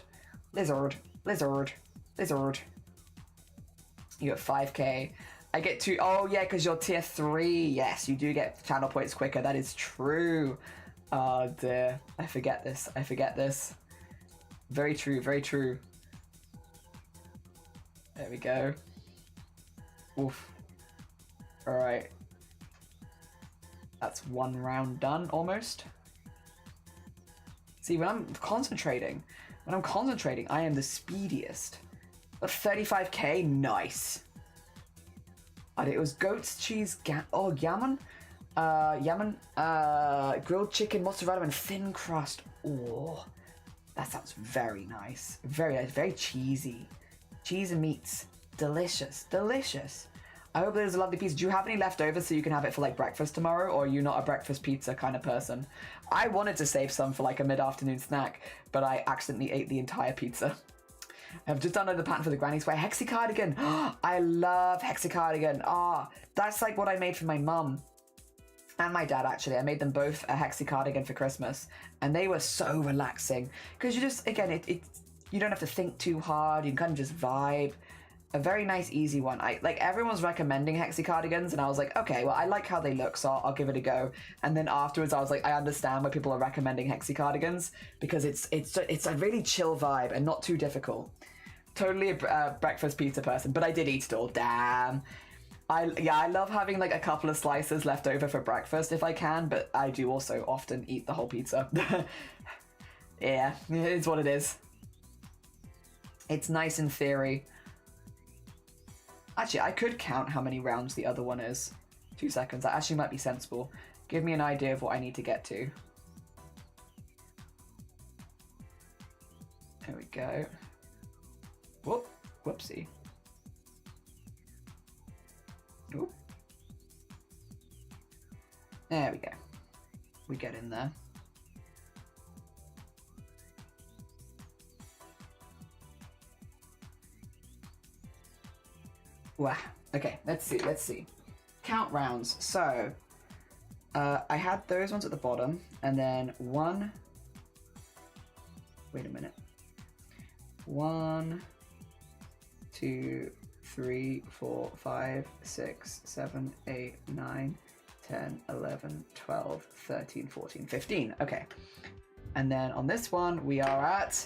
Lizard, lizard, lizard. You got 5k. I get 2. Oh, yeah, because you're tier 3. Yes, you do get channel points quicker. That is true. Oh, dear. I forget this. I forget this. Very true, very true. There we go. Oof. Alright. That's 1 round done, almost. See, when I'm concentrating, I am the speediest. But 35k, nice. It was goat's cheese, yaman? Grilled chicken, mozzarella, and thin crust. Oh, that sounds very nice. Very nice, very cheesy. Cheese and meats. Delicious, delicious. I hope there's a lovely pizza. Do you have any leftovers so you can have it for like breakfast tomorrow, or are you not a breakfast pizza kind of person? I wanted to save some for like a mid-afternoon snack, but I accidentally ate the entire pizza. I've just downloaded the pattern for the granny square hexi cardigan. I love hexi cardigan. That's like what I made for my mum and my dad, actually. I made them both a hexi cardigan for Christmas, and they were so relaxing because you just, again, you don't have to think too hard. You can kind of just vibe. A very nice, easy one. Like everyone's recommending hexi cardigans, and I was like, okay, well, I like how they look, so I'll give it a go. And then afterwards, I was like, I understand why people are recommending hexi cardigans because it's a really chill vibe and not too difficult. Totally a breakfast pizza person, but I did eat it all. Damn. I love having like a couple of slices left over for breakfast if I can, but I do also often eat the whole pizza. Yeah, it is what it is. It's nice in theory. Actually, I could count how many rounds the other one is. 2 seconds. That actually might be sensible. Give me an idea of what I need to get to. There we go. Whoop. Whoopsie. Oop. There we go. We get in there. Wow. Okay, let's see. Count rounds. So, I had those ones at the bottom, and then 1. Wait a minute. 1, 2, 3, 4, 5, 6, 7, 8, 9, 10, 11, 12, 13, 14, 15. Okay. And then on this one, we are at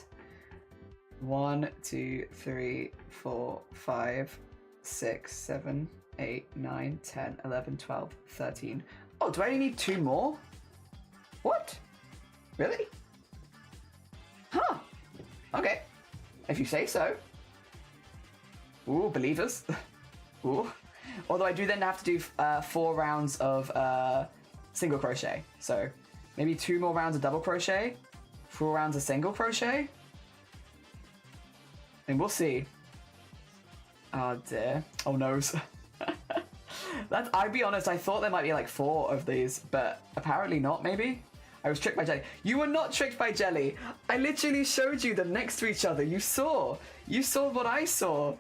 1, 2, 3, 4, 5, 6, 7, 8, 9, 10, 11, 12, 13. Oh, do I only need 2 more? What? Really? Huh. Okay. If you say so. Ooh, believers. Ooh. Although I do then have to do 4 rounds of single crochet. So maybe 2 more rounds of double crochet, 4 rounds of single crochet. And we'll see. Oh dear. Oh noes. I'll be honest, I thought there might be like 4 of these, but apparently not, maybe? I was tricked by Jelly. You were not tricked by Jelly. I literally showed you them next to each other. You saw. You saw what I saw.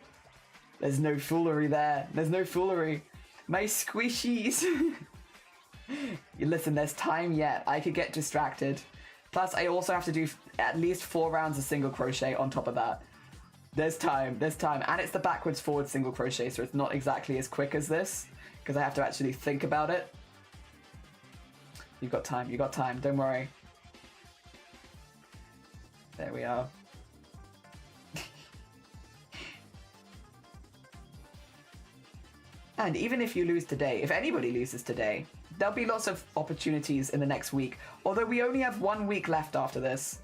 There's no foolery there. There's no foolery. My squishies. Listen, there's time yet. I could get distracted. Plus, I also have to do at least 4 rounds of single crochet on top of that. There's time. There's time. And it's the backwards forward single crochet, so it's not exactly as quick as this. because I have to actually think about it. You've got time, don't worry. There we are. And even if you lose today, if anybody loses today, there'll be lots of opportunities in the next week. Although we only have 1 week left after this.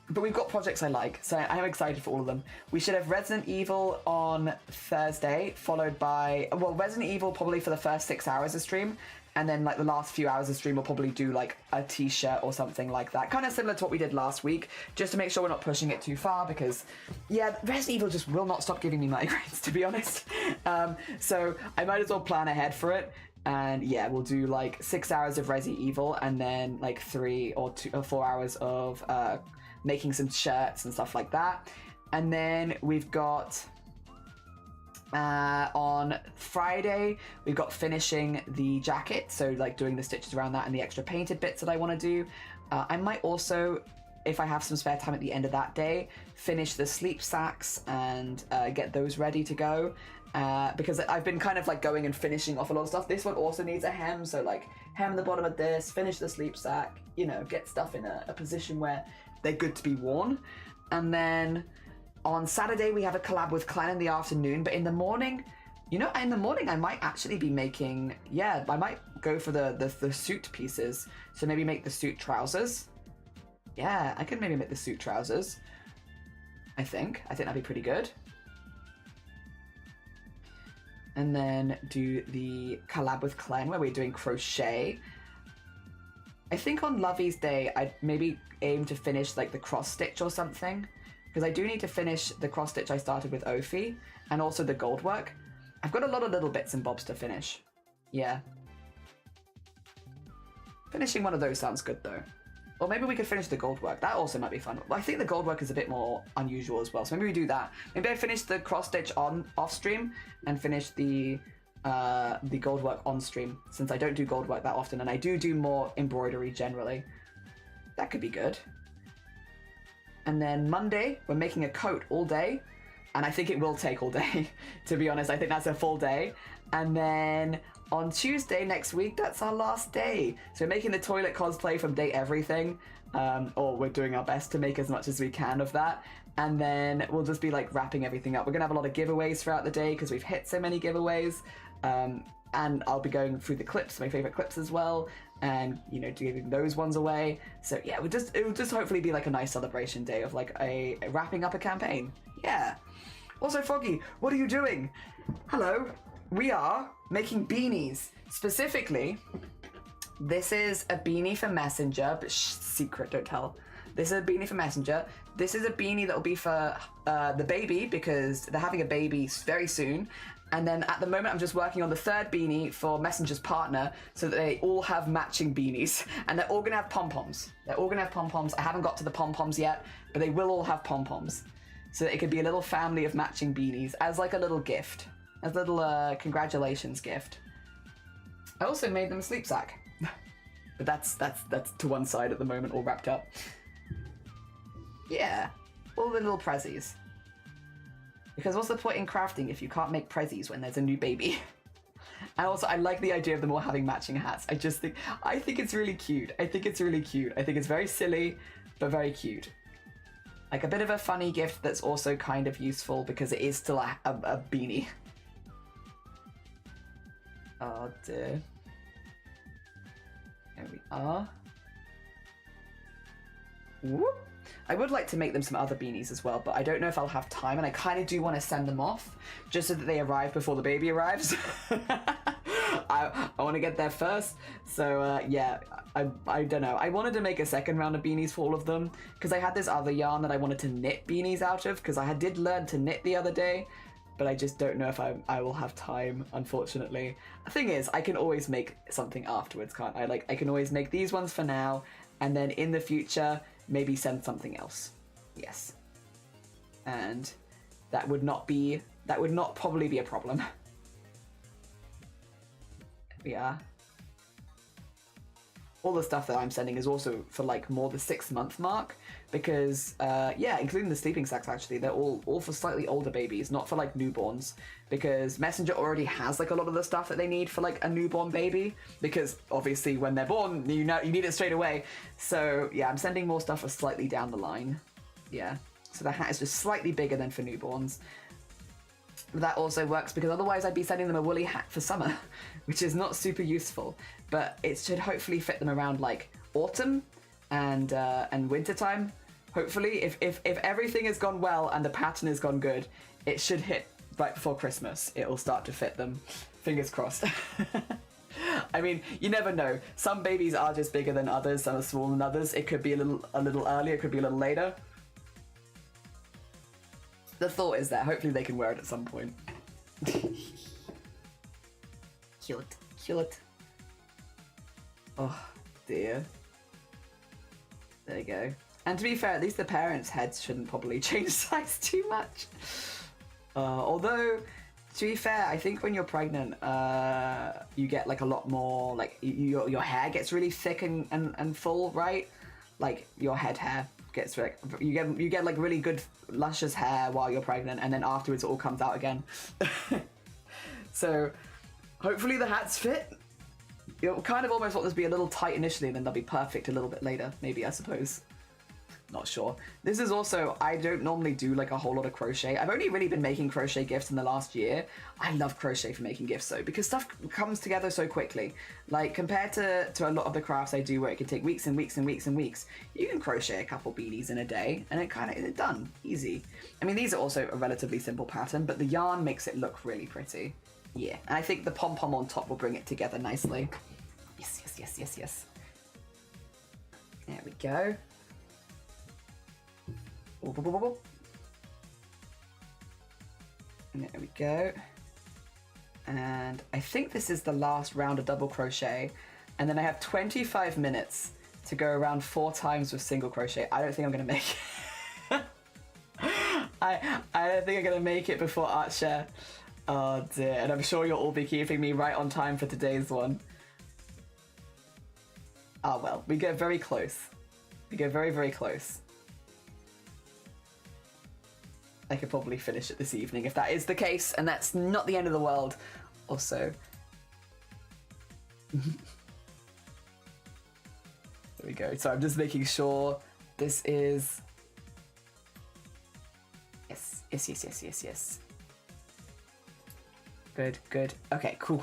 But we've got projects I like, so I am excited for all of them. We should have Resident Evil on Thursday, followed by... Well, Resident Evil probably for the first 6 hours of stream, and then like the last few hours of stream we'll probably do like a t-shirt or something like that. Kind of similar to what we did last week, just to make sure we're not pushing it too far, because, yeah, Resident Evil just will not stop giving me migraines, to be honest. So I might as well plan ahead for it. And yeah, we'll do like 6 hours of Resident Evil, and then like 3 or 4 hours of... making some shirts and stuff like that. And then we've got on Friday we've got finishing the jacket, so like doing the stitches around that and the extra painted bits that I want to do. I might also, if I have some spare time at the end of that day, finish the sleep sacks and get those ready to go, because I've been kind of like going and finishing off a lot of stuff. This one also needs a hem, so like hem the bottom of this, finish the sleep sack, you know, get stuff in a position where they're good to be worn. And then on Saturday we have a collab with Clan in the afternoon, but in the morning, you know, in the morning I might actually be making, yeah, I might go for the suit pieces. So maybe make the suit trousers. Yeah, I could maybe make the suit trousers. I think that'd be pretty good. And then do the collab with Clan where we're doing crochet. I think on Lovey's day, I'd maybe aim to finish like the cross stitch or something, because I do need to finish the cross stitch I started with Ophi, and also the gold work. I've got a lot of little bits and bobs to finish. Yeah. Finishing one of those sounds good though. Or maybe we could finish the gold work. That also might be fun. I think the gold work is a bit more unusual as well, so maybe we do that. Maybe I finish the cross stitch on off stream and finish the gold work on stream, since I don't do gold work that often and I do more embroidery generally. That could be good. And then Monday we're making a coat all day, and I think it will take all day. To be honest, I think that's a full day. And then on Tuesday next week, that's our last day, so we're making the toilet cosplay from Date Everything, or we're doing our best to make as much as we can of that. And then we'll just be like wrapping everything up. We're gonna have a lot of giveaways throughout the day because we've hit so many giveaways. And I'll be going through the clips, my favorite clips as well, and you know, giving those ones away. So yeah, it will just hopefully be like a nice celebration day of like a wrapping up a campaign. Yeah. Also, Foggy, what are you doing? Hello. We are making beanies. Specifically, this is a beanie for Messenger, but secret, don't tell. This is a beanie for Messenger. This is a beanie that will be for the baby, because they're having a baby very soon. And then at the moment, I'm just working on the third beanie for Messenger's partner, so that they all have matching beanies. And they're all gonna have pom-poms. They're all gonna have pom-poms. I haven't got to the pom-poms yet, but they will all have pom-poms. So that it could be a little family of matching beanies as like a little gift. As a little congratulations gift. I also made them a sleep sack. But that's to one side at the moment, all wrapped up. Yeah, all the little prezzies. Because what's the point in crafting if you can't make prezzies when there's a new baby? And also, I like the idea of them all having matching hats. I think it's really cute. I think it's really cute. I think it's very silly, but very cute. Like a bit of a funny gift that's also kind of useful because it is still a beanie. Oh dear. There we are. Whoop. I would like to make them some other beanies as well, but I don't know if I'll have time, and I kind of do want to send them off, just so that they arrive before the baby arrives. I want to get there first, so yeah, I don't know. I wanted to make a second round of beanies for all of them, because I had this other yarn that I wanted to knit beanies out of, because I did learn to knit the other day, but I just don't know if I will have time, unfortunately. The thing is, I can always make something afterwards, can't I? Like, I can always make these ones for now, and then in the future, maybe send something else. Yes. And that would not probably be a problem. There we are. all the stuff that I'm sending is also for like more the 6-month mark, because yeah, including the sleeping sacks actually, they're all for slightly older babies, not for like newborns, because Messenger already has like a lot of the stuff that they need for like a newborn baby, because obviously when they're born you need it straight away. So yeah, I'm sending more stuff for slightly down the line. Yeah, so the hat is just slightly bigger than for newborns. That also works because otherwise I'd be sending them a woolly hat for summer, which is not super useful. But it should hopefully fit them around like autumn and winter time. Hopefully, if everything has gone well and the pattern has gone good, it should hit right before Christmas. It'll start to fit them. Fingers crossed. I mean, you never know. Some babies are just bigger than others. Some are smaller than others. It could be a little earlier. It could be a little later. The thought is that hopefully they can wear it at some point. Cute, cute. Oh dear. There you go. And to be fair, at least the parents' heads shouldn't probably change size too much. Although, to be fair, I think when you're pregnant, you get like a lot more, like your hair gets really thick and full, right? Like your head hair gets like, you get like really good luscious hair while you're pregnant, and then afterwards it all comes out again. So hopefully the hats fit. You'll kind of almost want this to be a little tight initially, and then they'll be perfect a little bit later, maybe, I suppose. Not sure. This is also, I don't normally do like a whole lot of crochet. I've only really been making crochet gifts in the last year. I love crochet for making gifts though, because stuff comes together so quickly. Like compared to a lot of the crafts I do where it can take weeks and weeks and weeks and weeks, you can crochet a couple beanies in a day and it's done, easy. I mean, these are also a relatively simple pattern, but the yarn makes it look really pretty. Yeah, and I think the pom-pom on top will bring it together nicely. Yes, yes, yes, yes, yes. There we go. And there we go. And I think this is the last round of double crochet, and then I have 25 minutes to go around 4 times with single crochet. I don't think I'm gonna make it. I don't think I'm gonna make it before art share. Oh dear, and I'm sure you'll all be keeping me right on time for today's one. Ah well, we get very close. We get very, very close. I could probably finish it this evening if that is the case, and that's not the end of the world. Also, there we go. So I'm just making sure this is yes. Good. Okay, cool.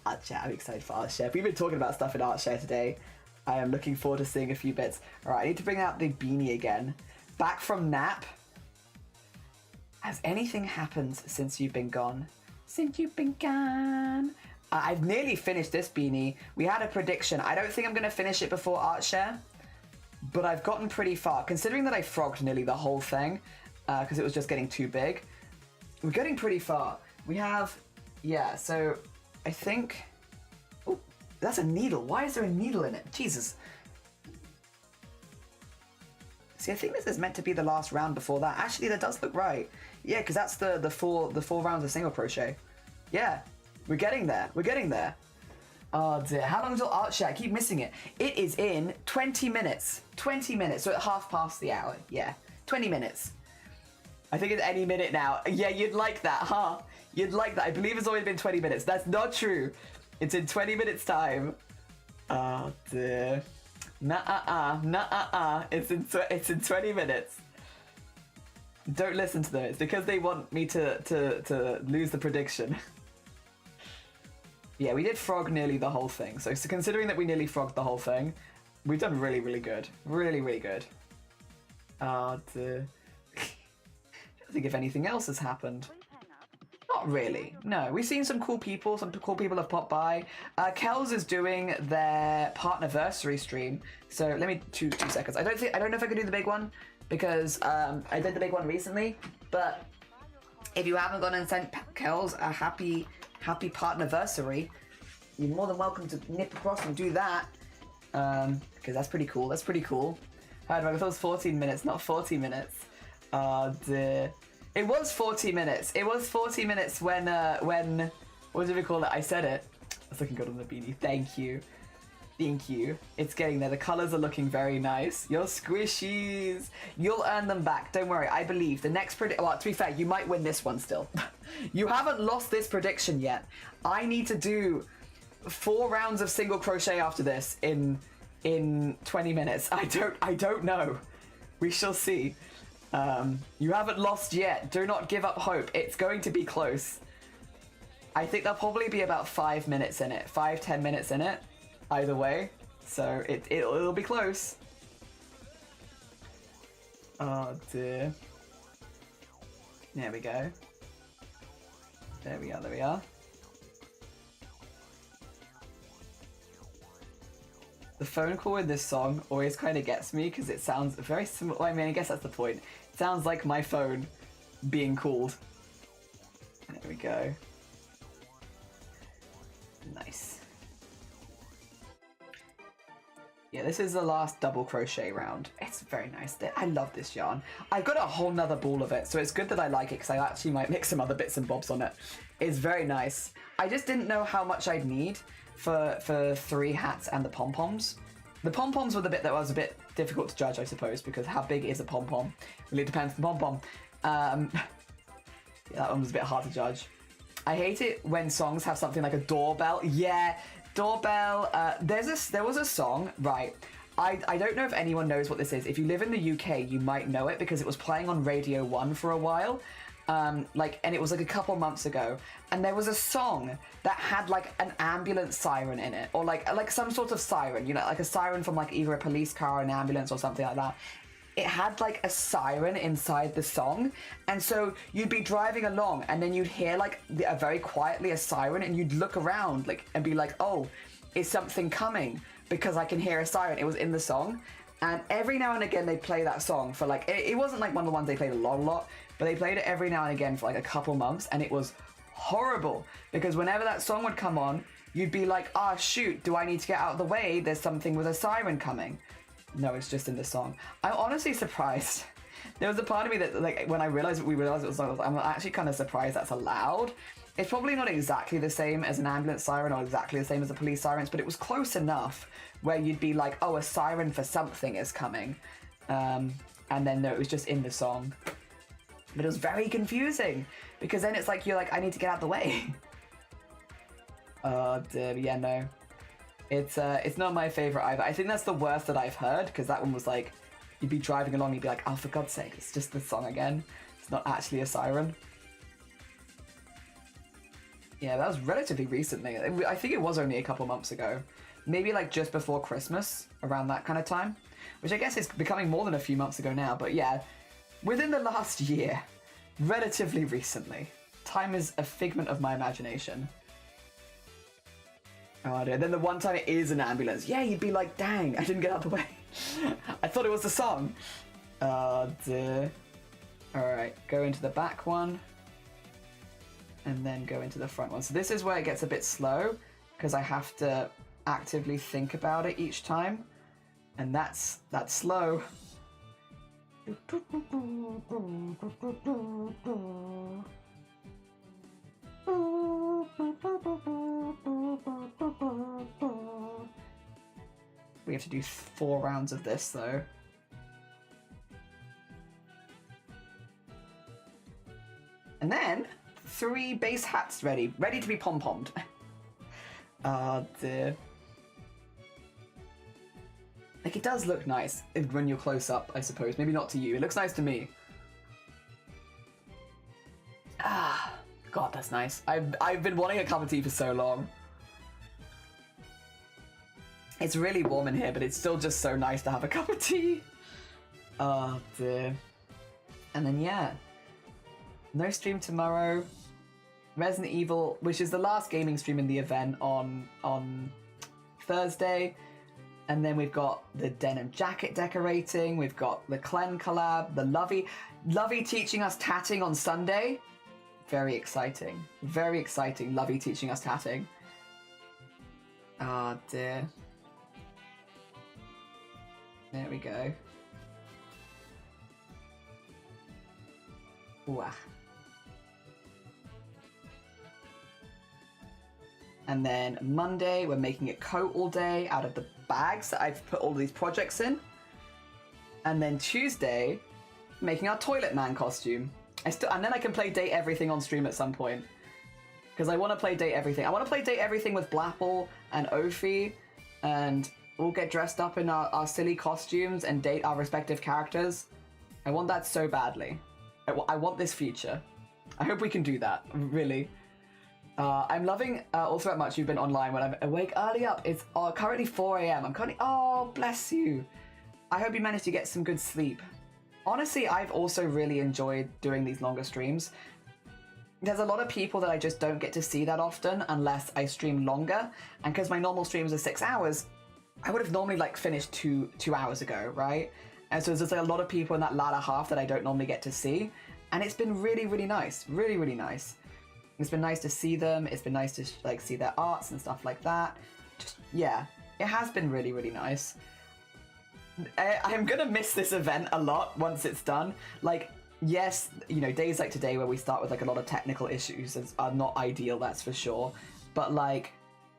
Art share. I'm excited for art share. We've been talking about stuff in art share today. I am looking forward to seeing a few bits. All right, I need to bring out the beanie again. Back from nap. Has anything happened since you've been gone? Since you've been gone. I've nearly finished this beanie. We had a prediction. I don't think I'm going to finish it before art share, but I've gotten pretty far. Considering that I frogged nearly the whole thing, because it was just getting too big. We're getting pretty far. We have, yeah, so I think... Oh, that's a needle. Why is there a needle in it? Jesus. See, I think this is meant to be the last round before that. Actually, that does look right. Yeah, because that's the four rounds of single crochet. Yeah, we're getting there. We're getting there. Oh dear. How long until art share? I keep missing it. It is in 20 minutes. 20 minutes. So at half past the hour. Yeah, 20 minutes. I think it's any minute now. Yeah, you'd like that, huh? You'd like that. I believe it's always been 20 minutes. That's not true. It's in 20 minutes time. Oh dear. Nah. It's in 20 minutes. Don't listen to them. It's because they want me to lose the prediction. Yeah, we did frog nearly the whole thing. So considering that we nearly frogged the whole thing, we've done really, really good. Really, really good. Oh dear. I don't think if anything else has happened. Not really. No, we've seen some cool people. Some cool people have popped by. Kells is doing their partnerversary stream. So let me two seconds. I don't know if I can do the big one because I did the big one recently. But if you haven't gone and sent Kells a happy partnerversary, you're more than welcome to nip across and do that. Because that's pretty cool. That's pretty cool. However, I thought it was 14 minutes, not 40 minutes. Oh dear. It was 40 minutes. It was 40 minutes when what did we call it? I said it. That's looking good on the beanie. Thank you. Thank you. It's getting there. The colors are looking very nice. Your squishies. You'll earn them back. Don't worry. I believe the next well, to be fair, you might win this one still. You haven't lost this prediction yet. I need to do 4 rounds of single crochet after this in 20 minutes. I don't know. We shall see. You haven't lost yet. Do not give up hope. It's going to be close. I think there'll probably be about 5 minutes in it. 5-10 minutes in it. Either way. So it'll be close. Oh dear. There we go. There we are. The phone call in this song always kind of gets me because it sounds very similar. Well, I mean, I guess that's the point. It sounds like my phone being called. There we go. Nice. Yeah, this is the last double crochet round. It's very nice. I love this yarn. I've got a whole nother ball of it, so it's good that I like it because I actually might mix some other bits and bobs on it. It's very nice. I just didn't know how much I'd need for 3 hats and the pom-poms. The pom-poms were the bit that was a bit difficult to judge, I suppose, because how big is a pom-pom? Really depends on the pom-pom. Yeah, that one was a bit hard to judge. I hate it when songs have something like a doorbell. Yeah, doorbell. There was a song, right? I don't know if anyone knows what this is. If you live in the UK, you might know it because it was playing on Radio 1 for a while. And it was like a couple months ago, and there was a song that had like an ambulance siren in it, or like some sort of siren, you know, like a siren from like either a police car or an ambulance or something like that. It had like a siren inside the song, and so you'd be driving along and then you'd hear like very quietly a siren, and you'd look around like and be like, oh, is something coming? Because I can hear a siren. It was in the song, and every now and again they'd play that song for like, it wasn't like one of the ones they played a lot, but they played it every now and again for like a couple months, and it was horrible because whenever that song would come on, you'd be like, ah, shoot, do I need to get out of the way? There's something with a siren coming. No, it's just in the song. I'm honestly surprised. There was a part of me that, like, when we realized it was, I'm actually kind of surprised that's allowed. It's probably not exactly the same as an ambulance siren or exactly the same as the police sirens, but it was close enough where you'd be like, oh, a siren for something is coming. And then no, it was just in the song. But it was very confusing because then it's like, you're like, I need to get out of the way. Oh, dear. Yeah, no. It's not my favorite either. I think that's the worst that I've heard because that one was like, you'd be driving along, you'd be like, oh, for God's sake, it's just the song again. It's not actually a siren. Yeah, that was relatively recently. I think it was only a couple months ago. Maybe like just before Christmas, around that kind of time. Which I guess is becoming more than a few months ago now, but yeah. Within the last year, relatively recently. Time is a figment of my imagination. Oh dear. Then the one time it is an ambulance, yeah, you'd be like, dang, I didn't get out of the way. I thought it was the song. Oh dear. Alright, go into the back one. And then go into the front one. So this is where it gets a bit slow, because I have to actively think about it each time. And that's slow. We have to do 4 rounds of this though. And then 3 base hats ready to be pom-pommed. Oh dear. Like, it does look nice when you're close up, I suppose. Maybe not to you. It looks nice to me. Ah, God, that's nice. I've been wanting a cup of tea for so long. It's really warm in here, but it's still just so nice to have a cup of tea. Oh dear. And then yeah, no stream tomorrow. Resident Evil, which is the last gaming stream in the event on Thursday. And then we've got the denim jacket decorating. We've got the Clen collab, the Lovey teaching us tatting on Sunday. Very exciting. Very exciting. Lovey teaching us tatting. Ah, dear. There we go. Ooh, ah. And then Monday, we're making a coat all day out of the bags that I've put all these projects in. And then Tuesday, making our Toilet Man costume. And then I can play Date Everything on stream at some point. Because I want to play Date Everything. I want to play Date Everything with Blapple and Ophi. And we'll get dressed up in our silly costumes and date our respective characters. I want that so badly. I want this future. I hope we can do that, really. I'm loving also how much you've been online when I'm awake early up. It's currently 4 a.m. I'm currently... Oh, bless you. I hope you managed to get some good sleep. Honestly, I've also really enjoyed doing these longer streams. There's a lot of people that I just don't get to see that often unless I stream longer. And because my normal streams are 6 hours, I would have normally like finished two hours ago, right? And so there's like a lot of people in that latter half that I don't normally get to see. And it's been really, really nice. Really, really nice. It's been nice to see them. It's been nice to like see their arts and stuff like that. Just, yeah, it has been really, really nice. I'm gonna miss this event a lot once it's done. Like, yes, you know, days like today where we start with like a lot of technical issues are not ideal, that's for sure. But like,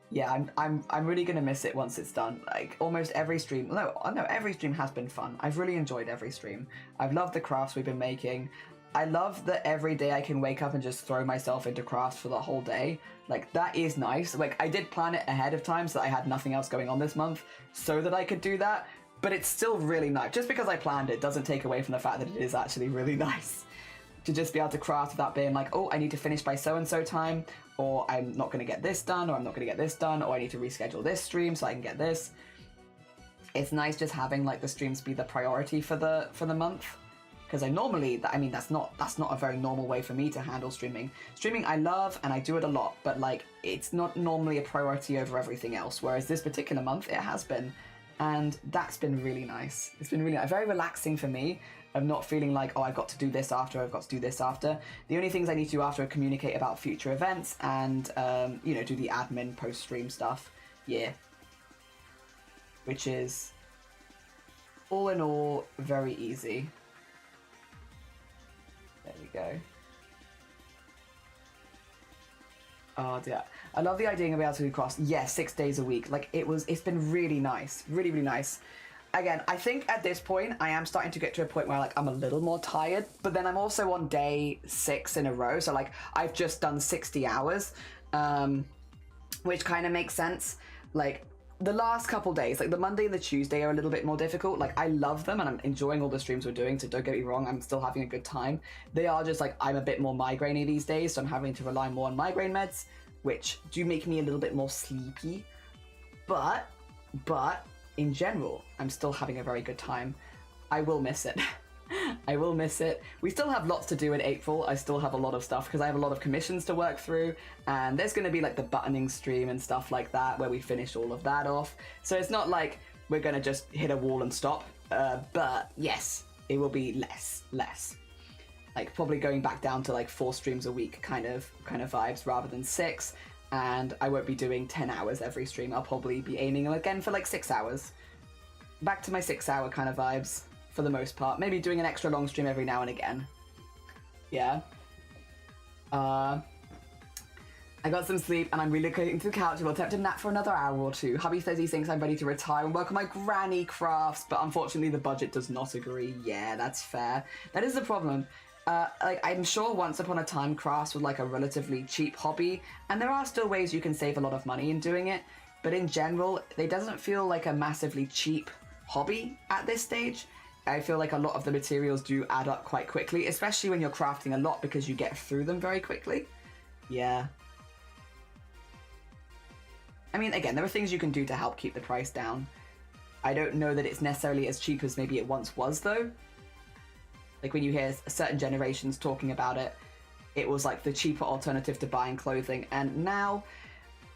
yeah, I'm really gonna miss it once it's done. Like almost every stream, no, every stream has been fun. I've really enjoyed every stream. I've loved the crafts we've been making. I love that every day I can wake up and just throw myself into crafts for the whole day. Like, that is nice. Like, I did plan it ahead of time so that I had nothing else going on this month so that I could do that. But it's still really nice. Just because I planned it doesn't take away from the fact that it is actually really nice to just be able to craft without being like, oh, I need to finish by so-and-so time, or I'm not going to get this done, or I'm not going to get this done, or I need to reschedule this stream so I can get this. It's nice just having, like, the streams be the priority for the month. Because that's not a very normal way for me to handle streaming. Streaming I love and I do it a lot, but like it's not normally a priority over everything else. Whereas this particular month it has been, and that's been really nice. It's been really nice, very relaxing for me. I'm not feeling like, oh, I've got to do this after, I've got to do this after. The only things I need to do after are communicate about future events and you know, do the admin post-stream stuff. Yeah, which is all in all very easy. There we go. Oh dear. I love the idea of being able to do crafts. Yes, 6 days a week. Like it's been really nice. Really, really nice. Again, I think at this point I am starting to get to a point where like I'm a little more tired, but then I'm also on day 6 in a row. So like I've just done 60 hours, which kind of makes sense. Like the last couple days, like the Monday and the Tuesday are a little bit more difficult. Like I love them and I'm enjoying all the streams we're doing, so don't get me wrong, I'm still having a good time. They are just like, I'm a bit more migraine-y these days, so I'm having to rely more on migraine meds, which do make me a little bit more sleepy. But in general, I'm still having a very good time. I will miss it. I will miss it. We still have lots to do in April. I still have a lot of stuff because I have a lot of commissions to work through, and there's going to be like the buttoning stream and stuff like that where we finish all of that off. So it's not like we're going to just hit a wall and stop, but yes, it will be less. Like probably going back down to like 4 streams a week kind of vibes rather than 6, and I won't be doing 10 hours every stream. I'll probably be aiming again for like 6 hours. Back to my 6-hour kind of vibes. For the most part. Maybe doing an extra long stream every now and again. Yeah. I got some sleep and I'm relocating to the couch and will attempt a nap for another hour or 2. Hubby says he thinks I'm ready to retire and work on my granny crafts, but unfortunately the budget does not agree. Yeah, that's fair. That is the problem. Like, I'm sure once upon a time crafts was like a relatively cheap hobby, and there are still ways you can save a lot of money in doing it, but in general, it doesn't feel like a massively cheap hobby at this stage. I feel like a lot of the materials do add up quite quickly, especially when you're crafting a lot because you get through them very quickly. Yeah. I mean, again, there are things you can do to help keep the price down. I don't know that it's necessarily as cheap as maybe it once was, though. Like, when you hear certain generations talking about it, it was like the cheaper alternative to buying clothing, and now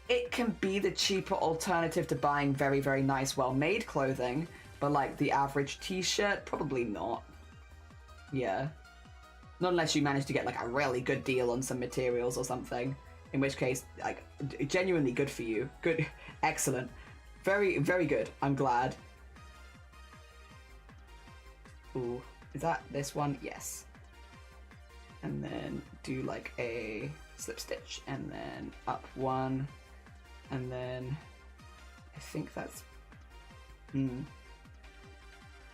it can be the cheaper alternative to buying very, very nice, well-made clothing. But like the average t-shirt, probably not. Yeah. Not unless you manage to get like a really good deal on some materials or something. In which case, like, genuinely good for you. Good. Excellent. Very, very good. I'm glad. Ooh. Is that this one? Yes. And then do like a slip stitch and then up 1 And then I think that's... I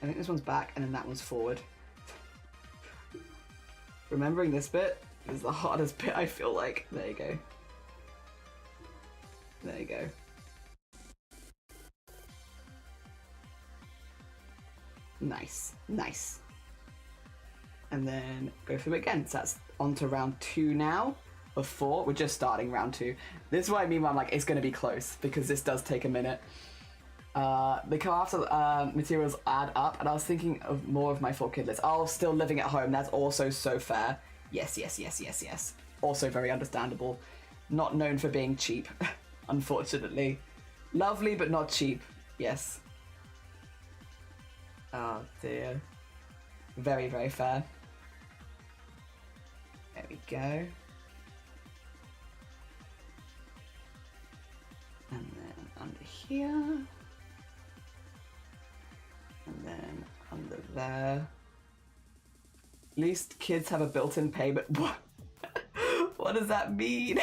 think this one's back and then that one's forward. Remembering this bit is the hardest bit, I feel like. There you go. There you go. Nice, nice. And then go through it again. So that's on to round 2 now, of 4. We're just starting round 2. This is what I mean when I'm like, it's going to be close, because this does take a minute. The craft materials add up, and I was thinking of more of my 4 kidlets. Oh, still living at home. That's also so fair. Yes, yes, yes, yes, yes. Also very understandable. Not known for being cheap, unfortunately. Lovely, but not cheap. Yes. Oh dear. Very, very fair. There we go. And then under here. And then under there. At least kids have a built-in payment. What? What does that mean?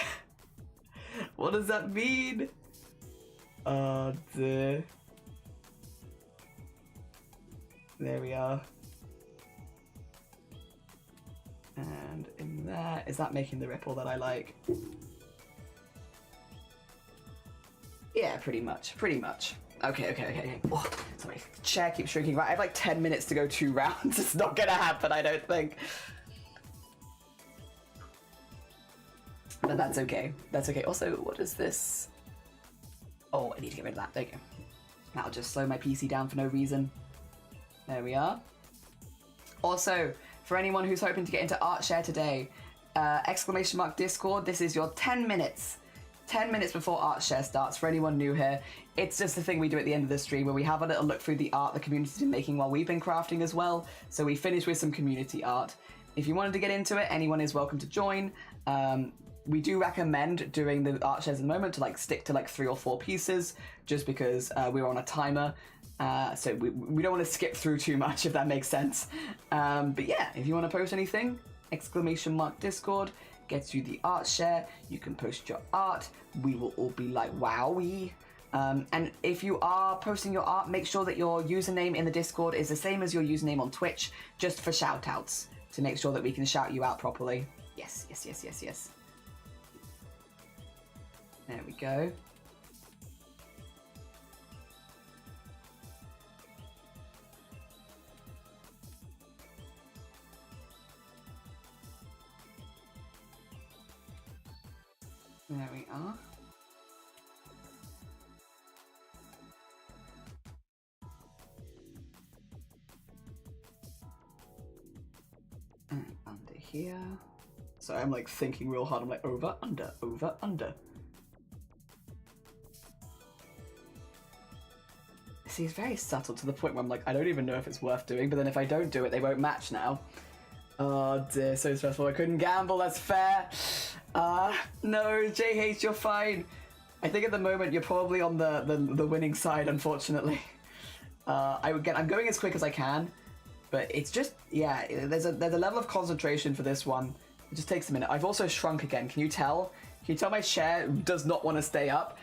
What does that mean? Oh dear. There we are. And in there, is that making the ripple that I like? Yeah, pretty much, pretty much. Okay, okay, okay, okay. Oh, sorry, the chair keeps shrinking. Right, I have like 10 minutes to go 2 rounds. It's not gonna happen, I don't think. But that's okay, that's okay. Also, what is this? Oh, I need to get rid of that, there you go. That'll just slow my PC down for no reason. There we are. Also, for anyone who's hoping to get into ArtShare today, !Discord, this is your 10 minutes. 10 minutes before ArtShare starts, for anyone new here. It's just a thing we do at the end of the stream where we have a little look through the art the community's been making while we've been crafting as well. So we finish with some community art. If you wanted to get into it, anyone is welcome to join. We do recommend doing the ArtShares at the moment to like stick to like 3 or 4 pieces, just because we're on a timer. So we don't want to skip through too much, if that makes sense. But yeah, if you want to post anything, !Discord gets you the ArtShare. You can post your art. We will all be like, wowie. And if you are posting your art, make sure that your username in the Discord is the same as your username on Twitch, just for shout outs, to make sure that we can shout you out properly. Yes, yes, yes, yes, yes. There we go. There we are. And under here. So I'm like thinking real hard. I'm like over, under, over, under. See, it's very subtle to the point where I'm like, I don't even know if it's worth doing, but then if I don't do it, they won't match now. Oh dear, so stressful. I couldn't gamble, that's fair. No, JH, you're fine. I think at the moment you're probably on the winning side, unfortunately. I'm going as quick as I can, but it's just, yeah, there's a level of concentration for this one. It just takes a minute. I've also shrunk again. Can you tell? Can you tell my share does not want to stay up?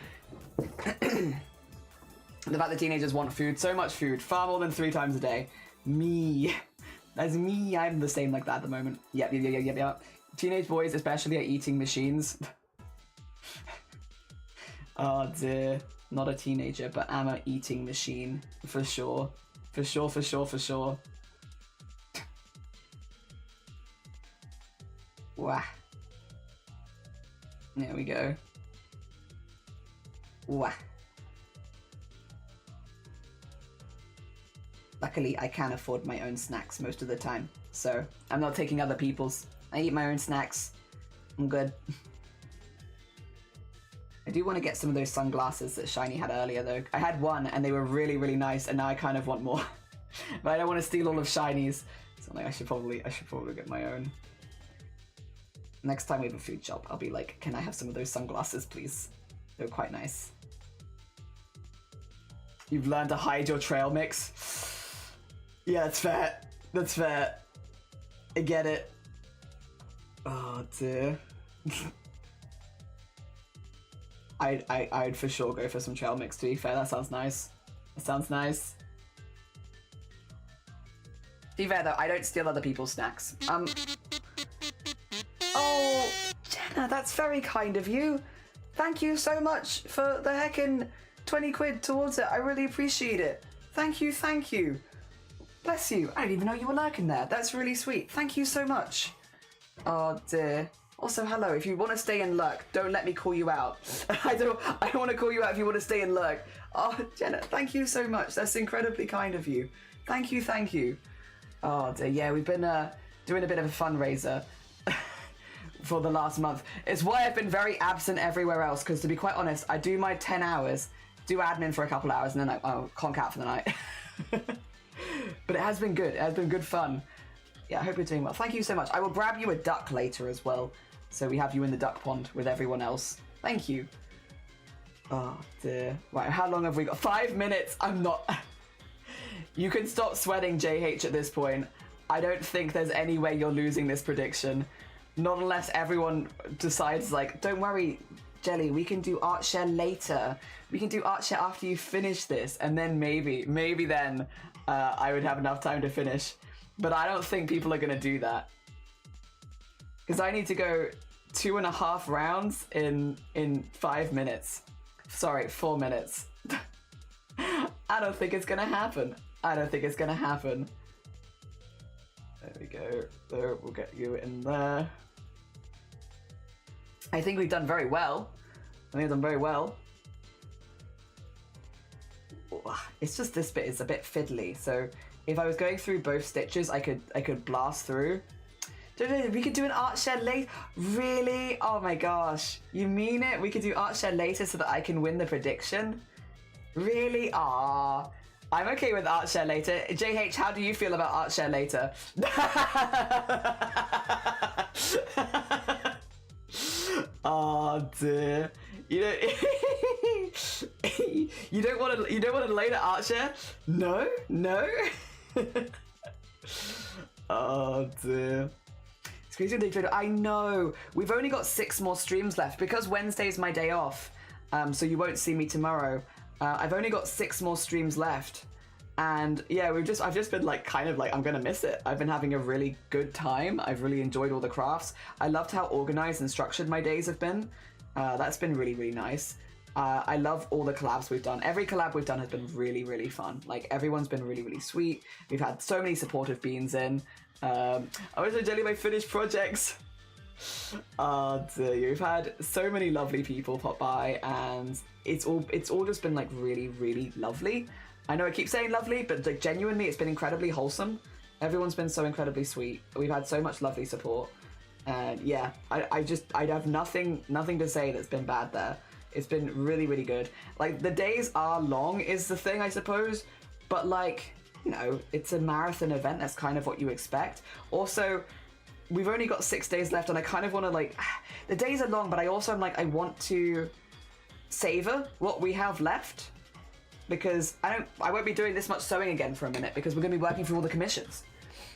The fact that teenagers want food, so much food, far more than 3 times a day. Me. That's me, I'm the same like that at the moment. Yep. Teenage boys especially are eating machines. Oh dear. Not a teenager, but I'm a eating machine. For sure. For sure, for sure, for sure. Wah. There we go. Wah. Luckily, I can afford my own snacks most of the time, so I'm not taking other people's. I eat my own snacks. I'm good. I do want to get some of those sunglasses that Shiny had earlier, though. I had one, and they were really, really nice, and now I kind of want more. But I don't want to steal all of Shiny's, so like, I should probably get my own. Next time we have a food shop, I'll be like, can I have some of those sunglasses, please? They're quite nice. You've learned to hide your trail mix. Yeah, that's fair. That's fair. I get it. Oh dear. I'd for sure go for some trail mix, to be fair. That sounds nice. That sounds nice. To be fair though, I don't steal other people's snacks. Oh, Jenna, that's very kind of you. Thank you so much for the heckin' 20 quid towards it. I really appreciate it. Thank you, thank you. Bless you. I didn't even know you were lurking there. That's really sweet. Thank you so much. Oh dear. Also, hello. If you want to stay and lurk, don't let me call you out. I don't want to call you out if you want to stay and lurk. Oh, Jenna, thank you so much. That's incredibly kind of you. Thank you, thank you. Oh dear. Yeah, we've been doing a bit of a fundraiser for the last month. It's why I've been very absent everywhere else, because to be quite honest, I do my 10 hours, do admin for a couple hours, and then I conk out for the night. But it has been good. It has been good fun. Yeah, I hope you're doing well. Thank you so much. I will grab you a duck later as well, so we have you in the duck pond with everyone else. Thank you. Oh dear. Right, how long have we got? 5 minutes. I'm not... You can stop sweating, JH, at this point. I don't think there's any way you're losing this prediction. Not unless everyone decides, like, don't worry, Jelly, we can do art share later. We can do art share after you finish this, and then maybe then I would have enough time to finish. But I don't think people are gonna do that. Because I need to go 2.5 rounds in 5 minutes. Sorry, 4 minutes. I don't think it's gonna happen. I don't think it's gonna happen. There we go. There, we'll get you in there. I think we've done very well. I think we've done very well. It's just this bit is a bit fiddly. So if I was going through both stitches, I could blast through. We could do an art share later. Really? Oh my gosh. You mean it? We could do art share later so that I can win the prediction? Really? Ah. I'm okay with art share later. JH, how do you feel about art share later? Oh dear. You don't want to later art share? No? No? Oh dear. Squeezing the trade. I know. We've only got 6 more streams left because Wednesday's my day off. So you won't see me tomorrow. I've only got 6 more streams left. And yeah, I've just been like, kind of like, I'm gonna miss it. I've been having a really good time. I've really enjoyed all the crafts. I loved how organized and structured my days have been. That's been really, really nice. I love all the collabs we've done. Every collab we've done has been really, really fun. Like, everyone's been really, really sweet. We've had so many supportive beans in. I wish I jelly my finished projects. Oh dear, you've had so many lovely people pop by, and it's all just been like really, really lovely. I know I keep saying lovely, but like genuinely, it's been incredibly wholesome. Everyone's been so incredibly sweet. We've had so much lovely support, and yeah, I'd have nothing to say that's been bad there. It's been really, really good. Like, the days are long is the thing, I suppose, but like, you know, it's a marathon event. That's kind of what you expect. Also, we've only got 6 days left, and I kind of want to like, the days are long, but I also am like, I want to savor what we have left, because I won't be doing this much sewing again for a minute, because we're going to be working through all the commissions.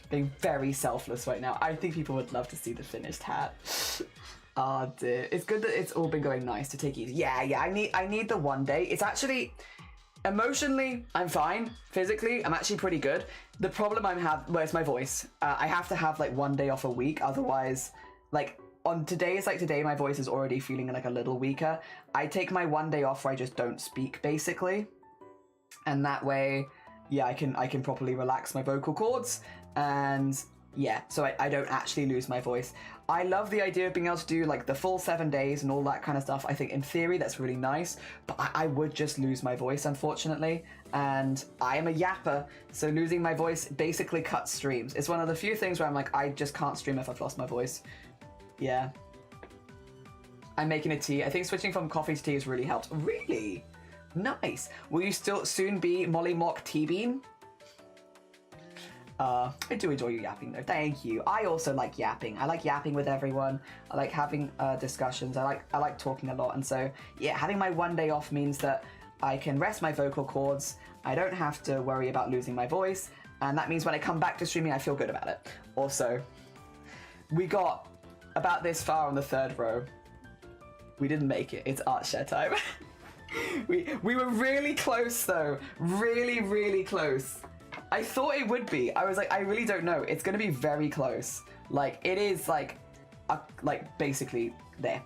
Being very selfless right now. I think people would love to see the finished hat. Oh dear. It's good that it's all been going nice to take easy. Yeah, I need the one day. It's actually, emotionally, I'm fine. Physically, I'm actually pretty good. The problem I'm having, well, it's my voice. I have to have like 1 day off a week. Otherwise, like on todays like today, my voice is already feeling like a little weaker. I take my 1 day off where I just don't speak, basically. And that way, yeah, I can properly relax my vocal cords, and yeah, so I don't actually lose my voice. I love the idea of being able to do like the full 7 days and all that kind of stuff. I think in theory that's really nice, but I would just lose my voice, unfortunately, and I am a yapper, so losing my voice basically cuts streams. It's one of the few things where I'm like, I just can't stream if I've lost my voice. Yeah. I'm making a tea. I think switching from coffee to tea has really helped. Really? Nice. Will you still soon be Molly Mock Tea Bean? I do enjoy you yapping though. Thank you. I also like yapping. I like yapping with everyone. I like having discussions. I like talking a lot, and so yeah, having my 1 day off means that I can rest my vocal cords. I don't have to worry about losing my voice, and that means when I come back to streaming, I feel good about it. Also, we got about this far on the 3rd row. We didn't make it. It's art share time. we were really close though. Really, really close. I thought it would be. I was like, I really don't know. It's gonna be very close. Like it is like basically there.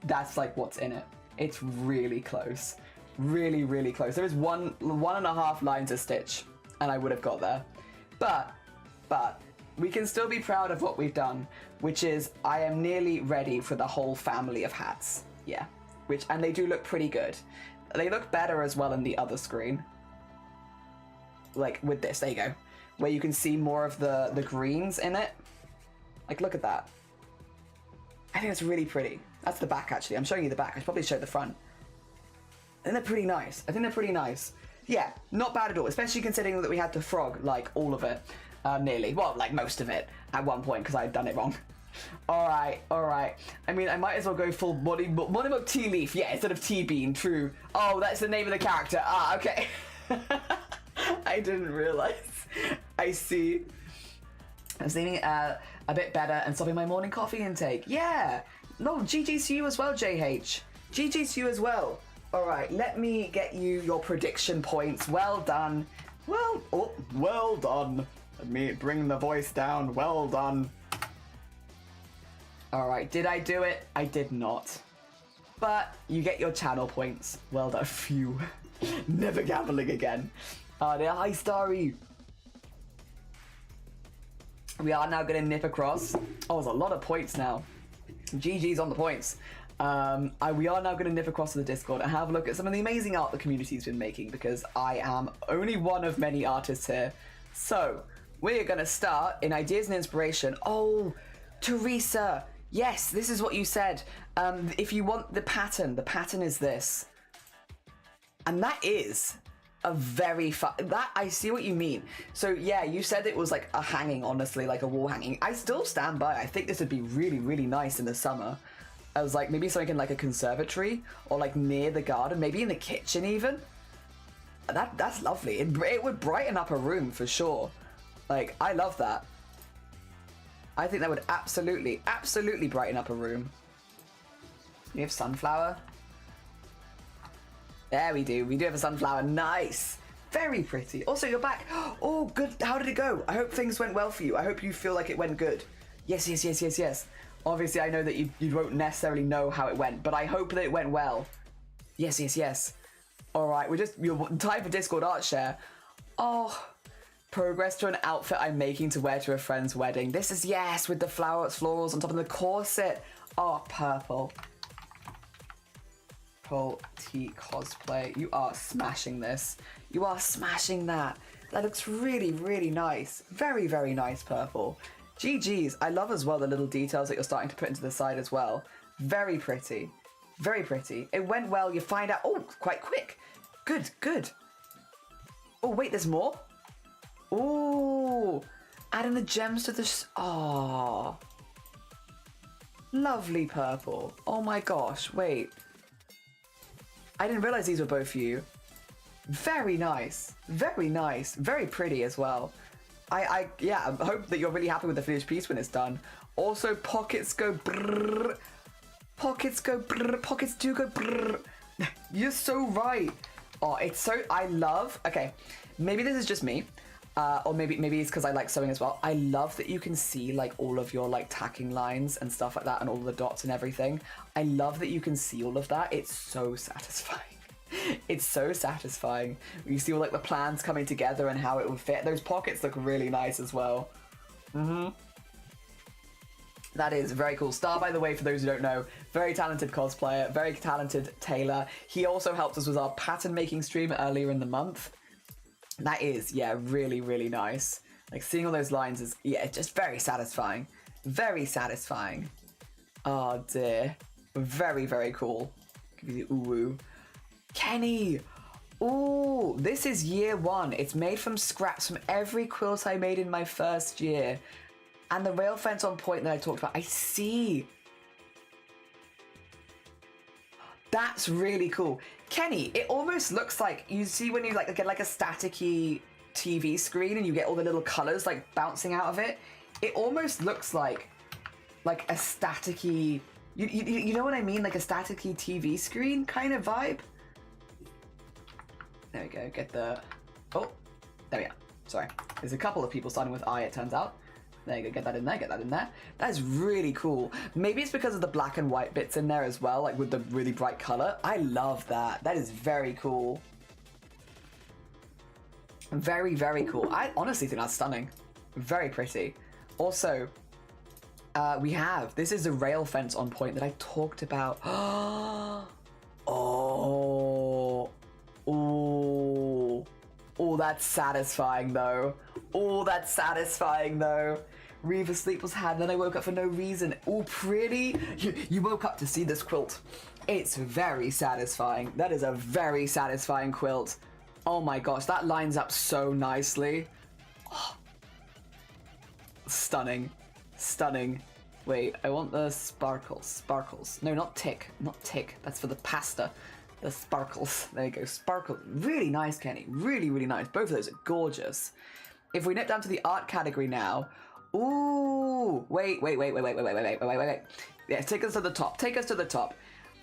That's like what's in it. It's really close. Really, really close. There is one and a half lines of stitch, and I would have got there. But we can still be proud of what we've done, which is I am nearly ready for the whole family of hats. Yeah, and they do look pretty good. They look better as well in the other screen. Like with this, there you go, where you can see more of the greens in it. Like look at that. I think it's really pretty. That's the back actually. I'm showing you the back. I should probably show the front. And they're pretty nice. I think they're pretty nice. Yeah, not bad at all, especially considering that we had to frog like all of it. Nearly. Well, like most of it at one point because I had done it wrong. Alright. I mean, I might as well go full Monomoke Tea Leaf. Yeah, instead of Tea Bean. True. Oh, that's the name of the character. Ah, okay. I didn't realize. I see. I was thinking a bit better and stopping my morning coffee intake. Yeah. No, GG's to you as well, JH. GG's to you as well. Alright, let me get you your prediction points. Well done. Well done. Let me bring the voice down. Well done. Alright, did I do it? I did not. But you get your channel points. Well done. Phew. Never gambling again. Hi, Starry. We are now going to nip across. Oh, there's a lot of points now. GG's on the points. We are now going to nip across to the Discord and have a look at some of the amazing art the community's been making, because I am only one of many artists here. So, we're going to start in ideas and inspiration. Oh, Teresa. Yes, this is what you said. If you want the pattern is this. And that is a very fun... I see what you mean. So, yeah, you said it was like a hanging, honestly, like a wall hanging. I still stand by. I think this would be really, really nice in the summer. I was like, maybe something in like a conservatory or like near the garden, maybe in the kitchen even. That's lovely. It would brighten up a room for sure. Like, I love that. I think that would absolutely, absolutely brighten up a room. We have sunflower. There we do. We do have a sunflower. Nice. Very pretty. Also, you're back. Oh, good. How did it go? I hope things went well for you. I hope you feel like it went good. Yes. Obviously, I know that you won't necessarily know how it went, but I hope that it went well. Yes. All right, you're time for Discord art share. Oh, progress to an outfit I'm making to wear to a friend's wedding. This is, yes, with the florals on top of the corset. Oh, purple. T cosplay. You are smashing this. You are smashing that. That looks really, really nice. Very, very nice purple. GG's. I love as well the little details that you're starting to put into the side as well. Very pretty. Very pretty. It went well. You find out. Oh, quite quick. Good. Oh, wait, there's more? Oh, adding the gems to the... Oh. Lovely purple. Oh my gosh, wait. I didn't realize these were both you. Very nice. Very pretty as well. I hope that you're really happy with the finished piece when it's done. Also, pockets go brrr. Pockets go brrr. Pockets do go brrr. You're so right. Oh, it's so... I love... Okay, maybe this is just me. Or maybe it's because I like sewing as well. I love that you can see like all of your like tacking lines and stuff like that and all the dots and everything. I love that you can see all of that. It's so satisfying. It's so satisfying. You see all like the plans coming together and how it would fit. Those pockets look really nice as well. That is very cool. Star, by the way, for those who don't know, very talented cosplayer, very talented tailor. He also helped us with our pattern making stream earlier in the month. That is, yeah, really, really nice. Like, seeing all those lines is, yeah, just very satisfying. Very satisfying. Oh, dear. Very, very cool. Give you the ooh-woo. Kenny! Ooh, this is year one. It's made from scraps from every quilt I made in my first year. And the rail fence on point that I talked about. I see. That's really cool. Kenny, it almost looks like, you see when you like get like a staticky TV screen and you get all the little colors like bouncing out of it? It almost looks like a staticky You know what I mean? Like a staticky TV screen kind of vibe. There we go. Get the... Oh, there we are. Sorry. There's a couple of people starting with I, it turns out. There you go. Get that in there. Get that in there. That is really cool. Maybe it's because of the black and white bits in there as well, like with the really bright color. I love that. That is very cool. Very, very cool. I honestly think that's stunning. Very pretty. Also, we have... This is the rail fence on point that I talked about. Oh. Ooh. Oh, that's satisfying though. Oh, that's satisfying though. Reaver sleep was had, and then I woke up for no reason. Oh, pretty. You woke up to see this quilt. It's very satisfying. That is a very satisfying quilt. Oh my gosh, that lines up so nicely. Oh. Stunning. Stunning. Wait, I want the sparkles. Sparkles. No, not tick. Not tick. That's for the pasta. The sparkles. There you go. Sparkle. Really nice, Kenny. Really, really nice. Both of those are gorgeous. If we nip down to the art category now. Ooh. Wait. Yeah, take us to the top. Take us to the top.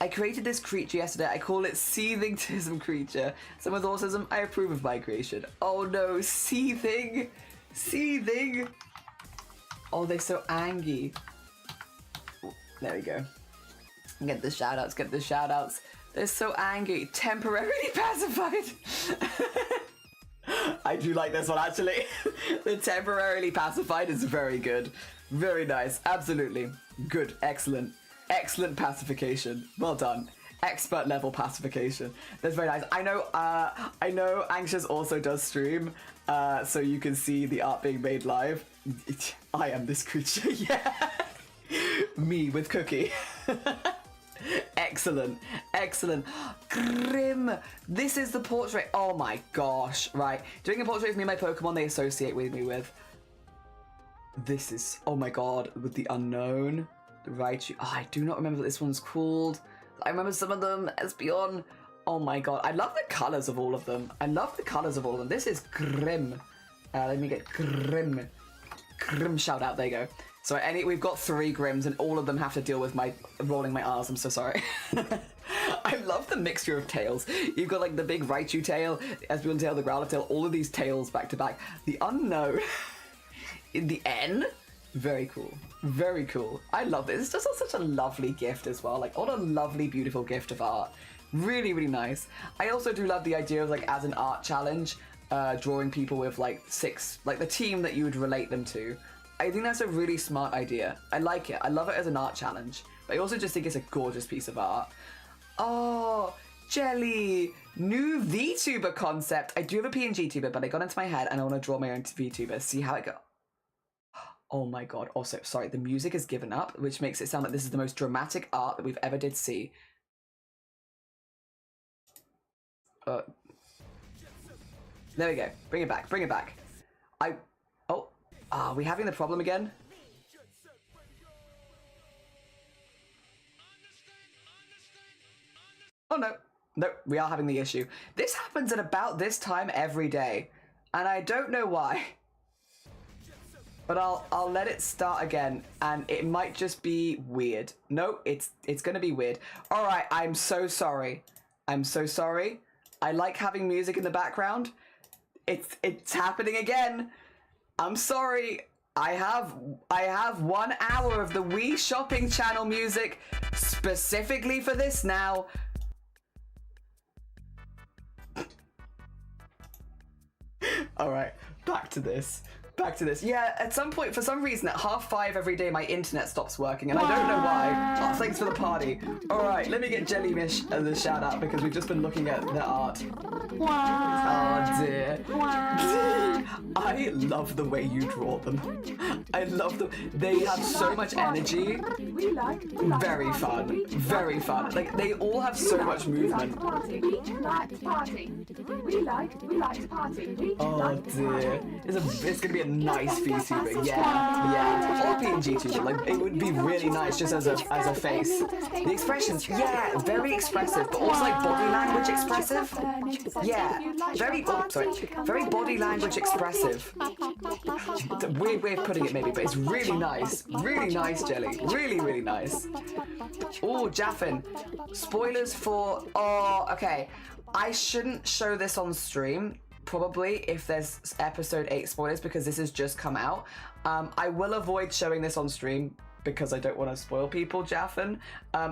I created this creature yesterday. I call it Seething Tism Creature. Someone with autism, I approve of my creation. Oh no, seething. Seething. Oh, they're so angry. Ooh, there we go. Get the shout outs, get the shout outs. They're so angry. Temporarily pacified. I do like this one actually. The temporarily pacified is very good. Very nice. Absolutely. Good. Excellent. Excellent pacification. Well done. Expert level pacification. That's very nice. I know Anxious also does stream, so you can see the art being made live. I am this creature, yeah. Me with Cookie. Excellent, excellent. Grim. This is the portrait. Oh my gosh, right. Doing a portrait of me and my Pokemon they associate with me with. This is, oh my god, with the unknown. The Raichu. Oh, I do not remember what this one's called. I remember some of them, Espeon. Oh my god, I love the colours of all of them. I love the colours of all of them. This is Grim. Let me get Grim. Grim shout out, there you go. So we've got 3 Grims and all of them have to deal with my rolling my R's, I'm so sorry. I love the mixture of tails. You've got like the big Raichu tail, the Espeon tail, the Growlithe tail, all of these tails back to back. The unknown in the N, very cool. Very cool. I love this. It's just such a lovely gift as well. Like, what a lovely, beautiful gift of art. Really, really nice. I also do love the idea of like as an art challenge, drawing people with like 6, like the team that you would relate them to. I think that's a really smart idea. I like it. I love it as an art challenge. But I also just think it's a gorgeous piece of art. Oh, Jelly! New VTuber concept. I do have a PNG tuber, but I got into my head and I want to draw my own VTuber. See how it goes. Oh my god. Also, sorry, the music has given up, which makes it sound like this is the most dramatic art that we've ever did see. There we go. Bring it back. Bring it back. Are we having the problem again? Oh no. No, we are having the issue. This happens at about this time every day. And I don't know why. But I'll let it start again, and it might just be weird. No, it's gonna be weird. All right, I'm so sorry. I'm so sorry. I like having music in the background. It's happening again. I'm sorry. I have 1 hour of the Wii Shopping Channel music specifically for this now. All right, back to this. Back to this. Yeah, at some point, for some reason, at 5:30 every day, my internet stops working, and I don't know why. Oh, thanks for the party. All right, let me get Jellymish as a shout out because we've just been looking at the art. Oh dear. I love the way you draw them. I love them. They have so much energy. Very fun. Very fun. Like, they all have so much movement. Oh dear. It's gonna be a nice VTuber. Yeah. Or PNG tuber. Like, it would be really nice just as a face. The expressions, yeah, very expressive, but also like body language expressive. Yeah. Very body language expressive. creative. It's a weird way of putting it maybe, but it's really nice. Really nice, Jelly. Really, really nice. Oh, Jaffin. Spoilers for... Oh, okay. I shouldn't show this on stream, probably, if there's episode 8 spoilers, because this has just come out. I will avoid showing this on stream because I don't want to spoil people, Jaffin.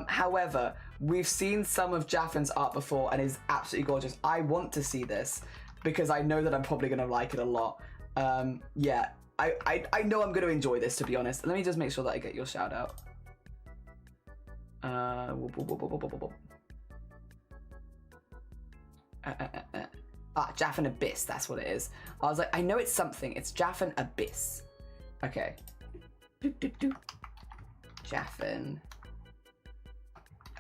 However, we've seen some of Jaffin's art before and it's absolutely gorgeous. I want to see this because I know that I'm probably going to like it a lot. Yeah, I know I'm going to enjoy this, to be honest. Let me just make sure that I get your shout out. Jaffin Abyss, that's what it is. I was like, I know it's something. It's Jaffin Abyss. Okay. Jaffin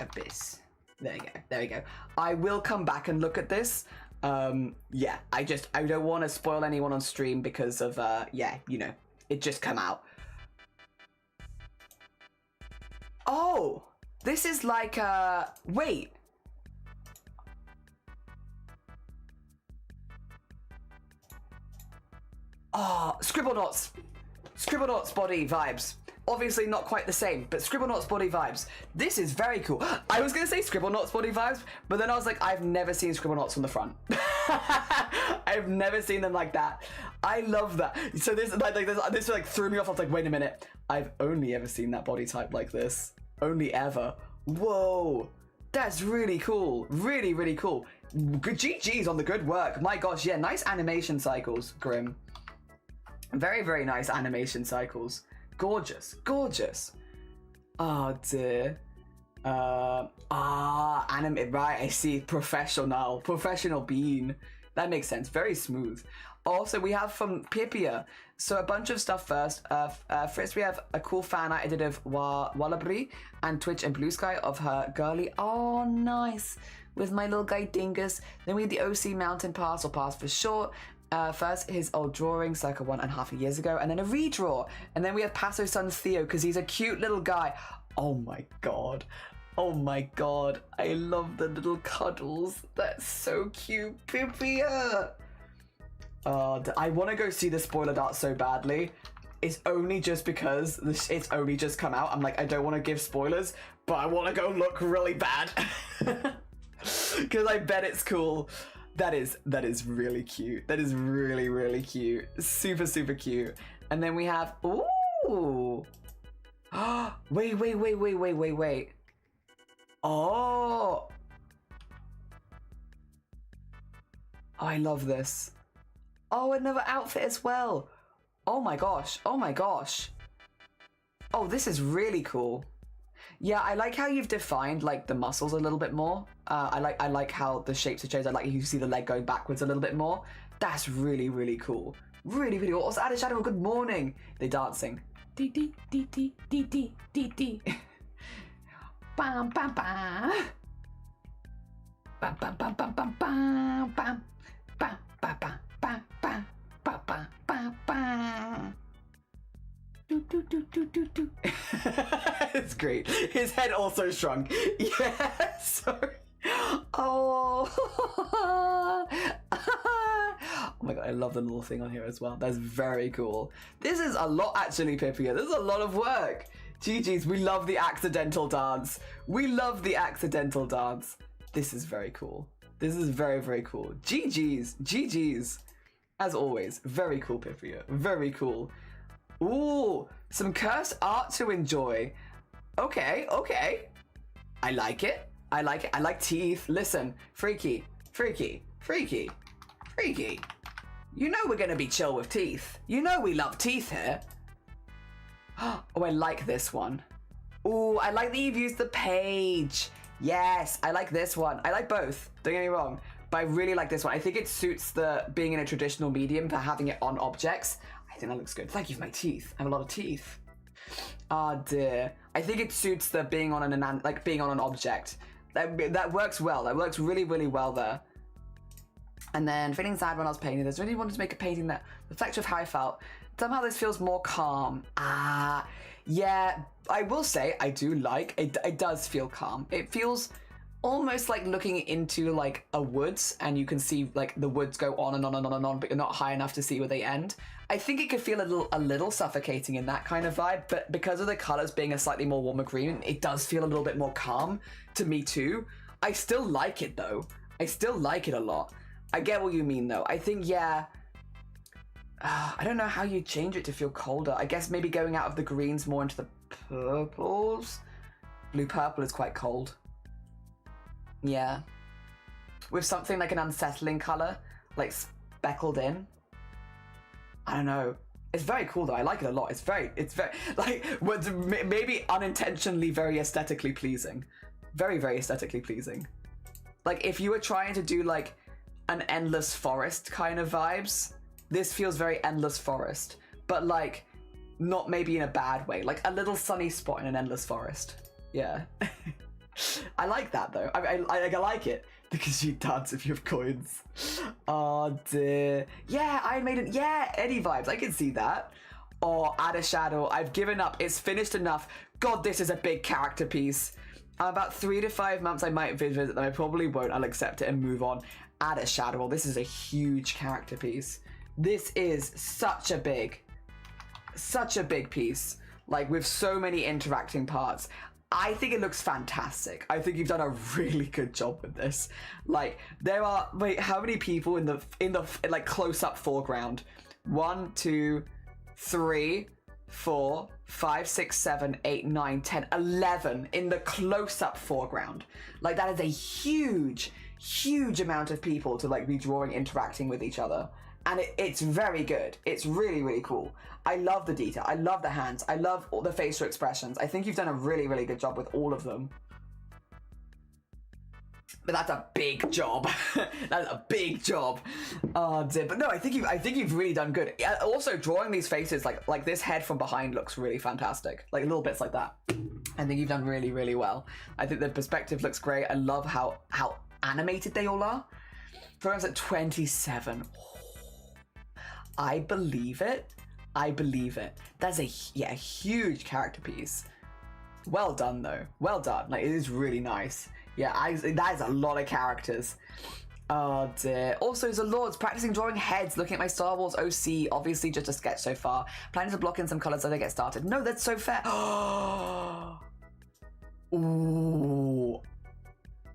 Abyss. There you go. There we go. I will come back and look at this. Yeah, I don't want to spoil anyone on stream because of, yeah, you know, it just come out. Oh, this is like, wait. Oh, Scribblenauts body vibes. Obviously not quite the same, but Scribblenauts body vibes. This is very cool. I was gonna say Scribblenauts body vibes, but then I was like, I've never seen Scribblenauts from the front. I've never seen them like that. I love that. So this like threw me off. I was like, wait a minute. I've only ever seen that body type like this. Only ever. Whoa. That's really cool. Really, really cool. GG's on the good work. My gosh, yeah, nice animation cycles, Grim. Very, very nice animation cycles. Gorgeous, gorgeous. Oh dear. Anime, right, I see. Professional bean. That makes sense. Very smooth. Also, we have from Pipia. So a bunch of stuff first. First we have a cool fan art I did of Wallabri and Twitch and Blue Sky of her girly. Oh, nice. With my little guy Dingus. Then we have the OC Mountain Pass, or Pass for short. First, his old drawing circa 1.5 years ago, and then a redraw. And then we have Passo's son Theo, because he's a cute little guy. Oh my god. Oh my god. I love the little cuddles. That's so cute. Pipia. I want to go see the spoiler art so badly. It's only just because it's only just come out. I'm like, I don't want to give spoilers, but I want to go look really bad. Because I bet it's cool. That is really cute. That is really, really cute. Super, super cute. And then we have, ooh. Wait. Oh, I love this. Oh, another outfit as well. Oh my gosh. Oh, this is really cool. Yeah, I like how you've defined like the muscles a little bit more. I like how the shapes have changed. I like you see the leg going backwards a little bit more. That's really, really cool. Really, really cool. Also, Added Shadow, good morning. They're dancing. Dee dee dee dee dee dee dee dee. Bam bam bam. Bam bam bam bam bam bam bam bam bam bam bam bam bam bam bam bam. Do, do, do, do, do, do. It's great. His head also shrunk. Yeah, sorry. Oh. Oh my god, I love the little thing on here as well. That's very cool. This is a lot actually, Pipia. This is a lot of work. GG's, we love the accidental dance. We love the accidental dance. This is very cool. This is very, very cool. GG's. As always, very cool, Pipia. Very cool. Ooh, some cursed art to enjoy. Okay. I like it. I like teeth. Listen, freaky. You know we're gonna be chill with teeth. You know we love teeth here. Oh, I like this one. Ooh, I like that you've used the page. Yes, I like this one. I like both, don't get me wrong. But I really like this one. I think it suits the being in a traditional medium for having it on objects. I think that looks good. Thank you for my teeth. I have a lot of teeth. Ah dear. I think it suits the being on an object. That works well. That works really, really well there. And then feeling sad when I was painting this. I really wanted to make a painting that reflects how I felt. Somehow this feels more calm. Yeah. I will say I do like it. It does feel calm. It feels almost like looking into like a woods, and you can see like the woods go on and on and on and on, but you're not high enough to see where they end. I think it could feel a little suffocating in that kind of vibe, but because of the colors being a slightly more warmer green, it does feel a little bit more calm to me too. I still like it though. I still like it a lot. I get what you mean though. I think, yeah, I don't know how you change it to feel colder. I guess maybe going out of the greens more into the purples. Blue purple is quite cold. Yeah. With something like an unsettling color, like speckled in. I don't know. It's very cool though. I like it a lot. It's very like maybe unintentionally very aesthetically pleasing. Very, very aesthetically pleasing. Like if you were trying to do like an endless forest kind of vibes, this feels very endless forest, but like not maybe in a bad way, like a little sunny spot in an endless forest. Yeah. I like that though. I like it because you dance if you have coins. Oh dear. Yeah, I made it. Yeah, Eddie vibes. I can see that. Or add a shadow. I've given up. It's finished enough. God, this is a big character piece. About 3 to 5 months I might visit them. I probably won't. I'll accept it and move on. Add a shadow. This is a huge character piece. This is such a big piece. Like with so many interacting parts. I think it looks fantastic. I think you've done a really good job with this. Like there are, wait, how many people in the like close-up foreground? 1, 2, 3, 4, 5, 6, 7, 8, 9, 10, 11 in the close-up foreground. Like that is a huge amount of people to like be drawing, interacting with each other. And it's very good. It's really, really cool. I love the detail. I love the hands. I love all the facial expressions. I think you've done a really, really good job with all of them. But that's a big job. That is a big job. Oh dear. But no, I think you've really done good. Also, drawing these faces, like this head from behind looks really fantastic. Like little bits like that. I think you've done really, really well. I think the perspective looks great. I love how animated they all are. Programs at 27. I believe it. I believe it. That's a huge character piece. Well done though. Well done. Like it is really nice. Yeah, that is a lot of characters. Oh dear. Also, Zalord's practicing drawing heads, looking at my Star Wars OC. Obviously just a sketch so far. Planning to block in some colors so they get started. No, that's so fair. Ooh.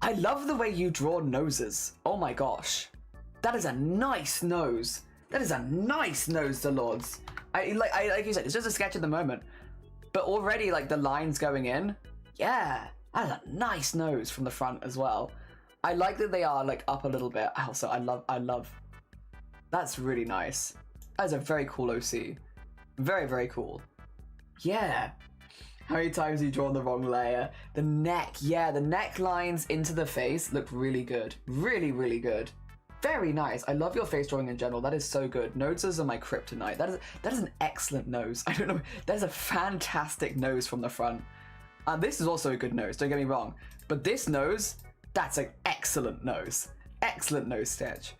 I love the way you draw noses. Oh my gosh. That is a nice nose. That is a nice nose, Zalord's. Like you said, it's just a sketch at the moment. But already, like, the lines going in. Yeah, that is a nice nose from the front as well. I like that they are, like, up a little bit. Also, I love. That's really nice. That is a very cool OC. Very, very cool. Yeah. How many times have you drawn the wrong layer? The neck. Yeah, the neck lines into the face look really good. Really, really good. Very nice. I love your face drawing in general. That is so good. Noses are my kryptonite. That is an excellent nose. I don't know. That is a fantastic nose from the front. And this is also a good nose. Don't get me wrong. But this nose, that's an excellent nose. Excellent nose sketch.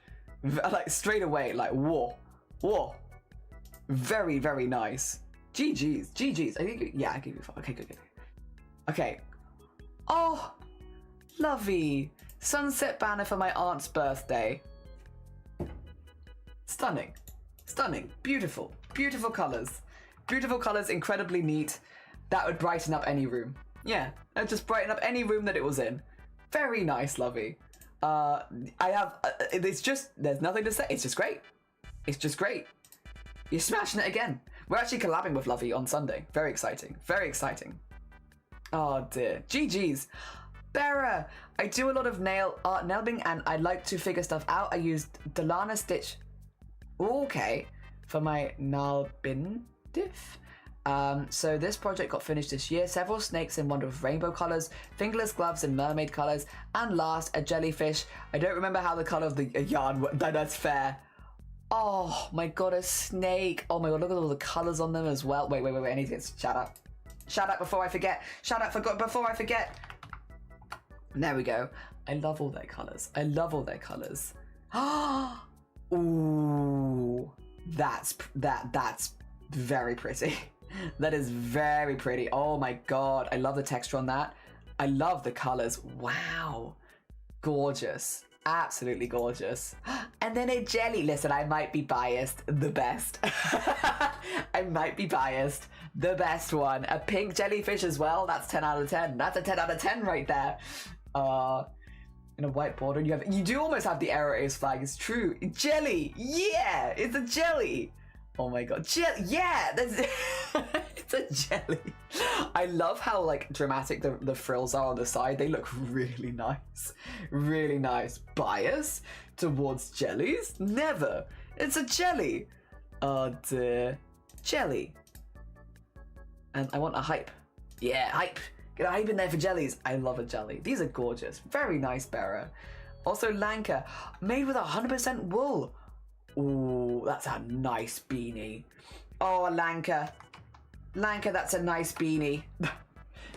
Like straight away, like whoa, whoa. Very, very nice. GG's. I think I give you 5. Okay, good. Okay. Oh, lovey. Sunset banner for my aunt's birthday. Stunning, beautiful colors, incredibly neat. That would brighten up any room. Yeah, that would just brighten up any room that it was in. Very nice, Lovey. There's nothing to say. It's just great. You're smashing it again. We're actually collabing with Lovey on Sunday. Very exciting. Oh dear. GG's. Bera, I do a lot of nail art nailbing and I like to figure stuff out. I used Delana Stitch, okay, for my nailbin diff. So this project got finished this year. Several snakes in wonder with rainbow colors, fingerless gloves in mermaid colors, and last, a jellyfish. I don't remember how the color of the yarn, that's fair. Oh my god, a snake. Oh my god, look at all the colors on them as well. Wait, I need to get shout out before I forget. Before I forget. There we go. I love all their colors. Ooh, that's very pretty. That is very pretty. Oh my god, I love the texture on that. I love the colors. Wow. Gorgeous. Absolutely gorgeous. And then a jelly. Listen, I might be biased. The best. I might be biased. The best one. A pink jellyfish as well. That's 10 out of 10. That's a 10 out of 10 right there. In a white border, you do almost have the aerospace flag. It's true. Jelly. Yeah, it's a jelly. Oh my god. Yeah, that's it's a jelly. I love how like dramatic the frills are on the side. They look really nice. Really nice. Bias towards jellies? Never. It's a jelly. The jelly. And I want a hype. Yeah, hype. Get a hype in there for jellies. I love a jelly. These are gorgeous. Very nice bearer. Also Lanka, made with 100% wool. Ooh, that's a nice beanie. Oh, Lanka. Lanka, that's a nice beanie.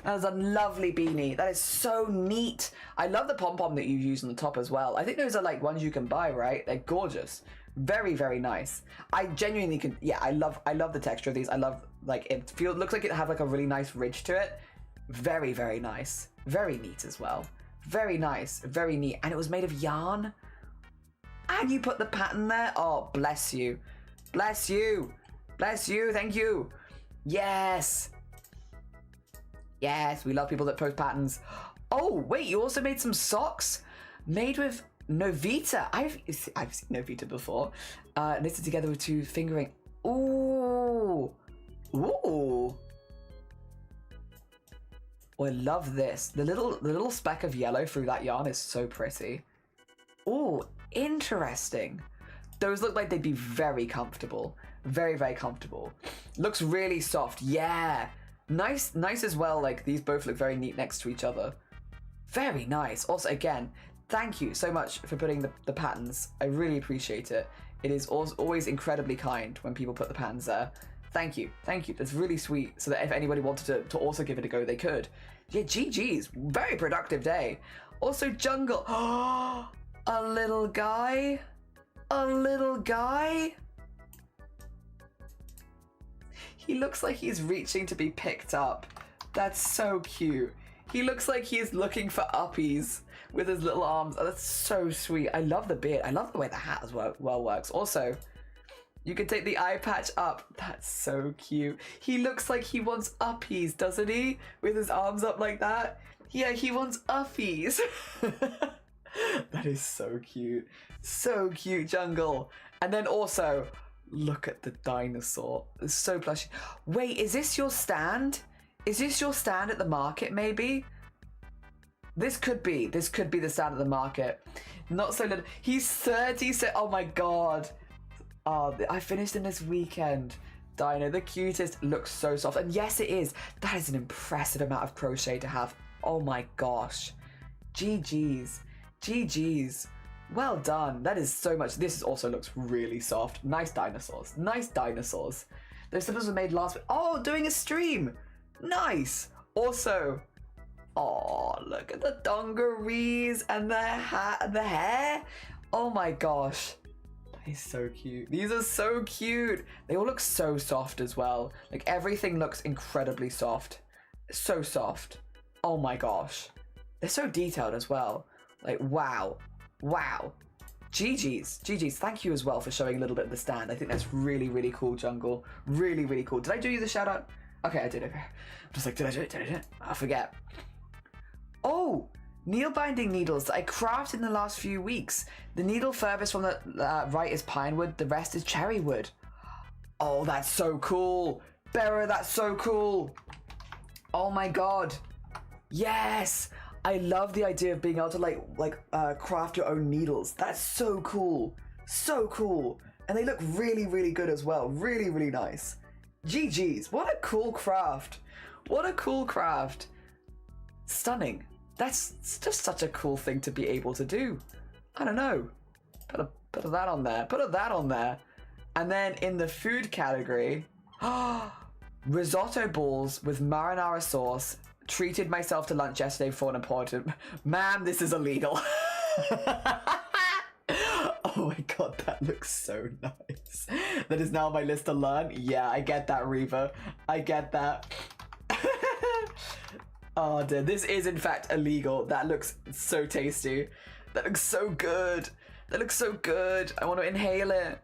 That is a lovely beanie. That is so neat. I love the pom-pom that you use on the top as well. I think those are like ones you can buy, right? They're gorgeous. Very, very nice. I genuinely can, yeah, I love the texture of these. I love, like, looks like it have like a really nice ridge to it. Very, very nice. Very neat as well. Very nice. Very neat. And it was made of yarn. And you put the pattern there. Oh, bless you. Bless you. Bless you. Thank you. Yes. Yes, we love people that post patterns. Oh, wait, you also made some socks made with Novita. I've seen Novita before. Knitted together with two fingering. Ooh. Ooh. Oh, I love this. The little speck of yellow through that yarn is so pretty. Ooh, interesting. Those look like they'd be very comfortable. Very, very comfortable. Looks really soft. Yeah. Nice as well. Like, these both look very neat next to each other. Very nice. Also, again, thank you so much for putting the patterns. I really appreciate it. It is always incredibly kind when people put the patterns there. Thank you. Thank you. That's really sweet. So that if anybody wanted to also give it a go, they could. Yeah, GG's. Very productive day. Also, Jungle. Oh, a little guy. A little guy. He looks like he's reaching to be picked up. That's so cute. He looks like he's looking for uppies with his little arms. Oh, that's so sweet. I love the beard. I love the way the hat as well works. Also, you can take the eye patch up. That's so cute. He looks like he wants uppies, doesn't he? With his arms up like that. Yeah, he wants uppies. That is so cute. So cute, Jungle. And then also, look at the dinosaur. It's so plushy. Wait, is this your stand? Is this your stand at the market, maybe? This could be the stand at the market. Not so little. He's 30, so, oh my god. Oh, I finished him this weekend. Dino, the cutest, looks so soft. And yes, it is. That is an impressive amount of crochet to have. Oh my gosh. GG's. GG's. Well done. That is so much. This also looks really soft. Nice dinosaurs. Nice dinosaurs. Those slippers were made last week. Oh, doing a stream. Nice. Also, oh, look at the dungarees and the hat and the hair. Oh my gosh. That is so cute. These are so cute. They all look so soft as well. Like, everything looks incredibly soft. So soft. Oh my gosh. They're so detailed as well. Like, wow. Wow. GG's. GG's. Thank you as well for showing a little bit of the stand. I think that's really, really cool, Jungle. Really, really cool. Did I do you the shout out? Okay, I did it. I'm just like, did I do it? Did I do it? I forget. Oh, needle binding needles that I crafted in the last few weeks. The needle furthest from the right is pine wood. The rest is cherry wood. Oh, that's so cool. Bera, that's so cool. Oh my god. Yes. I love the idea of being able to craft your own needles. That's so cool. So cool. And they look really, really good as well. Really, really nice. GG's. What a cool craft. What a cool craft. Stunning. That's just such a cool thing to be able to do. I don't know. Put that on there. Put that on there. And then in the food category, risotto balls with marinara sauce. Treated myself to lunch yesterday for an important... Ma'am, this is illegal. Oh my god, that looks so nice. That is now on my list to learn. Yeah, I get that, Reva. I get that. Oh dear, this is in fact illegal. That looks so tasty. That looks so good. That looks so good. I want to inhale it.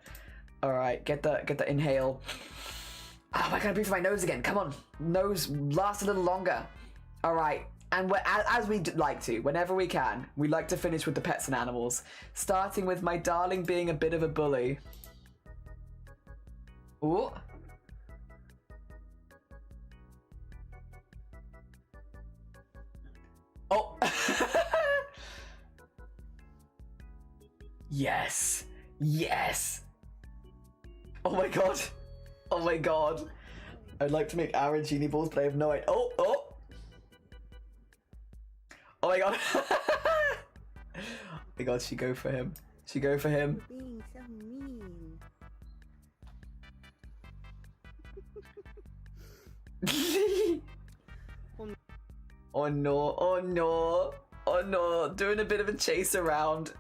All right, get the inhale. Oh, I gotta breathe through my nose again. Come on, nose last a little longer. All right, and as we like to, whenever we can, we like to finish with the pets and animals. Starting with my darling being a bit of a bully. Ooh. Oh. Yes. Yes. Oh my god. Oh my god. I'd like to make Aaron genie balls, but I have no idea. Oh, oh. Oh my god. Oh my god, she go for him. She go for him. Being so mean. Oh no, oh no, oh no, doing a bit of a chase around.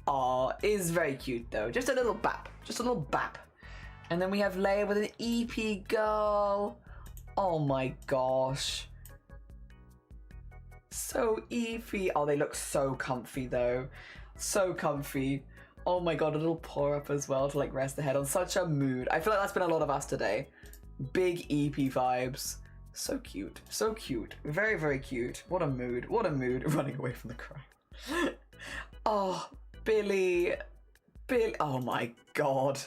Aw, is very cute though. Just a little bap, just a little bap. And then we have Leia with an EP girl. Oh my gosh. So EP. Oh, they look so comfy though. So comfy. Oh my god, a little pour up as well to like rest the head on. Such a mood. I feel like that's been a lot of us today. Big EP vibes. So cute. So cute. Very, very cute. What a mood. What a mood. Running away from the crime. Oh, Billy. Billy. Oh my god.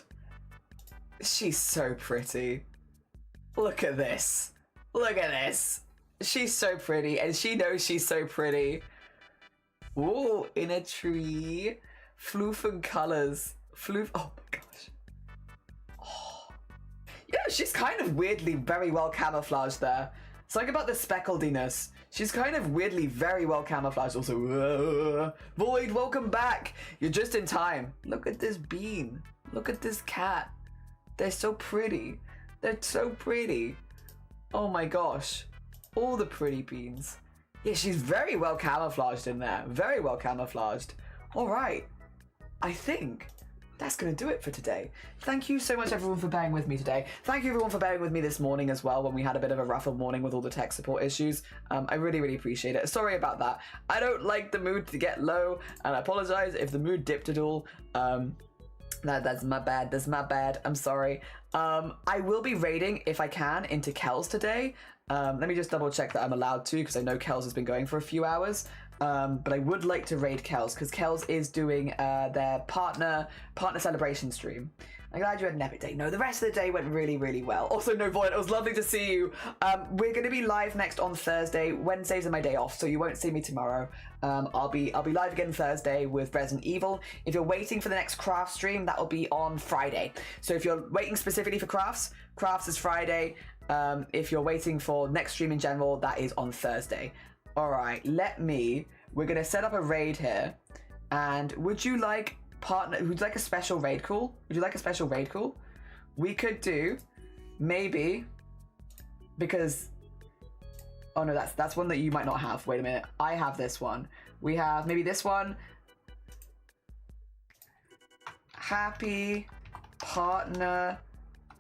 She's so pretty. Look at this. Look at this. She's so pretty and she knows she's so pretty. Ooh, in a tree. Floof and colours. Floof. Oh my gosh. Oh. Yeah, she's kind of weirdly very well camouflaged there. Something about the specklediness. She's kind of weirdly very well camouflaged. Also, Void, welcome back. You're just in time. Look at this bean. Look at this cat. They're so pretty. They're so pretty. Oh my gosh. All the pretty beans. Yeah, she's very well camouflaged in there. Very well camouflaged. All right. I think that's going to do it for today. Thank you so much, everyone, for bearing with me today. Thank you, everyone, for bearing with me this morning as well when we had a bit of a rougher morning with all the tech support issues. I really, really appreciate it. Sorry about that. I don't like the mood to get low, and I apologize if the mood dipped at all. That's my bad. That's my bad. I'm sorry. I will be raiding, if I can, into Kells today. Let me just double check that I'm allowed to, because I know Kells has been going for a few hours. But I would like to raid Kells, because Kells is doing their partner celebration stream. I'm glad you had an epic day. No, the rest of the day went really, really well. Also, no, Void, it was lovely to see you. We're going to be live next on Thursday. Wednesdays are my day off, so you won't see me tomorrow. I'll be live again Thursday with Resident Evil. If you're waiting for the next craft stream, that will be on Friday. So if you're waiting specifically for crafts is Friday. If you're waiting for next stream in general, that is on Thursday. All right, we're going to set up a raid here. And would you like a special raid call? Would you like a special raid call? We could do, maybe, because, oh no, that's one that you might not have. Wait a minute, I have this one. We have maybe this one. Happy partner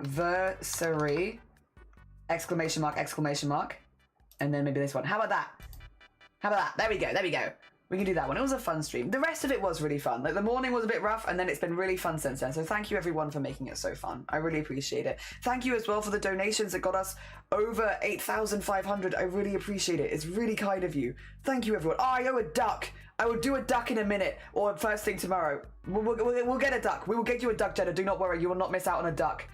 versary, exclamation mark, exclamation mark. And then maybe this one. How about that? How about that? There we go, there we go. We can do that one. It was a fun stream. The rest of it was really fun. Like, the morning was a bit rough, and then it's been really fun since then. So thank you, everyone, for making it so fun. I really appreciate it. Thank you as well for the donations that got us over 8,500. I really appreciate it. It's really kind of you. Thank you, everyone. Oh, I owe a duck. I will do a duck in a minute, or first thing tomorrow. We'll get a duck. We will get you a duck, Jenna. Do not worry. You will not miss out on a duck.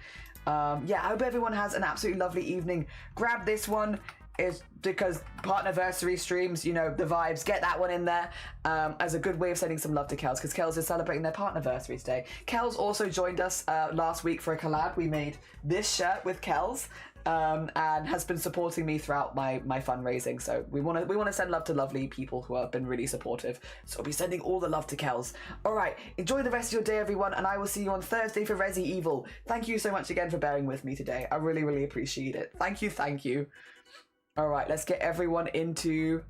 Yeah, I hope everyone has an absolutely lovely evening. Grab this one. Is because partnerversary streams, you know, the vibes, get that one in there as a good way of sending some love to Kells, because Kells is celebrating their partnerversary today. Kells also joined us last week for a collab. We made this shirt with Kells and has been supporting me throughout my fundraising. So we want to send love to lovely people who have been really supportive. So I'll be sending all the love to Kells. All right, enjoy the rest of your day, everyone, and I will see you on Thursday for Resi Evil. Thank you so much again for bearing with me today. I really, really appreciate it. Thank you, thank you. All right, let's get everyone into